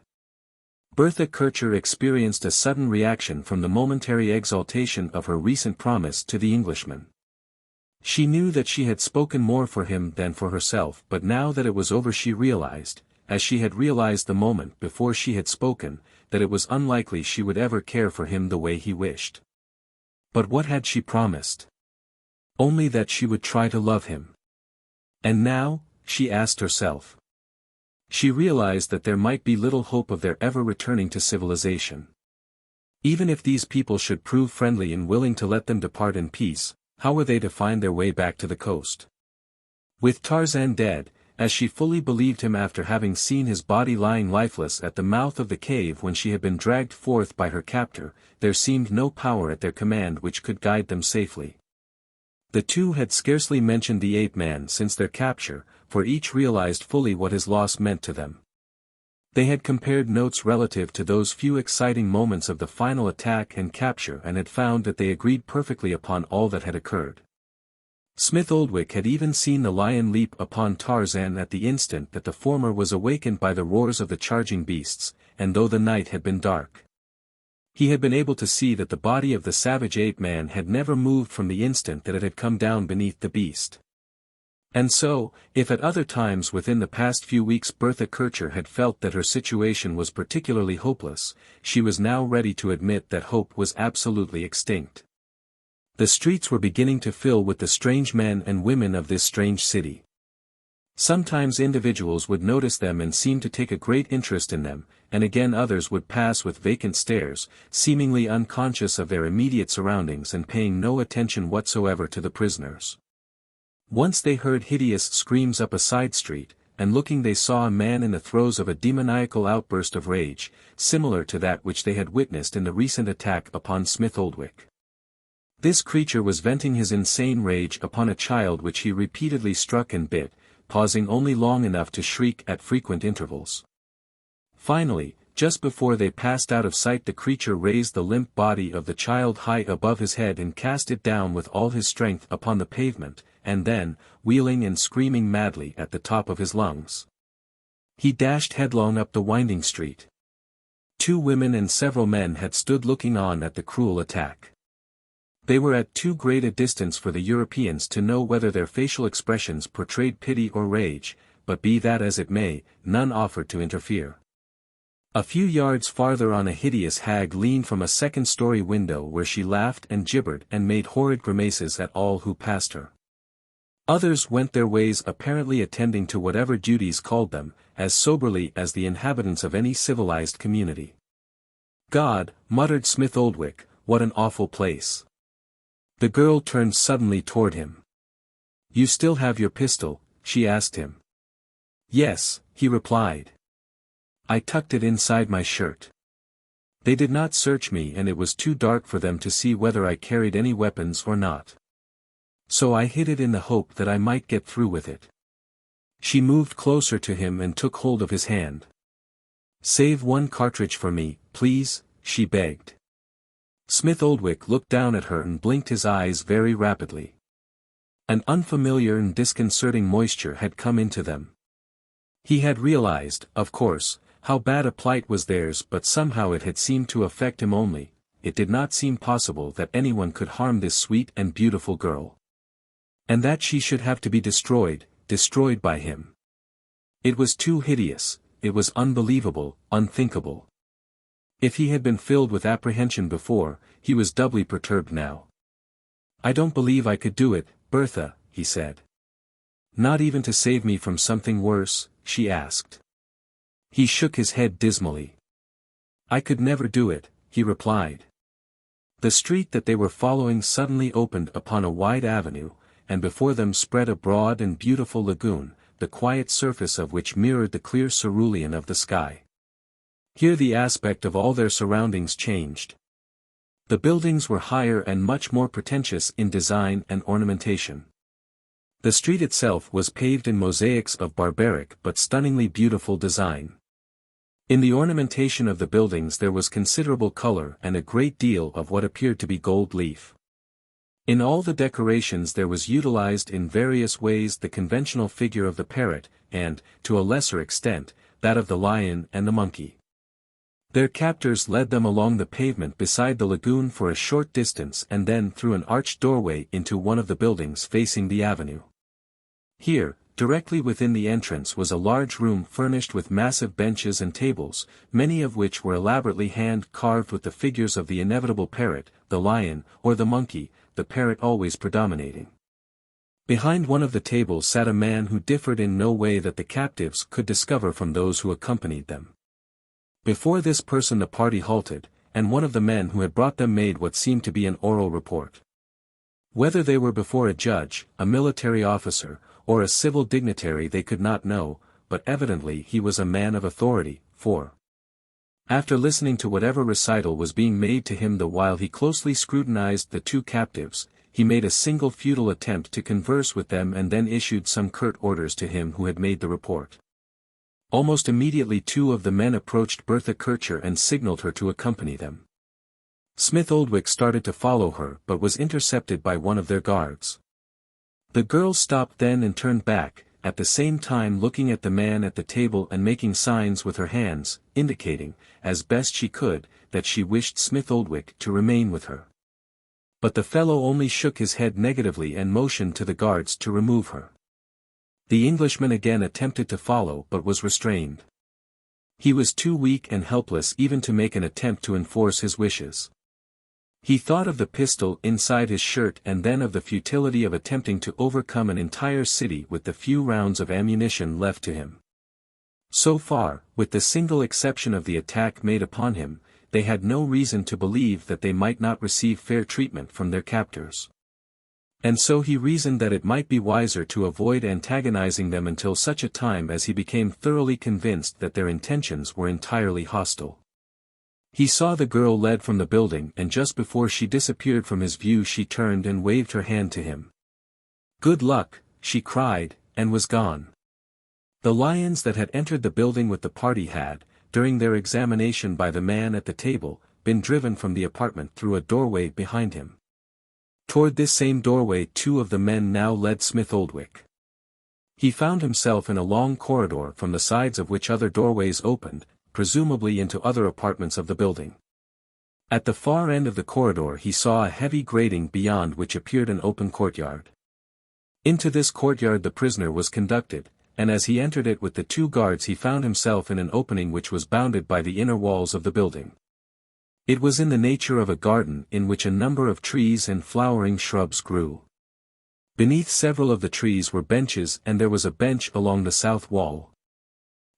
S1: Bertha Kircher experienced a sudden reaction from the momentary exaltation of her recent promise to the Englishman. She knew that she had spoken more for him than for herself, but now that it was over she realized, as she had realized the moment before she had spoken, that it was unlikely she would ever care for him the way he wished. But what had she promised? Only that she would try to love him. And now, she asked herself. She realized that there might be little hope of their ever returning to civilization. Even if these people should prove friendly and willing to let them depart in peace, how were they to find their way back to the coast? With Tarzan dead, as she fully believed him after having seen his body lying lifeless at the mouth of the cave when she had been dragged forth by her captor, there seemed no power at their command which could guide them safely. The two had scarcely mentioned the ape-man since their capture, for each realized fully what his loss meant to them. They had compared notes relative to those few exciting moments of the final attack and capture and had found that they agreed perfectly upon all that had occurred. Smith Oldwick had even seen the lion leap upon Tarzan at the instant that the former was awakened by the roars of the charging beasts, and though the night had been dark, he had been able to see that the body of the savage ape-man had never moved from the instant that it had come down beneath the beast. And so, if at other times within the past few weeks Bertha Kircher had felt that her situation was particularly hopeless, she was now ready to admit that hope was absolutely extinct. The streets were beginning to fill with the strange men and women of this strange city. Sometimes individuals would notice them and seem to take a great interest in them, and again others would pass with vacant stares, seemingly unconscious of their immediate surroundings and paying no attention whatsoever to the prisoners. Once they heard hideous screams up a side street, and looking they saw a man in the throes of a demoniacal outburst of rage, similar to that which they had witnessed in the recent attack upon Smith Oldwick. This creature was venting his insane rage upon a child which he repeatedly struck and bit, pausing only long enough to shriek at frequent intervals. Finally, just before they passed out of sight, the creature raised the limp body of the child high above his head and cast it down with all his strength upon the pavement, and then, wheeling and screaming madly at the top of his lungs, he dashed headlong up the winding street. 2 women and several men had stood looking on at the cruel attack. They were at too great a distance for the Europeans to know whether their facial expressions portrayed pity or rage, but be that as it may, none offered to interfere. A few yards farther on a hideous hag leaned from a second-story window where she laughed and gibbered and made horrid grimaces at all who passed her. Others went their ways apparently attending to whatever duties called them, as soberly as the inhabitants of any civilized community. God, muttered Smith Oldwick, what an awful place. The girl turned suddenly toward him. You still have your pistol? She asked him. Yes, he replied. I tucked it inside my shirt. They did not search me and it was too dark for them to see whether I carried any weapons or not. So I hid it in the hope that I might get through with it. She moved closer to him and took hold of his hand. Save 1 cartridge for me, please, she begged. Smith Oldwick looked down at her and blinked his eyes very rapidly. An unfamiliar and disconcerting moisture had come into them. He had realized, of course, how bad a plight was theirs, but somehow it had seemed to affect him only. It did not seem possible that anyone could harm this sweet and beautiful girl. And that she should have to be destroyed by him. It was too hideous, it was unbelievable, unthinkable. If he had been filled with apprehension before, he was doubly perturbed now. I don't believe I could do it, Bertha, he said. Not even to save me from something worse, she asked. He shook his head dismally. I could never do it, he replied. The street that they were following suddenly opened upon a wide avenue, and before them spread a broad and beautiful lagoon, the quiet surface of which mirrored the clear cerulean of the sky. Here the aspect of all their surroundings changed. The buildings were higher and much more pretentious in design and ornamentation. The street itself was paved in mosaics of barbaric but stunningly beautiful design. In the ornamentation of the buildings there was considerable color and a great deal of what appeared to be gold leaf. In all the decorations there was utilized in various ways the conventional figure of the parrot, and, to a lesser extent, that of the lion and the monkey. Their captors led them along the pavement beside the lagoon for a short distance and then through an arched doorway into one of the buildings facing the avenue. Here, directly within the entrance was a large room furnished with massive benches and tables, many of which were elaborately hand-carved with the figures of the inevitable parrot, the lion, or the monkey, the parrot always predominating. Behind one of the tables sat a man who differed in no way that the captives could discover from those who accompanied them. Before this person the party halted, and one of the men who had brought them made what seemed to be an oral report. Whether they were before a judge, a military officer, or a civil dignitary they could not know, but evidently he was a man of authority, for after listening to whatever recital was being made to him the while he closely scrutinized the two captives, he made a single futile attempt to converse with them and then issued some curt orders to him who had made the report. Almost immediately two of the men approached Bertha Kircher and signaled her to accompany them. Smith Oldwick started to follow her but was intercepted by one of their guards. The girl stopped then and turned back, at the same time looking at the man at the table and making signs with her hands, indicating, as best she could, that she wished Smith Oldwick to remain with her. But the fellow only shook his head negatively and motioned to the guards to remove her. The Englishman again attempted to follow but was restrained. He was too weak and helpless even to make an attempt to enforce his wishes. He thought of the pistol inside his shirt and then of the futility of attempting to overcome an entire city with the few rounds of ammunition left to him. So far, with the single exception of the attack made upon him, they had no reason to believe that they might not receive fair treatment from their captors. And so he reasoned that it might be wiser to avoid antagonizing them until such a time as he became thoroughly convinced that their intentions were entirely hostile. He saw the girl led from the building and just before she disappeared from his view she turned and waved her hand to him. "Good luck," she cried, and was gone. The lions that had entered the building with the party had, during their examination by the man at the table, been driven from the apartment through a doorway behind him. Toward this same doorway two of the men now led Smith Oldwick. He found himself in a long corridor from the sides of which other doorways opened, presumably into other apartments of the building. At the far end of the corridor he saw a heavy grating beyond which appeared an open courtyard. Into this courtyard the prisoner was conducted, and as he entered it with the two guards he found himself in an opening which was bounded by the inner walls of the building. It was in the nature of a garden in which a number of trees and flowering shrubs grew. Beneath several of the trees were benches and there was a bench along the south wall.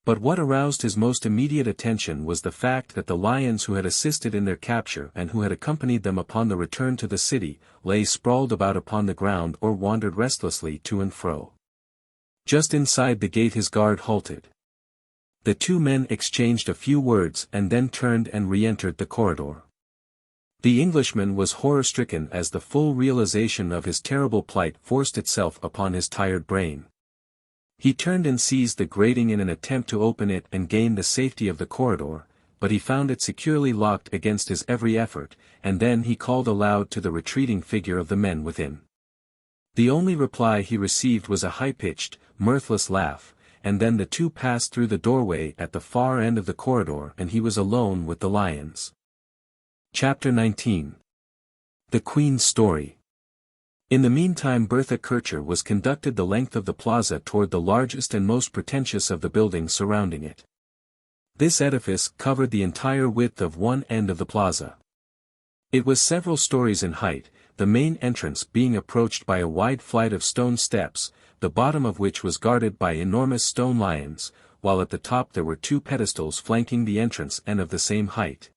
S1: But what aroused his most immediate attention was the fact that the lions who had assisted in their capture and who had accompanied them upon the return to the city, lay sprawled about upon the ground or wandered restlessly to and fro. Just inside the gate his guard halted. The two men exchanged a few words and then turned and re-entered the corridor. The Englishman was horror-stricken as the full realization of his terrible plight forced itself upon his tired brain. He turned and seized the grating in an attempt to open it and gain the safety of the corridor, but he found it securely locked against his every effort, and then he called aloud to the retreating figure of the men within. The only reply he received was a high-pitched, mirthless laugh, and then the two passed through the doorway at the far end of the corridor and he was alone with the lions. Chapter 19. The Queen's Story. In the meantime Bertha Kircher was conducted the length of the plaza toward the largest and most pretentious of the buildings surrounding it. This edifice covered the entire width of one end of the plaza. It was several stories in height, the main entrance being approached by a wide flight of stone steps, the bottom of which was guarded by enormous stone lions, while at the top there were two pedestals flanking the entrance and of the same height,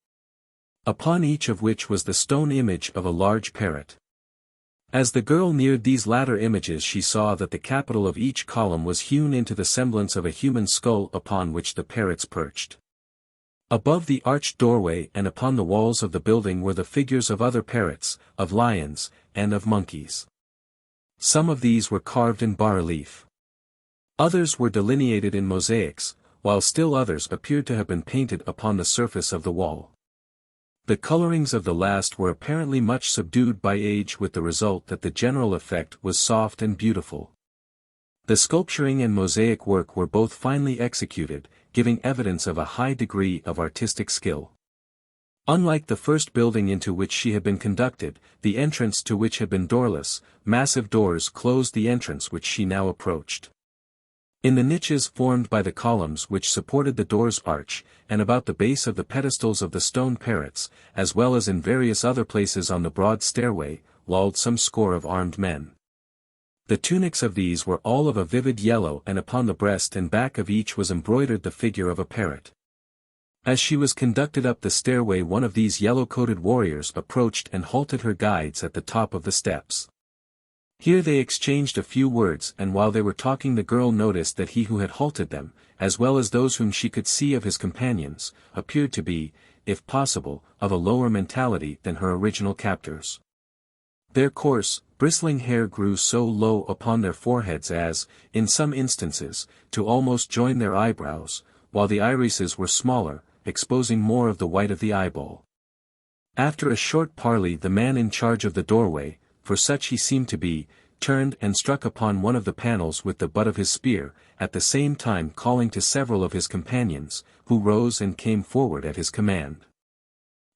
S1: upon each of which was the stone image of a large parrot. As the girl neared these latter images she saw that the capital of each column was hewn into the semblance of a human skull upon which the parrots perched. Above the arched doorway and upon the walls of the building were the figures of other parrots, of lions, and of monkeys. Some of these were carved in bas-relief. Others were delineated in mosaics, while still others appeared to have been painted upon the surface of the wall. The colorings of the last were apparently much subdued by age, with the result that the general effect was soft and beautiful. The sculpturing and mosaic work were both finely executed, giving evidence of a high degree of artistic skill. Unlike the first building into which she had been conducted, the entrance to which had been doorless, massive doors closed the entrance which she now approached. In the niches formed by the columns which supported the door's arch, and about the base of the pedestals of the stone parrots, as well as in various other places on the broad stairway, lolled some score of armed men. The tunics of these were all of a vivid yellow, and upon the breast and back of each was embroidered the figure of a parrot. As she was conducted up the stairway, one of these yellow-coated warriors approached and halted her guides at the top of the steps. Here they exchanged a few words, and while they were talking the girl noticed that he who had halted them, as well as those whom she could see of his companions, appeared to be, if possible, of a lower mentality than her original captors. Their coarse, bristling hair grew so low upon their foreheads as, in some instances, to almost join their eyebrows, while the irises were smaller, exposing more of the white of the eyeball. After a short parley, the man in charge of the doorway, for such he seemed to be, turned and struck upon one of the panels with the butt of his spear, at the same time calling to several of his companions, who rose and came forward at his command.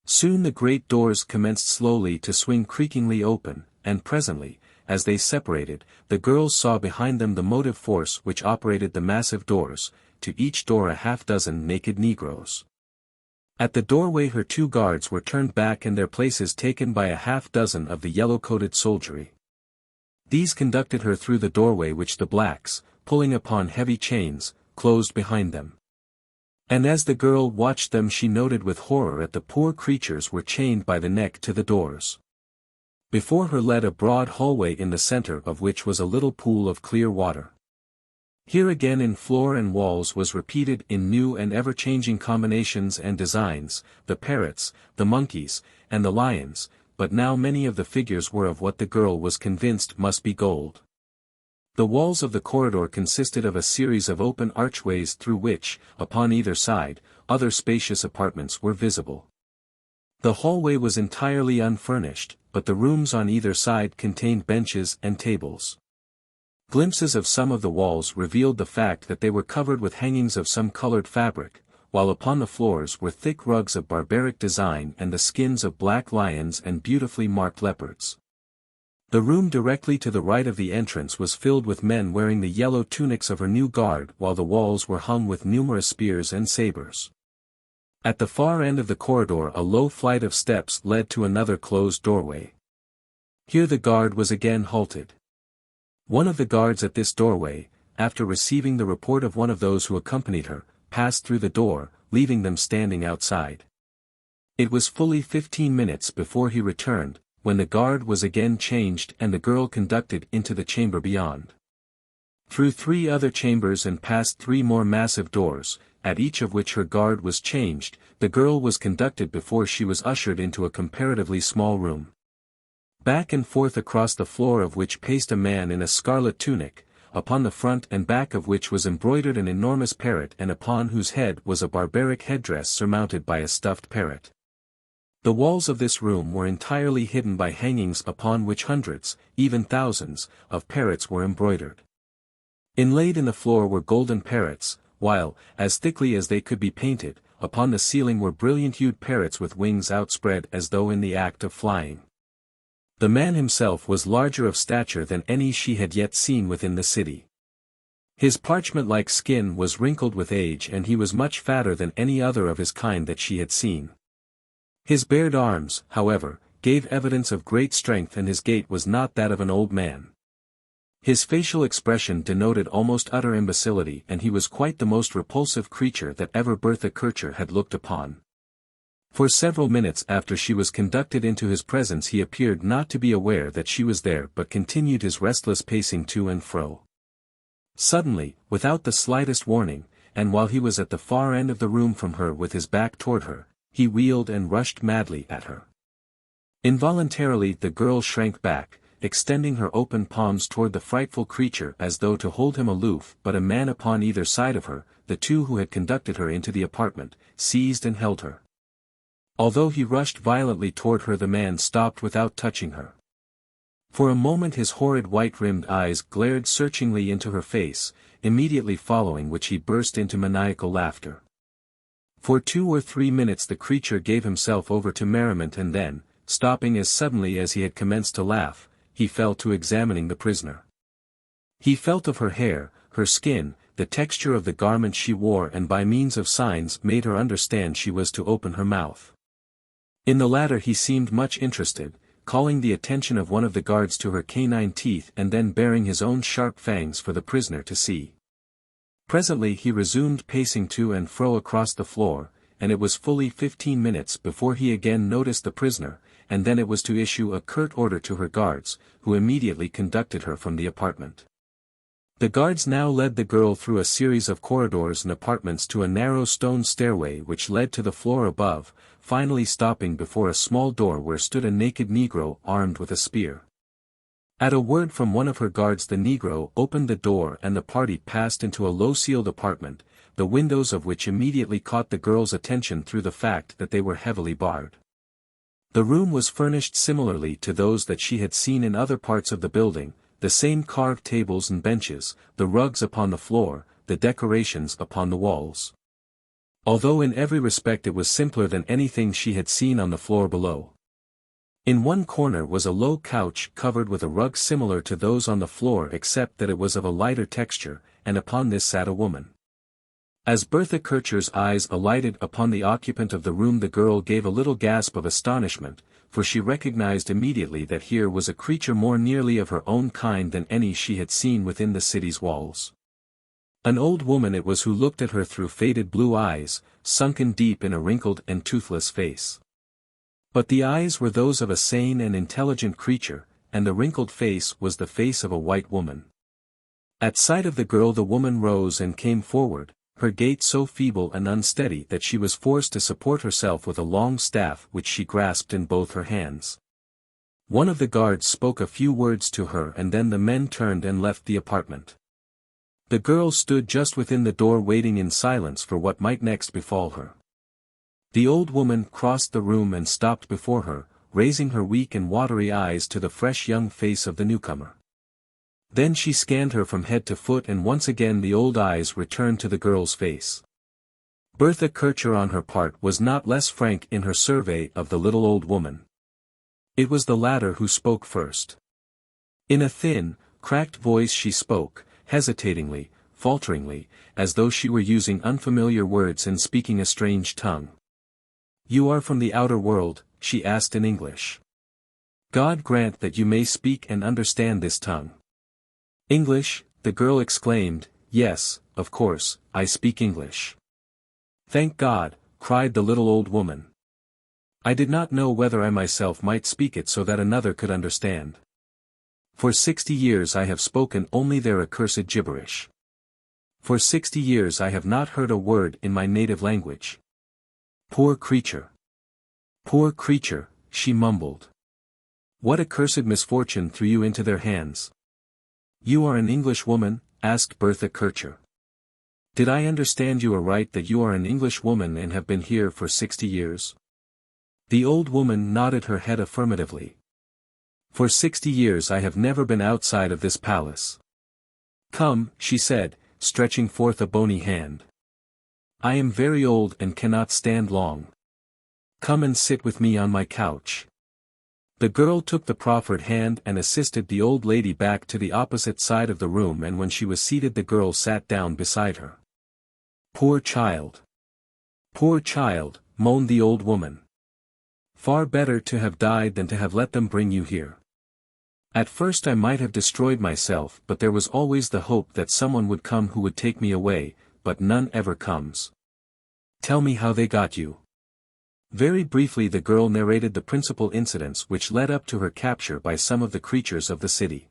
S1: Soon the great doors commenced slowly to swing creakingly open, and presently, as they separated, the girls saw behind them the motive force which operated the massive doors, to each door a half-dozen naked negroes. At the doorway her two guards were turned back and their places taken by a half-dozen of the yellow-coated soldiery. These conducted her through the doorway which the blacks, pulling upon heavy chains, closed behind them. And as the girl watched them she noted with horror that the poor creatures were chained by the neck to the doors. Before her led a broad hallway in the center of which was a little pool of clear water. Here again in floor and walls was repeated in new and ever-changing combinations and designs, the parrots, the monkeys, and the lions, but now many of the figures were of what the girl was convinced must be gold. The walls of the corridor consisted of a series of open archways through which, upon either side, other spacious apartments were visible. The hallway was entirely unfurnished, but the rooms on either side contained benches and tables. Glimpses of some of the walls revealed the fact that they were covered with hangings of some colored fabric, while upon the floors were thick rugs of barbaric design and the skins of black lions and beautifully marked leopards. The room directly to the right of the entrance was filled with men wearing the yellow tunics of her new guard, while the walls were hung with numerous spears and sabers. At the far end of the corridor a low flight of steps led to another closed doorway. Here the guard was again halted. One of the guards at this doorway, after receiving the report of one of those who accompanied her, passed through the door, leaving them standing outside. It was fully 15 minutes before he returned, when the guard was again changed and the girl conducted into the chamber beyond. Through 3 other chambers and past 3 more massive doors, at each of which her guard was changed, the girl was conducted before she was ushered into a comparatively small room. Back and forth across the floor of which paced a man in a scarlet tunic, upon the front and back of which was embroidered an enormous parrot and upon whose head was a barbaric headdress surmounted by a stuffed parrot. The walls of this room were entirely hidden by hangings upon which hundreds, even thousands, of parrots were embroidered. Inlaid in the floor were golden parrots, while, as thickly as they could be painted, upon the ceiling were brilliant-hued parrots with wings outspread as though in the act of flying. The man himself was larger of stature than any she had yet seen within the city. His parchment-like skin was wrinkled with age and he was much fatter than any other of his kind that she had seen. His bared arms, however, gave evidence of great strength and his gait was not that of an old man. His facial expression denoted almost utter imbecility and he was quite the most repulsive creature that ever Bertha Kircher had looked upon. For several minutes after she was conducted into his presence he appeared not to be aware that she was there but continued his restless pacing to and fro. Suddenly, without the slightest warning, and while he was at the far end of the room from her with his back toward her, he wheeled and rushed madly at her. Involuntarily the girl shrank back, extending her open palms toward the frightful creature as though to hold him aloof, but a man upon either side of her, the two who had conducted her into the apartment, seized and held her. Although he rushed violently toward her, the man stopped without touching her. For a moment his horrid white-rimmed eyes glared searchingly into her face, immediately following which he burst into maniacal laughter. For 2 or 3 minutes the creature gave himself over to merriment, and then, stopping as suddenly as he had commenced to laugh, he fell to examining the prisoner. He felt of her hair, her skin, the texture of the garment she wore, and by means of signs made her understand she was to open her mouth. In the latter he seemed much interested, calling the attention of one of the guards to her canine teeth and then baring his own sharp fangs for the prisoner to see. Presently he resumed pacing to and fro across the floor, and it was fully 15 minutes before he again noticed the prisoner, and then it was to issue a curt order to her guards, who immediately conducted her from the apartment. The guards now led the girl through a series of corridors and apartments to a narrow stone stairway which led to the floor above, finally stopping before a small door where stood a naked Negro armed with a spear. At a word from one of her guards the Negro opened the door and the party passed into a low-ceiled apartment, the windows of which immediately caught the girl's attention through the fact that they were heavily barred. The room was furnished similarly to those that she had seen in other parts of the building, the same carved tables and benches, the rugs upon the floor, the decorations upon the walls. Although in every respect it was simpler than anything she had seen on the floor below. In one corner was a low couch covered with a rug similar to those on the floor except that it was of a lighter texture, and upon this sat a woman. As Bertha Kircher's eyes alighted upon the occupant of the room the girl gave a little gasp of astonishment, for she recognized immediately that here was a creature more nearly of her own kind than any she had seen within the city's walls. An old woman it was who looked at her through faded blue eyes, sunken deep in a wrinkled and toothless face. But the eyes were those of a sane and intelligent creature, and the wrinkled face was the face of a white woman. At sight of the girl the woman rose and came forward, her gait so feeble and unsteady that she was forced to support herself with a long staff which she grasped in both her hands. One of the guards spoke a few words to her and then the men turned and left the apartment. The girl stood just within the door waiting in silence for what might next befall her. The old woman crossed the room and stopped before her, raising her weak and watery eyes to the fresh young face of the newcomer. Then she scanned her from head to foot and once again the old eyes returned to the girl's face. Bertha Kircher on her part was not less frank in her survey of the little old woman. It was the latter who spoke first. In a thin, cracked voice she spoke, hesitatingly, falteringly, as though she were using unfamiliar words and speaking a strange tongue. "You are from the outer world?" she asked in English. "God grant that you may speak and understand this tongue." "English?" the girl exclaimed. "Yes, of course, I speak English." "Thank God," cried the little old woman. "I did not know whether I myself might speak it so that another could understand. For 60 years I have spoken only their accursed gibberish. For 60 years I have not heard a word in my native language. Poor creature! Poor creature!" she mumbled. "What accursed misfortune threw you into their hands?" "You are an English woman?" asked Bertha Kircher. "Did I understand you aright that you are an English woman and have been here for 60 years? The old woman nodded her head affirmatively. "For 60 years I have never been outside of this palace." "Come," she said, stretching forth a bony hand. "I am very old and cannot stand long. Come and sit with me on my couch." The girl took the proffered hand and assisted the old lady back to the opposite side of the room, and when she was seated the girl sat down beside her. "Poor child! Poor child!" moaned the old woman. "Far better to have died than to have let them bring you here. At first I might have destroyed myself, but there was always the hope that someone would come who would take me away, but none ever comes. Tell me how they got you." Very briefly the girl narrated the principal incidents which led up to her capture by some of the creatures of the city.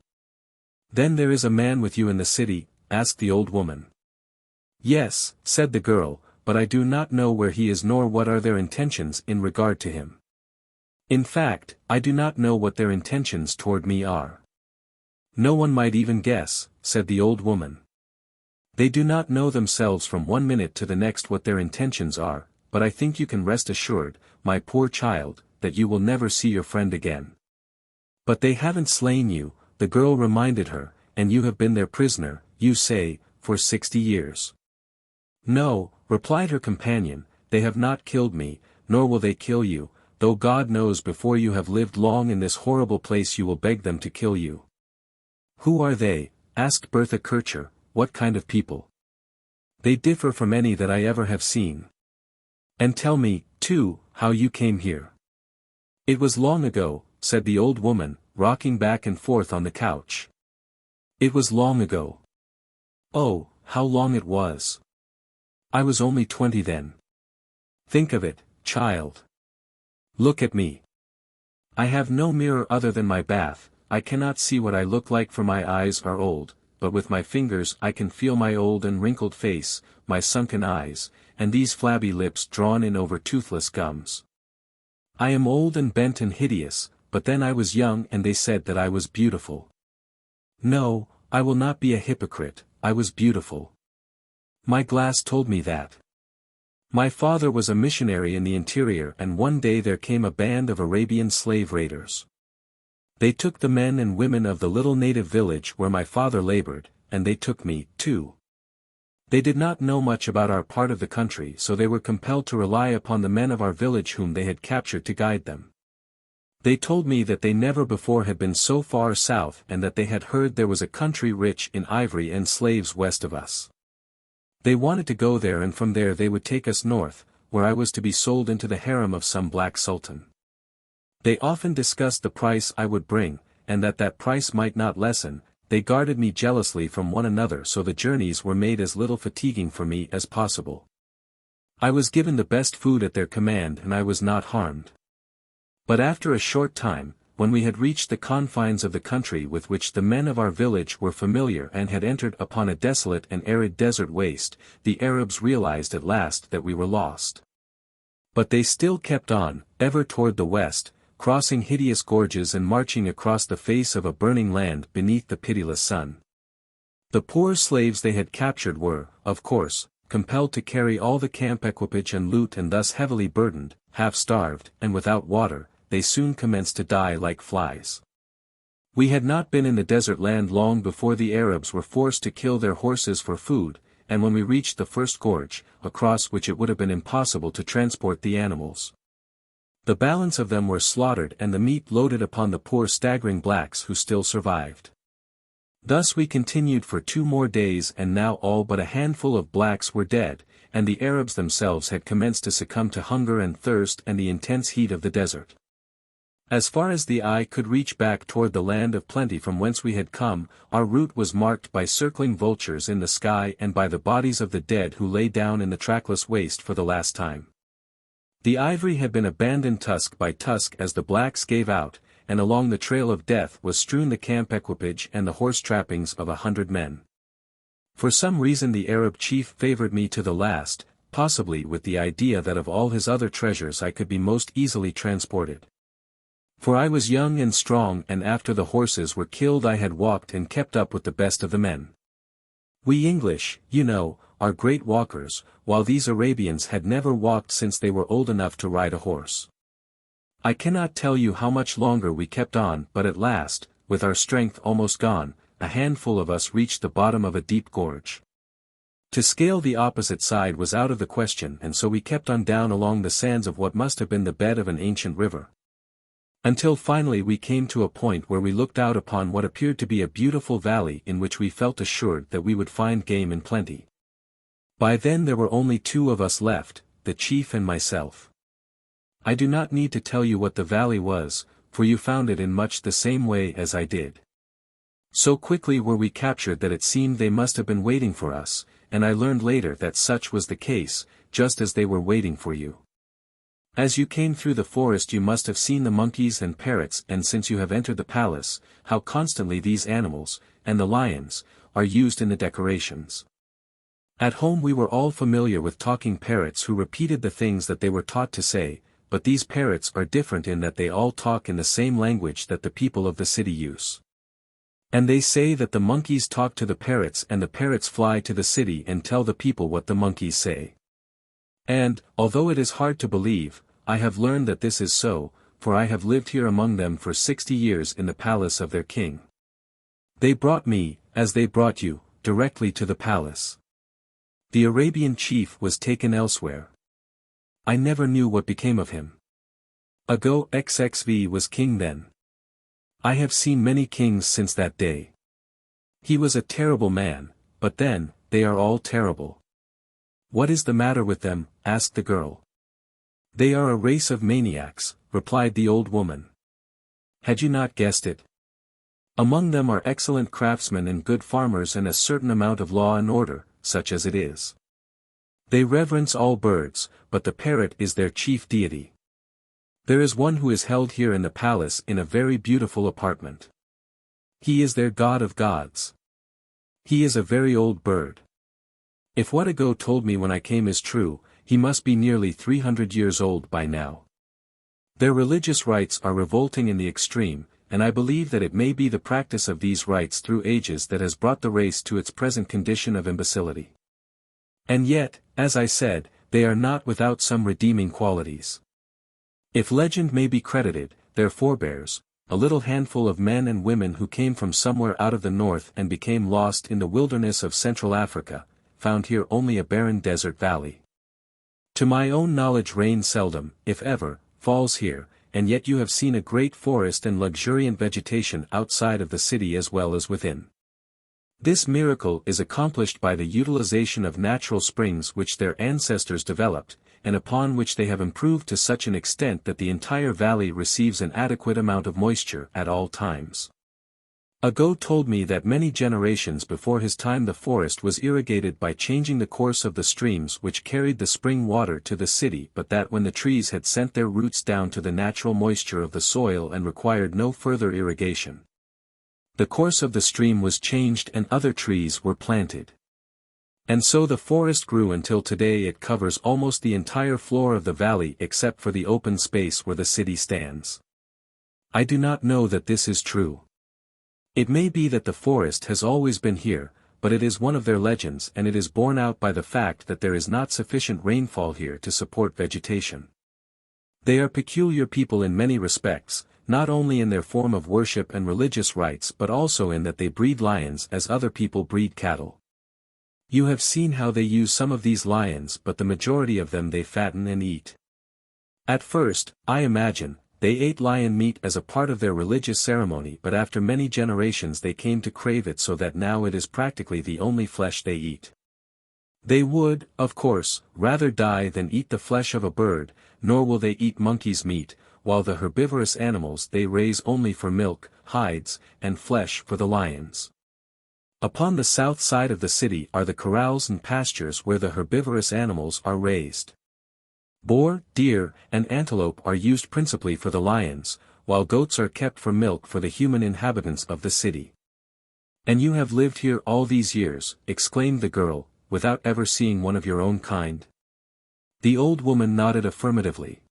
S1: "Then there is a man with you in the city?" asked the old woman. Yes, said the girl, but I do not know where he is nor what are their intentions in regard to him. In fact, I do not know what their intentions toward me are. No one might even guess, said the old woman. They do not know themselves from one minute to the next what their intentions are, but I think you can rest assured, my poor child, that you will never see your friend again. But they haven't slain you, the girl reminded her, and you have been their prisoner, you say, for 60 years. No, replied her companion, they have not killed me, nor will they kill you, though God knows before you have lived long in this horrible place you will beg them to kill you. Who are they? Asked Bertha Kircher, what kind of people? They differ from any that I ever have seen. And tell me, too, how you came here. It was long ago, said the old woman, rocking back and forth on the couch. It was long ago. Oh, how long it was. I was only 20 then. Think of it, child. Look at me. I have no mirror other than my bath, I cannot see what I look like for my eyes are old, but with my fingers I can feel my old and wrinkled face, my sunken eyes, and these flabby lips drawn in over toothless gums. I am old and bent and hideous, but then I was young and they said that I was beautiful. No, I will not be a hypocrite, I was beautiful. My glass told me that. My father was a missionary in the interior and one day there came a band of Arabian slave raiders. They took the men and women of the little native village where my father labored, and they took me, too. They did not know much about our part of the country so they were compelled to rely upon the men of our village whom they had captured to guide them. They told me that they never before had been so far south and that they had heard there was a country rich in ivory and slaves west of us. They wanted to go there and from there they would take us north, where I was to be sold into the harem of some black sultan. They often discussed the price I would bring, and that price might not lessen, they guarded me jealously from one another so the journeys were made as little fatiguing for me as possible. I was given the best food at their command and I was not harmed. But after a short time, when we had reached the confines of the country with which the men of our village were familiar and had entered upon a desolate and arid desert waste, the Arabs realized at last that we were lost. But they still kept on, ever toward the west, crossing hideous gorges and marching across the face of a burning land beneath the pitiless sun. The poor slaves they had captured were, of course, compelled to carry all the camp equipage and loot and thus heavily burdened, half-starved, and without water, they soon commenced to die like flies. We had not been in the desert land long before the Arabs were forced to kill their horses for food, and when we reached the first gorge, across which it would have been impossible to transport the animals, the balance of them were slaughtered and the meat loaded upon the poor staggering blacks who still survived. Thus we continued for 2 more days and now all but a handful of blacks were dead, and the Arabs themselves had commenced to succumb to hunger and thirst and the intense heat of the desert. As far as the eye could reach back toward the land of plenty from whence we had come, our route was marked by circling vultures in the sky and by the bodies of the dead who lay down in the trackless waste for the last time. The ivory had been abandoned tusk by tusk as the blacks gave out, and along the trail of death was strewn the camp equipage and the horse trappings of 100 men. For some reason the Arab chief favored me to the last, possibly with the idea that of all his other treasures I could be most easily transported. For I was young and strong and after the horses were killed I had walked and kept up with the best of the men. We English, you know, are great walkers, while these Arabians had never walked since they were old enough to ride a horse. I cannot tell you how much longer we kept on but at last, with our strength almost gone, a handful of us reached the bottom of a deep gorge. To scale the opposite side was out of the question and so we kept on down along the sands of what must have been the bed of an ancient river. Until finally we came to a point where we looked out upon what appeared to be a beautiful valley in which we felt assured that we would find game in plenty. By then there were only 2 of us left, the chief and myself. I do not need to tell you what the valley was, for you found it in much the same way as I did. So quickly were we captured that it seemed they must have been waiting for us, and I learned later that such was the case, just as they were waiting for you. As you came through the forest you must have seen the monkeys and parrots and since you have entered the palace, how constantly these animals, and the lions, are used in the decorations. At home we were all familiar with talking parrots who repeated the things that they were taught to say, but these parrots are different in that they all talk in the same language that the people of the city use. And they say that the monkeys talk to the parrots and the parrots fly to the city and tell the people what the monkeys say. And, although it is hard to believe, I have learned that this is so, for I have lived here among them for 60 years in the palace of their king. They brought me, as they brought you, directly to the palace. The Arabian chief was taken elsewhere. I never knew what became of him. Ago XXV was king then. I have seen many kings since that day. He was a terrible man, but then, they are all terrible. What is the matter with them? Asked the girl. They are a race of maniacs, replied the old woman. Had you not guessed it? Among them are excellent craftsmen and good farmers and a certain amount of law and order, such as it is. They reverence all birds, but the parrot is their chief deity. There is one who is held here in the palace in a very beautiful apartment. He is their god of gods. He is a very old bird. If what Ago told me when I came is true, he must be nearly 300 years old by now. Their religious rites are revolting in the extreme, and I believe that it may be the practice of these rites through ages that has brought the race to its present condition of imbecility. And yet, as I said, they are not without some redeeming qualities. If legend may be credited, their forebears, a little handful of men and women who came from somewhere out of the north and became lost in the wilderness of Central Africa, found here only a barren desert valley. To my own knowledge rain seldom, if ever, falls here, and yet you have seen a great forest and luxuriant vegetation outside of the city as well as within. This miracle is accomplished by the utilization of natural springs which their ancestors developed, and upon which they have improved to such an extent that the entire valley receives an adequate amount of moisture at all times. Ago told me that many generations before his time the forest was irrigated by changing the course of the streams which carried the spring water to the city, but that when the trees had sent their roots down to the natural moisture of the soil and required no further irrigation, the course of the stream was changed and other trees were planted. And so the forest grew until today it covers almost the entire floor of the valley except for the open space where the city stands. I do not know that this is true. It may be that the forest has always been here, but it is one of their legends and it is borne out by the fact that there is not sufficient rainfall here to support vegetation. They are peculiar people in many respects, not only in their form of worship and religious rites but also in that they breed lions as other people breed cattle. You have seen how they use some of these lions, but the majority of them they fatten and eat. At first, I imagine, they ate lion meat as a part of their religious ceremony, but after many generations they came to crave it so that now it is practically the only flesh they eat. They would, of course, rather die than eat the flesh of a bird, nor will they eat monkey's meat, while the herbivorous animals they raise only for milk, hides, and flesh for the lions. Upon the south side of the city are the corrals and pastures where the herbivorous animals are raised. Boar, deer, and antelope are used principally for the lions, while goats are kept for milk for the human inhabitants of the city. And you have lived here all these years, exclaimed the girl, without ever seeing one of your own kind? The old woman nodded affirmatively.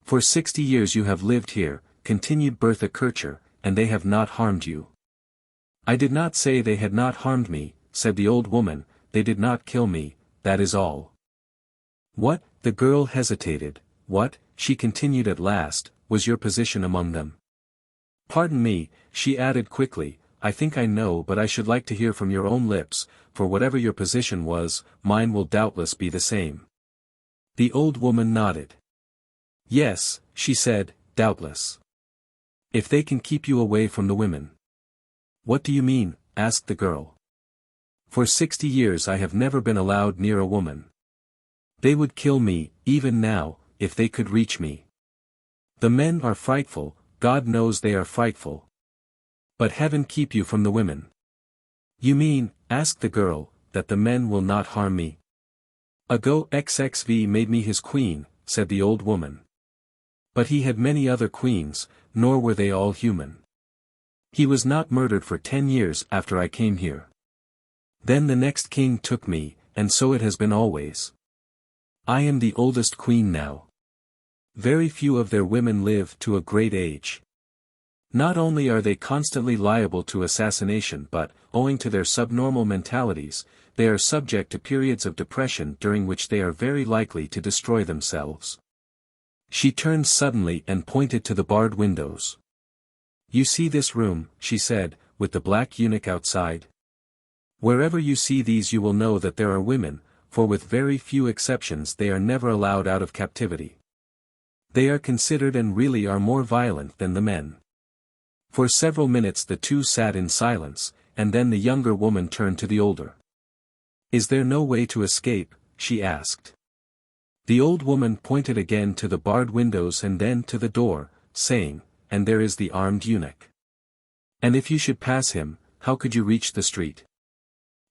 S1: For 60 years you have lived here, continued Bertha Kircher, and they have not harmed you. I did not say they had not harmed me, said the old woman, they did not kill me, that is all. What? The girl hesitated. What, she continued at last, was your position among them? Pardon me, she added quickly, I think I know, but I should like to hear from your own lips, for whatever your position was, mine will doubtless be the same. The old woman nodded. Yes, she said, doubtless. If they can keep you away from the women. What do you mean? Asked the girl. For 60 years I have never been allowed near a woman. They would kill me, even now, if they could reach me. The men are frightful, God knows they are frightful. But heaven keep you from the women. You mean, asked the girl, that the men will not harm me? Ago XXV made me his queen, said the old woman. But he had many other queens, nor were they all human. He was not murdered for 10 years after I came here. Then the next king took me, and so it has been always. I am the oldest queen now. Very few of their women live to a great age. Not only are they constantly liable to assassination but, owing to their subnormal mentalities, they are subject to periods of depression during which they are very likely to destroy themselves. She turned suddenly and pointed to the barred windows. You see this room, she said, with the black eunuch outside? Wherever you see these you will know that there are women, for with very few exceptions they are never allowed out of captivity. They are considered and really are more violent than the men. For several minutes the two sat in silence, and then the younger woman turned to the older. Is there no way to escape? She asked. The old woman pointed again to the barred windows and then to the door, saying, and there is the armed eunuch. And if you should pass him, how could you reach the street?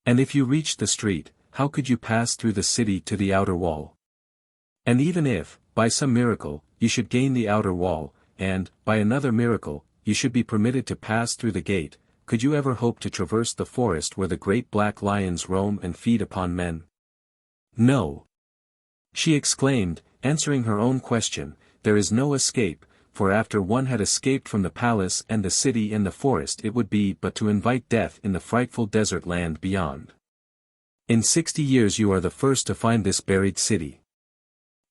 S1: And if you reached the street, how could you pass through the city to the outer wall? And even if, by some miracle, you should gain the outer wall, and, by another miracle, you should be permitted to pass through the gate, could you ever hope to traverse the forest where the great black lions roam and feed upon men? No. She exclaimed, answering her own question, there is no escape, for after one had escaped from the palace and the city and the forest it would be but to invite death in the frightful desert land beyond. In 60 years you are the first to find this buried city.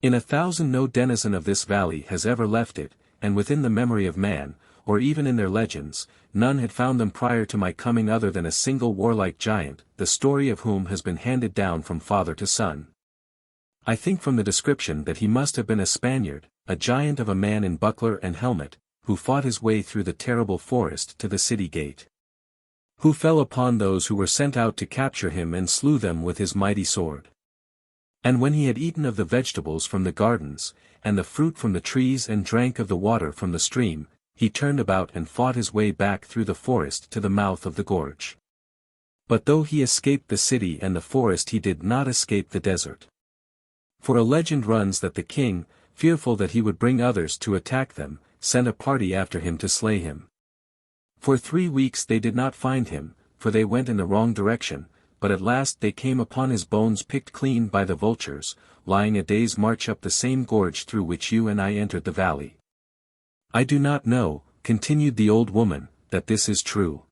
S1: In 1,000 no denizen of this valley has ever left it, and within the memory of man, or even in their legends, none had found them prior to my coming other than a single warlike giant, the story of whom has been handed down from father to son. I think from the description that he must have been a Spaniard, a giant of a man in buckler and helmet, who fought his way through the terrible forest to the city gate. Who fell upon those who were sent out to capture him and slew them with his mighty sword. And when he had eaten of the vegetables from the gardens, and the fruit from the trees and drank of the water from the stream, he turned about and fought his way back through the forest to the mouth of the gorge. But though he escaped the city and the forest he did not escape the desert. For a legend runs that the king, fearful that he would bring others to attack them, sent a party after him to slay him. For 3 weeks they did not find him, for they went in the wrong direction, but at last they came upon his bones picked clean by the vultures, lying a day's march up the same gorge through which you and I entered the valley. I do not know, continued the old woman, that this is true.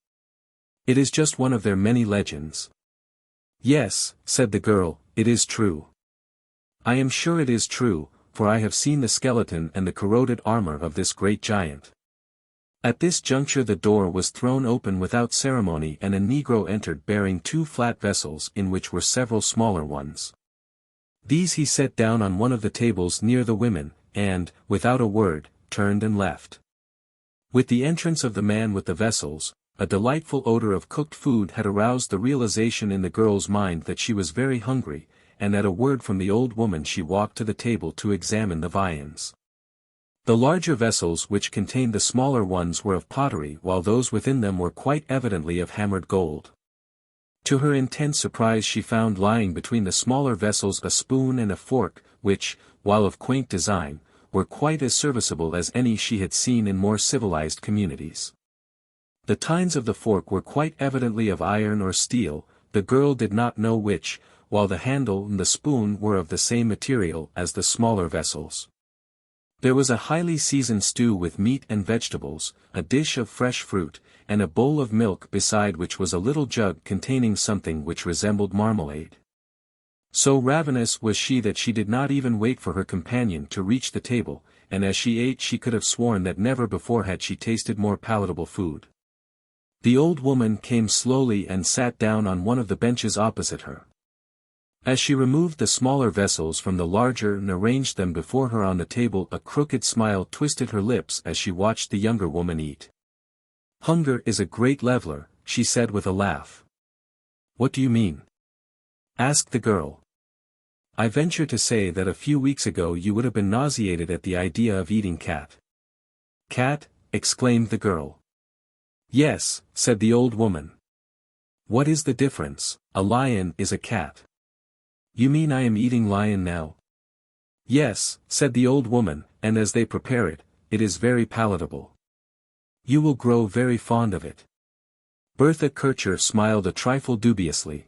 S1: It is just one of their many legends. Yes, said the girl, it is true. I am sure it is true, for I have seen the skeleton and the corroded armor of this great giant. At this juncture the door was thrown open without ceremony and a negro entered bearing 2 flat vessels in which were several smaller ones. These he set down on one of the tables near the women, and, without a word, turned and left. With the entrance of the man with the vessels, a delightful odor of cooked food had aroused the realization in the girl's mind that she was very hungry, and at a word from the old woman she walked to the table to examine the viands. The larger vessels which contained the smaller ones were of pottery while those within them were quite evidently of hammered gold. To her intense surprise she found lying between the smaller vessels a spoon and a fork, which, while of quaint design, were quite as serviceable as any she had seen in more civilized communities. The tines of the fork were quite evidently of iron or steel, the girl did not know which, while the handle and the spoon were of the same material as the smaller vessels. There was a highly seasoned stew with meat and vegetables, a dish of fresh fruit, and a bowl of milk beside which was a little jug containing something which resembled marmalade. So ravenous was she that she did not even wait for her companion to reach the table, and as she ate she could have sworn that never before had she tasted more palatable food. The old woman came slowly and sat down on one of the benches opposite her. As she removed the smaller vessels from the larger and arranged them before her on the table a crooked smile twisted her lips as she watched the younger woman eat. "Hunger is a great leveler," she said with a laugh. "What do you mean?" asked the girl. "I venture to say that a few weeks ago you would have been nauseated at the idea of eating cat." "Cat?" exclaimed the girl. "Yes," said the old woman. "What is the difference? A lion is a cat." "You mean I am eating lion now?" "Yes," said the old woman, "and as they prepare it, it is very palatable. You will grow very fond of it." Bertha Kircher smiled a trifle dubiously.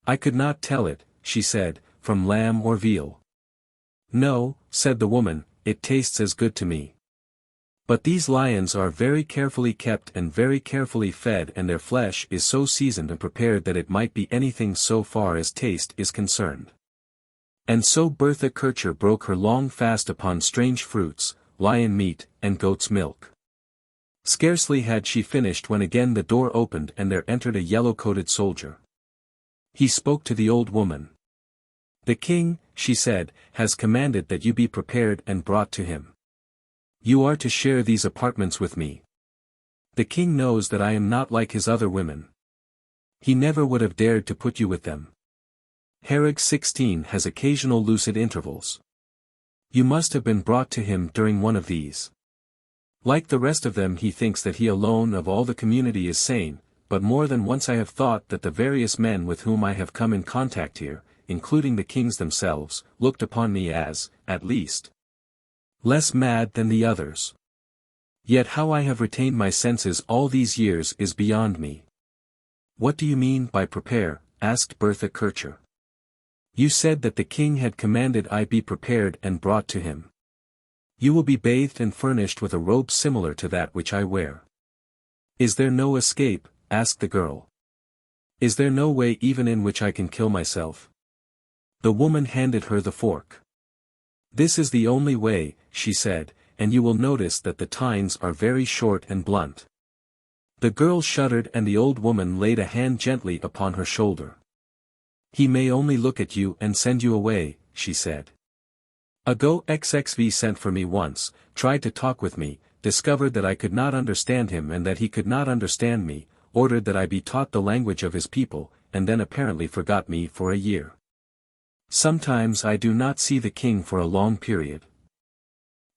S1: I could not tell it, she said, from lamb or veal. No, said the woman, it tastes as good to me. But these lions are very carefully kept and very carefully fed, and their flesh is so seasoned and prepared that it might be anything so far as taste is concerned. And so Bertha Kircher broke her long fast upon strange fruits, lion meat, and goat's milk. Scarcely had she finished when again the door opened and there entered a yellow-coated soldier. He spoke to the old woman. The king, she said, has commanded that you be prepared and brought to him. You are to share these apartments with me. The king knows that I am not like his other women. He never would have dared to put you with them. Herrig 16 has occasional lucid intervals. You must have been brought to him during one of these. Like the rest of them, he thinks that he alone of all the community is sane, but more than once I have thought that the various men with whom I have come in contact here, including the kings themselves, looked upon me as, at least, less mad than the others. Yet how I have retained my senses all these years is beyond me. What do you mean by prepare? Asked Bertha Kircher. You said that the king had commanded I be prepared and brought to him. You will be bathed and furnished with a robe similar to that which I wear. Is there no escape? Asked the girl. Is there no way even in which I can kill myself? The woman handed her the fork. This is the only way, she said, and you will notice that the tines are very short and blunt. The girl shuddered and the old woman laid a hand gently upon her shoulder. He may only look at you and send you away, she said. Ago XXV sent for me once, tried to talk with me, discovered that I could not understand him and that he could not understand me, ordered that I be taught the language of his people, and then apparently forgot me for a year. Sometimes I do not see the king for a long period.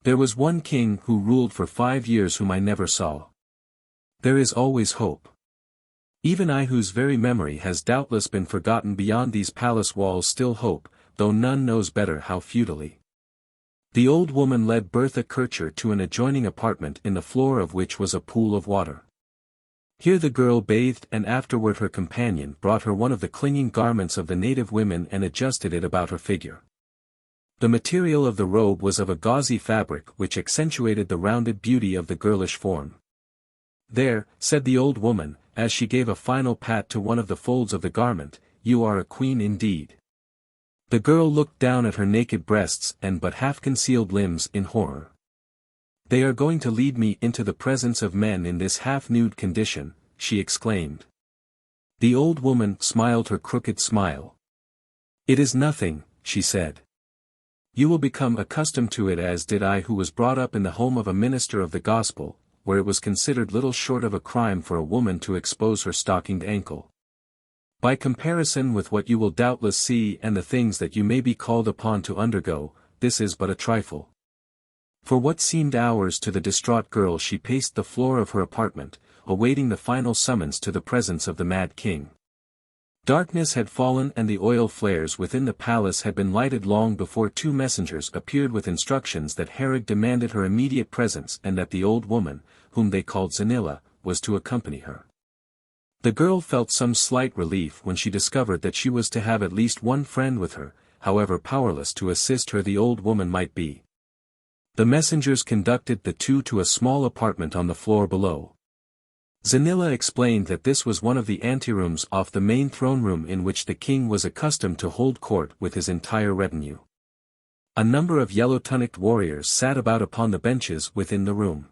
S1: There was one king who ruled for 5 years whom I never saw. There is always hope. Even I whose very memory has doubtless been forgotten beyond these palace walls still hope, though none knows better how futilely. The old woman led Bertha Kircher to an adjoining apartment in the floor of which was a pool of water. Here the girl bathed and afterward her companion brought her one of the clinging garments of the native women and adjusted it about her figure. The material of the robe was of a gauzy fabric which accentuated the rounded beauty of the girlish form. There, said the old woman, as she gave a final pat to one of the folds of the garment, you are a queen indeed. The girl looked down at her naked breasts and but half-concealed limbs in horror. They are going to lead me into the presence of men in this half-nude condition, she exclaimed. The old woman smiled her crooked smile. It is nothing, she said. You will become accustomed to it as did I who was brought up in the home of a minister of the gospel, where it was considered little short of a crime for a woman to expose her stockinged ankle. By comparison with what you will doubtless see and the things that you may be called upon to undergo, this is but a trifle. For what seemed hours to the distraught girl she paced the floor of her apartment, awaiting the final summons to the presence of the mad king. Darkness had fallen and the oil flares within the palace had been lighted long before 2 messengers appeared with instructions that Herrig demanded her immediate presence and that the old woman, whom they called Zanilla, was to accompany her. The girl felt some slight relief when she discovered that she was to have at least one friend with her, however powerless to assist her the old woman might be. The messengers conducted the 2 to a small apartment on the floor below. Zanilla explained that this was one of the anterooms off the main throne room in which the king was accustomed to hold court with his entire retinue. A number of yellow-tunicked warriors sat about upon the benches within the room.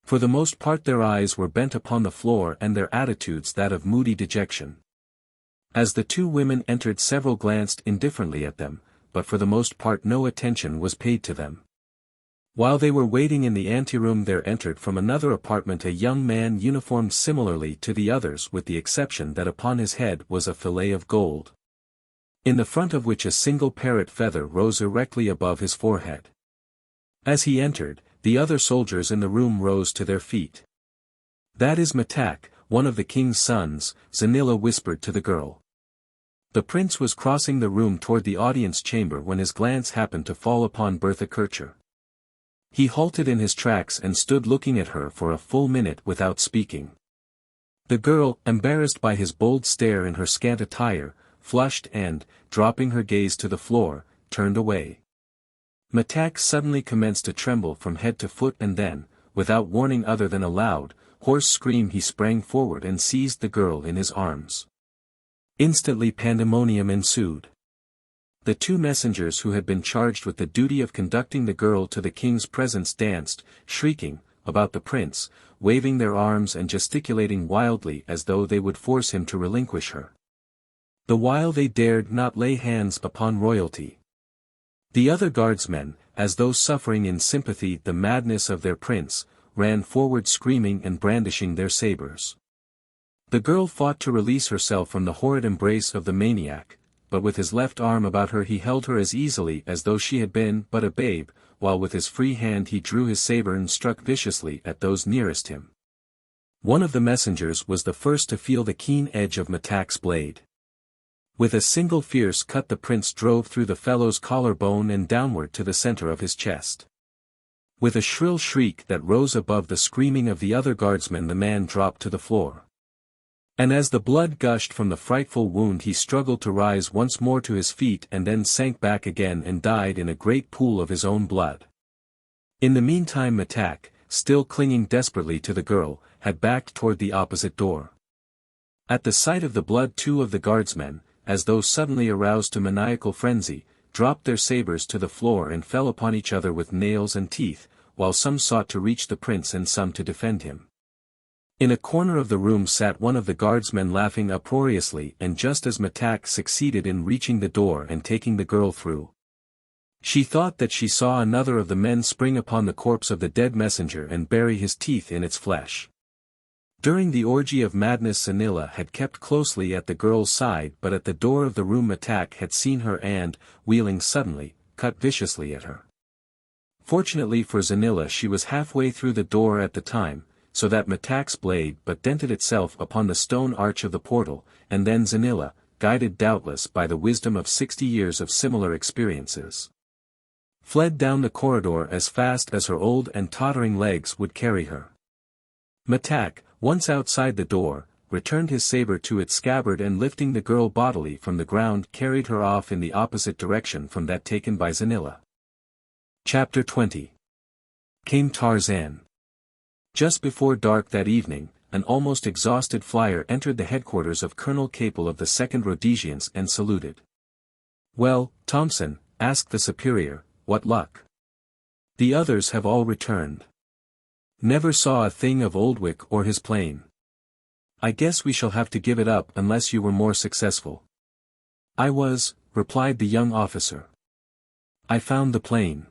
S1: For the most part their eyes were bent upon the floor and their attitudes that of moody dejection. As the 2 women entered several glanced indifferently at them, but for the most part no attention was paid to them. While they were waiting in the anteroom there entered from another apartment a young man uniformed similarly to the others with the exception that upon his head was a fillet of gold, in the front of which a single parrot feather rose erectly above his forehead. As he entered, the other soldiers in the room rose to their feet. That is Matak, one of the king's sons, Zanilla whispered to the girl. The prince was crossing the room toward the audience chamber when his glance happened to fall upon Bertha Kircher. He halted in his tracks and stood looking at her for a full minute without speaking. The girl, embarrassed by his bold stare in her scant attire, flushed and, dropping her gaze to the floor, turned away. Matak suddenly commenced to tremble from head to foot and then, without warning other than a loud, hoarse scream, he sprang forward and seized the girl in his arms. Instantly pandemonium ensued. The two messengers who had been charged with the duty of conducting the girl to the king's presence danced, shrieking, about the prince, waving their arms and gesticulating wildly as though they would force him to relinquish her. The while they dared not lay hands upon royalty. The other guardsmen, as though suffering in sympathy the madness of their prince, ran forward screaming and brandishing their sabers. The girl fought to release herself from the horrid embrace of the maniac, but with his left arm about her he held her as easily as though she had been but a babe, while with his free hand he drew his saber and struck viciously at those nearest him. One of the messengers was the first to feel the keen edge of Matak's blade. With a single fierce cut the prince drove through the fellow's collarbone and downward to the center of his chest. With a shrill shriek that rose above the screaming of the other guardsmen, the man dropped to the floor. And as the blood gushed from the frightful wound he struggled to rise once more to his feet and then sank back again and died in a great pool of his own blood. In the meantime Matak, still clinging desperately to the girl, had backed toward the opposite door. At the sight of the blood, two of the guardsmen, as though suddenly aroused to maniacal frenzy, dropped their sabers to the floor and fell upon each other with nails and teeth, while some sought to reach the prince and some to defend him. In a corner of the room sat one of the guardsmen laughing uproariously, and just as Matak succeeded in reaching the door and taking the girl through, she thought that she saw another of the men spring upon the corpse of the dead messenger and bury his teeth in its flesh. During the orgy of madness Zanilla had kept closely at the girl's side, but at the door of the room Matak had seen her and, wheeling suddenly, cut viciously at her. Fortunately for Zanilla she was halfway through the door at the time, so that Matak's blade but dented itself upon the stone arch of the portal, and then Zanilla, guided doubtless by the wisdom of 60 years of similar experiences, fled down the corridor as fast as her old and tottering legs would carry her. Matak, once outside the door, returned his saber to its scabbard and lifting the girl bodily from the ground carried her off in the opposite direction from that taken by Zanilla. Chapter 20. Came Tarzan. Just before dark that evening, an almost exhausted Flier entered the headquarters of Colonel Capel of the 2nd Rhodesians and saluted. "Well, Thompson," asked the superior, "what luck?" "The others have all returned. Never saw a thing of Oldwick or his plane. I guess we shall have to give it up unless you were more successful." "I was," replied the young officer. "I found the plane."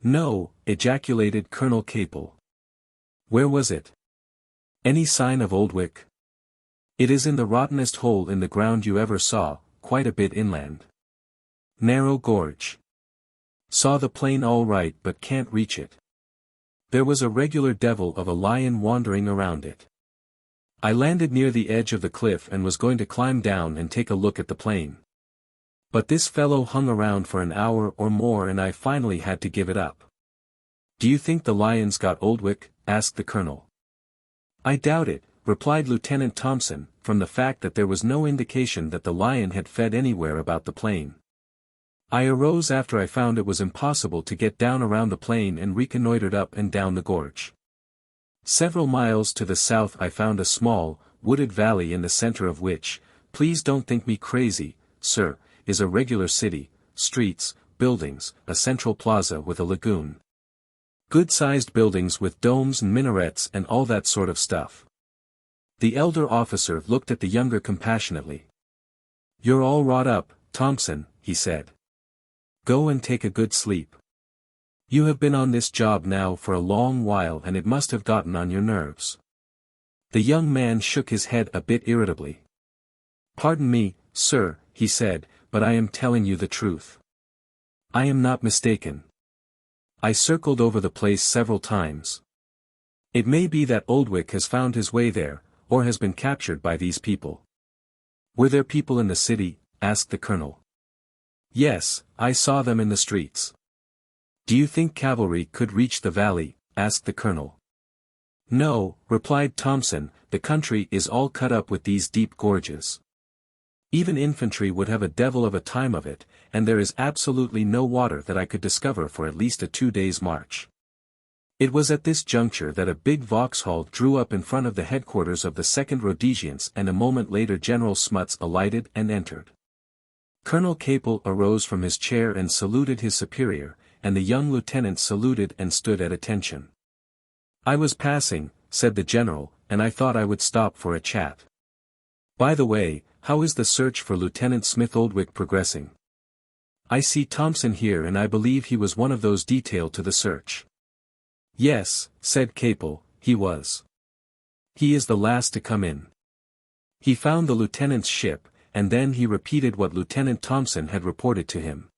S1: "No," ejaculated Colonel Capel. "Where was it? Any sign of Oldwick?" "It is in the rottenest hole in the ground you ever saw, quite a bit inland. Narrow gorge. Saw the plane all right but can't reach it. There was a regular devil of a lion wandering around it. I landed near the edge of the cliff and was going to climb down and take a look at the plane. But this fellow hung around for an hour or more and I finally had to give it up." "Do you think the lions got Oldwick?" asked the colonel. "I doubt it," replied Lieutenant Thompson, "from the fact that there was no indication that the lion had fed anywhere about the plane. I arose after I found it was impossible to get down around the plane and reconnoitered up and down the gorge. Several miles to the south I found a small, wooded valley in the center of which, please don't think me crazy, sir, is a regular city, streets, buildings, a central plaza with a lagoon. Good-sized buildings with domes and minarets and all that sort of stuff." The elder officer looked at the younger compassionately. "You're all wrought up, Thompson," he said. "Go and take a good sleep. You have been on this job now for a long while and it must have gotten on your nerves." The young man shook his head a bit irritably. "Pardon me, sir," he said, "but I am telling you the truth. I am not mistaken. I circled over the place several times. It may be that Oldwick has found his way there, or has been captured by these people." "Were there people in the city?" asked the colonel. "Yes, I saw them in the streets." "Do you think cavalry could reach the valley?" asked the colonel. "No," replied Thompson, "the country is all cut up with these deep gorges. Even infantry would have a devil of a time of it, and there is absolutely no water that I could discover for at least a 2 days' march. It was at this juncture that a big Vauxhall drew up in front of the headquarters of the 2nd Rhodesians, and a moment later General Smuts alighted and entered. Colonel Capel arose from his chair and saluted his superior, and the young lieutenant saluted and stood at attention. "I was passing," said the general, "and I thought I would stop for a chat. By the way, how is the search for Lieutenant Smith Oldwick progressing? I see Thompson here, and I believe he was one of those detailed to the search." "Yes," said Capel, "he was. He is the last to come in. He found the lieutenant's ship, and then he repeated what Lieutenant Thompson had reported to him."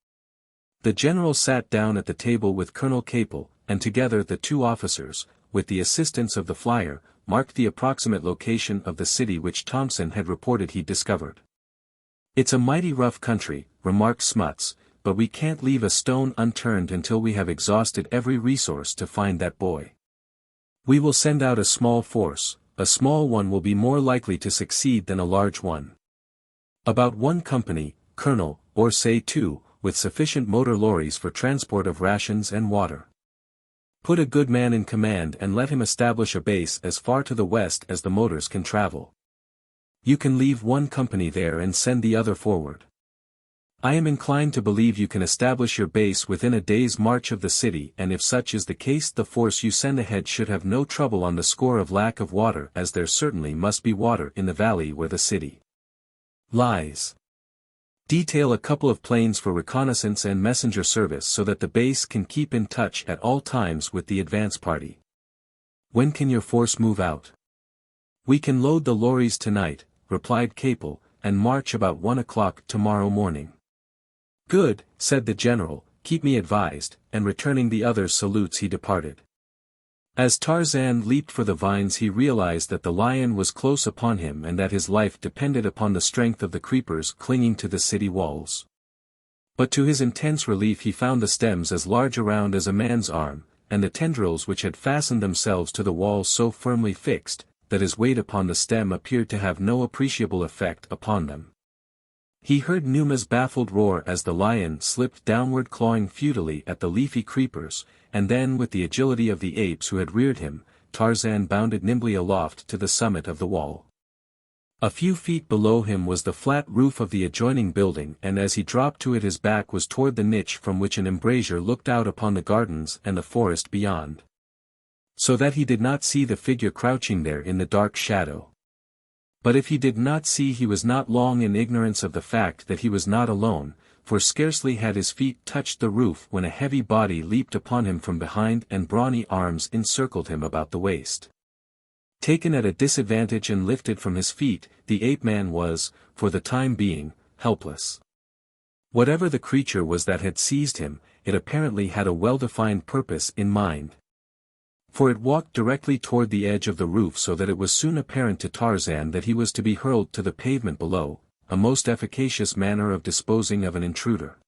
S1: The general sat down at the table with Colonel Capel, and together the two officers, with the assistance of the Flier, marked the approximate location of the city which Thompson had reported he'd discovered. "It's a mighty rough country," remarked Smuts, "but we can't leave a stone unturned until we have exhausted every resource to find that boy. We will send out a small force. A small one will be more likely to succeed than a large one. About 1 company, Colonel, or say 2, with sufficient motor lorries for transport of rations and water. Put a good man in command and let him establish a base as far to the west as the motors can travel. You can leave 1 company there and send the other forward. I am inclined to believe you can establish your base within a day's march of the city, and if such is the case the force you send ahead should have no trouble on the score of lack of water, as there certainly must be water in the valley where the city lies. Detail a couple of planes for reconnaissance and messenger service so that the base can keep in touch at all times with the advance party. When can your force move out?" "We can load the lorries tonight," replied Capel, "and march about 1 o'clock tomorrow morning." "Good," said the general, "keep me advised," and returning the other's salutes he departed. As Tarzan leaped for the vines he realized that the lion was close upon him and that his life depended upon the strength of the creepers clinging to the city walls. But to his intense relief he found the stems as large around as a man's arm, and the tendrils which had fastened themselves to the walls so firmly fixed, that his weight upon the stem appeared to have no appreciable effect upon them. He heard Numa's baffled roar as the lion slipped downward clawing futilely at the leafy creepers, and then with the agility of the apes who had reared him, Tarzan bounded nimbly aloft to the summit of the wall. A few feet below him was the flat roof of the adjoining building, and as he dropped to it his back was toward the niche from which an embrasure looked out upon the gardens and the forest beyond. So that he did not see the figure crouching there in the dark shadow. But if he did not see he was not long in ignorance of the fact that he was not alone, for scarcely had his feet touched the roof when a heavy body leaped upon him from behind and brawny arms encircled him about the waist. Taken at a disadvantage and lifted from his feet, the ape-man was, for the time being, helpless. Whatever the creature was that had seized him, it apparently had a well-defined purpose in mind. For it walked directly toward the edge of the roof so that it was soon apparent to Tarzan that he was to be hurled to the pavement below, a most efficacious manner of disposing of an intruder.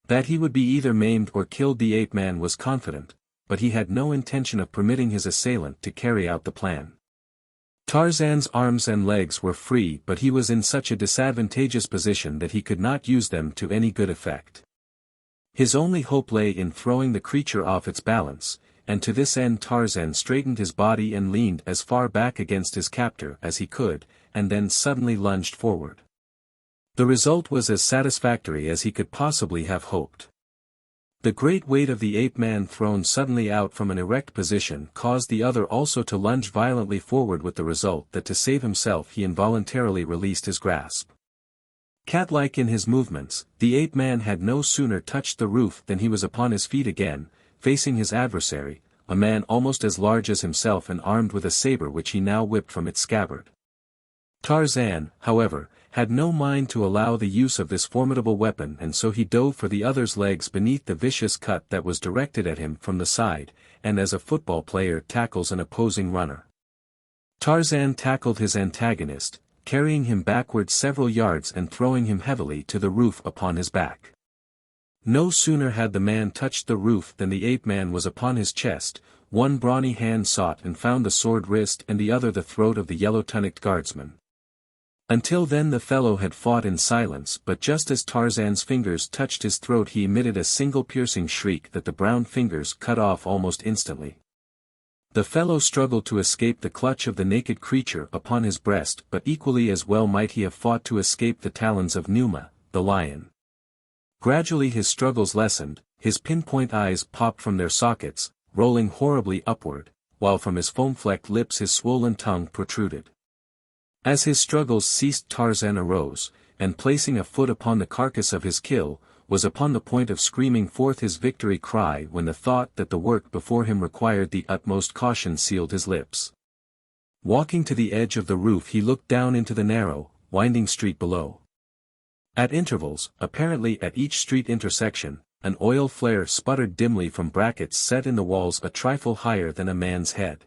S1: That he would be either maimed or killed the ape-man was confident, but he had no intention of permitting his assailant to carry out the plan. Tarzan's arms and legs were free, but he was in such a disadvantageous position that he could not use them to any good effect. His only hope lay in throwing the creature off its balance, and to this end Tarzan straightened his body and leaned as far back against his captor as he could, and then suddenly lunged forward. The result was as satisfactory as he could possibly have hoped. The great weight of the ape-man thrown suddenly out from an erect position caused the other also to lunge violently forward, with the result that to save himself he involuntarily released his grasp. Cat-like in his movements, the ape-man had no sooner touched the roof than he was upon his feet again, facing his adversary, a man almost as large as himself and armed with a saber which he now whipped from its scabbard. Tarzan, however, had no mind to allow the use of this formidable weapon, and so he dove for the other's legs beneath the vicious cut that was directed at him from the side, and as a football player tackles an opposing runner. Tarzan tackled his antagonist, carrying him backward several yards and throwing him heavily to the roof upon his back. No sooner had the man touched the roof than the ape-man was upon his chest, one brawny hand sought and found the sword wrist and the other the throat of the yellow-tunicked guardsman. Until then the fellow had fought in silence, but just as Tarzan's fingers touched his throat he emitted a single piercing shriek that the brown fingers cut off almost instantly. The fellow struggled to escape the clutch of the naked creature upon his breast, but equally as well might he have fought to escape the talons of Numa, the lion. Gradually his struggles lessened, his pinpoint eyes popped from their sockets, rolling horribly upward, while from his foam-flecked lips his swollen tongue protruded. As his struggles ceased Tarzan arose, and placing a foot upon the carcass of his kill, was upon the point of screaming forth his victory cry when the thought that the work before him required the utmost caution sealed his lips. Walking to the edge of the roof he looked down into the narrow, winding street below. At intervals, apparently at each street intersection, an oil flare sputtered dimly from brackets set in the walls a trifle higher than a man's head.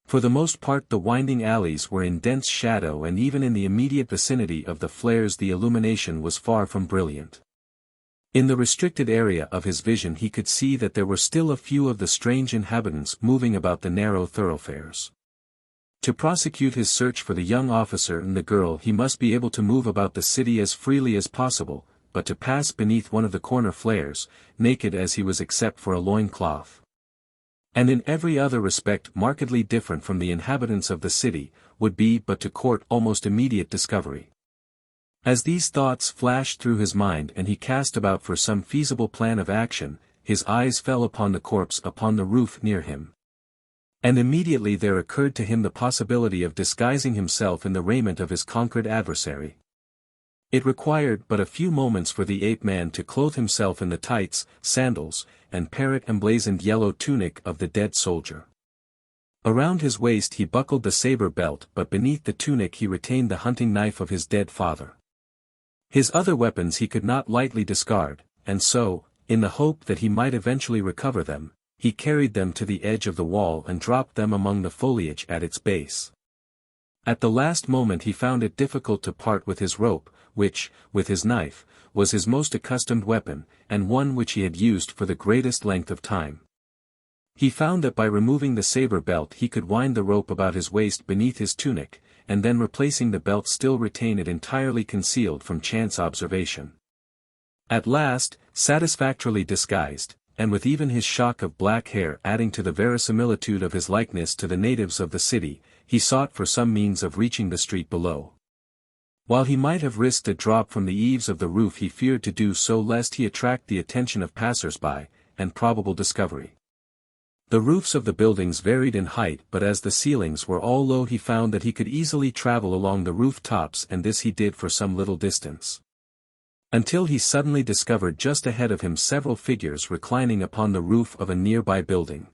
S1: For the most part the winding alleys were in dense shadow, and even in the immediate vicinity of the flares the illumination was far from brilliant. In the restricted area of his vision he could see that there were still a few of the strange inhabitants moving about the narrow thoroughfares. To prosecute his search for the young officer and the girl he must be able to move about the city as freely as possible, but to pass beneath one of the corner flares, naked as he was except for a loin-cloth, and in every other respect markedly different from the inhabitants of the city, would be but to court almost immediate discovery. As these thoughts flashed through his mind and he cast about for some feasible plan of action, his eyes fell upon the corpse upon the roof near him. And immediately there occurred to him the possibility of disguising himself in the raiment of his conquered adversary. It required but a few moments for the ape-man to clothe himself in the tights, sandals, and parrot-emblazoned yellow tunic of the dead soldier. Around his waist he buckled the saber belt, but beneath the tunic he retained the hunting knife of his dead father. His other weapons he could not lightly discard, and so, in the hope that he might eventually recover them, he carried them to the edge of the wall and dropped them among the foliage at its base. At the last moment he found it difficult to part with his rope, which, with his knife, was his most accustomed weapon, and one which he had used for the greatest length of time. He found that by removing the saber belt he could wind the rope about his waist beneath his tunic, and then replacing the belt still retain it entirely concealed from chance observation. At last, satisfactorily disguised, and with even his shock of black hair adding to the verisimilitude of his likeness to the natives of the city, he sought for some means of reaching the street below. While he might have risked a drop from the eaves of the roof he feared to do so lest he attract the attention of passers-by, and probable discovery. The roofs of the buildings varied in height, but as the ceilings were all low he found that he could easily travel along the roof tops, and this he did for some little distance, until he suddenly discovered just ahead of him several figures reclining upon the roof of a nearby building.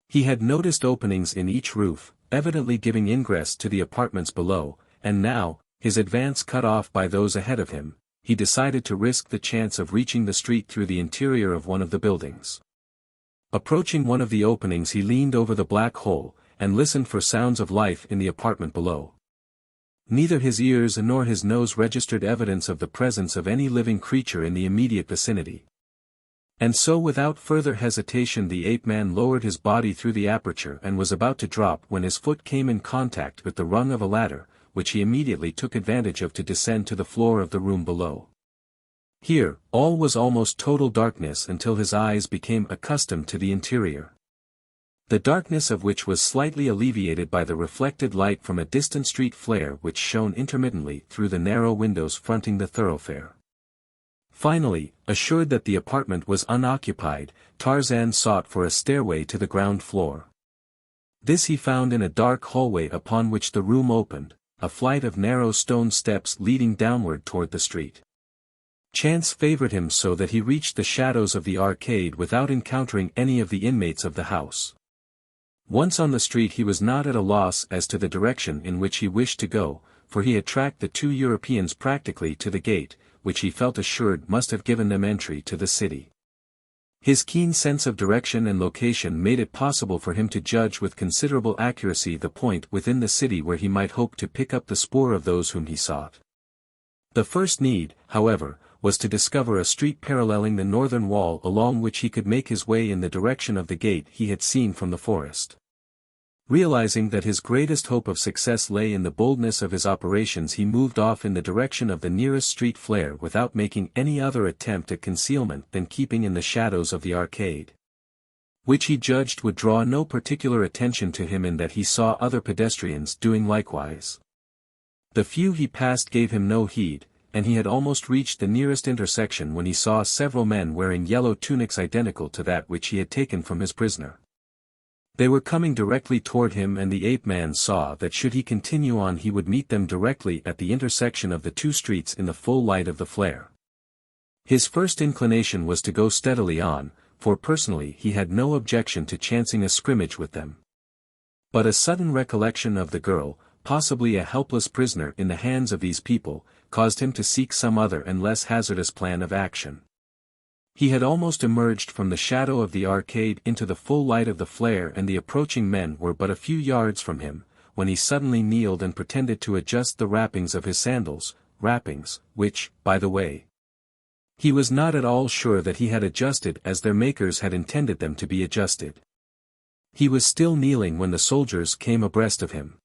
S1: He had noticed openings in each roof, evidently giving ingress to the apartments below, and now, his advance cut off by those ahead of him, he decided to risk the chance of reaching the street through the interior of one of the buildings. Approaching one of the openings he leaned over the black hole, and listened for sounds of life in the apartment below. Neither his ears nor his nose registered evidence of the presence of any living creature in the immediate vicinity. And so without further hesitation the ape-man lowered his body through the aperture and was about to drop when his foot came in contact with the rung of a ladder, which he immediately took advantage of to descend to the floor of the room below. Here, all was almost total darkness until his eyes became accustomed to the interior, the darkness of which was slightly alleviated by the reflected light from a distant street flare which shone intermittently through the narrow windows fronting the thoroughfare. Finally, assured that the apartment was unoccupied, Tarzan sought for a stairway to the ground floor. This he found in a dark hallway upon which the room opened, a flight of narrow stone steps leading downward toward the street. Chance favored him so that he reached the shadows of the arcade without encountering any of the inmates of the house. Once on the street he was not at a loss as to the direction in which he wished to go, for he had tracked the two Europeans practically to the gate, which he felt assured must have given them entry to the city. His keen sense of direction and location made it possible for him to judge with considerable accuracy the point within the city where he might hope to pick up the spoor of those whom he sought. The first need, however, was to discover a street paralleling the northern wall along which he could make his way in the direction of the gate he had seen from the forest. Realizing that his greatest hope of success lay in the boldness of his operations, he moved off in the direction of the nearest street Flier without making any other attempt at concealment than keeping in the shadows of the arcade, which he judged would draw no particular attention to him, in that he saw other pedestrians doing likewise. The few he passed gave him no heed, and he had almost reached the nearest intersection when he saw several men wearing yellow tunics identical to that which he had taken from his prisoner. They were coming directly toward him, and the ape-man saw that should he continue on he would meet them directly at the intersection of the two streets in the full light of the flare. His first inclination was to go steadily on, for personally he had no objection to chancing a scrimmage with them. But a sudden recollection of the girl, possibly a helpless prisoner in the hands of these people, caused him to seek some other and less hazardous plan of action. He had almost emerged from the shadow of the arcade into the full light of the flare, and the approaching men were but a few yards from him, when he suddenly kneeled and pretended to adjust the wrappings of his sandals, wrappings, which, by the way, he was not at all sure that he had adjusted as their makers had intended them to be adjusted. He was still kneeling when the soldiers came abreast of him.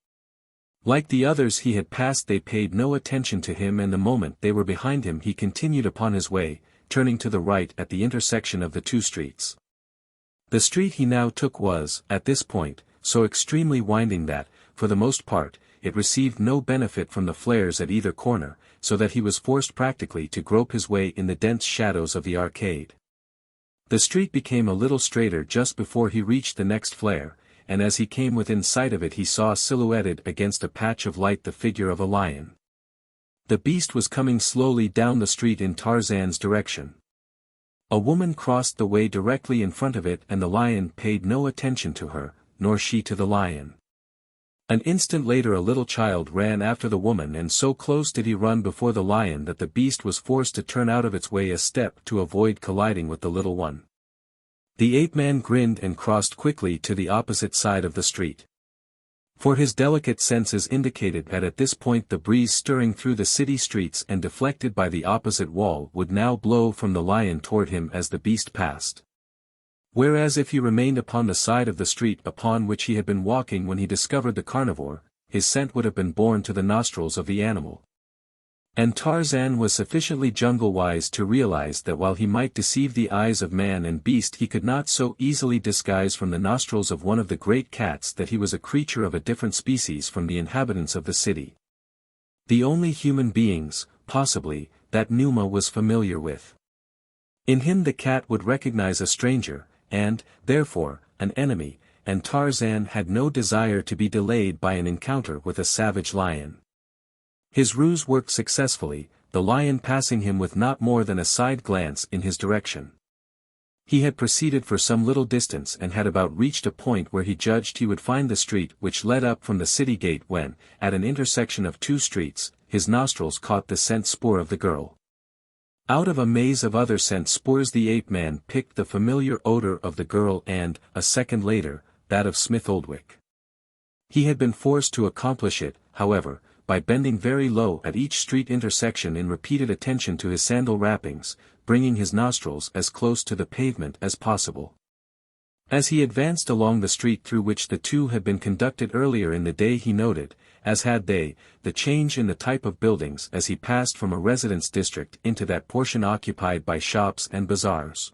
S1: Like the others he had passed, they paid no attention to him, and the moment they were behind him he continued upon his way, turning to the right at the intersection of the two streets. The street he now took was, at this point, so extremely winding that, for the most part, it received no benefit from the flares at either corner, so that he was forced practically to grope his way in the dense shadows of the arcade. The street became a little straighter just before he reached the next flare, and as he came within sight of it he saw silhouetted against a patch of light the figure of a lion. The beast was coming slowly down the street in Tarzan's direction. A woman crossed the way directly in front of it, and the lion paid no attention to her, nor she to the lion. An instant later a little child ran after the woman, and so close did he run before the lion that the beast was forced to turn out of its way a step to avoid colliding with the little one. The ape-man grinned and crossed quickly to the opposite side of the street. For his delicate senses indicated that at this point the breeze stirring through the city streets and deflected by the opposite wall would now blow from the lion toward him as the beast passed. Whereas if he remained upon the side of the street upon which he had been walking when he discovered the carnivore, his scent would have been borne to the nostrils of the animal. And Tarzan was sufficiently jungle-wise to realize that while he might deceive the eyes of man and beast, he could not so easily disguise from the nostrils of one of the great cats that he was a creature of a different species from the inhabitants of the city. The only human beings, possibly, that Numa was familiar with. In him the cat would recognize a stranger, and, therefore, an enemy, and Tarzan had no desire to be delayed by an encounter with a savage lion. His ruse worked successfully, the lion passing him with not more than a side glance in his direction. He had proceeded for some little distance and had about reached a point where he judged he would find the street which led up from the city gate when, at an intersection of two streets, his nostrils caught the scent spoor of the girl. Out of a maze of other scent spoors the ape-man picked the familiar odor of the girl and, a second later, that of Smith Oldwick. He had been forced to accomplish it, however, by bending very low at each street intersection in repeated attention to his sandal wrappings, bringing his nostrils as close to the pavement as possible. As he advanced along the street through which the two had been conducted earlier in the day he noted, as had they, the change in the type of buildings as he passed from a residence district into that portion occupied by shops and bazaars.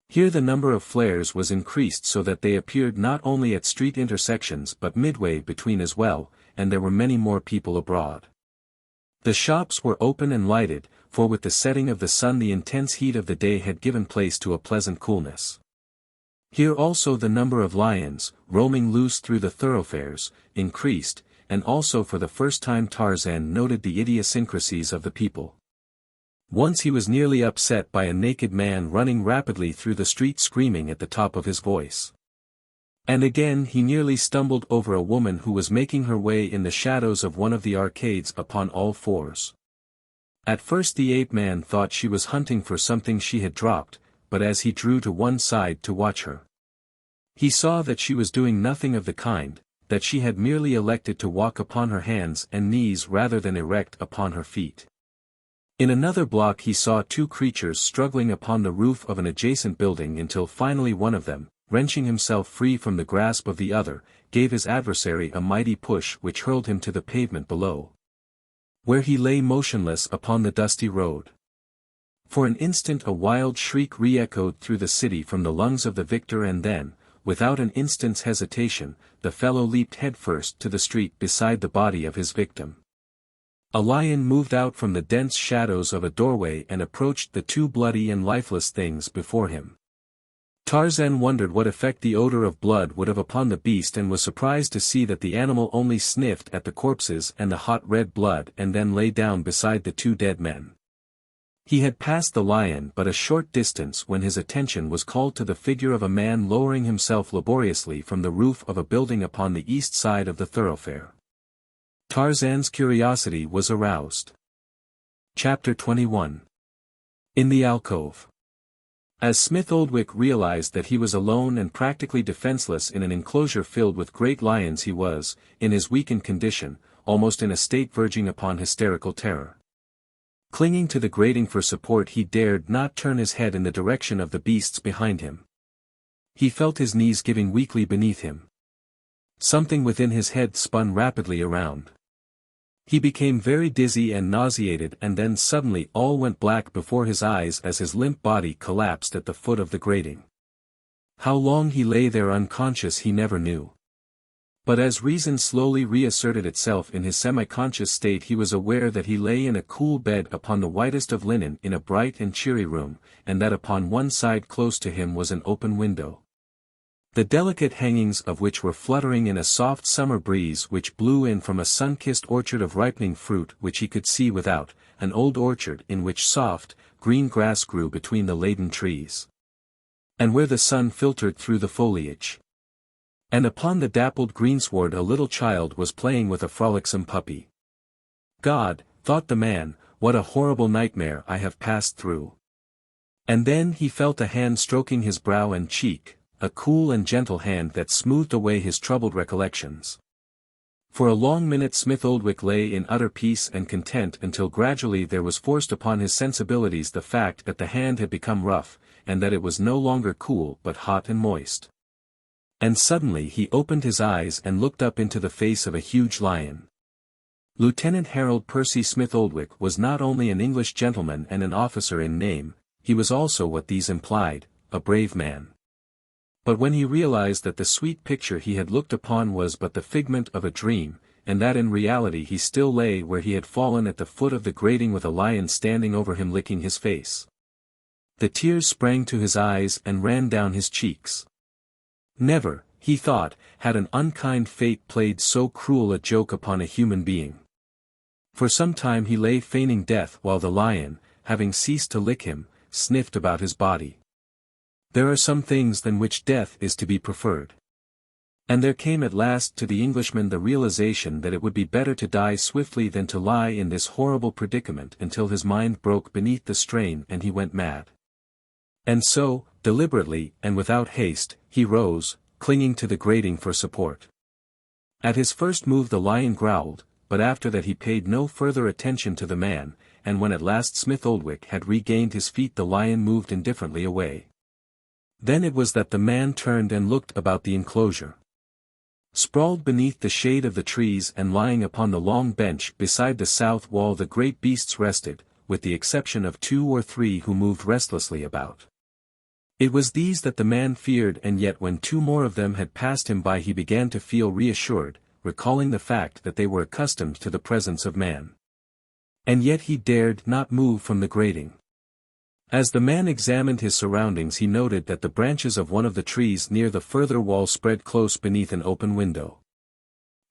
S1: Here the number of flares was increased so that they appeared not only at street intersections but midway between as well, and there were many more people abroad. The shops were open and lighted, for with the setting of the sun the intense heat of the day had given place to a pleasant coolness. Here also the number of lions, roaming loose through the thoroughfares, increased, and also for the first time Tarzan noted the idiosyncrasies of the people. Once he was nearly upset by a naked man running rapidly through the street screaming at the top of his voice. And again he nearly stumbled over a woman who was making her way in the shadows of one of the arcades upon all fours. At first the ape-man thought she was hunting for something she had dropped, but as he drew to one side to watch her, he saw that she was doing nothing of the kind, that she had merely elected to walk upon her hands and knees rather than erect upon her feet. In another block he saw two creatures struggling upon the roof of an adjacent building until finally one of them, wrenching himself free from the grasp of the other, gave his adversary a mighty push which hurled him to the pavement below, where he lay motionless upon the dusty road. For an instant a wild shriek re-echoed through the city from the lungs of the victor, and then, without an instant's hesitation, the fellow leaped headfirst to the street beside the body of his victim. A lion moved out from the dense shadows of a doorway and approached the two bloody and lifeless things before him. Tarzan wondered what effect the odor of blood would have upon the beast, and was surprised to see that the animal only sniffed at the corpses and the hot red blood and then lay down beside the two dead men. He had passed the lion but a short distance when his attention was called to the figure of a man lowering himself laboriously from the roof of a building upon the east side of the thoroughfare. Tarzan's curiosity was aroused. Chapter 21. In the Alcove. As Smith Oldwick realized that he was alone and practically defenseless in an enclosure filled with great lions, he was, in his weakened condition, almost in a state verging upon hysterical terror. Clinging to the grating for support, he dared not turn his head in the direction of the beasts behind him. He felt his knees giving weakly beneath him. Something within his head spun rapidly around. He became very dizzy and nauseated, and then suddenly all went black before his eyes as his limp body collapsed at the foot of the grating. How long he lay there unconscious he never knew. But as reason slowly reasserted itself in his semi-conscious state, he was aware that he lay in a cool bed upon the whitest of linen in a bright and cheery room, and that upon one side close to him was an open window, the delicate hangings of which were fluttering in a soft summer breeze which blew in from a sun-kissed orchard of ripening fruit which he could see without, an old orchard in which soft, green grass grew between the laden trees, and where the sun filtered through the foliage. And upon the dappled greensward a little child was playing with a frolicsome puppy. God, thought the man, what a horrible nightmare I have passed through. And then he felt a hand stroking his brow and cheek, a cool and gentle hand that smoothed away his troubled recollections. For a long minute Smith Oldwick lay in utter peace and content, until gradually there was forced upon his sensibilities the fact that the hand had become rough, and that it was no longer cool but hot and moist. And suddenly he opened his eyes and looked up into the face of a huge lion. Lieutenant Harold Percy Smith Oldwick was not only an English gentleman and an officer in name, he was also what these implied, a brave man. But when he realized that the sweet picture he had looked upon was but the figment of a dream, and that in reality he still lay where he had fallen at the foot of the grating with a lion standing over him licking his face, the tears sprang to his eyes and ran down his cheeks. Never, he thought, had an unkind fate played so cruel a joke upon a human being. For some time he lay feigning death while the lion, having ceased to lick him, sniffed about his body. There are some things than which death is to be preferred. And there came at last to the Englishman the realization that it would be better to die swiftly than to lie in this horrible predicament until his mind broke beneath the strain and he went mad. And so, deliberately and without haste, he rose, clinging to the grating for support. At his first move the lion growled, but after that he paid no further attention to the man, and when at last Smith Oldwick had regained his feet the lion moved indifferently away. Then it was that the man turned and looked about the enclosure. Sprawled beneath the shade of the trees and lying upon the long bench beside the south wall the great beasts rested, with the exception of 2 or 3 who moved restlessly about. It was these that the man feared, and yet when 2 more of them had passed him by he began to feel reassured, recalling the fact that they were accustomed to the presence of man. And yet he dared not move from the grating. As the man examined his surroundings he noted that the branches of one of the trees near the further wall spread close beneath an open window.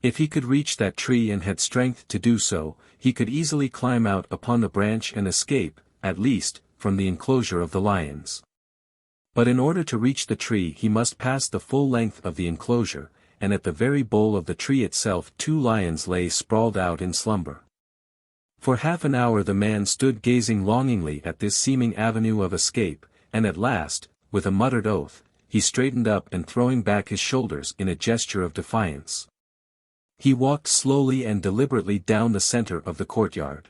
S1: If he could reach that tree and had strength to do so, he could easily climb out upon the branch and escape, at least, from the enclosure of the lions. But in order to reach the tree he must pass the full length of the enclosure, and at the very bole of the tree itself 2 lions lay sprawled out in slumber. For half an hour the man stood gazing longingly at this seeming avenue of escape, and at last, with a muttered oath, he straightened up and throwing back his shoulders in a gesture of defiance, he walked slowly and deliberately down the center of the courtyard.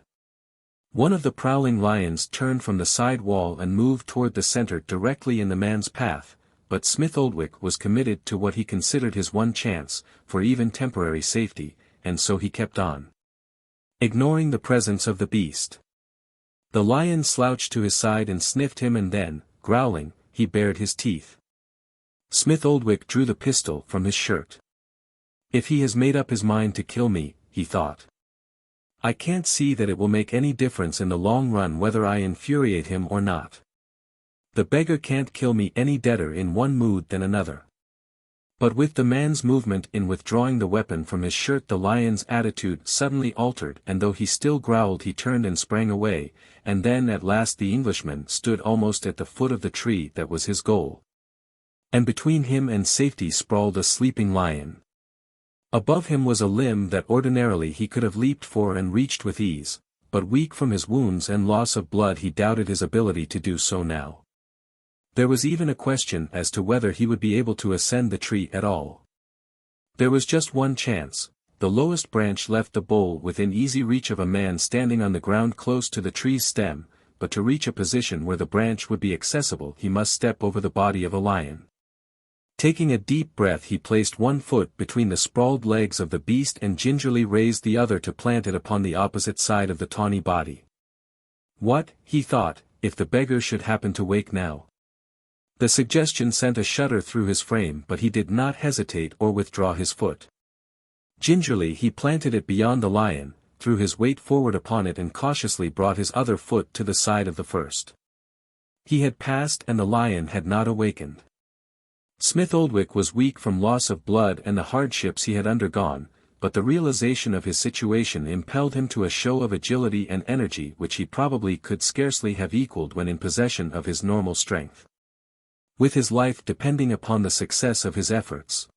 S1: One of the prowling lions turned from the side wall and moved toward the center directly in the man's path, but Smith Oldwick was committed to what he considered his one chance, for even temporary safety, and so he kept on. Ignoring the presence of the beast. The lion slouched to his side and sniffed him, and then, growling, he bared his teeth. Smith Oldwick drew the pistol from his shirt. If he has made up his mind to kill me, he thought, I can't see that it will make any difference in the long run whether I infuriate him or not. The beggar can't kill me any deader in one mood than another. But with the man's movement in withdrawing the weapon from his shirt, the lion's attitude suddenly altered, and though he still growled, he turned and sprang away, and then at last the Englishman stood almost at the foot of the tree that was his goal. And between him and safety sprawled a sleeping lion. Above him was a limb that ordinarily he could have leaped for and reached with ease, but weak from his wounds and loss of blood, he doubted his ability to do so now. There was even a question as to whether he would be able to ascend the tree at all. There was just one chance. The lowest branch left the bole within easy reach of a man standing on the ground close to the tree's stem, but to reach a position where the branch would be accessible, he must step over the body of a lion. Taking a deep breath, he placed one foot between the sprawled legs of the beast and gingerly raised the other to plant it upon the opposite side of the tawny body. What, he thought, if the beggar should happen to wake now? The suggestion sent a shudder through his frame, but he did not hesitate or withdraw his foot. Gingerly he planted it beyond the lion, threw his weight forward upon it, and cautiously brought his other foot to the side of the first. He had passed, and the lion had not awakened. Smith Oldwick was weak from loss of blood and the hardships he had undergone, but the realization of his situation impelled him to a show of agility and energy which he probably could scarcely have equaled when in possession of his normal strength. With his life depending upon the success of his efforts,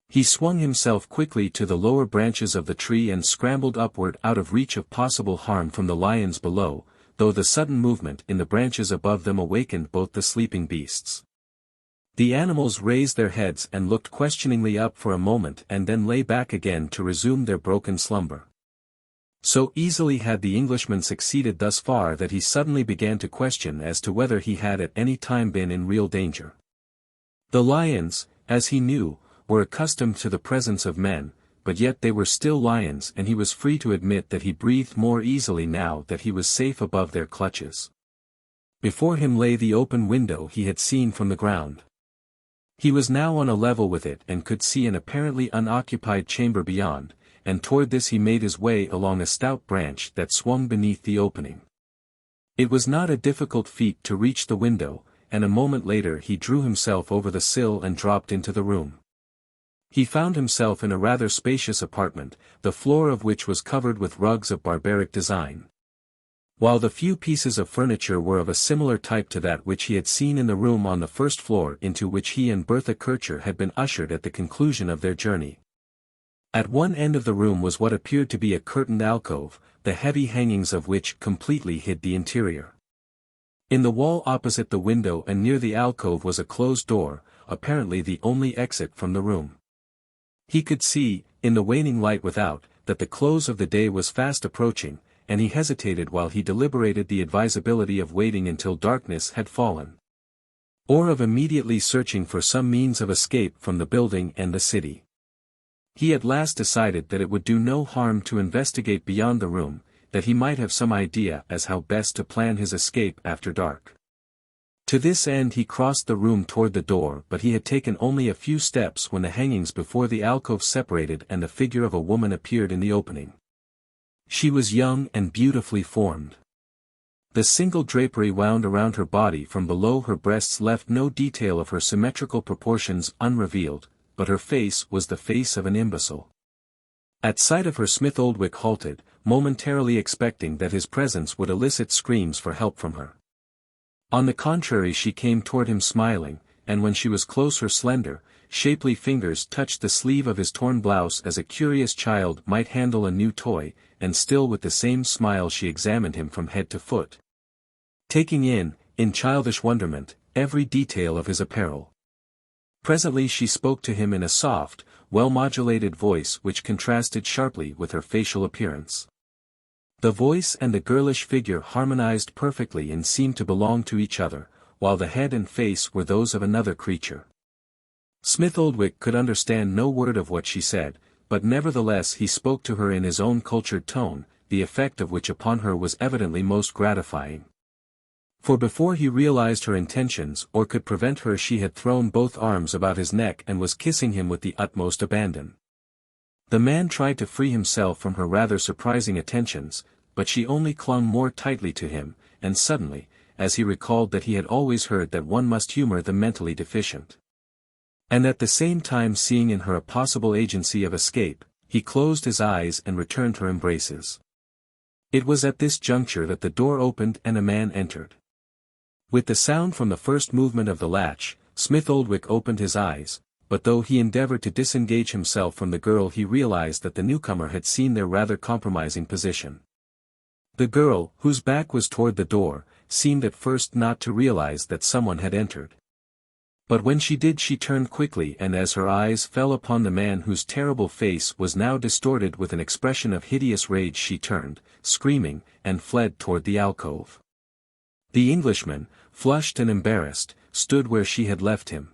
S1: he swung himself quickly to the lower branches of the tree and scrambled upward out of reach of possible harm from the lions below, though the sudden movement in the branches above them awakened both the sleeping beasts. The animals raised their heads and looked questioningly up for a moment and then lay back again to resume their broken slumber. So easily had the Englishman succeeded thus far that he suddenly began to question as to whether he had at any time been in real danger. The lions, as he knew, were accustomed to the presence of men, but yet they were still lions, and he was free to admit that he breathed more easily now that he was safe above their clutches. Before him lay the open window he had seen from the ground. He was now on a level with it and could see an apparently unoccupied chamber beyond, and toward this he made his way along a stout branch that swung beneath the opening. It was not a difficult feat to reach the window, and a moment later he drew himself over the sill and dropped into the room. He found himself in a rather spacious apartment, the floor of which was covered with rugs of barbaric design. While the few pieces of furniture were of a similar type to that which he had seen in the room on the first floor into which he and Bertha Kircher had been ushered at the conclusion of their journey. At one end of the room was what appeared to be a curtained alcove, the heavy hangings of which completely hid the interior. In the wall opposite the window and near the alcove was a closed door, apparently the only exit from the room. He could see, in the waning light without, that the close of the day was fast approaching, and he hesitated while he deliberated the advisability of waiting until darkness had fallen, or of immediately searching for some means of escape from the building and the city. He at last decided that it would do no harm to investigate beyond the room, that he might have some idea as how best to plan his escape after dark. To this end he crossed the room toward the door, but he had taken only a few steps when the hangings before the alcove separated and the figure of a woman appeared in the opening. She was young and beautifully formed. The single drapery wound around her body from below her breasts left no detail of her symmetrical proportions unrevealed, but her face was the face of an imbecile. At sight of her Smith Oldwick halted, momentarily expecting that his presence would elicit screams for help from her. On the contrary, she came toward him smiling, and when she was close her slender, shapely fingers touched the sleeve of his torn blouse as a curious child might handle a new toy, and still with the same smile she examined him from head to foot, taking in childish wonderment, every detail of his apparel. Presently she spoke to him in a soft, well-modulated voice which contrasted sharply with her facial appearance. The voice and the girlish figure harmonized perfectly and seemed to belong to each other, while the head and face were those of another creature. Smith Oldwick could understand no word of what she said, but nevertheless he spoke to her in his own cultured tone, the effect of which upon her was evidently most gratifying. For before he realized her intentions or could prevent her she had thrown both arms about his neck and was kissing him with the utmost abandon. The man tried to free himself from her rather surprising attentions, but she only clung more tightly to him, and suddenly, as he recalled that he had always heard that one must humor the mentally deficient, and at the same time seeing in her a possible agency of escape, he closed his eyes and returned her embraces. It was at this juncture that the door opened and a man entered. With the sound from the first movement of the latch, Smith Oldwick opened his eyes, but though he endeavored to disengage himself from the girl he realized that the newcomer had seen their rather compromising position. The girl, whose back was toward the door, seemed at first not to realize that someone had entered. But when she did she turned quickly and as her eyes fell upon the man whose terrible face was now distorted with an expression of hideous rage she turned, screaming, and fled toward the alcove. The Englishman, flushed and embarrassed, stood where she had left him.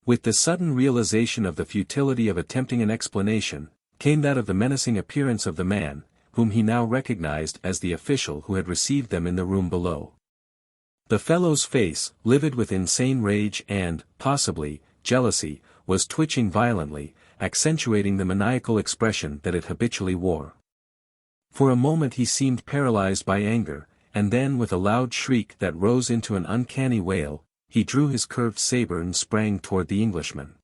S1: With the sudden realization of the futility of attempting an explanation, came that of the menacing appearance of the man, whom he now recognized as the official who had received them in the room below. The fellow's face, livid with insane rage and, possibly, jealousy, was twitching violently, accentuating the maniacal expression that it habitually wore. For a moment he seemed paralyzed by anger, and then with a loud shriek that rose into an uncanny wail, he drew his curved saber and sprang toward the Englishman.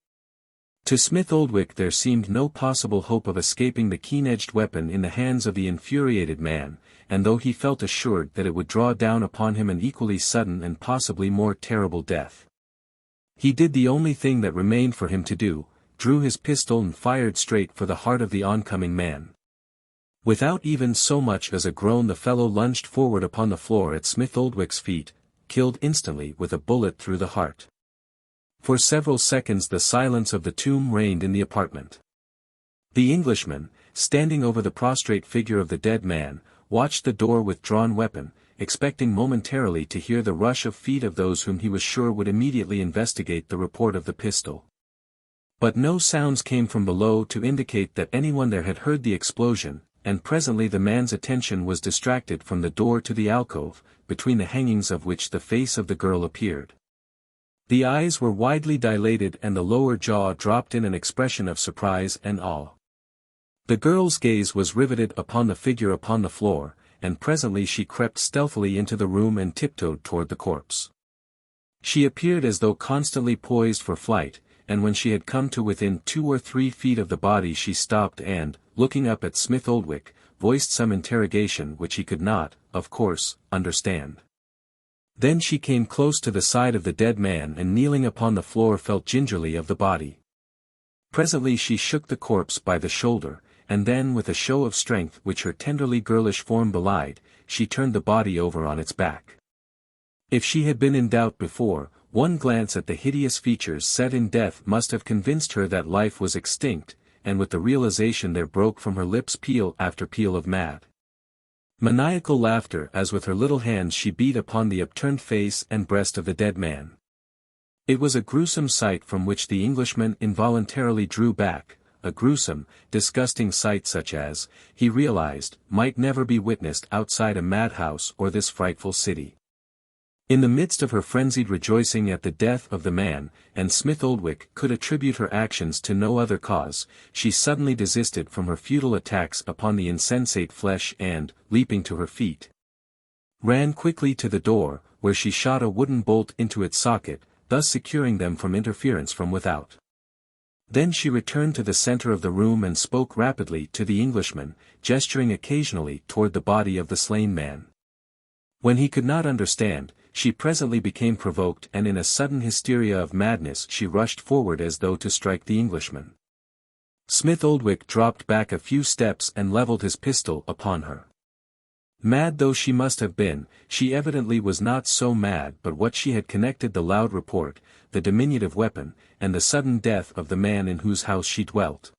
S1: To Smith Oldwick there seemed no possible hope of escaping the keen-edged weapon in the hands of the infuriated man, and though he felt assured that it would draw down upon him an equally sudden and possibly more terrible death, he did the only thing that remained for him to do, drew his pistol and fired straight for the heart of the oncoming man. Without even so much as a groan the fellow lunged forward upon the floor at Smith Oldwick's feet, killed instantly with a bullet through the heart. For several seconds the silence of the tomb reigned in the apartment. The Englishman, standing over the prostrate figure of the dead man, watched the door with drawn weapon, expecting momentarily to hear the rush of feet of those whom he was sure would immediately investigate the report of the pistol. But no sounds came from below to indicate that anyone there had heard the explosion, and presently the man's attention was distracted from the door to the alcove, between the hangings of which the face of the girl appeared. The eyes were widely dilated and the lower jaw dropped in an expression of surprise and awe. The girl's gaze was riveted upon the figure upon the floor, and presently she crept stealthily into the room and tiptoed toward the corpse. She appeared as though constantly poised for flight, and when she had come to within 2 or 3 feet of the body she stopped and, looking up at Smith Oldwick, voiced some interrogation which he could not, of course, understand. Then she came close to the side of the dead man and kneeling upon the floor felt gingerly of the body. Presently she shook the corpse by the shoulder, and then with a show of strength which her tenderly girlish form belied, she turned the body over on its back. If she had been in doubt before, one glance at the hideous features set in death must have convinced her that life was extinct, and with the realization there broke from her lips peal after peal of maniacal laughter as with her little hands she beat upon the upturned face and breast of the dead man. It was a gruesome sight from which the Englishman involuntarily drew back, a gruesome, disgusting sight such as, he realized, might never be witnessed outside a madhouse or this frightful city. In the midst of her frenzied rejoicing at the death of the man, and Smith Oldwick could attribute her actions to no other cause, she suddenly desisted from her futile attacks upon the insensate flesh and, leaping to her feet, ran quickly to the door, where she shot a wooden bolt into its socket, thus securing them from interference from without. Then she returned to the center of the room and spoke rapidly to the Englishman, gesturing occasionally toward the body of the slain man. When he could not understand, she presently became provoked and in a sudden hysteria of madness she rushed forward as though to strike the Englishman. Smith Oldwick dropped back a few steps and leveled his pistol upon her. Mad though she must have been, she evidently was not so mad but what she had connected the loud report, the diminutive weapon, and the sudden death of the man in whose house she dwelt.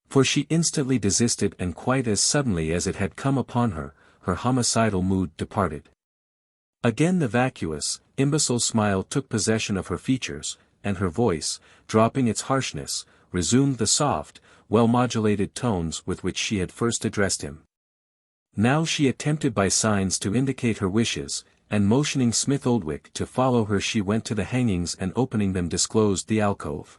S1: For she instantly desisted and quite as suddenly as it had come upon her, her homicidal mood departed. Again the vacuous, imbecile smile took possession of her features, and her voice, dropping its harshness, resumed the soft, well-modulated tones with which she had first addressed him. Now she attempted by signs to indicate her wishes, and motioning Smith Oldwick to follow her she went to the hangings and opening them disclosed the alcove.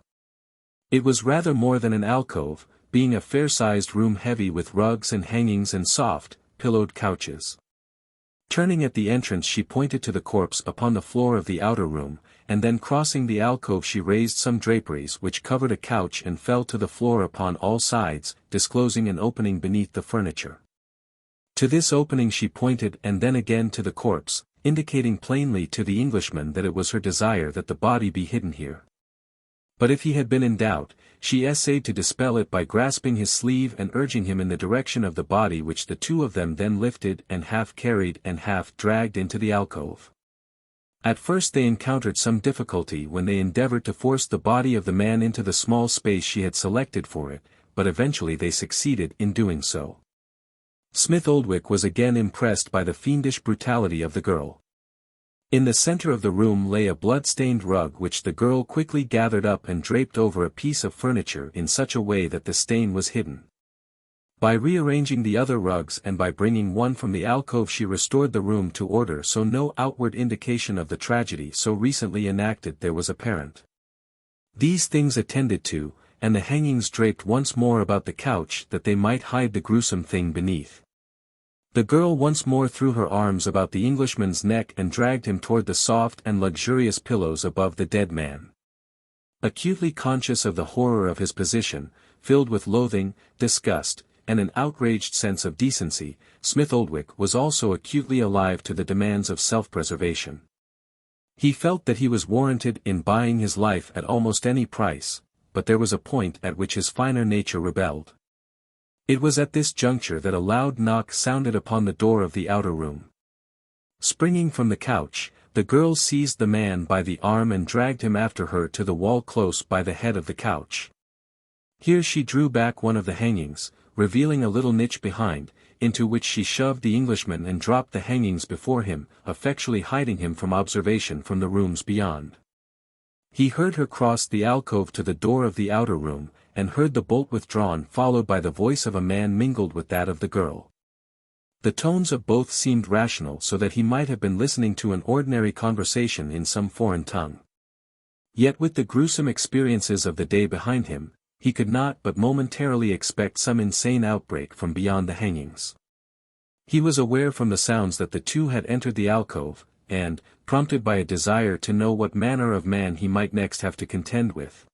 S1: It was rather more than an alcove, being a fair-sized room heavy with rugs and hangings and soft, pillowed couches. Turning at the entrance she pointed to the corpse upon the floor of the outer room, and then crossing the alcove she raised some draperies which covered a couch and fell to the floor upon all sides, disclosing an opening beneath the furniture. To this opening she pointed and then again to the corpse, indicating plainly to the Englishman that it was her desire that the body be hidden here. But if he had been in doubt, she essayed to dispel it by grasping his sleeve and urging him in the direction of the body, which the two of them then lifted and half carried and half dragged into the alcove. At first they encountered some difficulty when they endeavored to force the body of the man into the small space she had selected for it, but eventually they succeeded in doing so. Smith Oldwick was again impressed by the fiendish brutality of the girl. In the center of the room lay a blood-stained rug which the girl quickly gathered up and draped over a piece of furniture in such a way that the stain was hidden. By rearranging the other rugs and by bringing one from the alcove she restored the room to order so no outward indication of the tragedy so recently enacted there was apparent. These things attended to, and the hangings draped once more about the couch that they might hide the gruesome thing beneath. The girl once more threw her arms about the Englishman's neck and dragged him toward the soft and luxurious pillows above the dead man. Acutely conscious of the horror of his position, filled with loathing, disgust, and an outraged sense of decency, Smith Oldwick was also acutely alive to the demands of self-preservation. He felt that he was warranted in buying his life at almost any price, but there was a point at which his finer nature rebelled. It was at this juncture that a loud knock sounded upon the door of the outer room. Springing from the couch, the girl seized the man by the arm and dragged him after her to the wall close by the head of the couch. Here she drew back one of the hangings, revealing a little niche behind, into which she shoved the Englishman and dropped the hangings before him, effectually hiding him from observation from the rooms beyond. He heard her cross the alcove to the door of the outer room, and heard the bolt withdrawn followed by the voice of a man mingled with that of the girl. The tones of both seemed rational so that he might have been listening to an ordinary conversation in some foreign tongue. Yet with the gruesome experiences of the day behind him, he could not but momentarily expect some insane outbreak from beyond the hangings. He was aware from the sounds that the two had entered the alcove, and, prompted by a desire to know what manner of man he might next have to contend with,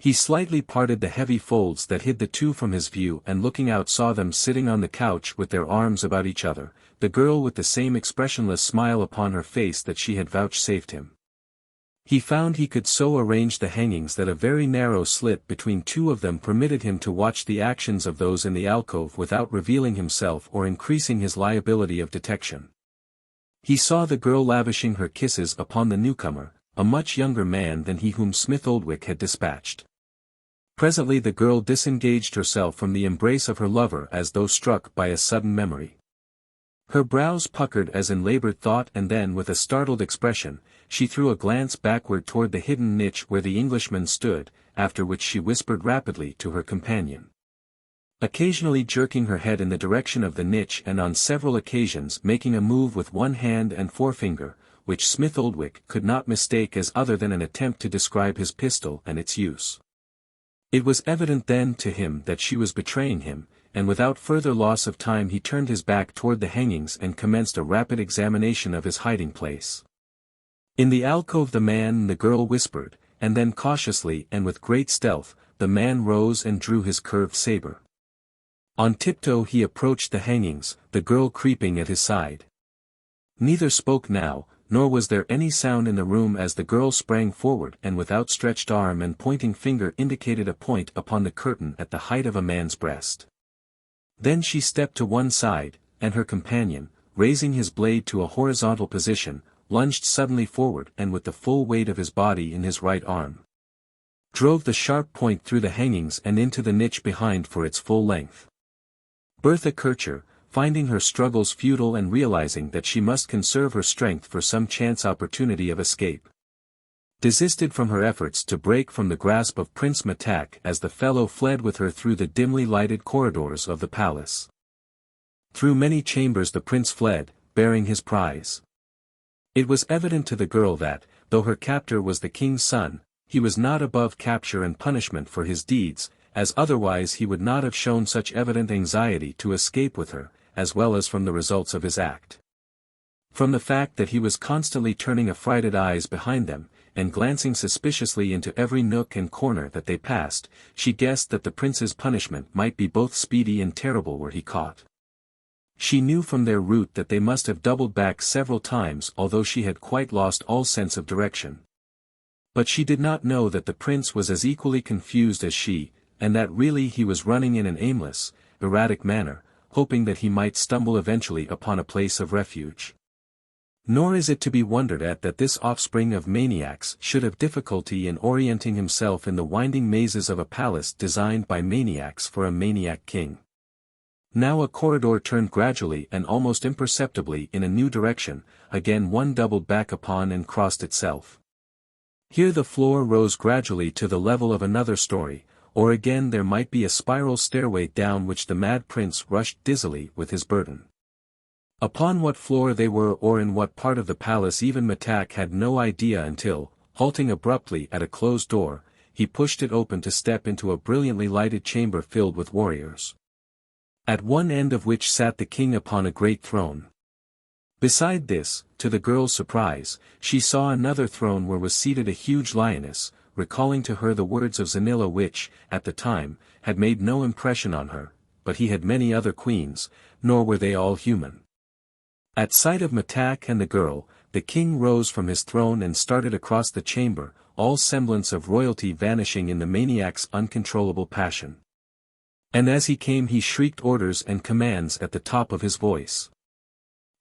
S1: he slightly parted the heavy folds that hid the two from his view and looking out saw them sitting on the couch with their arms about each other, the girl with the same expressionless smile upon her face that she had vouchsafed him. He found he could so arrange the hangings that a very narrow slit between two of them permitted him to watch the actions of those in the alcove without revealing himself or increasing his liability of detection. He saw the girl lavishing her kisses upon the newcomer, a much younger man than he whom Smith Oldwick had dispatched. Presently the girl disengaged herself from the embrace of her lover as though struck by a sudden memory. Her brows puckered as in labored thought and then with a startled expression, she threw a glance backward toward the hidden niche where the Englishman stood, after which she whispered rapidly to her companion. Occasionally jerking her head in the direction of the niche and on several occasions making a move with one hand and forefinger, which Smith Oldwick could not mistake as other than an attempt to describe his pistol and its use. It was evident then to him that she was betraying him, and without further loss of time he turned his back toward the hangings and commenced a rapid examination of his hiding place. In the alcove the man and the girl whispered, and then cautiously and with great stealth, the man rose and drew his curved saber. On tiptoe he approached the hangings, the girl creeping at his side. Neither spoke now, nor was there any sound in the room as the girl sprang forward and with outstretched arm and pointing finger indicated a point upon the curtain at the height of a man's breast. Then she stepped to one side, and her companion, raising his blade to a horizontal position, lunged suddenly forward and with the full weight of his body in his right arm, drove the sharp point through the hangings and into the niche behind for its full length. Bertha Kircher, finding her struggles futile and realizing that she must conserve her strength for some chance opportunity of escape. Desisted from her efforts to break from the grasp of Prince Matak as the fellow fled with her through the dimly lighted corridors of the palace. Through many chambers the prince fled, bearing his prize. It was evident to the girl that, though her captor was the king's son, he was not above capture and punishment for his deeds, as otherwise he would not have shown such evident anxiety to escape with her, as well as from the results of his act. From the fact that he was constantly turning affrighted eyes behind them, and glancing suspiciously into every nook and corner that they passed, she guessed that the prince's punishment might be both speedy and terrible were he caught. She knew from their route that they must have doubled back several times although she had quite lost all sense of direction. But she did not know that the prince was as equally confused as she, and that really he was running in an aimless, erratic manner, hoping that he might stumble eventually upon a place of refuge. Nor is it to be wondered at that this offspring of maniacs should have difficulty in orienting himself in the winding mazes of a palace designed by maniacs for a maniac king. Now a corridor turned gradually and almost imperceptibly in a new direction, again one doubled back upon and crossed itself. Here the floor rose gradually to the level of another story, or again there might be a spiral stairway down which the mad prince rushed dizzily with his burden. Upon what floor they were or in what part of the palace even Matak had no idea until, halting abruptly at a closed door, he pushed it open to step into a brilliantly lighted chamber filled with warriors. At one end of which sat the king upon a great throne. Beside this, to the girl's surprise, she saw another throne where was seated a huge lioness, recalling to her the words of Zanilla which, at the time, had made no impression on her, but he had many other queens, nor were they all human. At sight of Matak and the girl, the king rose from his throne and started across the chamber, all semblance of royalty vanishing in the maniac's uncontrollable passion. And as he came he shrieked orders and commands at the top of his voice.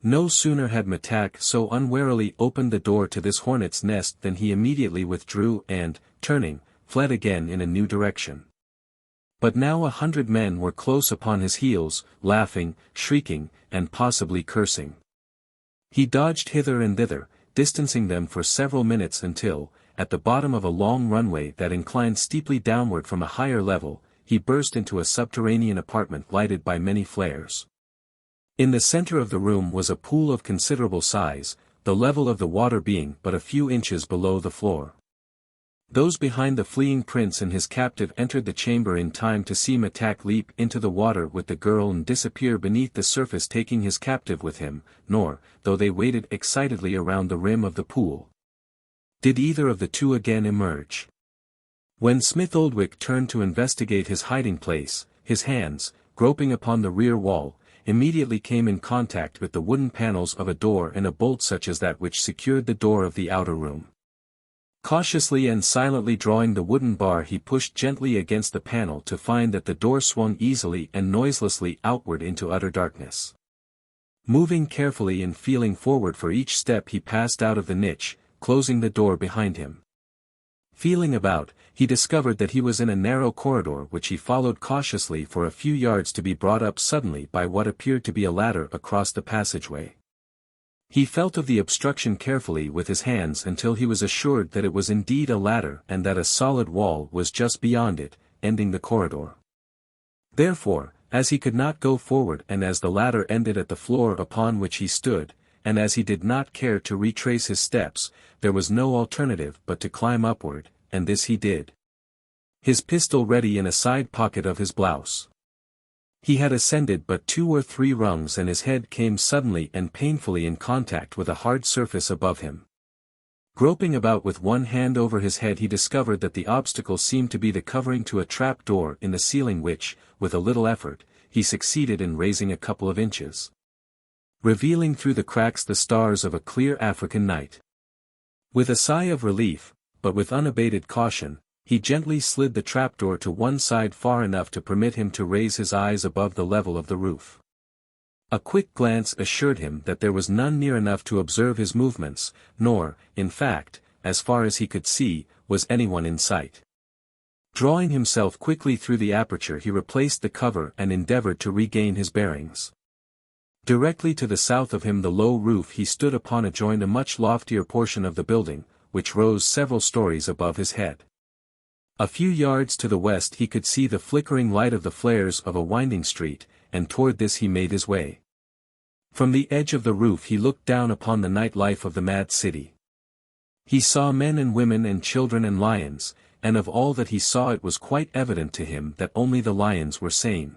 S1: No sooner had Matak so unwarily opened the door to this hornet's nest than he immediately withdrew and, turning, fled again in a new direction. But now 100 men were close upon his heels, laughing, shrieking, and possibly cursing. He dodged hither and thither, distancing them for several minutes until, at the bottom of a long runway that inclined steeply downward from a higher level, he burst into a subterranean apartment lighted by many flares. In the center of the room was a pool of considerable size, the level of the water being but a few inches below the floor. Those behind the fleeing prince and his captive entered the chamber in time to see Matak leap into the water with the girl and disappear beneath the surface taking his captive with him, nor, though they waited excitedly around the rim of the pool, did either of the two again emerge. When Smith Oldwick turned to investigate his hiding place, his hands, groping upon the rear wall, immediately came in contact with the wooden panels of a door and a bolt such as that which secured the door of the outer room. Cautiously and silently drawing the wooden bar he pushed gently against the panel to find that the door swung easily and noiselessly outward into utter darkness. Moving carefully and feeling forward for each step he passed out of the niche, closing the door behind him. Feeling about, he discovered that he was in a narrow corridor which he followed cautiously for a few yards to be brought up suddenly by what appeared to be a ladder across the passageway. He felt of the obstruction carefully with his hands until he was assured that it was indeed a ladder and that a solid wall was just beyond it, ending the corridor. Therefore, as he could not go forward and as the ladder ended at the floor upon which he stood, and as he did not care to retrace his steps, there was no alternative but to climb upward, and this he did. His pistol ready in a side pocket of his blouse. He had ascended but 2 or 3 rungs and his head came suddenly and painfully in contact with a hard surface above him. Groping about with one hand over his head he discovered that the obstacle seemed to be the covering to a trap door in the ceiling which, with a little effort, he succeeded in raising a couple of inches, revealing through the cracks the stars of a clear African night. With a sigh of relief, but with unabated caution, he gently slid the trapdoor to one side far enough to permit him to raise his eyes above the level of the roof. A quick glance assured him that there was none near enough to observe his movements, nor, in fact, as far as he could see, was anyone in sight. Drawing himself quickly through the aperture he replaced the cover and endeavored to regain his bearings. Directly to the south of him the low roof he stood upon adjoined a much loftier portion of the building, which rose several stories above his head. A few yards to the west he could see the flickering light of the flares of a winding street, and toward this he made his way. From the edge of the roof he looked down upon the night life of the mad city. He saw men and women and children and lions, and of all that he saw it was quite evident to him that only the lions were sane.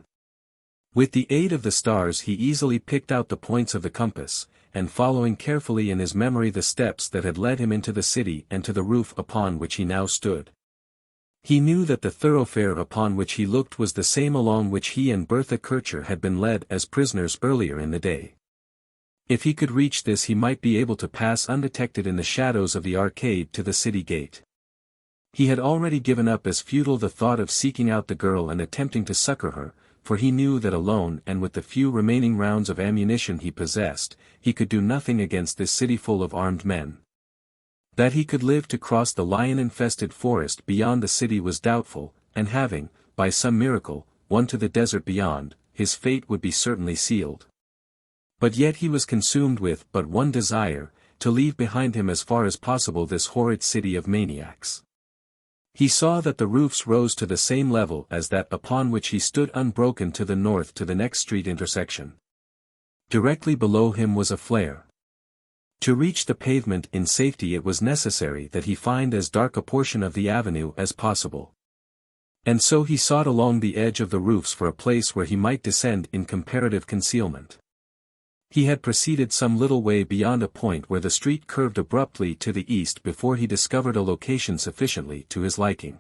S1: With the aid of the stars he easily picked out the points of the compass, and following carefully in his memory the steps that had led him into the city and to the roof upon which he now stood. He knew that the thoroughfare upon which he looked was the same along which he and Bertha Kircher had been led as prisoners earlier in the day. If he could reach this he might be able to pass undetected in the shadows of the arcade to the city gate. He had already given up as futile the thought of seeking out the girl and attempting to succor her, for he knew that alone and with the few remaining rounds of ammunition he possessed, he could do nothing against this city full of armed men. That he could live to cross the lion-infested forest beyond the city was doubtful, and having, by some miracle, won to the desert beyond, his fate would be certainly sealed. But yet he was consumed with but one desire, to leave behind him as far as possible this horrid city of maniacs. He saw that the roofs rose to the same level as that upon which he stood unbroken to the north to the next street intersection. Directly below him was a flare. To reach the pavement in safety it was necessary that he find as dark a portion of the avenue as possible. And so he sought along the edge of the roofs for a place where he might descend in comparative concealment. He had proceeded some little way beyond a point where the street curved abruptly to the east before he discovered a location sufficiently to his liking.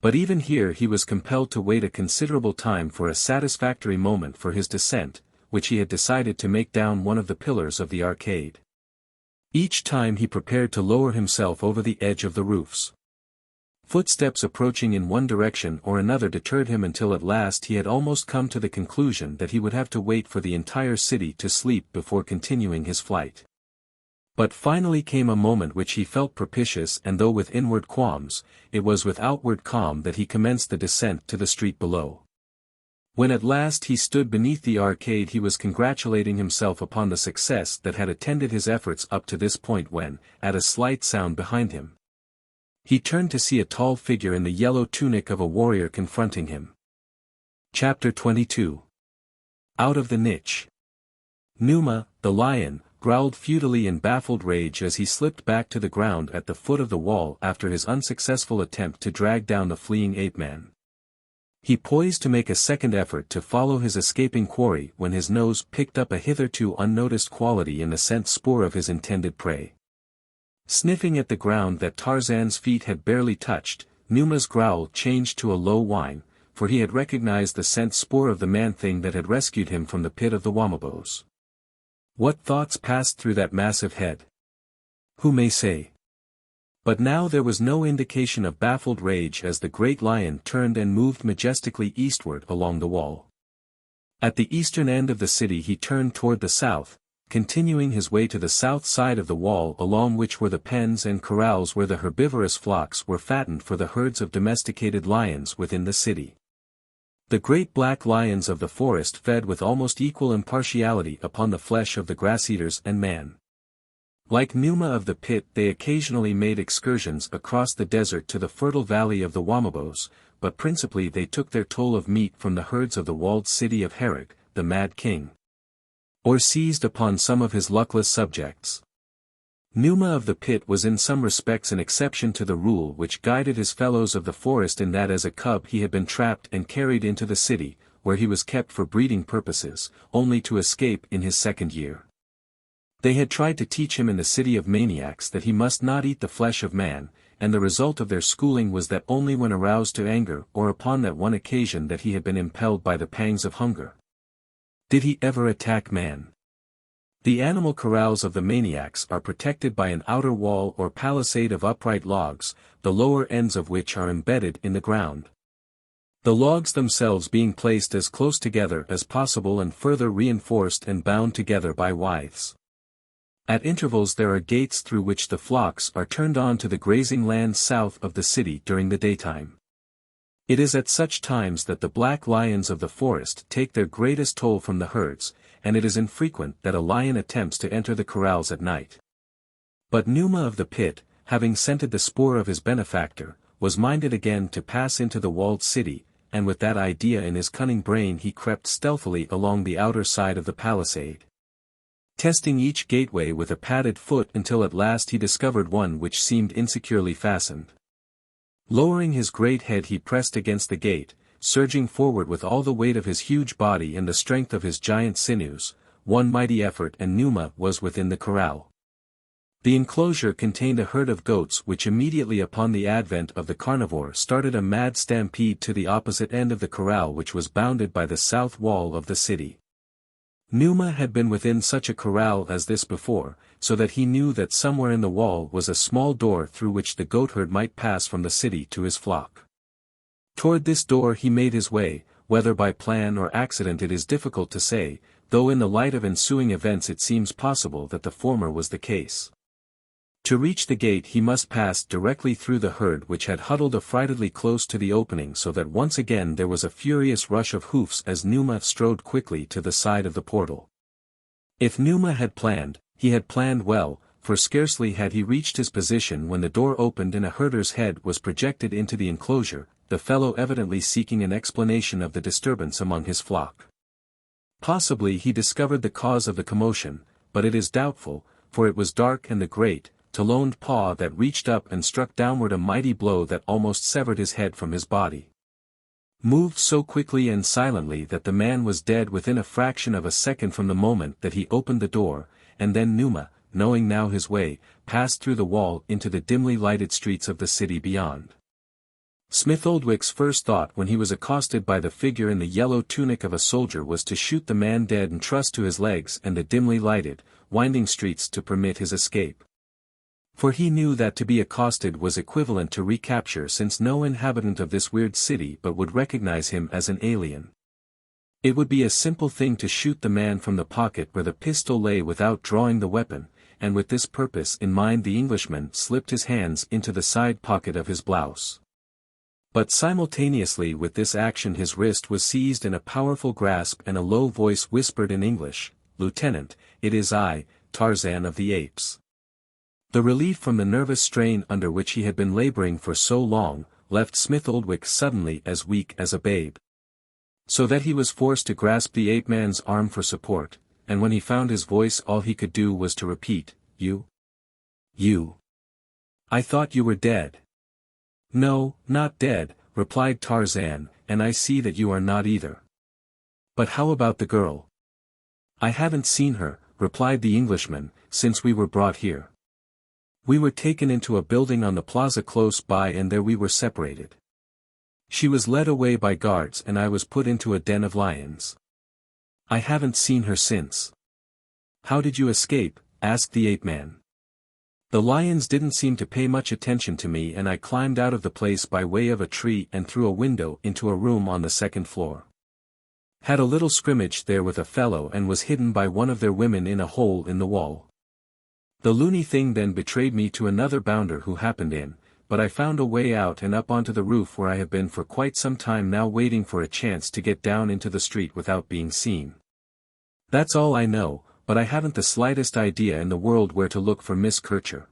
S1: But even here he was compelled to wait a considerable time for a satisfactory moment for his descent, which he had decided to make down one of the pillars of the arcade. Each time he prepared to lower himself over the edge of the roofs. Footsteps approaching in one direction or another deterred him until at last he had almost come to the conclusion that he would have to wait for the entire city to sleep before continuing his flight. But finally came a moment which he felt propitious, and though with inward qualms, it was with outward calm that he commenced the descent to the street below. When at last he stood beneath the arcade he was congratulating himself upon the success that had attended his efforts up to this point when, at a slight sound behind him, he turned to see a tall figure in the yellow tunic of a warrior confronting him. Chapter 22. Out of the niche. Numa, the lion, growled futilely in baffled rage as he slipped back to the ground at the foot of the wall after his unsuccessful attempt to drag down the fleeing ape-man. He poised to make a second effort to follow his escaping quarry when his nose picked up a hitherto unnoticed quality in the scent spoor of his intended prey. Sniffing at the ground that Tarzan's feet had barely touched, Numa's growl changed to a low whine, for he had recognized the scent spoor of the man-thing that had rescued him from the pit of the Wamabos. What thoughts passed through that massive head? Who may say? But now there was no indication of baffled rage as the great lion turned and moved majestically eastward along the wall. At the eastern end of the city he turned toward the south, continuing his way to the south side of the wall along which were the pens and corrals where the herbivorous flocks were fattened for the herds of domesticated lions within the city. The great black lions of the forest fed with almost equal impartiality upon the flesh of the grass-eaters and man. Like Numa of the pit they occasionally made excursions across the desert to the fertile valley of the Wamabos, but principally they took their toll of meat from the herds of the walled city of Herrick, the Mad King, or seized upon some of his luckless subjects. Numa of the pit was in some respects an exception to the rule which guided his fellows of the forest in that as a cub he had been trapped and carried into the city, where he was kept for breeding purposes, only to escape in his second year. They had tried to teach him in the city of Maniacs that he must not eat the flesh of man, and the result of their schooling was that only when aroused to anger or upon that one occasion that he had been impelled by the pangs of hunger, did he ever attack man. The animal corrals of the Maniacs are protected by an outer wall or palisade of upright logs, the lower ends of which are embedded in the ground. The logs themselves being placed as close together as possible and further reinforced and bound together by withes. At intervals there are gates through which the flocks are turned on to the grazing lands south of the city during the daytime. It is at such times that the black lions of the forest take their greatest toll from the herds, and it is infrequent that a lion attempts to enter the corrals at night. But Numa of the pit, having scented the spoor of his benefactor, was minded again to pass into the walled city, and with that idea in his cunning brain he crept stealthily along the outer side of the palisade, testing each gateway with a padded foot until at last he discovered one which seemed insecurely fastened. Lowering his great head he pressed against the gate, surging forward with all the weight of his huge body and the strength of his giant sinews. One mighty effort and Numa was within the corral. The enclosure contained a herd of goats which immediately upon the advent of the carnivore started a mad stampede to the opposite end of the corral, which was bounded by the south wall of the city. Numa had been within such a corral as this before, so that he knew that somewhere in the wall was a small door through which the goatherd might pass from the city to his flock. Toward this door he made his way, whether by plan or accident it is difficult to say, though in the light of ensuing events it seems possible that the former was the case. To reach the gate he must pass directly through the herd which had huddled affrightedly close to the opening, so that once again there was a furious rush of hoofs as Numa strode quickly to the side of the portal. If Numa had planned, he had planned well, for scarcely had he reached his position when the door opened and a herder's head was projected into the enclosure, the fellow evidently seeking an explanation of the disturbance among his flock. Possibly he discovered the cause of the commotion, but it is doubtful, for it was dark and the great, taloned paw that reached up and struck downward a mighty blow that almost severed his head from his body, moved so quickly and silently that the man was dead within a fraction of a second from the moment that he opened the door, and then Numa, knowing now his way, passed through the wall into the dimly lighted streets of the city beyond. Smith Oldwick's first thought when he was accosted by the figure in the yellow tunic of a soldier was to shoot the man dead and trust to his legs and the dimly lighted, winding streets to permit his escape. For he knew that to be accosted was equivalent to recapture, since no inhabitant of this weird city but would recognize him as an alien. It would be a simple thing to shoot the man from the pocket where the pistol lay without drawing the weapon, and with this purpose in mind the Englishman slipped his hands into the side pocket of his blouse. But simultaneously with this action his wrist was seized in a powerful grasp and a low voice whispered in English, "Lieutenant, it is I, Tarzan of the Apes." The relief from the nervous strain under which he had been laboring for so long, left Smith Oldwick suddenly as weak as a babe. So that he was forced to grasp the ape-man's arm for support, and when he found his voice all he could do was to repeat, You. I thought you were dead." "No, not dead," replied Tarzan, "and I see that you are not either. But how about the girl?" "I haven't seen her," replied the Englishman, "since we were brought here. We were taken into a building on the plaza close by and there we were separated. She was led away by guards and I was put into a den of lions. I haven't seen her since." "How did you escape?" asked the ape-man. "The lions didn't seem to pay much attention to me and I climbed out of the place by way of a tree and through a window into a room on the second floor. Had a little scrimmage there with a fellow and was hidden by one of their women in a hole in the wall. The loony thing then betrayed me to another bounder who happened in, but I found a way out and up onto the roof where I have been for quite some time now waiting for a chance to get down into the street without being seen. That's all I know, but I haven't the slightest idea in the world where to look for Miss Kircher."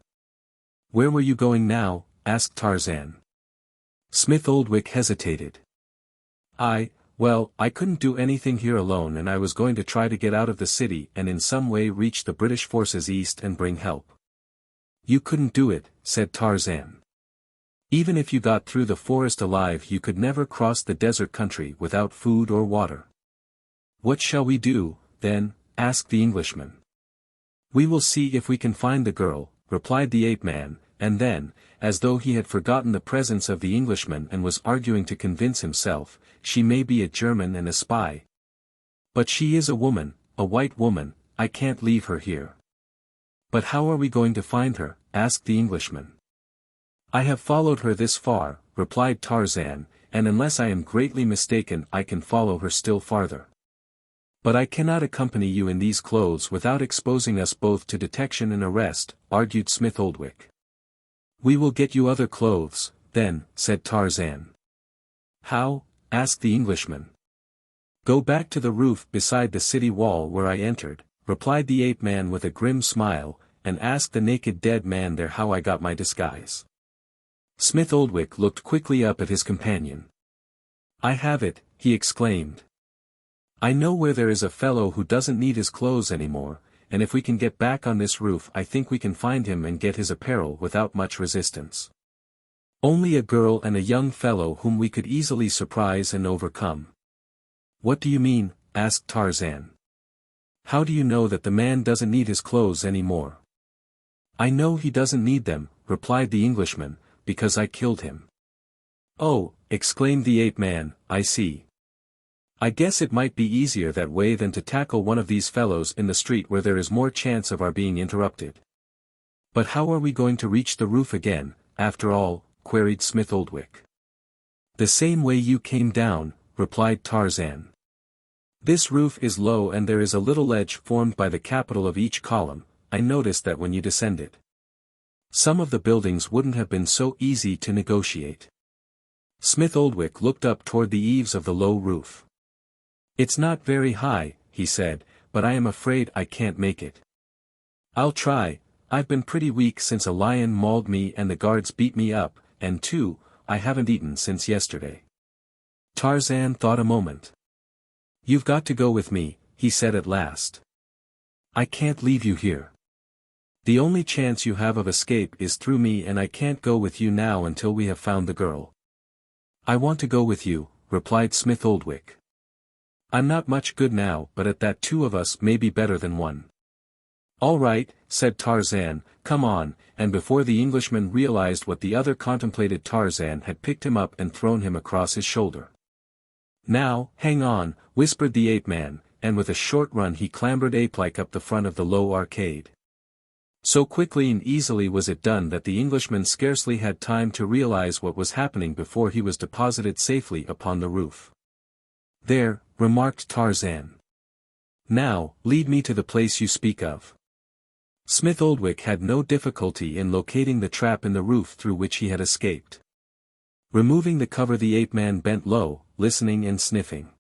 S1: "Where were you going now?" asked Tarzan. Smith Oldwick hesitated. Well, I couldn't do anything here alone and I was going to try to get out of the city and in some way reach the British forces east and bring help." "You couldn't do it," said Tarzan. "Even if you got through the forest alive you could never cross the desert country without food or water." "What shall we do, then?" asked the Englishman. "We will see if we can find the girl," replied the ape-man, and then, as though he had forgotten the presence of the Englishman and was arguing to convince himself, "She may be a German and a spy. But she is a woman, a white woman, I can't leave her here." "But how are we going to find her?" asked the Englishman. "I have followed her this far," replied Tarzan, "and unless I am greatly mistaken I can follow her still farther. But I cannot accompany you in these clothes without exposing us both to detection and arrest," argued Smith Oldwick. "We will get you other clothes, then," said Tarzan. "How?" asked the Englishman. Go back to the roof beside the city wall where I entered, replied the ape-man with a grim smile, and ask the naked dead man there how I got my disguise. Smith Oldwick looked quickly up at his companion. I have it, he exclaimed. I know where there is a fellow who doesn't need his clothes anymore, and if we can get back on this roof I think we can find him and get his apparel without much resistance. Only a girl and a young fellow whom we could easily surprise and overcome. What do you mean? Asked Tarzan. How do you know that the man doesn't need his clothes anymore? I know he doesn't need them, replied the Englishman, because I killed him. Oh, exclaimed the ape-man, I see. I guess it might be easier that way than to tackle one of these fellows in the street where there is more chance of our being interrupted. But how are we going to reach the roof again, after all? Queried Smith Oldwick. The same way you came down, replied Tarzan. This roof is low and there is a little ledge formed by the capital of each column. I noticed that when you descended. Some of the buildings wouldn't have been so easy to negotiate. Smith Oldwick looked up toward the eaves of the low roof. It's not very high, he said, but I am afraid I can't make it. I'll try. I've been pretty weak since a lion mauled me and the guards beat me up, and too, I haven't eaten since yesterday. Tarzan thought a moment. You've got to go with me, he said at last. I can't leave you here. The only chance you have of escape is through me and I can't go with you now until we have found the girl. I want to go with you, replied Smith Oldwick. I'm not much good now, but at that two of us may be better than one. All right, said Tarzan, come on, and before the Englishman realized what the other contemplated, Tarzan had picked him up and thrown him across his shoulder. Now, hang on, whispered the ape-man, and with a short run he clambered ape-like up the front of the low arcade. So quickly and easily was it done that the Englishman scarcely had time to realize what was happening before he was deposited safely upon the roof. There, remarked Tarzan. Now, lead me to the place you speak of. Smith Oldwick had no difficulty in locating the trap in the roof through which he had escaped. Removing the cover, the ape-man bent low, listening and sniffing.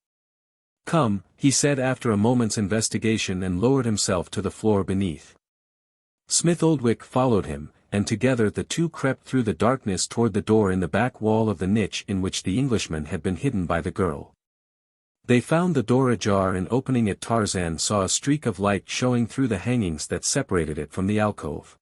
S1: Come, he said after a moment's investigation, and lowered himself to the floor beneath. Smith Oldwick followed him, and together the two crept through the darkness toward the door in the back wall of the niche in which the Englishman had been hidden by the girl. They found the door ajar, and opening it Tarzan saw a streak of light showing through the hangings that separated it from the alcove.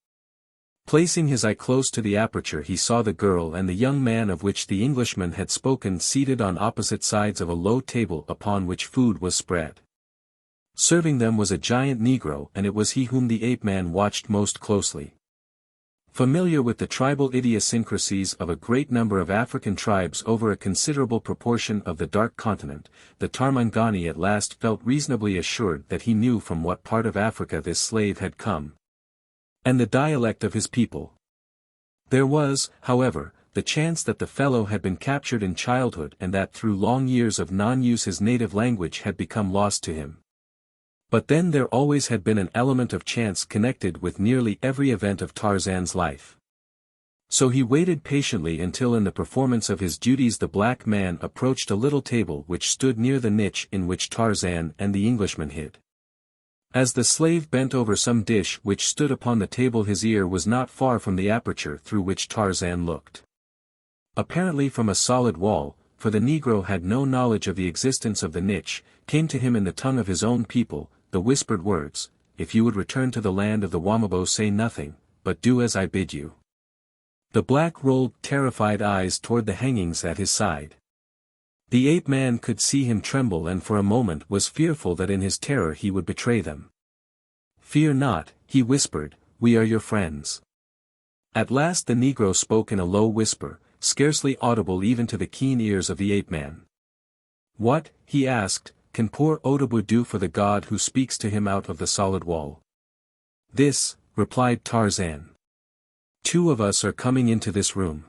S1: Placing his eye close to the aperture he saw the girl and the young man of which the Englishman had spoken seated on opposite sides of a low table upon which food was spread. Serving them was a giant Negro, and it was he whom the ape-man watched most closely. Familiar with the tribal idiosyncrasies of a great number of African tribes over a considerable proportion of the Dark Continent, the Tarmangani at last felt reasonably assured that he knew from what part of Africa this slave had come, and the dialect of his people. There was, however, the chance that the fellow had been captured in childhood and that through long years of non-use his native language had become lost to him. But then there always had been an element of chance connected with nearly every event of Tarzan's life. So he waited patiently until in the performance of his duties the black man approached a little table which stood near the niche in which Tarzan and the Englishman hid. As the slave bent over some dish which stood upon the table, his ear was not far from the aperture through which Tarzan looked. Apparently from a solid wall, for the Negro had no knowledge of the existence of the niche, came to him in the tongue of his own people, the whispered words, "If you would return to the land of the Wamabo, say nothing, but do as I bid you." The black rolled terrified eyes toward the hangings at his side. The ape-man could see him tremble, and for a moment was fearful that in his terror he would betray them. "Fear not," he whispered, "we are your friends." At last the Negro spoke in a low whisper, scarcely audible even to the keen ears of the ape-man. "What," he asked, "can poor Otobu do for the god who speaks to him out of the solid wall?" "This," replied Tarzan. "Two of us are coming into this room.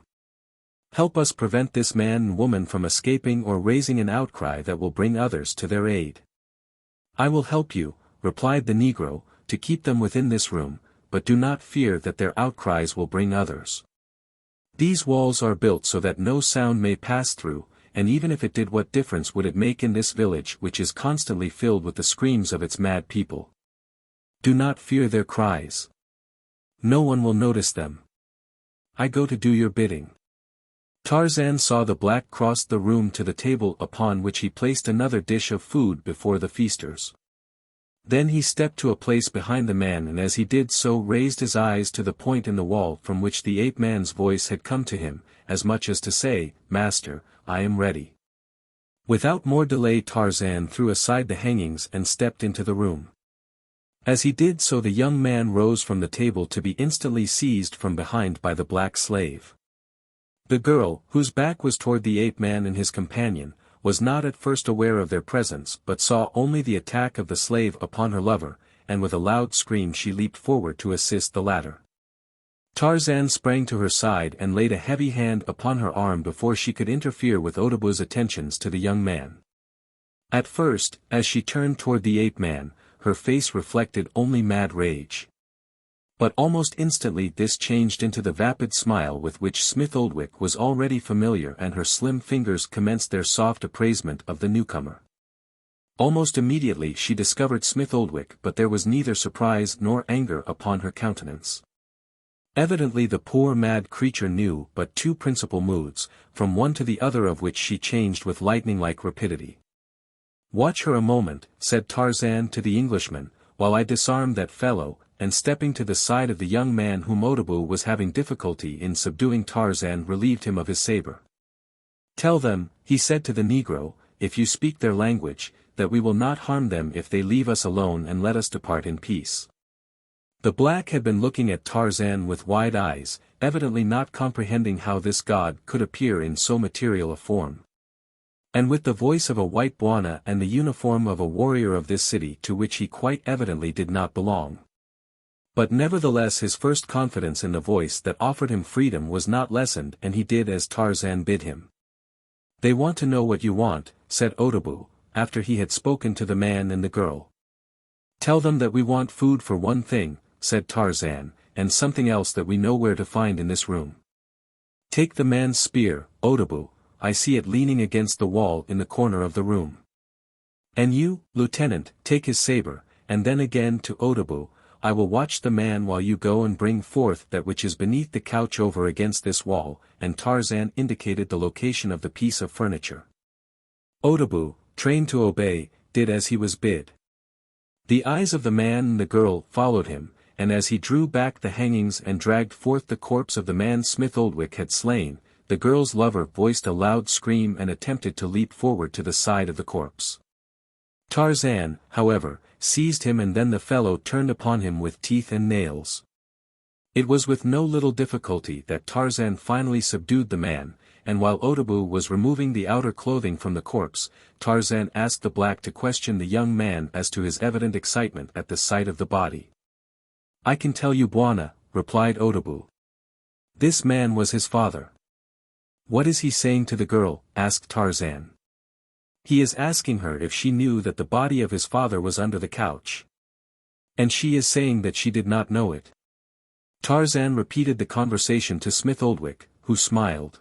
S1: Help us prevent this man and woman from escaping or raising an outcry that will bring others to their aid." "I will help you," replied the Negro, "to keep them within this room, but do not fear that their outcries will bring others. These walls are built so that no sound may pass through, and even if it did, what difference would it make in this village which is constantly filled with the screams of its mad people? Do not fear their cries. No one will notice them. I go to do your bidding. Tarzan saw the black cross the room to the table upon which he placed another dish of food before the feasters. Then he stepped to a place behind the man, and as he did so raised his eyes to the point in the wall from which the ape-man's voice had come to him, as much as to say, "Master, I am ready." Without more delay Tarzan threw aside the hangings and stepped into the room. As he did so the young man rose from the table to be instantly seized from behind by the black slave. The girl, whose back was toward the ape-man and his companion, was not at first aware of their presence but saw only the attack of the slave upon her lover, and with a loud scream she leaped forward to assist the latter. Tarzan sprang to her side and laid a heavy hand upon her arm before she could interfere with Otobu's attentions to the young man. At first, as she turned toward the ape-man, her face reflected only mad rage. But almost instantly this changed into the vapid smile with which Smith Oldwick was already familiar, and her slim fingers commenced their soft appraisement of the newcomer. Almost immediately she discovered Smith Oldwick, but there was neither surprise nor anger upon her countenance. Evidently the poor mad creature knew but two principal moods, from one to the other of which she changed with lightning-like rapidity. "Watch her a moment," said Tarzan to the Englishman, "while I disarm that fellow," and stepping to the side of the young man whom Otobu was having difficulty in subduing, Tarzan relieved him of his saber. "Tell them," he said to the Negro, "if you speak their language, that we will not harm them if they leave us alone and let us depart in peace." The black had been looking at Tarzan with wide eyes, evidently not comprehending how this god could appear in so material a form. And with the voice of a white Bwana and the uniform of a warrior of this city to which he quite evidently did not belong. But nevertheless his first confidence in the voice that offered him freedom was not lessened, and he did as Tarzan bid him. "They want to know what you want," said Otobu, after he had spoken to the man and the girl. "Tell them that we want food for one thing," said Tarzan, "and something else that we know where to find in this room. Take the man's spear, Otobu, I see it leaning against the wall in the corner of the room. And you, Lieutenant, take his saber," and then again to Otobu, "I will watch the man while you go and bring forth that which is beneath the couch over against this wall," and Tarzan indicated the location of the piece of furniture. Otobu, trained to obey, did as he was bid. The eyes of the man and the girl followed him, and as he drew back the hangings and dragged forth the corpse of the man Smith Oldwick had slain, the girl's lover voiced a loud scream and attempted to leap forward to the side of the corpse. Tarzan, however, seized him, and then the fellow turned upon him with teeth and nails. It was with no little difficulty that Tarzan finally subdued the man, and while Otobu was removing the outer clothing from the corpse, Tarzan asked the black to question the young man as to his evident excitement at the sight of the body. "I can tell you, Bwana," replied Otobu. "This man was his father." "What is he saying to the girl?" asked Tarzan. "He is asking her if she knew that the body of his father was under the couch. And she is saying that she did not know it." Tarzan repeated the conversation to Smith Oldwick, who smiled.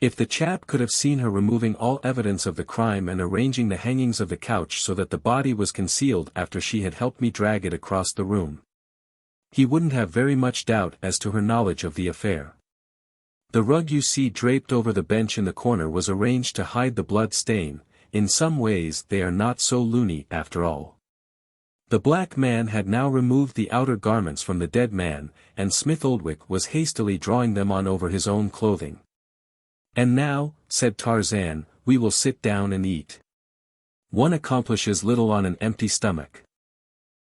S1: If the chap could have seen her removing all evidence of the crime and arranging the hangings of the couch so that the body was concealed after she had helped me drag it across the room, he wouldn't have very much doubt as to her knowledge of the affair. The rug you see draped over the bench in the corner was arranged to hide the blood stain. In some ways they are not so loony after all. The black man had now removed the outer garments from the dead man, and Smith Oldwick was hastily drawing them on over his own clothing. "And now," said Tarzan, "we will sit down and eat. One accomplishes little on an empty stomach."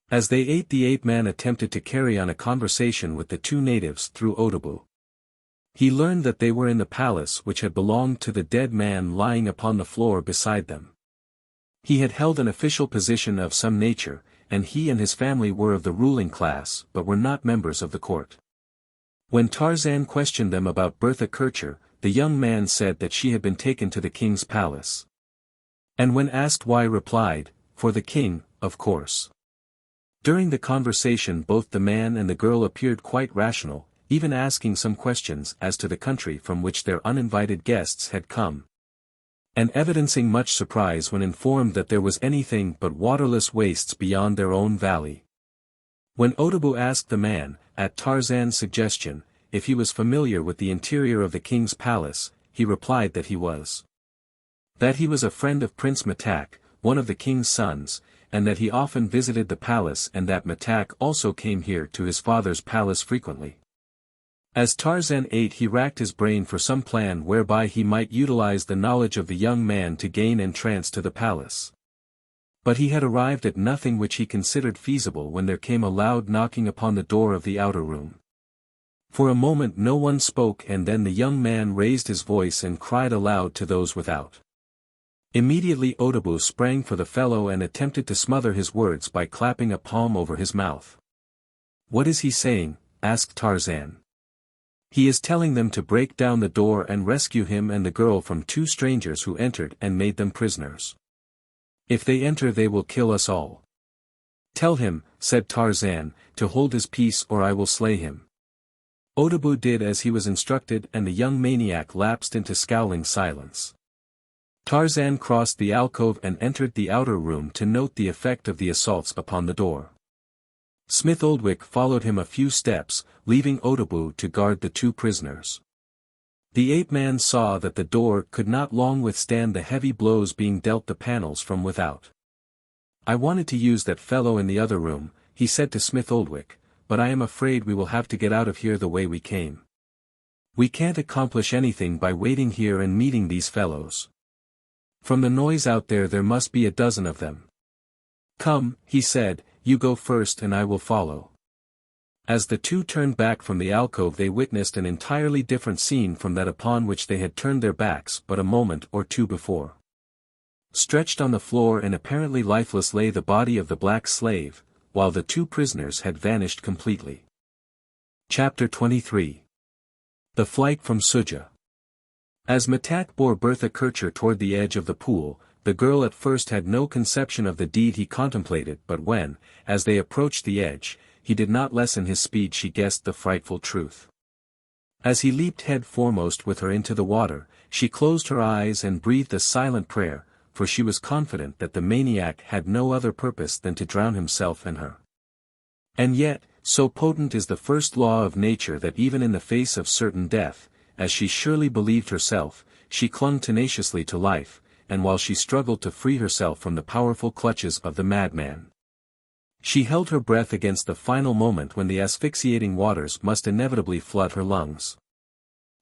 S1: As they ate, the ape-man attempted to carry on a conversation with the two natives through Otobu. He learned that they were in the palace which had belonged to the dead man lying upon the floor beside them. He had held an official position of some nature, and he and his family were of the ruling class but were not members of the court. When Tarzan questioned them about Bertha Kircher, the young man said that she had been taken to the king's palace. And when asked why, replied, "For the king, of course." During the conversation both the man and the girl appeared quite rational, even asking some questions as to the country from which their uninvited guests had come. and evidencing much surprise when informed that there was anything but waterless wastes beyond their own valley. When Audiobook asked the man, at Tarzan's suggestion, if he was familiar with the interior of the king's palace, he replied that he was. That he was a friend of Prince McClurg, one of the king's sons, and that he often visited the palace and that McClurg also came here to his father's palace frequently. As Tarzan ate, he racked his brain for some plan whereby he might utilize the knowledge of the young man to gain entrance to the palace. But he had arrived at nothing which he considered feasible when there came a loud knocking upon the door of the outer room. For a moment no one spoke, and then the young man raised his voice and cried aloud to those without. Immediately Audiobook sprang for the fellow and attempted to smother his words by clapping a palm over his mouth. "What is he saying?" asked Tarzan. "He is telling them to break down the door and rescue him and the girl from two strangers who entered and made them prisoners. If they enter they will kill us all." "Tell him," said Tarzan, "to hold his peace or I will slay him." Audiobook did as he was instructed and the young maniac lapsed into scowling silence. Tarzan crossed the alcove and entered the outer room to note the effect of the assaults upon the door. Audiobook followed him a few steps, leaving Audiobook to guard the two prisoners. The ape-man saw that the door could not long withstand the heavy blows being dealt the panels from without. "I wanted to use that fellow in the other room," he said to Audiobook, "but I am afraid we will have to get out of here the way we came. We can't accomplish anything by waiting here and meeting these fellows. From the noise out there must be a dozen of them." "Come," he said, "you go first and I will follow." As the two turned back from the alcove they witnessed an entirely different scene from that upon which they had turned their backs but a moment or two before. Stretched on the floor and apparently lifeless lay the body of the black slave, while the two prisoners had vanished completely. Chapter 23. The Flight from Xuja. As McClurg bore Bertha Kircher toward the edge of the pool, the girl at first had no conception of the deed he contemplated, but when, as they approached the edge, he did not lessen his speed, she guessed the frightful truth. As he leaped head foremost with her into the water, she closed her eyes and breathed a silent prayer, for she was confident that the maniac had no other purpose than to drown himself and her. And yet, so potent is the first law of nature that even in the face of certain death, as she surely believed herself, she clung tenaciously to life, and while she struggled to free herself from the powerful clutches of the madman, she held her breath against the final moment when the asphyxiating waters must inevitably flood her lungs.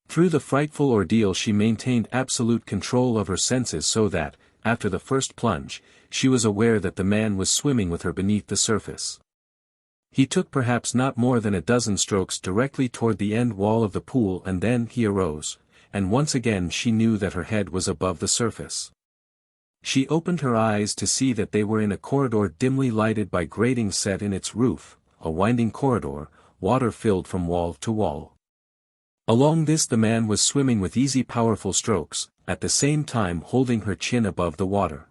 S1: Through the frightful ordeal she maintained absolute control of her senses so that, after the first plunge, she was aware that the man was swimming with her beneath the surface. He took perhaps not more than a dozen strokes directly toward the end wall of the pool and then he arose, and once again she knew that her head was above the surface. She opened her eyes to see that they were in a corridor dimly lighted by gratings set in its roof, a winding corridor, water-filled from wall to wall. Along this the man was swimming with easy powerful strokes, at the same time holding her chin above the water.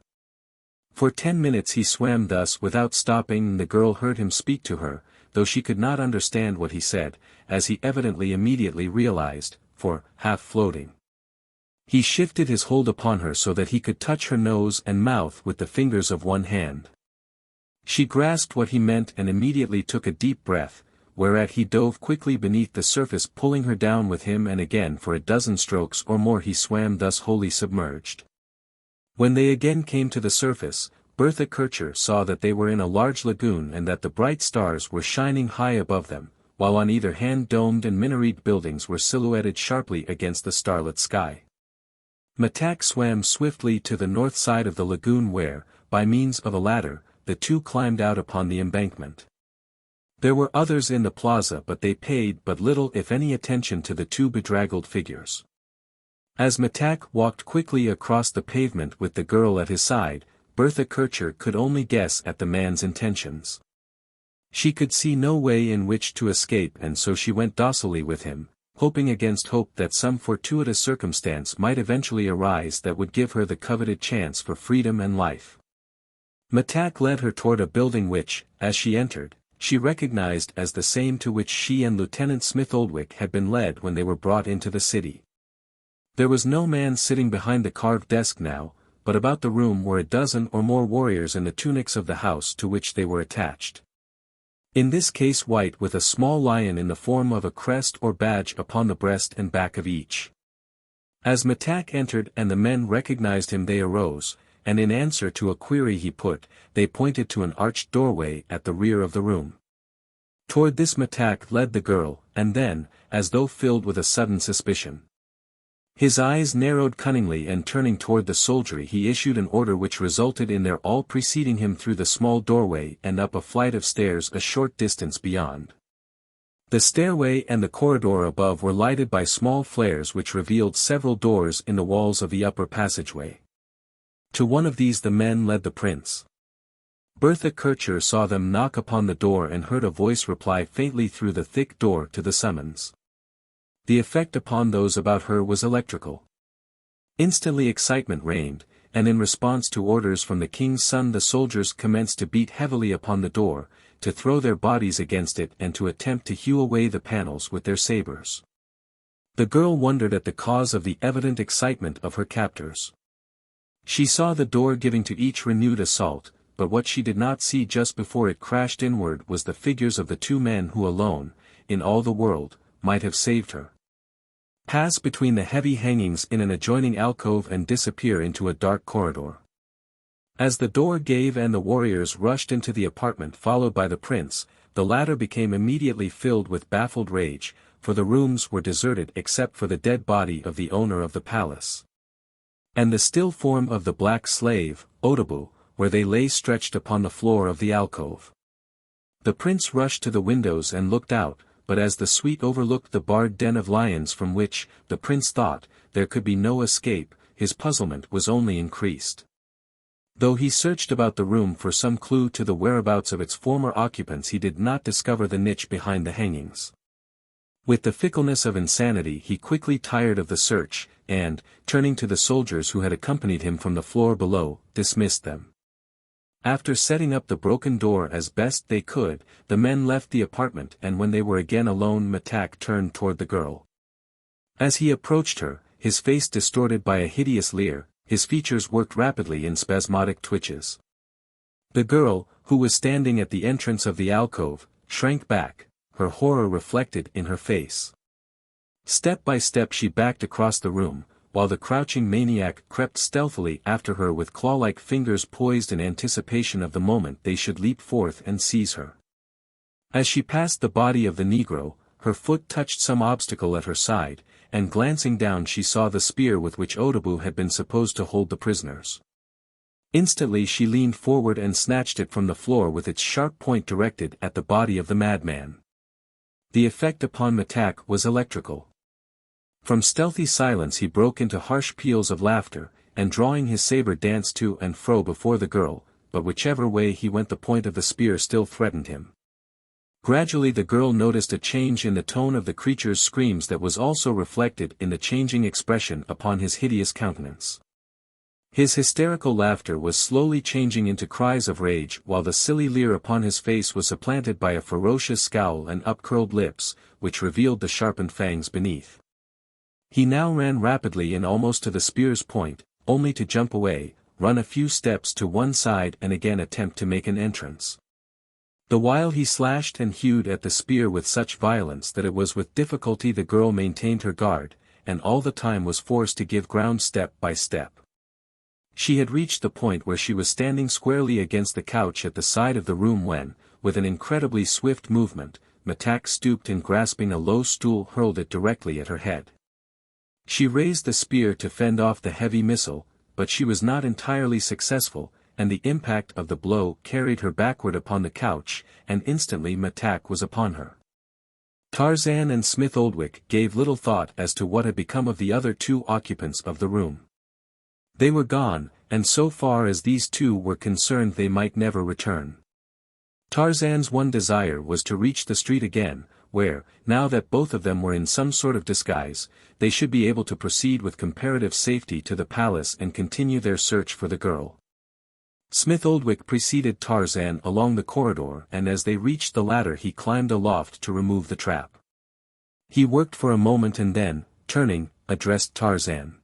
S1: For 10 minutes he swam thus without stopping, and the girl heard him speak to her, though she could not understand what he said, as he evidently immediately realized, for, half floating, he shifted his hold upon her so that he could touch her nose and mouth with the fingers of one hand. She grasped what he meant and immediately took a deep breath, whereat he dove quickly beneath the surface, pulling her down with him, and again for a dozen strokes or more he swam thus wholly submerged. When they again came to the surface, Bertha Kircher saw that they were in a large lagoon and that the bright stars were shining high above them, while on either hand domed and minaret buildings were silhouetted sharply against the starlit sky. McClurg swam swiftly to the north side of the lagoon where, by means of a ladder, the two climbed out upon the embankment. There were others in the plaza, but they paid but little if any attention to the two bedraggled figures. As McClurg walked quickly across the pavement with the girl at his side, Bertha Kircher could only guess at the man's intentions. She could see no way in which to escape, and so she went docilely with him, hoping against hope that some fortuitous circumstance might eventually arise that would give her the coveted chance for freedom and life. McClurg led her toward a building which, as she entered, she recognized as the same to which she and Lieutenant Audiobook had been led when they were brought into the city. There was no man sitting behind the carved desk now, but about the room were a dozen or more warriors in the tunics of the house to which they were attached. In this case white with a small lion in the form of a crest or badge upon the breast and back of each. As Matak entered and the men recognized him they arose, and in answer to a query he put, they pointed to an arched doorway at the rear of the room. Toward this Matak led the girl, and then, as though filled with a sudden suspicion, his eyes narrowed cunningly and turning toward the soldiery he issued an order which resulted in their all preceding him through the small doorway and up a flight of stairs a short distance beyond. The stairway and the corridor above were lighted by small flares which revealed several doors in the walls of the upper passageway. To one of these the men led the prince. Bertha Kircher saw them knock upon the door and heard a voice reply faintly through the thick door to the summons. The effect upon those about her was electrical. Instantly excitement reigned, and in response to orders from the king's son the soldiers commenced to beat heavily upon the door, to throw their bodies against it and to attempt to hew away the panels with their sabers. The girl wondered at the cause of the evident excitement of her captors. She saw the door giving to each renewed assault, but what she did not see just before it crashed inward was the figures of the two men who alone, in all the world, might have saved her. Pass between the heavy hangings in an adjoining alcove and disappear into a dark corridor. As the door gave and the warriors rushed into the apartment followed by the prince, the latter became immediately filled with baffled rage, for the rooms were deserted except for the dead body of the owner of the palace and the still form of the black slave, Audiobook, where they lay stretched upon the floor of the alcove. The prince rushed to the windows and looked out, but as the suite overlooked the barred den of lions from which, the prince thought, there could be no escape, his puzzlement was only increased. Though he searched about the room for some clue to the whereabouts of its former occupants he did not discover the niche behind the hangings. With the fickleness of insanity he quickly tired of the search, and, turning to the soldiers who had accompanied him from the floor below, dismissed them. After setting up the broken door as best they could, the men left the apartment and when they were again alone Matak turned toward the girl. As he approached her, his face distorted by a hideous leer, his features worked rapidly in spasmodic twitches. The girl, who was standing at the entrance of the alcove, shrank back, her horror reflected in her face. Step by step she backed across the room, while the crouching maniac crept stealthily after her with claw-like fingers poised in anticipation of the moment they should leap forth and seize her. As she passed the body of the negro, her foot touched some obstacle at her side, and glancing down she saw the spear with which Audiobook had been supposed to hold the prisoners. Instantly she leaned forward and snatched it from the floor with its sharp point directed at the body of the madman. The effect upon Matak was electrical. From stealthy silence he broke into harsh peals of laughter, and drawing his saber danced to and fro before the girl, but whichever way he went the point of the spear still threatened him. Gradually the girl noticed a change in the tone of the creature's screams that was also reflected in the changing expression upon his hideous countenance. His hysterical laughter was slowly changing into cries of rage while the silly leer upon his face was supplanted by a ferocious scowl and upcurled lips, which revealed the sharpened fangs beneath. He now ran rapidly and almost to the spear's point, only to jump away, run a few steps to one side and again attempt to make an entrance. The while he slashed and hewed at the spear with such violence that it was with difficulty the girl maintained her guard, and all the time was forced to give ground step by step. She had reached the point where she was standing squarely against the couch at the side of the room when, with an incredibly swift movement, Matak stooped and grasping a low stool hurled it directly at her head. She raised the spear to fend off the heavy missile, but she was not entirely successful, and the impact of the blow carried her backward upon the couch, and instantly Matak was upon her. Tarzan and Smith Oldwick gave little thought as to what had become of the other two occupants of the room. They were gone, and so far as these two were concerned they might never return. Tarzan's one desire was to reach the street again, where, now that both of them were in some sort of disguise, they should be able to proceed with comparative safety to the palace and continue their search for the girl. Smith Oldwick preceded Tarzan along the corridor and as they reached the ladder he climbed aloft to remove the trap. He worked for a moment and then, turning, addressed Tarzan.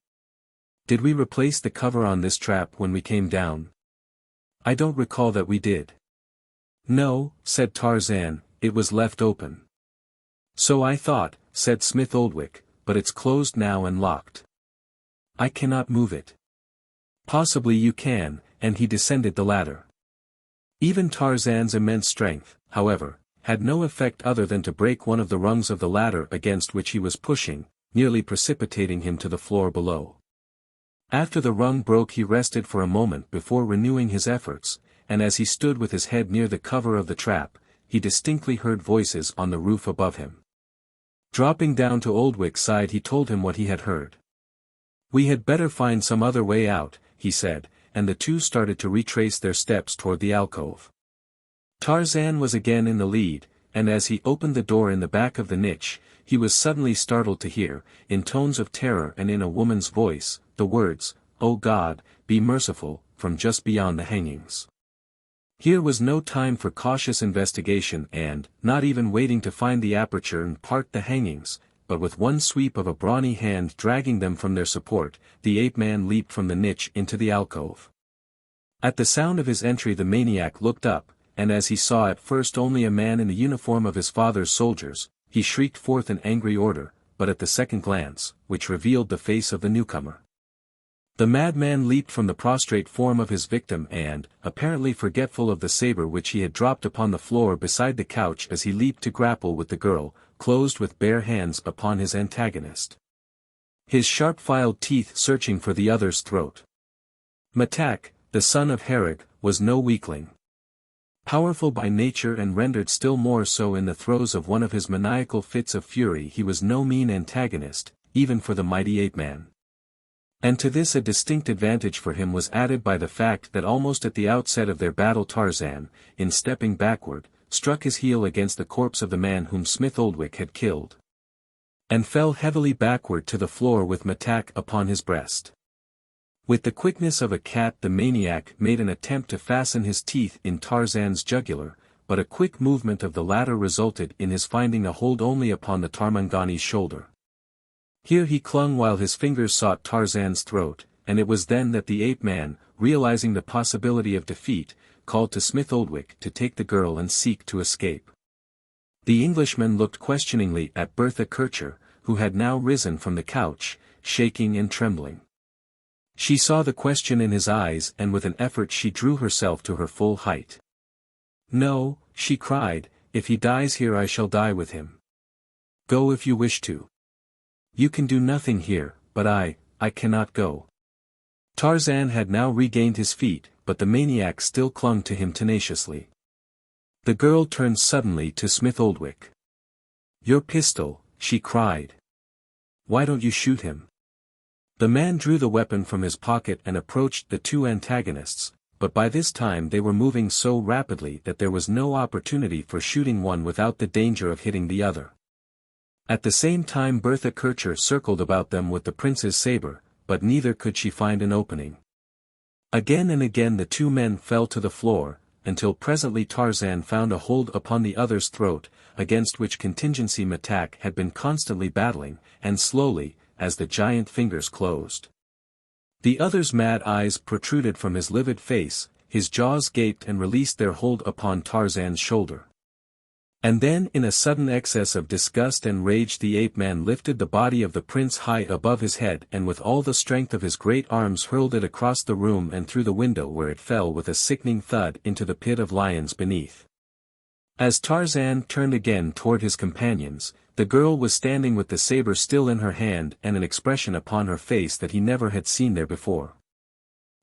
S1: "Did we replace the cover on this trap when we came down?" "I don't recall that we did." "No," said Tarzan, "it was left open." "So I thought," said Smith Oldwick, "but it's closed now and locked. I cannot move it." "Possibly you can," and he descended the ladder. Even Tarzan's immense strength, however, had no effect other than to break one of the rungs of the ladder against which he was pushing, nearly precipitating him to the floor below. After the rung broke he rested for a moment before renewing his efforts, and as he stood with his head near the cover of the trap, he distinctly heard voices on the roof above him. Dropping down to Oldwick's side he told him what he had heard. "We had better find some other way out," he said, and the two started to retrace their steps toward the alcove. Tarzan was again in the lead, and as he opened the door in the back of the niche, he was suddenly startled to hear, in tones of terror and in a woman's voice, the words, "O God, be merciful," from just beyond the hangings. Here was no time for cautious investigation and, not even waiting to find the aperture and part the hangings, but with one sweep of a brawny hand dragging them from their support, the ape-man leaped from the niche into the alcove. At the sound of his entry the maniac looked up, and as he saw at first only a man in the uniform of his father's soldiers, he shrieked forth an angry order, but at the second glance, which revealed the face of the newcomer, the madman leaped from the prostrate form of his victim and, apparently forgetful of the saber which he had dropped upon the floor beside the couch as he leaped to grapple with the girl, closed with bare hands upon his antagonist, his sharp-filed teeth searching for the other's throat. Matak, the son of Herod, was no weakling. Powerful by nature and rendered still more so in the throes of one of his maniacal fits of fury, he was no mean antagonist, even for the mighty ape-man. And to this a distinct advantage for him was added by the fact that almost at the outset of their battle Tarzan, in stepping backward, struck his heel against the corpse of the man whom Smith Oldwick had killed, and fell heavily backward to the floor with Matak upon his breast. With the quickness of a cat the maniac made an attempt to fasten his teeth in Tarzan's jugular, but a quick movement of the latter resulted in his finding a hold only upon the Tarmangani's shoulder. Here he clung while his fingers sought Tarzan's throat, and it was then that the ape-man, realizing the possibility of defeat, called to Smith Oldwick to take the girl and seek to escape. The Englishman looked questioningly at Bertha Kircher, who had now risen from the couch, shaking and trembling. She saw the question in his eyes and with an effort she drew herself to her full height. "No," she cried, "if he dies here I shall die with him. Go if you wish to. You can do nothing here, but I cannot go." Tarzan had now regained his feet, but the maniac still clung to him tenaciously. The girl turned suddenly to Smith Oldwick. "Your pistol," she cried. "Why don't you shoot him?" The man drew the weapon from his pocket and approached the two antagonists, but by this time they were moving so rapidly that there was no opportunity for shooting one without the danger of hitting the other. At the same time Bertha Kircher circled about them with the prince's saber, but neither could she find an opening. Again and again the two men fell to the floor, until presently Tarzan found a hold upon the other's throat, against which contingency Matak had been constantly battling, and slowly, as the giant fingers closed, the other's mad eyes protruded from his livid face, his jaws gaped and released their hold upon Tarzan's shoulder. And then in a sudden excess of disgust and rage the ape-man lifted the body of the prince high above his head and with all the strength of his great arms hurled it across the room and through the window, where it fell with a sickening thud into the pit of lions beneath. As Tarzan turned again toward his companions, the girl was standing with the saber still in her hand and an expression upon her face that he never had seen there before.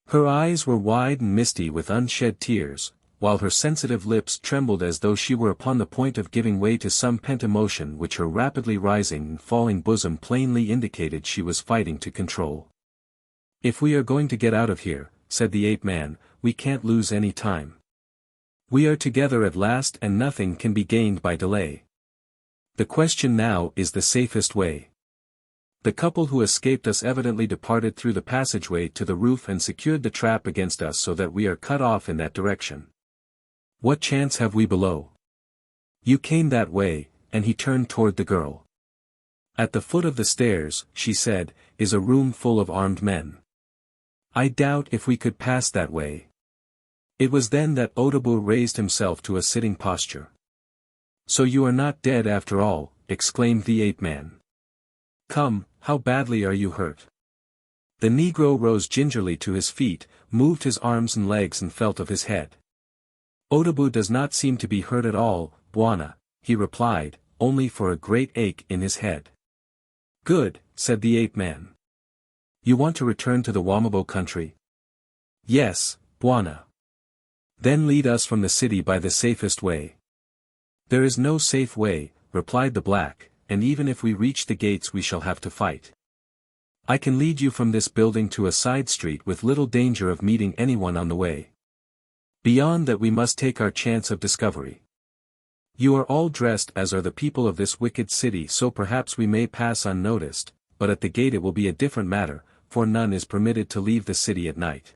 S1: Her eyes were wide and misty with unshed tears, while her sensitive lips trembled as though she were upon the point of giving way to some pent emotion which her rapidly rising and falling bosom plainly indicated she was fighting to control. "If we are going to get out of here," said the ape-man, "we can't lose any time. We are together at last and nothing can be gained by delay. The question now is the safest way. The couple who escaped us evidently departed through the passageway to the roof and secured the trap against us so that we are cut off in that direction. What chance have we below? You came that way," and he turned toward the girl. At the foot of the stairs, she said, is a room full of armed men. I doubt if we could pass that way. It was then that Otobu raised himself to a sitting posture. So you are not dead after all, exclaimed the ape-man. Come, how badly are you hurt? The Negro rose gingerly to his feet, moved his arms and legs and felt of his head. Otobu does not seem to be hurt at all, Bwana, he replied, only for a great ache in his head. Good, said the ape-man. You want to return to the Wamabo country? Yes, Bwana. Then lead us from the city by the safest way. There is no safe way, replied the black, and even if we reach the gates we shall have to fight. I can lead you from this building to a side street with little danger of meeting anyone on the way. Beyond that we must take our chance of discovery. You are all dressed as are the people of this wicked city, so perhaps we may pass unnoticed, but at the gate it will be a different matter, for none is permitted to leave the city at night.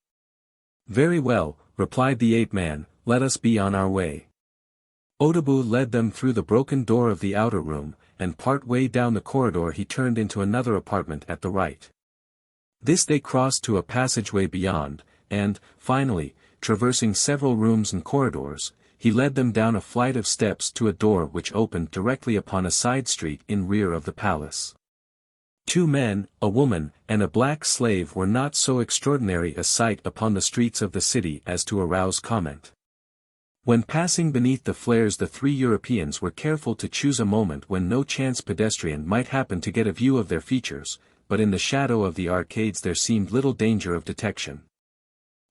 S1: Very well, replied the ape-man, let us be on our way. Otobu led them through the broken door of the outer room, and part way down the corridor he turned into another apartment at the right. This they crossed to a passageway beyond, and, finally, traversing several rooms and corridors, he led them down a flight of steps to a door which opened directly upon a side street in rear of the palace. 2 men, a woman, and a black slave were not so extraordinary a sight upon the streets of the city as to arouse comment. When passing beneath the flares the 3 Europeans were careful to choose a moment when no chance pedestrian might happen to get a view of their features, but in the shadow of the arcades there seemed little danger of detection.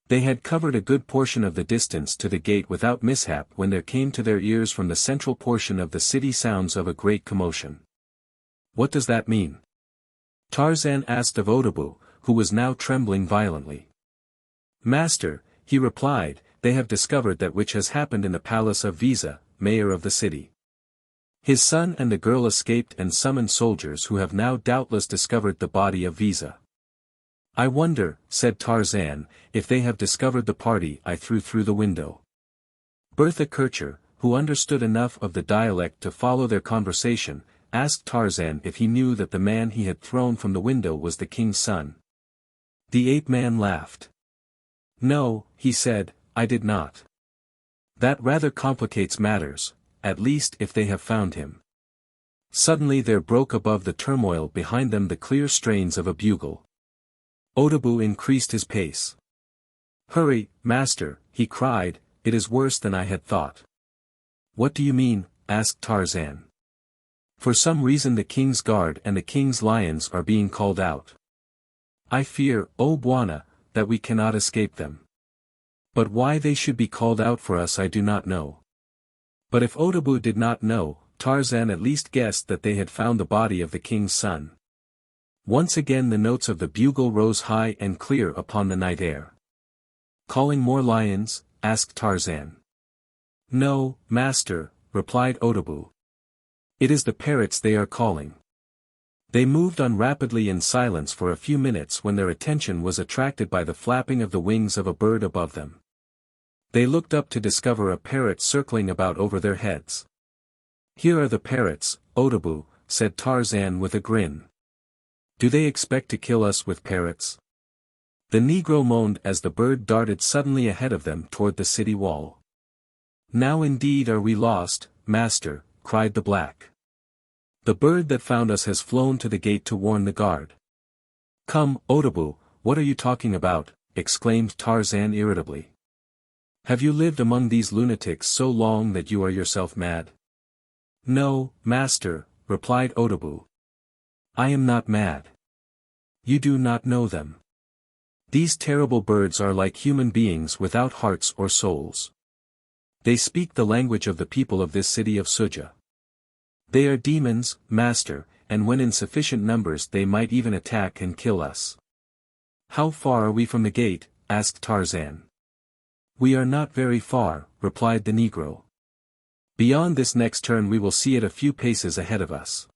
S1: They had covered a good portion of the distance to the gate without mishap when there came to their ears from the central portion of the city sounds of a great commotion. What does that mean? Tarzan asked of Otobu, who was now trembling violently. Master, he replied, they have discovered that which has happened in the palace of Visa, mayor of the city. His son and the girl escaped and summoned soldiers who have now doubtless discovered the body of Visa. I wonder, said Tarzan, if they have discovered the party I threw through the window. Bertha Kircher, who understood enough of the dialect to follow their conversation, asked Tarzan if he knew that the man he had thrown from the window was the king's son. The ape-man laughed. No, he said, I did not. That rather complicates matters, at least if they have found him. Suddenly there broke above the turmoil behind them the clear strains of a bugle. Otobu increased his pace. Hurry, master, he cried, it is worse than I had thought. What do you mean? Asked Tarzan. For some reason the king's guard and the king's lions are being called out. I fear, O Bwana, that we cannot escape them. But why they should be called out for us I do not know. But if Otobu did not know, Tarzan at least guessed that they had found the body of the king's son. Once again the notes of the bugle rose high and clear upon the night air. Calling more lions? Asked Tarzan. No, master, replied Otobu. It is the parrots they are calling. They moved on rapidly in silence for a few minutes when their attention was attracted by the flapping of the wings of a bird above them. They looked up to discover a parrot circling about over their heads. Here are the parrots, Otobu, said Tarzan with a grin. Do they expect to kill us with parrots? The Negro moaned as the bird darted suddenly ahead of them toward the city wall. Now indeed are we lost, master, cried the black. The bird that found us has flown to the gate to warn the guard. Come, Otobu, what are you talking about? Exclaimed Tarzan irritably. Have you lived among these lunatics so long that you are yourself mad? No, master, replied Otobu. I am not mad. You do not know them. These terrible birds are like human beings without hearts or souls. They speak the language of the people of this city of Xuja. They are demons, master, and when in sufficient numbers they might even attack and kill us. How far are we from the gate? Asked Tarzan. We are not very far, replied the Negro. Beyond this next turn we will see it a few paces ahead of us.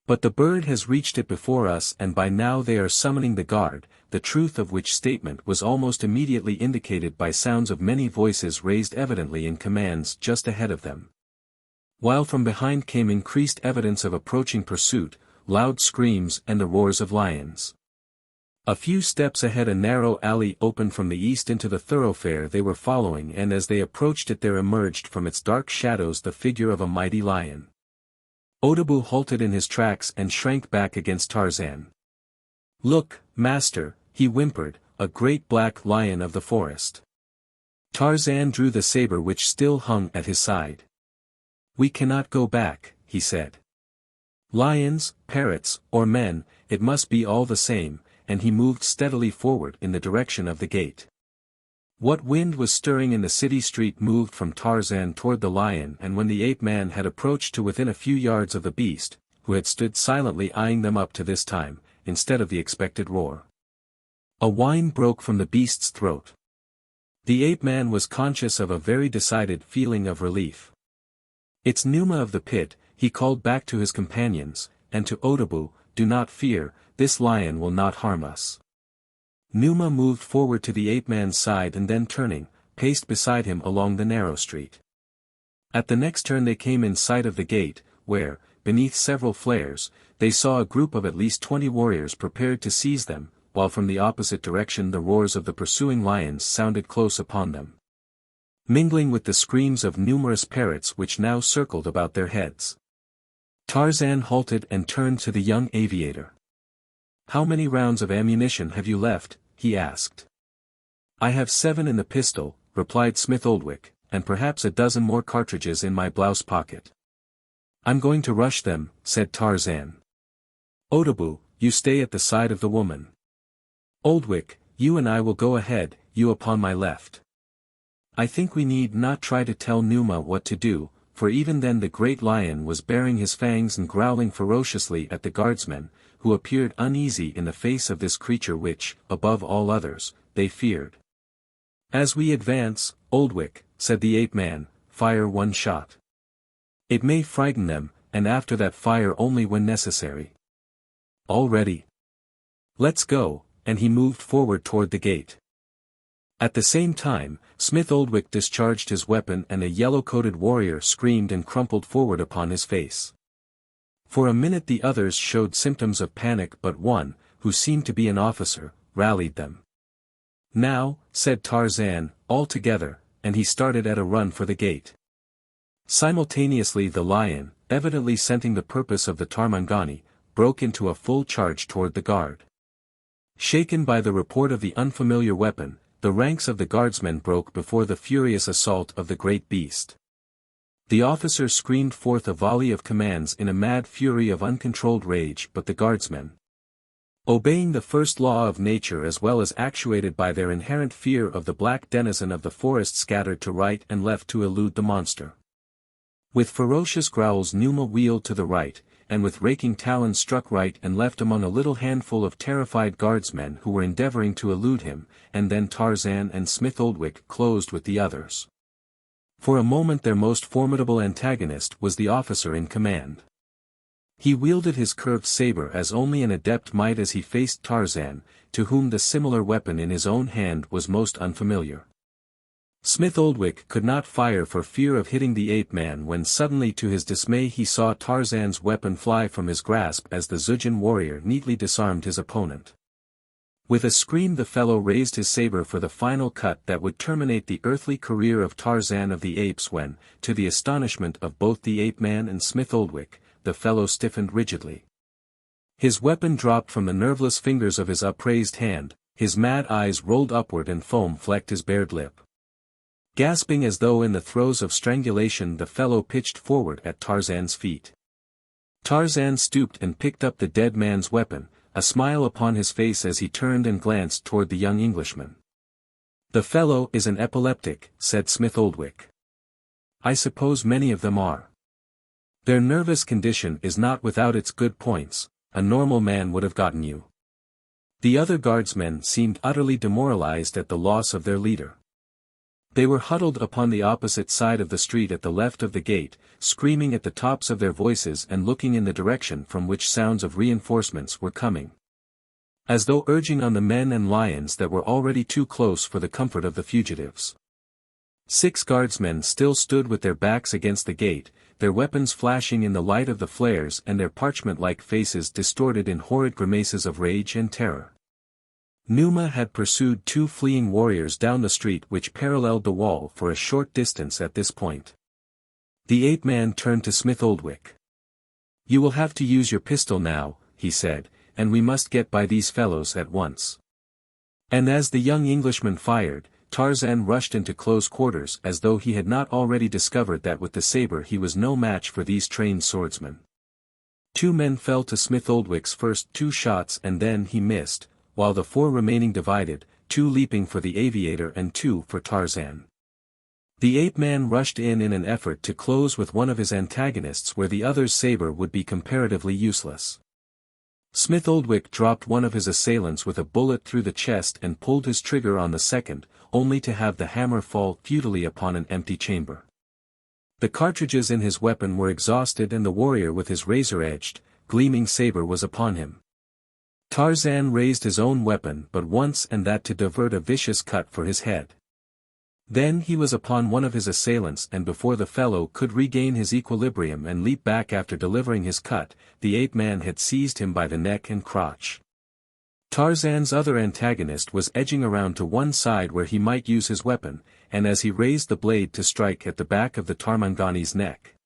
S1: But the bird has reached it before us and by now they are summoning the guard, the truth of which statement was almost immediately indicated by sounds of many voices raised evidently in commands just ahead of them. While from behind came increased evidence of approaching pursuit, loud screams and the roars of lions. A few steps ahead a narrow alley opened from the east into the thoroughfare they were following, and as they approached it there emerged from its dark shadows the figure of a mighty lion. Audiobook halted in his tracks and shrank back against Tarzan. "Look, master," he whimpered, "a great black lion of the forest." Tarzan drew the saber which still hung at his side. "We cannot go back," he said. "Lions, parrots, or men, it must be all the same," and he moved steadily forward in the direction of the gate. What wind was stirring in the city street moved from Tarzan toward the lion, and when the ape-man had approached to within a few yards of the beast, who had stood silently eyeing them up to this time, instead of the expected roar, a whine broke from the beast's throat. The ape-man was conscious of a very decided feeling of relief. "It's Numa of the pit," he called back to his companions, and to Audiobook, "Do not fear, this lion will not harm us." Numa moved forward to the ape-man's side and then turning, paced beside him along the narrow street. At the next turn they came in sight of the gate, where, beneath several flares, they saw a group of at least 20 warriors prepared to seize them, while from the opposite direction the roars of the pursuing lions sounded close upon them, mingling with the screams of numerous parrots which now circled about their heads. Tarzan halted and turned to the young aviator. "How many rounds of ammunition have you left?" he asked. "I have 7 in the pistol," replied Audiobook, "and perhaps a dozen more cartridges in my blouse pocket." "I'm going to rush them," said Tarzan. "Audiobook, you stay at the side of the woman. Audiobook, you and I will go ahead, you upon my left." I think we need not try to tell Numa what to do, for even then the great lion was baring his fangs and growling ferociously at the guardsmen, who appeared uneasy in the face of this creature which, above all others, they feared. "As we advance, Audiobook," said the ape-man, "fire one shot. It may frighten them, and after that fire only when necessary." "All ready. Let's go," and he moved forward toward the gate. At the same time, Audiobook discharged his weapon and a yellow-coated warrior screamed and crumpled forward upon his face. For a minute the others showed symptoms of panic, but one, who seemed to be an officer, rallied them. "Now," said Tarzan, "all together," and he started at a run for the gate. Simultaneously the lion, evidently scenting the purpose of the Tarmangani, broke into a full charge toward the guard. Shaken by the report of the unfamiliar weapon, the ranks of the guardsmen broke before the furious assault of the great beast. The officer screamed forth a volley of commands in a mad fury of uncontrolled rage, but the guardsmen, obeying the first law of nature as well as actuated by their inherent fear of the black denizen of the forest, scattered to right and left to elude the monster. With ferocious growls Numa wheeled to the right, and with raking talons struck right and left among a little handful of terrified guardsmen who were endeavoring to elude him, and then Tarzan and Audiobook closed with the others. For a moment their most formidable antagonist was the officer in command. He wielded his curved saber as only an adept might as he faced Tarzan, to whom the similar weapon in his own hand was most unfamiliar. Audiobook could not fire for fear of hitting the ape-man when suddenly to his dismay he saw Tarzan's weapon fly from his grasp as the Xujan warrior neatly disarmed his opponent. With a scream the fellow raised his saber for the final cut that would terminate the earthly career of Tarzan of the Apes when, to the astonishment of both the ape-man and Audiobook, the fellow stiffened rigidly. His weapon dropped from the nerveless fingers of his upraised hand, his mad eyes rolled upward and foam flecked his bared lip. Gasping as though in the throes of strangulation the fellow pitched forward at Tarzan's feet. Tarzan stooped and picked up the dead man's weapon, a smile upon his face as he turned and glanced toward the young Englishman. "The fellow is an epileptic," said Audiobook. "I suppose many of them are. Their nervous condition is not without its good points, a normal man would have gotten you." The other guardsmen seemed utterly demoralized at the loss of their leader. They were huddled upon the opposite side of the street at the left of the gate, screaming at the tops of their voices and looking in the direction from which sounds of reinforcements were coming, as though urging on the men and lions that were already too close for the comfort of the fugitives. 6 guardsmen still stood with their backs against the gate, their weapons flashing in the light of the flares and their parchment-like faces distorted in horrid grimaces of rage and terror. Numa had pursued two fleeing warriors down the street which paralleled the wall for a short distance at this point. The ape-man turned to Smith Oldwick. "You will have to use your pistol now," he said, "and we must get by these fellows at once." And as the young Englishman fired, Tarzan rushed into close quarters as though he had not already discovered that with the saber he was no match for these trained swordsmen. Two men fell to Smith Oldwick's first two shots and then he missed, while the four remaining divided, two leaping for the aviator and two for Tarzan. The ape-man rushed in an effort to close with one of his antagonists where the other's saber would be comparatively useless. Smith Oldwick dropped one of his assailants with a bullet through the chest and pulled his trigger on the second, only to have the hammer fall futilely upon an empty chamber. The cartridges in his weapon were exhausted and the warrior with his razor-edged, gleaming saber was upon him. Tarzan raised his own weapon but once and that to divert a vicious cut for his head. Then he was upon one of his assailants and before the fellow could regain his equilibrium and leap back after delivering his cut, the ape-man had seized him by the neck and crotch. Tarzan's other antagonist was edging around to one side where he might use his weapon, and as he raised the blade to strike at the back of the Tarmangani's neck,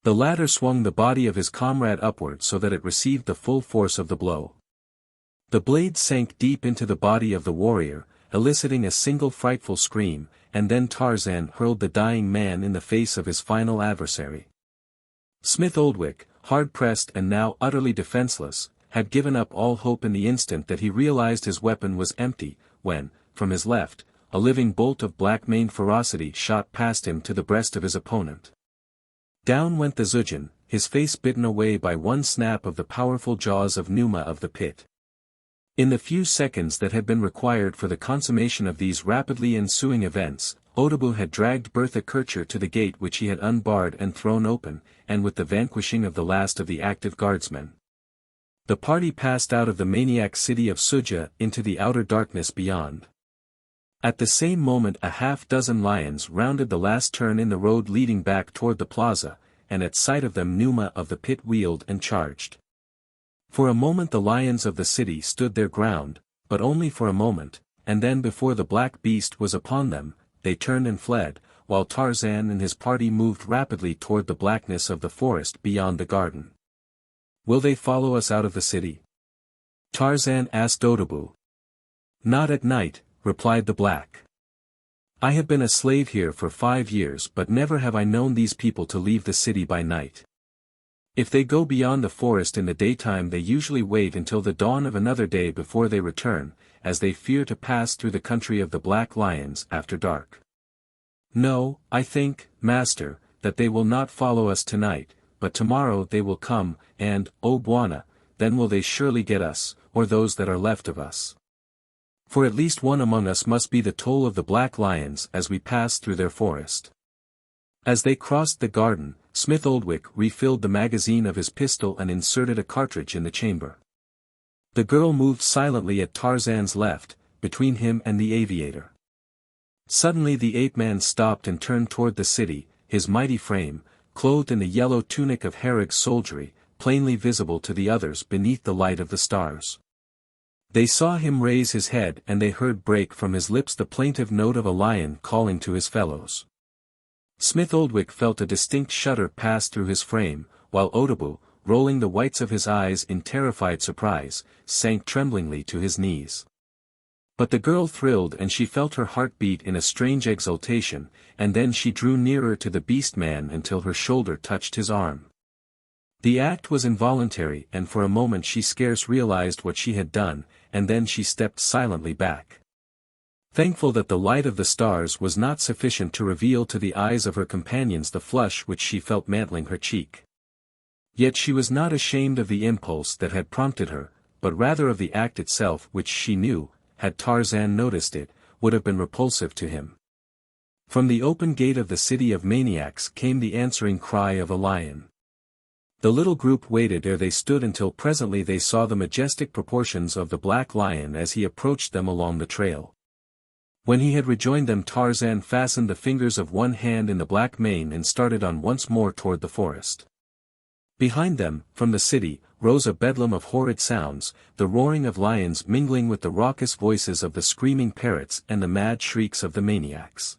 S1: the latter swung the body of his comrade upward so that it received the full force of the blow. The blade sank deep into the body of the warrior, eliciting a single frightful scream, and then Tarzan hurled the dying man in the face of his final adversary. Smith Oldwick, hard-pressed and now utterly defenseless, had given up all hope in the instant that he realized his weapon was empty, when, from his left, a living bolt of black-maned ferocity shot past him to the breast of his opponent. Down went the Xujan, his face bitten away by one snap of the powerful jaws of Numa of the Pit. In the few seconds that had been required for the consummation of these rapidly ensuing events, Audiobook had dragged Bertha Kircher to the gate which he had unbarred and thrown open, and with the vanquishing of the last of the active guardsmen, the party passed out of the maniac city of Xuja into the outer darkness beyond. At the same moment a half-dozen lions rounded the last turn in the road leading back toward the plaza, and at sight of them Numa of the Pit wheeled and charged. For a moment the lions of the city stood their ground, but only for a moment, and then before the black beast was upon them, they turned and fled, while Tarzan and his party moved rapidly toward the blackness of the forest beyond the garden. "Will they follow us out of the city?" Tarzan asked Audiobook. "Not at night," replied the black. "I have been a slave here for 5 years but never have I known these people to leave the city by night. If they go beyond the forest in the daytime they usually wait until the dawn of another day before they return, as they fear to pass through the country of the Black Lions after dark. No, I think, master, that they will not follow us tonight, but tomorrow they will come, and, O Bwana, then will they surely get us, or those that are left of us. For at least one among us must be the toll of the Black Lions as we pass through their forest." As they crossed the garden, Smith Oldwick refilled the magazine of his pistol and inserted a cartridge in the chamber. The girl moved silently at Tarzan's left, between him and the aviator. Suddenly the ape-man stopped and turned toward the city, his mighty frame, clothed in the yellow tunic of Herrig's soldiery, plainly visible to the others beneath the light of the stars. They saw him raise his head and they heard break from his lips the plaintive note of a lion calling to his fellows. Smith Oldwick felt a distinct shudder pass through his frame, while Audiobook, rolling the whites of his eyes in terrified surprise, sank tremblingly to his knees. But the girl thrilled and she felt her heart beat in a strange exultation, and then she drew nearer to the beast-man until her shoulder touched his arm. The act was involuntary and for a moment she scarce realized what she had done, and then she stepped silently back. Thankful that the light of the stars was not sufficient to reveal to the eyes of her companions the flush which she felt mantling her cheek. Yet she was not ashamed of the impulse that had prompted her, but rather of the act itself which she knew, had Tarzan noticed it, would have been repulsive to him. From the open gate of the city of Maniacs came the answering cry of a lion. The little group waited ere they stood until presently they saw the majestic proportions of the Black Lion as he approached them along the trail. When he had rejoined them, Tarzan fastened the fingers of one hand in the black mane and started on once more toward the forest. Behind them, from the city, rose a bedlam of horrid sounds, the roaring of lions mingling with the raucous voices of the screaming parrots and the mad shrieks of the maniacs.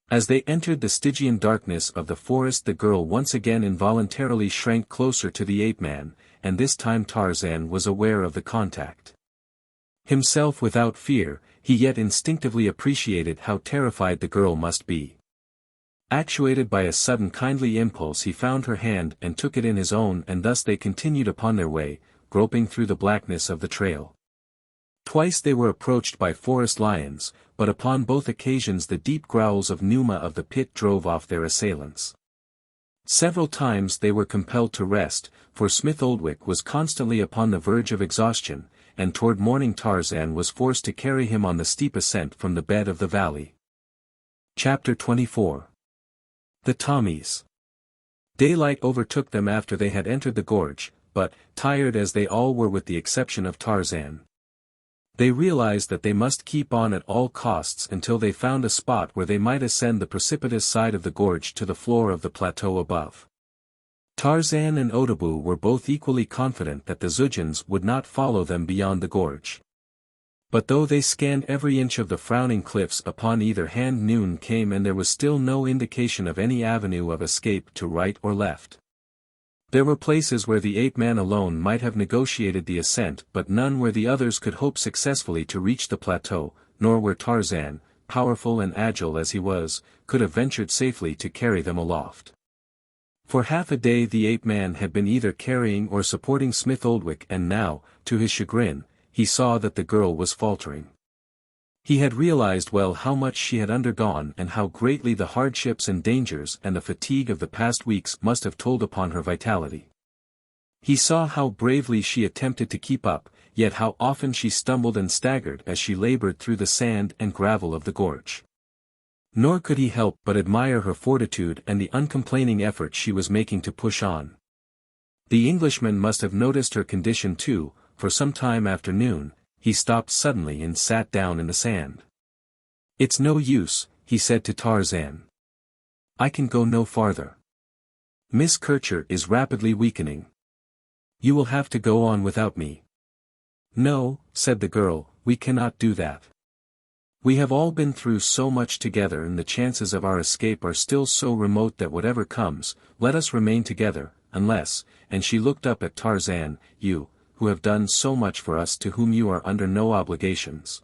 S1: As they entered the Stygian darkness of the forest, the girl once again involuntarily shrank closer to the ape-man, and this time Tarzan was aware of the contact. Himself without fear, he yet instinctively appreciated how terrified the girl must be. Actuated by a sudden kindly impulse, he found her hand and took it in his own, and thus they continued upon their way, groping through the blackness of the trail. Twice they were approached by forest lions, but upon both occasions the deep growls of Numa of the pit drove off their assailants. Several times they were compelled to rest, for Smith Oldwick was constantly upon the verge of exhaustion, and toward morning Tarzan was forced to carry him on the steep ascent from the bed of the valley. Chapter 24. The Tommies. Daylight overtook them after they had entered the gorge, but, tired as they all were with the exception of Tarzan, they realized that they must keep on at all costs until they found a spot where they might ascend the precipitous side of the gorge to the floor of the plateau above. Tarzan and Audiobook were both equally confident that the Xujans would not follow them beyond the gorge. But though they scanned every inch of the frowning cliffs upon either hand, noon came and there was still no indication of any avenue of escape to right or left. There were places where the ape-man alone might have negotiated the ascent, but none where the others could hope successfully to reach the plateau, nor where Tarzan, powerful and agile as he was, could have ventured safely to carry them aloft. For half a day the ape-man had been either carrying or supporting Smith Oldwick, and now, to his chagrin, he saw that the girl was faltering. He had realized well how much she had undergone and how greatly the hardships and dangers and the fatigue of the past weeks must have told upon her vitality. He saw how bravely she attempted to keep up, yet how often she stumbled and staggered as she labored through the sand and gravel of the gorge. Nor could he help but admire her fortitude and the uncomplaining effort she was making to push on. The Englishman must have noticed her condition too, for some time after noon, he stopped suddenly and sat down in the sand. "It's no use," he said to Tarzan. "I can go no farther. Miss Kircher is rapidly weakening. You will have to go on without me." "No," said the girl, "we cannot do that. We have all been through so much together, and the chances of our escape are still so remote that whatever comes, let us remain together, unless," and she looked up at Tarzan, "you, who have done so much for us, to whom you are under no obligations,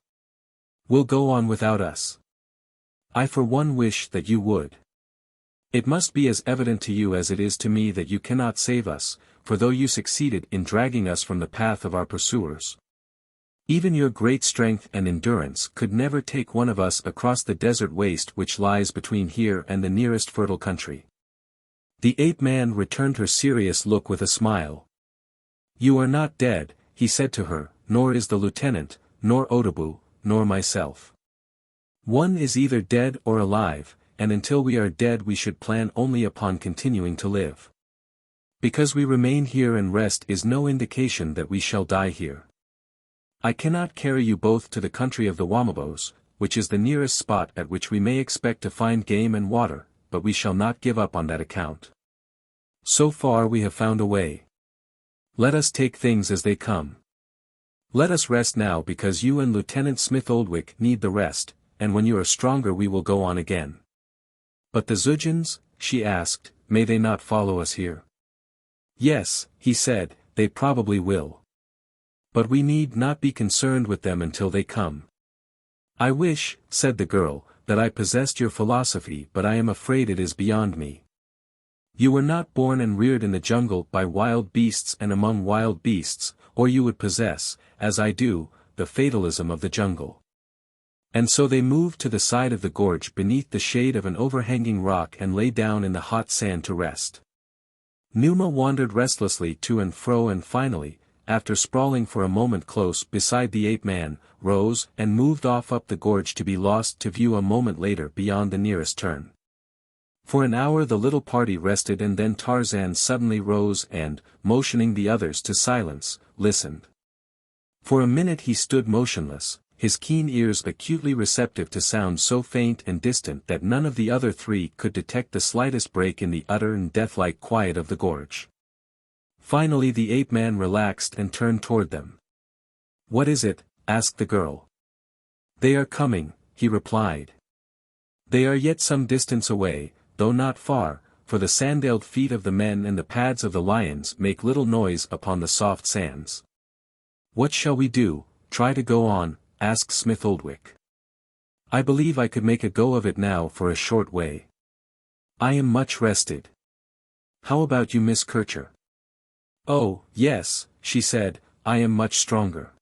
S1: will go on without us. I for one wish that you would. It must be as evident to you as it is to me that you cannot save us, for though you succeeded in dragging us from the path of our pursuers, even your great strength and endurance could never take one of us across the desert waste which lies between here and the nearest fertile country." The ape-man returned her serious look with a smile. "You are not dead," he said to her, "nor is the lieutenant, nor Audiobook, nor myself. One is either dead or alive, and until we are dead we should plan only upon continuing to live. Because we remain here and rest is no indication that we shall die here. I cannot carry you both to the country of the Wamabos, which is the nearest spot at which we may expect to find game and water, but we shall not give up on that account. So far we have found a way. Let us take things as they come. Let us rest now, because you and Lieutenant Smith Oldwick need the rest, and when you are stronger we will go on again." "But the Xujans?" she asked, "may they not follow us here?" "Yes," he said, "they probably will. But we need not be concerned with them until they come." "I wish," said the girl, "that I possessed your philosophy, but I am afraid it is beyond me. You were not born and reared in the jungle by wild beasts and among wild beasts, or you would possess, as I do, the fatalism of the jungle." And so they moved to the side of the gorge beneath the shade of an overhanging rock and lay down in the hot sand to rest. Numa wandered restlessly to and fro and finally, after sprawling for a moment close beside the ape-man, rose and moved off up the gorge to be lost to view a moment later beyond the nearest turn. For an hour the little party rested, and then Tarzan suddenly rose and, motioning the others to silence, listened. For a minute he stood motionless, his keen ears acutely receptive to sounds so faint and distant that none of the other three could detect the slightest break in the utter and death-like quiet of the gorge. Finally the ape-man relaxed and turned toward them. "What is it?" asked the girl. "They are coming," he replied. "They are yet some distance away, though not far, for the sandaled feet of the men and the pads of the lions make little noise upon the soft sands." "What shall we do, try to go on?" asked Smith Oldwick. "I believe I could make a go of it now for a short way. I am much rested. How about you, Miss Kircher?" "Oh, yes," she said, "I am much stronger.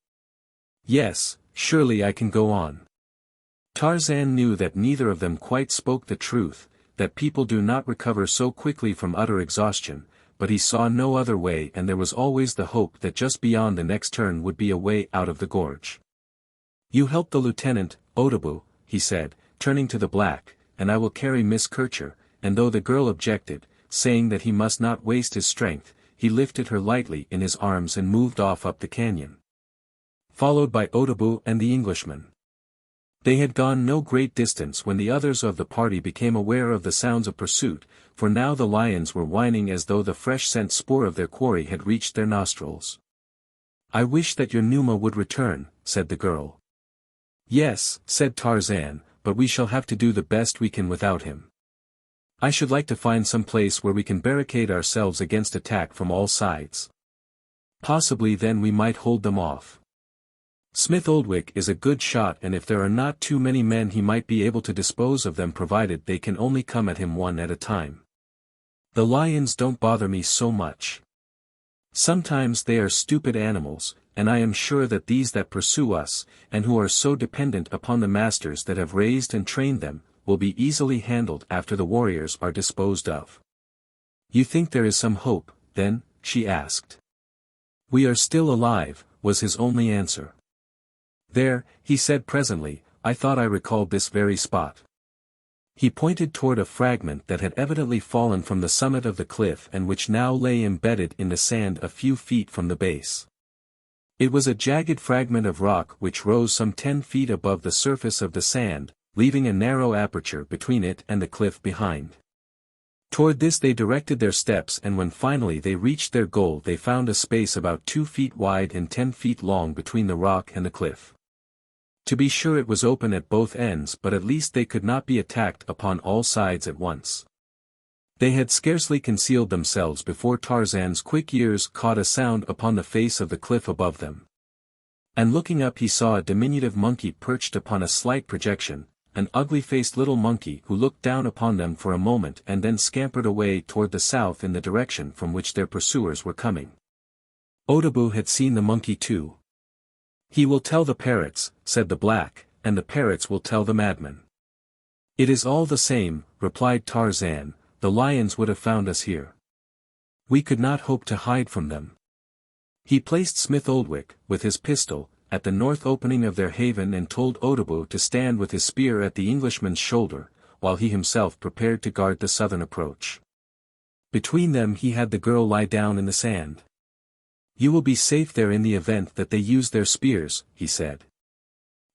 S1: Yes, surely I can go on." Tarzan knew that neither of them quite spoke the truth, that people do not recover so quickly from utter exhaustion, but he saw no other way, and there was always the hope that just beyond the next turn would be a way out of the gorge. "You help the lieutenant, Audiobook," he said, turning to the black, "and I will carry Miss Kircher," and though the girl objected, saying that he must not waste his strength, he lifted her lightly in his arms and moved off up the canyon, followed by Audiobook and the Englishman. They had gone no great distance when the others of the party became aware of the sounds of pursuit, for now the lions were whining as though the fresh scent spoor of their quarry had reached their nostrils. "I wish that your Numa would return," said the girl. "Yes," said Tarzan, "but we shall have to do the best we can without him. I should like to find some place where we can barricade ourselves against attack from all sides. Possibly then we might hold them off. Smith Oldwick is a good shot, and if there are not too many men he might be able to dispose of them provided they can only come at him one at a time. The lions don't bother me so much. Sometimes they are stupid animals, and I am sure that these that pursue us, and who are so dependent upon the masters that have raised and trained them, will be easily handled after the warriors are disposed of." "You think there is some hope, then?" she asked. "We are still alive," was his only answer. "There," he said presently, "I thought I recalled this very spot." He pointed toward a fragment that had evidently fallen from the summit of the cliff and which now lay embedded in the sand a few feet from the base. It was a jagged fragment of rock which rose some 10 feet above the surface of the sand, leaving a narrow aperture between it and the cliff behind. Toward this they directed their steps, and when finally they reached their goal they found a space about 2 feet wide and 10 feet long between the rock and the cliff. To be sure it was open at both ends, but at least they could not be attacked upon all sides at once. They had scarcely concealed themselves before Tarzan's quick ears caught a sound upon the face of the cliff above them. And looking up he saw a diminutive monkey perched upon a slight projection, an ugly-faced little monkey who looked down upon them for a moment and then scampered away toward the south in the direction from which their pursuers were coming. Audiobook had seen the monkey too. "He will tell the parrots," said the black, "and the parrots will tell the madmen." "It is all the same," replied Tarzan, "the lions would have found us here. We could not hope to hide from them." He placed Smith Oldwick, with his pistol, at the north opening of their haven and told Audiobook to stand with his spear at the Englishman's shoulder, while he himself prepared to guard the southern approach. Between them he had the girl lie down in the sand. "You will be safe there in the event that they use their spears," he said.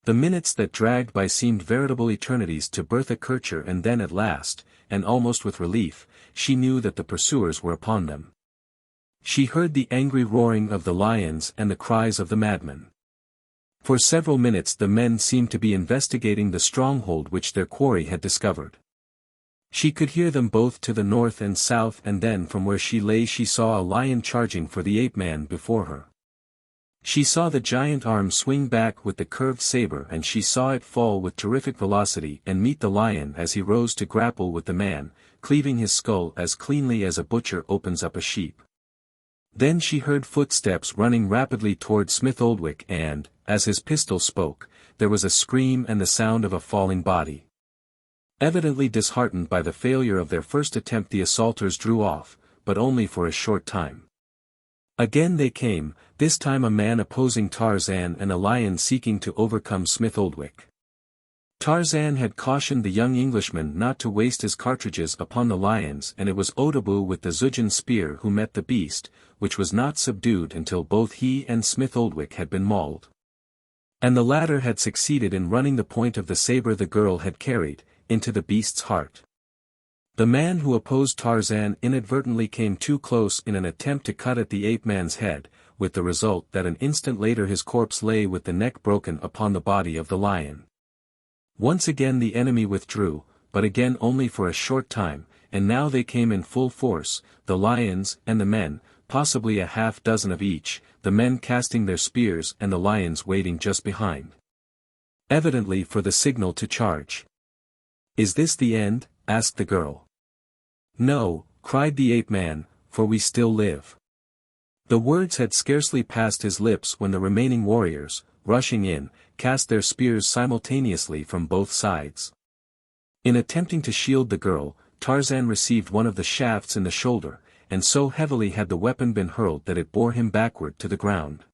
S1: The minutes that dragged by seemed veritable eternities to Bertha Kircher, and then at last, and almost with relief, she knew that the pursuers were upon them. She heard the angry roaring of the lions and the cries of the madmen. For several minutes the men seemed to be investigating the stronghold which their quarry had discovered. She could hear them both to the north and south, and then from where she lay she saw a lion charging for the ape-man before her. She saw the giant arm swing back with the curved saber, and she saw it fall with terrific velocity and meet the lion as he rose to grapple with the man, cleaving his skull as cleanly as a butcher opens up a sheep. Then she heard footsteps running rapidly toward Smith Oldwick, and, as his pistol spoke, there was a scream and the sound of a falling body. Evidently disheartened by the failure of their first attempt, the assaulters drew off, but only for a short time. Again they came, this time a man opposing Tarzan and a lion seeking to overcome Smith Oldwick. Tarzan had cautioned the young Englishman not to waste his cartridges upon the lions, and it was Audiobook with the Xujan spear who met the beast, which was not subdued until both he and Smith Oldwick had been mauled. And the latter had succeeded in running the point of the saber the girl had carried, into the beast's heart. The man who opposed Tarzan inadvertently came too close in an attempt to cut at the ape-man's head, with the result that an instant later his corpse lay with the neck broken upon the body of the lion. Once again the enemy withdrew, but again only for a short time, and now they came in full force, the lions and the men, possibly a half-dozen of each, the men casting their spears and the lions waiting just behind. Evidently for the signal to charge. "Is this the end?" asked the girl. "No," cried the ape-man, "for we still live." The words had scarcely passed his lips when the remaining warriors, rushing in, cast their spears simultaneously from both sides. In attempting to shield the girl, Tarzan received one of the shafts in the shoulder, and so heavily had the weapon been hurled that it bore him backward to the ground.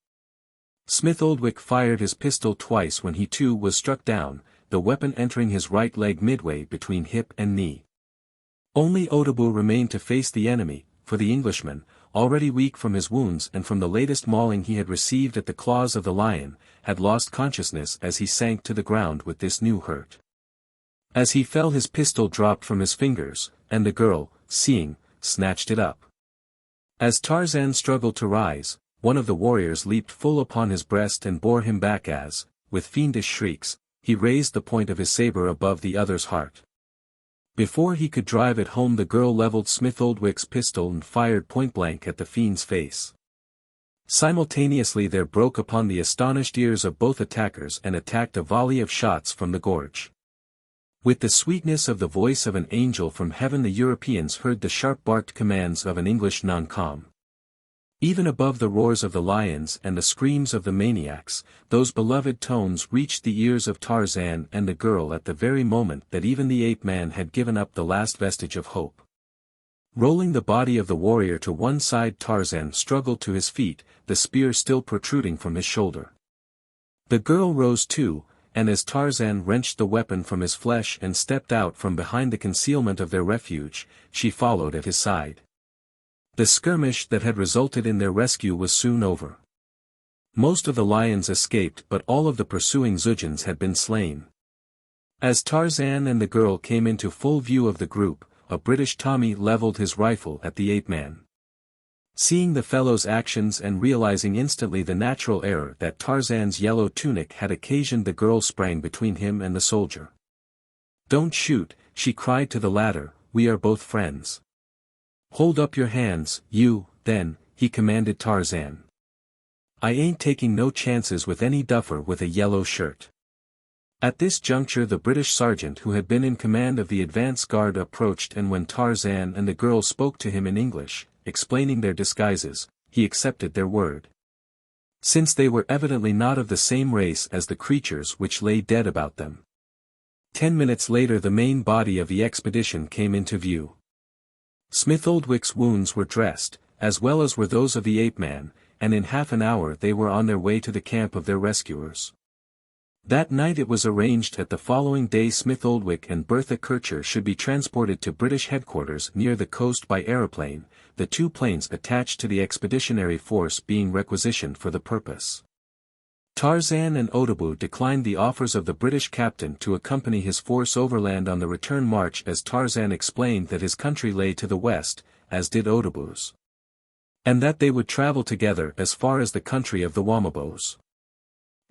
S1: Smith Oldwick fired his pistol twice when he too was struck down, the weapon entering his right leg midway between hip and knee. Only Audiobook remained to face the enemy, for the Englishman, already weak from his wounds and from the latest mauling he had received at the claws of the lion, had lost consciousness as he sank to the ground with this new hurt. As he fell his pistol dropped from his fingers, and the girl, seeing, snatched it up. As Tarzan struggled to rise, one of the warriors leaped full upon his breast and bore him back as, with fiendish shrieks, he raised the point of his saber above the other's heart. Before he could drive it home the girl leveled Smith Oldwick's pistol and fired point-blank at the fiend's face. Simultaneously there broke upon the astonished ears of both attackers and attacked a volley of shots from the gorge. With the sweetness of the voice of an angel from heaven the Europeans heard the sharp-barked commands of an English non-com. Even above the roars of the lions and the screams of the maniacs, those beloved tones reached the ears of Tarzan and the girl at the very moment that even the ape-man had given up the last vestige of hope. Rolling the body of the warrior to one side Tarzan struggled to his feet, the spear still protruding from his shoulder. The girl rose too, and as Tarzan wrenched the weapon from his flesh and stepped out from behind the concealment of their refuge, she followed at his side. The skirmish that had resulted in their rescue was soon over. Most of the lions escaped but all of the pursuing Xujans had been slain. As Tarzan and the girl came into full view of the group, a British Tommy leveled his rifle at the ape-man. Seeing the fellow's actions and realizing instantly the natural error that Tarzan's yellow tunic had occasioned the girl sprang between him and the soldier. "Don't shoot," she cried to the latter, "we are both friends." "Hold up your hands, you, then," he commanded Tarzan. "I ain't taking no chances with any duffer with a yellow shirt." At this juncture the British sergeant who had been in command of the advance guard approached and when Tarzan and the girl spoke to him in English, explaining their disguises, he accepted their word. Since they were evidently not of the same race as the creatures which lay dead about them. 10 minutes later the main body of the expedition came into view. Smith Oldwick's wounds were dressed, as well as were those of the ape-man, and in half an hour they were on their way to the camp of their rescuers. That night it was arranged that the following day Smith Oldwick and Bertha Kircher should be transported to British headquarters near the coast by aeroplane, the 2 planes attached to the expeditionary force being requisitioned for the purpose. Tarzan and Audiobook declined the offers of the British captain to accompany his force overland on the return march as Tarzan explained that his country lay to the west, as did Audiobook's. And that they would travel together as far as the country of the Wamabos.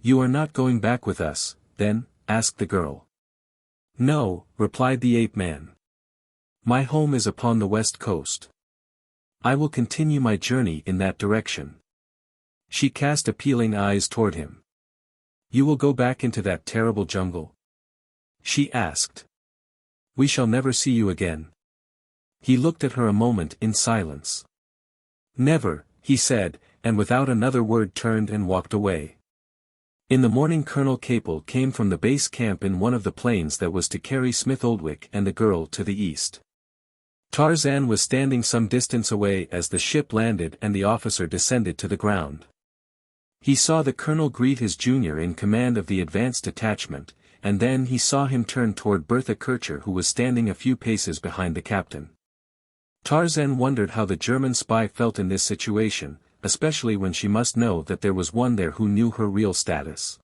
S1: "You are not going back with us, then?" asked the girl. "No," replied the ape-man. "My home is upon the west coast. I will continue my journey in that direction." She cast appealing eyes toward him. "You will go back into that terrible jungle?" she asked. "We shall never see you again." He looked at her a moment in silence. "Never," he said, and without another word turned and walked away. In the morning Colonel Capel came from the base camp in one of the planes that was to carry Smith Oldwick and the girl to the east. Tarzan was standing some distance away as the ship landed and the officer descended to the ground. He saw the colonel greet his junior in command of the advanced detachment, and then he saw him turn toward Bertha Kircher who was standing a few paces behind the captain. Tarzan wondered how the German spy felt in this situation, especially when she must know that there was one there who knew her real status.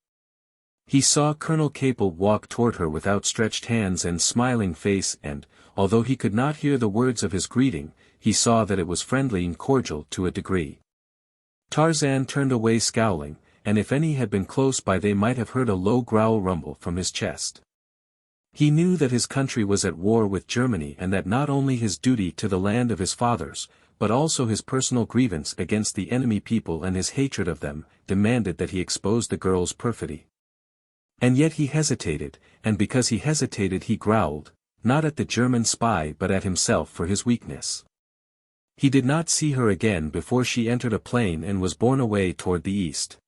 S1: He saw Colonel Capel walk toward her with outstretched hands and smiling face and, although he could not hear the words of his greeting, he saw that it was friendly and cordial to a degree. Tarzan turned away scowling, and if any had been close by they might have heard a low growl rumble from his chest. He knew that his country was at war with Germany and that not only his duty to the land of his fathers, but also his personal grievance against the enemy people and his hatred of them, demanded that he expose the girl's perfidy. And yet he hesitated, and because he hesitated he growled, not at the German spy but at himself for his weakness. He did not see her again before she entered a plane and was borne away toward the east.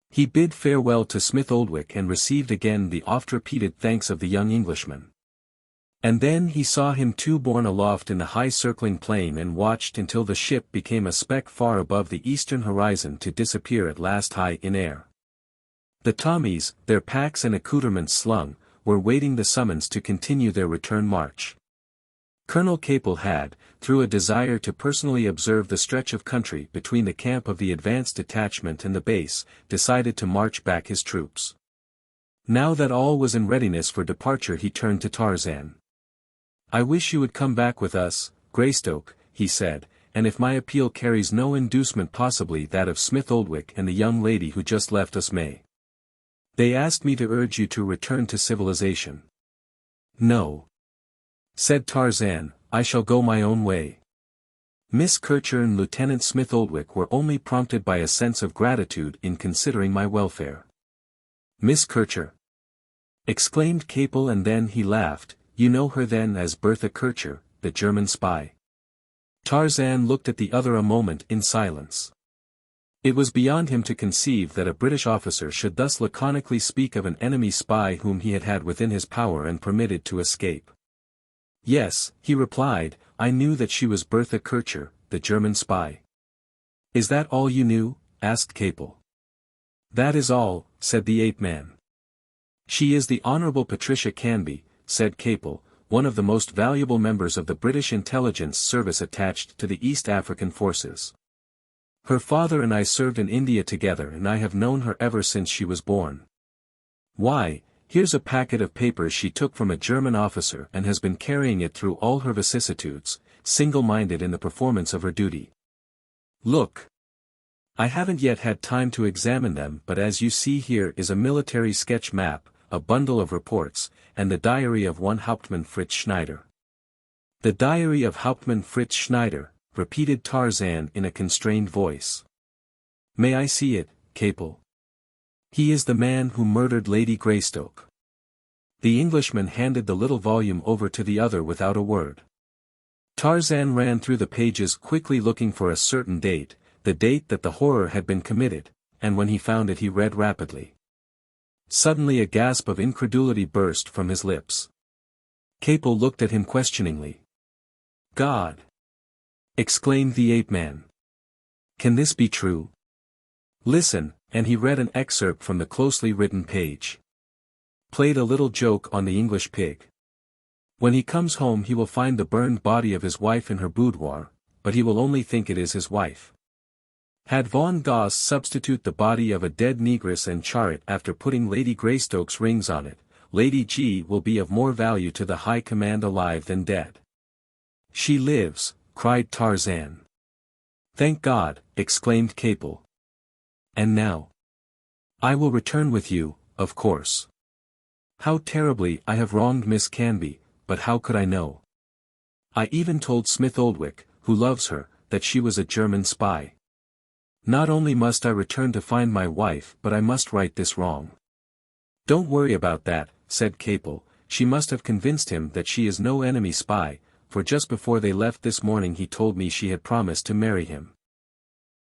S1: He bid farewell to Smith Oldwick and received again the oft-repeated thanks of the young Englishman. And then he saw him too borne aloft in the high circling plane and watched until the ship became a speck far above the eastern horizon to disappear at last high in air. The Tommies, their packs and accoutrements slung, were waiting the summons to continue their return march. Colonel Capel had, through a desire to personally observe the stretch of country between the camp of the advanced detachment and the base, decided to march back his troops. Now that all was in readiness for departure he turned to Tarzan. "I wish you would come back with us, Greystoke," he said, "and if my appeal carries no inducement possibly that of Smith Oldwick and the young lady who just left us may. They asked me to urge you to return to civilization." "No," said Tarzan, "I shall go my own way." Miss Kircher and Lieutenant Smith Oldwick were only prompted by a sense of gratitude in considering my welfare. "Miss Kircher!" exclaimed Capel, and then he laughed. "You know her then as Bertha Kircher, the German spy?" Tarzan looked at the other a moment in silence. It was beyond him to conceive that a British officer should thus laconically speak of an enemy spy whom he had had within his power and permitted to escape. "Yes," he replied, "I knew that she was Bertha Kircher, the German spy." "Is that all you knew?" asked Capel. "That is all," said the ape-man. "She is the Honourable Patricia Canby," said Capel, "one of the most valuable members of the British intelligence service attached to the East African forces. Her father and I served in India together and I have known her ever since she was born. Why, here's a packet of papers she took from a German officer and has been carrying it through all her vicissitudes, single-minded in the performance of her duty. Look. I haven't yet had time to examine them, but as you see here is a military sketch map, a bundle of reports, and the diary of one Hauptmann Fritz Schneider." "The diary of Hauptmann Fritz Schneider," repeated Tarzan in a constrained voice. "May I see it, Capel? He is the man who murdered Lady Greystoke." The Englishman handed the little volume over to the other without a word. Tarzan ran through the pages quickly looking for a certain date, the date that the horror had been committed, and when he found it he read rapidly. Suddenly a gasp of incredulity burst from his lips. Capel looked at him questioningly. "God!" exclaimed the ape-man. "Can this be true? Listen," and he read an excerpt from the closely written page. "Played a little joke on the English pig. When he comes home he will find the burned body of his wife in her boudoir, but he will only think it is his wife. Had Von Goss substitute the body of a dead negress and char it after putting Lady Greystoke's rings on it, Lady G will be of more value to the High Command alive than dead." "She lives," cried Tarzan. "Thank God," exclaimed Capel. "And now? I will return with you, of course. How terribly I have wronged Miss Canby, but how could I know? I even told Smith Oldwick, who loves her, that she was a German spy. Not only must I return to find my wife but I must right this wrong." "Don't worry about that," said Capel, "she must have convinced him that she is no enemy spy, for just before they left this morning he told me she had promised to marry him."